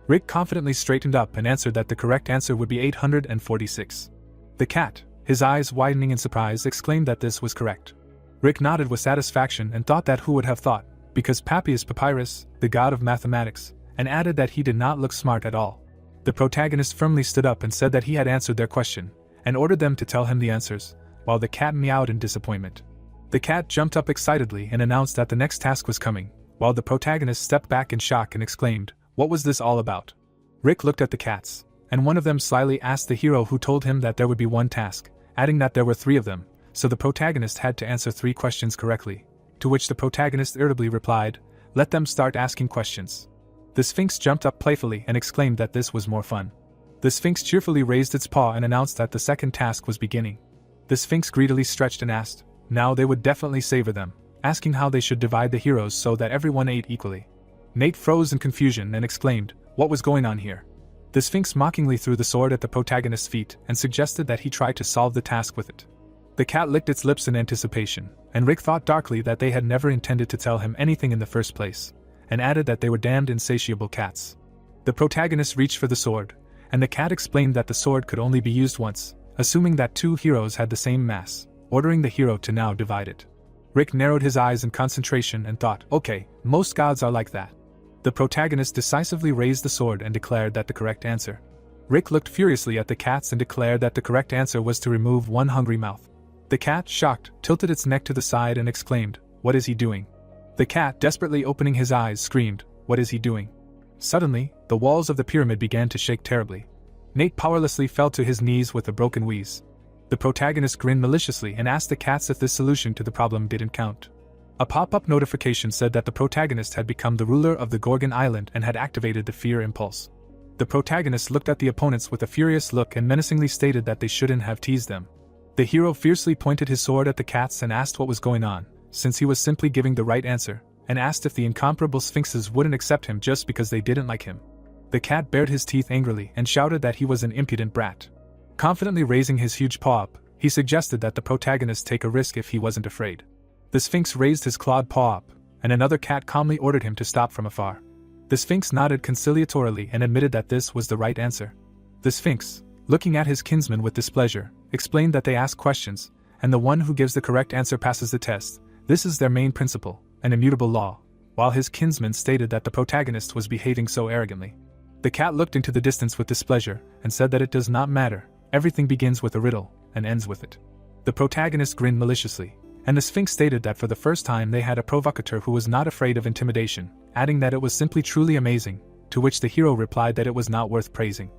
Speaker 1: Rick confidently straightened up and answered that the correct answer would be 846. The cat, his eyes widening in surprise, exclaimed that this was correct. Rick nodded with satisfaction and thought that who would have thought, because Pappy is Papyrus, the god of mathematics, and added that he did not look smart at all. The protagonist firmly stood up and said that he had answered their question, and ordered them to tell him the answers, while the cat meowed in disappointment. The cat jumped up excitedly and announced that the next task was coming, while the protagonist stepped back in shock and exclaimed, "What was this all about?" Rick looked at the cats, and one of them slyly asked the hero, who told him that there would be one task, adding that there were 3 of them, so the protagonist had to answer 3 questions correctly, to which the protagonist irritably replied, "Let them start asking questions." The Sphinx jumped up playfully and exclaimed that this was more fun. The Sphinx cheerfully raised its paw and announced that the second task was beginning. The Sphinx greedily stretched and asked, now they would definitely savor them, asking how they should divide the heroes so that everyone ate equally. Nate froze in confusion and exclaimed, "What was going on here?" The Sphinx mockingly threw the sword at the protagonist's feet and suggested that he try to solve the task with it. The cat licked its lips in anticipation, and Rick thought darkly that they had never intended to tell him anything in the first place, and added that they were damned insatiable cats. The protagonist reached for the sword, and the cat explained that the sword could only be used once, assuming that 2 heroes had the same mass, ordering the hero to now divide it. Rick narrowed his eyes in concentration and thought, okay, most gods are like that. The protagonist decisively raised the sword and declared that the correct answer. Rick looked furiously at the cats and declared that the correct answer was to remove one hungry mouth. The cat, shocked, tilted its neck to the side and exclaimed, "What is he doing?" The cat, desperately opening his eyes, screamed, "What is he doing?" Suddenly, the walls of the pyramid began to shake terribly. Nate powerlessly fell to his knees with a broken wheeze. The protagonist grinned maliciously and asked the cats if this solution to the problem didn't count. A pop-up notification said that the protagonist had become the ruler of the Gorgon Island and had activated the fear impulse. The protagonist looked at the opponents with a furious look and menacingly stated that they shouldn't have teased them. The hero fiercely pointed his sword at the cats and asked what was going on, since he was simply giving the right answer, and asked if the incomparable sphinxes wouldn't accept him just because they didn't like him. The cat bared his teeth angrily and shouted that he was an impudent brat. Confidently raising his huge paw up, he suggested that the protagonist take a risk if he wasn't afraid. The Sphinx raised his clawed paw up, and another cat calmly ordered him to stop from afar. The Sphinx nodded conciliatorily and admitted that this was the right answer. The Sphinx, looking at his kinsman with displeasure, explained that they ask questions, and the one who gives the correct answer passes the test. This is their main principle, an immutable law, while his kinsman stated that the protagonist was behaving so arrogantly. The cat looked into the distance with displeasure and said that it does not matter, everything begins with a riddle and ends with it. The protagonist grinned maliciously, and the Sphinx stated that for the first time they had a provocateur who was not afraid of intimidation, adding that it was simply truly amazing, to which the hero replied that it was not worth praising.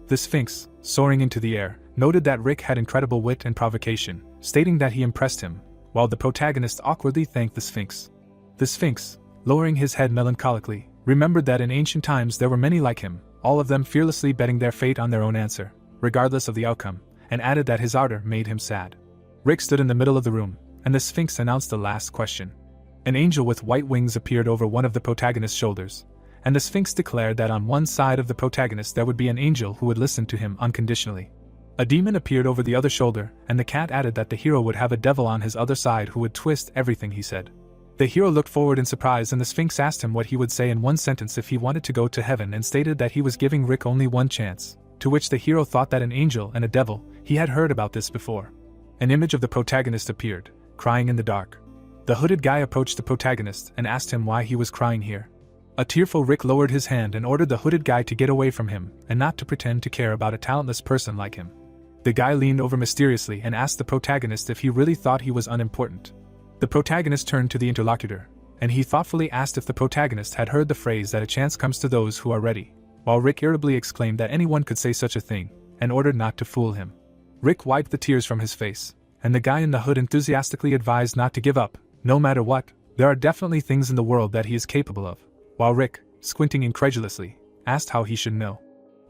Speaker 1: The Sphinx, soaring into the air, noted that Rick had incredible wit and provocation, stating that he impressed him, while the protagonist awkwardly thanked the Sphinx. The Sphinx, lowering his head melancholically, remembered that in ancient times there were many like him, all of them fearlessly betting their fate on their own answer, regardless of the outcome, and added that his ardor made him sad. Rick stood in the middle of the room, and the Sphinx announced the last question. An angel with white wings appeared over one of the protagonist's shoulders, and the Sphinx declared that on one side of the protagonist there would be an angel who would listen to him unconditionally. A demon appeared over the other shoulder, and the cat added that the hero would have a devil on his other side who would twist everything he said. The hero looked forward in surprise, and the Sphinx asked him what he would say in one sentence if he wanted to go to heaven, and stated that he was giving Rick only one chance, to which the hero thought that an angel and a devil, he had heard about this before. An image of the protagonist appeared, crying in the dark. The hooded guy approached the protagonist and asked him why he was crying here. A tearful Rick lowered his hand and ordered the hooded guy to get away from him and not to pretend to care about a talentless person like him. The guy leaned over mysteriously and asked the protagonist if he really thought he was unimportant. The protagonist turned to the interlocutor, and he thoughtfully asked if the protagonist had heard the phrase that a chance comes to those who are ready, while Rick irritably exclaimed that anyone could say such a thing, and ordered not to fool him. Rick wiped the tears from his face, and the guy in the hood enthusiastically advised not to give up. No matter what, there are definitely things in the world that he is capable of, while Rick, squinting incredulously, asked how he should know.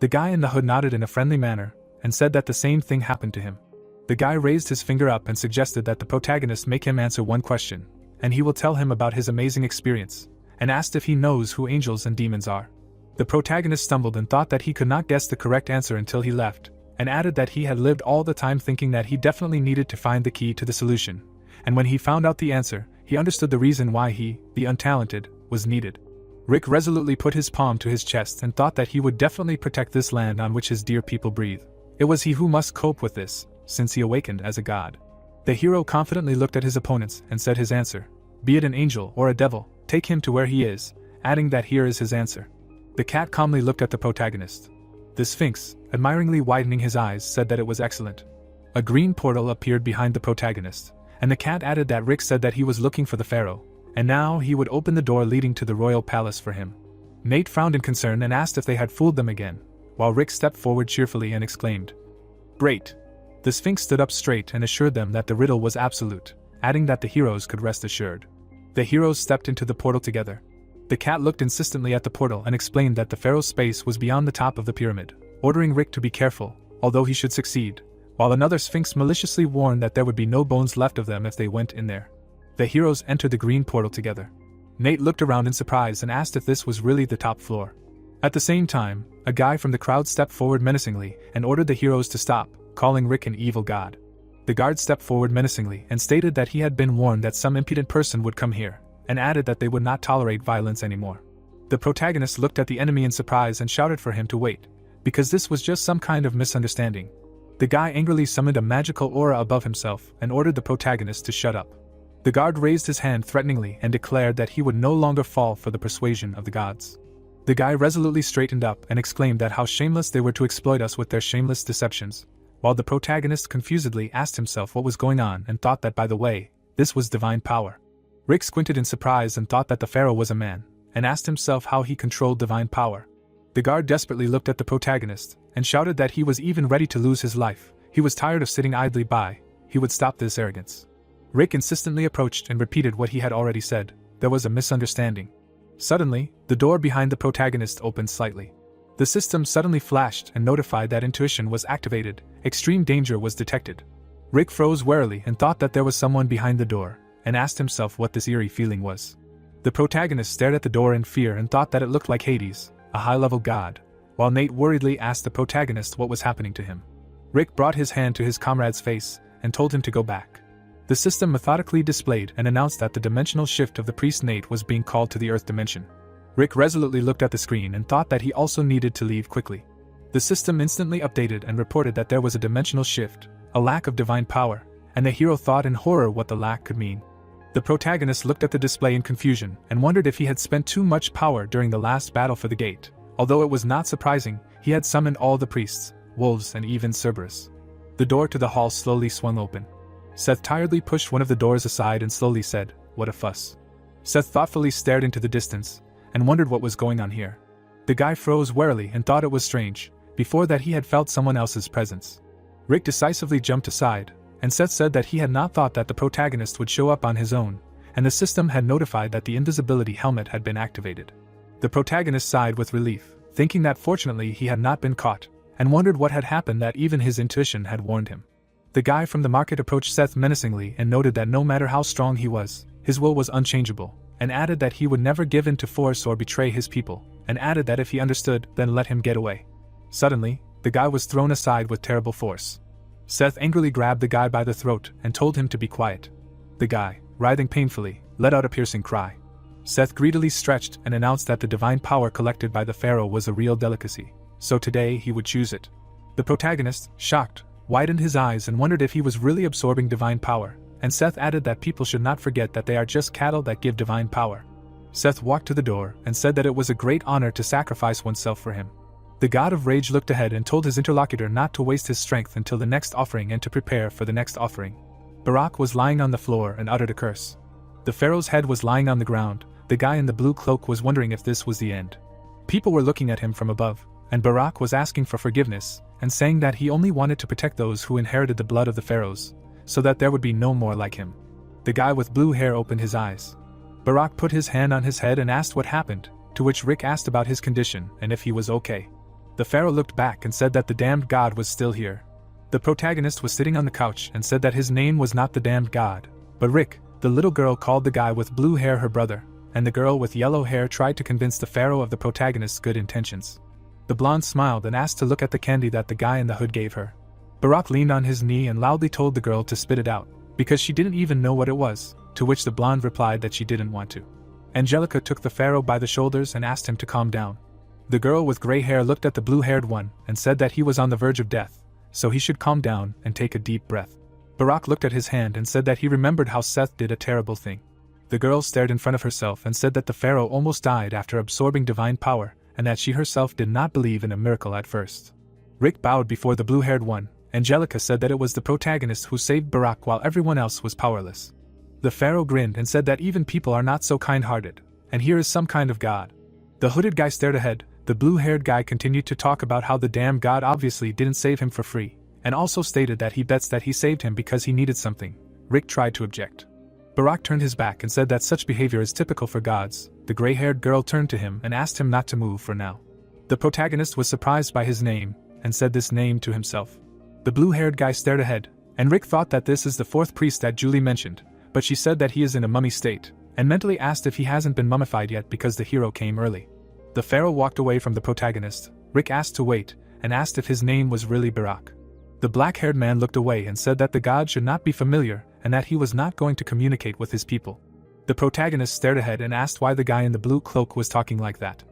Speaker 1: The guy in the hood nodded in a friendly manner, and said that the same thing happened to him. The guy raised his finger up and suggested that the protagonist make him answer one question, and he will tell him about his amazing experience, and asked if he knows who angels and demons are. The protagonist stumbled and thought that he could not guess the correct answer until he left, and added that he had lived all the time thinking that he definitely needed to find the key to the solution, and when he found out the answer, he understood the reason why he, the untalented, was needed. Rick resolutely put his palm to his chest and thought that he would definitely protect this land on which his dear people breathe. It was he who must cope with this, since he awakened as a god. The hero confidently looked at his opponents and said his answer, "Be it an angel or a devil, take him to where he is," adding that here is his answer. The cat calmly looked at the protagonist. The Sphinx, admiringly widening his eyes, said that it was excellent. A green portal appeared behind the protagonist, and the cat added that Rick said that he was looking for the pharaoh, and now he would open the door leading to the royal palace for him. Nate frowned in concern and asked if they had fooled them again, while Rick stepped forward cheerfully and exclaimed, "Great!" The Sphinx stood up straight and assured them that the riddle was absolute, adding that the heroes could rest assured. The heroes stepped into the portal together. The cat looked insistently at the portal and explained that the pharaoh's space was beyond the top of the pyramid, ordering Rick to be careful, although he should succeed, while another Sphinx maliciously warned that there would be no bones left of them if they went in there. The heroes entered the green portal together. Nate looked around in surprise and asked if this was really the top floor. At the same time, a guy from the crowd stepped forward menacingly and ordered the heroes to stop, calling Rick an evil god. The guard stepped forward menacingly and stated that he had been warned that some impudent person would come here, and added that they would not tolerate violence anymore. The protagonist looked at the enemy in surprise and shouted for him to wait, because this was just some kind of misunderstanding. The guy angrily summoned a magical aura above himself and ordered the protagonist to shut up. The guard raised his hand threateningly and declared that he would no longer fall for the persuasion of the gods. The guy resolutely straightened up and exclaimed that how shameless they were to exploit us with their shameless deceptions, while the protagonist confusedly asked himself what was going on and thought that, by the way, this was divine power. Rick squinted in surprise and thought that the pharaoh was a man, and asked himself how he controlled divine power. The guard desperately looked at the protagonist and shouted that he was even ready to lose his life. He was tired of sitting idly by. He would stop this arrogance. Rick insistently approached and repeated what he had already said. There was a misunderstanding. Suddenly, the door behind the protagonist opened slightly. The system suddenly flashed and notified that intuition was activated. Extreme danger was detected. Rick froze warily and thought that there was someone behind the door, and asked himself what this eerie feeling was. The protagonist stared at the door in fear and thought that it looked like Hades, a high-level god, while Nate worriedly asked the protagonist what was happening to him. Rick brought his hand to his comrade's face and told him to go back. The system methodically displayed and announced that the dimensional shift of the priest Nate was being called to the Earth dimension. Rick resolutely looked at the screen and thought that he also needed to leave quickly. The system instantly updated and reported that there was a dimensional shift, a lack of divine power, and the hero thought in horror what the lack could mean. The protagonist looked at the display in confusion and wondered if he had spent too much power during the last battle for the gate. Although it was not surprising, he had summoned all the priests, wolves, and even Cerberus. The door to the hall slowly swung open. Seth tiredly pushed one of the doors aside and slowly said, "What a fuss." Seth thoughtfully stared into the distance and wondered what was going on here. The guy froze warily and thought it was strange. Before that he had felt someone else's presence. Rick decisively jumped aside, and Seth said that he had not thought that the protagonist would show up on his own, and the system had notified that the invisibility helmet had been activated. The protagonist sighed with relief, thinking that fortunately he had not been caught, and wondered what had happened that even his intuition had warned him. The guy from the market approached Seth menacingly and noted that no matter how strong he was, his will was unchangeable, and added that he would never give in to force or betray his people, and added that if he understood, then let him get away. Suddenly, the guy was thrown aside with terrible force. Seth angrily grabbed the guy by the throat and told him to be quiet. The guy, writhing painfully, let out a piercing cry. Seth greedily stretched and announced that the divine power collected by the pharaoh was a real delicacy, so today he would choose it. The protagonist, shocked, widened his eyes and wondered if he was really absorbing divine power, and Seth added that people should not forget that they are just cattle that give divine power. Seth walked to the door and said that it was a great honor to sacrifice oneself for him. The god of rage looked ahead and told his interlocutor not to waste his strength until the next offering and to prepare for the next offering. Barak was lying on the floor and uttered a curse. The pharaoh's head was lying on the ground. The guy in the blue cloak was wondering if this was the end. People were looking at him from above, and Barak was asking for forgiveness and saying that he only wanted to protect those who inherited the blood of the pharaohs, so that there would be no more like him. The guy with blue hair opened his eyes. Barak put his hand on his head and asked what happened, to which Rick asked about his condition and if he was okay. The pharaoh looked back and said that the damned god was still here. The protagonist was sitting on the couch and said that his name was not the damned god, but Rick. The little girl called the guy with blue hair her brother, and the girl with yellow hair tried to convince the pharaoh of the protagonist's good intentions. The blonde smiled and asked to look at the candy that the guy in the hood gave her. Barak leaned on his knee and loudly told the girl to spit it out, because she didn't even know what it was, to which the blonde replied that she didn't want to. Angelica took the pharaoh by the shoulders and asked him to calm down. The girl with gray hair looked at the blue-haired one and said that he was on the verge of death, so he should calm down and take a deep breath. Barak looked at his hand and said that he remembered how Seth did a terrible thing. The girl stared in front of herself and said that the pharaoh almost died after absorbing divine power, and that she herself did not believe in a miracle at first. Rick bowed before the blue-haired one. Angelica said that it was the protagonist who saved Barak while everyone else was powerless. The pharaoh grinned and said that even people are not so kind-hearted, and here is some kind of god. The hooded guy stared ahead. The blue-haired guy continued to talk about how the damn god obviously didn't save him for free, and also stated that he bets that he saved him because he needed something. Rick tried to object. Barak turned his back and said that such behavior is typical for gods. The gray-haired girl turned to him and asked him not to move for now. The protagonist was surprised by his name, and said this name to himself. The blue-haired guy stared ahead, and Rick thought that this is the fourth priest that Julie mentioned, but she said that he is in a mummy state, and mentally asked if he hasn't been mummified yet because the hero came early. The pharaoh walked away from the protagonist. Rick asked to wait, and asked if his name was really Barak. The black-haired man looked away and said that the god should not be familiar, and that he was not going to communicate with his people. The protagonist stared ahead and asked why the guy in the blue cloak was talking like that.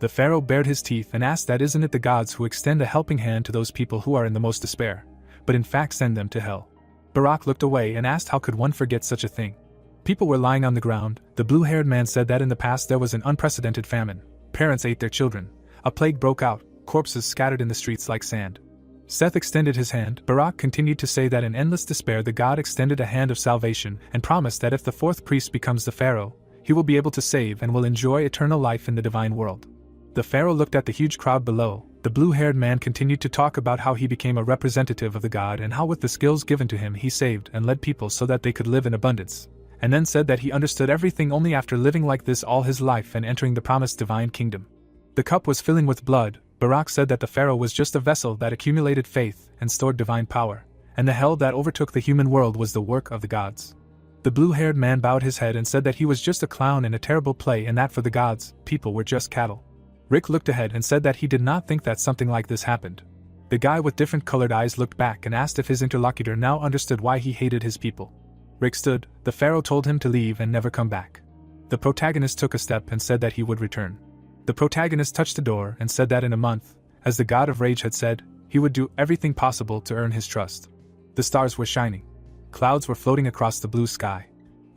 Speaker 1: The pharaoh bared his teeth and asked that isn't it the gods who extend a helping hand to those people who are in the most despair, but in fact send them to hell. Barak looked away and asked how could one forget such a thing. People were lying on the ground. The blue-haired man said that in the past there was an unprecedented famine. Parents ate their children. A plague broke out, corpses scattered in the streets like sand. Seth extended his hand. Barak continued to say that in endless despair the god extended a hand of salvation and promised that if the fourth priest becomes the pharaoh, he will be able to save and will enjoy eternal life in the divine world. The pharaoh looked at the huge crowd below. The blue-haired man continued to talk about how he became a representative of the god and how with the skills given to him he saved and led people so that they could live in abundance, and then said that he understood everything only after living like this all his life and entering the promised divine kingdom. The cup was filling with blood. Barak said that the pharaoh was just a vessel that accumulated faith and stored divine power, and the hell that overtook the human world was the work of the gods. The blue-haired man bowed his head and said that he was just a clown in a terrible play and that for the gods, people were just cattle. Rick looked ahead and said that he did not think that something like this happened. The guy with different colored eyes looked back and asked if his interlocutor now understood why he hated his people. Rick stood. The pharaoh told him to leave and never come back. The protagonist took a step and said that he would return. The protagonist touched the door and said that in a month, as the god of rage had said, he would do everything possible to earn his trust. The stars were shining. Clouds were floating across the blue sky.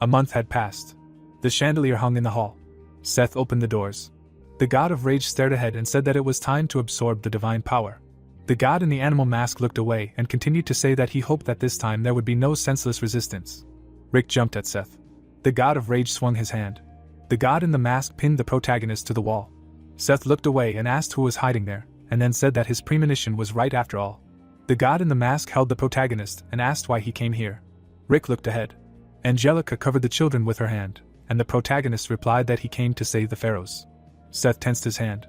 Speaker 1: A month had passed. The chandelier hung in the hall. Seth opened the doors. The god of rage stared ahead and said that it was time to absorb the divine power. The god in the animal mask looked away and continued to say that he hoped that this time there would be no senseless resistance. Rick jumped at Seth. The god of rage swung his hand. The god in the mask pinned the protagonist to the wall. Seth looked away and asked who was hiding there, and then said that his premonition was right after all. The god in the mask held the protagonist and asked why he came here. Rick looked ahead. Angelica covered the children with her hand, and the protagonist replied that he came to save the pharaohs. Seth tensed his hand.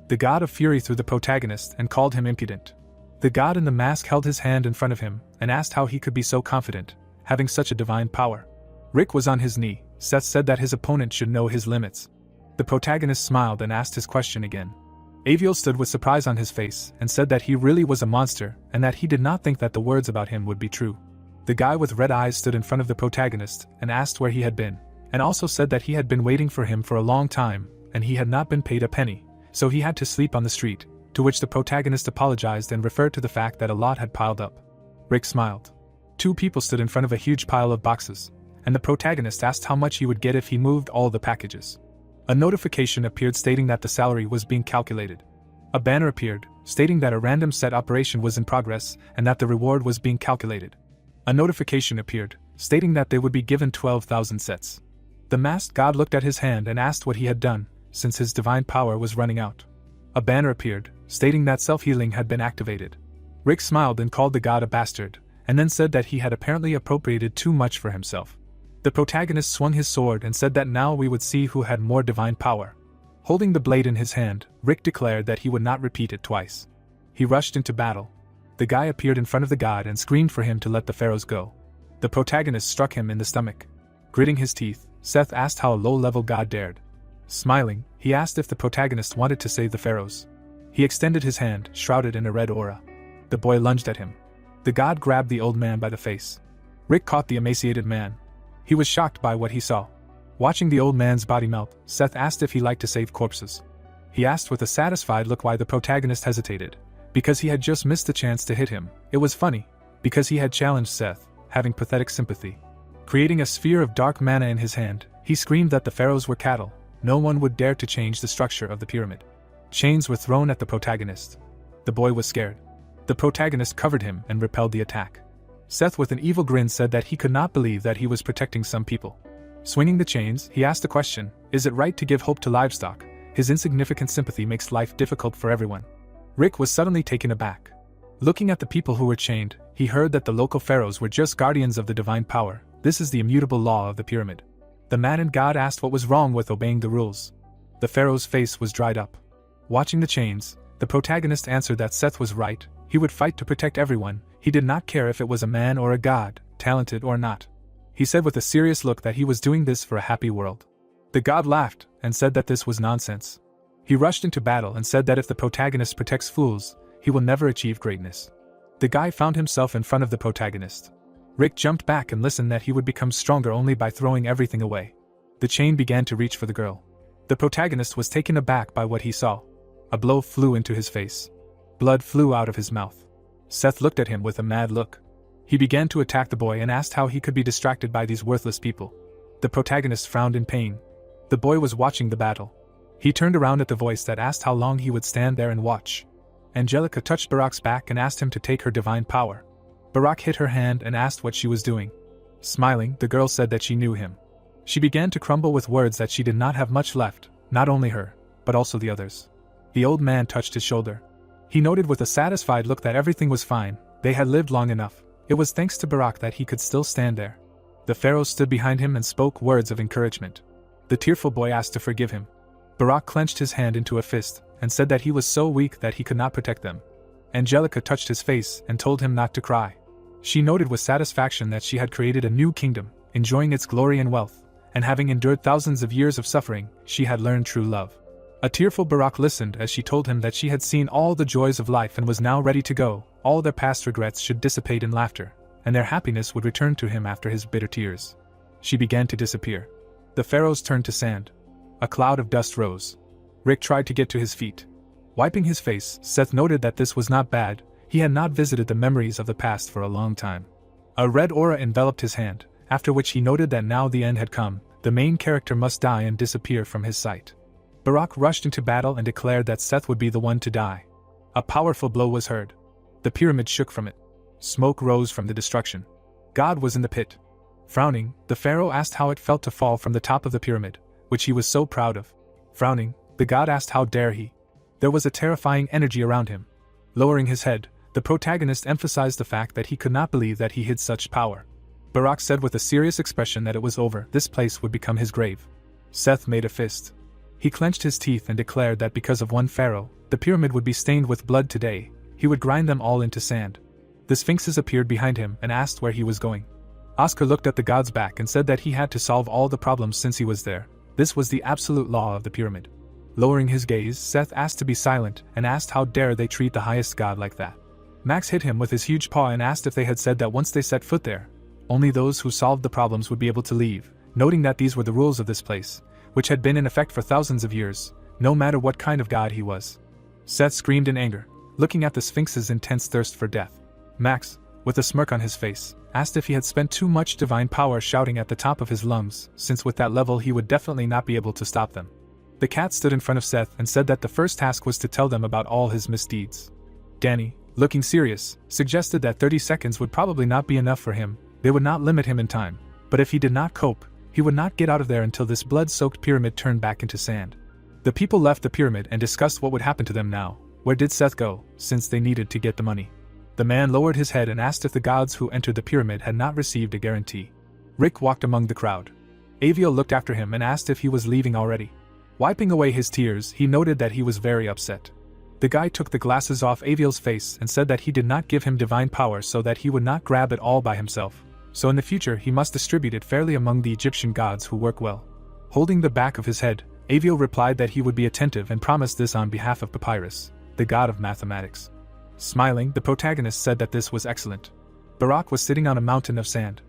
Speaker 1: The god of fury threw the protagonist and called him impudent. The god in the mask held his hand in front of him and asked how he could be so confident, having such a divine power. Rick was on his knee. Seth said that his opponent should know his limits. The protagonist smiled and asked his question again. Aviel stood with surprise on his face and said that he really was a monster and that he did not think that the words about him would be true. The guy with red eyes stood in front of the protagonist and asked where he had been, and also said that he had been waiting for him for a long time and he had not been paid a penny, so he had to sleep on the street, to which the protagonist apologized and referred to the fact that a lot had piled up. Rick smiled. Two people stood in front of a huge pile of boxes, and the protagonist asked how much he would get if he moved all the packages. A notification appeared stating that the salary was being calculated. A banner appeared, stating that a random set operation was in progress and that the reward was being calculated. A notification appeared, stating that they would be given 12,000 sets. The masked god looked at his hand and asked what he had done, since his divine power was running out. A banner appeared, stating that self-healing had been activated. Rick smiled and called the god a bastard, and then said that he had apparently appropriated too much for himself. The protagonist swung his sword and said that now we would see who had more divine power. Holding the blade in his hand, Rick declared that he would not repeat it twice. He rushed into battle. The guy appeared in front of the god and screamed for him to let the pharaohs go. The protagonist struck him in the stomach. Gritting his teeth, Seth asked how a low-level god dared. Smiling, he asked if the protagonist wanted to save the pharaohs. He extended his hand, shrouded in a red aura. The boy lunged at him. The god grabbed the old man by the face. Rick caught the emaciated man. He was shocked by what he saw. Watching the old man's body melt, Seth asked if he liked to save corpses. He asked with a satisfied look why the protagonist hesitated. Because he had just missed the chance to hit him. It was funny, because he had challenged Seth, having pathetic sympathy. Creating a sphere of dark mana in his hand, he screamed that the pharaohs were cattle. No one would dare to change the structure of the pyramid. Chains were thrown at the protagonist. The boy was scared. The protagonist covered him and repelled the attack. Seth with an evil grin said that he could not believe that he was protecting some people. Swinging the chains, he asked the question, is it right to give hope to livestock? His insignificant sympathy makes life difficult for everyone. Rick was suddenly taken aback. Looking at the people who were chained, he heard that the local pharaohs were just guardians of the divine power. This is the immutable law of the pyramid. The man and god asked what was wrong with obeying the rules. The pharaoh's face was dried up. Watching the chains, the protagonist answered that Seth was right. He would fight to protect everyone. He did not care if it was a man or a god, talented or not. He said with a serious look that he was doing this for a happy world. The god laughed and said that this was nonsense. He rushed into battle and said that if the protagonist protects fools, he will never achieve greatness. The guy found himself in front of the protagonist. Rick jumped back and listened that he would become stronger only by throwing everything away. The chain began to reach for the girl. The protagonist was taken aback by what he saw. A blow flew into his face. Blood flew out of his mouth. Seth looked at him with a mad look. He began to attack the boy and asked how he could be distracted by these worthless people. The protagonist frowned in pain. The boy was watching the battle. He turned around at the voice that asked how long he would stand there and watch. Angelica touched Barak's back and asked him to take her divine power. Barak hit her hand and asked what she was doing. Smiling, the girl said that she knew him. She began to crumble with words that she did not have much left, not only her, but also the others. The old man touched his shoulder. He noted with a satisfied look that everything was fine. They had lived long enough. It was thanks to Barak that he could still stand there. The pharaoh stood behind him and spoke words of encouragement. The tearful boy asked to forgive him. Barak clenched his hand into a fist and said that he was so weak that he could not protect them. Angelica touched his face and told him not to cry. She noted with satisfaction that she had created a new kingdom, enjoying its glory and wealth, and having endured thousands of years of suffering, she had learned true love. A tearful Barak listened as she told him that she had seen all the joys of life and was now ready to go. All their past regrets should dissipate in laughter, and their happiness would return to him after his bitter tears. She began to disappear. The pharaohs turned to sand. A cloud of dust rose. Rick tried to get to his feet. Wiping his face, Seth noted that this was not bad. He had not visited the memories of the past for a long time. A red aura enveloped his hand, after which he noted that now the end had come. The main character must die and disappear from his sight. Barak rushed into battle and declared that Seth would be the one to die. A powerful blow was heard. The pyramid shook from it. Smoke rose from the destruction. God was in the pit. Frowning, the pharaoh asked how it felt to fall from the top of the pyramid, which he was so proud of. Frowning, the god asked how dare he. There was a terrifying energy around him. Lowering his head, the protagonist emphasized the fact that he could not believe that he hid such power. Barak said with a serious expression that it was over. This place would become his grave. Seth made a fist. He clenched his teeth and declared that because of one pharaoh, the pyramid would be stained with blood today. He would grind them all into sand. The sphinxes appeared behind him and asked where he was going. Oscar looked at the god's back and said that he had to solve all the problems since he was there. This was the absolute law of the pyramid. Lowering his gaze, Seth asked to be silent and asked how dare they treat the highest god like that. Max hit him with his huge paw and asked if they had said that once they set foot there, only those who solved the problems would be able to leave, noting that these were the rules of this place, which had been in effect for thousands of years, no matter what kind of god he was. Seth screamed in anger, looking at the sphinx's intense thirst for death. Max, with a smirk on his face, asked if he had spent too much divine power shouting at the top of his lungs, since with that level he would definitely not be able to stop them. The cat stood in front of Seth and said that the first task was to tell them about all his misdeeds. Danny, looking serious, suggested that 30 seconds would probably not be enough for him. They would not limit him in time, but if he did not cope, he would not get out of there until this blood-soaked pyramid turned back into sand. The people left the pyramid and discussed what would happen to them now. Where did Seth go, since they needed to get the money? The man lowered his head and asked if the gods who entered the pyramid had not received a guarantee. Rick walked among the crowd. Aviel looked after him and asked if he was leaving already. Wiping away his tears, he noted that he was very upset. The guy took the glasses off Aviel's face and said that he did not give him divine power so that he would not grab it all by himself. So in the future he must distribute it fairly among the Egyptian gods who work well. Holding the back of his head, Aviel replied that he would be attentive and promised this on behalf of Papyrus, the god of mathematics. Smiling, the protagonist said that this was excellent. Barak was sitting on a mountain of sand.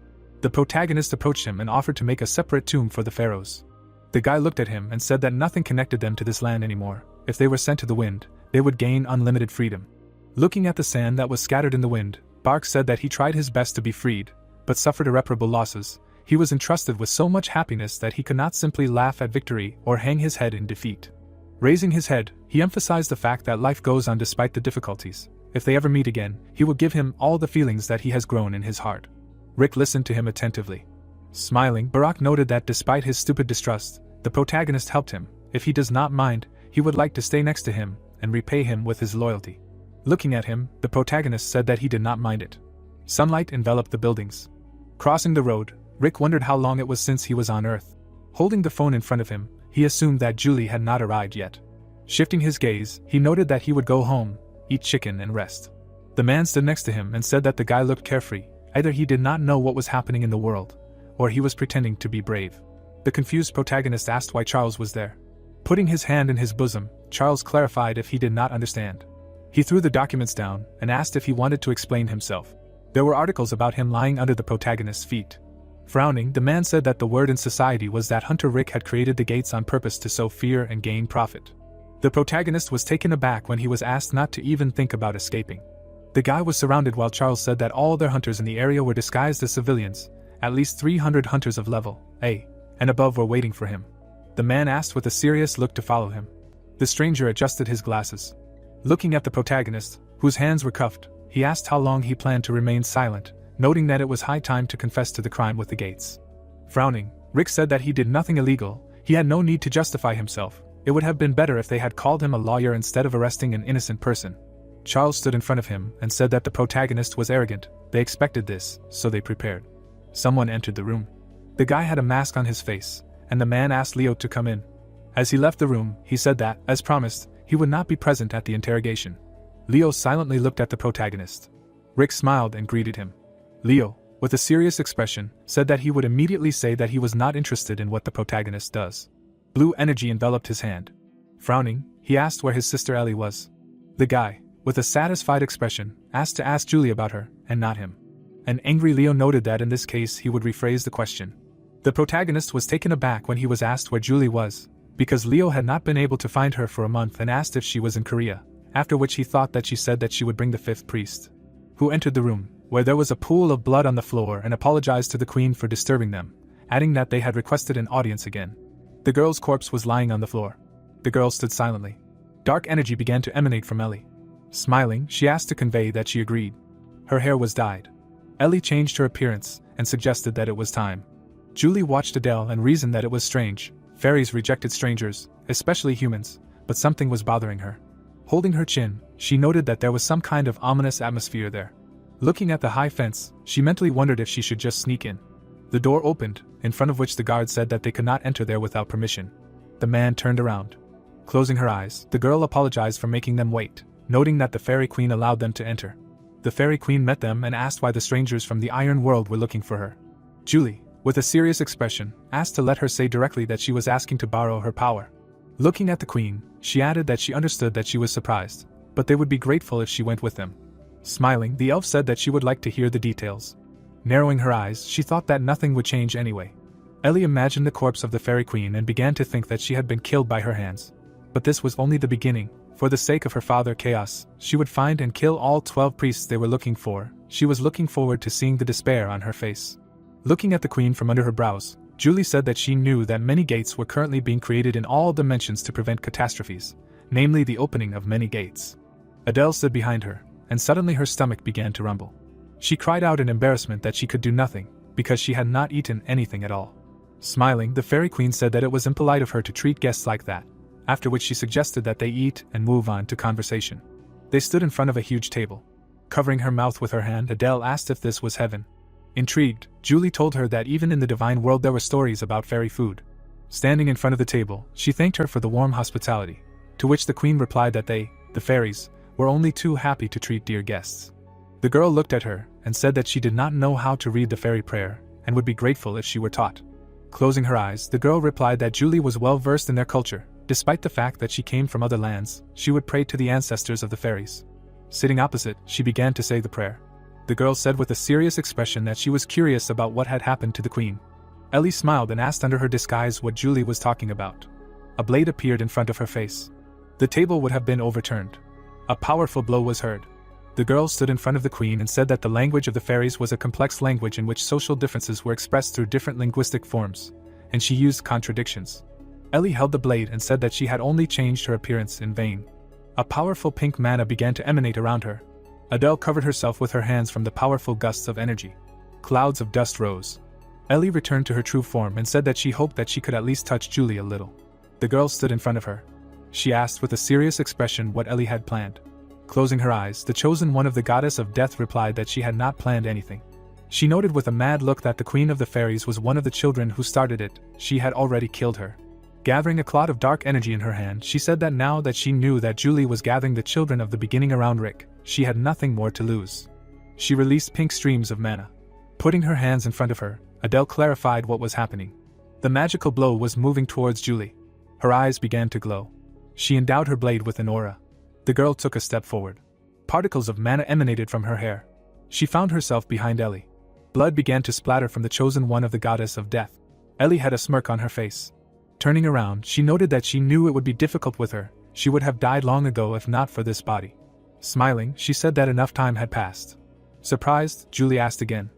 Speaker 1: The protagonist approached him and offered to make a separate tomb for the pharaohs. The guy looked at him and said that nothing connected them to this land anymore. If they were sent to the wind, they would gain unlimited freedom. Looking at the sand that was scattered in the wind, Barak said that he tried his best to be freed, but suffered irreparable losses. He was entrusted with so much happiness that he could not simply laugh at victory or hang his head in defeat. Raising his head, he emphasized the fact that life goes on despite the difficulties. If they ever meet again, he will give him all the feelings that he has grown in his heart. Rick listened to him attentively. Smiling, Barak noted that despite his stupid distrust, the protagonist helped him. If he does not mind, he would like to stay next to him and repay him with his loyalty. Looking at him, the protagonist said that he did not mind it. Sunlight enveloped the buildings. Crossing the road, Rick wondered how long it was since he was on Earth. Holding the phone in front of him, he assumed that Julie had not arrived yet. Shifting his gaze, he noted that he would go home, eat chicken and rest. The man stood next to him and said that the guy looked carefree. Either he did not know what was happening in the world, or he was pretending to be brave. The confused protagonist asked why Charles was there. Putting his hand in his bosom, Charles clarified if he did not understand. He threw the documents down and asked if he wanted to explain himself. There were articles about him lying under the protagonist's feet. Frowning, the man said that the word in society was that Hunter Rick had created the gates on purpose to sow fear and gain profit. The protagonist was taken aback when he was asked not to even think about escaping. The guy was surrounded while Charles said that all other hunters in the area were disguised as civilians. At least 300 hunters of level A and above were waiting for him. The man asked with a serious look to follow him. The stranger adjusted his glasses. Looking at the protagonist, whose hands were cuffed, he asked how long he planned to remain silent, noting that it was high time to confess to the crime with the gates. Frowning, Rick said that he did nothing illegal. He had no need to justify himself. It would have been better if they had called him a lawyer instead of arresting an innocent person. Charles stood in front of him and said that the protagonist was arrogant. They expected this, so they prepared. Someone entered the room. The guy had a mask on his face, and the man asked Leo to come in. As he left the room, he said that, as promised, he would not be present at the interrogation. Leo silently looked at the protagonist. Rick smiled and greeted him. Leo, with a serious expression, said that he would immediately say that he was not interested in what the protagonist does. Blue energy enveloped his hand. Frowning, he asked where his sister Ellie was. The guy, with a satisfied expression, asked to ask Julie about her, and not him. An angry Leo noted that in this case he would rephrase the question. The protagonist was taken aback when he was asked where Julie was, because Leo had not been able to find her for a month and asked if she was in Korea, after which he thought that she said that she would bring the fifth priest, who entered the room, where there was a pool of blood on the floor, and apologized to the queen for disturbing them, adding that they had requested an audience again. The girl's corpse was lying on the floor. The girl stood silently. Dark energy began to emanate from Ellie. Smiling, she asked to convey that she agreed. Her hair was dyed. Ellie changed her appearance and suggested that it was time. Julie watched Adele and reasoned that it was strange. Fairies rejected strangers, especially humans, but something was bothering her. Holding her chin, she noted that there was some kind of ominous atmosphere there. Looking at the high fence, she mentally wondered if she should just sneak in. The door opened, in front of which the guard said that they could not enter there without permission. The man turned around. Closing her eyes, the girl apologized for making them wait, noting that the fairy queen allowed them to enter. The fairy queen met them and asked why the strangers from the Iron World were looking for her. Julie, with a serious expression, asked to let her say directly that she was asking to borrow her power. Looking at the queen, she added that she understood that she was surprised, but they would be grateful if she went with them. Smiling, the elf said that she would like to hear the details. Narrowing her eyes, she thought that nothing would change anyway. Ellie imagined the corpse of the fairy queen and began to think that she had been killed by her hands. But this was only the beginning. For the sake of her father Chaos, she would find and kill all 12 priests they were looking for. She was looking forward to seeing the despair on her face. Looking at the queen from under her brows, Julie said that she knew that many gates were currently being created in all dimensions to prevent catastrophes, namely the opening of many gates. Adele stood behind her, and suddenly her stomach began to rumble. She cried out in embarrassment that she could do nothing, because she had not eaten anything at all. Smiling, the fairy queen said that it was impolite of her to treat guests like that, after which she suggested that they eat and move on to conversation. They stood in front of a huge table. Covering her mouth with her hand, Adele asked if this was heaven. Intrigued, Julie told her that even in the divine world there were stories about fairy food. Standing in front of the table, she thanked her for the warm hospitality, to which the queen replied that they, the fairies, were only too happy to treat dear guests. The girl looked at her and said that she did not know how to read the fairy prayer and would be grateful if she were taught. Closing her eyes, the girl replied that Julie was well versed in their culture. Despite the fact that she came from other lands, she would pray to the ancestors of the fairies. Sitting opposite, she began to say the prayer. The girl said with a serious expression that she was curious about what had happened to the queen. Ellie smiled and asked under her disguise what Julie was talking about. A blade appeared in front of her face. The table would have been overturned. A powerful blow was heard. The girl stood in front of the queen and said that the language of the fairies was a complex language in which social differences were expressed through different linguistic forms, and she used contradictions. Ellie held the blade and said that she had only changed her appearance in vain. A powerful pink mana began to emanate around her. Adele covered herself with her hands from the powerful gusts of energy. Clouds of dust rose. Ellie returned to her true form and said that she hoped that she could at least touch Julie a little. The girl stood in front of her. She asked with a serious expression what Ellie had planned. Closing her eyes, the chosen one of the goddess of death replied that she had not planned anything. She noted with a mad look that the queen of the fairies was one of the children who started it. She had already killed her. Gathering a clot of dark energy in her hand, she said that now that she knew that Julie was gathering the children of the beginning around Rick, she had nothing more to lose. She released pink streams of mana. Putting her hands in front of her, Adele clarified what was happening. The magical blow was moving towards Julie. Her eyes began to glow. She endowed her blade with an aura. The girl took a step forward. Particles of mana emanated from her hair. She found herself behind Ellie. Blood began to splatter from the chosen one of the goddess of death. Ellie had a smirk on her face. Turning around, she noted that she knew it would be difficult with her. She would have died long ago if not for this body. Smiling, she said that enough time had passed. Surprised, Julie asked again.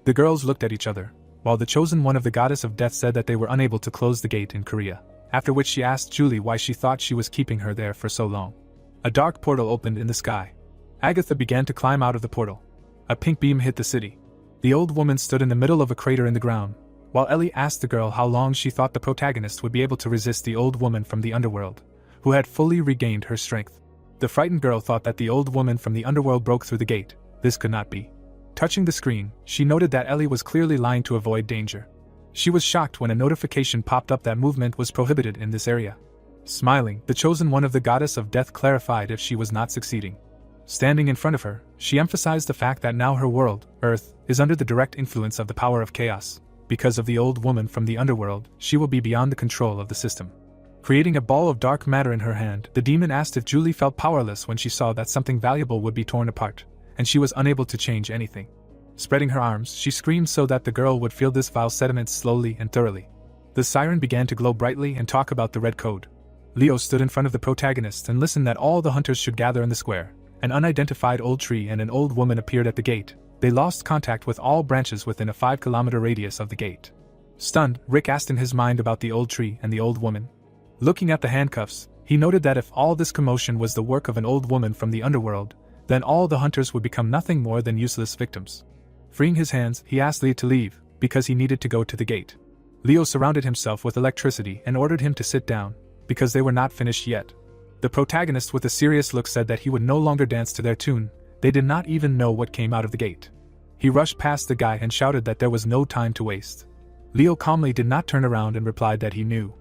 Speaker 1: The girls looked at each other, while the chosen one of the goddess of death said that they were unable to close the gate in Korea, after which she asked Julie why she thought she was keeping her there for so long. A dark portal opened in the sky. Agatha began to climb out of the portal. A pink beam hit the city. The old woman stood in the middle of a crater in the ground, while Ellie asked the girl how long she thought the protagonist would be able to resist the old woman from the underworld, who had fully regained her strength. The frightened girl thought that the old woman from the underworld broke through the gate. This could not be. Touching the screen, she noted that Ellie was clearly lying to avoid danger. She was shocked when a notification popped up that movement was prohibited in this area. Smiling, the chosen one of the goddess of death clarified if she was not succeeding. Standing in front of her, she emphasized the fact that now her world, Earth, is under the direct influence of the power of chaos. Because of the old woman from the underworld, she will be beyond the control of the system. Creating a ball of dark matter in her hand, the demon asked if Julie felt powerless when she saw that something valuable would be torn apart, and she was unable to change anything. Spreading her arms, she screamed so that the girl would feel this vile sediment slowly and thoroughly. The siren began to glow brightly and talk about the red code. Leo stood in front of the protagonist and listened that all the hunters should gather in the square. An unidentified old tree and an old woman appeared at the gate. They lost contact with all branches within a 5-kilometer radius of the gate. Stunned, Rick asked in his mind about the old tree and the old woman. Looking at the handcuffs, he noted that if all this commotion was the work of an old woman from the underworld, then all the hunters would become nothing more than useless victims. Freeing his hands, he asked Leo to leave, because he needed to go to the gate. Leo surrounded himself with electricity and ordered him to sit down, because they were not finished yet. The protagonist with a serious look said that he would no longer dance to their tune. They did not even know what came out of the gate. He rushed past the guy and shouted that there was no time to waste. Leo calmly did not turn around and replied that he knew.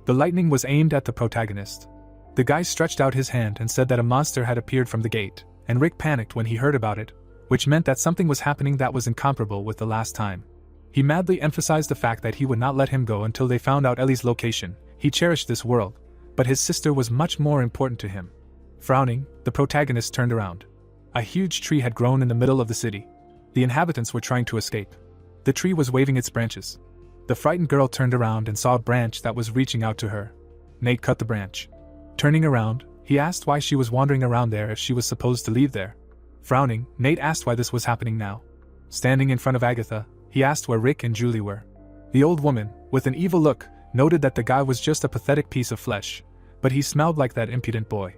Speaker 1: The lightning was aimed at the protagonist. The guy stretched out his hand and said that a monster had appeared from the gate, and Rick panicked when he heard about it, which meant that something was happening that was incomparable with the last time. He madly emphasized the fact that he would not let him go until they found out Ellie's location. He cherished this world, but his sister was much more important to him. Frowning, the protagonist turned around. A huge tree had grown in the middle of the city. The inhabitants were trying to escape. The tree was waving its branches. The frightened girl turned around and saw a branch that was reaching out to her. Nate cut the branch. Turning around, he asked why she was wandering around there if she was supposed to leave there. Frowning, Nate asked why this was happening now. Standing in front of Agatha, he asked where Rick and Julie were. The old woman, with an evil look, noted that the guy was just a pathetic piece of flesh, but he smelled like that impudent boy.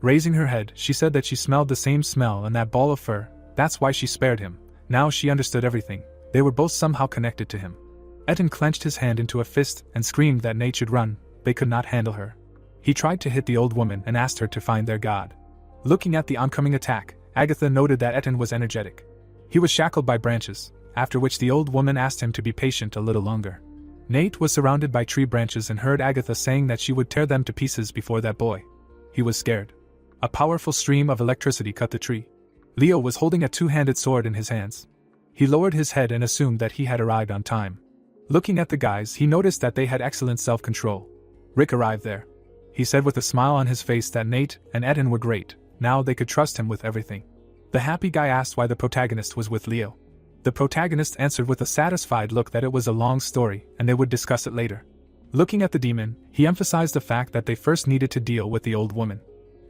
Speaker 1: Raising her head, she said that she smelled the same smell and that ball of fur, that's why she spared him. Now she understood everything. They were both somehow connected to him. Etten clenched his hand into a fist and screamed that Nate should run. They could not handle her. He tried to hit the old woman and asked her to find their god. Looking at the oncoming attack, Agatha noted that Etten was energetic. He was shackled by branches, after which the old woman asked him to be patient a little longer. Nate was surrounded by tree branches and heard Agatha saying that she would tear them to pieces before that boy. He was scared. A powerful stream of electricity cut the tree. Leo was holding a two-handed sword in his hands. He lowered his head and assumed that he had arrived on time. Looking at the guys, he noticed that they had excellent self-control. Rick arrived there. He said with a smile on his face that Nate and Etten were great, now they could trust him with everything. The happy guy asked why the protagonist was with Leo. The protagonist answered with a satisfied look that it was a long story and they would discuss it later. Looking at the demon, he emphasized the fact that they first needed to deal with the old woman.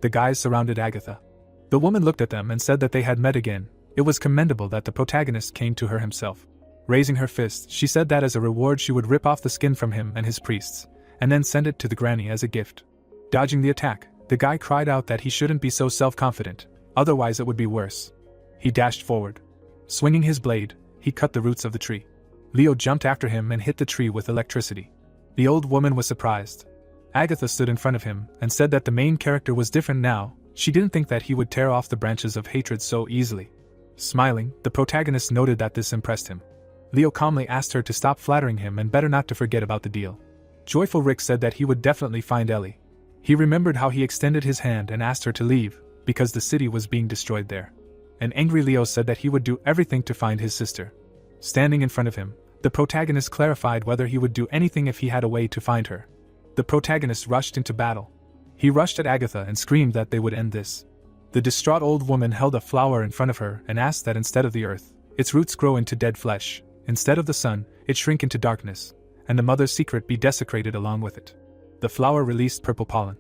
Speaker 1: The guys surrounded Agatha. The woman looked at them and said that they had met again. It was commendable that the protagonist came to her himself. Raising her fist, she said that as a reward she would rip off the skin from him and his priests, and then send it to the granny as a gift. Dodging the attack, the guy cried out that he shouldn't be so self-confident, otherwise it would be worse. He dashed forward. Swinging his blade, he cut the roots of the tree. Leo jumped after him and hit the tree with electricity. The old woman was surprised. Agatha stood in front of him and said that the main character was different now. She didn't think that he would tear off the branches of hatred so easily. Smiling, the protagonist noted that this impressed him. Leo calmly asked her to stop flattering him and better not to forget about the deal. Joyful Rick said that he would definitely find Ellie. He remembered how he extended his hand and asked her to leave, because the city was being destroyed there. An angry Leo said that he would do everything to find his sister. Standing in front of him, the protagonist clarified whether he would do anything if he had a way to find her. The protagonist rushed into battle. He rushed at Agatha and screamed that they would end this. The distraught old woman held a flower in front of her and asked that instead of the earth, its roots grow into dead flesh, instead of the sun, it shrink into darkness, and the mother's secret be desecrated along with it. The flower released purple pollen.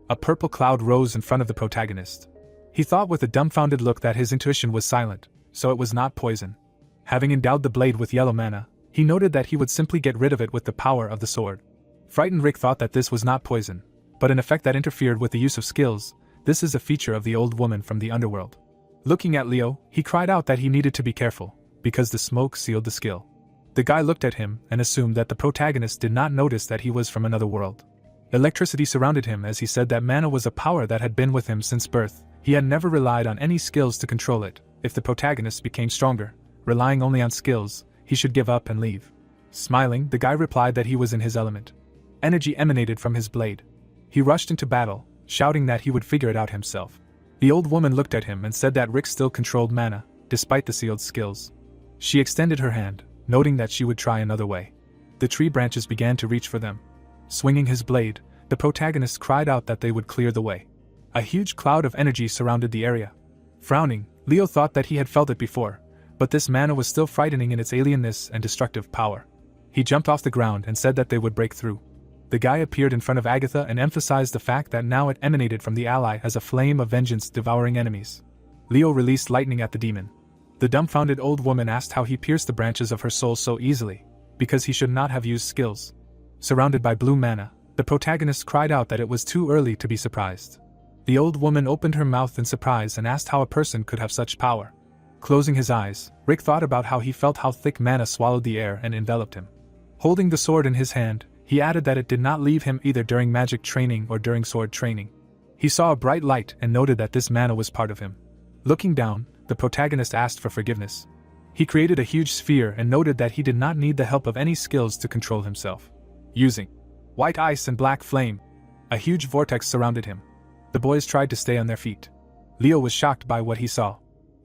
Speaker 1: A purple cloud rose in front of the protagonist. He thought with a dumbfounded look that his intuition was silent, so it was not poison. Having endowed the blade with yellow mana, he noted that he would simply get rid of it with the power of the sword. Frightened Rick thought that this was not poison, but an effect that interfered with the use of skills. This is a feature of the old woman from the underworld. Looking at Leo, he cried out that he needed to be careful, because the smoke sealed the skill. The guy looked at him and assumed that the protagonist did not notice that he was from another world. Electricity surrounded him as he said that mana was a power that had been with him since birth. He had never relied on any skills to control it. If the protagonist became stronger, relying only on skills, he should give up and leave. Smiling, the guy replied that he was in his element. Energy emanated from his blade. He rushed into battle, shouting that he would figure it out himself. The old woman looked at him and said that Rick still controlled mana, despite the sealed skills. She extended her hand, noting that she would try another way. The tree branches began to reach for them. Swinging his blade, the protagonist cried out that they would clear the way. A huge cloud of energy surrounded the area. Frowning, Leo thought that he had felt it before, but this mana was still frightening in its alienness and destructive power. He jumped off the ground and said that they would break through. The guy appeared in front of Agatha and emphasized the fact that now it emanated from the ally as a flame of vengeance devouring enemies. Leo released lightning at the demon. The dumbfounded old woman asked how he pierced the branches of her soul so easily, because he should not have used skills. Surrounded by blue mana, the protagonist cried out that it was too early to be surprised. The old woman opened her mouth in surprise and asked how a person could have such power. Closing his eyes, Rick thought about how he felt how thick mana swallowed the air and enveloped him. Holding the sword in his hand, he added that it did not leave him either during magic training or during sword training. He saw a bright light and noted that this mana was part of him. Looking down, the protagonist asked for forgiveness. He created a huge sphere and noted that he did not need the help of any skills to control himself. Using white ice and black flame, a huge vortex surrounded him. The boys tried to stay on their feet. Leo was shocked by what he saw.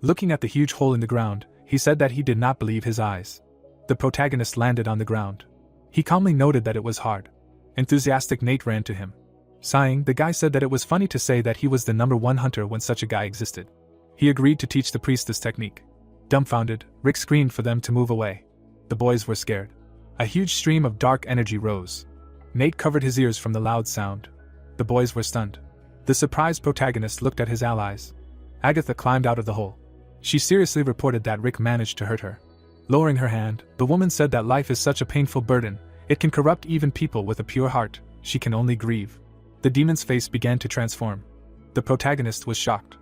Speaker 1: Looking at the huge hole in the ground, he said that he did not believe his eyes. The protagonist landed on the ground. He calmly noted that it was hard. Enthusiastic Nate ran to him. Sighing, the guy said that it was funny to say that he was the #1 hunter when such a guy existed. He agreed to teach the priest this technique. Dumbfounded, Rick screamed for them to move away. The boys were scared. A huge stream of dark energy rose. Nate covered his ears from the loud sound. The boys were stunned. The surprised protagonist looked at his allies. Agatha climbed out of the hole. She seriously reported that Rick managed to hurt her. Lowering her hand, the woman said that life is such a painful burden, it can corrupt even people with a pure heart, she can only grieve. The demon's face began to transform. The protagonist was shocked.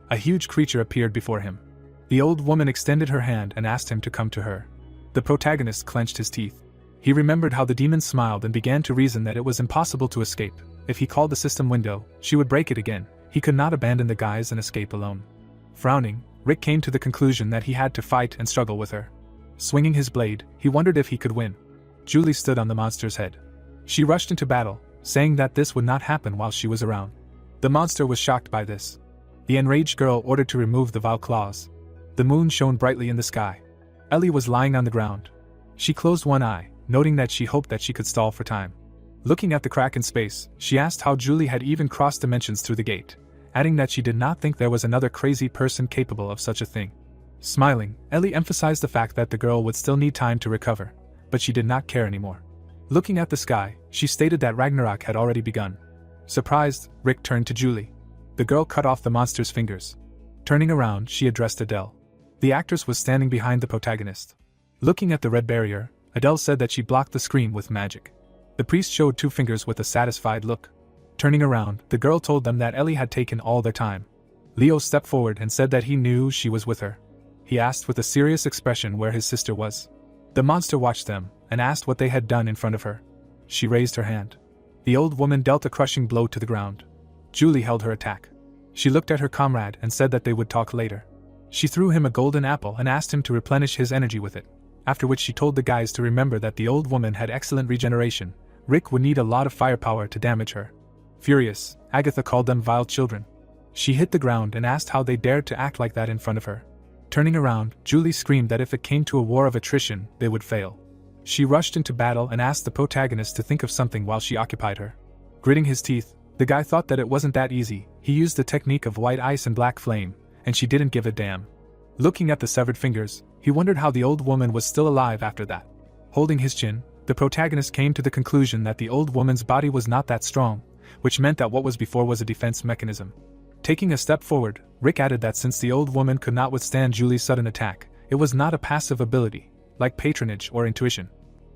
Speaker 1: A huge creature appeared before him. The old woman extended her hand and asked him to come to her. The protagonist clenched his teeth. He remembered how the demon smiled and began to reason that it was impossible to escape. If he called the system window, she would break it again. He could not abandon the guys and escape alone. Frowning, Rick came to the conclusion that he had to fight and struggle with her. Swinging his blade, he wondered if he could win. Julie stood on the monster's head. She rushed into battle, saying that this would not happen while she was around. The monster was shocked by this. The enraged girl ordered to remove the vile claws. The moon shone brightly in the sky. Ellie was lying on the ground. She closed one eye, noting that she hoped that she could stall for time. Looking at the crack in space, she asked how Julie had even crossed dimensions through the gate, adding that she did not think there was another crazy person capable of such a thing. Smiling, Ellie emphasized the fact that the girl would still need time to recover, but she did not care anymore. Looking at the sky, she stated that Ragnarok had already begun. Surprised, Rick turned to Julie. The girl cut off the monster's fingers. Turning around, she addressed Adele. The actress was standing behind the protagonist. Looking at the red barrier, Adele said that she blocked the screen with magic. The priest showed 2 fingers with a satisfied look. Turning around, the girl told them that Ellie had taken all their time. Leo stepped forward and said that he knew she was with her. He asked with a serious expression where his sister was. The monster watched them and asked what they had done in front of her. She raised her hand. The old woman dealt a crushing blow to the ground. Julie held her attack. She looked at her comrade and said that they would talk later. She threw him a golden apple and asked him to replenish his energy with it, after which she told the guys to remember that the old woman had excellent regeneration. Rick would need a lot of firepower to damage her. Furious, Agatha called them vile children. She hit the ground and asked how they dared to act like that in front of her. Turning around, Julie screamed that if it came to a war of attrition, they would fail. She rushed into battle and asked the protagonist to think of something while she occupied her. Gritting his teeth, the guy thought that it wasn't that easy. He used the technique of white ice and black flame, and she didn't give a damn. Looking at the severed fingers, he wondered how the old woman was still alive after that. Holding his chin, the protagonist came to the conclusion that the old woman's body was not that strong, which meant that what was before was a defense mechanism. Taking a step forward, Rick added that since the old woman could not withstand Julie's sudden attack, it was not a passive ability, like patronage or intuition.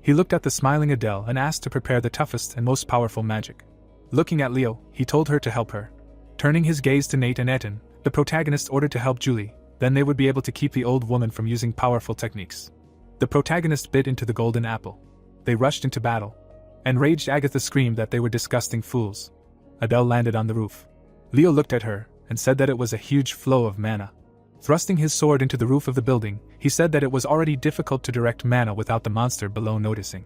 Speaker 1: He looked at the smiling Adele and asked to prepare the toughest and most powerful magic. Looking at Leo, he told her to help her. Turning his gaze to Nate and Etten, the protagonist ordered to help Julie, then they would be able to keep the old woman from using powerful techniques. The protagonist bit into the golden apple. They rushed into battle. Enraged Agatha screamed that they were disgusting fools. Adele landed on the roof. Leo looked at her and said that it was a huge flow of mana. Thrusting his sword into the roof of the building, he said that it was already difficult to direct mana without the monster below noticing.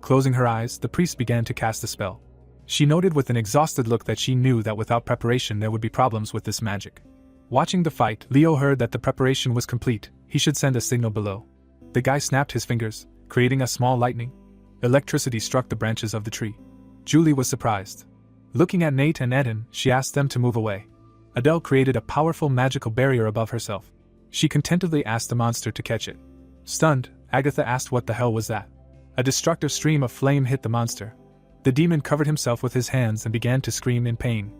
Speaker 1: Closing her eyes, the priest began to cast a spell. She noted with an exhausted look that she knew that without preparation there would be problems with this magic. Watching the fight, Leo heard that the preparation was complete. He should send a signal below. The guy snapped his fingers, creating a small lightning. Electricity struck the branches of the tree. Julie was surprised. Looking at Nate and Eden, she asked them to move away. Adele created a powerful magical barrier above herself. She contentedly asked the monster to catch it. Stunned, Agatha asked what the hell was that. A destructive stream of flame hit the monster. The demon covered himself with his hands and began to scream in pain.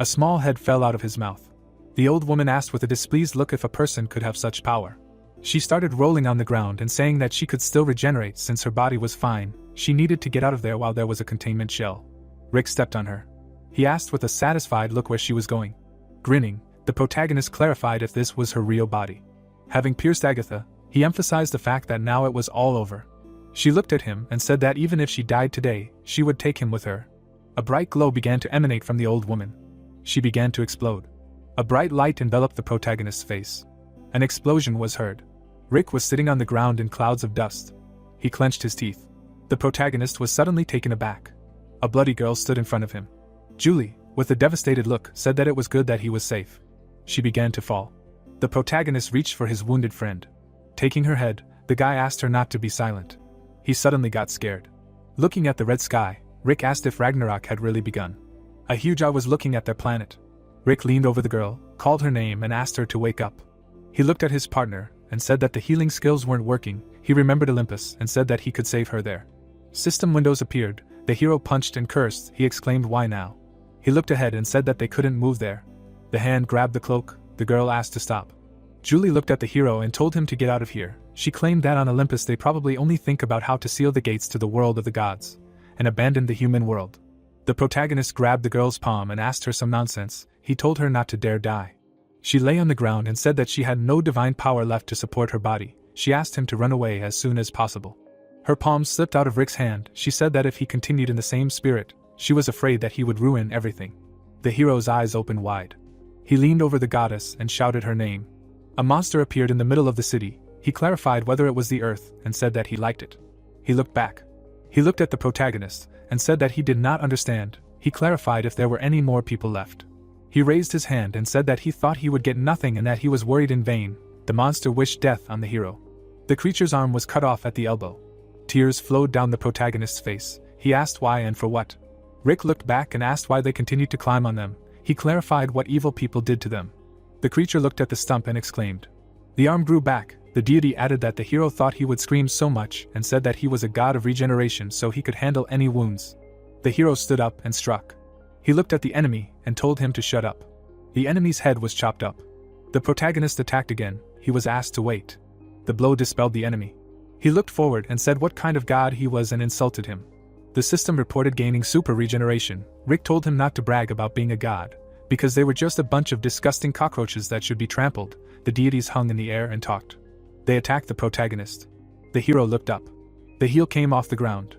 Speaker 1: A small head fell out of his mouth. The old woman asked with a displeased look if a person could have such power. She started rolling on the ground and saying that she could still regenerate since her body was fine. She needed to get out of there while there was a containment shell. Rick stepped on her. He asked with a satisfied look where she was going. Grinning, the protagonist clarified if this was her real body. Having pierced Agatha, he emphasized the fact that now it was all over. She looked at him and said that even if she died today, she would take him with her. A bright glow began to emanate from the old woman. She began to explode. A bright light enveloped the protagonist's face. An explosion was heard. Rick was sitting on the ground in clouds of dust. He clenched his teeth. The protagonist was suddenly taken aback. A bloody girl stood in front of him. Julie, with a devastated look, said that it was good that he was safe. She began to fall. The protagonist reached for his wounded friend. Taking her head, the guy asked her not to be silent. He suddenly got scared. Looking at the red sky, Rick asked if Ragnarok had really begun. A huge eye was looking at their planet. Rick leaned over the girl, called her name and asked her to wake up. He looked at his partner and said that the healing skills weren't working. He remembered Olympus and said that he could save her there. System windows appeared. The hero punched and cursed. He exclaimed, "Why now?" He looked ahead and said that they couldn't move there. The hand grabbed the cloak. The girl asked to stop. Julie looked at the hero and told him to get out of here. She claimed that on Olympus they probably only think about how to seal the gates to the world of the gods, and abandon the human world. The protagonist grabbed the girl's palm and asked her some nonsense. He told her not to dare die. She lay on the ground and said that she had no divine power left to support her body. She asked him to run away as soon as possible. Her palm slipped out of Rick's hand. She said that if he continued in the same spirit, she was afraid that he would ruin everything. The hero's eyes opened wide. He leaned over the goddess and shouted her name. A monster appeared in the middle of the city. He clarified whether it was the earth and said that he liked it. He looked back. He looked at the protagonist and said that he did not understand. He clarified if there were any more people left. He raised his hand and said that he thought he would get nothing and that he was worried in vain. The monster wished death on the hero. The creature's arm was cut off at the elbow. Tears flowed down the protagonist's face. He asked why and for what. Rick looked back and asked why they continued to climb on them. He clarified what evil people did to them. The creature looked at the stump and exclaimed. The arm grew back. The deity added that the hero thought he would scream so much and said that he was a god of regeneration so he could handle any wounds. The hero stood up and struck. He looked at the enemy and told him to shut up. The enemy's head was chopped up. The protagonist attacked again. He was asked to wait. The blow dispelled the enemy. He looked forward and said what kind of god he was and insulted him. The system reported gaining super regeneration. Rick told him not to brag about being a god, because they were just a bunch of disgusting cockroaches that should be trampled. The deities hung in the air and talked. They attacked the protagonist. The hero looked up. The heel came off the ground.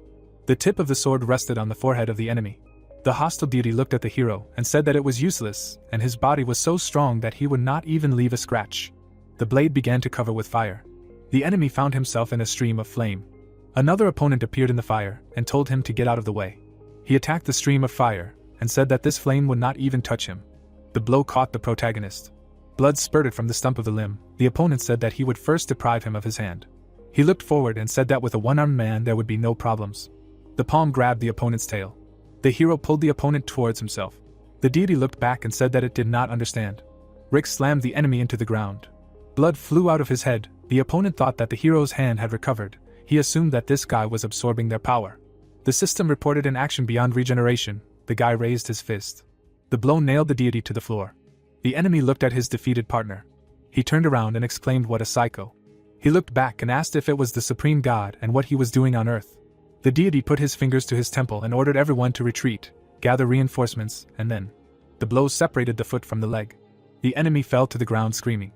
Speaker 1: The tip of the sword rested on the forehead of the enemy. The hostile deity looked at the hero and said that it was useless, and his body was so strong that he would not even leave a scratch. The blade began to cover with fire. The enemy found himself in a stream of flame. Another opponent appeared in the fire and told him to get out of the way. He attacked the stream of fire and said that this flame would not even touch him. The blow caught the protagonist. Blood spurted from the stump of the limb. The opponent said that he would first deprive him of his hand. He looked forward and said that with a one-armed man there would be no problems. The palm grabbed the opponent's tail. The hero pulled the opponent towards himself. The deity looked back and said that it did not understand. Rick slammed the enemy into the ground. Blood flew out of his head. The opponent thought that the hero's hand had recovered. He assumed that this guy was absorbing their power. The system reported an action beyond regeneration. The guy raised his fist. The blow nailed the deity to the floor. The enemy looked at his defeated partner. He turned around and exclaimed, "What a psycho." He looked back and asked if it was the supreme god and what he was doing on earth. The deity put his fingers to his temple and ordered everyone to retreat, gather reinforcements, and then the blow separated the foot from the leg. The enemy fell to the ground screaming.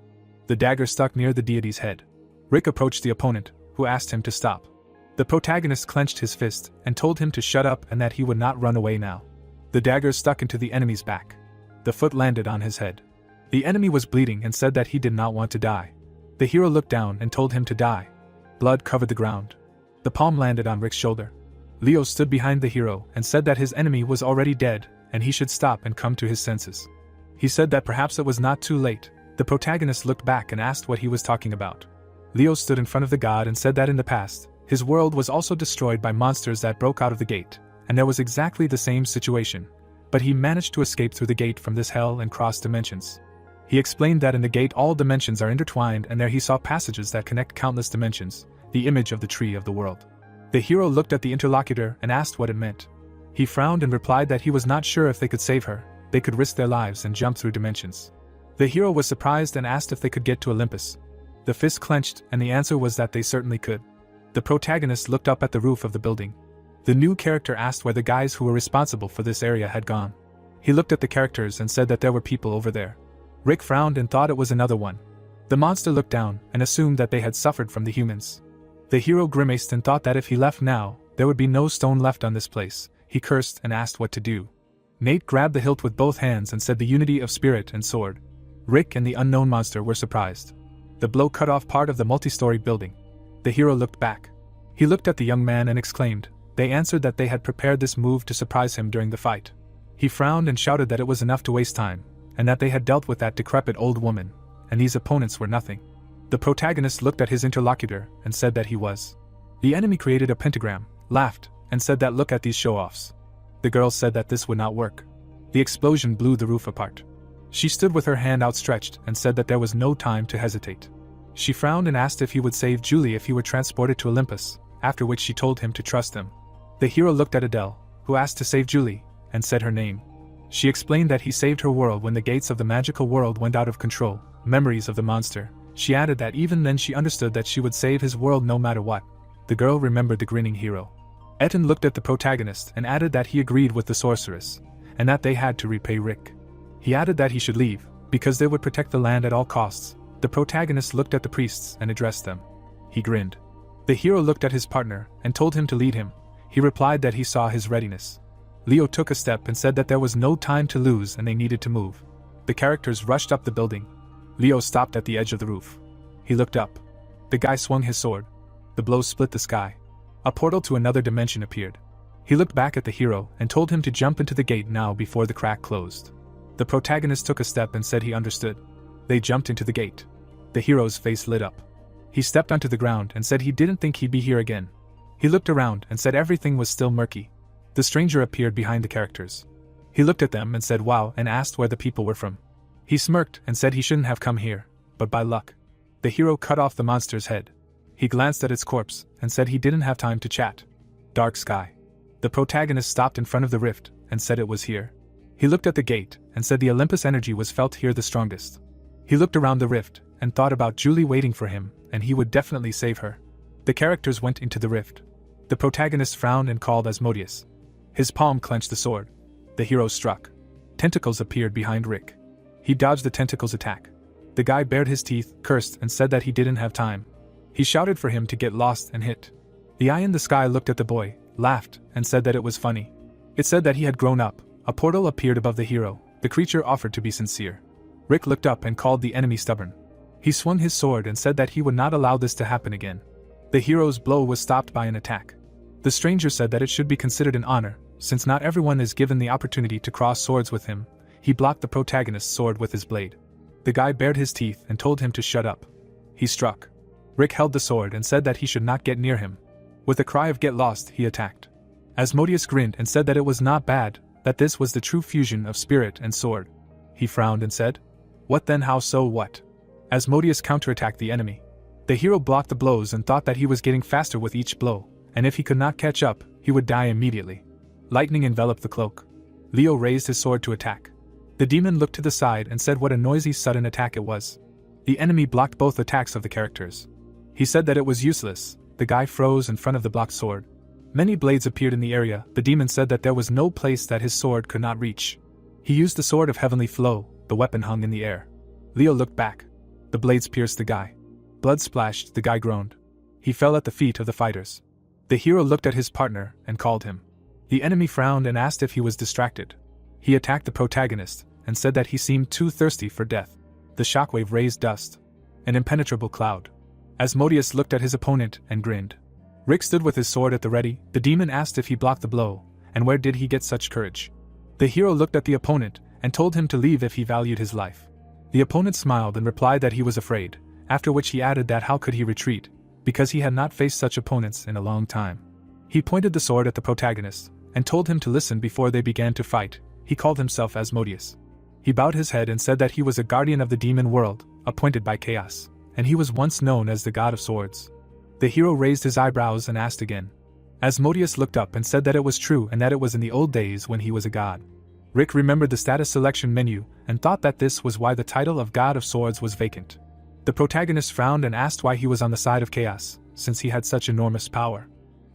Speaker 1: The dagger stuck near the deity's head. Rick approached the opponent, who asked him to stop. The protagonist clenched his fist and told him to shut up and that he would not run away now. The dagger stuck into the enemy's back. The foot landed on his head. The enemy was bleeding and said that he did not want to die. The hero looked down and told him to die. Blood covered the ground. The palm landed on Rick's shoulder. Leo stood behind the hero and said that his enemy was already dead and he should stop and come to his senses. He said that perhaps it was not too late. The protagonist looked back and asked what he was talking about. Leo stood in front of the god and said that in the past, his world was also destroyed by monsters that broke out of the gate, and there was exactly the same situation. But he managed to escape through the gate from this hell and cross dimensions. He explained that in the gate all dimensions are intertwined and there he saw passages that connect countless dimensions, the image of the tree of the world. The hero looked at the interlocutor and asked what it meant. He frowned and replied that he was not sure if they could save her. They could risk their lives and jump through dimensions. The hero was surprised and asked if they could get to Olympus. The fist clenched and the answer was that they certainly could. The protagonist looked up at the roof of the building. The new character asked where the guys who were responsible for this area had gone. He looked at the characters and said that there were people over there. Rick frowned and thought it was another one. The monster looked down and assumed that they had suffered from the humans. The hero grimaced and thought that if he left now, there would be no stone left on this place. He cursed and asked what to do. Nate grabbed the hilt with both hands and said the unity of spirit and sword. Rick and the unknown monster were surprised. The blow cut off part of the multi-story building. The hero looked back. He looked at the young man and exclaimed. They answered that they had prepared this move to surprise him during the fight. He frowned and shouted that it was enough to waste time, and that they had dealt with that decrepit old woman, and these opponents were nothing. The protagonist looked at his interlocutor and said that he was. The enemy created a pentagram, laughed, and said that look at these show-offs. The girl said that this would not work. The explosion blew the roof apart. She stood with her hand outstretched and said that there was no time to hesitate. She frowned and asked if he would save Julie if he were transported to Olympus, after which she told him to trust him. The hero looked at Adele, who asked to save Julie, and said her name. She explained that he saved her world when the gates of the magical world went out of control, memories of the monster, She added that even then she understood that she would save his world no matter what. The girl remembered the grinning hero. Etten looked at the protagonist and added that he agreed with the sorceress, and that they had to repay Rick. He added that he should leave, because they would protect the land at all costs. The protagonist looked at the priests and addressed them. He grinned. The hero looked at his partner and told him to lead him. He replied that he saw his readiness. Leo took a step and said that there was no time to lose and they needed to move. The characters rushed up the building. Leo stopped at the edge of the roof. He looked up. The guy swung his sword. The blow split the sky. A portal to another dimension appeared. He looked back at the hero and told him to jump into the gate now before the crack closed. The protagonist took a step and said he understood. They jumped into the gate. The hero's face lit up. He stepped onto the ground and said he didn't think he'd be here again. He looked around and said everything was still murky. The stranger appeared behind the characters. He looked at them and said wow and asked where the people were from. He smirked and said he shouldn't have come here, but by luck. The hero cut off the monster's head. He glanced at its corpse and said he didn't have time to chat. Dark sky. The protagonist stopped in front of the rift and said it was here. He looked at the gate and said the Olympus energy was felt here the strongest. He looked around the rift and thought about Julie waiting for him, and he would definitely save her. The characters went into the rift. The protagonist frowned and called Asmodeus. His palm clenched the sword. The hero struck. Tentacles appeared behind Rick. He dodged the tentacles' attack. The guy bared his teeth, cursed, and said that he didn't have time. He shouted for him to get lost and hit. The eye in the sky looked at the boy, laughed, and said that it was funny. It said that he had grown up. A portal appeared above the hero. The creature offered to be sincere. Rick looked up and called the enemy stubborn. He swung his sword and said that he would not allow this to happen again. The hero's blow was stopped by an attack. The stranger said that it should be considered an honor, since not everyone is given the opportunity to cross swords with him. He blocked the protagonist's sword with his blade. The guy bared his teeth and told him to shut up. He struck. Rick held the sword and said that he should not get near him. With a cry of get lost, he attacked. Asmodeus grinned and said that it was not bad, that this was the true fusion of spirit and sword. He frowned and said, "What then, how so what?" Asmodeus counterattacked the enemy. The hero blocked the blows and thought that he was getting faster with each blow, and if he could not catch up, he would die immediately. Lightning enveloped the cloak. Leo raised his sword to attack. The demon looked to the side and said what a noisy sudden attack it was. The enemy blocked both attacks of the characters. He said that it was useless. The guy froze in front of the blocked sword. Many blades appeared in the area. The demon said that there was no place that his sword could not reach. He used the sword of heavenly flow. The weapon hung in the air. Leo looked back. The blades pierced the guy. Blood splashed. The guy groaned. He fell at the feet of the fighters. The hero looked at his partner and called him. The enemy frowned and asked if he was distracted. He attacked the protagonist and said that he seemed too thirsty for death. The shockwave raised dust. An impenetrable cloud. Asmodeus looked at his opponent and grinned. Rick stood with his sword at the ready. The demon asked if he blocked the blow, and where did he get such courage? The hero looked at the opponent and told him to leave if he valued his life. The opponent smiled and replied that he was afraid, after which he added that how could he retreat, because he had not faced such opponents in a long time. He pointed the sword at the protagonist and told him to listen before they began to fight. He called himself Asmodeus. He bowed his head and said that he was a guardian of the demon world, appointed by chaos, and he was once known as the god of swords. The hero raised his eyebrows and asked again. Asmodeus looked up and said that it was true and that it was in the old days when he was a god. Rick remembered the status selection menu and thought that this was why the title of God of Swords was vacant. The protagonist frowned and asked why he was on the side of chaos, since he had such enormous power.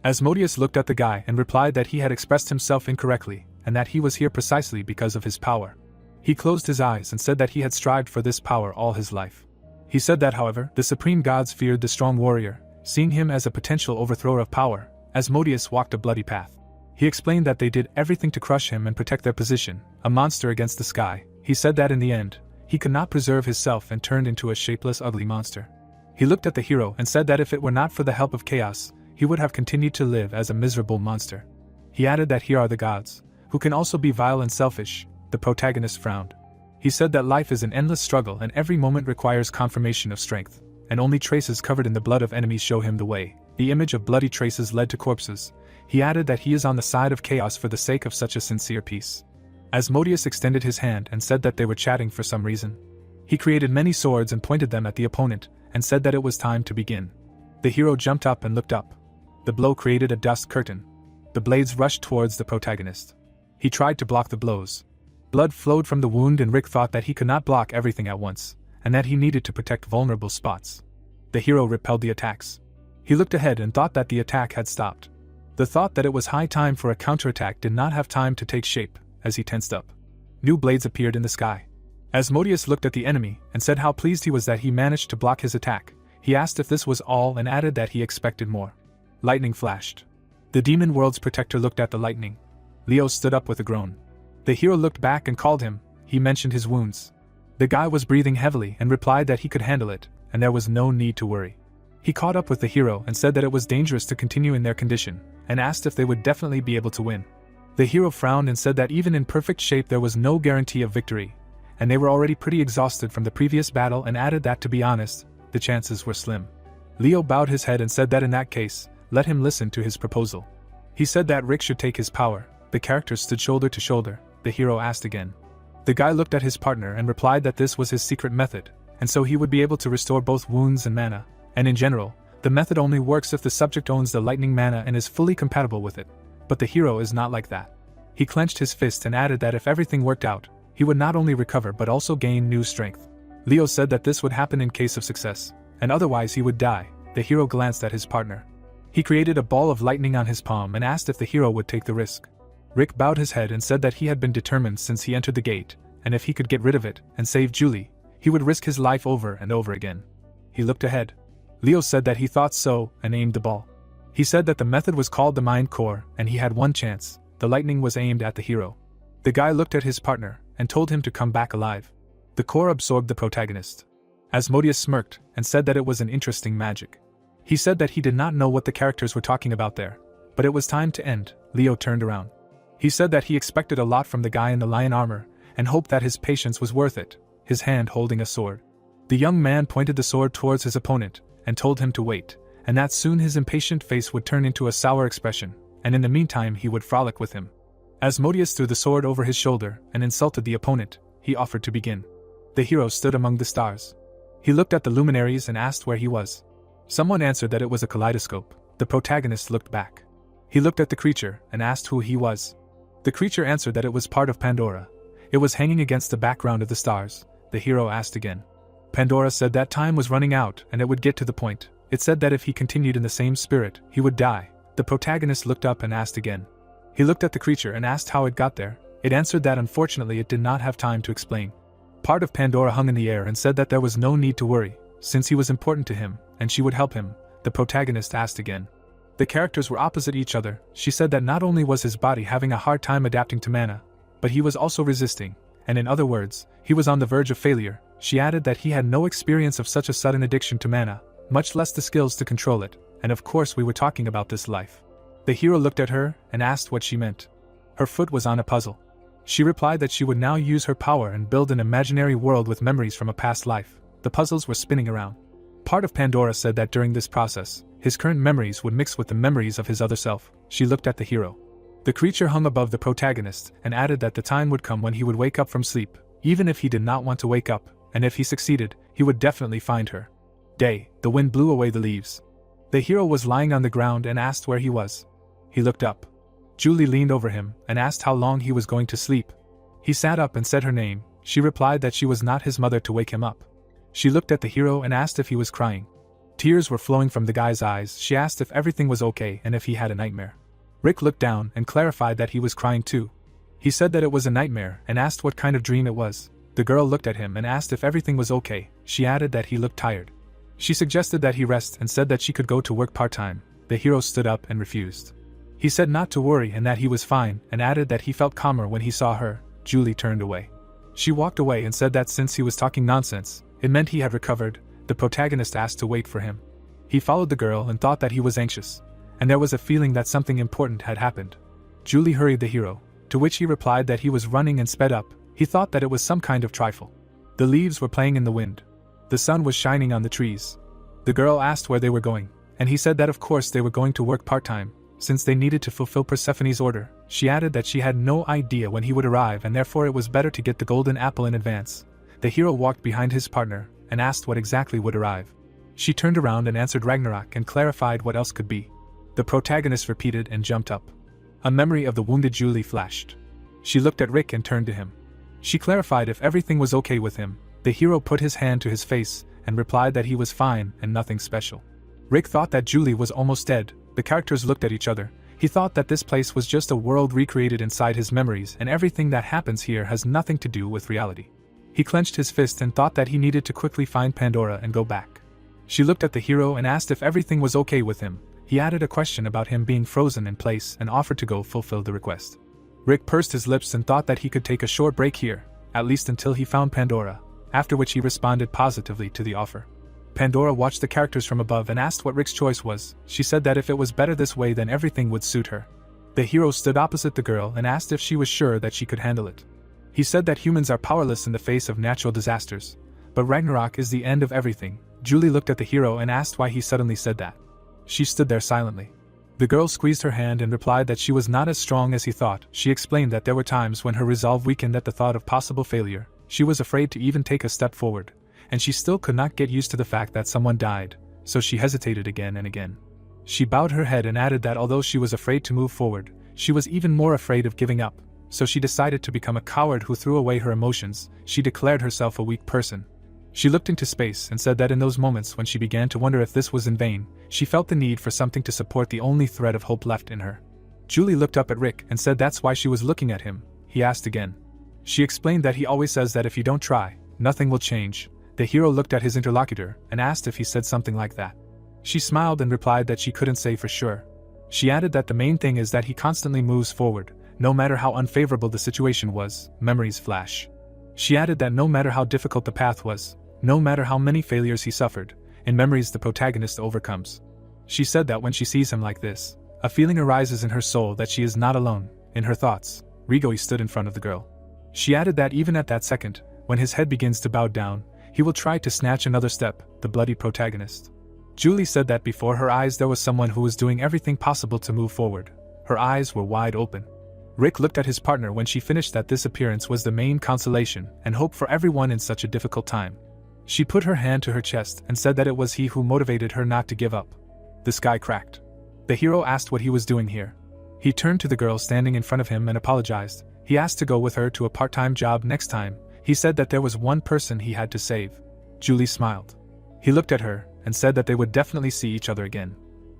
Speaker 1: Asmodeus looked at the guy and replied that he had expressed himself incorrectly and that he was here precisely because of his power. He closed his eyes and said that he had strived for this power all his life. He said that, however, the supreme gods feared the strong warrior, seeing him as a potential overthrower of power. Asmodeus walked a bloody path. He explained that they did everything to crush him and protect their position, a monster against the sky. He said that in the end, he could not preserve himself and turned into a shapeless, ugly monster. He looked at the hero and said that if it were not for the help of chaos, he would have continued to live as a miserable monster. He added that here are the gods, who can also be vile and selfish. The protagonist frowned. He said that life is an endless struggle and every moment requires confirmation of strength, and only traces covered in the blood of enemies show him the way. The image of bloody traces led to corpses. He added that he is on the side of chaos for the sake of such a sincere peace. Asmodeus extended his hand and said that they were chatting for some reason. He created many swords and pointed them at the opponent, and said that it was time to begin. The hero jumped up and looked up. The blow created a dust curtain. The blades rushed towards the protagonist. He tried to block the blows. Blood flowed from the wound and Rick thought that he could not block everything at once, and that he needed to protect vulnerable spots. The hero repelled the attacks. He looked ahead and thought that the attack had stopped. The thought that it was high time for a counterattack did not have time to take shape, as he tensed up. New blades appeared in the sky. Asmodeus looked at the enemy and said how pleased he was that he managed to block his attack. He asked if this was all and added that he expected more. Lightning flashed. The demon world's protector looked at the lightning. Leo stood up with a groan. The hero looked back and called him. He mentioned his wounds. The guy was breathing heavily and replied that he could handle it, and there was no need to worry. He caught up with the hero and said that it was dangerous to continue in their condition, and asked if they would definitely be able to win. The hero frowned and said that even in perfect shape there was no guarantee of victory, and they were already pretty exhausted from the previous battle, and added that to be honest, the chances were slim. Leo bowed his head and said that in that case, let him listen to his proposal. He said that Rick should take his power. The characters stood shoulder to shoulder. The hero asked again. The guy looked at his partner and replied that this was his secret method, and so he would be able to restore both wounds and mana, and in general, the method only works if the subject owns the lightning mana and is fully compatible with it. But the hero is not like that. He clenched his fist and added that if everything worked out, he would not only recover but also gain new strength. Leo said that this would happen in case of success, and otherwise he would die. The hero glanced at his partner. He created a ball of lightning on his palm and asked if the hero would take the risk. Rick bowed his head and said that he had been determined since he entered the gate, and if he could get rid of it and save Julie, he would risk his life over and over again. He looked ahead. Leo said that he thought so and aimed the ball. He said that the method was called the Mind Core and he had one chance. The lightning was aimed at the hero. The guy looked at his partner and told him to come back alive. The core absorbed the protagonist. Asmodeus smirked and said that it was an interesting magic. He said that he did not know what the characters were talking about there, but it was time to end. Leo turned around. He said that he expected a lot from the guy in the lion armor and hoped that his patience was worth it, his hand holding a sword. The young man pointed the sword towards his opponent and told him to wait, and that soon his impatient face would turn into a sour expression, and in the meantime he would frolic with him. Asmodeus threw the sword over his shoulder and insulted the opponent. He offered to begin. The hero stood among the stars. He looked at the luminaries and asked where he was. Someone answered that it was a kaleidoscope. The protagonist looked back. He looked at the creature and asked who he was. The creature answered that it was part of Pandora. It was hanging against the background of the stars. The hero asked again. Pandora said that time was running out and it would get to the point. It said that if he continued in the same spirit, he would die. The protagonist looked up and asked again. He looked at the creature and asked how it got there. It answered that unfortunately it did not have time to explain. Part of Pandora hung in the air and said that there was no need to worry, since he was important to him, and she would help him. The protagonist asked again. The characters were opposite each other. She said that not only was his body having a hard time adapting to mana, but he was also resisting, and in other words, he was on the verge of failure. She added that he had no experience of such a sudden addiction to mana, much less the skills to control it, and of course we were talking about this life. The hero looked at her and asked what she meant. Her foot was on a puzzle. She replied that she would now use her power and build an imaginary world with memories from a past life. The puzzles were spinning around. Part of Pandora said that during this process, his current memories would mix with the memories of his other self. She looked at the hero. The creature hung above the protagonist and added that the time would come when he would wake up from sleep, even if he did not want to wake up, and if he succeeded, he would definitely find her. Day, the wind blew away the leaves. The hero was lying on the ground and asked where he was. He looked up. Julie leaned over him and asked how long he was going to sleep. He sat up and said her name. She replied that she was not his mother to wake him up. She looked at the hero and asked if he was crying. Tears were flowing from the guy's eyes. She asked if everything was okay and if he had a nightmare. Rick looked down and clarified that he was crying too. He said that it was a nightmare and asked what kind of dream it was. The girl looked at him and asked if everything was okay. She added that he looked tired. She suggested that he rest and said that she could go to work part-time. The hero stood up and refused. He said not to worry and that he was fine, and added that he felt calmer when he saw her. Julie turned away. She walked away and said that since he was talking nonsense, it meant he had recovered. The protagonist asked to wait for him. He followed the girl and thought that he was anxious, and there was a feeling that something important had happened. Julie hurried the hero, to which he replied that he was running and sped up. He thought that it was some kind of trifle. The leaves were playing in the wind. The sun was shining on the trees. The girl asked where they were going, and he said that of course they were going to work part-time, since they needed to fulfill Persephone's order. She added that she had no idea when he would arrive and therefore it was better to get the golden apple in advance. The hero walked behind his partner and asked what exactly would arrive. She turned around and answered Ragnarok and clarified what else could be. The protagonist repeated and jumped up. A memory of the wounded Julie flashed. She looked at Rick and turned to him. She clarified if everything was okay with him, The hero put his hand to his face and replied that he was fine and nothing special. Rick thought that Julie was almost dead. The characters looked at each other. He thought that this place was just a world recreated inside his memories and everything that happens here has nothing to do with reality. He clenched his fist and thought that he needed to quickly find Pandora and go back. She looked at the hero and asked if everything was okay with him. He added a question about him being frozen in place and offered to go fulfill the request. Rick pursed his lips and thought that he could take a short break here, at least until he found Pandora, after which he responded positively to the offer. Pandora watched the characters from above and asked what Rick's choice was. She said that if it was better this way then everything would suit her. The hero stood opposite the girl and asked if she was sure that she could handle it. He said that humans are powerless in the face of natural disasters, but Ragnarok is the end of everything. Julie looked at the hero and asked why he suddenly said that. She stood there silently. The girl squeezed her hand and replied that she was not as strong as he thought. She explained that there were times when her resolve weakened at the thought of possible failure. She was afraid to even take a step forward, and she still could not get used to the fact that someone died, so she hesitated again and again. She bowed her head and added that although she was afraid to move forward, she was even more afraid of giving up, so she decided to become a coward who threw away her emotions. She declared herself a weak person. She looked into space and said that in those moments when she began to wonder if this was in vain, she felt the need for something to support the only thread of hope left in her. Julie looked up at Rick and said that's why she was looking at him. He asked again. She explained that he always says that if you don't try, nothing will change. The hero looked at his interlocutor and asked if he said something like that. She smiled and replied that she couldn't say for sure. She added that the main thing is that he constantly moves forward, no matter how unfavorable the situation was. Memories flash. She added that no matter how difficult the path was, no matter how many failures he suffered, in memories the protagonist overcomes. She said that when she sees him like this, a feeling arises in her soul that she is not alone. In her thoughts, Rigoi stood in front of the girl. She added that even at that second, when his head begins to bow down, he will try to snatch another step, the bloody protagonist. Julie said that before her eyes there was someone who was doing everything possible to move forward. Her eyes were wide open. Rick looked at his partner when she finished that this appearance was the main consolation and hope for everyone in such a difficult time. She put her hand to her chest and said that it was he who motivated her not to give up. The sky cracked. The hero asked what he was doing here. He turned to the girl standing in front of him and apologized. He asked to go with her to a part-time job next time. He said that there was one person he had to save. Julie smiled. He looked at her and said that they would definitely see each other again.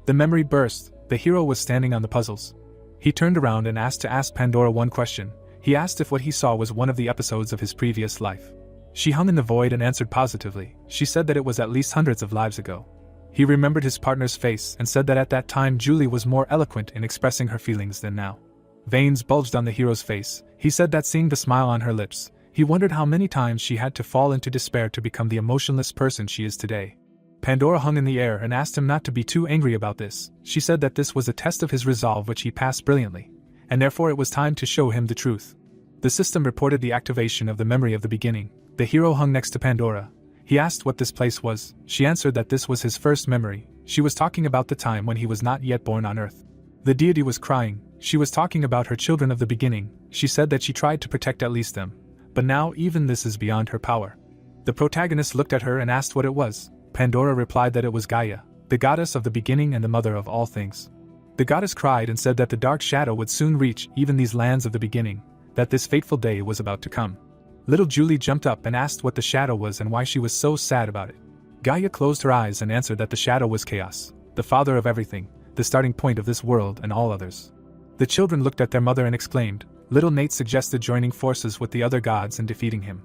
Speaker 1: The memory burst. The hero was standing on the puzzles. He turned around and asked to ask Pandora one question. He asked if what he saw was one of the episodes of his previous life. She hung in the void and answered positively. She said that it was at least hundreds of lives ago. He remembered his partner's face and said that at that time Julie was more eloquent in expressing her feelings than now. Veins bulged on the hero's face. He said that seeing the smile on her lips, he wondered how many times she had to fall into despair to become the emotionless person she is today. Pandora hung in the air and asked him not to be too angry about this. She said that this was a test of his resolve which he passed brilliantly, and therefore it was time to show him the truth. The system reported the activation of the memory of the beginning. The hero hung next to Pandora. He asked what this place was. She answered that this was his first memory. She was talking about the time when he was not yet born on Earth. The deity was crying. She was talking about her children of the beginning. She said that she tried to protect at least them, but now even this is beyond her power. The protagonist looked at her and asked what it was. Pandora replied that it was Gaia, the goddess of the beginning and the mother of all things. The goddess cried and said that the dark shadow would soon reach even these lands of the beginning, that this fateful day was about to come. Little Julie jumped up and asked what the shadow was and why she was so sad about it. Gaia closed her eyes and answered that the shadow was chaos, the father of everything, the starting point of this world and all others. The children looked at their mother and exclaimed. Little Nate suggested joining forces with the other gods and defeating him.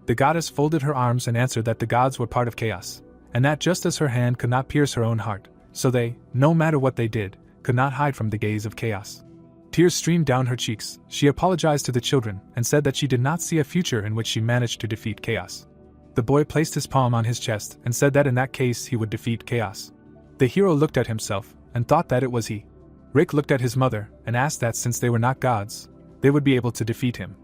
Speaker 1: The goddess folded her arms and answered that the gods were part of chaos, and that just as her hand could not pierce her own heart, so they, no matter what they did, could not hide from the gaze of chaos. Tears streamed down her cheeks. She apologized to the children and said that she did not see a future in which she managed to defeat chaos. The boy placed his palm on his chest and said that in that case he would defeat chaos. The hero looked at himself and thought that it was he. Rick looked at his mother and asked that since they were not gods, they would be able to defeat him.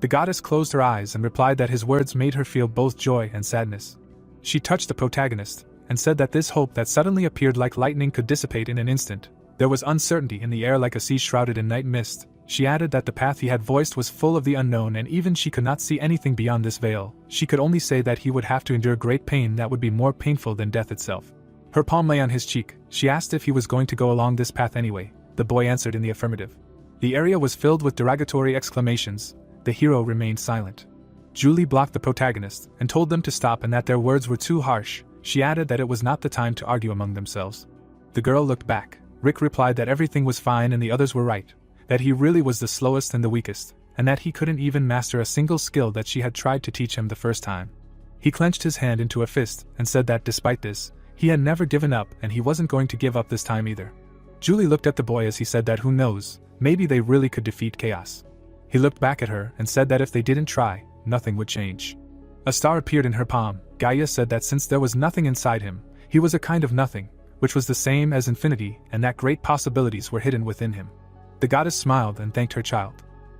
Speaker 1: The goddess closed her eyes and replied that his words made her feel both joy and sadness. She touched the protagonist and said that this hope that suddenly appeared like lightning could dissipate in an instant. There was uncertainty in the air like a sea shrouded in night mist. She added that the path he had voiced was full of the unknown and even she could not see anything beyond this veil. She could only say that he would have to endure great pain that would be more painful than death itself. Her palm lay on his cheek. She asked if he was going to go along this path anyway. The boy answered in the affirmative. The area was filled with derogatory exclamations. The hero remained silent. Julie blocked the protagonist and told them to stop and that their words were too harsh. She added that it was not the time to argue among themselves. The girl looked back. Rick replied that everything was fine and the others were right, that he really was the slowest and the weakest, and that he couldn't even master a single skill that she had tried to teach him the first time. He clenched his hand into a fist and said that despite this, he had never given up and he wasn't going to give up this time either. Julie looked at the boy as he said that who knows, maybe they really could defeat chaos. He looked back at her and said that if they didn't try, nothing would change. A star appeared in her palm. Gaia said that since there was nothing inside him, he was a kind of nothing, which was the same as infinity, and that great possibilities were hidden within him. The goddess smiled and thanked her child.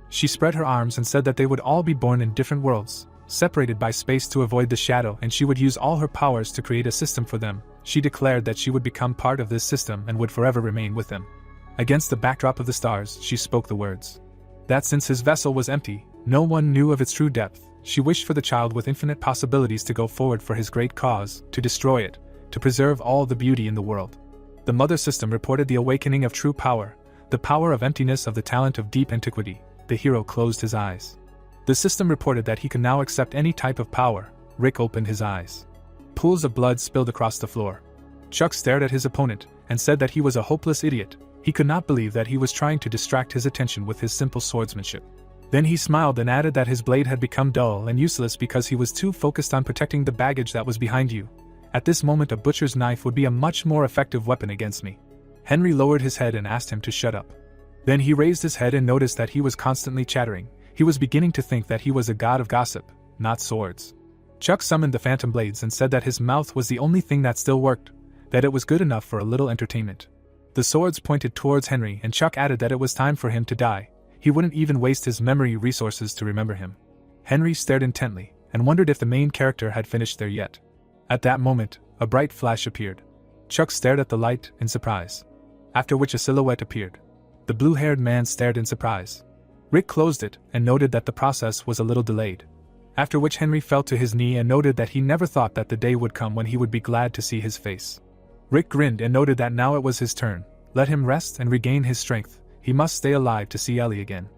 Speaker 1: She spread her arms and said that they would all be born in different worlds, separated by space to avoid the shadow, and she would use all her powers to create a system for them. She declared that she would become part of this system and would forever remain with them. Against the backdrop of the stars, she spoke the words. That since his vessel was empty, no one knew of its true depth. She wished for the child with infinite possibilities to go forward for his great cause, to destroy it, to preserve all the beauty in the world. The mother system reported the awakening of true power, the power of emptiness of the talent of deep antiquity. The hero closed his eyes. The system reported that he could now accept any type of power. Rick opened his eyes. Pools of blood spilled across the floor. Chuck stared at his opponent and said that he was a hopeless idiot. He could not believe that he was trying to distract his attention with his simple swordsmanship. Then he smiled and added that his blade had become dull and useless because he was too focused on protecting the baggage that was behind you. At this moment, a butcher's knife would be a much more effective weapon against me. Henry lowered his head and asked him to shut up. Then he raised his head and noticed that he was constantly chattering. He was beginning to think that he was a god of gossip, not swords. Chuck summoned the phantom blades and said that his mouth was the only thing that still worked, that it was good enough for a little entertainment. The swords pointed towards Henry, and Chuck added that it was time for him to die. He wouldn't even waste his memory resources to remember him. Henry stared intently and wondered if the main character had finished there yet. At that moment, a bright flash appeared. Chuck stared at the light in surprise, after which a silhouette appeared. The blue-haired man stared in surprise. Rick closed it and noted that the process was a little delayed, after which Henry fell to his knee and noted that he never thought that the day would come when he would be glad to see his face. Rick grinned and noted that now it was his turn. Let him rest and regain his strength. He must stay alive to see Ellie again.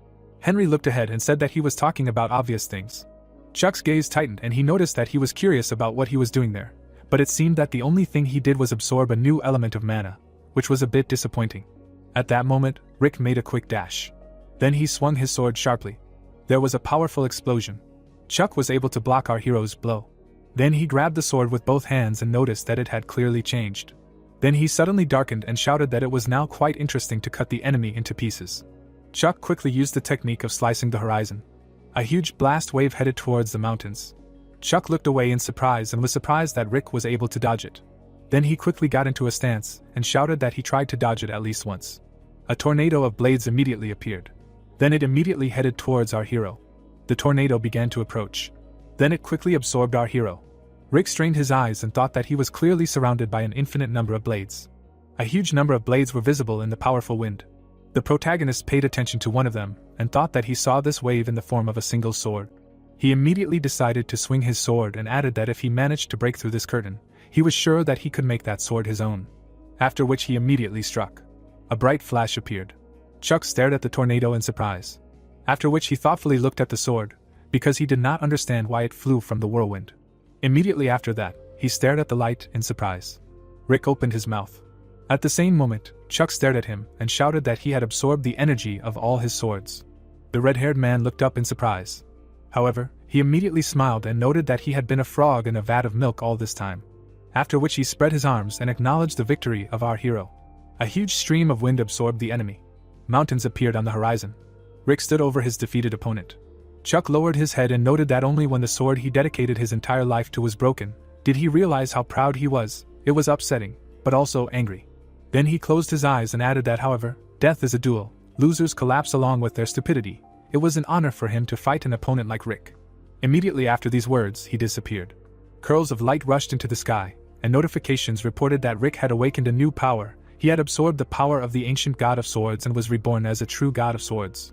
Speaker 1: Henry looked ahead and said that he was talking about obvious things. Chuck's gaze tightened and he noticed that he was curious about what he was doing there, but it seemed that the only thing he did was absorb a new element of mana, which was a bit disappointing. At that moment, Rick made a quick dash. Then he swung his sword sharply. There was a powerful explosion. Chuck was able to block our hero's blow. Then he grabbed the sword with both hands and noticed that it had clearly changed. Then he suddenly darkened and shouted that it was now quite interesting to cut the enemy into pieces. Chuck quickly used the technique of slicing the horizon. A huge blast wave headed towards the mountains. Chuck looked away in surprise and was surprised that Rick was able to dodge it. Then he quickly got into a stance and shouted that he tried to dodge it at least once. A tornado of blades immediately appeared. Then it immediately headed towards our hero. The tornado began to approach. Then it quickly absorbed our hero. Rick strained his eyes and thought that he was clearly surrounded by an infinite number of blades. A huge number of blades were visible in the powerful wind. The protagonist paid attention to one of them and thought that he saw this wave in the form of a single sword. He immediately decided to swing his sword and added that if he managed to break through this curtain, he was sure that he could make that sword his own. After which he immediately struck. A bright flash appeared. Chuck stared at the tornado in surprise. After which he thoughtfully looked at the sword, because he did not understand why it flew from the whirlwind. Immediately after that, he stared at the light in surprise. Rick opened his mouth. At the same moment, Chuck stared at him and shouted that he had absorbed the energy of all his swords. The red-haired man looked up in surprise. However, he immediately smiled and noted that he had been a frog in a vat of milk all this time. After which he spread his arms and acknowledged the victory of our hero. A huge stream of wind absorbed the enemy. Mountains appeared on the horizon. Rick stood over his defeated opponent. Chuck lowered his head and noted that only when the sword he dedicated his entire life to was broken, did he realize how proud he was. It was upsetting, but also angry. Then he closed his eyes and added that however, death is a duel, losers collapse along with their stupidity. It was an honor for him to fight an opponent like Rick. Immediately after these words, he disappeared. Curls of light rushed into the sky, and notifications reported that Rick had awakened a new power. He had absorbed the power of the ancient god of swords and was reborn as a true god of swords.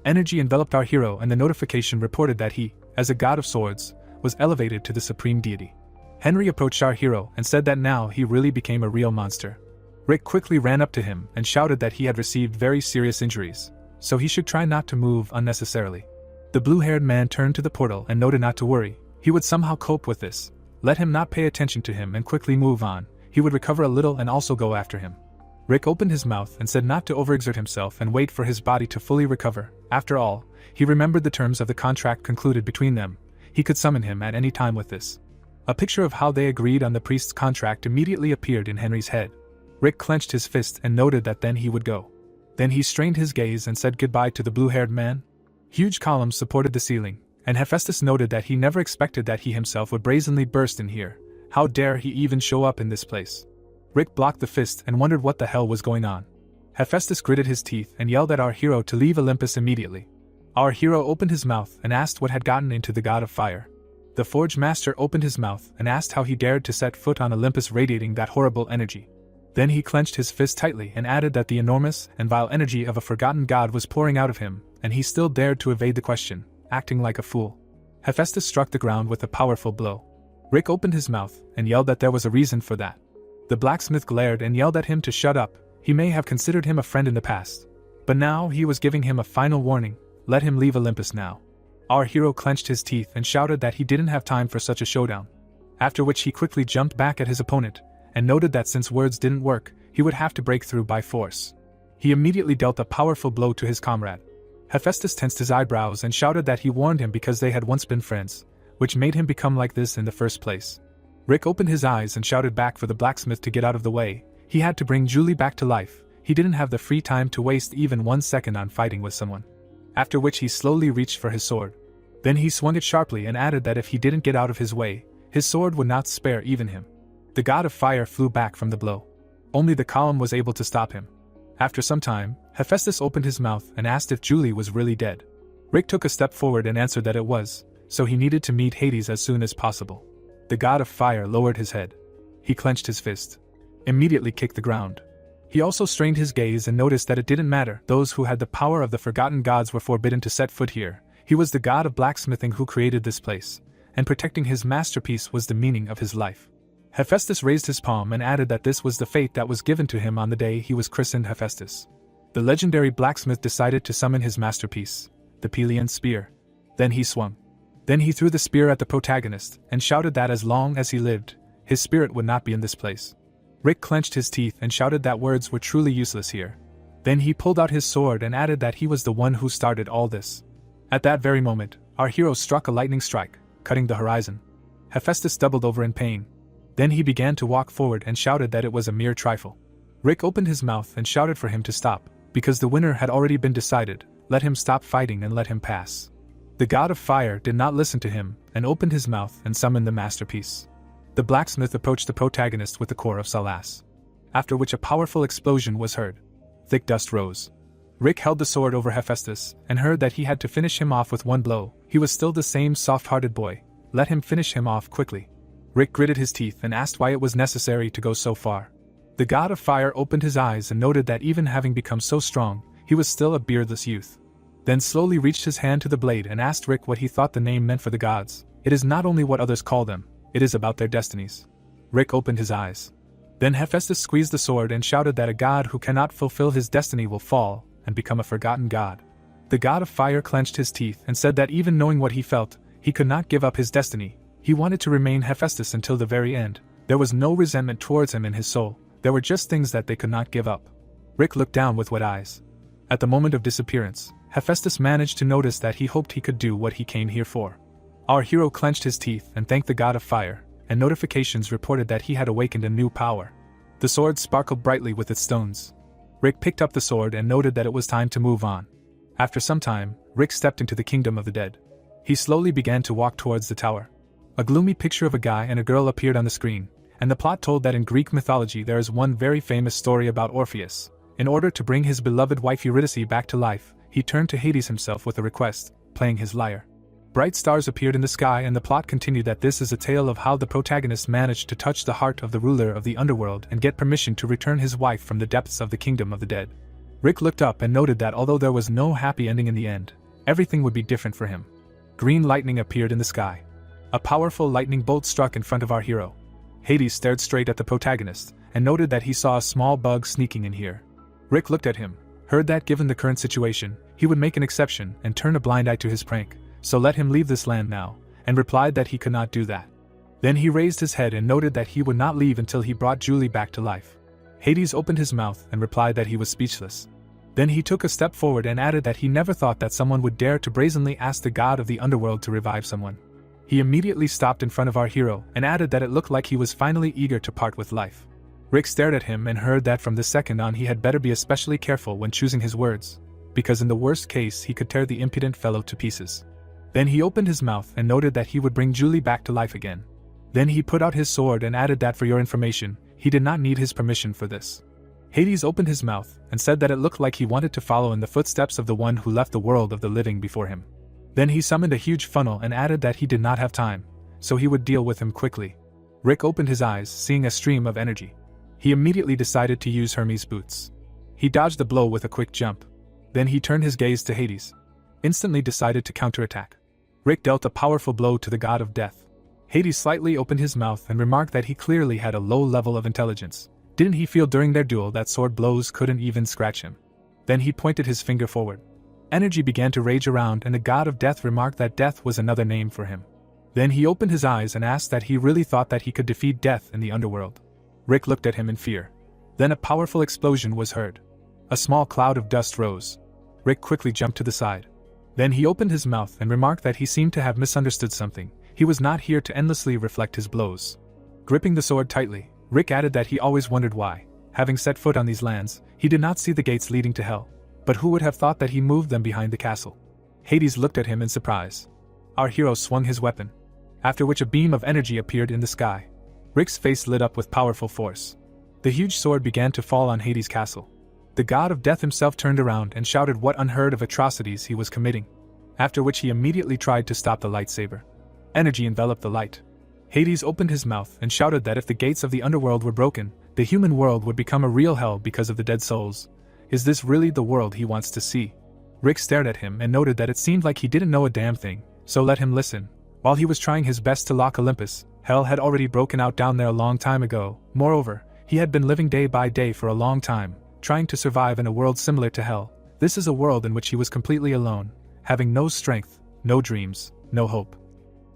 Speaker 1: Energy enveloped our hero, and the notification reported that he, as a god of swords, was elevated to the supreme deity. Henry approached our hero and said that now he really became a real monster. Rick quickly ran up to him and shouted that he had received very serious injuries, so he should try not to move unnecessarily. The blue-haired man turned to the portal and noted not to worry. He would somehow cope with this. Let him not pay attention to him and quickly move on. He would recover a little and also go after him. Rick opened his mouth and said not to overexert himself and wait for his body to fully recover. After all, he remembered the terms of the contract concluded between them. He could summon him at any time with this. A picture of how they agreed on the priest's contract immediately appeared in Henry's head. Rick clenched his fist and noted that then he would go. Then he strained his gaze and said goodbye to the blue-haired man. Huge columns supported the ceiling, and Hephaestus noted that he never expected that he himself would brazenly burst in here. How dare he even show up in this place? Rick blocked the fist and wondered what the hell was going on. Hephaestus gritted his teeth and yelled at our hero to leave Olympus immediately. Our hero opened his mouth and asked what had gotten into the god of fire. The Forge Master opened his mouth and asked how he dared to set foot on Olympus radiating that horrible energy. Then he clenched his fist tightly and added that the enormous and vile energy of a forgotten god was pouring out of him, and he still dared to evade the question, acting like a fool. Hephaestus struck the ground with a powerful blow. Rick opened his mouth and yelled that there was a reason for that. The blacksmith glared and yelled at him to shut up. He may have considered him a friend in the past, but now he was giving him a final warning. Let him leave Olympus now. Our hero clenched his teeth and shouted that he didn't have time for such a showdown. After which he quickly jumped back at his opponent, and noted that since words didn't work, he would have to break through by force. He immediately dealt a powerful blow to his comrade. Hephaestus tensed his eyebrows and shouted that he warned him because they had once been friends, which made him become like this in the first place. Rick opened his eyes and shouted back for the blacksmith to get out of the way. He had to bring Julie back to life. He didn't have the free time to waste even 1 second on fighting with someone. After which he slowly reached for his sword. Then he swung it sharply and added that if he didn't get out of his way, his sword would not spare even him. The god of fire flew back from the blow. Only the column was able to stop him. After some time, Hephaestus opened his mouth and asked if Julie was really dead. Rick took a step forward and answered that it was, so he needed to meet Hades as soon as possible. The god of fire lowered his head. He clenched his fist. Immediately kicked the ground. He also strained his gaze and noticed that it didn't matter. Those who had the power of the forgotten gods were forbidden to set foot here. He was the god of blacksmithing who created this place, and protecting his masterpiece was the meaning of his life. Hephaestus raised his palm and added that this was the fate that was given to him on the day he was christened Hephaestus. The legendary blacksmith decided to summon his masterpiece, the Pelian spear. Then he swung. Then he threw the spear at the protagonist and shouted that as long as he lived, his spirit would not be in this place. Rick clenched his teeth and shouted that words were truly useless here. Then he pulled out his sword and added that he was the one who started all this. At that very moment, our hero struck a lightning strike, cutting the horizon. Hephaestus doubled over in pain. Then he began to walk forward and shouted that it was a mere trifle. Rick opened his mouth and shouted for him to stop, because the winner had already been decided. Let him stop fighting and let him pass. The god of fire did not listen to him and opened his mouth and summoned the masterpiece. The blacksmith approached the protagonist with the core of Salas. After which a powerful explosion was heard. Thick dust rose. Rick held the sword over Hephaestus and heard that he had to finish him off with one blow. He was still the same soft-hearted boy. Let him finish him off quickly. Rick gritted his teeth and asked why it was necessary to go so far. The god of fire opened his eyes and noted that even having become so strong, he was still a beardless youth. Then slowly reached his hand to the blade and asked Rick what he thought the name meant for the gods. It is not only what others call them, it is about their destinies. Rick opened his eyes. Then Hephaestus squeezed the sword and shouted that a god who cannot fulfill his destiny will fall and become a forgotten god. The god of fire clenched his teeth and said that even knowing what he felt, he could not give up his destiny. He wanted to remain Hephaestus until the very end. There was no resentment towards him in his soul. There were just things that they could not give up. Rick looked down with wet eyes. At the moment of disappearance, Hephaestus managed to notice that he hoped he could do what he came here for. Our hero clenched his teeth and thanked the god of fire, and notifications reported that he had awakened a new power. The sword sparkled brightly with its stones. Rick picked up the sword and noted that it was time to move on. After some time, Rick stepped into the kingdom of the dead. He slowly began to walk towards the tower. A gloomy picture of a guy and a girl appeared on the screen, and the plot told that in Greek mythology there is one very famous story about Orpheus. In order to bring his beloved wife Eurydice back to life, he turned to Hades himself with a request, playing his lyre. Bright stars appeared in the sky and the plot continued that this is a tale of how the protagonist managed to touch the heart of the ruler of the underworld and get permission to return his wife from the depths of the kingdom of the dead. Rick looked up and noted that although there was no happy ending in the end, everything would be different for him. Green lightning appeared in the sky. A powerful lightning bolt struck in front of our hero. Hades stared straight at the protagonist and noted that he saw a small bug sneaking in here. Rick looked at him, heard that given the current situation, he would make an exception and turn a blind eye to his prank, so let him leave this land now, and replied that he could not do that. Then he raised his head and noted that he would not leave until he brought Julie back to life. Hades opened his mouth and replied that he was speechless. Then he took a step forward and added that he never thought that someone would dare to brazenly ask the god of the underworld to revive someone. He immediately stopped in front of our hero and added that it looked like he was finally eager to part with life. Rick stared at him and heard that from this second on he had better be especially careful when choosing his words, because in the worst case he could tear the impudent fellow to pieces. Then he opened his mouth and noted that he would bring Julie back to life again. Then he put out his sword and added that for your information, he did not need his permission for this. Hades opened his mouth and said that it looked like he wanted to follow in the footsteps of the one who left the world of the living before him. Then he summoned a huge funnel and added that he did not have time, so he would deal with him quickly. Rick opened his eyes, seeing a stream of energy. He immediately decided to use Hermes' boots. He dodged the blow with a quick jump. Then he turned his gaze to Hades. Instantly decided to counterattack. Rick dealt a powerful blow to the god of death. Hades slightly opened his mouth and remarked that he clearly had a low level of intelligence. Didn't he feel during their duel that sword blows couldn't even scratch him? Then he pointed his finger forward. Energy began to rage around and the god of death remarked that death was another name for him. Then he opened his eyes and asked that he really thought that he could defeat death in the underworld. Rick looked at him in fear. Then a powerful explosion was heard. A small cloud of dust rose. Rick quickly jumped to the side. Then he opened his mouth and remarked that he seemed to have misunderstood something. He was not here to endlessly reflect his blows. Gripping the sword tightly, Rick added that he always wondered why, having set foot on these lands, he did not see the gates leading to hell. But who would have thought that he moved them behind the castle? Hades looked at him in surprise. Our hero swung his weapon, after which a beam of energy appeared in the sky. Rick's face lit up with powerful force. The huge sword began to fall on Hades' castle. The god of death himself turned around and shouted what unheard of atrocities he was committing, after which he immediately tried to stop the lightsaber. Energy enveloped the light. Hades opened his mouth and shouted that if the gates of the underworld were broken, the human world would become a real hell because of the dead souls. Is this really the world he wants to see? Rick stared at him and noted that it seemed like he didn't know a damn thing, so let him listen. While he was trying his best to lock Olympus, hell had already broken out down there a long time ago. Moreover, he had been living day by day for a long time, trying to survive in a world similar to hell. This is a world in which he was completely alone, having no strength, no dreams, no hope.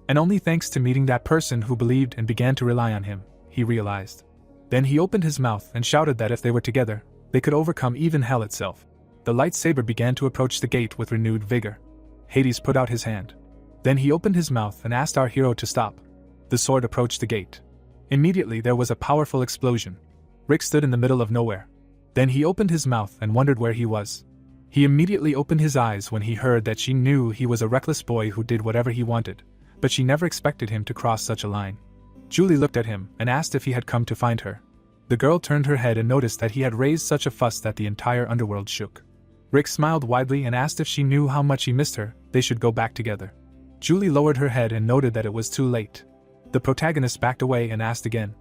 Speaker 1: And only thanks to meeting that person who believed and began to rely on him, he realized. Then he opened his mouth and shouted that if they were together, they could overcome even hell itself. The lightsaber began to approach the gate with renewed vigor. Hades put out his hand. Then he opened his mouth and asked our hero to stop. The sword approached the gate. Immediately there was a powerful explosion. Rick stood in the middle of nowhere. Then he opened his mouth and wondered where he was. He immediately opened his eyes when he heard that she knew he was a reckless boy who did whatever he wanted, but she never expected him to cross such a line. Julie looked at him and asked if he had come to find her. The girl turned her head and noticed that he had raised such a fuss that the entire underworld shook. Rick smiled widely and asked if she knew how much he missed her. They should go back together. Julie lowered her head and noted that it was too late. The protagonist backed away and asked again.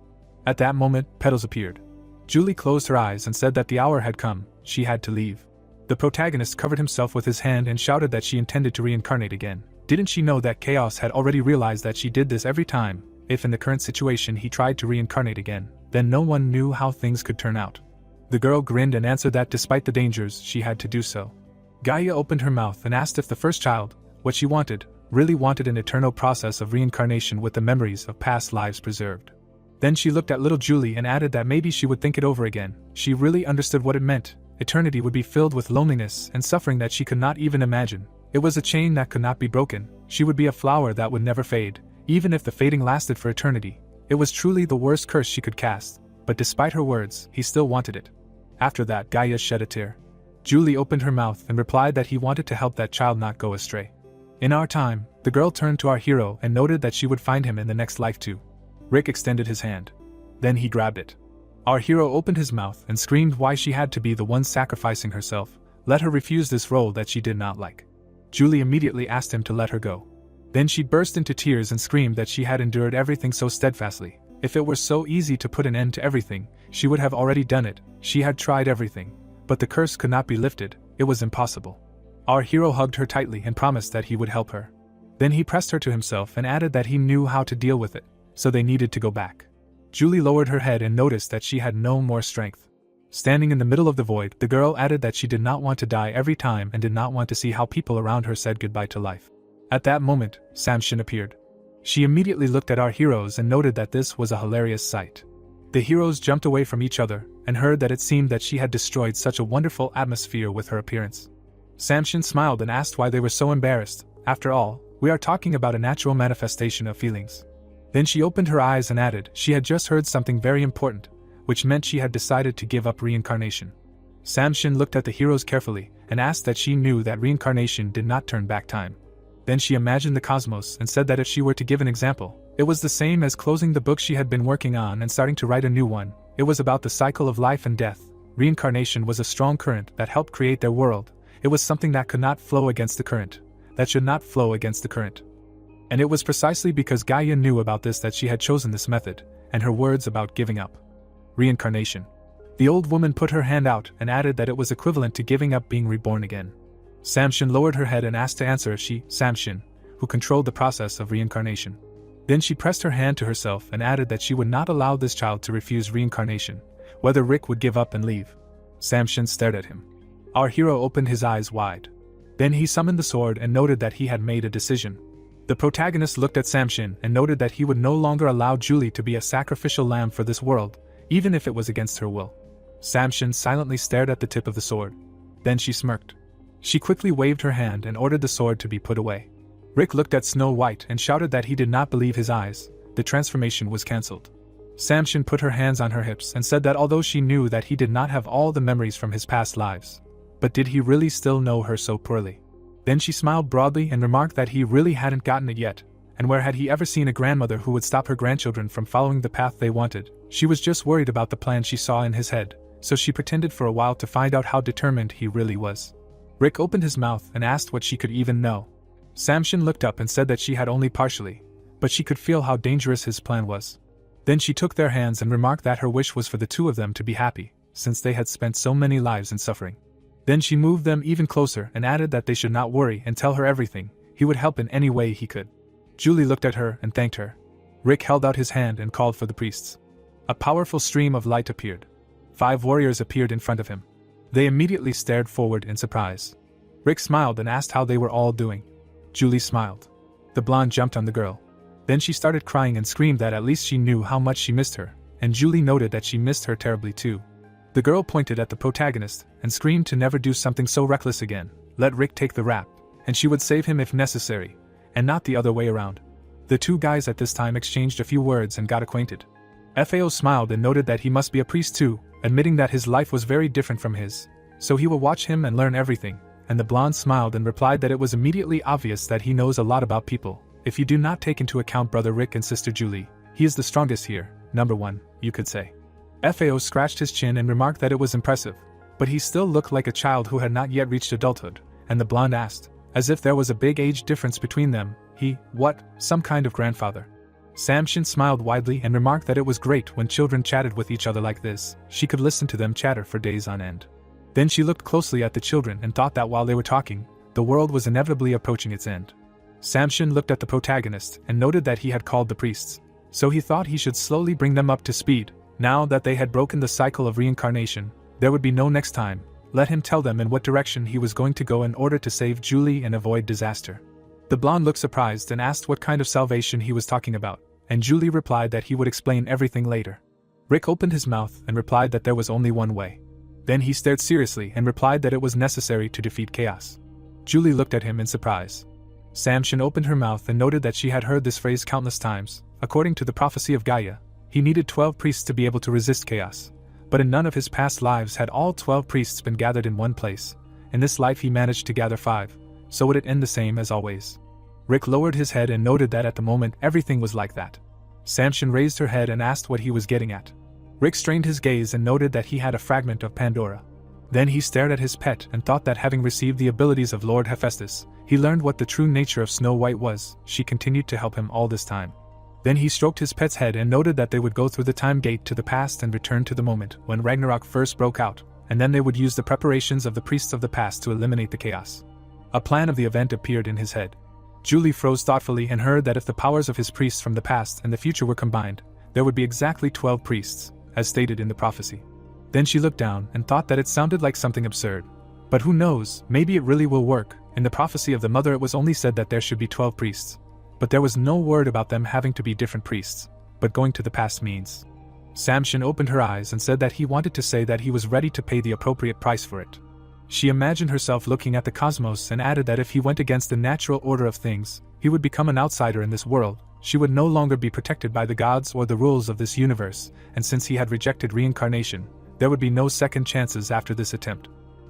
Speaker 1: At that moment, petals appeared. Julie closed her eyes and said that the hour had come, she had to leave. The protagonist covered himself with his hand and shouted that she intended to reincarnate again. Didn't she know that Chaos had already realized that she did this every time? If in the current situation he tried to reincarnate again, then no one knew how things could turn out. The girl grinned and answered that despite the dangers, she had to do so. Gaia opened her mouth and asked if the first child, what she wanted, really wanted an eternal process of reincarnation with the memories of past lives preserved. Then she looked at little Julie and added that maybe she would think it over again. She really understood what it meant. Eternity would be filled with loneliness and suffering that she could not even imagine. It was a chain that could not be broken. She would be a flower that would never fade, even if the fading lasted for eternity. It was truly the worst curse she could cast, but despite her words, he still wanted it. After that, Gaia shed a tear. Julie opened her mouth and replied that he wanted to help that child not go astray. In our time, the girl turned to our hero and noted that she would find him in the next life too. Rick extended his hand. Then he grabbed it. Our hero opened his mouth and screamed why she had to be the one sacrificing herself. Let her refuse this role that she did not like. Julie immediately asked him to let her go. Then she burst into tears and screamed that she had endured everything so steadfastly. If it were so easy to put an end to everything, she would have already done it. She had tried everything, but the curse could not be lifted. It was impossible. Our hero hugged her tightly and promised that he would help her. Then he pressed her to himself and added that he knew how to deal with it, so they needed to go back. Julie lowered her head and noticed that she had no more strength. Standing in the middle of the void, the girl added that she did not want to die every time and did not want to see how people around her said goodbye to life. At that moment, Samshin appeared. She immediately looked at our heroes and noted that this was a hilarious sight. The heroes jumped away from each other and heard that it seemed that she had destroyed such a wonderful atmosphere with her appearance. Samshin smiled and asked why they were so embarrassed. After all, we are talking about a natural manifestation of feelings. Then she opened her eyes and added she had just heard something very important, which meant she had decided to give up reincarnation. Samshin looked at the heroes carefully and asked that she knew that reincarnation did not turn back time. Then she imagined the cosmos and said that if she were to give an example, it was the same as closing the book she had been working on and starting to write a new one. It was about the cycle of life and death. Reincarnation was a strong current that helped create their world. It was something that could not flow against the current, that should not flow against the current. And it was precisely because Gaia knew about this that she had chosen this method, and her words about giving up reincarnation. The old woman put her hand out and added that it was equivalent to giving up being reborn again. Samshin lowered her head and asked to answer if she, Samshin, who controlled the process of reincarnation. Then she pressed her hand to herself and added that she would not allow this child to refuse reincarnation, whether Rick would give up and leave. Samshin stared at him. Our hero opened his eyes wide. Then he summoned the sword and noted that he had made a decision. The protagonist looked at Samshin and noted that he would no longer allow Julie to be a sacrificial lamb for this world, even if it was against her will. Samshin silently stared at the tip of the sword. Then she smirked. She quickly waved her hand and ordered the sword to be put away. Rick looked at Snow White and shouted that he did not believe his eyes. The transformation was cancelled. Samshin put her hands on her hips and said that although she knew that he did not have all the memories from his past lives, but did he really still know her so poorly? Then she smiled broadly and remarked that he really hadn't gotten it yet, and where had he ever seen a grandmother who would stop her grandchildren from following the path they wanted? She was just worried about the plan she saw in his head, so she pretended for a while to find out how determined he really was. Rick opened his mouth and asked what she could even know. Samshin looked up and said that she had only partially, but she could feel how dangerous his plan was. Then she took their hands and remarked that her wish was for the two of them to be happy, since they had spent so many lives in suffering. Then she moved them even closer and added that they should not worry and tell her everything. He would help in any way he could. Julie looked at her and thanked her. Rick held out his hand and called for the priests. A powerful stream of light appeared. 5 warriors appeared in front of him. They immediately stared forward in surprise. Rick smiled and asked how they were all doing. Julie smiled. The blonde jumped on the girl. Then she started crying and screamed that at least she knew how much she missed her, and Julie noted that she missed her terribly too. The girl pointed at the protagonist and screamed to never do something so reckless again. Let Rick take the rap, and she would save him if necessary, and not the other way around. The two guys at this time exchanged a few words and got acquainted. FAO smiled and noted that he must be a priest too, admitting that his life was very different from his, so he will watch him and learn everything, and the blonde smiled and replied that it was immediately obvious that he knows a lot about people. If you do not take into account Brother Rick and Sister Julie, he is the strongest here, number 1, you could say. FAO scratched his chin and remarked that it was impressive, but he still looked like a child who had not yet reached adulthood, and the blonde asked, as if there was a big age difference between them, what, some kind of grandfather? Samshin smiled widely and remarked that it was great when children chatted with each other like this. She could listen to them chatter for days on end. Then she looked closely at the children and thought that while they were talking, the world was inevitably approaching its end. Samshin looked at the protagonist and noted that he had called the priests, so he thought he should slowly bring them up to speed. Now that they had broken the cycle of reincarnation, there would be no next time. Let him tell them in what direction he was going to go in order to save Julie and avoid disaster. The blonde looked surprised and asked what kind of salvation he was talking about, and Julie replied that he would explain everything later. Rick opened his mouth and replied that there was only one way. Then he stared seriously and replied that it was necessary to defeat chaos. Julie looked at him in surprise. Samshin opened her mouth and noted that she had heard this phrase countless times. According to the prophecy of Gaia, he needed 12 priests to be able to resist chaos. But in none of his past lives had all 12 priests been gathered in one place. In this life he managed to gather 5, so would it end the same as always? Rick lowered his head and noted that at the moment everything was like that. Samshin raised her head and asked what he was getting at. Rick strained his gaze and noted that he had a fragment of Pandora. Then he stared at his pet and thought that having received the abilities of Lord Hephaestus, he learned what the true nature of Snow White was. She continued to help him all this time. Then he stroked his pet's head and noted that they would go through the time gate to the past and return to the moment when Ragnarok first broke out, and then they would use the preparations of the priests of the past to eliminate the chaos. A plan of the event appeared in his head. Julie froze thoughtfully and heard that if the powers of his priests from the past and the future were combined, there would be exactly 12 priests, as stated in the prophecy. Then she looked down and thought that it sounded like something absurd. But who knows, maybe it really will work, In the prophecy of the mother it was only said that there should be 12 priests. But there was no word about them having to be different priests, but going to the past means. Samshin opened her eyes and said that he wanted to say that he was ready to pay the appropriate price for it. She imagined herself looking at the cosmos and added that if he went against the natural order of things, he would become an outsider in this world. She would no longer be protected by the gods or the rules of this universe, and since he had rejected reincarnation, there would be no second chances after this attempt.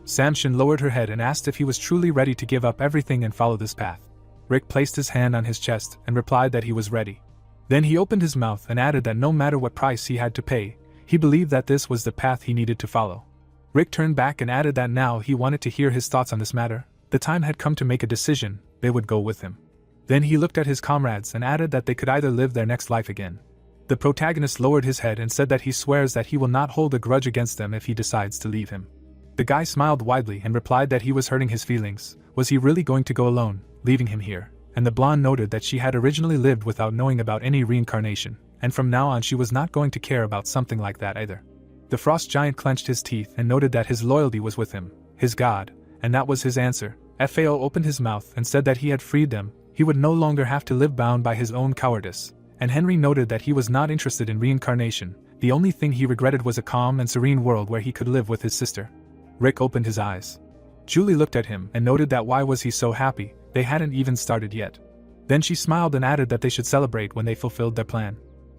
Speaker 1: Samshin lowered her head and asked if he was truly ready to give up everything and follow this path. Rick placed his hand on his chest and replied that he was ready. Then he opened his mouth and added that no matter what price he had to pay, he believed that this was the path he needed to follow. Rick turned back and added that now he wanted to hear his thoughts on this matter. The time had come to make a decision. They would go with him. Then he looked at his comrades and added that they could either live their next life again. The protagonist lowered his head and said that he swears that he will not hold a grudge against them if he decides to leave him. The guy smiled widely and replied that he was hurting his feelings. Was he really going to go alone, leaving him here? And the blonde noted that she had originally lived without knowing about any reincarnation, and from now on she was not going to care about something like that either. The frost giant clenched his teeth and noted that his loyalty was with him, his god, and that was his answer. Fao opened his mouth and said that he had freed them. He would no longer have to live bound by his own cowardice, and Henry noted that he was not interested in reincarnation. The only thing he regretted was a calm and serene world where he could live with his sister. Rick opened his eyes. Julie looked at him and noted that why was he so happy, they hadn't even started yet. Then she smiled and added that they should celebrate when they fulfilled their plan.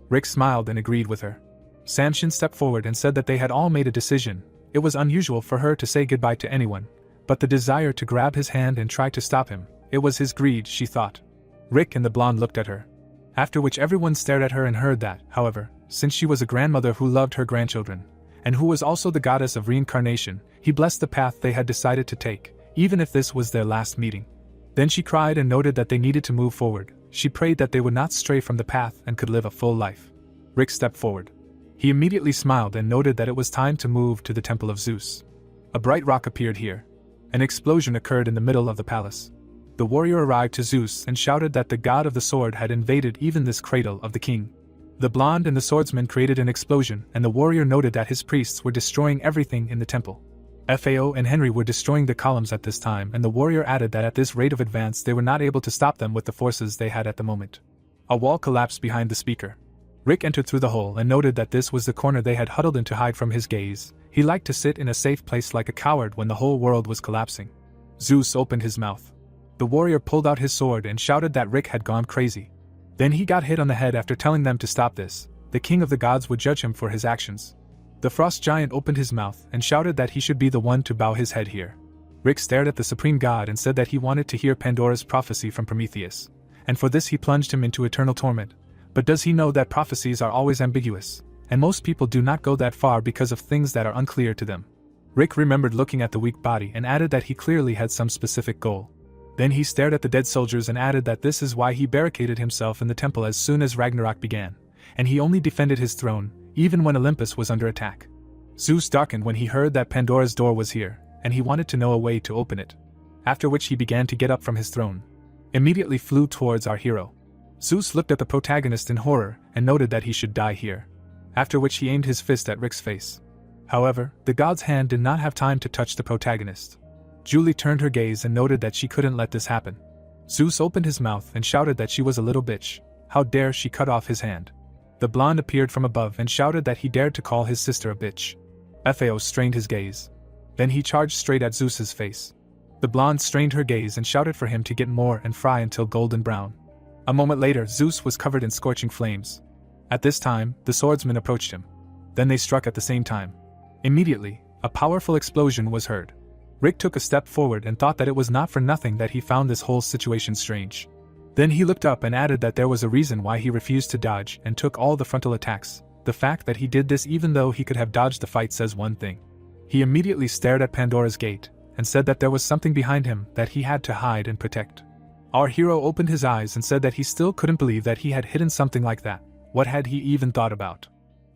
Speaker 1: Rick smiled and agreed with her. Samshin stepped forward and said that they had all made a decision. It was unusual for her to say goodbye to anyone, but the desire to grab his hand and try to stop him, it was his greed, she thought. Rick and the blonde looked at her. After which everyone stared at her and heard that, however, since she was a grandmother who loved her grandchildren, and who was also the goddess of reincarnation, he blessed the path they had decided to take, even if this was their last meeting. Then she cried and noted that they needed to move forward. She prayed that they would not stray from the path and could live a full life. Rick stepped forward. He immediately smiled and noted that it was time to move to the Temple of Zeus. A bright rock appeared here. An explosion occurred in the middle of the palace. The warrior arrived to Zeus and shouted that the god of the sword had invaded even this cradle of the king. The blonde and the swordsman created an explosion, and the warrior noted that his priests were destroying everything in the temple. Fao and Henry were destroying the columns at this time, and the warrior added that at this rate of advance they were not able to stop them with the forces they had at the moment. A wall collapsed behind the speaker. Rick entered through the hole and noted that this was the corner they had huddled in to hide from his gaze. He liked to sit in a safe place like a coward when the whole world was collapsing. Zeus opened his mouth. The warrior pulled out his sword and shouted that Rick had gone crazy. Then he got hit on the head after telling them to stop this. The king of the gods would judge him for his actions. The frost giant opened his mouth and shouted that he should be the one to bow his head here. Rick stared at the supreme god and said that he wanted to hear Pandora's prophecy from Prometheus, and for this he plunged him into eternal torment. But does he know that prophecies are always ambiguous, and most people do not go that far because of things that are unclear to them? Rick remembered looking at the weak body and added that he clearly had some specific goal. Then he stared at the dead soldiers and added that this is why he barricaded himself in the temple as soon as Ragnarok began, and he only defended his throne, even when Olympus was under attack. Zeus darkened when he heard that Pandora's door was here, and he wanted to know a way to open it. After which he began to get up from his throne. Immediately flew towards our hero. Zeus looked at the protagonist in horror and noted that he should die here. After which he aimed his fist at Rick's face. However, the god's hand did not have time to touch the protagonist. Julie turned her gaze and noted that she couldn't let this happen. Zeus opened his mouth and shouted that she was a little bitch. How dare she cut off his hand? The blonde appeared from above and shouted that he dared to call his sister a bitch. Fao strained his gaze. Then he charged straight at Zeus's face. The blonde strained her gaze and shouted for him to get more and fry until golden brown. A moment later, Zeus was covered in scorching flames. At this time, the swordsman approached him. Then they struck at the same time. Immediately, a powerful explosion was heard. Rick took a step forward and thought that it was not for nothing that he found this whole situation strange. Then he looked up and added that there was a reason why he refused to dodge and took all the frontal attacks. The fact that he did this even though he could have dodged the fight says one thing. He immediately stared at Pandora's gate and said that there was something behind him that he had to hide and protect. Our hero opened his eyes and said that he still couldn't believe that he had hidden something like that. What had he even thought about?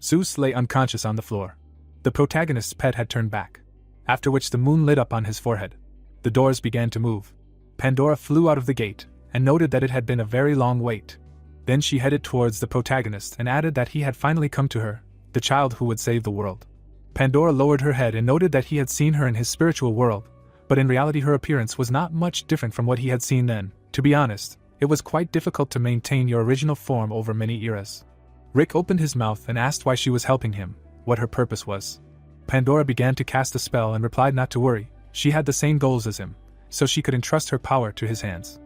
Speaker 1: Zeus lay unconscious on the floor. The protagonist's pet had turned back. After which the moon lit up on his forehead. The doors began to move. Pandora flew out of the gate and noted that it had been a very long wait. Then she headed towards the protagonist and added that he had finally come to her, the child who would save the world. Pandora lowered her head and noted that he had seen her in his spiritual world, but in reality her appearance was not much different from what he had seen then. To be honest, it was quite difficult to maintain your original form over many eras. Rick opened his mouth and asked why she was helping him, what her purpose was. Pandora began to cast a spell and replied not to worry, she had the same goals as him, so she could entrust her power to his hands.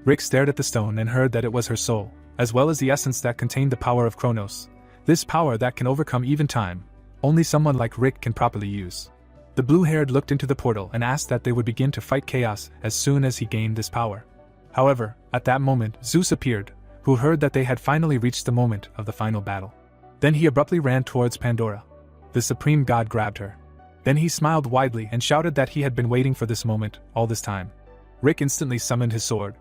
Speaker 1: Rick stared at the stone and heard that it was her soul, as well as the essence that contained the power of Kronos. This power that can overcome even time, only someone like Rick can properly use. The blue-haired looked into the portal and asked that they would begin to fight chaos as soon as he gained this power. However, at that moment, Zeus appeared, who heard that they had finally reached the moment of the final battle. Then he abruptly ran towards Pandora. The supreme god grabbed her. Then he smiled widely and shouted that he had been waiting for this moment all this time. Rick instantly summoned his sword.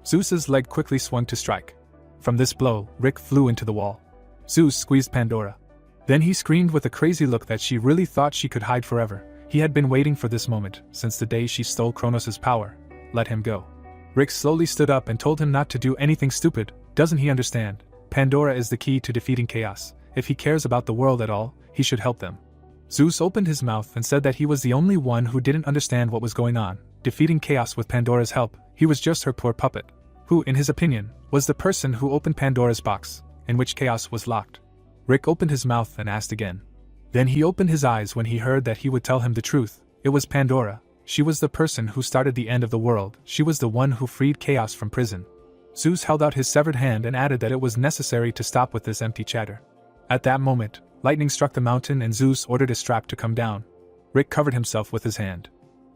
Speaker 1: Zeus's leg quickly swung to strike. From this blow, Rick flew into the wall. Zeus squeezed Pandora. Then he screamed with a crazy look that she really thought she could hide forever. He had been waiting for this moment since the day she stole Kronos' power. Let him go. Rick slowly stood up and told him not to do anything stupid. Doesn't he understand? Pandora is the key to defeating chaos. If he cares about the world at all, he should help them. Zeus opened his mouth and said that he was the only one who didn't understand what was going on. Defeating chaos with Pandora's help, he was just her poor puppet, who, in his opinion, was the person who opened Pandora's box, in which chaos was locked. Rick opened his mouth and asked again. Then he opened his eyes when he heard that he would tell him the truth. It was Pandora. She was the person who started the end of the world. She was the one who freed chaos from prison. Zeus held out his severed hand and added that it was necessary to stop with this empty chatter. At that moment, lightning struck the mountain and Zeus ordered a strap to come down. Rick covered himself with his hand.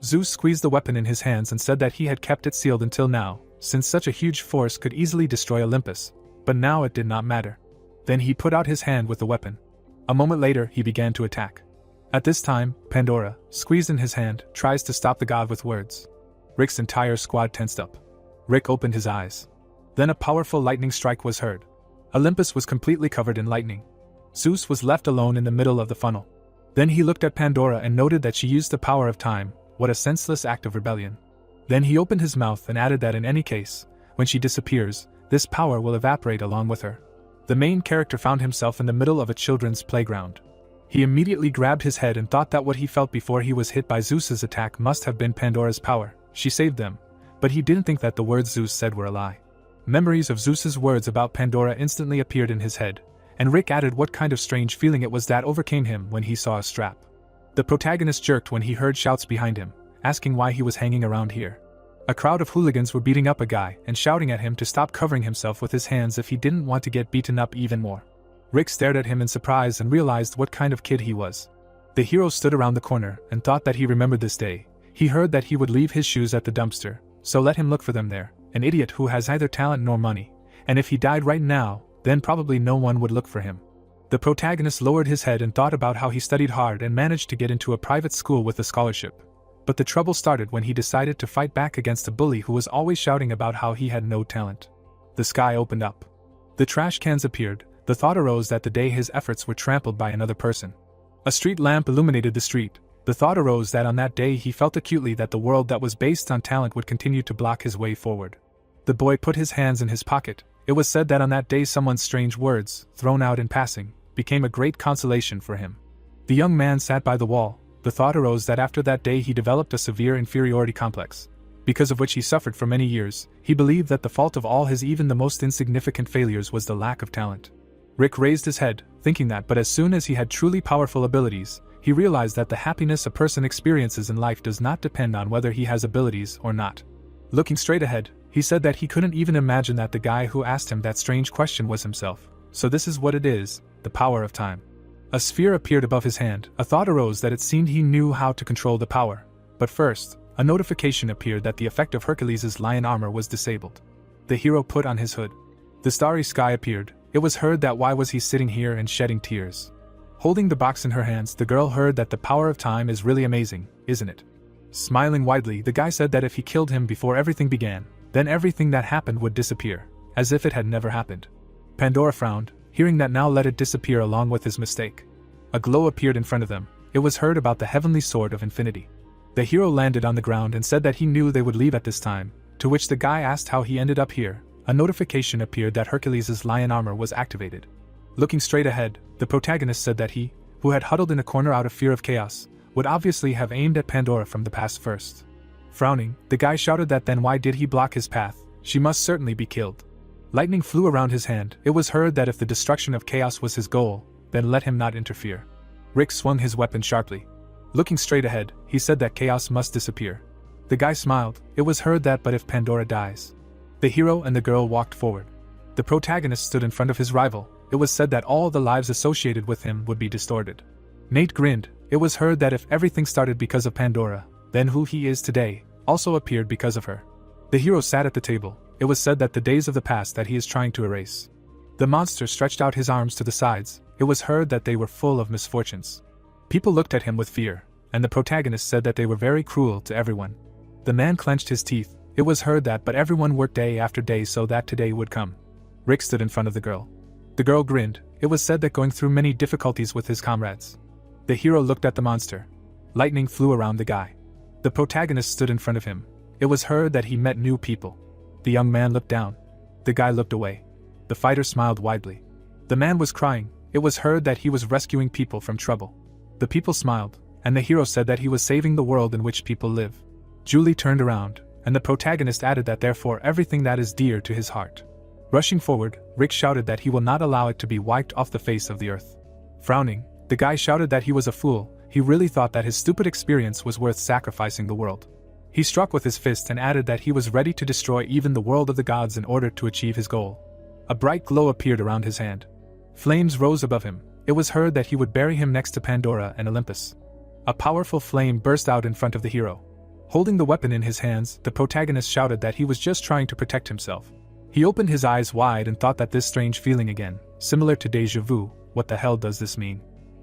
Speaker 1: Zeus squeezed the weapon in his hands and said that he had kept it sealed until now, since such a huge force could easily destroy Olympus. But now it did not matter. Then he put out his hand with the weapon. A moment later, he began to attack. At this time, Pandora, squeezed in his hand, tries to stop the god with words. Rick's entire squad tensed up. Rick opened his eyes. Then a powerful lightning strike was heard. Olympus was completely covered in lightning. Zeus was left alone in the middle of the funnel. Then he looked at Pandora and noted that she used the power of time. What a senseless act of rebellion. Then he opened his mouth and added that in any case, when she disappears, this power will evaporate along with her. The main character found himself in the middle of a children's playground. He immediately grabbed his head and thought that what he felt before he was hit by Zeus's attack must have been Pandora's power. She saved them. But he didn't think that the words Zeus said were a lie. Memories of Zeus's words about Pandora instantly appeared in his head, and Rick added what kind of strange feeling it was that overcame him when he saw a strap. The protagonist jerked when he heard shouts behind him, asking why he was hanging around here. A crowd of hooligans were beating up a guy and shouting at him to stop covering himself with his hands if he didn't want to get beaten up even more. Rick stared at him in surprise and realized what kind of kid he was. The hero stood around the corner and thought that he remembered this day. He heard that he would leave his shoes at the dumpster, so let him look for them there. An idiot who has neither talent nor money, and if he died right now, then probably no one would look for him. The protagonist lowered his head and thought about how he studied hard and managed to get into a private school with a scholarship. But the trouble started when he decided to fight back against a bully who was always shouting about how he had no talent. The sky opened up. The trash cans appeared. The thought arose that the day his efforts were trampled by another person. A street lamp illuminated the street. The thought arose that on that day he felt acutely that the world that was based on talent would continue to block his way forward. The boy put his hands in his pocket. It was said that on that day someone's strange words, thrown out in passing, became a great consolation for him. The young man sat by the wall. The thought arose that after that day he developed a severe inferiority complex, because of which he suffered for many years. He believed that the fault of all his even the most insignificant failures was the lack of talent. Rick raised his head, thinking that, but as soon as he had truly powerful abilities, he realized that the happiness a person experiences in life does not depend on whether he has abilities or not. Looking straight ahead, he said that he couldn't even imagine that the guy who asked him that strange question was himself. So this is what it is, the power of time. A sphere appeared above his hand. A thought arose that it seemed he knew how to control the power. But first, a notification appeared that the effect of Hercules' lion armor was disabled. The hero put on his hood. The starry sky appeared. It was heard that why was he sitting here and shedding tears. Holding the box in her hands, the girl heard that the power of time is really amazing, isn't it? Smiling widely, the guy said that if he killed him before everything began, then everything that happened would disappear, as if it had never happened. Pandora frowned, hearing that now let it disappear along with his mistake. A glow appeared in front of them. It was heard about the heavenly sword of infinity. The hero landed on the ground and said that he knew they would leave at this time, to which the guy asked how he ended up here. A notification appeared that Hercules' lion armor was activated. Looking straight ahead, the protagonist said that he, who had huddled in a corner out of fear of chaos, would obviously have aimed at Pandora from the past first. Frowning, the guy shouted that then why did he block his path? She must certainly be killed. Lightning flew around his hand. It was heard that if the destruction of chaos was his goal, then let him not interfere. Rick swung his weapon sharply. Looking straight ahead, he said that chaos must disappear. The guy smiled. It was heard that but if Pandora dies. The hero and the girl walked forward. The protagonist stood in front of his rival. It was said that all the lives associated with him would be distorted. Nate grinned. It was heard that if everything started because of Pandora, then who he is today also appeared because of her. The hero sat at the table. It was said that the days of the past that he is trying to erase. The monster stretched out his arms to the sides. It was heard that they were full of misfortunes. People looked at him with fear, and the protagonist said that they were very cruel to everyone. The man clenched his teeth. It was heard that but everyone worked day after day so that today would come. Rick stood in front of the girl. The girl grinned. It was said that going through many difficulties with his comrades. The hero looked at the monster. Lightning flew around the guy. The protagonist stood in front of him. It was heard that he met new people. The young man looked down. The guy looked away. The fighter smiled widely. The man was crying. It was heard that he was rescuing people from trouble. The people smiled, and the hero said that he was saving the world in which people live. Julie turned around, and the protagonist added that therefore everything that is dear to his heart. Rushing forward, Rick shouted that he will not allow it to be wiped off the face of the earth. Frowning, the guy shouted that he was a fool. He really thought that his stupid experience was worth sacrificing the world. He struck with his fist and added that he was ready to destroy even the world of the gods in order to achieve his goal. A bright glow appeared around his hand. Flames rose above him. It was heard that he would bury him next to Pandora and Olympus. A powerful flame burst out in front of the hero. Holding the weapon in his hands, the protagonist shouted that he was just trying to protect himself. He opened his eyes wide and thought that this strange feeling again, similar to déjà vu. What the hell does this mean?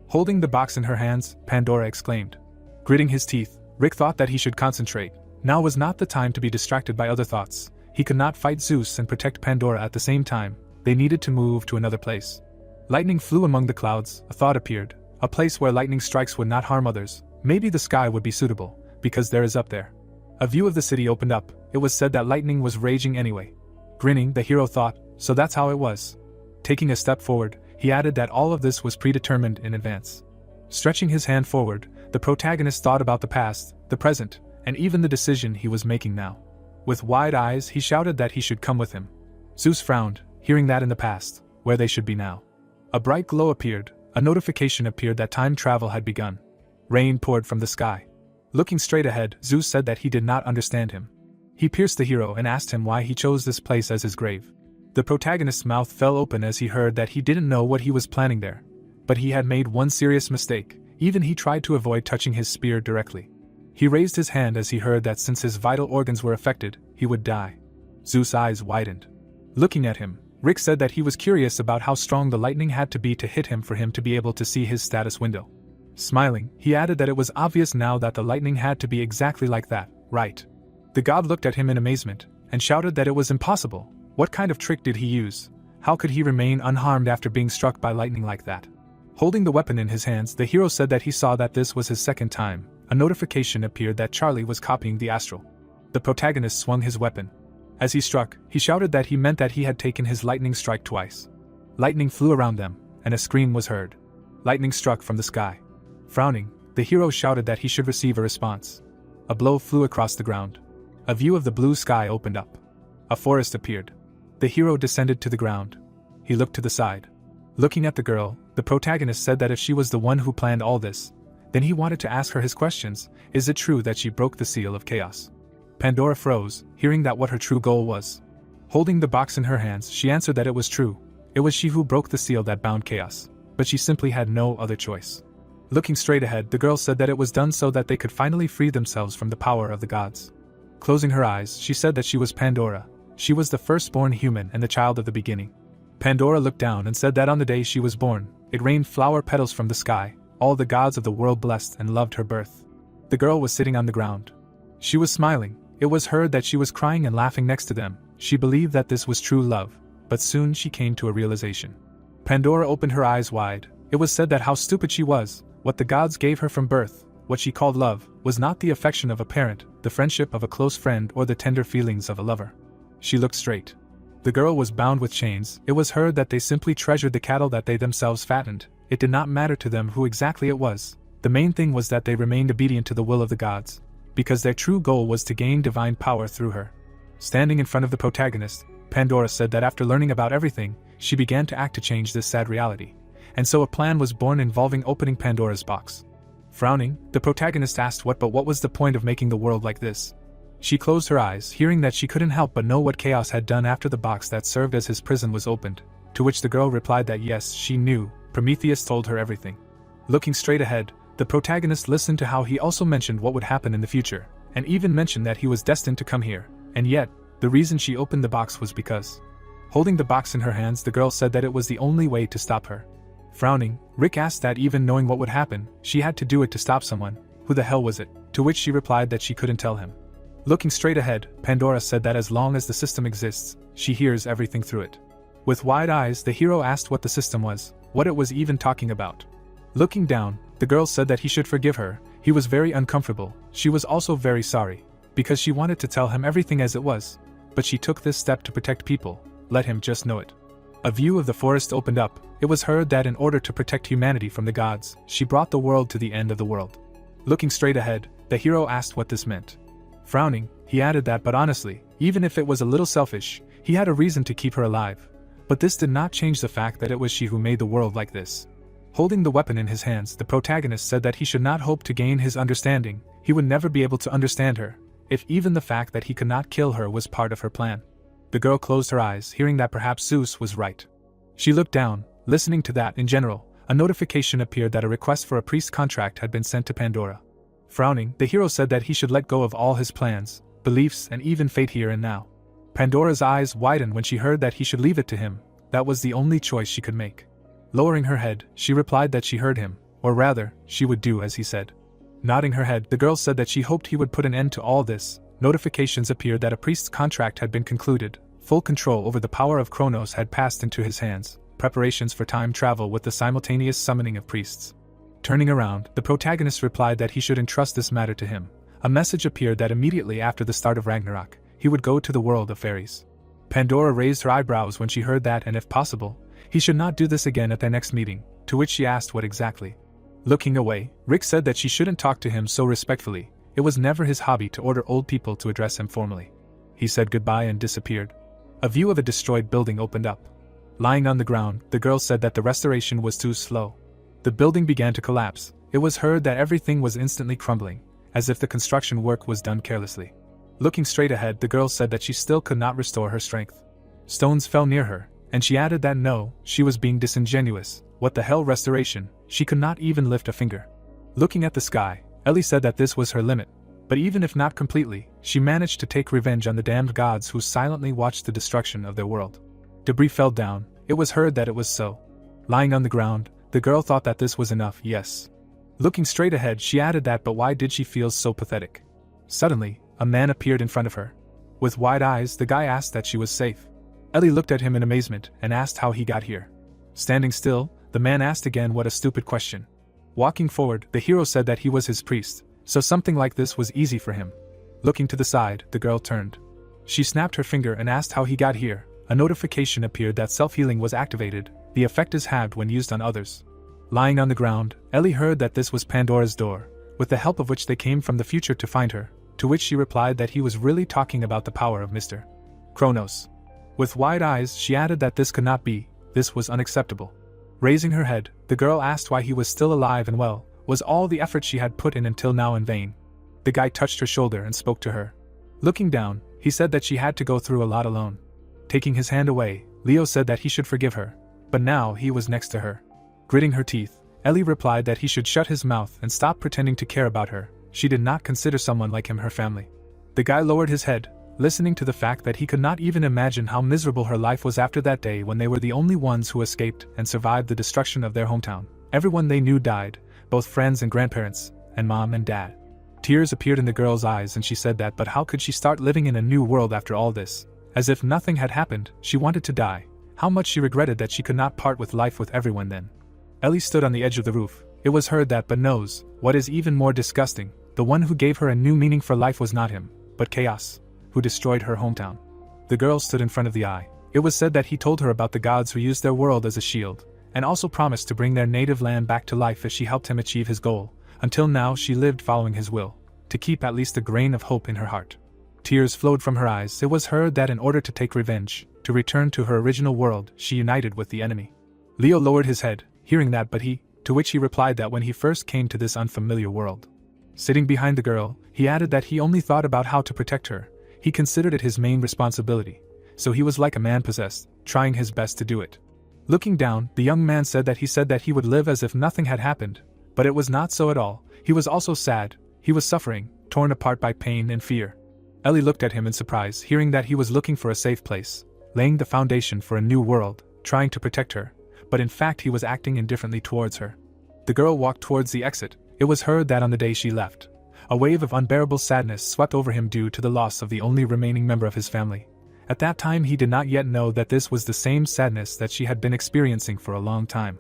Speaker 1: Holding the box in her hands, Pandora exclaimed. Gritting his teeth, Rick thought that he should concentrate. Now was not the time to be distracted by other thoughts. He could not fight Zeus and protect Pandora at the same time. They needed to move to another place. Lightning flew among the clouds. A thought appeared. A place where lightning strikes would not harm others. Maybe the sky would be suitable, because there is up there. A view of the city opened up. It was said that lightning was raging anyway. Grinning, the hero thought, so that's how it was. Taking a step forward, he added that all of this was predetermined in advance. Stretching his hand forward, the protagonist thought about the past, the present, and even the decision he was making now. With wide eyes, he shouted that he should come with him. Zeus frowned, hearing that in the past, where they should be now. A bright glow appeared. A notification appeared that time travel had begun. Rain poured from the sky. Looking straight ahead, Zeus said that he did not understand him. He pierced the hero and asked him why he chose this place as his grave. The protagonist's mouth fell open as he heard that he didn't know what he was planning there. But he had made one serious mistake. Even he tried to avoid touching his spear directly. He raised his hand as he heard that since his vital organs were affected, he would die. Zeus' eyes widened. Looking at him, Rick said that he was curious about how strong the lightning had to be to hit him for him to be able to see his status window. Smiling, he added that it was obvious now that the lightning had to be exactly like that, right? The god looked at him in amazement, and shouted that it was impossible. What kind of trick did he use? How could he remain unharmed after being struck by lightning like that? Holding the weapon in his hands, the hero said that he saw that this was his second time. A notification appeared that Charlie was copying the astral. The protagonist swung his weapon. As he struck, he shouted that he meant that he had taken his lightning strike twice. Lightning flew around them, and a scream was heard. Lightning struck from the sky. Frowning, the hero shouted that he should receive a response. A blow flew across the ground. A view of the blue sky opened up. A forest appeared. The hero descended to the ground. He looked to the side. Looking at the girl, the protagonist said that if she was the one who planned all this, then he wanted to ask her his questions. Is it true that she broke the seal of chaos? Pandora froze, hearing that what her true goal was. Holding the box in her hands, she answered that it was true. It was she who broke the seal that bound chaos, but she simply had no other choice. Looking straight ahead, the girl said that it was done so that they could finally free themselves from the power of the gods. Closing her eyes, she said that she was Pandora. She was the firstborn human and the child of the beginning. Pandora looked down and said that on the day she was born, it rained flower petals from the sky. All the gods of the world blessed and loved her birth. The girl was sitting on the ground. She was smiling. It was heard that she was crying and laughing next to them. She believed that this was true love, but soon she came to a realization. Pandora opened her eyes wide. It was said that how stupid she was. What the gods gave her from birth, what she called love, was not the affection of a parent, the friendship of a close friend, or the tender feelings of a lover. She looked straight. The girl was bound with chains. It was heard that they simply treasured the cattle that they themselves fattened. It did not matter to them who exactly it was. The main thing was that they remained obedient to the will of the gods. because their true goal was to gain divine power through her. Standing in front of the protagonist, Pandora said that after learning about everything, she began to act to change this sad reality. And so a plan was born involving opening Pandora's box. Frowning, the protagonist asked what was the point of making the world like this? She closed her eyes, hearing that she couldn't help but know what Chaos had done after the box that served as his prison was opened, to which the girl replied that yes, she knew. Prometheus told her everything. Looking straight ahead, the protagonist listened to how he also mentioned what would happen in the future, and even mentioned that he was destined to come here, and yet, the reason she opened the box was because. Holding the box in her hands, the girl said that it was the only way to stop her. Frowning, Rick asked that even knowing what would happen, she had to do it to stop someone. Who the hell was it? To which she replied that she couldn't tell him. Looking straight ahead, Pandora said that as long as the system exists, she hears everything through it. With wide eyes, the hero asked what the system was, what it was even talking about. Looking down, the girl said that he should forgive her. He was very uncomfortable. She was also very sorry, because she wanted to tell him everything as it was, but she took this step to protect people. Let him just know it. A view of the forest opened up. It was heard that in order to protect humanity from the gods, she brought the world to the end of the world. Looking straight ahead, the hero asked what this meant. Frowning, he added that but honestly, even if it was a little selfish, he had a reason to keep her alive. But this did not change the fact that it was she who made the world like this. Holding the weapon in his hands, the protagonist said that he should not hope to gain his understanding. He would never be able to understand her, if even the fact that he could not kill her was part of her plan. The girl closed her eyes, hearing that perhaps Zeus was right. She looked down, listening to that. In general, a notification appeared that a request for a priest contract had been sent to Pandora. Frowning, the hero said that he should let go of all his plans, beliefs, and even fate here and now. Pandora's eyes widened when she heard that he should leave it to him. That was the only choice she could make. Lowering her head, she replied that she heard him, or rather, she would do as he said. Nodding her head, the girl said that she hoped he would put an end to all this. Notifications appeared that a priest's contract had been concluded. Full control over the power of Kronos had passed into his hands. Preparations for time travel with the simultaneous summoning of priests. Turning around, the protagonist replied that he should entrust this matter to him. A message appeared that immediately after the start of Ragnarok, he would go to the world of fairies. Pandora raised her eyebrows when she heard that, and if possible, he should not do this again at their next meeting, to which she asked what exactly. Looking away, Rick said that she shouldn't talk to him so respectfully. It was never his hobby to order old people to address him formally. He said goodbye and disappeared. A view of a destroyed building opened up. Lying on the ground, the girl said that the restoration was too slow. The building began to collapse. It was heard that everything was instantly crumbling, as if the construction work was done carelessly. Looking straight ahead, the girl said that she still could not restore her strength. Stones fell near her, and she added that no, she was being disingenuous. What the hell restoration? She could not even lift a finger. Looking at the sky, Ellie said that this was her limit. But even if not completely, she managed to take revenge on the damned gods who silently watched the destruction of their world. Debris fell down. It was heard that it was so. Lying on the ground, the girl thought that this was enough, yes. Looking straight ahead, she added that but why did she feel so pathetic? Suddenly, a man appeared in front of her. With wide eyes, the guy asked that she was safe. Ellie looked at him in amazement and asked how he got here. Standing still, the man asked again what a stupid question. Walking forward, the hero said that he was his priest, so something like this was easy for him. Looking to the side, the girl turned. She snapped her finger and asked how he got here. A notification appeared that self-healing was activated. The effect is halved when used on others. Lying on the ground, Ellie heard that this was Pandora's door, with the help of which they came from the future to find her, to which she replied that he was really talking about the power of Mr. Kronos. With wide eyes, she added that this could not be. This was unacceptable. Raising her head, the girl asked why he was still alive and well. Was all the effort she had put in until now in vain? The guy touched her shoulder and spoke to her. Looking down, he said that she had to go through a lot alone. Taking his hand away, Leo said that he should forgive her. But now he was next to her. Gritting her teeth, Ellie replied that he should shut his mouth and stop pretending to care about her. She did not consider someone like him her family. The guy lowered his head, listening to the fact that he could not even imagine how miserable her life was after that day when they were the only ones who escaped and survived the destruction of their hometown. Everyone they knew died, both friends and grandparents, and mom and dad. Tears appeared in the girl's eyes and she said that but how could she start living in a new world after all this? As if nothing had happened, she wanted to die. How much she regretted that she could not part with life with everyone then. Ellie stood on the edge of the roof. It was heard that but knows, what is even more disgusting, the one who gave her a new meaning for life was not him, but Chaos, who destroyed her hometown. The girl stood in front of the eye. It was said that he told her about the gods who used their world as a shield, and also promised to bring their native land back to life if she helped him achieve his goal. Until now she lived following his will. to keep at least a grain of hope in her heart. Tears flowed from her eyes. It was heard that in order to take revenge, to return to her original world, she united with the enemy. Leo lowered his head, hearing that, to which he replied that when he first came to this unfamiliar world. Sitting behind the girl, he added that he only thought about how to protect her. He considered it his main responsibility, so he was like a man possessed, trying his best to do it. Looking down, the young man said that he would live as if nothing had happened, but it was not so at all. He was also sad. He was suffering, torn apart by pain and fear. Ellie looked at him in surprise, hearing that he was looking for a safe place, laying the foundation for a new world, trying to protect her, but in fact he was acting indifferently towards her. The girl walked towards the exit. It was heard that on the day she left, a wave of unbearable sadness swept over him due to the loss of the only remaining member of his family. At that time he did not yet know that this was the same sadness that she had been experiencing for a long time.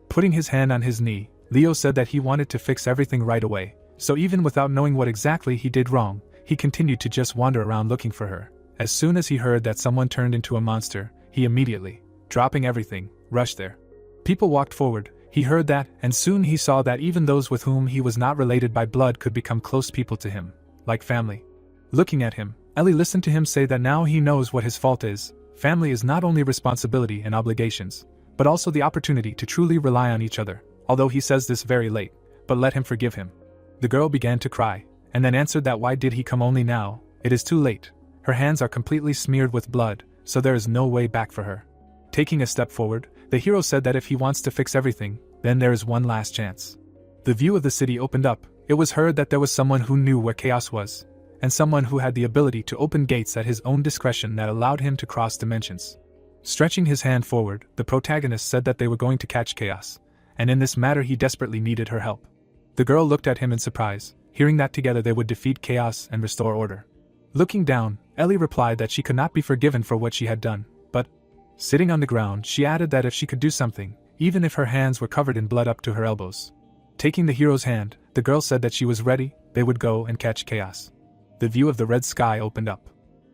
Speaker 1: Putting his hand on his knee, Leo said that he wanted to fix everything right away, so even without knowing what exactly he did wrong, he continued to just wander around looking for her. As soon as he heard that someone turned into a monster, he immediately, dropping everything, rushed there. People walked forward. He heard that, and soon he saw that even those with whom he was not related by blood could become close people to him, like family. Looking at him, Ellie listened to him say that now he knows what his fault is. Family is not only responsibility and obligations, but also the opportunity to truly rely on each other, although he says this very late, but let him forgive him. The girl began to cry, and then answered that why did he come only now? It is too late. Her hands are completely smeared with blood, so there is no way back for her. Taking a step forward, the hero said that if he wants to fix everything, then there is one last chance. The view of the city opened up. It was heard that there was someone who knew where chaos was, and someone who had the ability to open gates at his own discretion that allowed him to cross dimensions. Stretching his hand forward, the protagonist said that they were going to catch chaos, and in this matter he desperately needed her help. The girl looked at him in surprise, hearing that together they would defeat chaos and restore order. Looking down, Ellie replied that she could not be forgiven for what she had done, but, sitting on the ground, she added that if she could do something, even if her hands were covered in blood up to her elbows. Taking the hero's hand, the girl said that she was ready. They would go and catch chaos. The view of the red sky opened up.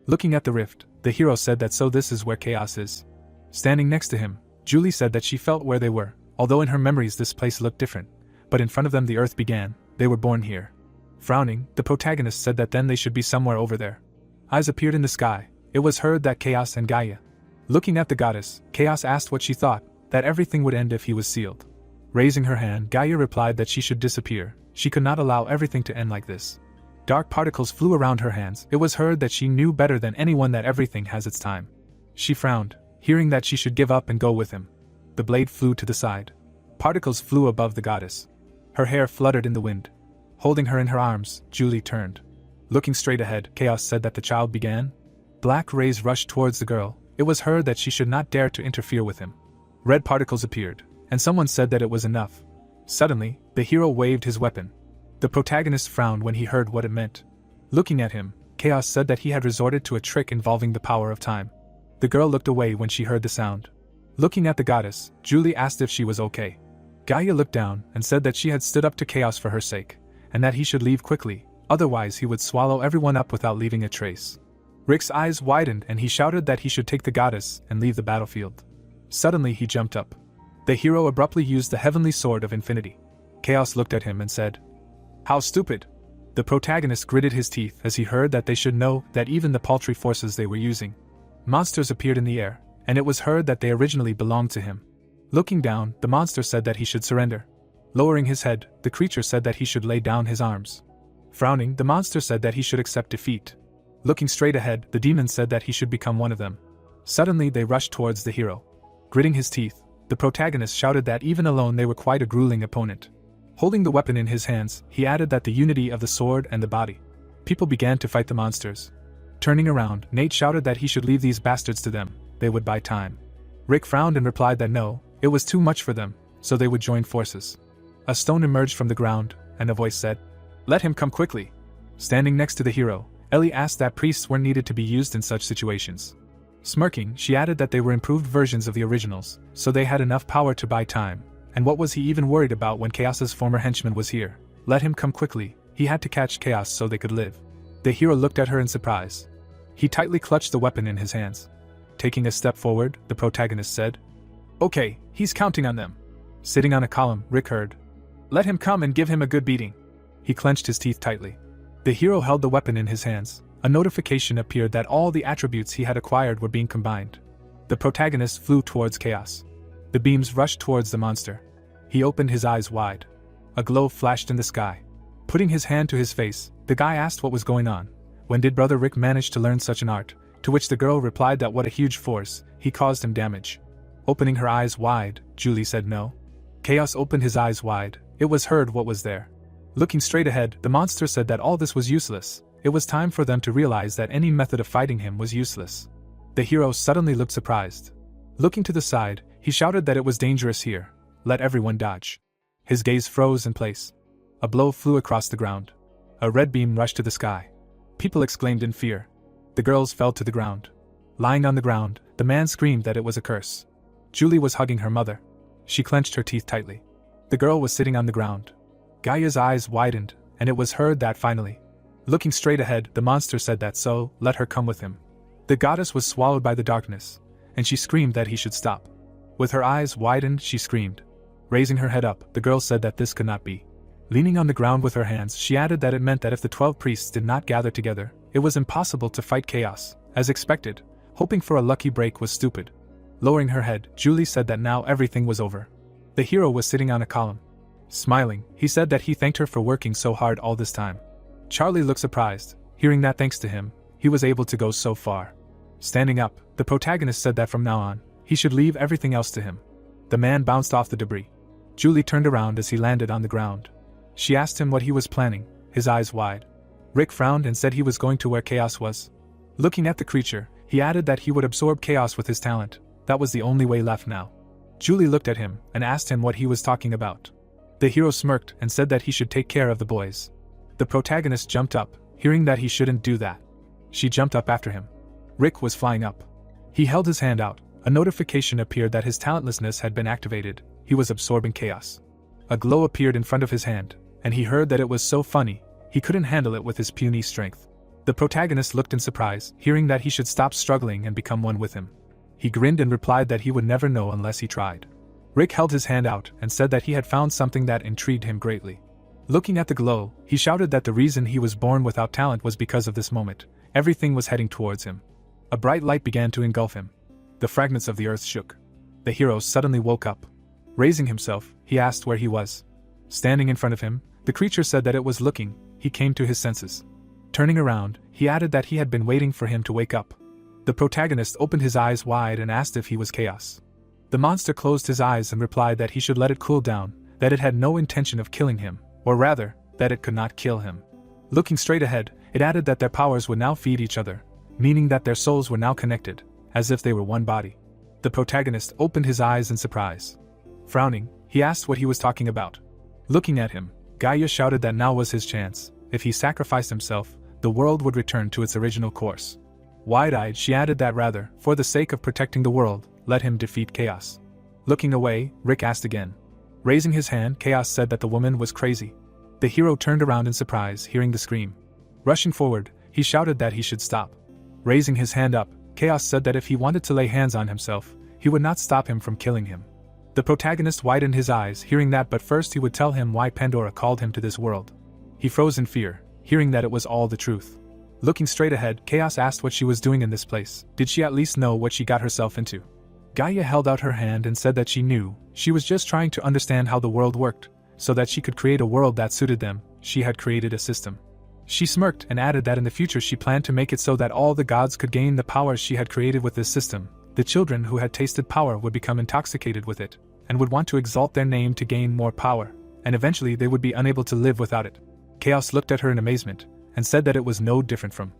Speaker 1: Looking at the rift, the hero said that so this is where chaos is. Standing next to him, Julie said that she felt where they were, although in her memories this place looked different, but in front of them the earth began. They were born here. Frowning, the protagonist said that then they should be somewhere over there. Eyes appeared in the sky. It was heard that Chaos and Gaia. Looking at the goddess, Chaos asked what she thought, that everything would end if he was sealed. Raising her hand, Gaia replied that she should disappear. She could not allow everything to end like this. Dark particles flew around her hands. It was heard that she knew better than anyone that everything has its time. She frowned, hearing that she should give up and go with him. The blade flew to the side. Particles flew above the goddess. Her hair fluttered in the wind. Holding her in her arms, Julie turned. Looking straight ahead, Chaos said that the child began. Black rays rushed towards the girl. It was heard that she should not dare to interfere with him. Red particles appeared, and someone said that it was enough. Suddenly, the hero waved his weapon. The protagonist frowned when he heard what it meant. Looking at him, Chaos said that he had resorted to a trick involving the power of time. The girl looked away when she heard the sound. Looking at the goddess, Julie asked if she was okay. Gaia looked down and said that she had stood up to Chaos for her sake, and that he should leave quickly, otherwise he would swallow everyone up without leaving a trace. Rick's eyes widened and he shouted that he should take the goddess and leave the battlefield. Suddenly he jumped up. The hero abruptly used the heavenly sword of infinity. Chaos looked at him and said, "How stupid!" The protagonist gritted his teeth as he heard that they should know that even the paltry forces they were using. Monsters appeared in the air, and it was heard that they originally belonged to him. Looking down, the monster said that he should surrender. Lowering his head, the creature said that he should lay down his arms. Frowning, the monster said that he should accept defeat. Looking straight ahead, the demon said that he should become one of them. Suddenly they rushed towards the hero. Gritting his teeth, the protagonist shouted that even alone they were quite a grueling opponent. Holding the weapon in his hands, he added that the unity of the sword and the body. People began to fight the monsters. Turning around, Nate shouted that he should leave these bastards to them. They would buy time. Rick frowned and replied that no, it was too much for them, so they would join forces. A stone emerged from the ground, and a voice said, "Let him come quickly." Standing next to the hero, Ellie asked that priests were needed to be used in such situations. Smirking, she added that they were improved versions of the originals, so they had enough power to buy time. And what was he even worried about when Chaos's former henchman was here? Let him come quickly. He had to catch Chaos so they could live. The hero looked at her in surprise. He tightly clutched the weapon in his hands. Taking a step forward, the protagonist said, "Okay, he's counting on them." Sitting on a column, Rick heard, "Let him come and give him a good beating." He clenched his teeth tightly. The hero held the weapon in his hands. A notification appeared that all the attributes he had acquired were being combined. The protagonist flew towards chaos. The beams rushed towards the monster. He opened his eyes wide. A glow flashed in the sky. Putting his hand to his face, the guy asked what was going on. When did Brother Rick manage to learn such an art? To which the girl replied that what a huge force, he caused him damage. Opening her eyes wide, Julie said no. Chaos opened his eyes wide. It was heard what was there. Looking straight ahead, the monster said that all this was useless. It was time for them to realize that any method of fighting him was useless. The hero suddenly looked surprised. Looking to the side, he shouted that it was dangerous here. Let everyone dodge. His gaze froze in place. A blow flew across the ground. A red beam rushed to the sky. People exclaimed in fear. The girls fell to the ground. Lying on the ground, the man screamed that it was a curse. Julie was hugging her mother. She clenched her teeth tightly. The girl was sitting on the ground. Gaia's eyes widened, and it was heard that finally. Looking straight ahead, the monster said that so, let her come with him. The goddess was swallowed by the darkness, and she screamed that he should stop. With her eyes widened, she screamed. Raising her head up, the girl said that this could not be. Leaning on the ground with her hands, she added that it meant that if the 12 priests did not gather together, it was impossible to fight chaos. As expected, hoping for a lucky break was stupid. Lowering her head, Julie said that now everything was over. The hero was sitting on a column. Smiling, he said that he thanked her for working so hard all this time. Charlie looked surprised, hearing that thanks to him, he was able to go so far. Standing up, the protagonist said that from now on, he should leave everything else to him. The man bounced off the debris. Julie turned around as he landed on the ground. She asked him what he was planning, his eyes wide. Rick frowned and said he was going to where chaos was. Looking at the creature, he added that he would absorb chaos with his talent. That was the only way left now. Julie looked at him and asked him what he was talking about. The hero smirked and said that he should take care of the boys. The protagonist jumped up, hearing that he shouldn't do that. She jumped up after him. Rick was flying up. He held his hand out. A notification appeared that his talentlessness had been activated. He was absorbing chaos. A glow appeared in front of his hand, and he heard that it was so funny, he couldn't handle it with his puny strength. The protagonist looked in surprise, hearing that he should stop struggling and become one with him. He grinned and replied that he would never know unless he tried. Rick held his hand out and said that he had found something that intrigued him greatly. Looking at the glow, he shouted that the reason he was born without talent was because of this moment. Everything was heading towards him. A bright light began to engulf him. The fragments of the earth shook. The hero suddenly woke up. Raising himself, he asked where he was. Standing in front of him, the creature said that it was looking. He came to his senses. Turning around, he added that he had been waiting for him to wake up. The protagonist opened his eyes wide and asked if he was chaos. The monster closed his eyes and replied that he should let it cool down, that it had no intention of killing him, or rather, that it could not kill him. Looking straight ahead, it added that their powers would now feed each other, meaning that their souls were now connected, as if they were one body. The protagonist opened his eyes in surprise. Frowning, he asked what he was talking about. Looking at him, Gaia shouted that now was his chance. If he sacrificed himself, the world would return to its original course. Wide-eyed, she added that rather, for the sake of protecting the world, let him defeat chaos. Looking away, Rick asked again. Raising his hand, Chaos said that the woman was crazy. The hero turned around in surprise, hearing the scream. Rushing forward, he shouted that he should stop. Raising his hand up, Chaos said that if he wanted to lay hands on himself, he would not stop him from killing him. The protagonist widened his eyes, hearing that, but first he would tell him why Pandora called him to this world. He froze in fear, hearing that it was all the truth. Looking straight ahead, Chaos asked what she was doing in this place. Did she at least know what she got herself into? Gaia held out her hand and said that she knew. She was just trying to understand how the world worked, so that she could create a world that suited them. She had created a system. She smirked and added that in the future she planned to make it so that all the gods could gain the powers she had created with this system. The children who had tasted power would become intoxicated with it, and would want to exalt their name to gain more power, and eventually they would be unable to live without it. Chaos looked at her in amazement, and said that it was no different from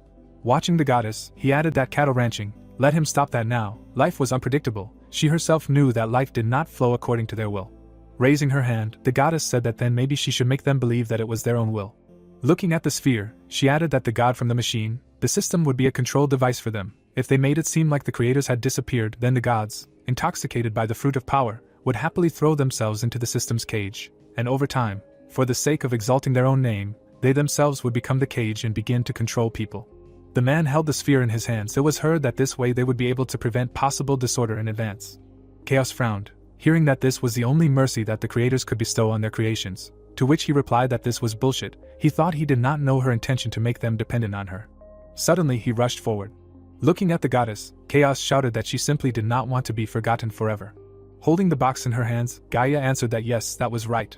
Speaker 1: watching the goddess. He added that cattle ranching, let him stop that now. Life was unpredictable. She herself knew that life did not flow according to their will. Raising her hand, the goddess said that then maybe she should make them believe that it was their own will. Looking at the sphere, she added that the god from the machine, the system would be a control device for them. If they made it seem like the creators had disappeared, then the gods, intoxicated by the fruit of power, would happily throw themselves into the system's cage, and over time, for the sake of exalting their own name, they themselves would become the cage and begin to control people. The man held the sphere in his hands. It was heard that this way they would be able to prevent possible disorder in advance. Chaos frowned, hearing that this was the only mercy that the creators could bestow on their creations. to which he replied that this was bullshit. He thought he did not know her intention to make them dependent on her. Suddenly he rushed forward. Looking at the goddess, Chaos shouted that she simply did not want to be forgotten forever. Holding the box in her hands, Gaia answered that yes, that was right.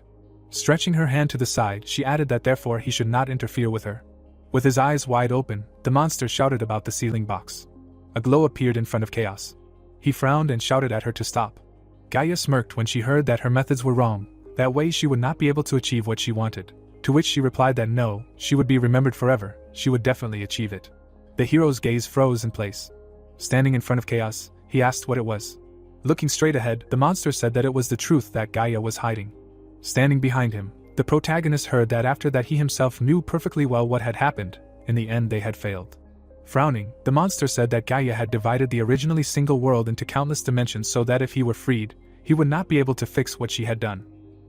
Speaker 1: Stretching her hand to the side, she added that therefore he should not interfere with her. With his eyes wide open, the monster shouted about the sealing box. A glow appeared in front of Chaos. He frowned and shouted at her to stop. Gaia smirked when she heard that her methods were wrong, that way she would not be able to achieve what she wanted, to which she replied that no, she would be remembered forever, she would definitely achieve it. The hero's gaze froze in place. Standing in front of Chaos, he asked what it was. Looking straight ahead, the monster said that it was the truth that Gaia was hiding. Standing behind him, the protagonist heard that after that he himself knew perfectly well what had happened, in the end they had failed. Frowning, the monster said that Gaia had divided the originally single world into countless dimensions so that if he were freed, he would not be able to fix what she had done.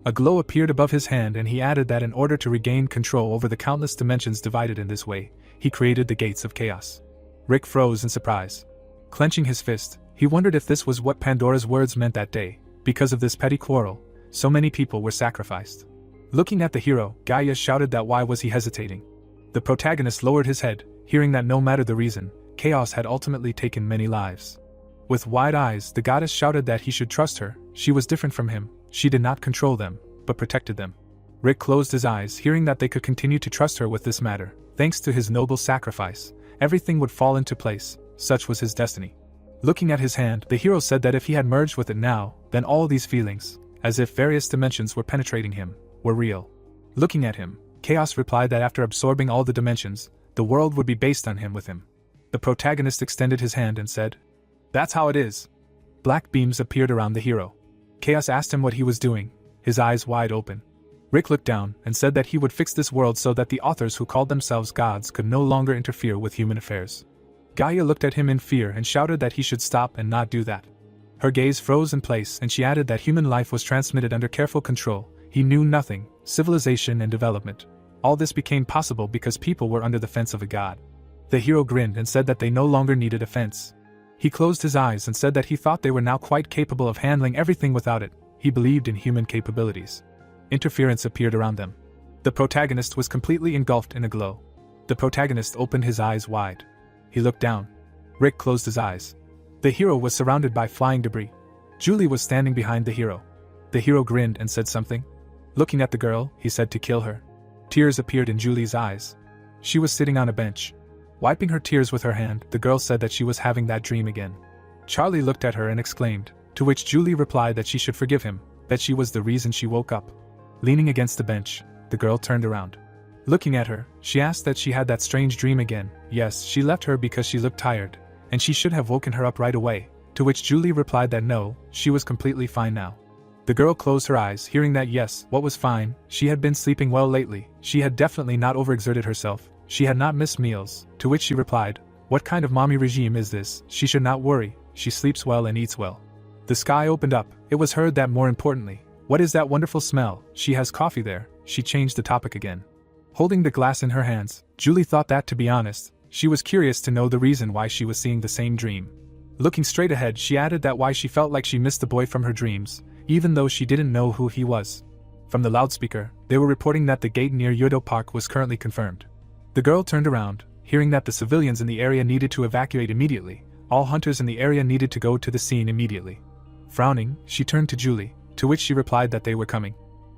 Speaker 1: A glow appeared above his hand and he added that in order to regain control over the countless dimensions divided in this way, he created the Gates of Chaos. Rick froze in surprise. Clenching his fist, he wondered if this was what Pandora's words meant that day. Because of this petty quarrel, so many people were sacrificed. Looking at the hero, Gaia shouted that why was he hesitating. The protagonist lowered his head, hearing that no matter the reason, Chaos had ultimately taken many lives. With wide eyes, the goddess shouted that he should trust her. She was different from him, she did not control them, but protected them. Rick closed his eyes, hearing that they could continue to trust her with this matter. Thanks to his noble sacrifice, everything would fall into place, such was his destiny. Looking at his hand, the hero said that if he had merged with it now, then all these feelings, as if various dimensions were penetrating him, were real. Looking at him, Chaos replied that after absorbing all the dimensions, the world would be based on him with him. The protagonist extended his hand and said, "That's how it is." Black beams appeared around the hero. Chaos asked him what he was doing, his eyes wide open. Rick looked down and said that he would fix this world so that the authors who called themselves gods could no longer interfere with human affairs. Gaia looked at him in fear and shouted that he should stop and not do that. Her gaze froze in place and she added that human life was transmitted under careful control. He knew nothing, civilization and development. All this became possible because people were under the fence of a god. The hero grinned and said that they no longer needed a fence. He closed his eyes and said that he thought they were now quite capable of handling everything without it. He believed in human capabilities. Interference appeared around them. The protagonist was completely engulfed in a glow. The protagonist opened his eyes wide. He looked down. Rick closed his eyes. The hero was surrounded by flying debris. Julie was standing behind the hero. The hero grinned and said something. Looking at the girl, he said to kill her. Tears appeared in Julie's eyes. She was sitting on a bench. Wiping her tears with her hand, the girl said that she was having that dream again. Charlie looked at her and exclaimed, to which Julie replied that she should forgive him, that she was the reason she woke up. Leaning against the bench, the girl turned around. Looking at her, she asked that she had that strange dream again. Yes, she left her because she looked tired, and she should have woken her up right away, to which Julie replied that no, she was completely fine now. The girl closed her eyes, hearing that yes, what was fine, she had been sleeping well lately, she had definitely not overexerted herself, she had not missed meals, to which she replied, what kind of mommy regime is this? She should not worry, she sleeps well and eats well. The sky opened up, it was heard that more importantly, what is that wonderful smell? She has coffee there. She changed the topic again. Holding the glass in her hands, Julie thought that, to be honest, she was curious to know the reason why she was seeing the same dream. Looking straight ahead, she added that why she felt like she missed the boy from her dreams, even though she didn't know who he was. From the loudspeaker, they were reporting that the gate near Yodo Park was currently confirmed. The girl turned around, hearing that the civilians in the area needed to evacuate immediately. All hunters in the area needed to go to the scene immediately. Frowning, she turned to Julie, to which she replied that they were coming.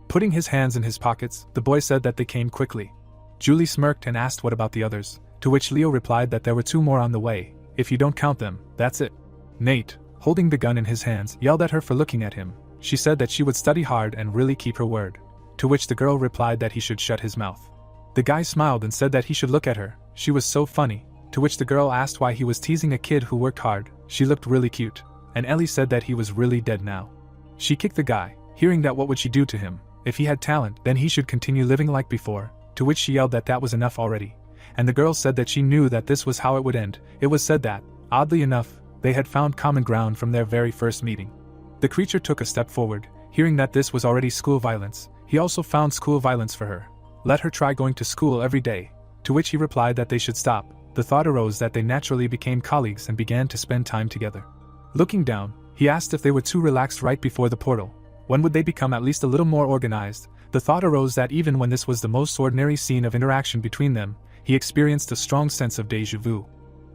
Speaker 1: Putting his hands in his pockets, the boy said that they came quickly. Julie smirked and asked what about the others, to which Leo replied that there were 2 more on the way. If you don't count them, that's it. Nate, holding the gun in his hands, yelled at her for looking at him. She said that she would study hard and really keep her word, to which the girl replied that he should shut his mouth. The guy smiled and said that he should look at her. She was so funny, to which the girl asked why he was teasing a kid who worked hard. She looked really cute, and Ellie said that he was really dead now. She kicked the guy, hearing that what would she do to him? If he had talent, then he should continue living like before, to which she yelled that that was enough already. And the girl said that she knew that this was how it would end. It was said that, oddly enough, they had found common ground from their very first meeting. The creature took a step forward, hearing that this was already school violence. He also found school violence for her. Let her try going to school every day, to which he replied that they should stop. The thought arose that they naturally became colleagues and began to spend time together. Looking down, he asked if they were too relaxed right before the portal. When would they become at least a little more organized? The thought arose that even when this was the most ordinary scene of interaction between them, he experienced a strong sense of déjà vu.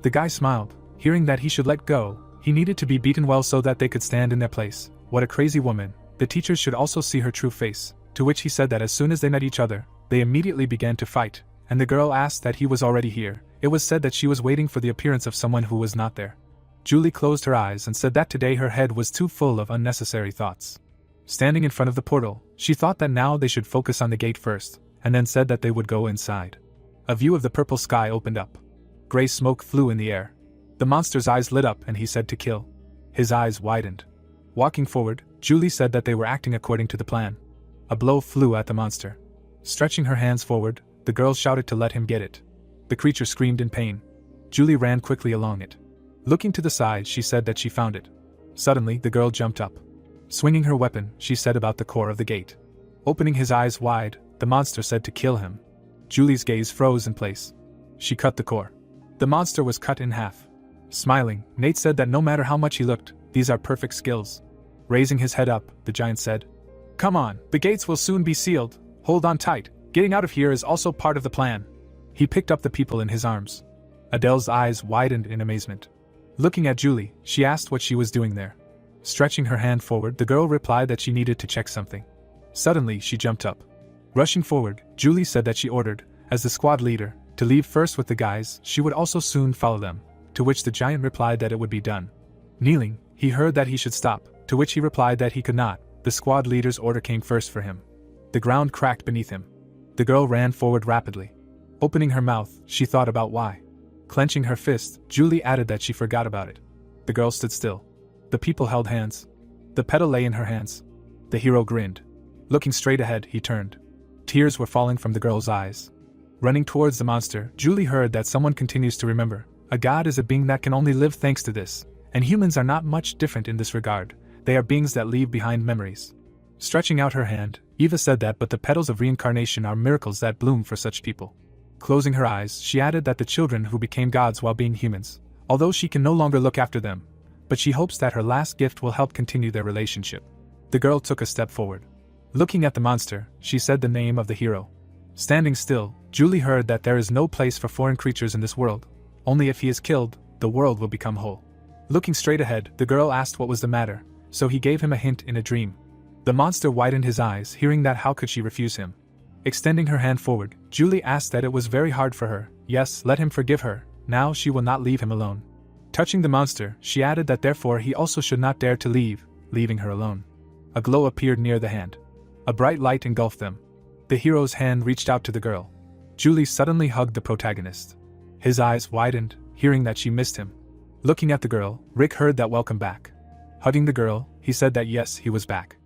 Speaker 1: The guy smiled, hearing that he should let go. He needed to be beaten well so that they could stand in their place. What a crazy woman. The teachers should also see her true face. To which he said that as soon as they met each other, they immediately began to fight, and the girl asked that he was already here. It was said that she was waiting for the appearance of someone who was not there. Julie closed her eyes and said that today her head was too full of unnecessary thoughts. Standing in front of the portal, she thought that now they should focus on the gate first, and then said that they would go inside. A view of the purple sky opened up. Gray smoke flew in the air. The monster's eyes lit up and he said to kill. His eyes widened. Walking forward, Julie said that they were acting according to the plan. A blow flew at the monster. Stretching her hands forward, the girl shouted to let him get it. The creature screamed in pain. Julie ran quickly along it. Looking to the side, she said that she found it. Suddenly, the girl jumped up. Swinging her weapon, she said about the core of the gate. Opening his eyes wide, the monster said to kill him. Julie's gaze froze in place. She cut the core. The monster was cut in half. Smiling, Nate said that no matter how much he looked, these are perfect skills. Raising his head up, the giant said, "Come on, the gates will soon be sealed. Hold on tight. Getting out of here is also part of the plan." He picked up the people in his arms. Adele's eyes widened in amazement. Looking at Julie, she asked what she was doing there. Stretching her hand forward, the girl replied that she needed to check something. Suddenly, she jumped up. Rushing forward, Julie said that she ordered, as the squad leader, to leave first with the guys. She would also soon follow them, to which the giant replied that it would be done. Kneeling, he heard that he should stop, to which he replied that he could not. The squad leader's order came first for him. The ground cracked beneath him. The girl ran forward rapidly. Opening her mouth, she thought about why. Clenching her fist, Julie added that she forgot about it. The girl stood still. The people held hands. The petal lay in her hands. The hero grinned. Looking straight ahead, he turned. Tears were falling from the girl's eyes. Running towards the monster, Julie heard that someone continues to remember. A god is a being that can only live thanks to this, and humans are not much different in this regard. They are beings that leave behind memories. Stretching out her hand, Eva said that but the petals of reincarnation are miracles that bloom for such people. Closing her eyes, she added that the children who became gods while being humans, although she can no longer look after them, but she hopes that her last gift will help continue their relationship. The girl took a step forward. Looking at the monster, she said the name of the hero. Standing still, Julie heard that there is no place for foreign creatures in this world. Only if he is killed, the world will become whole. Looking straight ahead, the girl asked what was the matter, so he gave him a hint in a dream. The monster widened his eyes, hearing that how could she refuse him. Extending her hand forward, Julie asked that it was very hard for her. Yes, let him forgive her. Now she will not leave him alone. Touching the monster, she added that therefore he also should not dare to leave, leaving her alone. A glow appeared near the hand. A bright light engulfed them. The hero's hand reached out to the girl. Julie suddenly hugged the protagonist. His eyes widened, hearing that she missed him. Looking at the girl, Rick heard that welcome back. Hugging the girl, he said that yes, he was back.